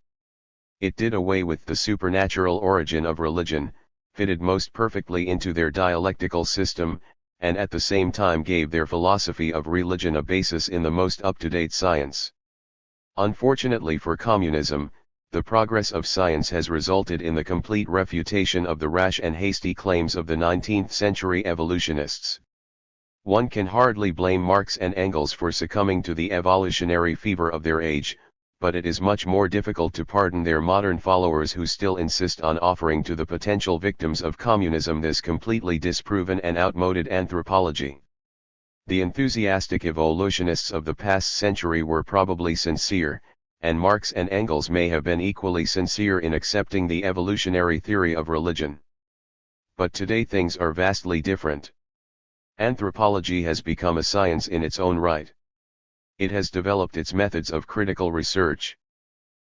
It did away with the supernatural origin of religion, fitted most perfectly into their dialectical system, and at the same time gave their philosophy of religion a basis in the most up-to-date science. Unfortunately for communism, the progress of science has resulted in the complete refutation of the rash and hasty claims of the 19th century evolutionists. One can hardly blame Marx and Engels for succumbing to the evolutionary fever of their age, but it is much more difficult to pardon their modern followers who still insist on offering to the potential victims of communism this completely disproven and outmoded anthropology. The enthusiastic evolutionists of the past century were probably sincere, and Marx and Engels may have been equally sincere in accepting the evolutionary theory of religion. But today things are vastly different. Anthropology has become a science in its own right. It has developed its methods of critical research,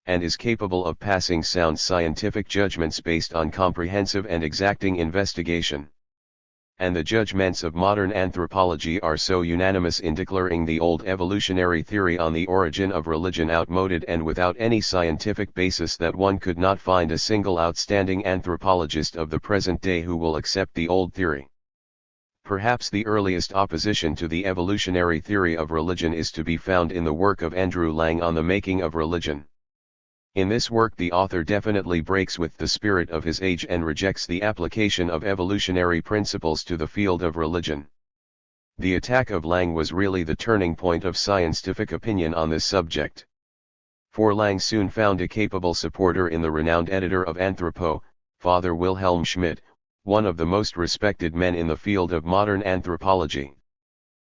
and is capable of passing sound scientific judgments based on comprehensive and exacting investigation. And the judgments of modern anthropology are so unanimous in declaring the old evolutionary theory on the origin of religion outmoded and without any scientific basis that one could not find a single outstanding anthropologist of the present day who will accept the old theory. Perhaps the earliest opposition to the evolutionary theory of religion is to be found in the work of Andrew Lang on the making of religion. In this work the author definitely breaks with the spirit of his age and rejects the application of evolutionary principles to the field of religion. The attack of Lang was really the turning point of scientific opinion on this subject. For Lang soon found a capable supporter in the renowned editor of Anthropo, Father Wilhelm Schmidt, one of the most respected men in the field of modern anthropology.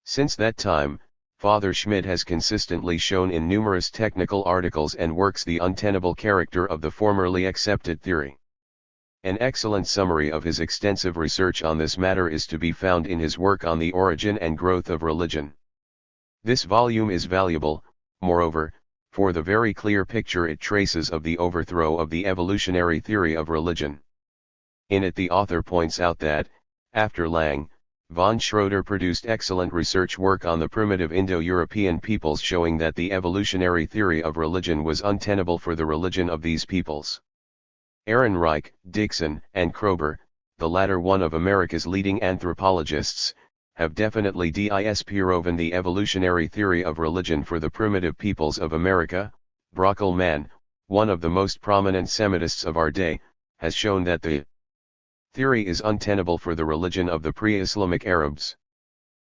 Since that time, Father Schmidt has consistently shown in numerous technical articles and works the untenable character of the formerly accepted theory. An excellent summary of his extensive research on this matter is to be found in his work on the origin and growth of religion. This volume is valuable, moreover, for the very clear picture it traces of the overthrow of the evolutionary theory of religion. In it the author points out that, after Lang, von Schroeder produced excellent research work on the primitive Indo-European peoples showing that the evolutionary theory of religion was untenable for the religion of these peoples. Ehrenreich, Dixon, and Kroeber, the latter one of America's leading anthropologists, have definitely disproven the evolutionary theory of religion for the primitive peoples of America. Brockelmann, one of the most prominent Semitists of our day, has shown that the theory is untenable for the religion of the pre-Islamic Arabs.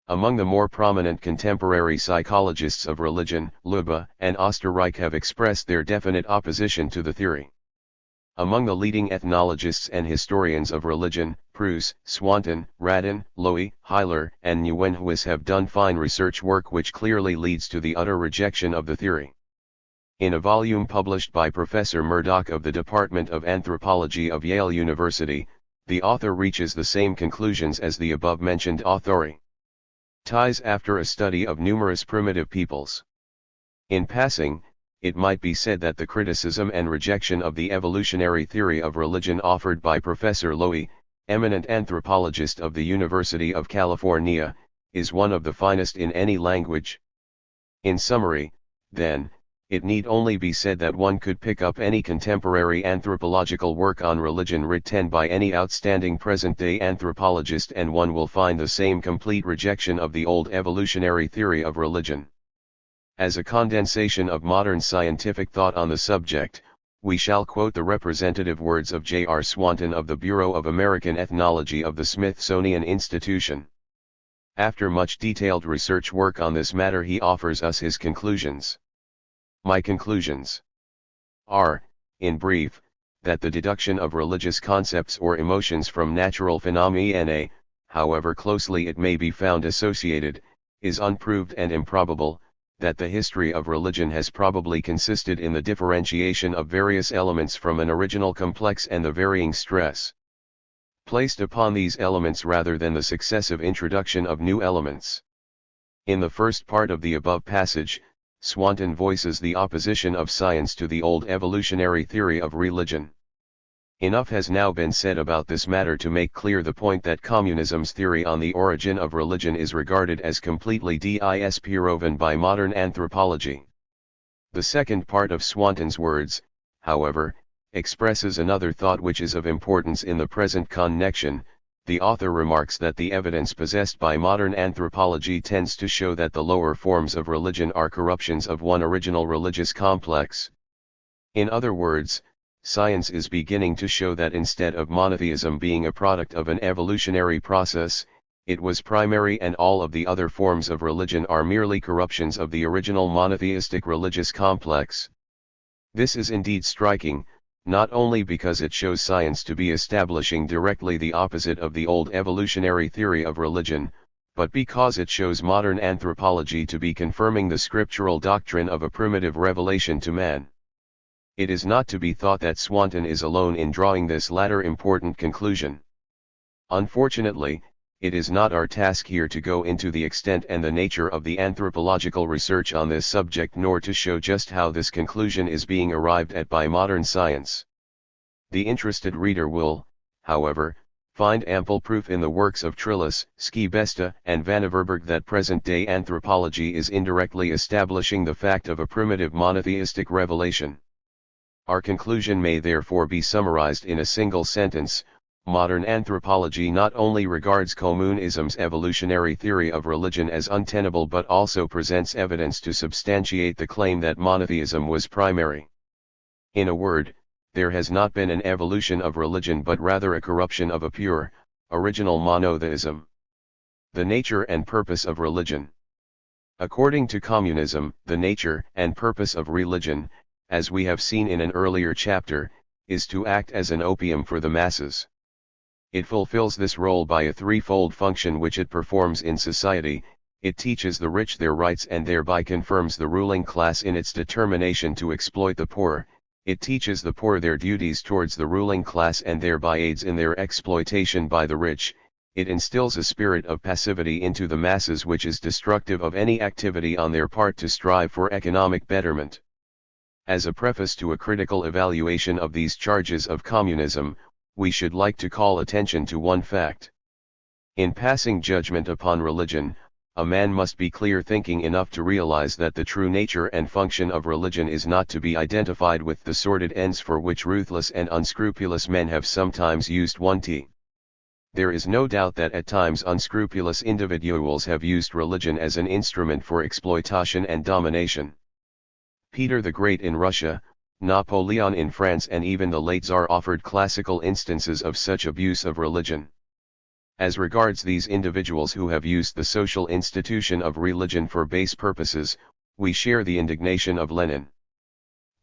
Among the more prominent contemporary psychologists of religion, Lubbe and Osterreich have expressed their definite opposition to the theory. Among the leading ethnologists and historians of religion, Preuss, Swanton, Radin, Lowy, Heiler, and Nieuwenhuis have done fine research work which clearly leads to the utter rejection of the theory. In a volume published by Professor Murdoch of the Department of Anthropology of Yale University, the author reaches the same conclusions as the above-mentioned authori. Ties after a study of numerous primitive peoples. In passing, it might be said that the criticism and rejection of the evolutionary theory of religion offered by Professor Lowy, eminent anthropologist of the University of California, is one of the finest in any language. In summary, then, it need only be said that one could pick up any contemporary anthropological work on religion written by any outstanding present-day anthropologist and one will find the same complete rejection of the old evolutionary theory of religion. As a condensation of modern scientific thought on the subject, we shall quote the representative words of J.R. Swanton of the Bureau of American Ethnology of the Smithsonian Institution. After much detailed research work on this matter, he offers us his conclusions. My conclusions are, in brief, that the deduction of religious concepts or emotions from natural phenomena, however closely it may be found associated, is unproved and improbable, that the history of religion has probably consisted in the differentiation of various elements from an original complex and the varying stress placed upon these elements rather than the successive introduction of new elements. In the first part of the above passage, Swanton voices the opposition of science to the old evolutionary theory of religion. Enough has now been said about this matter to make clear the point that communism's theory on the origin of religion is regarded as completely disproven by modern anthropology. The second part of Swanton's words, however, expresses another thought which is of importance in the present connection. The author remarks that the evidence possessed by modern anthropology tends to show that the lower forms of religion are corruptions of one original religious complex. In other words, science is beginning to show that instead of monotheism being a product of an evolutionary process, it was primary and all of the other forms of religion are merely corruptions of the original monotheistic religious complex. This is indeed striking, not only because it shows science to be establishing directly the opposite of the old evolutionary theory of religion, but because it shows modern anthropology to be confirming the scriptural doctrine of a primitive revelation to man. It is not to be thought that Swanton is alone in drawing this latter important conclusion. Unfortunately, it is not our task here to go into the extent and the nature of the anthropological research on this subject nor to show just how this conclusion is being arrived at by modern science. The interested reader will, however, find ample proof in the works of Trillis, Skibesta, and Van Averberg that present-day anthropology is indirectly establishing the fact of a primitive monotheistic revelation. Our conclusion may therefore be summarized in a single sentence. Modern anthropology not only regards communism's evolutionary theory of religion as untenable but also presents evidence to substantiate the claim that monotheism was primary. In a word, there has not been an evolution of religion but rather a corruption of a pure, original monotheism. The nature and purpose of religion. According to communism, the nature and purpose of religion, as we have seen in an earlier chapter, is to act as an opium for the masses. It fulfills this role by a threefold function which it performs in society. It teaches the rich their rights and thereby confirms the ruling class in its determination to exploit the poor. It teaches the poor their duties towards the ruling class and thereby aids in their exploitation by the rich. It instills a spirit of passivity into the masses which is destructive of any activity on their part to strive for economic betterment. As a preface to a critical evaluation of these charges of communism, we should like to call attention to one fact. In passing judgment upon religion, a man must be clear-thinking enough to realize that the true nature and function of religion is not to be identified with the sordid ends for which ruthless and unscrupulous men have sometimes used one. There is no doubt that at times unscrupulous individuals have used religion as an instrument for exploitation and domination. Peter the Great in Russia, Napoleon in France and even the late Tsar offered classical instances of such abuse of religion. As regards these individuals who have used the social institution of religion for base purposes, we share the indignation of Lenin.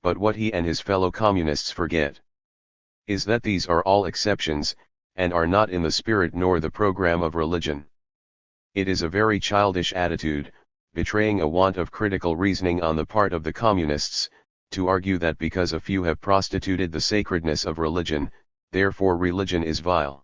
But what he and his fellow communists forget is that these are all exceptions, and are not in the spirit nor the program of religion. It is a very childish attitude, betraying a want of critical reasoning on the part of the communists, to argue that because a few have prostituted the sacredness of religion, therefore religion is vile.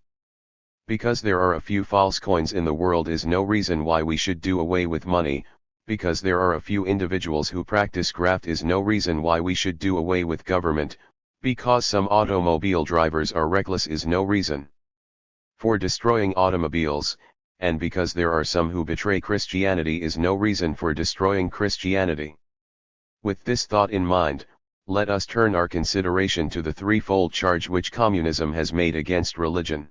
Because there are a few false coins in the world is no reason why we should do away with money. Because there are a few individuals who practice graft is no reason why we should do away with government. Because some automobile drivers are reckless is no reason for destroying automobiles, and because there are some who betray Christianity is no reason for destroying Christianity. With this thought in mind, let us turn our consideration to the threefold charge which communism has made against religion.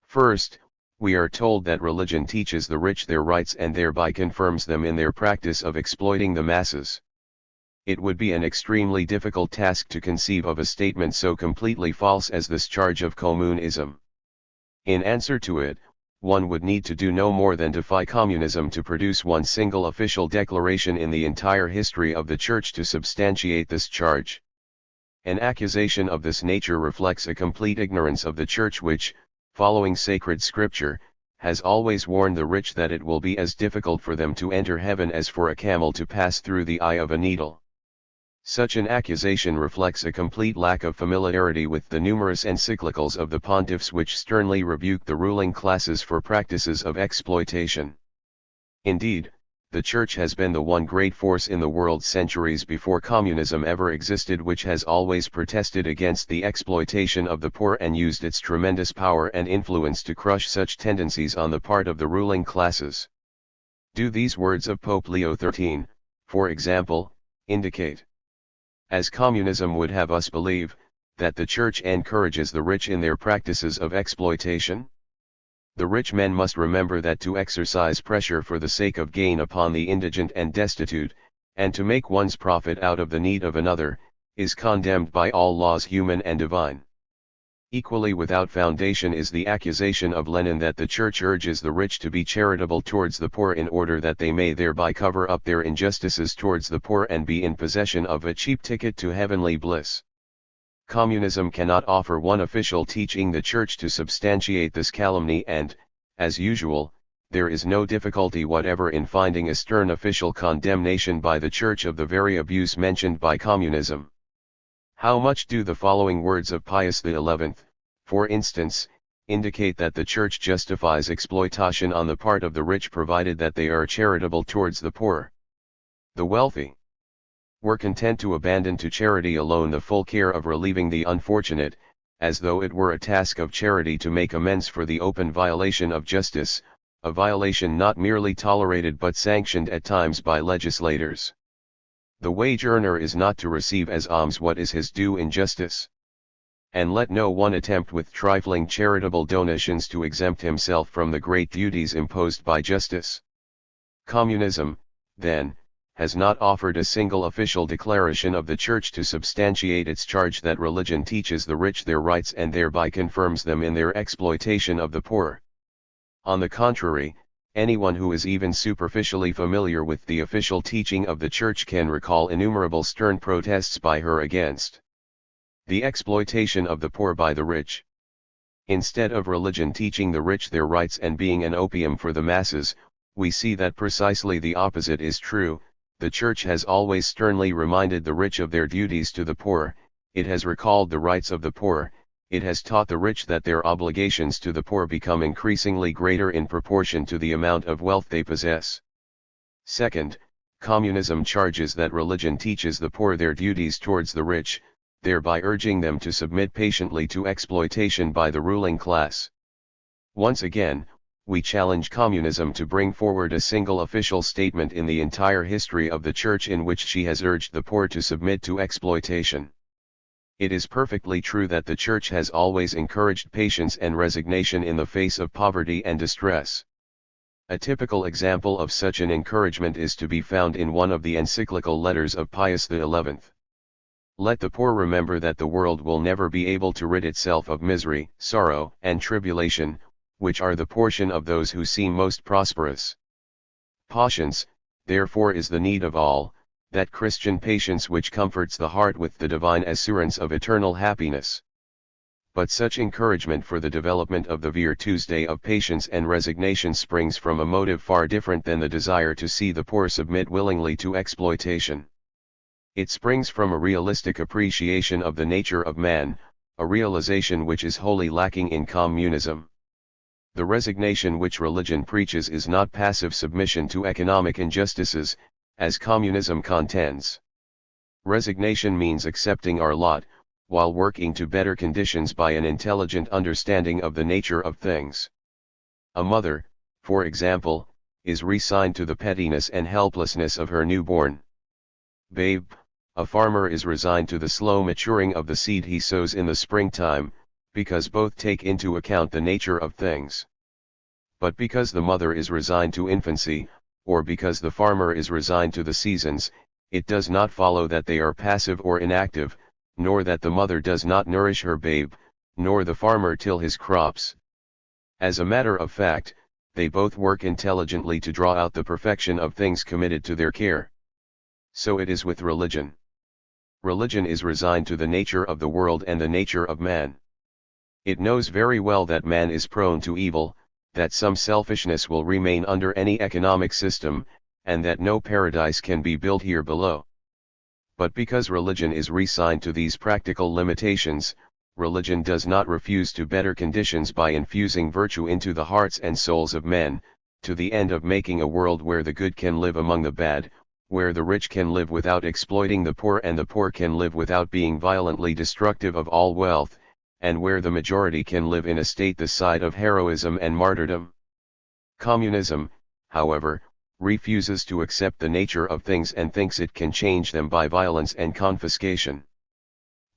First, we are told that religion teaches the rich their rights and thereby confirms them in their practice of exploiting the masses. It would be an extremely difficult task to conceive of a statement so completely false as this charge of communism. In answer to it, one would need to do no more than defy communism to produce one single official declaration in the entire history of the Church to substantiate this charge. An accusation of this nature reflects a complete ignorance of the Church which, following sacred scripture, has always warned the rich that it will be as difficult for them to enter heaven as for a camel to pass through the eye of a needle. Such an accusation reflects a complete lack of familiarity with the numerous encyclicals of the pontiffs which sternly rebuke the ruling classes for practices of exploitation. Indeed, the Church has been the one great force in the world centuries before communism ever existed which has always protested against the exploitation of the poor and used its tremendous power and influence to crush such tendencies on the part of the ruling classes. Do these words of Pope Leo XIII, for example, indicate, as communism would have us believe, that the Church encourages the rich in their practices of exploitation? The rich men must remember that to exercise pressure for the sake of gain upon the indigent and destitute, and to make one's profit out of the need of another, is condemned by all laws human and divine. Equally without foundation is the accusation of Lenin that the Church urges the rich to be charitable towards the poor in order that they may thereby cover up their injustices towards the poor and be in possession of a cheap ticket to heavenly bliss. Communism cannot offer one official teaching the Church to substantiate this calumny and, as usual, there is no difficulty whatever in finding a stern official condemnation by the Church of the very abuse mentioned by communism. How much do the following words of Pius XI, for instance, indicate that the Church justifies exploitation on the part of the rich provided that they are charitable towards the poor? The wealthy were content to abandon to charity alone the full care of relieving the unfortunate, as though it were a task of charity to make amends for the open violation of justice, a violation not merely tolerated but sanctioned at times by legislators. The wage earner is not to receive as alms what is his due in justice. And let no one attempt with trifling charitable donations to exempt himself from the great duties imposed by justice. Communism, then, has not offered a single official declaration of the Church to substantiate its charge that religion teaches the rich their rights and thereby confirms them in their exploitation of the poor. On the contrary, Anyone who is even superficially familiar with the official teaching of the Church can recall innumerable stern protests by her against the exploitation of the poor by the rich. Instead of religion teaching the rich their rights and being an opium for the masses, we see that precisely the opposite is true. The Church has always sternly reminded the rich of their duties to the poor, it has recalled the rights of the poor, it has taught the rich that their obligations to the poor become increasingly greater in proportion to the amount of wealth they possess. Second, communism charges that religion teaches the poor their duties towards the rich, thereby urging them to submit patiently to exploitation by the ruling class. Once again, we challenge communism to bring forward a single official statement in the entire history of the Church in which she has urged the poor to submit to exploitation. It is perfectly true that the Church has always encouraged patience and resignation in the face of poverty and distress. A typical example of such an encouragement is to be found in one of the encyclical letters of Pius XI. Let the poor remember that the world will never be able to rid itself of misery, sorrow, and tribulation, which are the portion of those who seem most prosperous. Patience, therefore, is the need of all, that Christian patience which comforts the heart with the divine assurance of eternal happiness. But such encouragement for the development of the virtues of patience and resignation springs from a motive far different than the desire to see the poor submit willingly to exploitation. It springs from a realistic appreciation of the nature of man, a realization which is wholly lacking in communism. The resignation which religion preaches is not passive submission to economic injustices, as communism contends. Resignation means accepting our lot, while working to better conditions by an intelligent understanding of the nature of things. A mother, for example, is resigned to the pettiness and helplessness of her newborn babe. A farmer is resigned to the slow maturing of the seed he sows in the springtime, because both take into account the nature of things. But because the mother is resigned to infancy, or because the farmer is resigned to the seasons, it does not follow that they are passive or inactive, nor that the mother does not nourish her babe, nor the farmer till his crops. As a matter of fact, they both work intelligently to draw out the perfection of things committed to their care. So it is with religion. Religion is resigned to the nature of the world and the nature of man. It knows very well that man is prone to evil, that some selfishness will remain under any economic system, and that no paradise can be built here below. But because religion is resigned to these practical limitations, religion does not refuse to better conditions by infusing virtue into the hearts and souls of men, to the end of making a world where the good can live among the bad, where the rich can live without exploiting the poor and the poor can live without being violently destructive of all wealth, and where the majority can live in a state the side of heroism and martyrdom. Communism, however, refuses to accept the nature of things and thinks it can change them by violence and confiscation.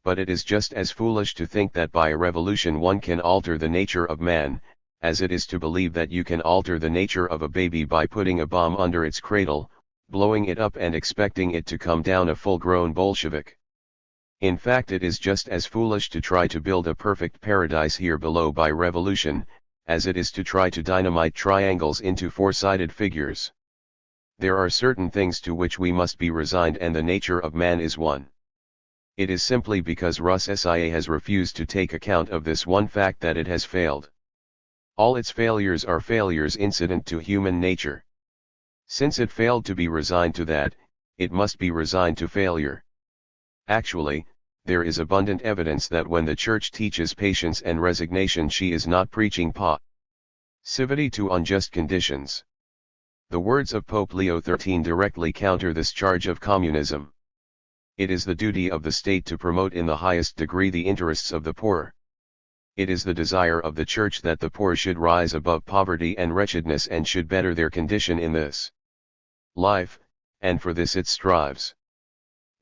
But it is just as foolish to think that by a revolution one can alter the nature of man, as it is to believe that you can alter the nature of a baby by putting a bomb under its cradle, blowing it up and expecting it to come down a full-grown Bolshevik. In fact, it is just as foolish to try to build a perfect paradise here below by revolution, as it is to try to dynamite triangles into four-sided figures. There are certain things to which we must be resigned, and the nature of man is one. It is simply because Russia has refused to take account of this one fact that it has failed. All its failures are failures incident to human nature. Since it failed to be resigned to that, it must be resigned to failure. Actually, there is abundant evidence that when the Church teaches patience and resignation, she is not preaching passivity to unjust conditions. The words of Pope Leo XIII directly counter this charge of communism. It is the duty of the state to promote in the highest degree the interests of the poor. It is the desire of the Church that the poor should rise above poverty and wretchedness and should better their condition in this life, and for this it strives.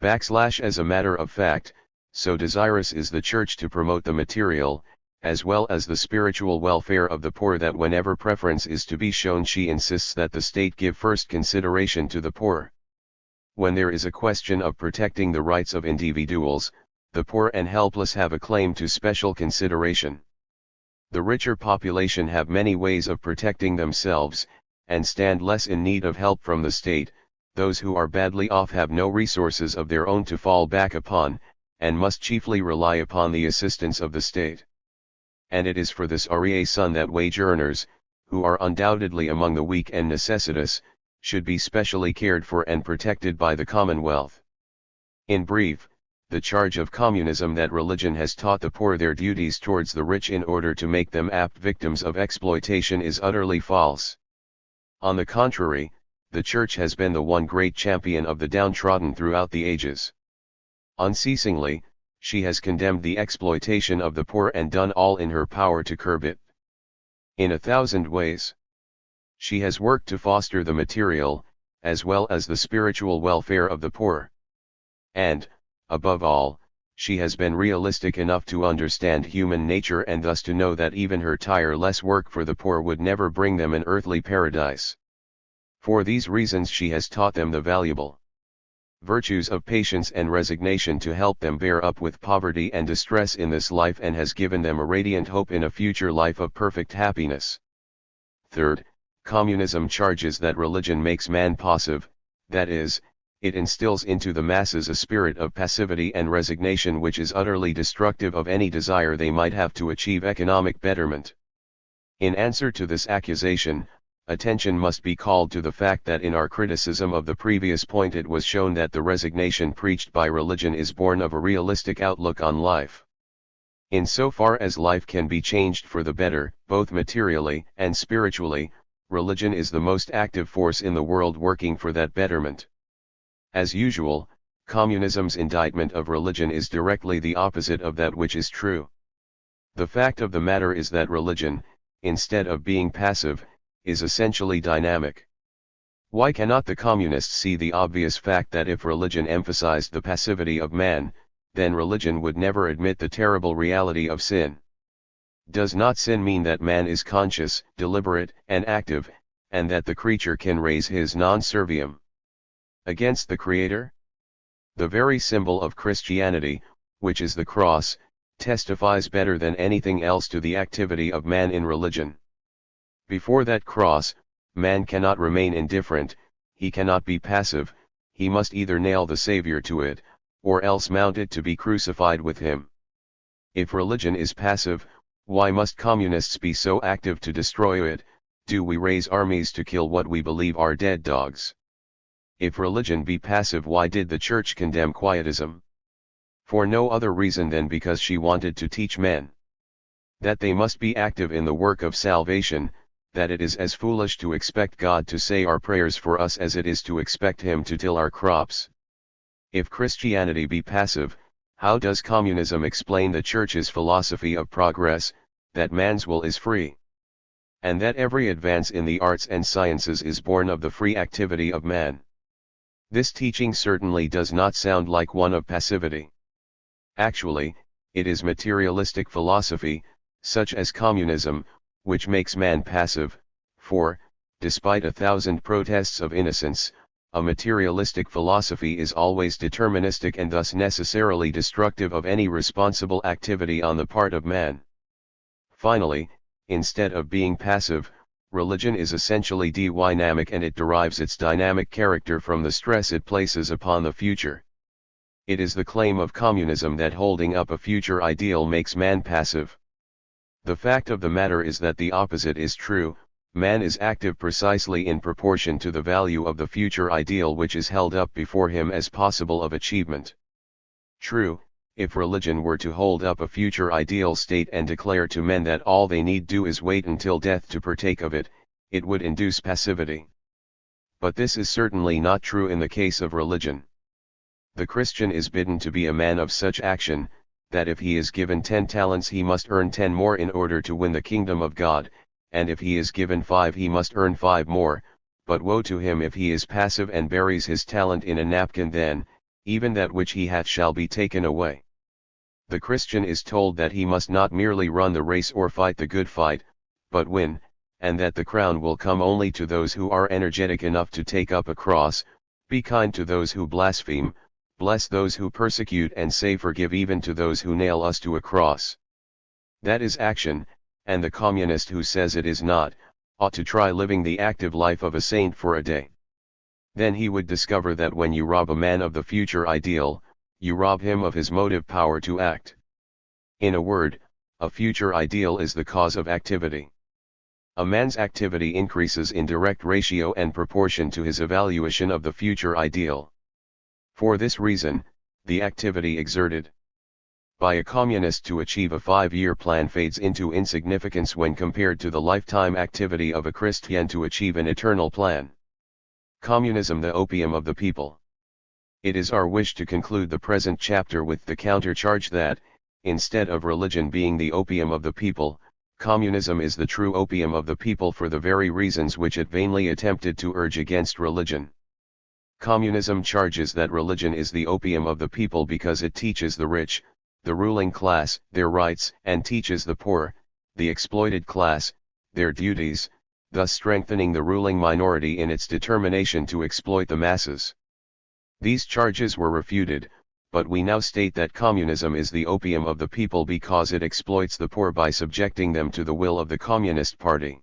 As a matter of fact, so desirous is the Church to promote the material, as well as the spiritual welfare of the poor, that whenever preference is to be shown, she insists that the state give first consideration to the poor. When there is a question of protecting the rights of individuals, the poor and helpless have a claim to special consideration. The richer population have many ways of protecting themselves, and stand less in need of help from the state. Those who are badly off have no resources of their own to fall back upon, and must chiefly rely upon the assistance of the state. And it is for this reason that wage earners, who are undoubtedly among the weak and necessitous, should be specially cared for and protected by the Commonwealth. In brief, the charge of communism that religion has taught the poor their duties towards the rich in order to make them apt victims of exploitation is utterly false. On the contrary, the Church has been the one great champion of the downtrodden throughout the ages. Unceasingly, she has condemned the exploitation of the poor and done all in her power to curb it. In 1,000 ways, she has worked to foster the material, as well as the spiritual welfare of the poor. And, above all, she has been realistic enough to understand human nature and thus to know that even her tireless work for the poor would never bring them an earthly paradise. For these reasons she has taught them the valuable virtues of patience and resignation to help them bear up with poverty and distress in this life, and has given them a radiant hope in a future life of perfect happiness. Third, communism charges that religion makes man passive, that is, it instills into the masses a spirit of passivity and resignation which is utterly destructive of any desire they might have to achieve economic betterment. In answer to this accusation, attention must be called to the fact that in our criticism of the previous point it was shown that the resignation preached by religion is born of a realistic outlook on life. In so far as life can be changed for the better, both materially and spiritually, religion is the most active force in the world working for that betterment. As usual, communism's indictment of religion is directly the opposite of that which is true. The fact of the matter is that religion, instead of being passive, is essentially dynamic. Why cannot the communists see the obvious fact that if religion emphasized the passivity of man, then religion would never admit the terrible reality of sin? Does not sin mean that man is conscious, deliberate, and active, and that the creature can raise his non serviam against the Creator? The very symbol of Christianity, which is the cross, testifies better than anything else to the activity of man in religion. Before that cross, man cannot remain indifferent, he cannot be passive, he must either nail the Savior to it, or else mount it to be crucified with him. If religion is passive, why must communists be so active to destroy it? Do we raise armies to kill what we believe are dead dogs? If religion be passive, why did the Church condemn quietism? For no other reason than because she wanted to teach men that they must be active in the work of salvation, that it is as foolish to expect God to say our prayers for us as it is to expect Him to till our crops. If Christianity be passive, how does communism explain the Church's philosophy of progress, that man's will is free, and that every advance in the arts and sciences is born of the free activity of man? This teaching certainly does not sound like one of passivity. Actually, it is materialistic philosophy, such as communism, which makes man passive, for, despite 1,000 protests of innocence, a materialistic philosophy is always deterministic and thus necessarily destructive of any responsible activity on the part of man. Finally, instead of being passive, religion is essentially dynamic, and it derives its dynamic character from the stress it places upon the future. It is the claim of communism that holding up a future ideal makes man passive. The fact of the matter is that the opposite is true. Man is active precisely in proportion to the value of the future ideal which is held up before him as possible of achievement. True, if religion were to hold up a future ideal state and declare to men that all they need do is wait until death to partake of it, it would induce passivity. But this is certainly not true in the case of religion. The Christian is bidden to be a man of such action, that if he is given 10 talents he must earn 10 more in order to win the kingdom of God, and if he is given 5 he must earn 5 more, but woe to him if he is passive and buries his talent in a napkin, then, even that which he hath shall be taken away. The Christian is told that he must not merely run the race or fight the good fight, but win, and that the crown will come only to those who are energetic enough to take up a cross, be kind to those who blaspheme, bless those who persecute, and say forgive even to those who nail us to a cross. That is action, and the communist who says it is not, ought to try living the active life of a saint for a day. Then he would discover that when you rob a man of the future ideal, you rob him of his motive power to act. In a word, a future ideal is the cause of activity. A man's activity increases in direct ratio and proportion to his evaluation of the future ideal. For this reason, the activity exerted by a communist to achieve a 5-year plan fades into insignificance when compared to the lifetime activity of a Christian to achieve an eternal plan. Communism, the opium of the people. It is our wish to conclude the present chapter with the countercharge that, instead of religion being the opium of the people, communism is the true opium of the people for the very reasons which it vainly attempted to urge against religion. Communism charges that religion is the opium of the people because it teaches the rich, the ruling class, their rights, and teaches the poor, the exploited class, their duties, thus strengthening the ruling minority in its determination to exploit the masses. These charges were refuted, but we now state that communism is the opium of the people because it exploits the poor by subjecting them to the will of the Communist Party.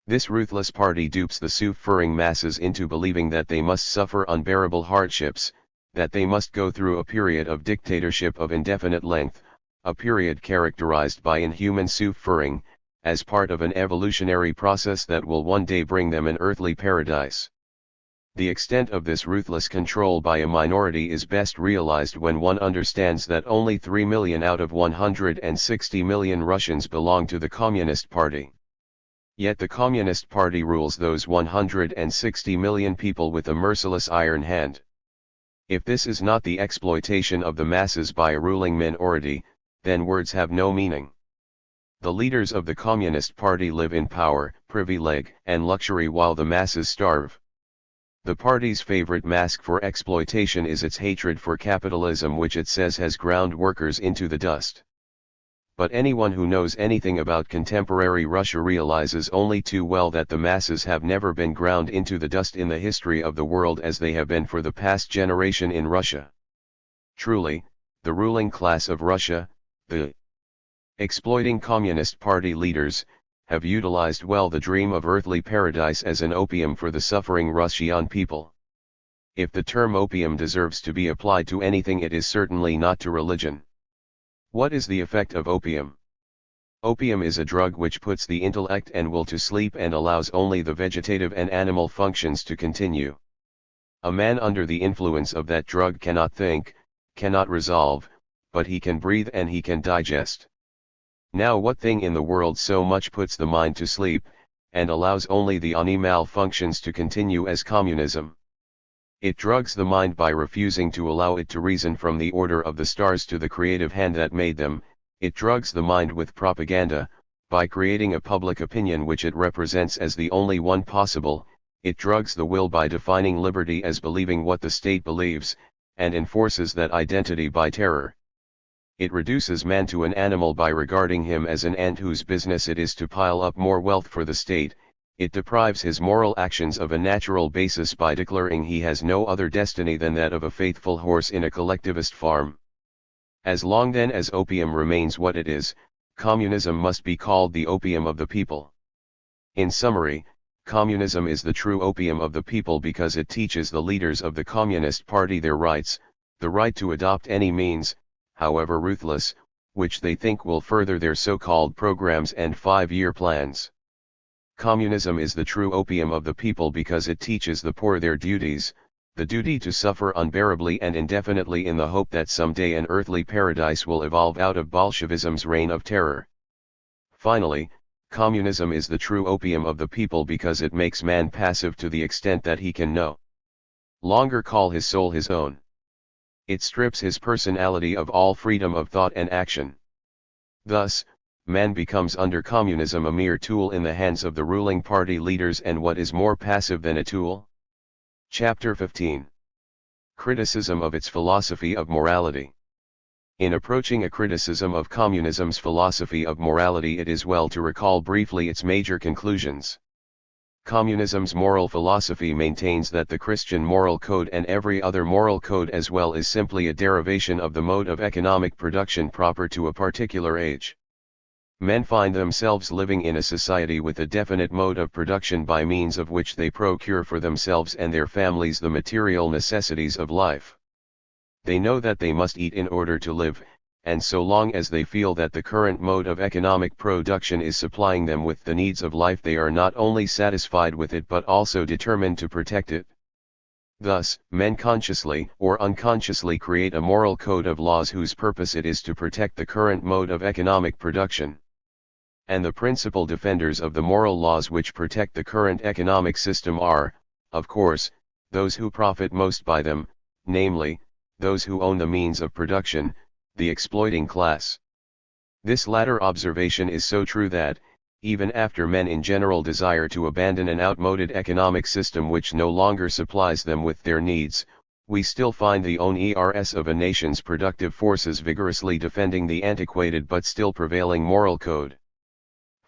This ruthless party dupes the suffering masses into believing that they must suffer unbearable hardships, that they must go through a period of dictatorship of indefinite length, a period characterized by inhuman suffering, as part of an evolutionary process that will one day bring them an earthly paradise. The extent of this ruthless control by a minority is best realized when one understands that only 3 million out of 160 million Russians belong to the Communist Party. Yet the Communist Party rules those 160 million people with a merciless iron hand. If this is not the exploitation of the masses by a ruling minority, then words have no meaning. The leaders of the Communist Party live in power, privilege, and luxury while the masses starve. The party's favorite mask for exploitation is its hatred for capitalism, which it says has ground workers into the dust. But anyone who knows anything about contemporary Russia realizes only too well that the masses have never been ground into the dust in the history of the world as they have been for the past generation in Russia. Truly, the ruling class of Russia, the exploiting Communist Party leaders, have utilized well the dream of earthly paradise as an opium for the suffering Russian people. If the term opium deserves to be applied to anything, it is certainly not to religion. What is the effect of opium? Opium is a drug which puts the intellect and will to sleep and allows only the vegetative and animal functions to continue. A man under the influence of that drug cannot think, cannot resolve, but he can breathe and he can digest. Now what thing in the world so much puts the mind to sleep, and allows only the animal functions to continue as communism? It drugs the mind by refusing to allow it to reason from the order of the stars to the creative hand that made them. It drugs the mind with propaganda, by creating a public opinion which it represents as the only one possible. It drugs the will by defining liberty as believing what the state believes, and enforces that identity by terror. It reduces man to an animal by regarding him as an ant whose business it is to pile up more wealth for the state. It deprives his moral actions of a natural basis by declaring he has no other destiny than that of a faithful horse in a collectivist farm. As long then as opium remains what it is, communism must be called the opium of the people. In summary, communism is the true opium of the people because it teaches the leaders of the Communist Party their rights, the right to adopt any means, however ruthless, which they think will further their so-called programs and 5-year plans. Communism is the true opium of the people because it teaches the poor their duties, the duty to suffer unbearably and indefinitely in the hope that someday an earthly paradise will evolve out of Bolshevism's reign of terror. Finally, communism is the true opium of the people because it makes man passive to the extent that he can no longer call his soul his own. It strips his personality of all freedom of thought and action. Thus, man becomes under communism a mere tool in the hands of the ruling party leaders, and what is more passive than a tool? Chapter 15. Criticism of its philosophy of morality. In approaching a criticism of communism's philosophy of morality, it is well to recall briefly its major conclusions. Communism's moral philosophy maintains that the Christian moral code and every other moral code as well is simply a derivation of the mode of economic production proper to a particular age. Men find themselves living in a society with a definite mode of production by means of which they procure for themselves and their families the material necessities of life. They know that they must eat in order to live, and so long as they feel that the current mode of economic production is supplying them with the needs of life, they are not only satisfied with it but also determined to protect it. Thus, men consciously or unconsciously create a moral code of laws whose purpose it is to protect the current mode of economic production. And the principal defenders of the moral laws which protect the current economic system are, of course, those who profit most by them, namely, those who own the means of production, the exploiting class. This latter observation is so true that, even after men in general desire to abandon an outmoded economic system which no longer supplies them with their needs, we still find the owners of a nation's productive forces vigorously defending the antiquated but still prevailing moral code.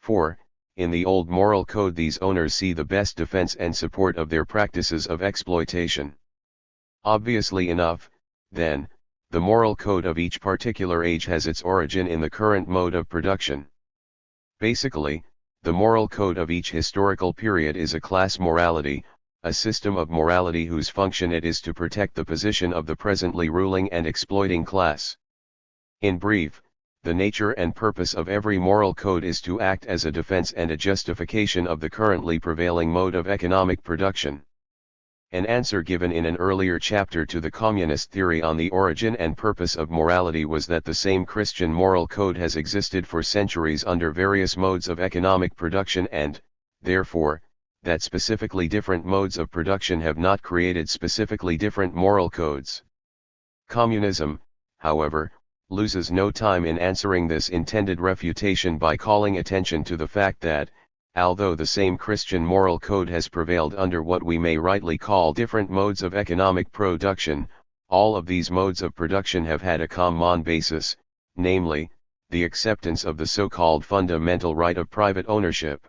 For, in the old moral code these owners see the best defense and support of their practices of exploitation. Obviously enough, then, the moral code of each particular age has its origin in the current mode of production. Basically, the moral code of each historical period is a class morality, a system of morality whose function it is to protect the position of the presently ruling and exploiting class. In brief, the nature and purpose of every moral code is to act as a defense and a justification of the currently prevailing mode of economic production. An answer given in an earlier chapter to the communist theory on the origin and purpose of morality was that the same Christian moral code has existed for centuries under various modes of economic production and, therefore, that specifically different modes of production have not created specifically different moral codes. Communism, however, loses no time in answering this intended refutation by calling attention to the fact that, although the same Christian moral code has prevailed under what we may rightly call different modes of economic production, all of these modes of production have had a common basis, namely, the acceptance of the so-called fundamental right of private ownership.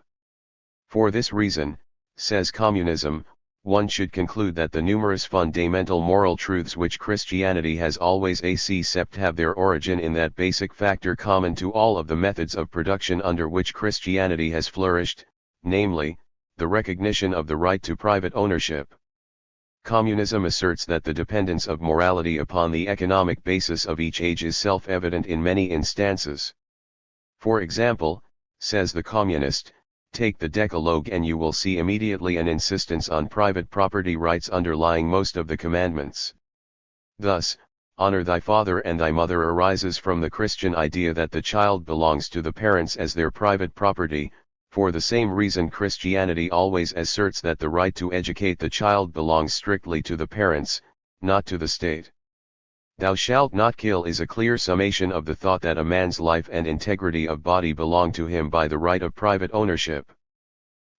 For this reason, says Communism, one should conclude that the numerous fundamental moral truths which Christianity has always accepted have their origin in that basic factor common to all of the methods of production under which Christianity has flourished, namely, the recognition of the right to private ownership. Communism asserts that the dependence of morality upon the economic basis of each age is self-evident in many instances. For example, says the communist, take the Decalogue and you will see immediately an insistence on private property rights underlying most of the commandments. Thus, honor thy father and thy mother arises from the Christian idea that the child belongs to the parents as their private property. For the same reason Christianity always asserts that the right to educate the child belongs strictly to the parents, not to the state. Thou shalt not kill is a clear summation of the thought that a man's life and integrity of body belong to him by the right of private ownership.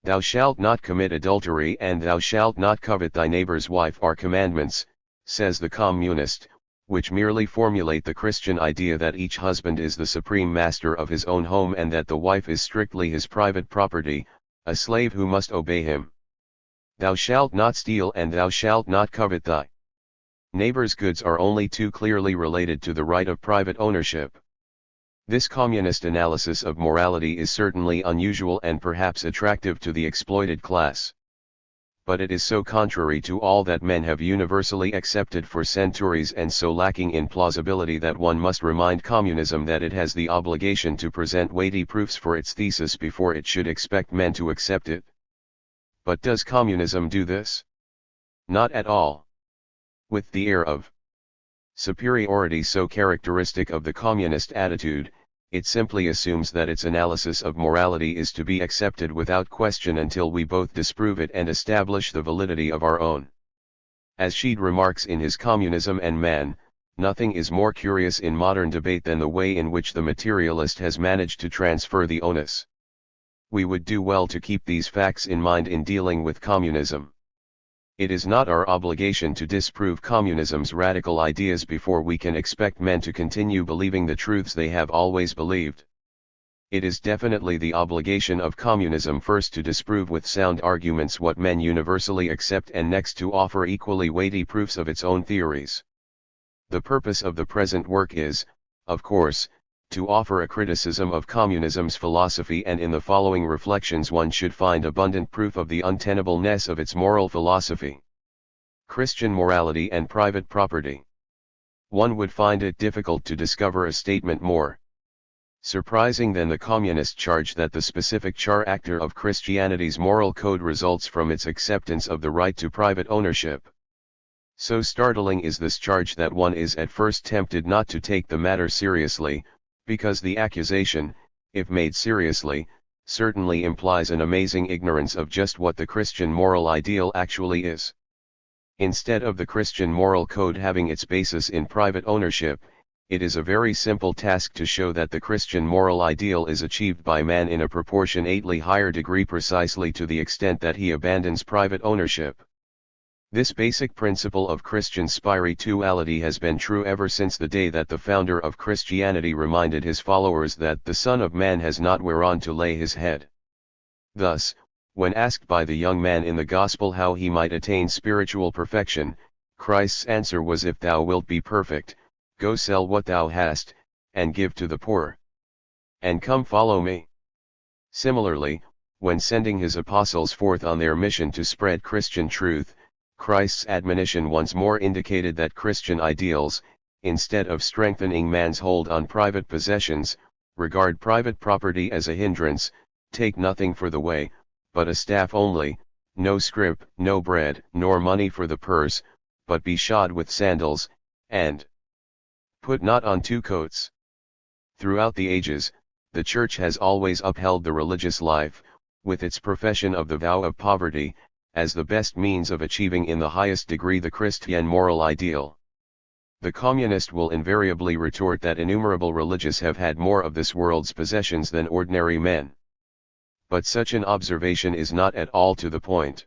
Thou shalt not commit adultery and thou shalt not covet thy neighbor's wife are commandments, says the communist, which merely formulate the Christian idea that each husband is the supreme master of his own home and that the wife is strictly his private property, a slave who must obey him. Thou shalt not steal and thou shalt not covet thy neighbor's goods are only too clearly related to the right of private ownership. This communist analysis of morality is certainly unusual and perhaps attractive to the exploited class. But it is so contrary to all that men have universally accepted for centuries and so lacking in plausibility that one must remind communism that it has the obligation to present weighty proofs for its thesis before it should expect men to accept it. But does communism do this? Not at all. With the air of superiority so characteristic of the communist attitude, it simply assumes that its analysis of morality is to be accepted without question until we both disprove it and establish the validity of our own. As Sheed remarks in his Communism and Man, nothing is more curious in modern debate than the way in which the materialist has managed to transfer the onus. We would do well to keep these facts in mind in dealing with communism. It is not our obligation to disprove communism's radical ideas before we can expect men to continue believing the truths they have always believed. It is definitely the obligation of communism first to disprove with sound arguments what men universally accept and next to offer equally weighty proofs of its own theories. The purpose of the present work is, of course, to offer a criticism of communism's philosophy, and in the following reflections one should find abundant proof of the untenableness of its moral philosophy. Christian morality and private property. One would find it difficult to discover a statement more surprising than the communist charge that the specific character of Christianity's moral code results from its acceptance of the right to private ownership. So startling is this charge that one is at first tempted not to take the matter seriously, because the accusation, if made seriously, certainly implies an amazing ignorance of just what the Christian moral ideal actually is. Instead of the Christian moral code having its basis in private ownership, it is a very simple task to show that the Christian moral ideal is achieved by man in a proportionately higher degree precisely to the extent that he abandons private ownership. This basic principle of Christian spirituality has been true ever since the day that the founder of Christianity reminded his followers that the Son of Man has not whereon to lay his head. Thus, when asked by the young man in the Gospel how he might attain spiritual perfection, Christ's answer was, "If thou wilt be perfect, go sell what thou hast, and give to the poor, and come follow me." Similarly, when sending his apostles forth on their mission to spread Christian truth, Christ's admonition once more indicated that Christian ideals, instead of strengthening man's hold on private possessions, regard private property as a hindrance, take nothing for the way, but a staff only, no scrip, no bread, nor money for the purse, but be shod with sandals, and put not on two coats. Throughout the ages, the Church has always upheld the religious life, with its profession of the vow of poverty, as the best means of achieving in the highest degree the Christian moral ideal. The communist will invariably retort that innumerable religious have had more of this world's possessions than ordinary men. But such an observation is not at all to the point.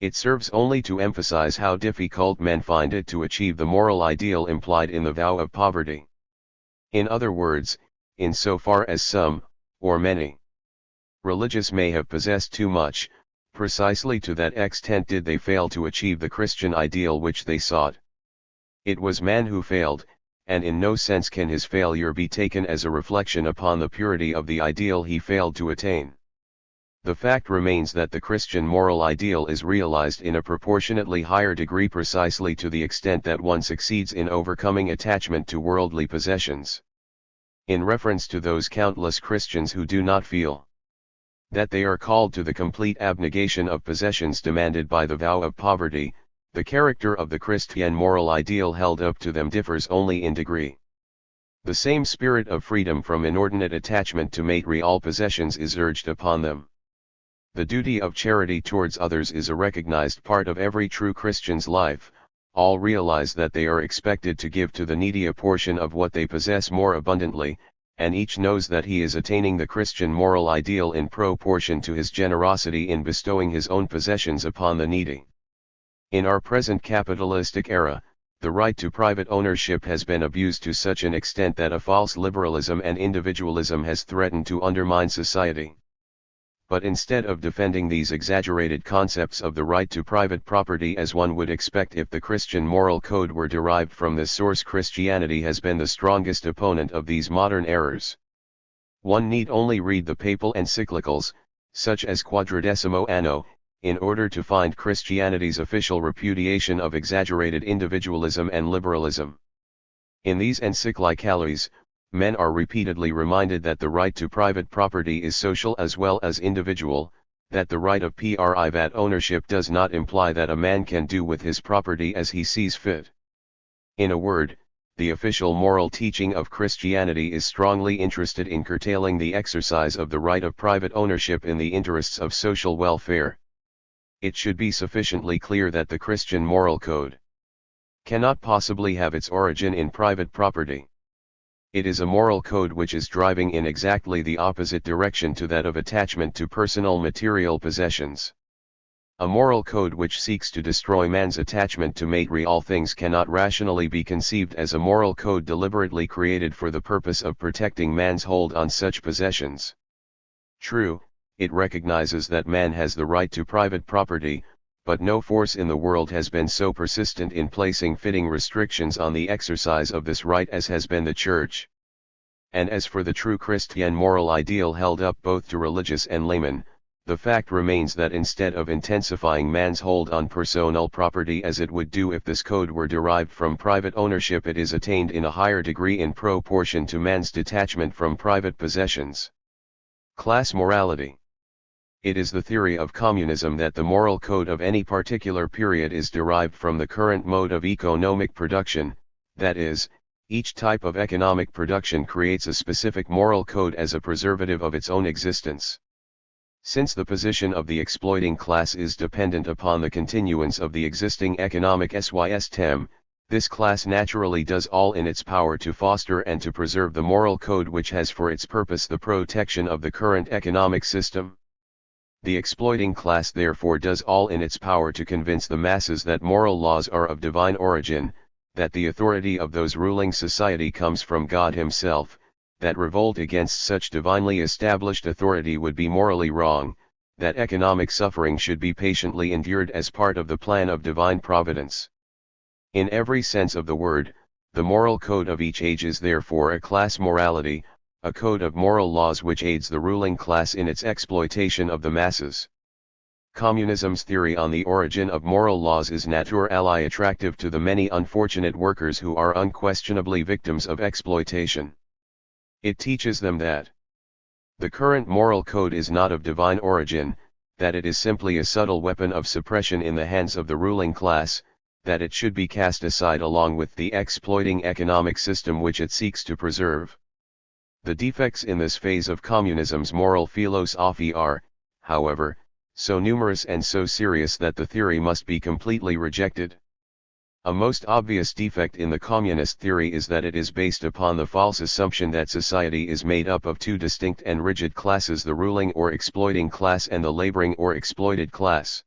It serves only to emphasize how difficult men find it to achieve the moral ideal implied in the vow of poverty. In other words, in so far as some, or many, religious may have possessed too much, precisely to that extent did they fail to achieve the Christian ideal which they sought. It was man who failed, and in no sense can his failure be taken as a reflection upon the purity of the ideal he failed to attain. The fact remains that the Christian moral ideal is realized in a proportionately higher degree precisely to the extent that one succeeds in overcoming attachment to worldly possessions. In reference to those countless Christians who do not feel that they are called to the complete abnegation of possessions demanded by the vow of poverty, the character of the Christian moral ideal held up to them differs only in degree. The same spirit of freedom from inordinate attachment to material possessions is urged upon them. The duty of charity towards others is a recognized part of every true Christian's life. All realize that they are expected to give to the needy a portion of what they possess more abundantly, and each knows that he is attaining the Christian moral ideal in proportion to his generosity in bestowing his own possessions upon the needy. In our present capitalistic era, the right to private ownership has been abused to such an extent that a false liberalism and individualism has threatened to undermine society. But instead of defending these exaggerated concepts of the right to private property as one would expect if the Christian moral code were derived from this source, Christianity has been the strongest opponent of these modern errors. One need only read the papal encyclicals, such as Quadragesimo Anno, in order to find Christianity's official repudiation of exaggerated individualism and liberalism. In these encyclicales, men are repeatedly reminded that the right to private property is social as well as individual, that the right of private ownership does not imply that a man can do with his property as he sees fit. In a word, the official moral teaching of Christianity is strongly interested in curtailing the exercise of the right of private ownership in the interests of social welfare. It should be sufficiently clear that the Christian moral code cannot possibly have its origin in private property. It is a moral code which is driving in exactly the opposite direction to that of attachment to personal material possessions. A moral code which seeks to destroy man's attachment to material things cannot rationally be conceived as a moral code deliberately created for the purpose of protecting man's hold on such possessions. True, it recognizes that man has the right to private property, but no force in the world has been so persistent in placing fitting restrictions on the exercise of this right as has been the Church. And as for the true Christian moral ideal held up both to religious and laymen, the fact remains that instead of intensifying man's hold on personal property as it would do if this code were derived from private ownership, it is attained in a higher degree in proportion to man's detachment from private possessions. Class morality. It is the theory of communism that the moral code of any particular period is derived from the current mode of economic production, that is, each type of economic production creates a specific moral code as a preservative of its own existence. Since the position of the exploiting class is dependent upon the continuance of the existing economic system, this class naturally does all in its power to foster and to preserve the moral code which has for its purpose the protection of the current economic system. The exploiting class therefore does all in its power to convince the masses that moral laws are of divine origin, that the authority of those ruling society comes from God Himself, that revolt against such divinely established authority would be morally wrong, that economic suffering should be patiently endured as part of the plan of divine providence. In every sense of the word, the moral code of each age is therefore a class morality, a code of moral laws which aids the ruling class in its exploitation of the masses. Communism's theory on the origin of moral laws is naturally attractive to the many unfortunate workers who are unquestionably victims of exploitation. It teaches them that the current moral code is not of divine origin, that it is simply a subtle weapon of suppression in the hands of the ruling class, that it should be cast aside along with the exploiting economic system which it seeks to preserve. The defects in this phase of communism's moral philosophy are, however, so numerous and so serious that the theory must be completely rejected. A most obvious defect in the communist theory is that it is based upon the false assumption that society is made up of two distinct and rigid classes, the ruling or exploiting class and the laboring or exploited class.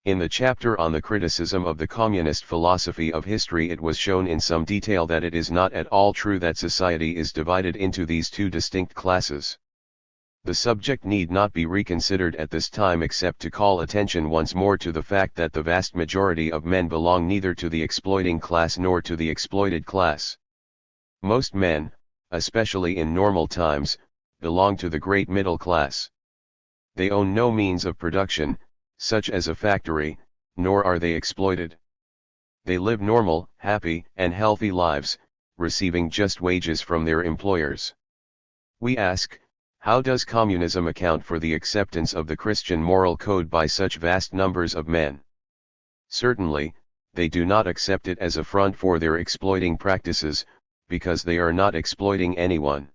In the chapter on the criticism of the communist philosophy of history, it was shown in some detail that it is not at all true that society is divided into these two distinct classes. The subject need not be reconsidered at this time except to call attention once more to the fact that the vast majority of men belong neither to the exploiting class nor to the exploited class. Most men, especially in normal times, belong to the great middle class. They own no means of production, such as a factory, nor are they exploited. They live normal, happy, and healthy lives, receiving just wages from their employers. We ask, how does communism account for the acceptance of the Christian moral code by such vast numbers of men? Certainly, they do not accept it as a front for their exploiting practices, because they are not exploiting anyone.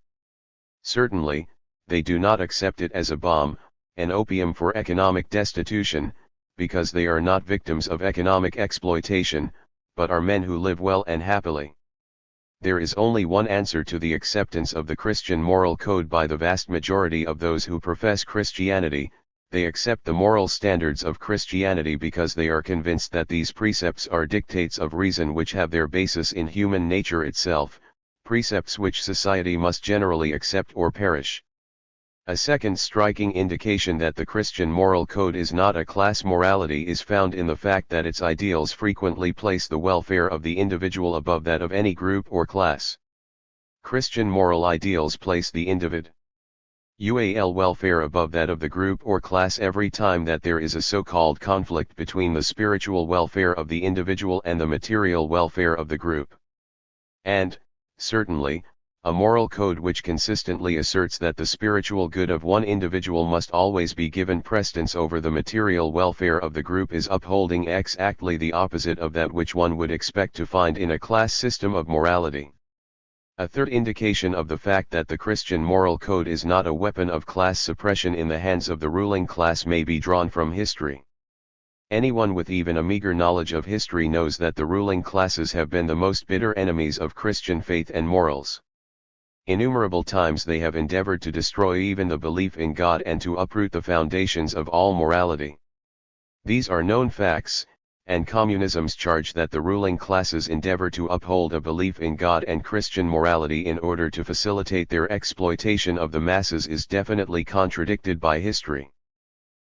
Certainly, they do not accept it as a balm, an opium for economic destitution, because they are not victims of economic exploitation, but are men who live well and happily. There is only one answer to the acceptance of the Christian moral code by the vast majority of those who profess Christianity. They accept the moral standards of Christianity because they are convinced that these precepts are dictates of reason which have their basis in human nature itself, precepts which society must generally accept or perish. A second striking indication that the Christian moral code is not a class morality is found in the fact that its ideals frequently place the welfare of the individual above that of any group or class. Christian moral ideals place the individual welfare above that of the group or class every time that there is a so-called conflict between the spiritual welfare of the individual and the material welfare of the group. And, certainly, a moral code which consistently asserts that the spiritual good of one individual must always be given precedence over the material welfare of the group is upholding exactly the opposite of that which one would expect to find in a class system of morality. A third indication of the fact that the Christian moral code is not a weapon of class suppression in the hands of the ruling class may be drawn from history. Anyone with even a meager knowledge of history knows that the ruling classes have been the most bitter enemies of Christian faith and morals. Innumerable times they have endeavored to destroy even the belief in God and to uproot the foundations of all morality. These are known facts, and communism's charge that the ruling classes endeavor to uphold a belief in God and Christian morality in order to facilitate their exploitation of the masses is definitely contradicted by history.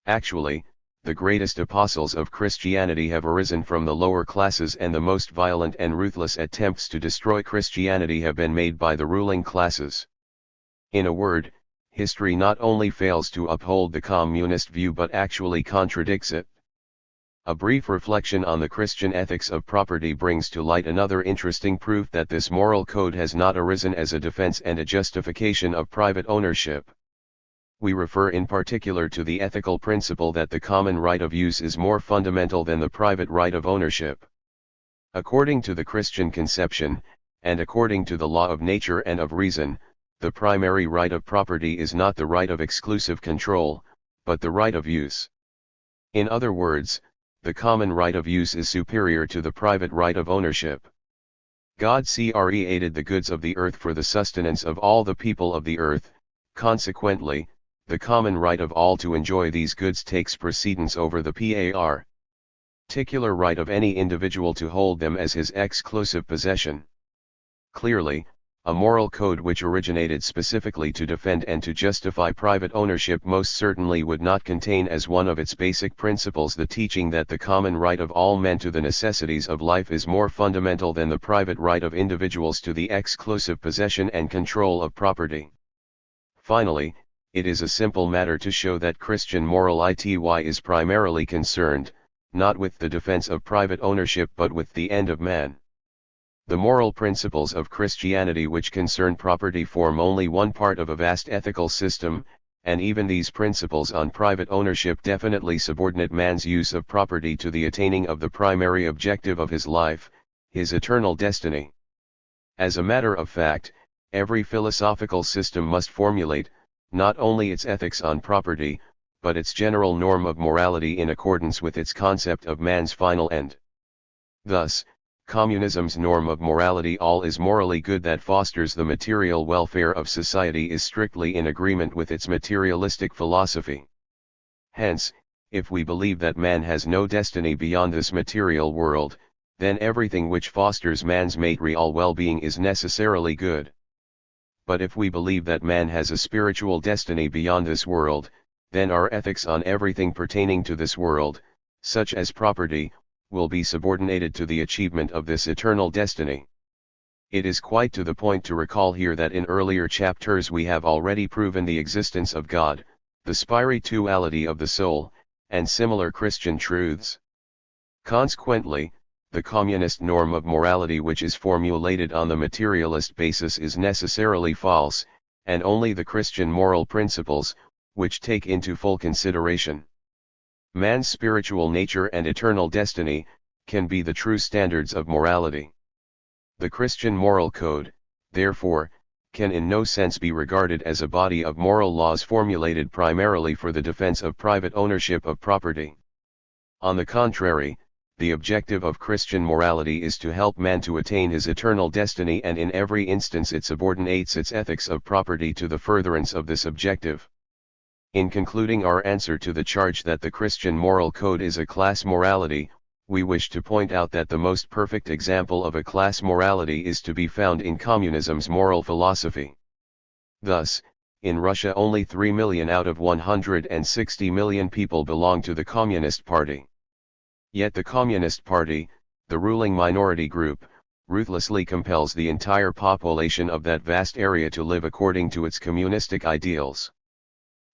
Actually, the greatest apostles of Christianity have arisen from the lower classes, and the most violent and ruthless attempts to destroy Christianity have been made by the ruling classes. In a word, history not only fails to uphold the communist view but actually contradicts it. A brief reflection on the Christian ethics of property brings to light another interesting proof that this moral code has not arisen as a defense and a justification of private ownership. We refer in particular to the ethical principle that the common right of use is more fundamental than the private right of ownership. According to the Christian conception, and according to the law of nature and of reason, the primary right of property is not the right of exclusive control, but the right of use. In other words, the common right of use is superior to the private right of ownership. God created the goods of the earth for the sustenance of all the people of the earth. Consequently, the common right of all to enjoy these goods takes precedence over the particular right of any individual to hold them as his exclusive possession. Clearly, a moral code which originated specifically to defend and to justify private ownership most certainly would not contain as one of its basic principles the teaching that the common right of all men to the necessities of life is more fundamental than the private right of individuals to the exclusive possession and control of property. Finally, it is a simple matter to show that Christian moral ity is primarily concerned, not with the defense of private ownership but with the end of man. The moral principles of Christianity which concern property form only one part of a vast ethical system, and even these principles on private ownership definitely subordinate man's use of property to the attaining of the primary objective of his life, his eternal destiny. As a matter of fact, every philosophical system must formulate, not only its ethics on property, but its general norm of morality in accordance with its concept of man's final end. Thus, Communism's norm of morality all is morally good that fosters the material welfare of society is strictly in agreement with its materialistic philosophy. Hence, if we believe that man has no destiny beyond this material world, then everything which fosters man's material well-being is necessarily good. But if we believe that man has a spiritual destiny beyond this world, then our ethics on everything pertaining to this world, such as property, will be subordinated to the achievement of this eternal destiny. It is quite to the point to recall here that in earlier chapters we have already proven the existence of God, the spirituality of the soul, and similar Christian truths. Consequently, the communist norm of morality which is formulated on the materialist basis is necessarily false, and only the Christian moral principles, which take into full consideration man's spiritual nature and eternal destiny, can be the true standards of morality. The Christian moral code, therefore, can in no sense be regarded as a body of moral laws formulated primarily for the defense of private ownership of property. On the contrary, the objective of Christian morality is to help man to attain his eternal destiny, and in every instance it subordinates its ethics of property to the furtherance of this objective. In concluding our answer to the charge that the Christian moral code is a class morality, we wish to point out that the most perfect example of a class morality is to be found in communism's moral philosophy. Thus, in Russia only 3 million out of 160 million people belong to the Communist Party. Yet the Communist Party, the ruling minority group, ruthlessly compels the entire population of that vast area to live according to its communistic ideals.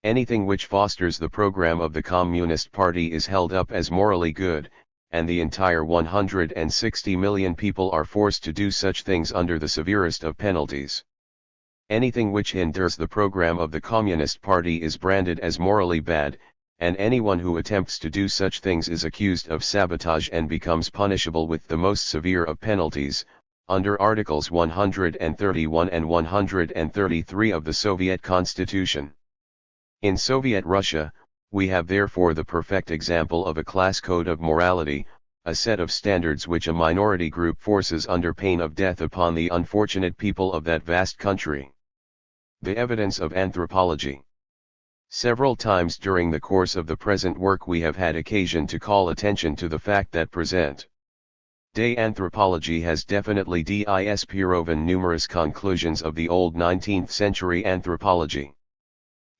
Anything which fosters the program of the Communist Party is held up as morally good, and the entire 160 million people are forced to do such things under the severest of penalties. Anything which hinders the program of the Communist Party is branded as morally bad, and anyone who attempts to do such things is accused of sabotage and becomes punishable with the most severe of penalties, under Articles 131 and 133 of the Soviet Constitution. In Soviet Russia, we have therefore the perfect example of a class code of morality, a set of standards which a minority group forces under pain of death upon the unfortunate people of that vast country. The evidence of anthropology. Several times during the course of the present work we have had occasion to call attention to the fact that present-day anthropology has definitely disproven numerous conclusions of the old 19th century anthropology.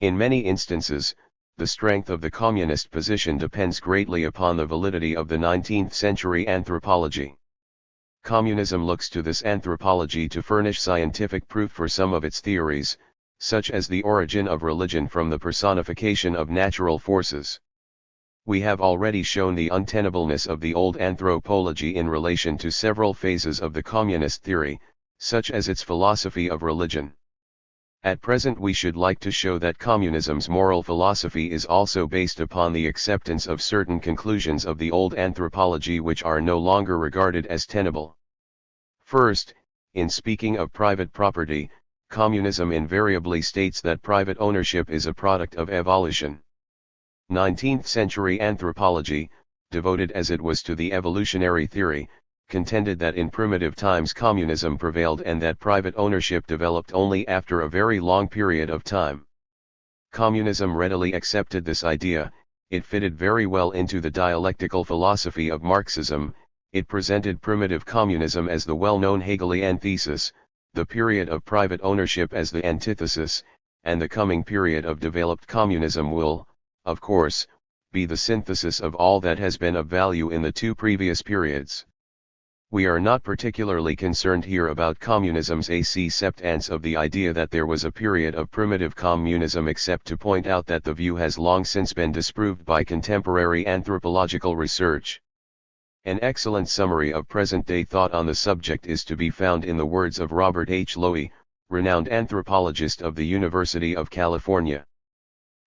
In many instances, the strength of the communist position depends greatly upon the validity of the 19th century anthropology. Communism looks to this anthropology to furnish scientific proof for some of its theories, such as the origin of religion from the personification of natural forces. We have already shown the untenableness of the old anthropology in relation to several phases of the communist theory, such as its philosophy of religion. At present we should like to show that communism's moral philosophy is also based upon the acceptance of certain conclusions of the old anthropology which are no longer regarded as tenable. First, in speaking of private property, communism invariably states that private ownership is a product of evolution. 19th century anthropology, devoted as it was to the evolutionary theory, contended that in primitive times communism prevailed and that private ownership developed only after a very long period of time. Communism readily accepted this idea, it fitted very well into the dialectical philosophy of Marxism, it presented primitive communism as the well-known Hegelian thesis, the period of private ownership as the antithesis, and the coming period of developed communism will, of course, be the synthesis of all that has been of value in the two previous periods. We are not particularly concerned here about communism's acceptance of the idea that there was a period of primitive communism except to point out that the view has long since been disproved by contemporary anthropological research. An excellent summary of present-day thought on the subject is to be found in the words of Robert H. Lowy, renowned anthropologist of the University of California.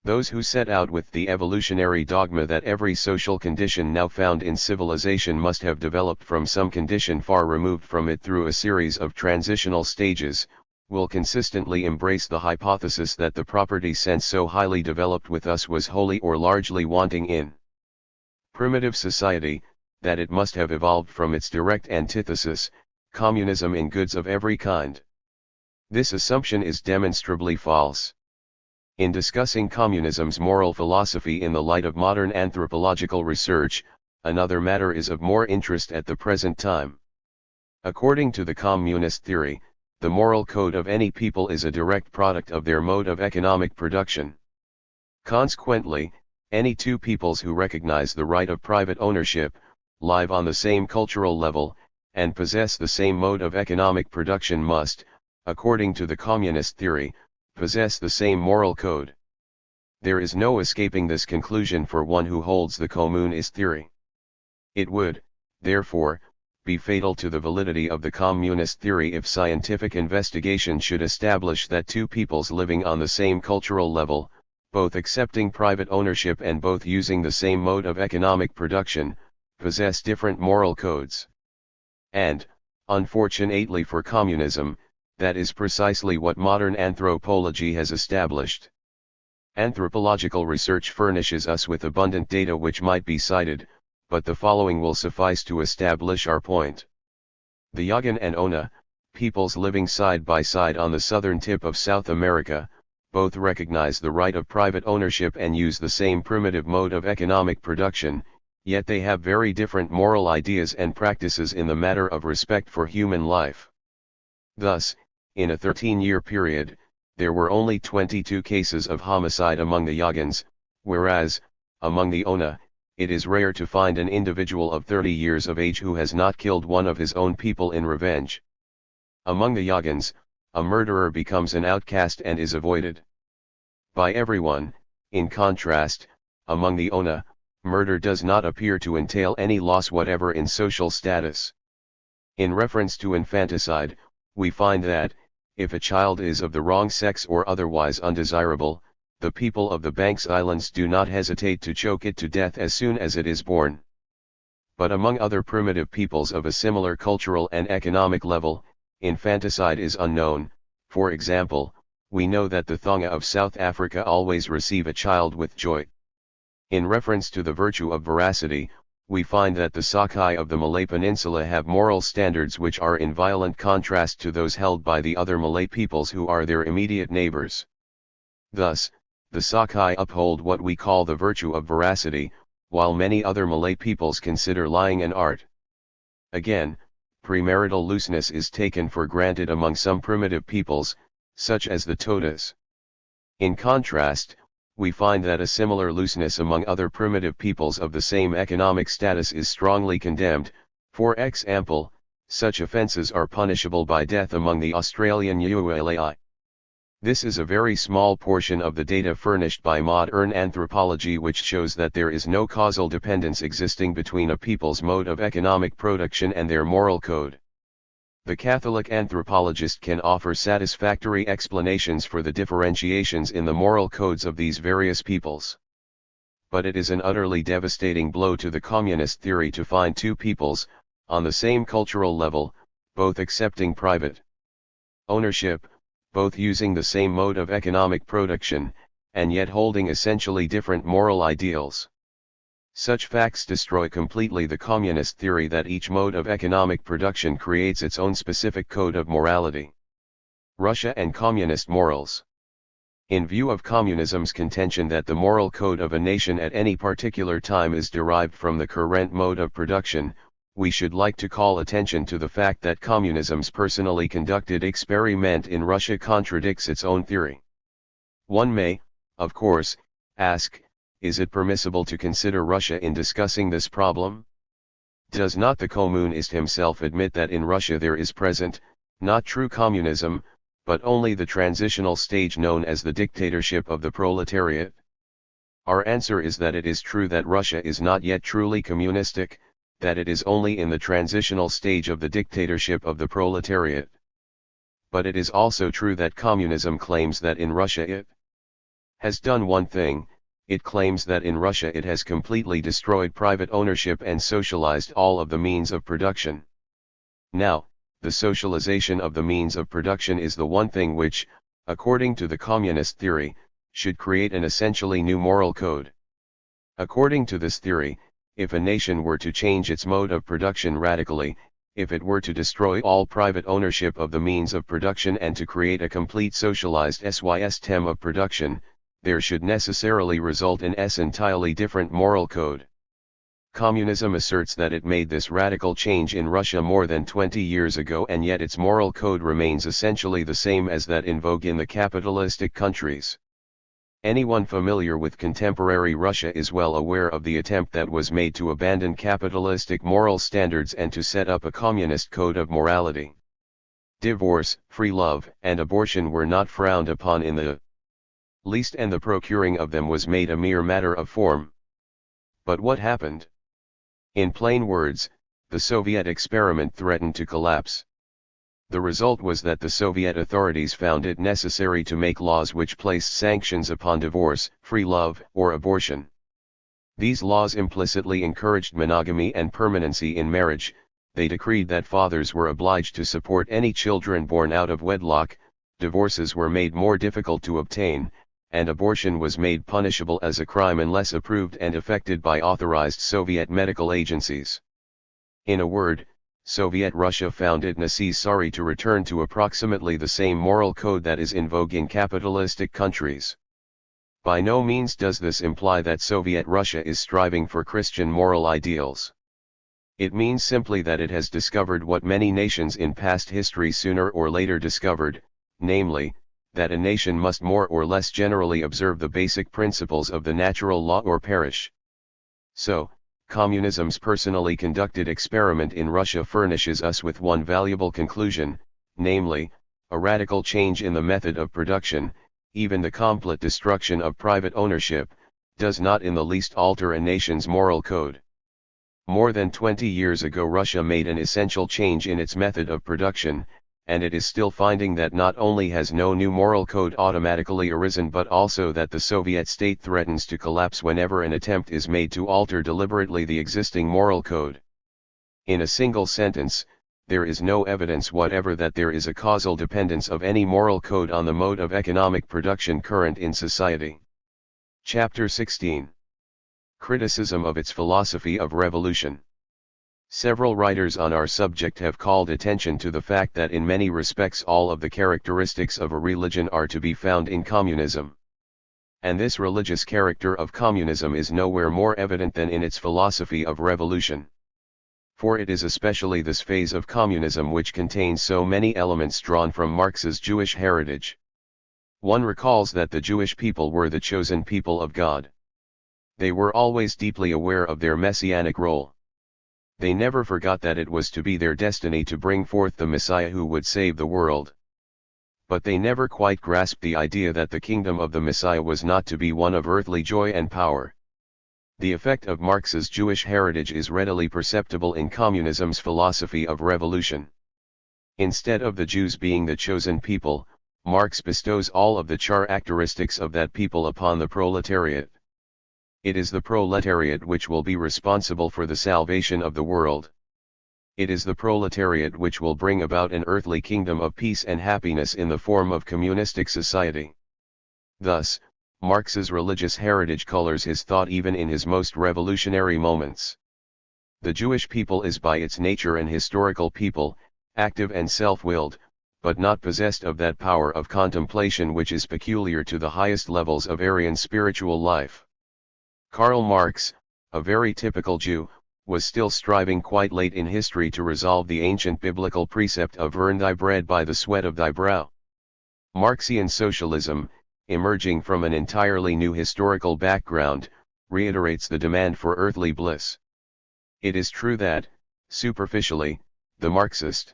Those who set out with the evolutionary dogma that every social condition now found in civilization must have developed from some condition far removed from it through a series of transitional stages, will consistently embrace the hypothesis that the property sense so highly developed with us was wholly or largely wanting in primitive society, that it must have evolved from its direct antithesis, communism in goods of every kind. This assumption is demonstrably false. In discussing communism's moral philosophy in the light of modern anthropological research, another matter is of more interest at the present time. According to the communist theory, the moral code of any people is a direct product of their mode of economic production. Consequently, any two peoples who recognize the right of private ownership, live on the same cultural level, and possess the same mode of economic production must, according to the communist theory, possess the same moral code. There is no escaping this conclusion for one who holds the communist theory. It would, therefore, be fatal to the validity of the communist theory if scientific investigation should establish that two peoples living on the same cultural level, both accepting private ownership and both using the same mode of economic production, possess different moral codes. And, unfortunately for communism, that is precisely what modern anthropology has established. Anthropological research furnishes us with abundant data which might be cited, but the following will suffice to establish our point. The Yagan and Ona, peoples living side by side on the southern tip of South America, both recognize the right of private ownership and use the same primitive mode of economic production, yet they have very different moral ideas and practices in the matter of respect for human life. Thus, in a 13-year period, there were only 22 cases of homicide among the Yagans, whereas, among the Ona, it is rare to find an individual of 30 years of age who has not killed one of his own people in revenge. Among the Yagans, a murderer becomes an outcast and is avoided by everyone. In contrast, among the Ona, murder does not appear to entail any loss whatever in social status. In reference to infanticide, we find that, if a child is of the wrong sex or otherwise undesirable, the people of the Banks Islands do not hesitate to choke it to death as soon as it is born. But among other primitive peoples of a similar cultural and economic level, infanticide is unknown. For example, we know that the Thonga of South Africa always receive a child with joy. In reference to the virtue of veracity, we find that the Sakai of the Malay Peninsula have moral standards which are in violent contrast to those held by the other Malay peoples who are their immediate neighbors. Thus, the Sakai uphold what we call the virtue of veracity, while many other Malay peoples consider lying an art. Again, premarital looseness is taken for granted among some primitive peoples, such as the Todas. In contrast, we find that a similar looseness among other primitive peoples of the same economic status is strongly condemned. For example, such offences are punishable by death among the Australian Yuwalai. This is a very small portion of the data furnished by modern anthropology, which shows that there is no causal dependence existing between a people's mode of economic production and their moral code. The Catholic anthropologist can offer satisfactory explanations for the differentiations in the moral codes of these various peoples. But it is an utterly devastating blow to the communist theory to find two peoples, on the same cultural level, both accepting private ownership, both using the same mode of economic production, and yet holding essentially different moral ideals. Such facts destroy completely the communist theory that each mode of economic production creates its own specific code of morality. Russia and communist morals. In view of communism's contention that the moral code of a nation at any particular time is derived from the current mode of production, we should like to call attention to the fact that communism's personally conducted experiment in Russia contradicts its own theory. One may, of course, ask, is it permissible to consider Russia in discussing this problem? Does not the communist himself admit that in Russia there is present, not true communism, but only the transitional stage known as the dictatorship of the proletariat? Our answer is that it is true that Russia is not yet truly communistic, that it is only in the transitional stage of the dictatorship of the proletariat. But it is also true that communism claims that in Russia it has done one thing: it claims that in Russia it has completely destroyed private ownership and socialized all of the means of production. Now, the socialization of the means of production is the one thing which, according to the communist theory, should create an essentially new moral code. According to this theory, if a nation were to change its mode of production radically, if it were to destroy all private ownership of the means of production and to create a complete socialized system of production, there should necessarily result in an entirely different moral code. Communism asserts that it made this radical change in Russia more than 20 years ago, and yet its moral code remains essentially the same as that in vogue in the capitalistic countries. Anyone familiar with contemporary Russia is well aware of the attempt that was made to abandon capitalistic moral standards and to set up a communist code of morality. Divorce, free love, and abortion were not frowned upon in the least, and the procuring of them was made a mere matter of form. But what happened? In plain words, the Soviet experiment threatened to collapse. The result was that the Soviet authorities found it necessary to make laws which placed sanctions upon divorce, free love, or abortion. These laws implicitly encouraged monogamy and permanency in marriage. They decreed that fathers were obliged to support any children born out of wedlock, divorces were made more difficult to obtain, and abortion was made punishable as a crime unless approved and effected by authorized Soviet medical agencies. In a word, Soviet Russia found it necessary to return to approximately the same moral code that is in vogue in capitalistic countries. By no means does this imply that Soviet Russia is striving for Christian moral ideals. It means simply that it has discovered what many nations in past history sooner or later discovered, namely, that a nation must more or less generally observe the basic principles of the natural law or perish. So, communism's personally conducted experiment in Russia furnishes us with one valuable conclusion, namely, a radical change in the method of production, even the complete destruction of private ownership, does not in the least alter a nation's moral code. More than 20 years ago Russia made an essential change in its method of production, and it is still finding that not only has no new moral code automatically arisen, but also that the Soviet state threatens to collapse whenever an attempt is made to alter deliberately the existing moral code. In a single sentence, there is no evidence whatever that there is a causal dependence of any moral code on the mode of economic production current in society. Chapter 16. Criticism of its philosophy of revolution. Several writers on our subject have called attention to the fact that in many respects all of the characteristics of a religion are to be found in communism. And this religious character of communism is nowhere more evident than in its philosophy of revolution. For it is especially this phase of communism which contains so many elements drawn from Marx's Jewish heritage. One recalls that the Jewish people were the chosen people of God. They were always deeply aware of their messianic role. They never forgot that it was to be their destiny to bring forth the Messiah who would save the world. But they never quite grasped the idea that the kingdom of the Messiah was not to be one of earthly joy and power. The effect of Marx's Jewish heritage is readily perceptible in communism's philosophy of revolution. Instead of the Jews being the chosen people, Marx bestows all of the characteristics of that people upon the proletariat. It is the proletariat which will be responsible for the salvation of the world. It is the proletariat which will bring about an earthly kingdom of peace and happiness in the form of communistic society. Thus, Marx's religious heritage colors his thought even in his most revolutionary moments. The Jewish people is by its nature an historical people, active and self-willed, but not possessed of that power of contemplation which is peculiar to the highest levels of Aryan spiritual life. Karl Marx, a very typical Jew, was still striving quite late in history to resolve the ancient biblical precept of earn thy bread by the sweat of thy brow. Marxian socialism, emerging from an entirely new historical background, reiterates the demand for earthly bliss. It is true that, superficially, the Marxist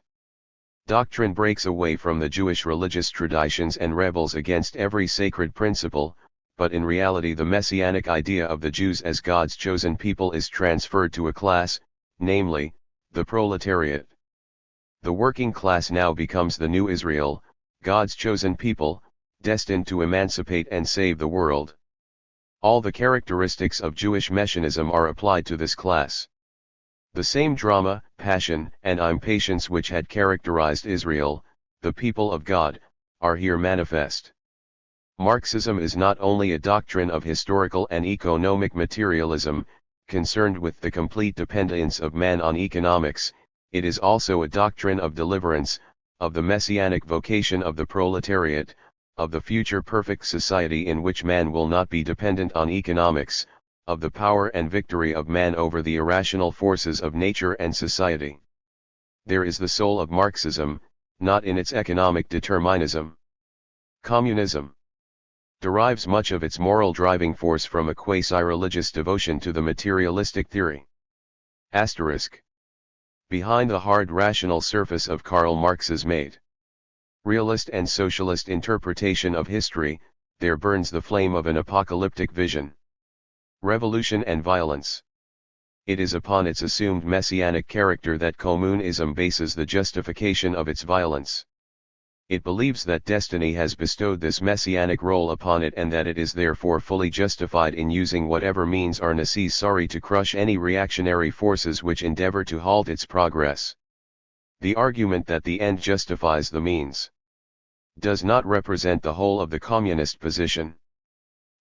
doctrine breaks away from the Jewish religious traditions and rebels against every sacred principle, but in reality the messianic idea of the Jews as God's chosen people is transferred to a class, namely, the proletariat. The working class now becomes the new Israel, God's chosen people, destined to emancipate and save the world. All the characteristics of Jewish messianism are applied to this class. The same drama, passion, and impatience which had characterized Israel, the people of God, are here manifest. Marxism is not only a doctrine of historical and economic materialism, concerned with the complete dependence of man on economics, it is also a doctrine of deliverance, of the messianic vocation of the proletariat, of the future perfect society in which man will not be dependent on economics, of the power and victory of man over the irrational forces of nature and society. There is the soul of Marxism, not in its economic determinism. Communism derives much of its moral driving force from a quasi-religious devotion to the materialistic theory. Asterisk. Behind the hard rational surface of Karl Marx's made realist and socialist interpretation of history, there burns the flame of an apocalyptic vision. Revolution and violence. It is upon its assumed messianic character that communism bases the justification of its violence. It believes that destiny has bestowed this messianic role upon it and that it is therefore fully justified in using whatever means are necessary to crush any reactionary forces which endeavor to halt its progress. The argument that the end justifies the means does not represent the whole of the communist position.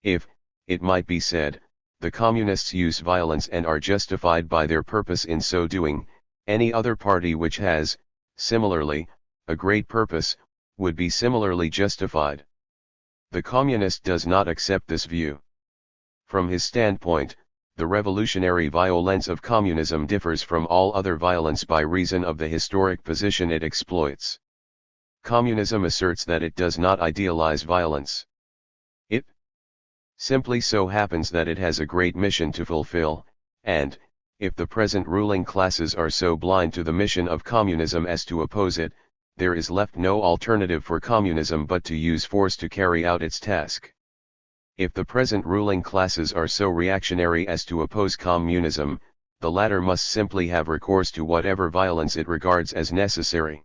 If, it might be said, the communists use violence and are justified by their purpose in so doing, any other party which has, similarly, a great purpose, would be similarly justified. The communist does not accept this view. From his standpoint, the revolutionary violence of communism differs from all other violence by reason of the historic position it exploits. Communism asserts that it does not idealize violence. It simply so happens that it has a great mission to fulfill, and, if the present ruling classes are so blind to the mission of communism as to oppose it, there is left no alternative for communism but to use force to carry out its task. If the present ruling classes are so reactionary as to oppose communism, the latter must simply have recourse to whatever violence it regards as necessary.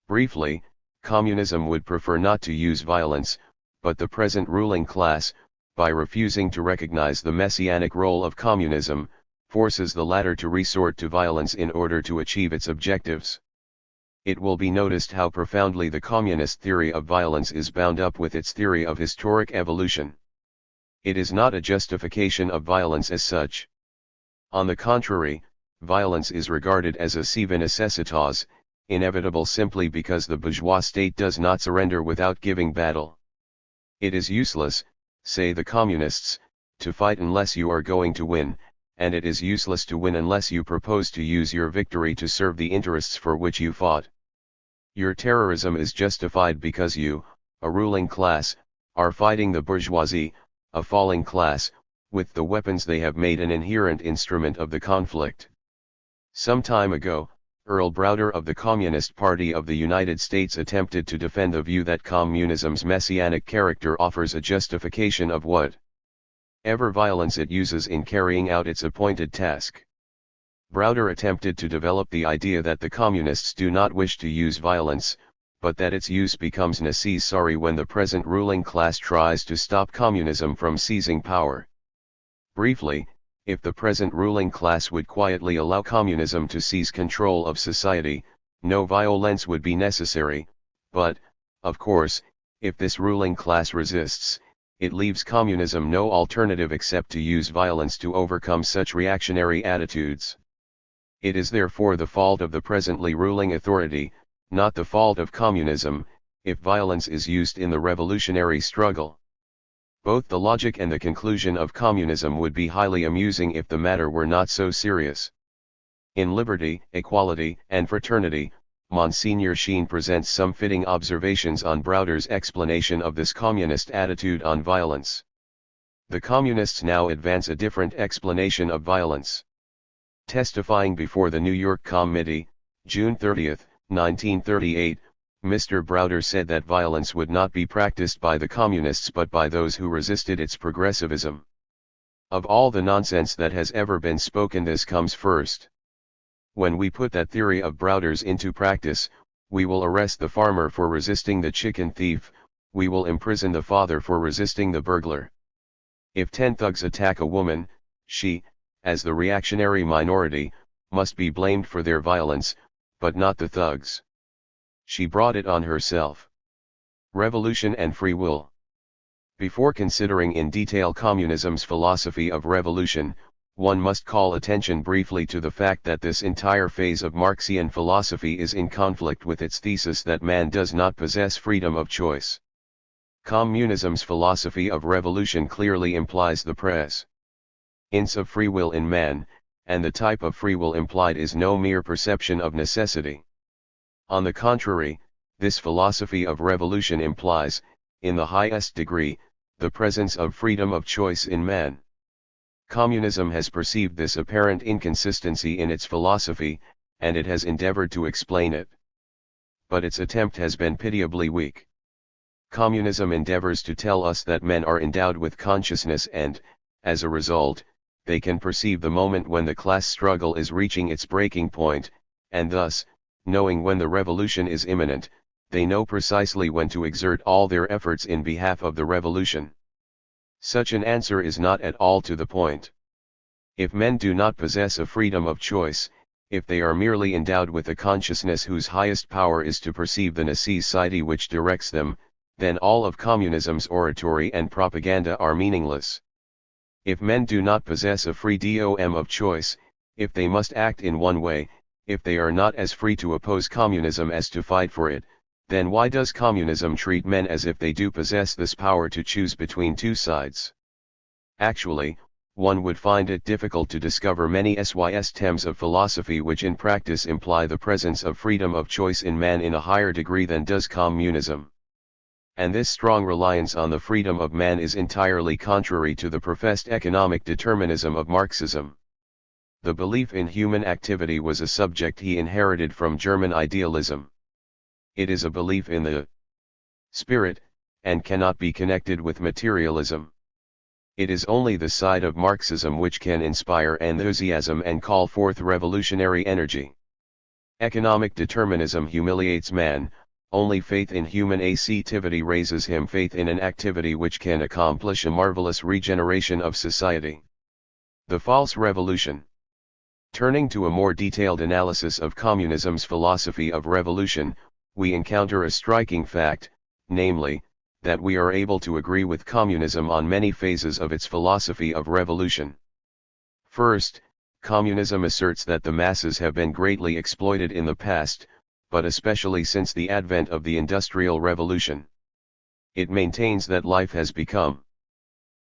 Briefly, communism would prefer not to use violence, but the present ruling class, by refusing to recognize the messianic role of communism, forces the latter to resort to violence in order to achieve its objectives. It will be noticed how profoundly the communist theory of violence is bound up with its theory of historic evolution. It is not a justification of violence as such. On the contrary, violence is regarded as a sive necessitas, inevitable simply because the bourgeois state does not surrender without giving battle. It is useless, say the communists, to fight unless you are going to win, and it is useless to win unless you propose to use your victory to serve the interests for which you fought. Your terrorism is justified because you, a ruling class, are fighting the bourgeoisie, a falling class, with the weapons they have made an inherent instrument of the conflict. Some time ago, Earl Browder of the Communist Party of the United States attempted to defend the view that communism's messianic character offers a justification of whatever violence it uses in carrying out its appointed task. Browder attempted to develop the idea that the communists do not wish to use violence, but that its use becomes necessary when the present ruling class tries to stop communism from seizing power. Briefly, if the present ruling class would quietly allow communism to seize control of society, no violence would be necessary, but, of course, if this ruling class resists, it leaves communism no alternative except to use violence to overcome such reactionary attitudes. It is therefore the fault of the presently ruling authority, not the fault of communism, if violence is used in the revolutionary struggle. Both the logic and the conclusion of communism would be highly amusing if the matter were not so serious. In Liberty, Equality, and Fraternity, Monsignor Sheen presents some fitting observations on Browder's explanation of this communist attitude on violence. The communists now advance a different explanation of violence. Testifying before the New York Committee, June 30, 1938, Mr. Browder said that violence would not be practiced by the communists but by those who resisted its progressivism. Of all the nonsense that has ever been spoken, this comes first. When we put that theory of Browder's into practice, we will arrest the farmer for resisting the chicken thief, we will imprison the father for resisting the burglar. If 10 thugs attack a woman, she, as the reactionary minority, must be blamed for their violence, but not the thugs. She brought it on herself. Revolution and free will. Before considering in detail communism's philosophy of revolution, one must call attention briefly to the fact that this entire phase of Marxian philosophy is in conflict with its thesis that man does not possess freedom of choice. Communism's philosophy of revolution clearly implies the presence of free will in man, and the type of free will implied is no mere perception of necessity. On the contrary, this philosophy of revolution implies, in the highest degree, the presence of freedom of choice in man. Communism has perceived this apparent inconsistency in its philosophy, and it has endeavored to explain it. But its attempt has been pitiably weak. Communism endeavors to tell us that men are endowed with consciousness and, as a result, they can perceive the moment when the class struggle is reaching its breaking point, and thus, knowing when the revolution is imminent, they know precisely when to exert all their efforts in behalf of the revolution. Such an answer is not at all to the point. If men do not possess a freedom of choice, if they are merely endowed with a consciousness whose highest power is to perceive the necessity which directs them, then all of communism's oratory and propaganda are meaningless. If men do not possess a freedom of choice, if they must act in one way, if they are not as free to oppose communism as to fight for it, then why does communism treat men as if they do possess this power to choose between two sides? Actually, one would find it difficult to discover many systems of philosophy which in practice imply the presence of freedom of choice in man in a higher degree than does communism. And this strong reliance on the freedom of man is entirely contrary to the professed economic determinism of Marxism. The belief in human activity was a subject he inherited from German idealism. It is a belief in the spirit, and cannot be connected with materialism. It is only the side of Marxism which can inspire enthusiasm and call forth revolutionary energy. Economic determinism humiliates man, only faith in human activity raises him faith in an activity which can accomplish a marvelous regeneration of society. The false revolution. Turning to a more detailed analysis of communism's philosophy of revolution, we encounter a striking fact, namely, that we are able to agree with communism on many phases of its philosophy of revolution. First, communism asserts that the masses have been greatly exploited in the past, but especially since the advent of the Industrial Revolution. It maintains that life has become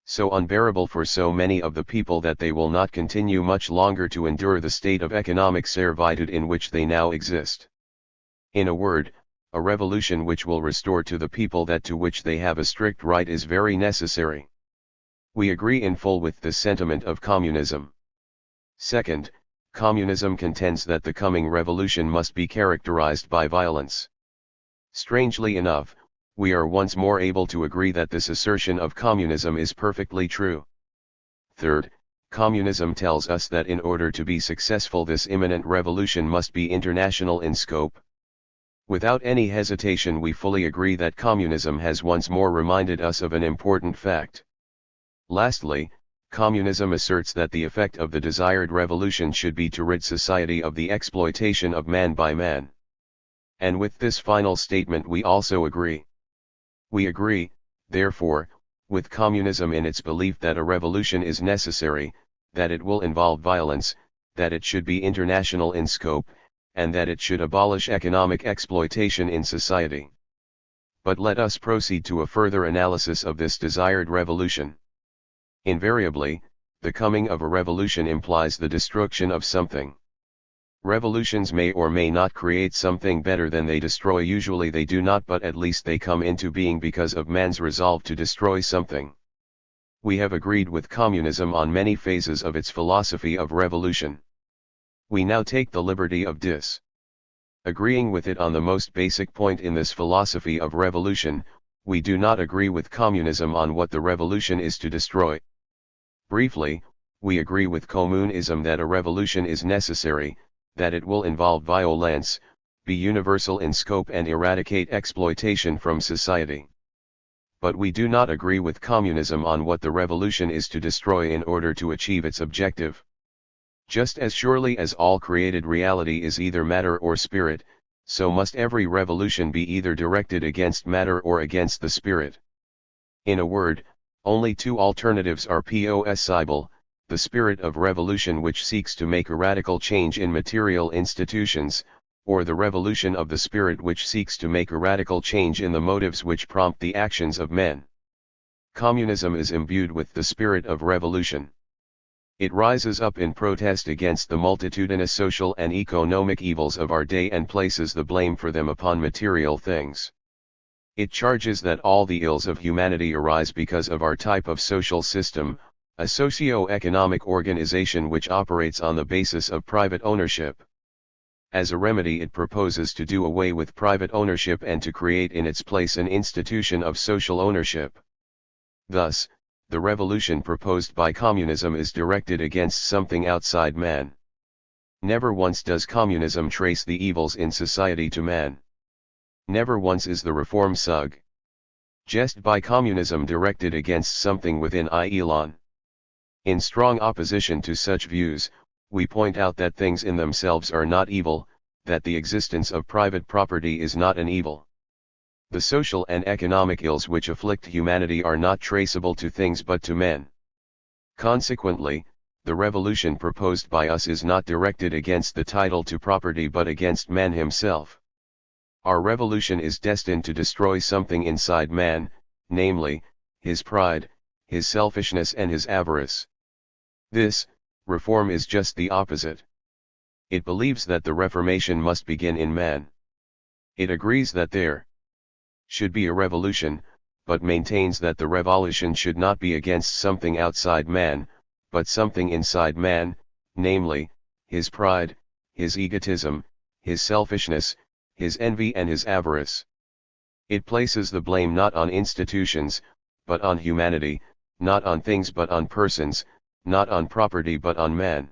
so unbearable for so many of the people that they will not continue much longer to endure the state of economic servitude in which they now exist. In a word, a revolution which will restore to the people that to which they have a strict right is very necessary. We agree in full with this sentiment of communism. Second, Communism contends that the coming revolution must be characterized by violence. Strangely enough, we are once more able to agree that this assertion of communism is perfectly true. Third, communism tells us that in order to be successful, this imminent revolution must be international in scope. Without any hesitation, we fully agree that communism has once more reminded us of an important fact. Lastly, communism asserts that the effect of the desired revolution should be to rid society of the exploitation of man by man. And with this final statement we also agree. We agree, therefore, with communism in its belief that a revolution is necessary, that it will involve violence, that it should be international in scope, and that it should abolish economic exploitation in society. But let us proceed to a further analysis of this desired revolution. Invariably, the coming of a revolution implies the destruction of something. Revolutions may or may not create something better than they destroy. Usually they do not, but at least they come into being because of man's resolve to destroy something. We have agreed with communism on many phases of its philosophy of revolution. We now take the liberty of disagreeing with it on the most basic point in this philosophy of revolution. We do not agree with communism on what the revolution is to destroy. Briefly, we agree with communism that a revolution is necessary, that it will involve violence, be universal in scope and eradicate exploitation from society. But we do not agree with communism on what the revolution is to destroy in order to achieve its objective. Just as surely as all created reality is either matter or spirit, so must every revolution be either directed against matter or against the spirit. In a word, only two alternatives are possible: the spirit of revolution which seeks to make a radical change in material institutions, or the revolution of the spirit which seeks to make a radical change in the motives which prompt the actions of men. Communism is imbued with the spirit of revolution. It rises up in protest against the multitudinous social and economic evils of our day and places the blame for them upon material things. It charges that all the ills of humanity arise because of our type of social system, a socio-economic organization which operates on the basis of private ownership. As a remedy, it proposes to do away with private ownership and to create in its place an institution of social ownership. Thus, the revolution proposed by communism is directed against something outside man. Never once does communism trace the evils in society to man. Never once is the reform suggested by communism directed against something within Elon. In strong opposition to such views, we point out that things in themselves are not evil, that the existence of private property is not an evil. The social and economic ills which afflict humanity are not traceable to things but to men. Consequently, the revolution proposed by us is not directed against the title to property but against man himself. Our revolution is destined to destroy something inside man, namely, his pride, his selfishness and his avarice. This reform is just the opposite. It believes that the reformation must begin in man. It agrees that there should be a revolution, but maintains that the revolution should not be against something outside man, but something inside man, namely, his pride, his egotism, his selfishness, his envy and his avarice. It places the blame not on institutions, but on humanity, not on things but on persons, not on property but on man.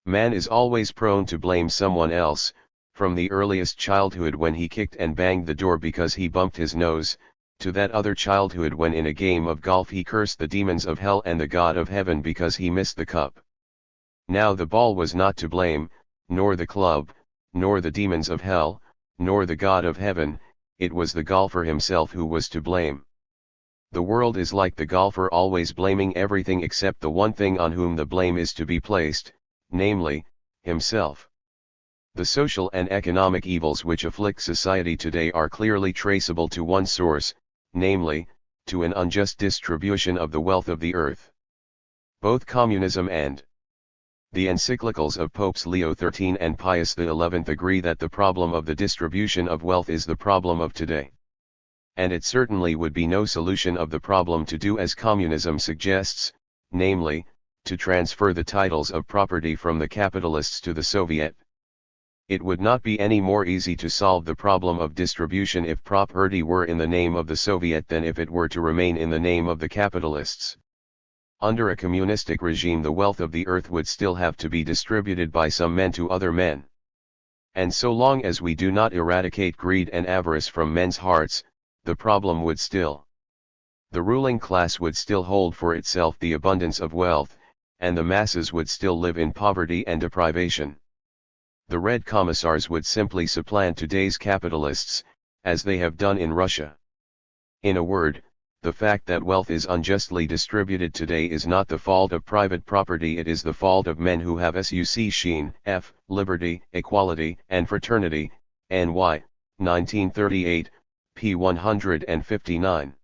Man is always prone to blame someone else, from the earliest childhood when he kicked and banged the door because he bumped his nose, to that other childhood when in a game of golf he cursed the demons of hell and the God of heaven because he missed the cup. Now the ball was not to blame, nor the club, nor the demons of hell, nor the God of heaven, it was the golfer himself who was to blame. The world is like the golfer, always blaming everything except the one thing on whom the blame is to be placed, namely, himself. The social and economic evils which afflict society today are clearly traceable to one source, namely, to an unjust distribution of the wealth of the earth. Both communism and the encyclicals of Popes Leo XIII and Pius XI agree that the problem of the distribution of wealth is the problem of today. And it certainly would be no solution of the problem to do as communism suggests, namely, to transfer the titles of property from the capitalists to the Soviet. It would not be any more easy to solve the problem of distribution if property were in the name of the Soviet than if it were to remain in the name of the capitalists. Under a communistic regime, the wealth of the earth would still have to be distributed by some men to other men. And so long as we do not eradicate greed and avarice from men's hearts, the problem would still. The ruling class would still hold for itself the abundance of wealth, and the masses would still live in poverty and deprivation. The Red Commissars would simply supplant today's capitalists, as they have done in Russia. In a word, the fact that wealth is unjustly distributed today is not the fault of private property, it is the fault of men who have seen liberty, equality, and fraternity, NY, 1938, p. 159.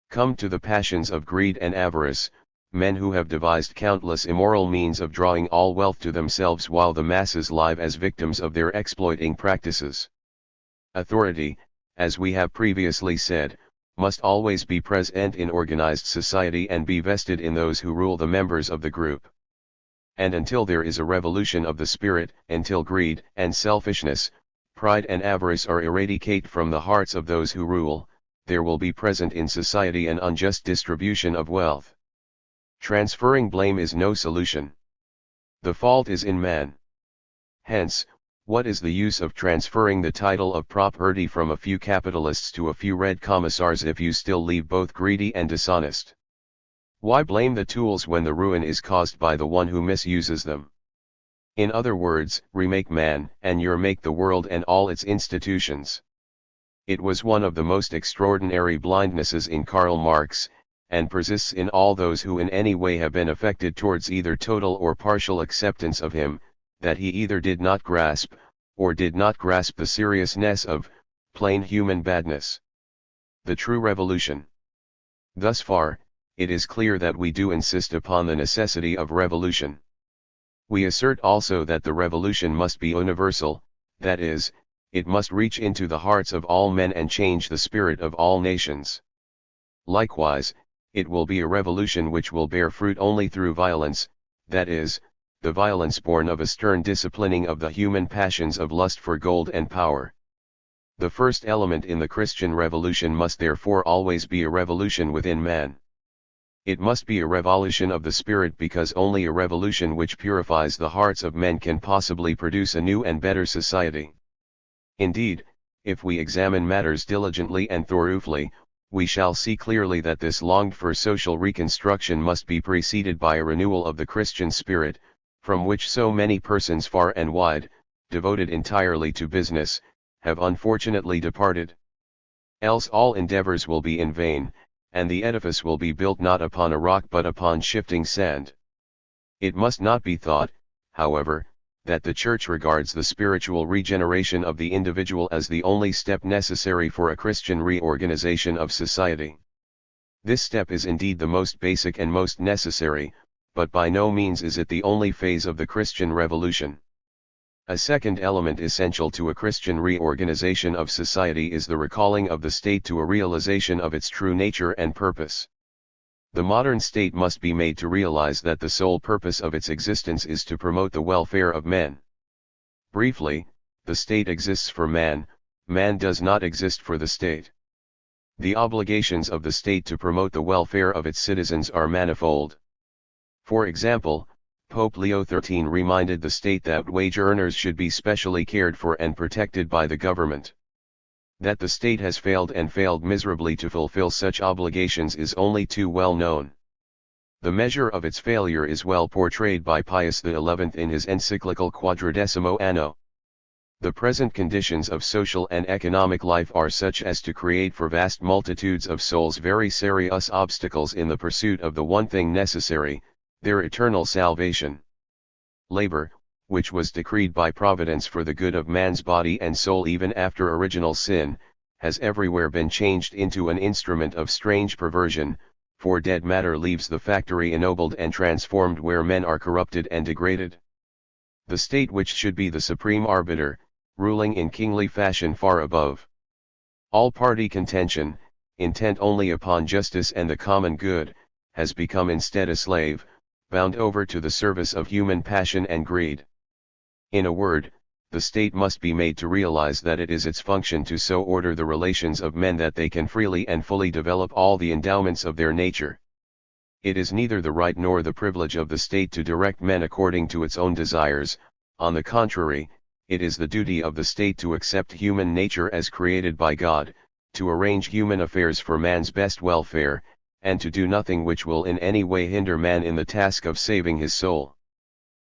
Come to the passions of greed and avarice, men who have devised countless immoral means of drawing all wealth to themselves while the masses live as victims of their exploiting practices. Authority, as we have previously said, must always be present in organized society and be vested in those who rule the members of the group. And until there is a revolution of the spirit, until greed and selfishness, pride and avarice are eradicated from the hearts of those who rule, there will be present in society an unjust distribution of wealth. Transferring blame is no solution. The fault is in man. Hence, what is the use of transferring the title of property from a few capitalists to a few red commissars if you still leave both greedy and dishonest? Why blame the tools when the ruin is caused by the one who misuses them? In other words, remake man, and you make the world and all its institutions. It was one of the most extraordinary blindnesses in Karl Marx, and persists in all those who in any way have been affected towards either total or partial acceptance of him, that he either did not grasp, or did not grasp the seriousness of, plain human badness. The true revolution. Thus far, it is clear that we do insist upon the necessity of revolution. We assert also that the revolution must be universal, that is, it must reach into the hearts of all men and change the spirit of all nations. Likewise, it will be a revolution which will bear fruit only through violence, that is, the violence born of a stern disciplining of the human passions of lust for gold and power. The first element in the Christian revolution must therefore always be a revolution within man. It must be a revolution of the spirit, because only a revolution which purifies the hearts of men can possibly produce a new and better society. Indeed, if we examine matters diligently and thoroughly, we shall see clearly that this longed-for social reconstruction must be preceded by a renewal of the Christian spirit, from which so many persons far and wide, devoted entirely to business, have unfortunately departed. Else all endeavors will be in vain, and the edifice will be built not upon a rock but upon shifting sand. It must not be thought, however, that the Church regards the spiritual regeneration of the individual as the only step necessary for a Christian reorganization of society. This step is indeed the most basic and most necessary, but by no means is it the only phase of the Christian revolution. A second element essential to a Christian reorganization of society is the recalling of the state to a realization of its true nature and purpose. The modern state must be made to realize that the sole purpose of its existence is to promote the welfare of men. Briefly, the state exists for man, man does not exist for the state. The obligations of the state to promote the welfare of its citizens are manifold. For example, Pope Leo XIII reminded the state that wage earners should be specially cared for and protected by the government. That the state has failed and failed miserably to fulfill such obligations is only too well known. The measure of its failure is well portrayed by Pius XI in his encyclical Quadragesimo Anno. The present conditions of social and economic life are such as to create for vast multitudes of souls very serious obstacles in the pursuit of the one thing necessary, their eternal salvation. Labor, which was decreed by Providence for the good of man's body and soul even after original sin, has everywhere been changed into an instrument of strange perversion, for dead matter leaves the factory ennobled and transformed where men are corrupted and degraded. The state, which should be the supreme arbiter, ruling in kingly fashion far above all party contention, intent only upon justice and the common good, has become instead a slave, bound over to the service of human passion and greed. In a word, the state must be made to realize that it is its function to so order the relations of men that they can freely and fully develop all the endowments of their nature. It is neither the right nor the privilege of the state to direct men according to its own desires. On the contrary, it is the duty of the state to accept human nature as created by God, to arrange human affairs for man's best welfare, and to do nothing which will in any way hinder man in the task of saving his soul.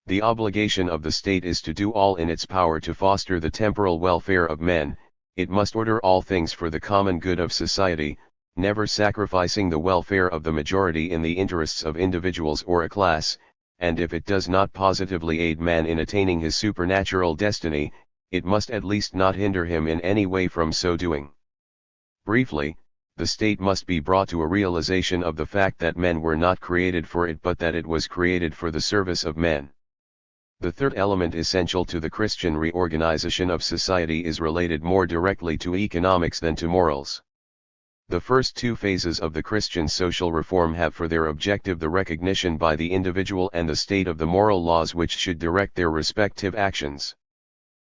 The obligation of the state is to do all in its power to foster the temporal welfare of men. It must order all things for the common good of society, never sacrificing the welfare of the majority in the interests of individuals or a class, and if it does not positively aid man in attaining his supernatural destiny, it must at least not hinder him in any way from so doing. Briefly, the state must be brought to a realization of the fact that men were not created for it but that it was created for the service of men. The third element essential to the Christian reorganization of society is related more directly to economics than to morals. The first two phases of the Christian social reform have for their objective the recognition by the individual and the state of the moral laws which should direct their respective actions.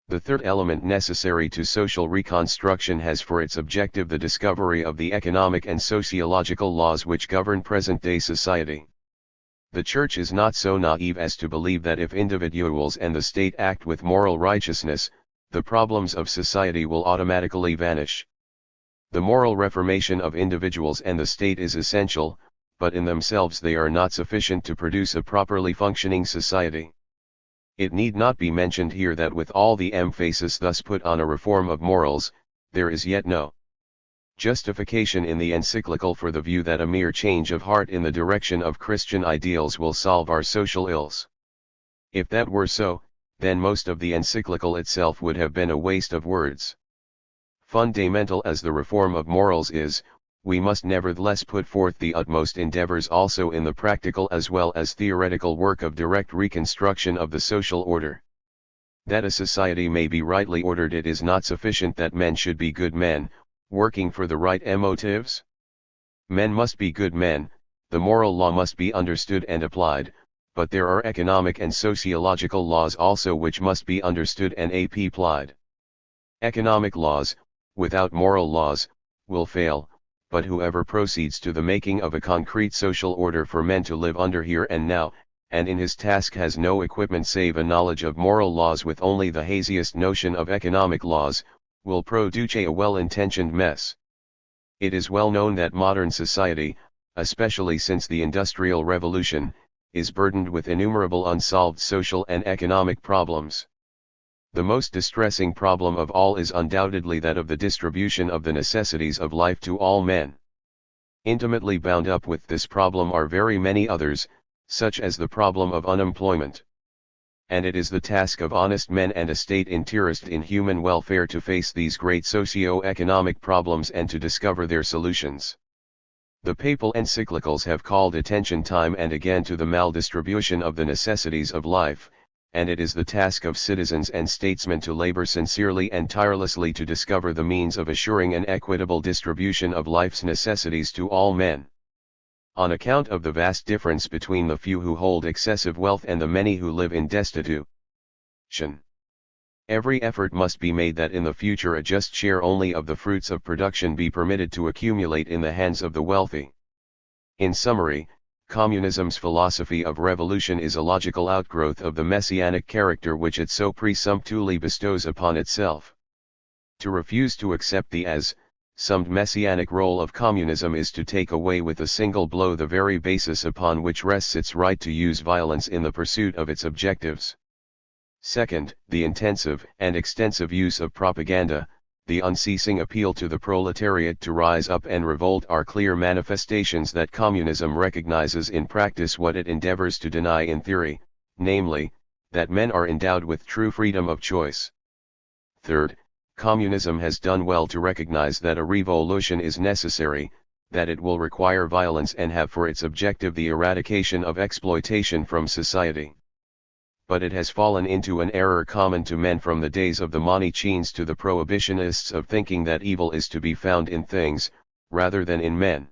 The third element necessary to social reconstruction has for its objective the discovery of the economic and sociological laws which govern present-day society. The Church is not so naive as to believe that if individuals and the state act with moral righteousness, the problems of society will automatically vanish. The moral reformation of individuals and the state is essential, but in themselves they are not sufficient to produce a properly functioning society. It need not be mentioned here that with all the emphasis thus put on a reform of morals, there is yet no justification in the encyclical for the view that a mere change of heart in the direction of Christian ideals will solve our social ills. If that were so, then most of the encyclical itself would have been a waste of words. Fundamental as the reform of morals is, we must nevertheless put forth the utmost endeavors also in the practical as well as theoretical work of direct reconstruction of the social order. That a society may be rightly ordered, it is not sufficient that men should be good men, working for the right motives. Men must be good men, the moral law must be understood and applied, but there are economic and sociological laws also which must be understood and applied. Economic laws, without moral laws, will fail, but whoever proceeds to the making of a concrete social order for men to live under here and now, and in his task has no equipment save a knowledge of moral laws with only the haziest notion of economic laws, will produce a well-intentioned mess. It is well known that modern society, especially since the Industrial Revolution, is burdened with innumerable unsolved social and economic problems. The most distressing problem of all is undoubtedly that of the distribution of the necessities of life to all men. Intimately bound up with this problem are very many others, such as the problem of unemployment. And it is the task of honest men and a state interested in human welfare to face these great socio-economic problems and to discover their solutions. The papal encyclicals have called attention time and again to the maldistribution of the necessities of life, and it is the task of citizens and statesmen to labor sincerely and tirelessly to discover the means of assuring an equitable distribution of life's necessities to all men. On account of the vast difference between the few who hold excessive wealth and the many who live in destitution, every effort must be made that in the future a just share only of the fruits of production be permitted to accumulate in the hands of the wealthy. In summary, Communism's philosophy of revolution is a logical outgrowth of the messianic character which it so presumptuously bestows upon itself. To refuse to accept the as-summed messianic role of communism is to take away with a single blow the very basis upon which rests its right to use violence in the pursuit of its objectives. Second, the intensive and extensive use of propaganda, the unceasing appeal to the proletariat to rise up and revolt are clear manifestations that communism recognizes in practice what it endeavors to deny in theory, namely, that men are endowed with true freedom of choice. Third, communism has done well to recognize that a revolution is necessary, that it will require violence and have for its objective the eradication of exploitation from society. But it has fallen into an error common to men from the days of the Manicheans to the prohibitionists of thinking that evil is to be found in things, rather than in men.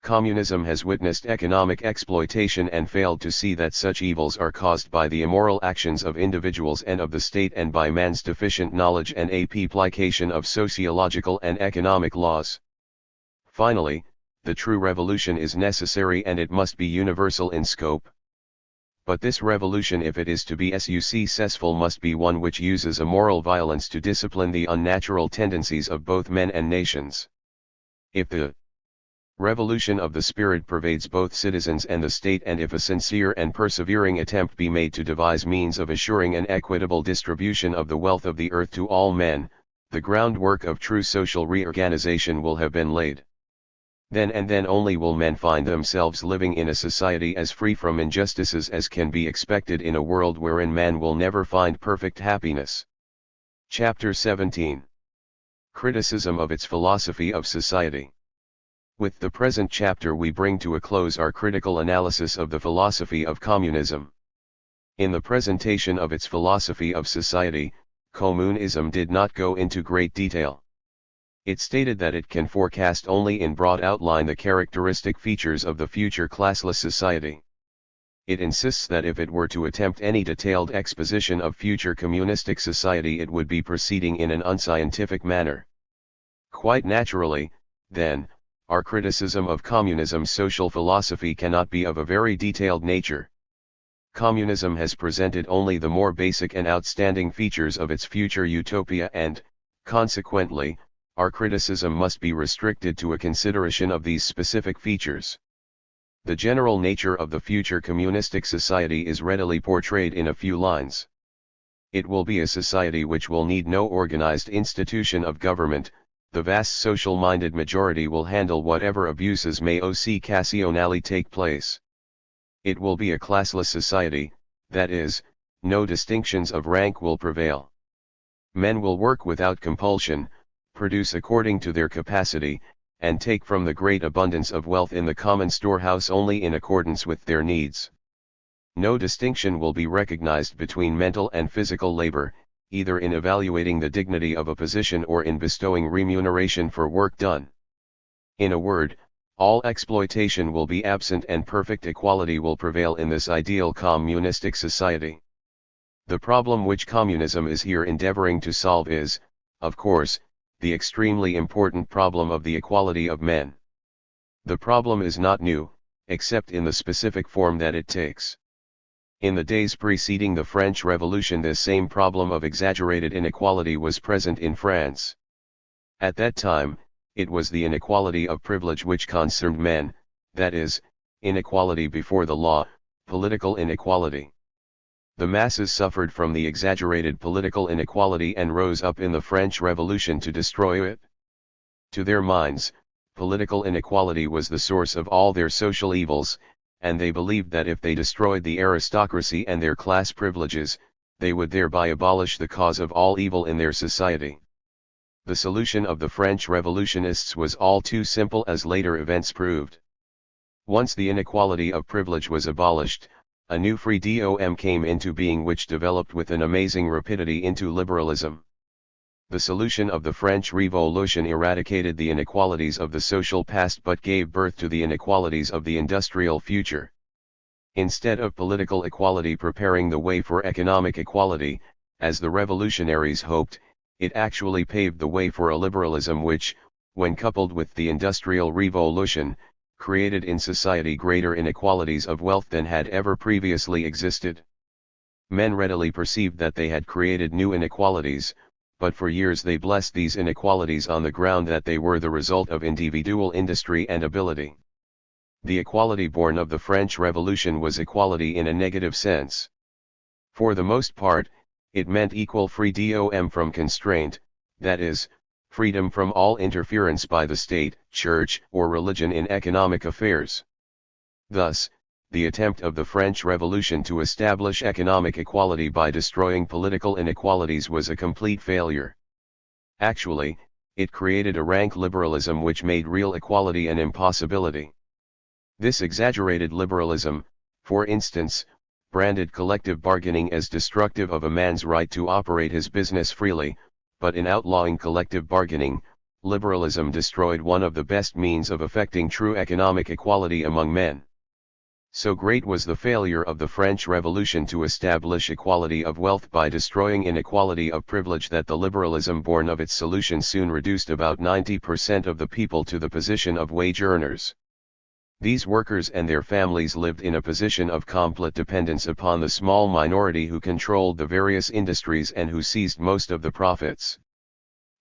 Communism has witnessed economic exploitation and failed to see that such evils are caused by the immoral actions of individuals and of the state and by man's deficient knowledge and application of sociological and economic laws. Finally, the true revolution is necessary and it must be universal in scope. But this revolution, if it is to be successful, must be one which uses a moral violence to discipline the unnatural tendencies of both men and nations. If the revolution of the spirit pervades both citizens and the state, and if a sincere and persevering attempt be made to devise means of assuring an equitable distribution of the wealth of the earth to all men, the groundwork of true social reorganization will have been laid. Then and then only will men find themselves living in a society as free from injustices as can be expected in a world wherein man will never find perfect happiness. Chapter 17. Criticism of its philosophy of society. With the present chapter we bring to a close our critical analysis of the philosophy of communism. In the presentation of its philosophy of society, Communism did not go into great detail. It stated that it can forecast only in broad outline the characteristic features of the future classless society. It insists that if it were to attempt any detailed exposition of future communistic society, it would be proceeding in an unscientific manner. Quite naturally, then, our criticism of communism's social philosophy cannot be of a very detailed nature. Communism has presented only the more basic and outstanding features of its future utopia and, consequently, our criticism must be restricted to a consideration of these specific features. The general nature of the future communistic society is readily portrayed in a few lines. It will be a society which will need no organized institution of government. The vast social-minded majority will handle whatever abuses may occasionally take place. It will be a classless society, that is, no distinctions of rank will prevail. Men will work without compulsion, produce according to their capacity, and take from the great abundance of wealth in the common storehouse only in accordance with their needs. No distinction will be recognized between mental and physical labor, either in evaluating the dignity of a position or in bestowing remuneration for work done. In a word, all exploitation will be absent and perfect equality will prevail in this ideal communistic society. The problem which communism is here endeavoring to solve is, of course, the extremely important problem of the equality of men. The problem is not new, except in the specific form that it takes. In the days preceding the French Revolution, this same problem of exaggerated inequality was present in France. At that time, it was the inequality of privilege which concerned men, that is, inequality before the law, political inequality. The masses suffered from the exaggerated political inequality and rose up in the French Revolution to destroy it. To their minds, political inequality was the source of all their social evils, and they believed that if they destroyed the aristocracy and their class privileges, they would thereby abolish the cause of all evil in their society. The solution of the French revolutionists was all too simple, as later events proved. Once the inequality of privilege was abolished, a new freedom came into being which developed with an amazing rapidity into liberalism. The solution of the French Revolution eradicated the inequalities of the social past but gave birth to the inequalities of the industrial future. Instead of political equality preparing the way for economic equality, as the revolutionaries hoped, it actually paved the way for a liberalism which, when coupled with the Industrial Revolution, created in society greater inequalities of wealth than had ever previously existed. Men readily perceived that they had created new inequalities, but for years they blessed these inequalities on the ground that they were the result of individual industry and ability. The equality born of the French Revolution was equality in a negative sense. For the most part, it meant equal freedom from constraint, that is, freedom from all interference by the state, church, or religion in economic affairs. Thus, the attempt of the French Revolution to establish economic equality by destroying political inequalities was a complete failure. Actually, it created a rank liberalism which made real equality an impossibility. This exaggerated liberalism, for instance, branded collective bargaining as destructive of a man's right to operate his business freely, but in outlawing collective bargaining, liberalism destroyed one of the best means of effecting true economic equality among men. So great was the failure of the French Revolution to establish equality of wealth by destroying inequality of privilege that the liberalism born of its solution soon reduced about 90% of the people to the position of wage earners. These workers and their families lived in a position of complete dependence upon the small minority who controlled the various industries and who seized most of the profits.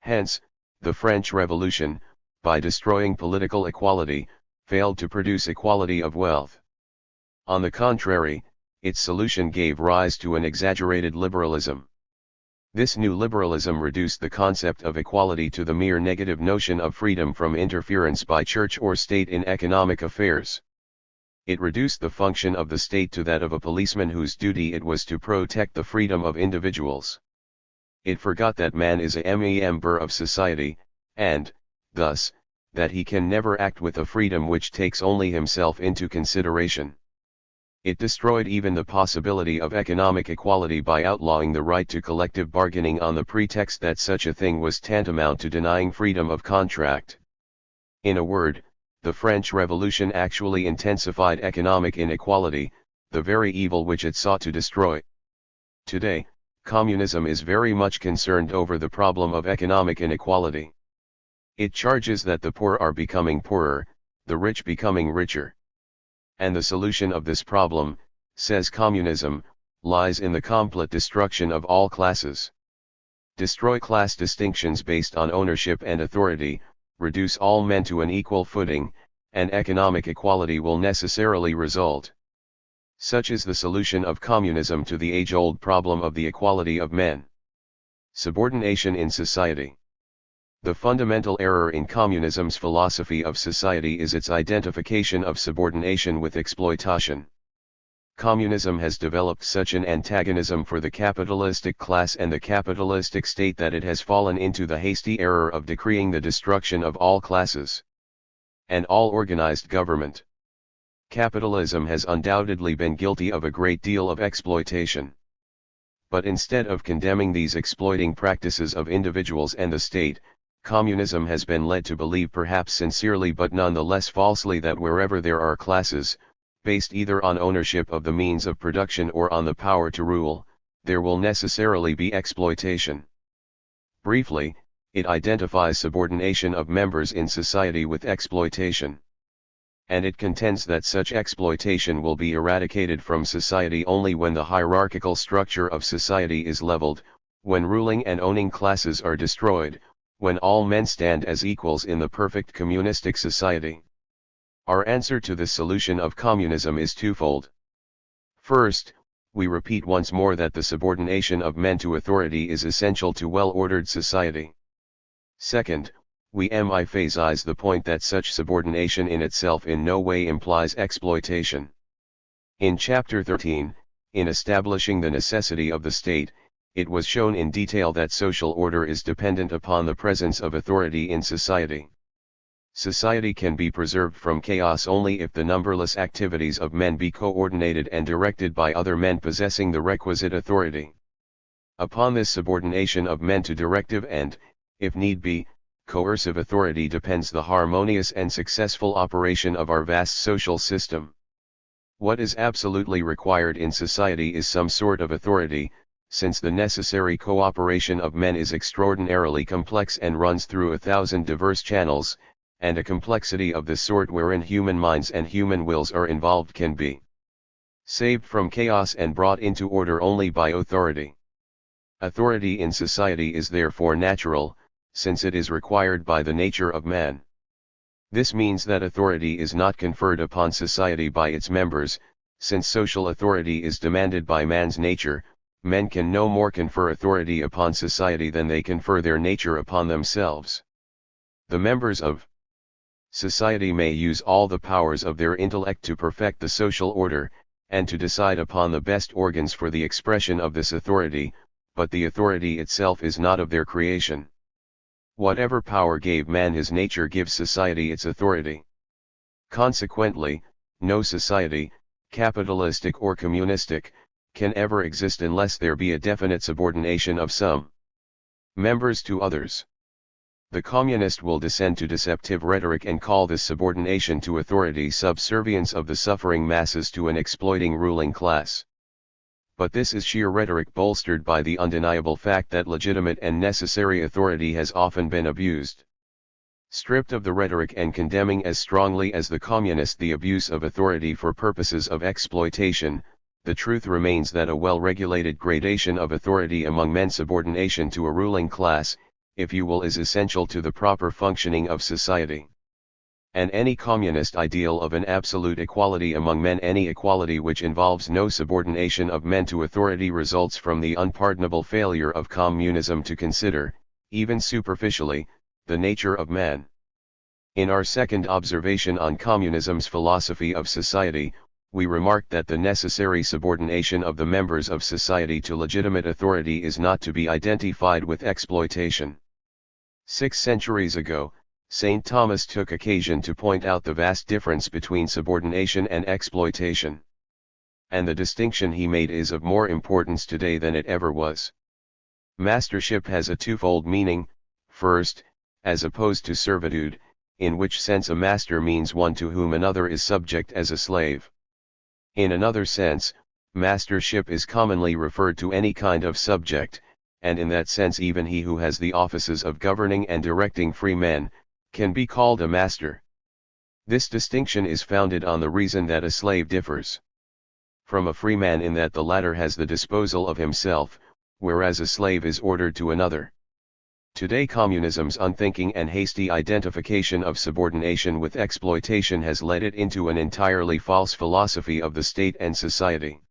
Hence, the French Revolution, by destroying political equality, failed to produce equality of wealth. On the contrary, its solution gave rise to an exaggerated liberalism. This new liberalism reduced the concept of equality to the mere negative notion of freedom from interference by church or state in economic affairs. It reduced the function of the state to that of a policeman whose duty it was to protect the freedom of individuals. It forgot that man is a member of society, and, thus, that he can never act with a freedom which takes only himself into consideration. It destroyed even the possibility of economic equality by outlawing the right to collective bargaining on the pretext that such a thing was tantamount to denying freedom of contract. In a word, the French Revolution actually intensified economic inequality, the very evil which it sought to destroy. Today, communism is very much concerned over the problem of economic inequality. It charges that the poor are becoming poorer, the rich becoming richer. And the solution of this problem, says communism, lies in the complete destruction of all classes. Destroy class distinctions based on ownership and authority, reduce all men to an equal footing, and economic equality will necessarily result. Such is the solution of communism to the age-old problem of the equality of men. Subordination in society. The fundamental error in communism's philosophy of society is its identification of subordination with exploitation. Communism has developed such an antagonism for the capitalistic class and the capitalistic state that it has fallen into the hasty error of decreeing the destruction of all classes and all organized government. Capitalism has undoubtedly been guilty of a great deal of exploitation. But instead of condemning these exploiting practices of individuals and the state, communism has been led to believe, perhaps sincerely but none the less falsely, that wherever there are classes, based either on ownership of the means of production or on the power to rule, there will necessarily be exploitation. Briefly, it identifies subordination of members in society with exploitation. And it contends that such exploitation will be eradicated from society only when the hierarchical structure of society is leveled, when ruling and owning classes are destroyed, when all men stand as equals in the perfect communistic society. Our answer to this solution of communism is twofold. First, we repeat once more that the subordination of men to authority is essential to well-ordered society. Second, we emphasize the point that such subordination in itself in no way implies exploitation. In Chapter 13, in establishing the necessity of the state, it was shown in detail that social order is dependent upon the presence of authority in society. Society can be preserved from chaos only if the numberless activities of men be coordinated and directed by other men possessing the requisite authority. Upon this subordination of men to directive and, if need be, coercive authority depends the harmonious and successful operation of our vast social system. What is absolutely required in society is some sort of authority, since the necessary cooperation of men is extraordinarily complex and runs through 1,000 diverse channels, and a complexity of the sort wherein human minds and human wills are involved can be saved from chaos and brought into order only by authority. Authority in society is therefore natural, since it is required by the nature of man. This means that authority is not conferred upon society by its members, since social authority is demanded by man's nature. Men can no more confer authority upon society than they confer their nature upon themselves. The members of society may use all the powers of their intellect to perfect the social order, and to decide upon the best organs for the expression of this authority, but the authority itself is not of their creation. Whatever power gave man his nature gives society its authority. Consequently, no society, capitalistic or communistic, can ever exist unless there be a definite subordination of some members to others. The communist will descend to deceptive rhetoric and call this subordination to authority subservience of the suffering masses to an exploiting ruling class. But this is sheer rhetoric bolstered by the undeniable fact that legitimate and necessary authority has often been abused. Stripped of the rhetoric and condemning as strongly as the communist the abuse of authority for purposes of exploitation, the truth remains that a well-regulated gradation of authority among men, subordination to a ruling class, if you will, is essential to the proper functioning of society. And any communist ideal of an absolute equality among men, any equality which involves no subordination of men to authority, results from the unpardonable failure of communism to consider, even superficially, the nature of man. In our second observation on communism's philosophy of society, we remarked that the necessary subordination of the members of society to legitimate authority is not to be identified with exploitation. 6 centuries ago, St. Thomas took occasion to point out the vast difference between subordination and exploitation. And the distinction he made is of more importance today than it ever was. Mastership has a twofold meaning: first, as opposed to servitude, in which sense a master means one to whom another is subject as a slave. In another sense, mastership is commonly referred to any kind of subject, and in that sense even he who has the offices of governing and directing free men, can be called a master. This distinction is founded on the reason that a slave differs from a free man in that the latter has the disposal of himself, whereas a slave is ordered to another. Today communism's unthinking and hasty identification of subordination with exploitation has led it into an entirely false philosophy of the state and society.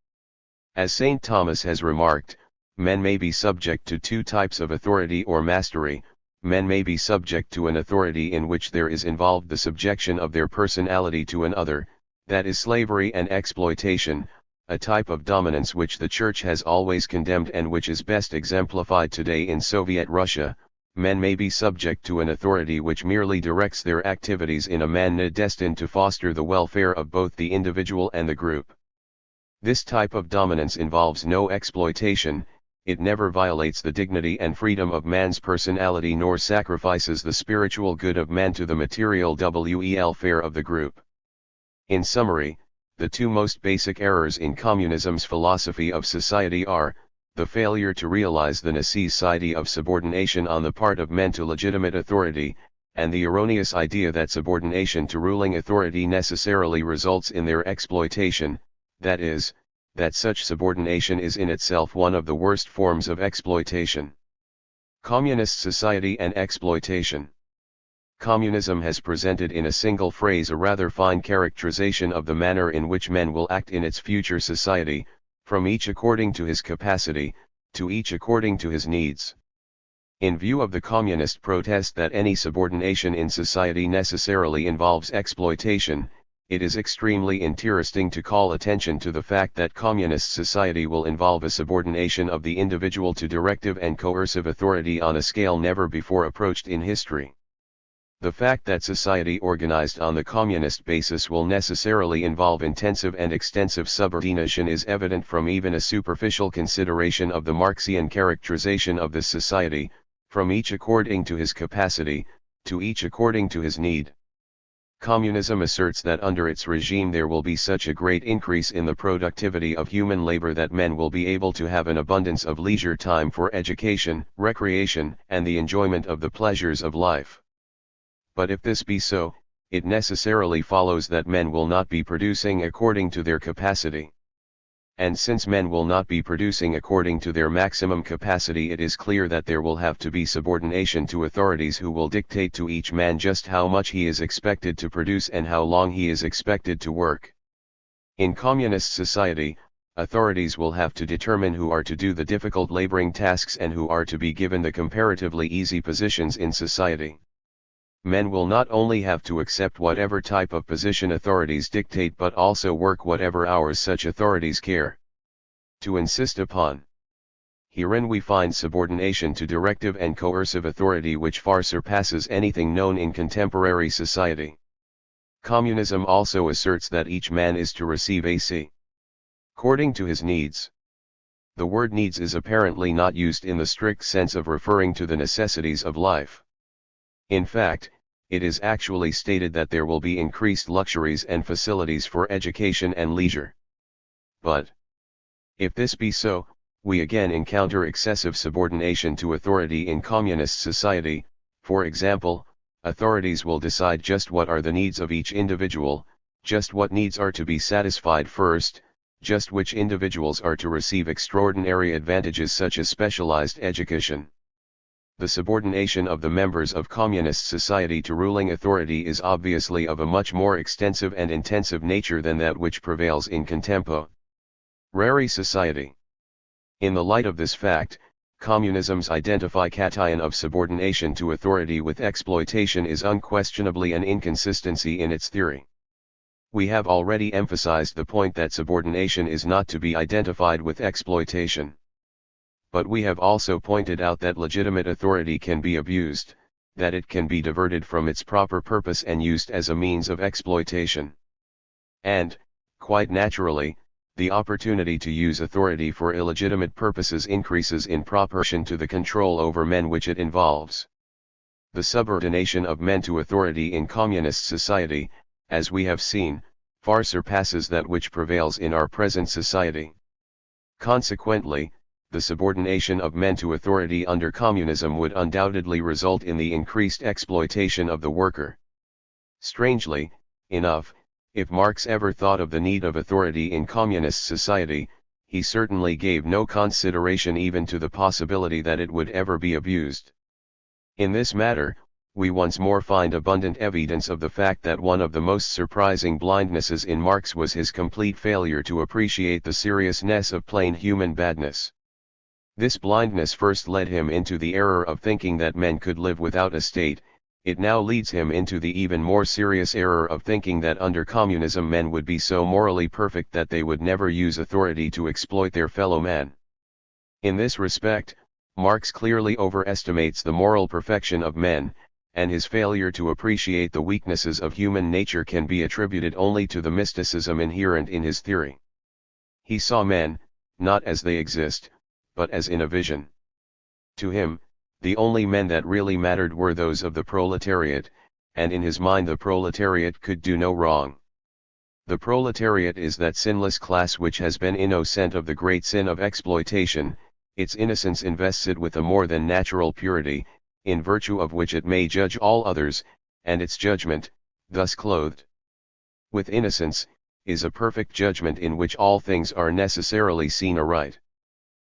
As St. Thomas has remarked, men may be subject to 2 types of authority or mastery. Men may be subject to an authority in which there is involved the subjection of their personality to another, that is slavery and exploitation, a type of dominance which the Church has always condemned and which is best exemplified today in Soviet Russia. Men may be subject to an authority which merely directs their activities in a manner destined to foster the welfare of both the individual and the group. This type of dominance involves no exploitation. It never violates the dignity and freedom of man's personality nor sacrifices the spiritual good of man to the material welfare of the group. In summary, the 2 most basic errors in communism's philosophy of society are, the failure to realize the necessity of subordination on the part of men to legitimate authority, and the erroneous idea that subordination to ruling authority necessarily results in their exploitation, that is, that such subordination is in itself one of the worst forms of exploitation. Communist society and exploitation. Communism has presented in a single phrase a rather fine characterization of the manner in which men will act in its future society, from each according to his capacity, to each according to his needs. In view of the communist protest that any subordination in society necessarily involves exploitation, it is extremely interesting to call attention to the fact that communist society will involve a subordination of the individual to directive and coercive authority on a scale never before approached in history. The fact that society organized on the communist basis will necessarily involve intensive and extensive subordination is evident from even a superficial consideration of the Marxian characterization of this society, from each according to his capacity, to each according to his need. Communism asserts that under its regime there will be such a great increase in the productivity of human labor that men will be able to have an abundance of leisure time for education, recreation, and the enjoyment of the pleasures of life. But if this be so, it necessarily follows that men will not be producing according to their capacity. And since men will not be producing according to their maximum capacity, it is clear that there will have to be subordination to authorities who will dictate to each man just how much he is expected to produce and how long he is expected to work. In communist society, authorities will have to determine who are to do the difficult laboring tasks and who are to be given the comparatively easy positions in society. Men will not only have to accept whatever type of position authorities dictate but also work whatever hours such authorities care to insist upon. Herein we find subordination to directive and coercive authority which far surpasses anything known in contemporary society. Communism also asserts that each man is to receive according to his needs. The word needs is apparently not used in the strict sense of referring to the necessities of life. In fact, it is actually stated that there will be increased luxuries and facilities for education and leisure. But, if this be so, we again encounter excessive subordination to authority in communist society. For example, authorities will decide just what are the needs of each individual, just what needs are to be satisfied first, just which individuals are to receive extraordinary advantages such as specialized education. The subordination of the members of communist society to ruling authority is obviously of a much more extensive and intensive nature than that which prevails in contemporary society. In the light of this fact, communism's identification of subordination to authority with exploitation is unquestionably an inconsistency in its theory. We have already emphasized the point that subordination is not to be identified with exploitation. But we have also pointed out that legitimate authority can be abused, that it can be diverted from its proper purpose and used as a means of exploitation. And, quite naturally, the opportunity to use authority for illegitimate purposes increases in proportion to the control over men which it involves. The subordination of men to authority in communist society, as we have seen, far surpasses that which prevails in our present society. Consequently, the subordination of men to authority under communism would undoubtedly result in the increased exploitation of the worker. Strangely enough, if Marx ever thought of the need of authority in communist society, he certainly gave no consideration even to the possibility that it would ever be abused. In this matter, we once more find abundant evidence of the fact that one of the most surprising blindnesses in Marx was his complete failure to appreciate the seriousness of plain human badness. This blindness first led him into the error of thinking that men could live without a state. It now leads him into the even more serious error of thinking that under communism men would be so morally perfect that they would never use authority to exploit their fellow man. In this respect, Marx clearly overestimates the moral perfection of men, and his failure to appreciate the weaknesses of human nature can be attributed only to the mysticism inherent in his theory. He saw men, not as they exist, but as in a vision. To him, the only men that really mattered were those of the proletariat, and in his mind the proletariat could do no wrong. The proletariat is that sinless class which has been innocent of the great sin of exploitation, its innocence invested with a more than natural purity, in virtue of which it may judge all others, and its judgment, thus clothed with innocence, is a perfect judgment in which all things are necessarily seen aright.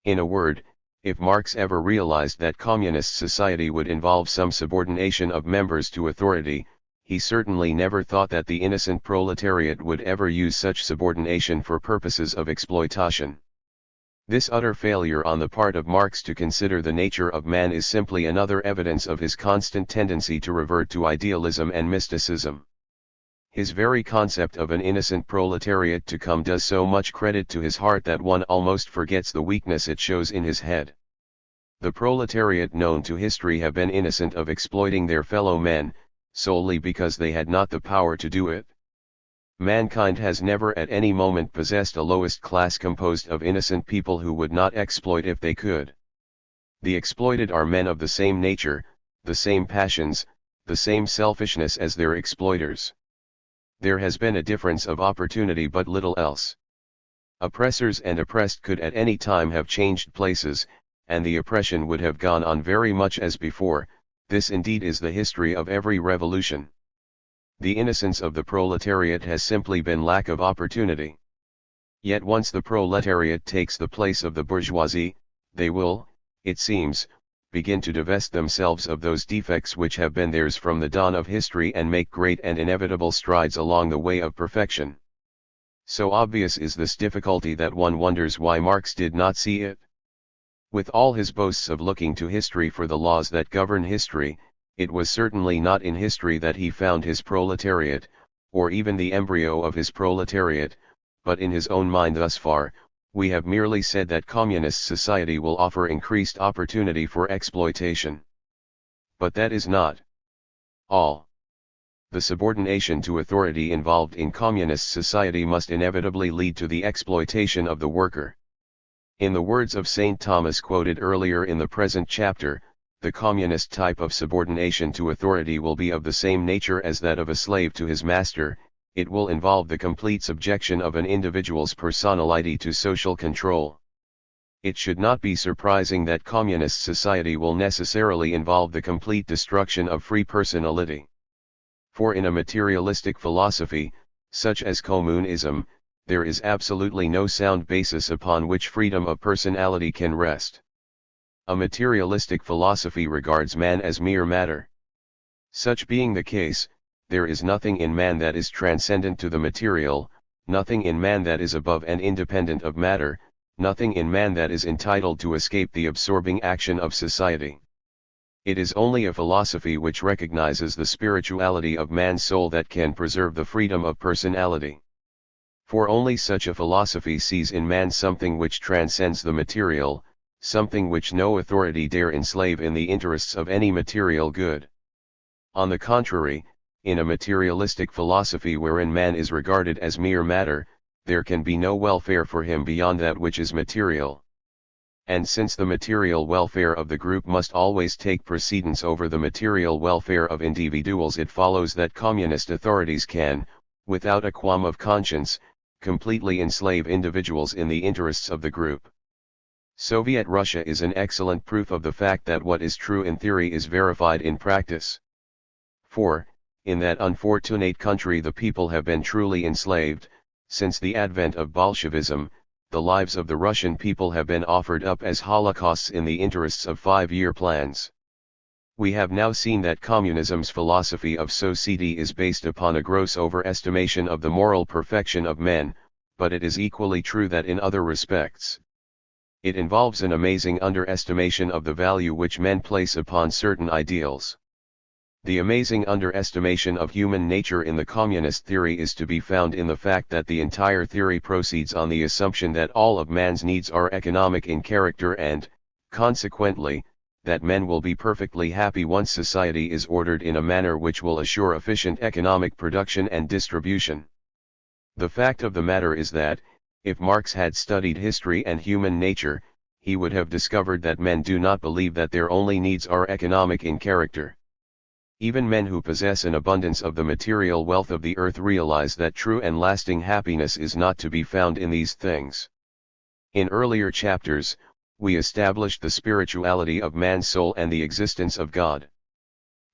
In a word, if Marx ever realized that communist society would involve some subordination of members to authority, he certainly never thought that the innocent proletariat would ever use such subordination for purposes of exploitation. This utter failure on the part of Marx to consider the nature of man is simply another evidence of his constant tendency to revert to idealism and mysticism. His very concept of an innocent proletariat to come does so much credit to his heart that one almost forgets the weakness it shows in his head. The proletariat known to history have been innocent of exploiting their fellow men, solely because they had not the power to do it. Mankind has never at any moment possessed a lowest class composed of innocent people who would not exploit if they could. The exploited are men of the same nature, the same passions, the same selfishness as their exploiters. There has been a difference of opportunity but little else. Oppressors and oppressed could at any time have changed places, and the oppression would have gone on very much as before. This indeed is the history of every revolution. The innocence of the proletariat has simply been lack of opportunity. Yet once the proletariat takes the place of the bourgeoisie, they will, it seems, begin to divest themselves of those defects which have been theirs from the dawn of history and make great and inevitable strides along the way of perfection. So obvious is this difficulty that one wonders why Marx did not see it. With all his boasts of looking to history for the laws that govern history, it was certainly not in history that he found his proletariat, or even the embryo of his proletariat, but in his own mind. Thus far, we have merely said that communist society will offer increased opportunity for exploitation. But that is not all. The subordination to authority involved in communist society must inevitably lead to the exploitation of the worker. In the words of St. Thomas quoted earlier in the present chapter, the communist type of subordination to authority will be of the same nature as that of a slave to his master. It will involve the complete subjection of an individual's personality to social control. It should not be surprising that communist society will necessarily involve the complete destruction of free personality. For in a materialistic philosophy, such as communism, there is absolutely no sound basis upon which freedom of personality can rest. A materialistic philosophy regards man as mere matter. Such being the case, there is nothing in man that is transcendent to the material, nothing in man that is above and independent of matter, nothing in man that is entitled to escape the absorbing action of society. It is only a philosophy which recognizes the spirituality of man's soul that can preserve the freedom of personality. For only such a philosophy sees in man something which transcends the material, something which no authority dare enslave in the interests of any material good. On the contrary, in a materialistic philosophy wherein man is regarded as mere matter, there can be no welfare for him beyond that which is material. And since the material welfare of the group must always take precedence over the material welfare of individuals, it follows that communist authorities can, without a qualm of conscience, completely enslave individuals in the interests of the group. Soviet Russia is an excellent proof of the fact that what is true in theory is verified in practice. For, in that unfortunate country the people have been truly enslaved. Since the advent of Bolshevism, the lives of the Russian people have been offered up as holocausts in the interests of 5-year plans. We have now seen that communism's philosophy of society is based upon a gross overestimation of the moral perfection of men, but it is equally true that in other respects, it involves an amazing underestimation of the value which men place upon certain ideals. The amazing underestimation of human nature in the communist theory is to be found in the fact that the entire theory proceeds on the assumption that all of man's needs are economic in character and, consequently, that men will be perfectly happy once society is ordered in a manner which will assure efficient economic production and distribution. The fact of the matter is that, if Marx had studied history and human nature, he would have discovered that men do not believe that their only needs are economic in character. Even men who possess an abundance of the material wealth of the earth realize that true and lasting happiness is not to be found in these things. In earlier chapters, we established the spirituality of man's soul and the existence of God.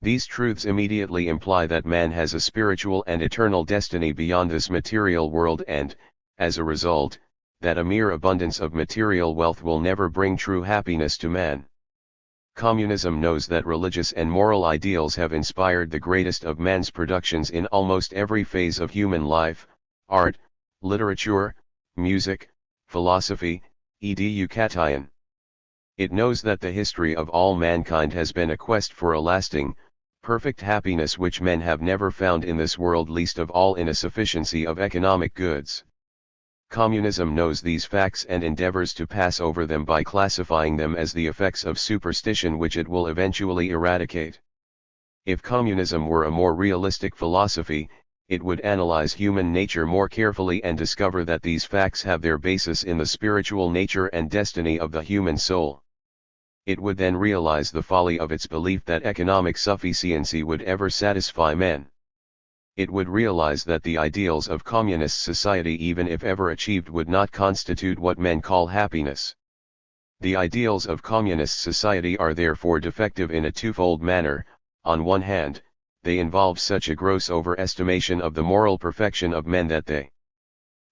These truths immediately imply that man has a spiritual and eternal destiny beyond this material world and, as a result, that a mere abundance of material wealth will never bring true happiness to man. Communism knows that religious and moral ideals have inspired the greatest of man's productions in almost every phase of human life: art, literature, music, philosophy, education. It knows that the history of all mankind has been a quest for a lasting, perfect happiness which men have never found in this world, least of all in a sufficiency of economic goods. Communism knows these facts and endeavors to pass over them by classifying them as the effects of superstition which it will eventually eradicate. If communism were a more realistic philosophy, it would analyze human nature more carefully and discover that these facts have their basis in the spiritual nature and destiny of the human soul. It would then realize the folly of its belief that economic sufficiency would ever satisfy men. It would realize that the ideals of communist society, even if ever achieved, would not constitute what men call happiness. The ideals of communist society are therefore defective in a twofold manner. On one hand, they involve such a gross overestimation of the moral perfection of men that they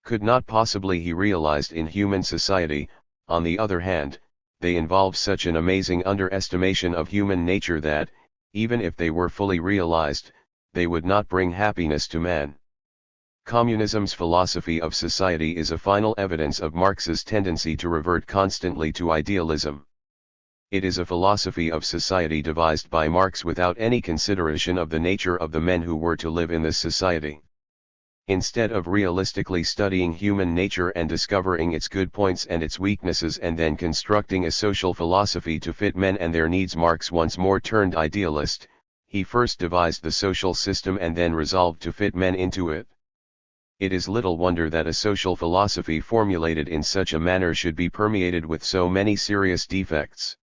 could not possibly be realized in human society. On the other hand, they involve such an amazing underestimation of human nature that, even if they were fully realized, they would not bring happiness to man. Communism's philosophy of society is a final evidence of Marx's tendency to revert constantly to idealism. It is a philosophy of society devised by Marx without any consideration of the nature of the men who were to live in this society. Instead of realistically studying human nature and discovering its good points and its weaknesses and then constructing a social philosophy to fit men and their needs, Marx once more turned idealist. He first devised the social system and then resolved to fit men into it. It is little wonder that a social philosophy formulated in such a manner should be permeated with so many serious defects.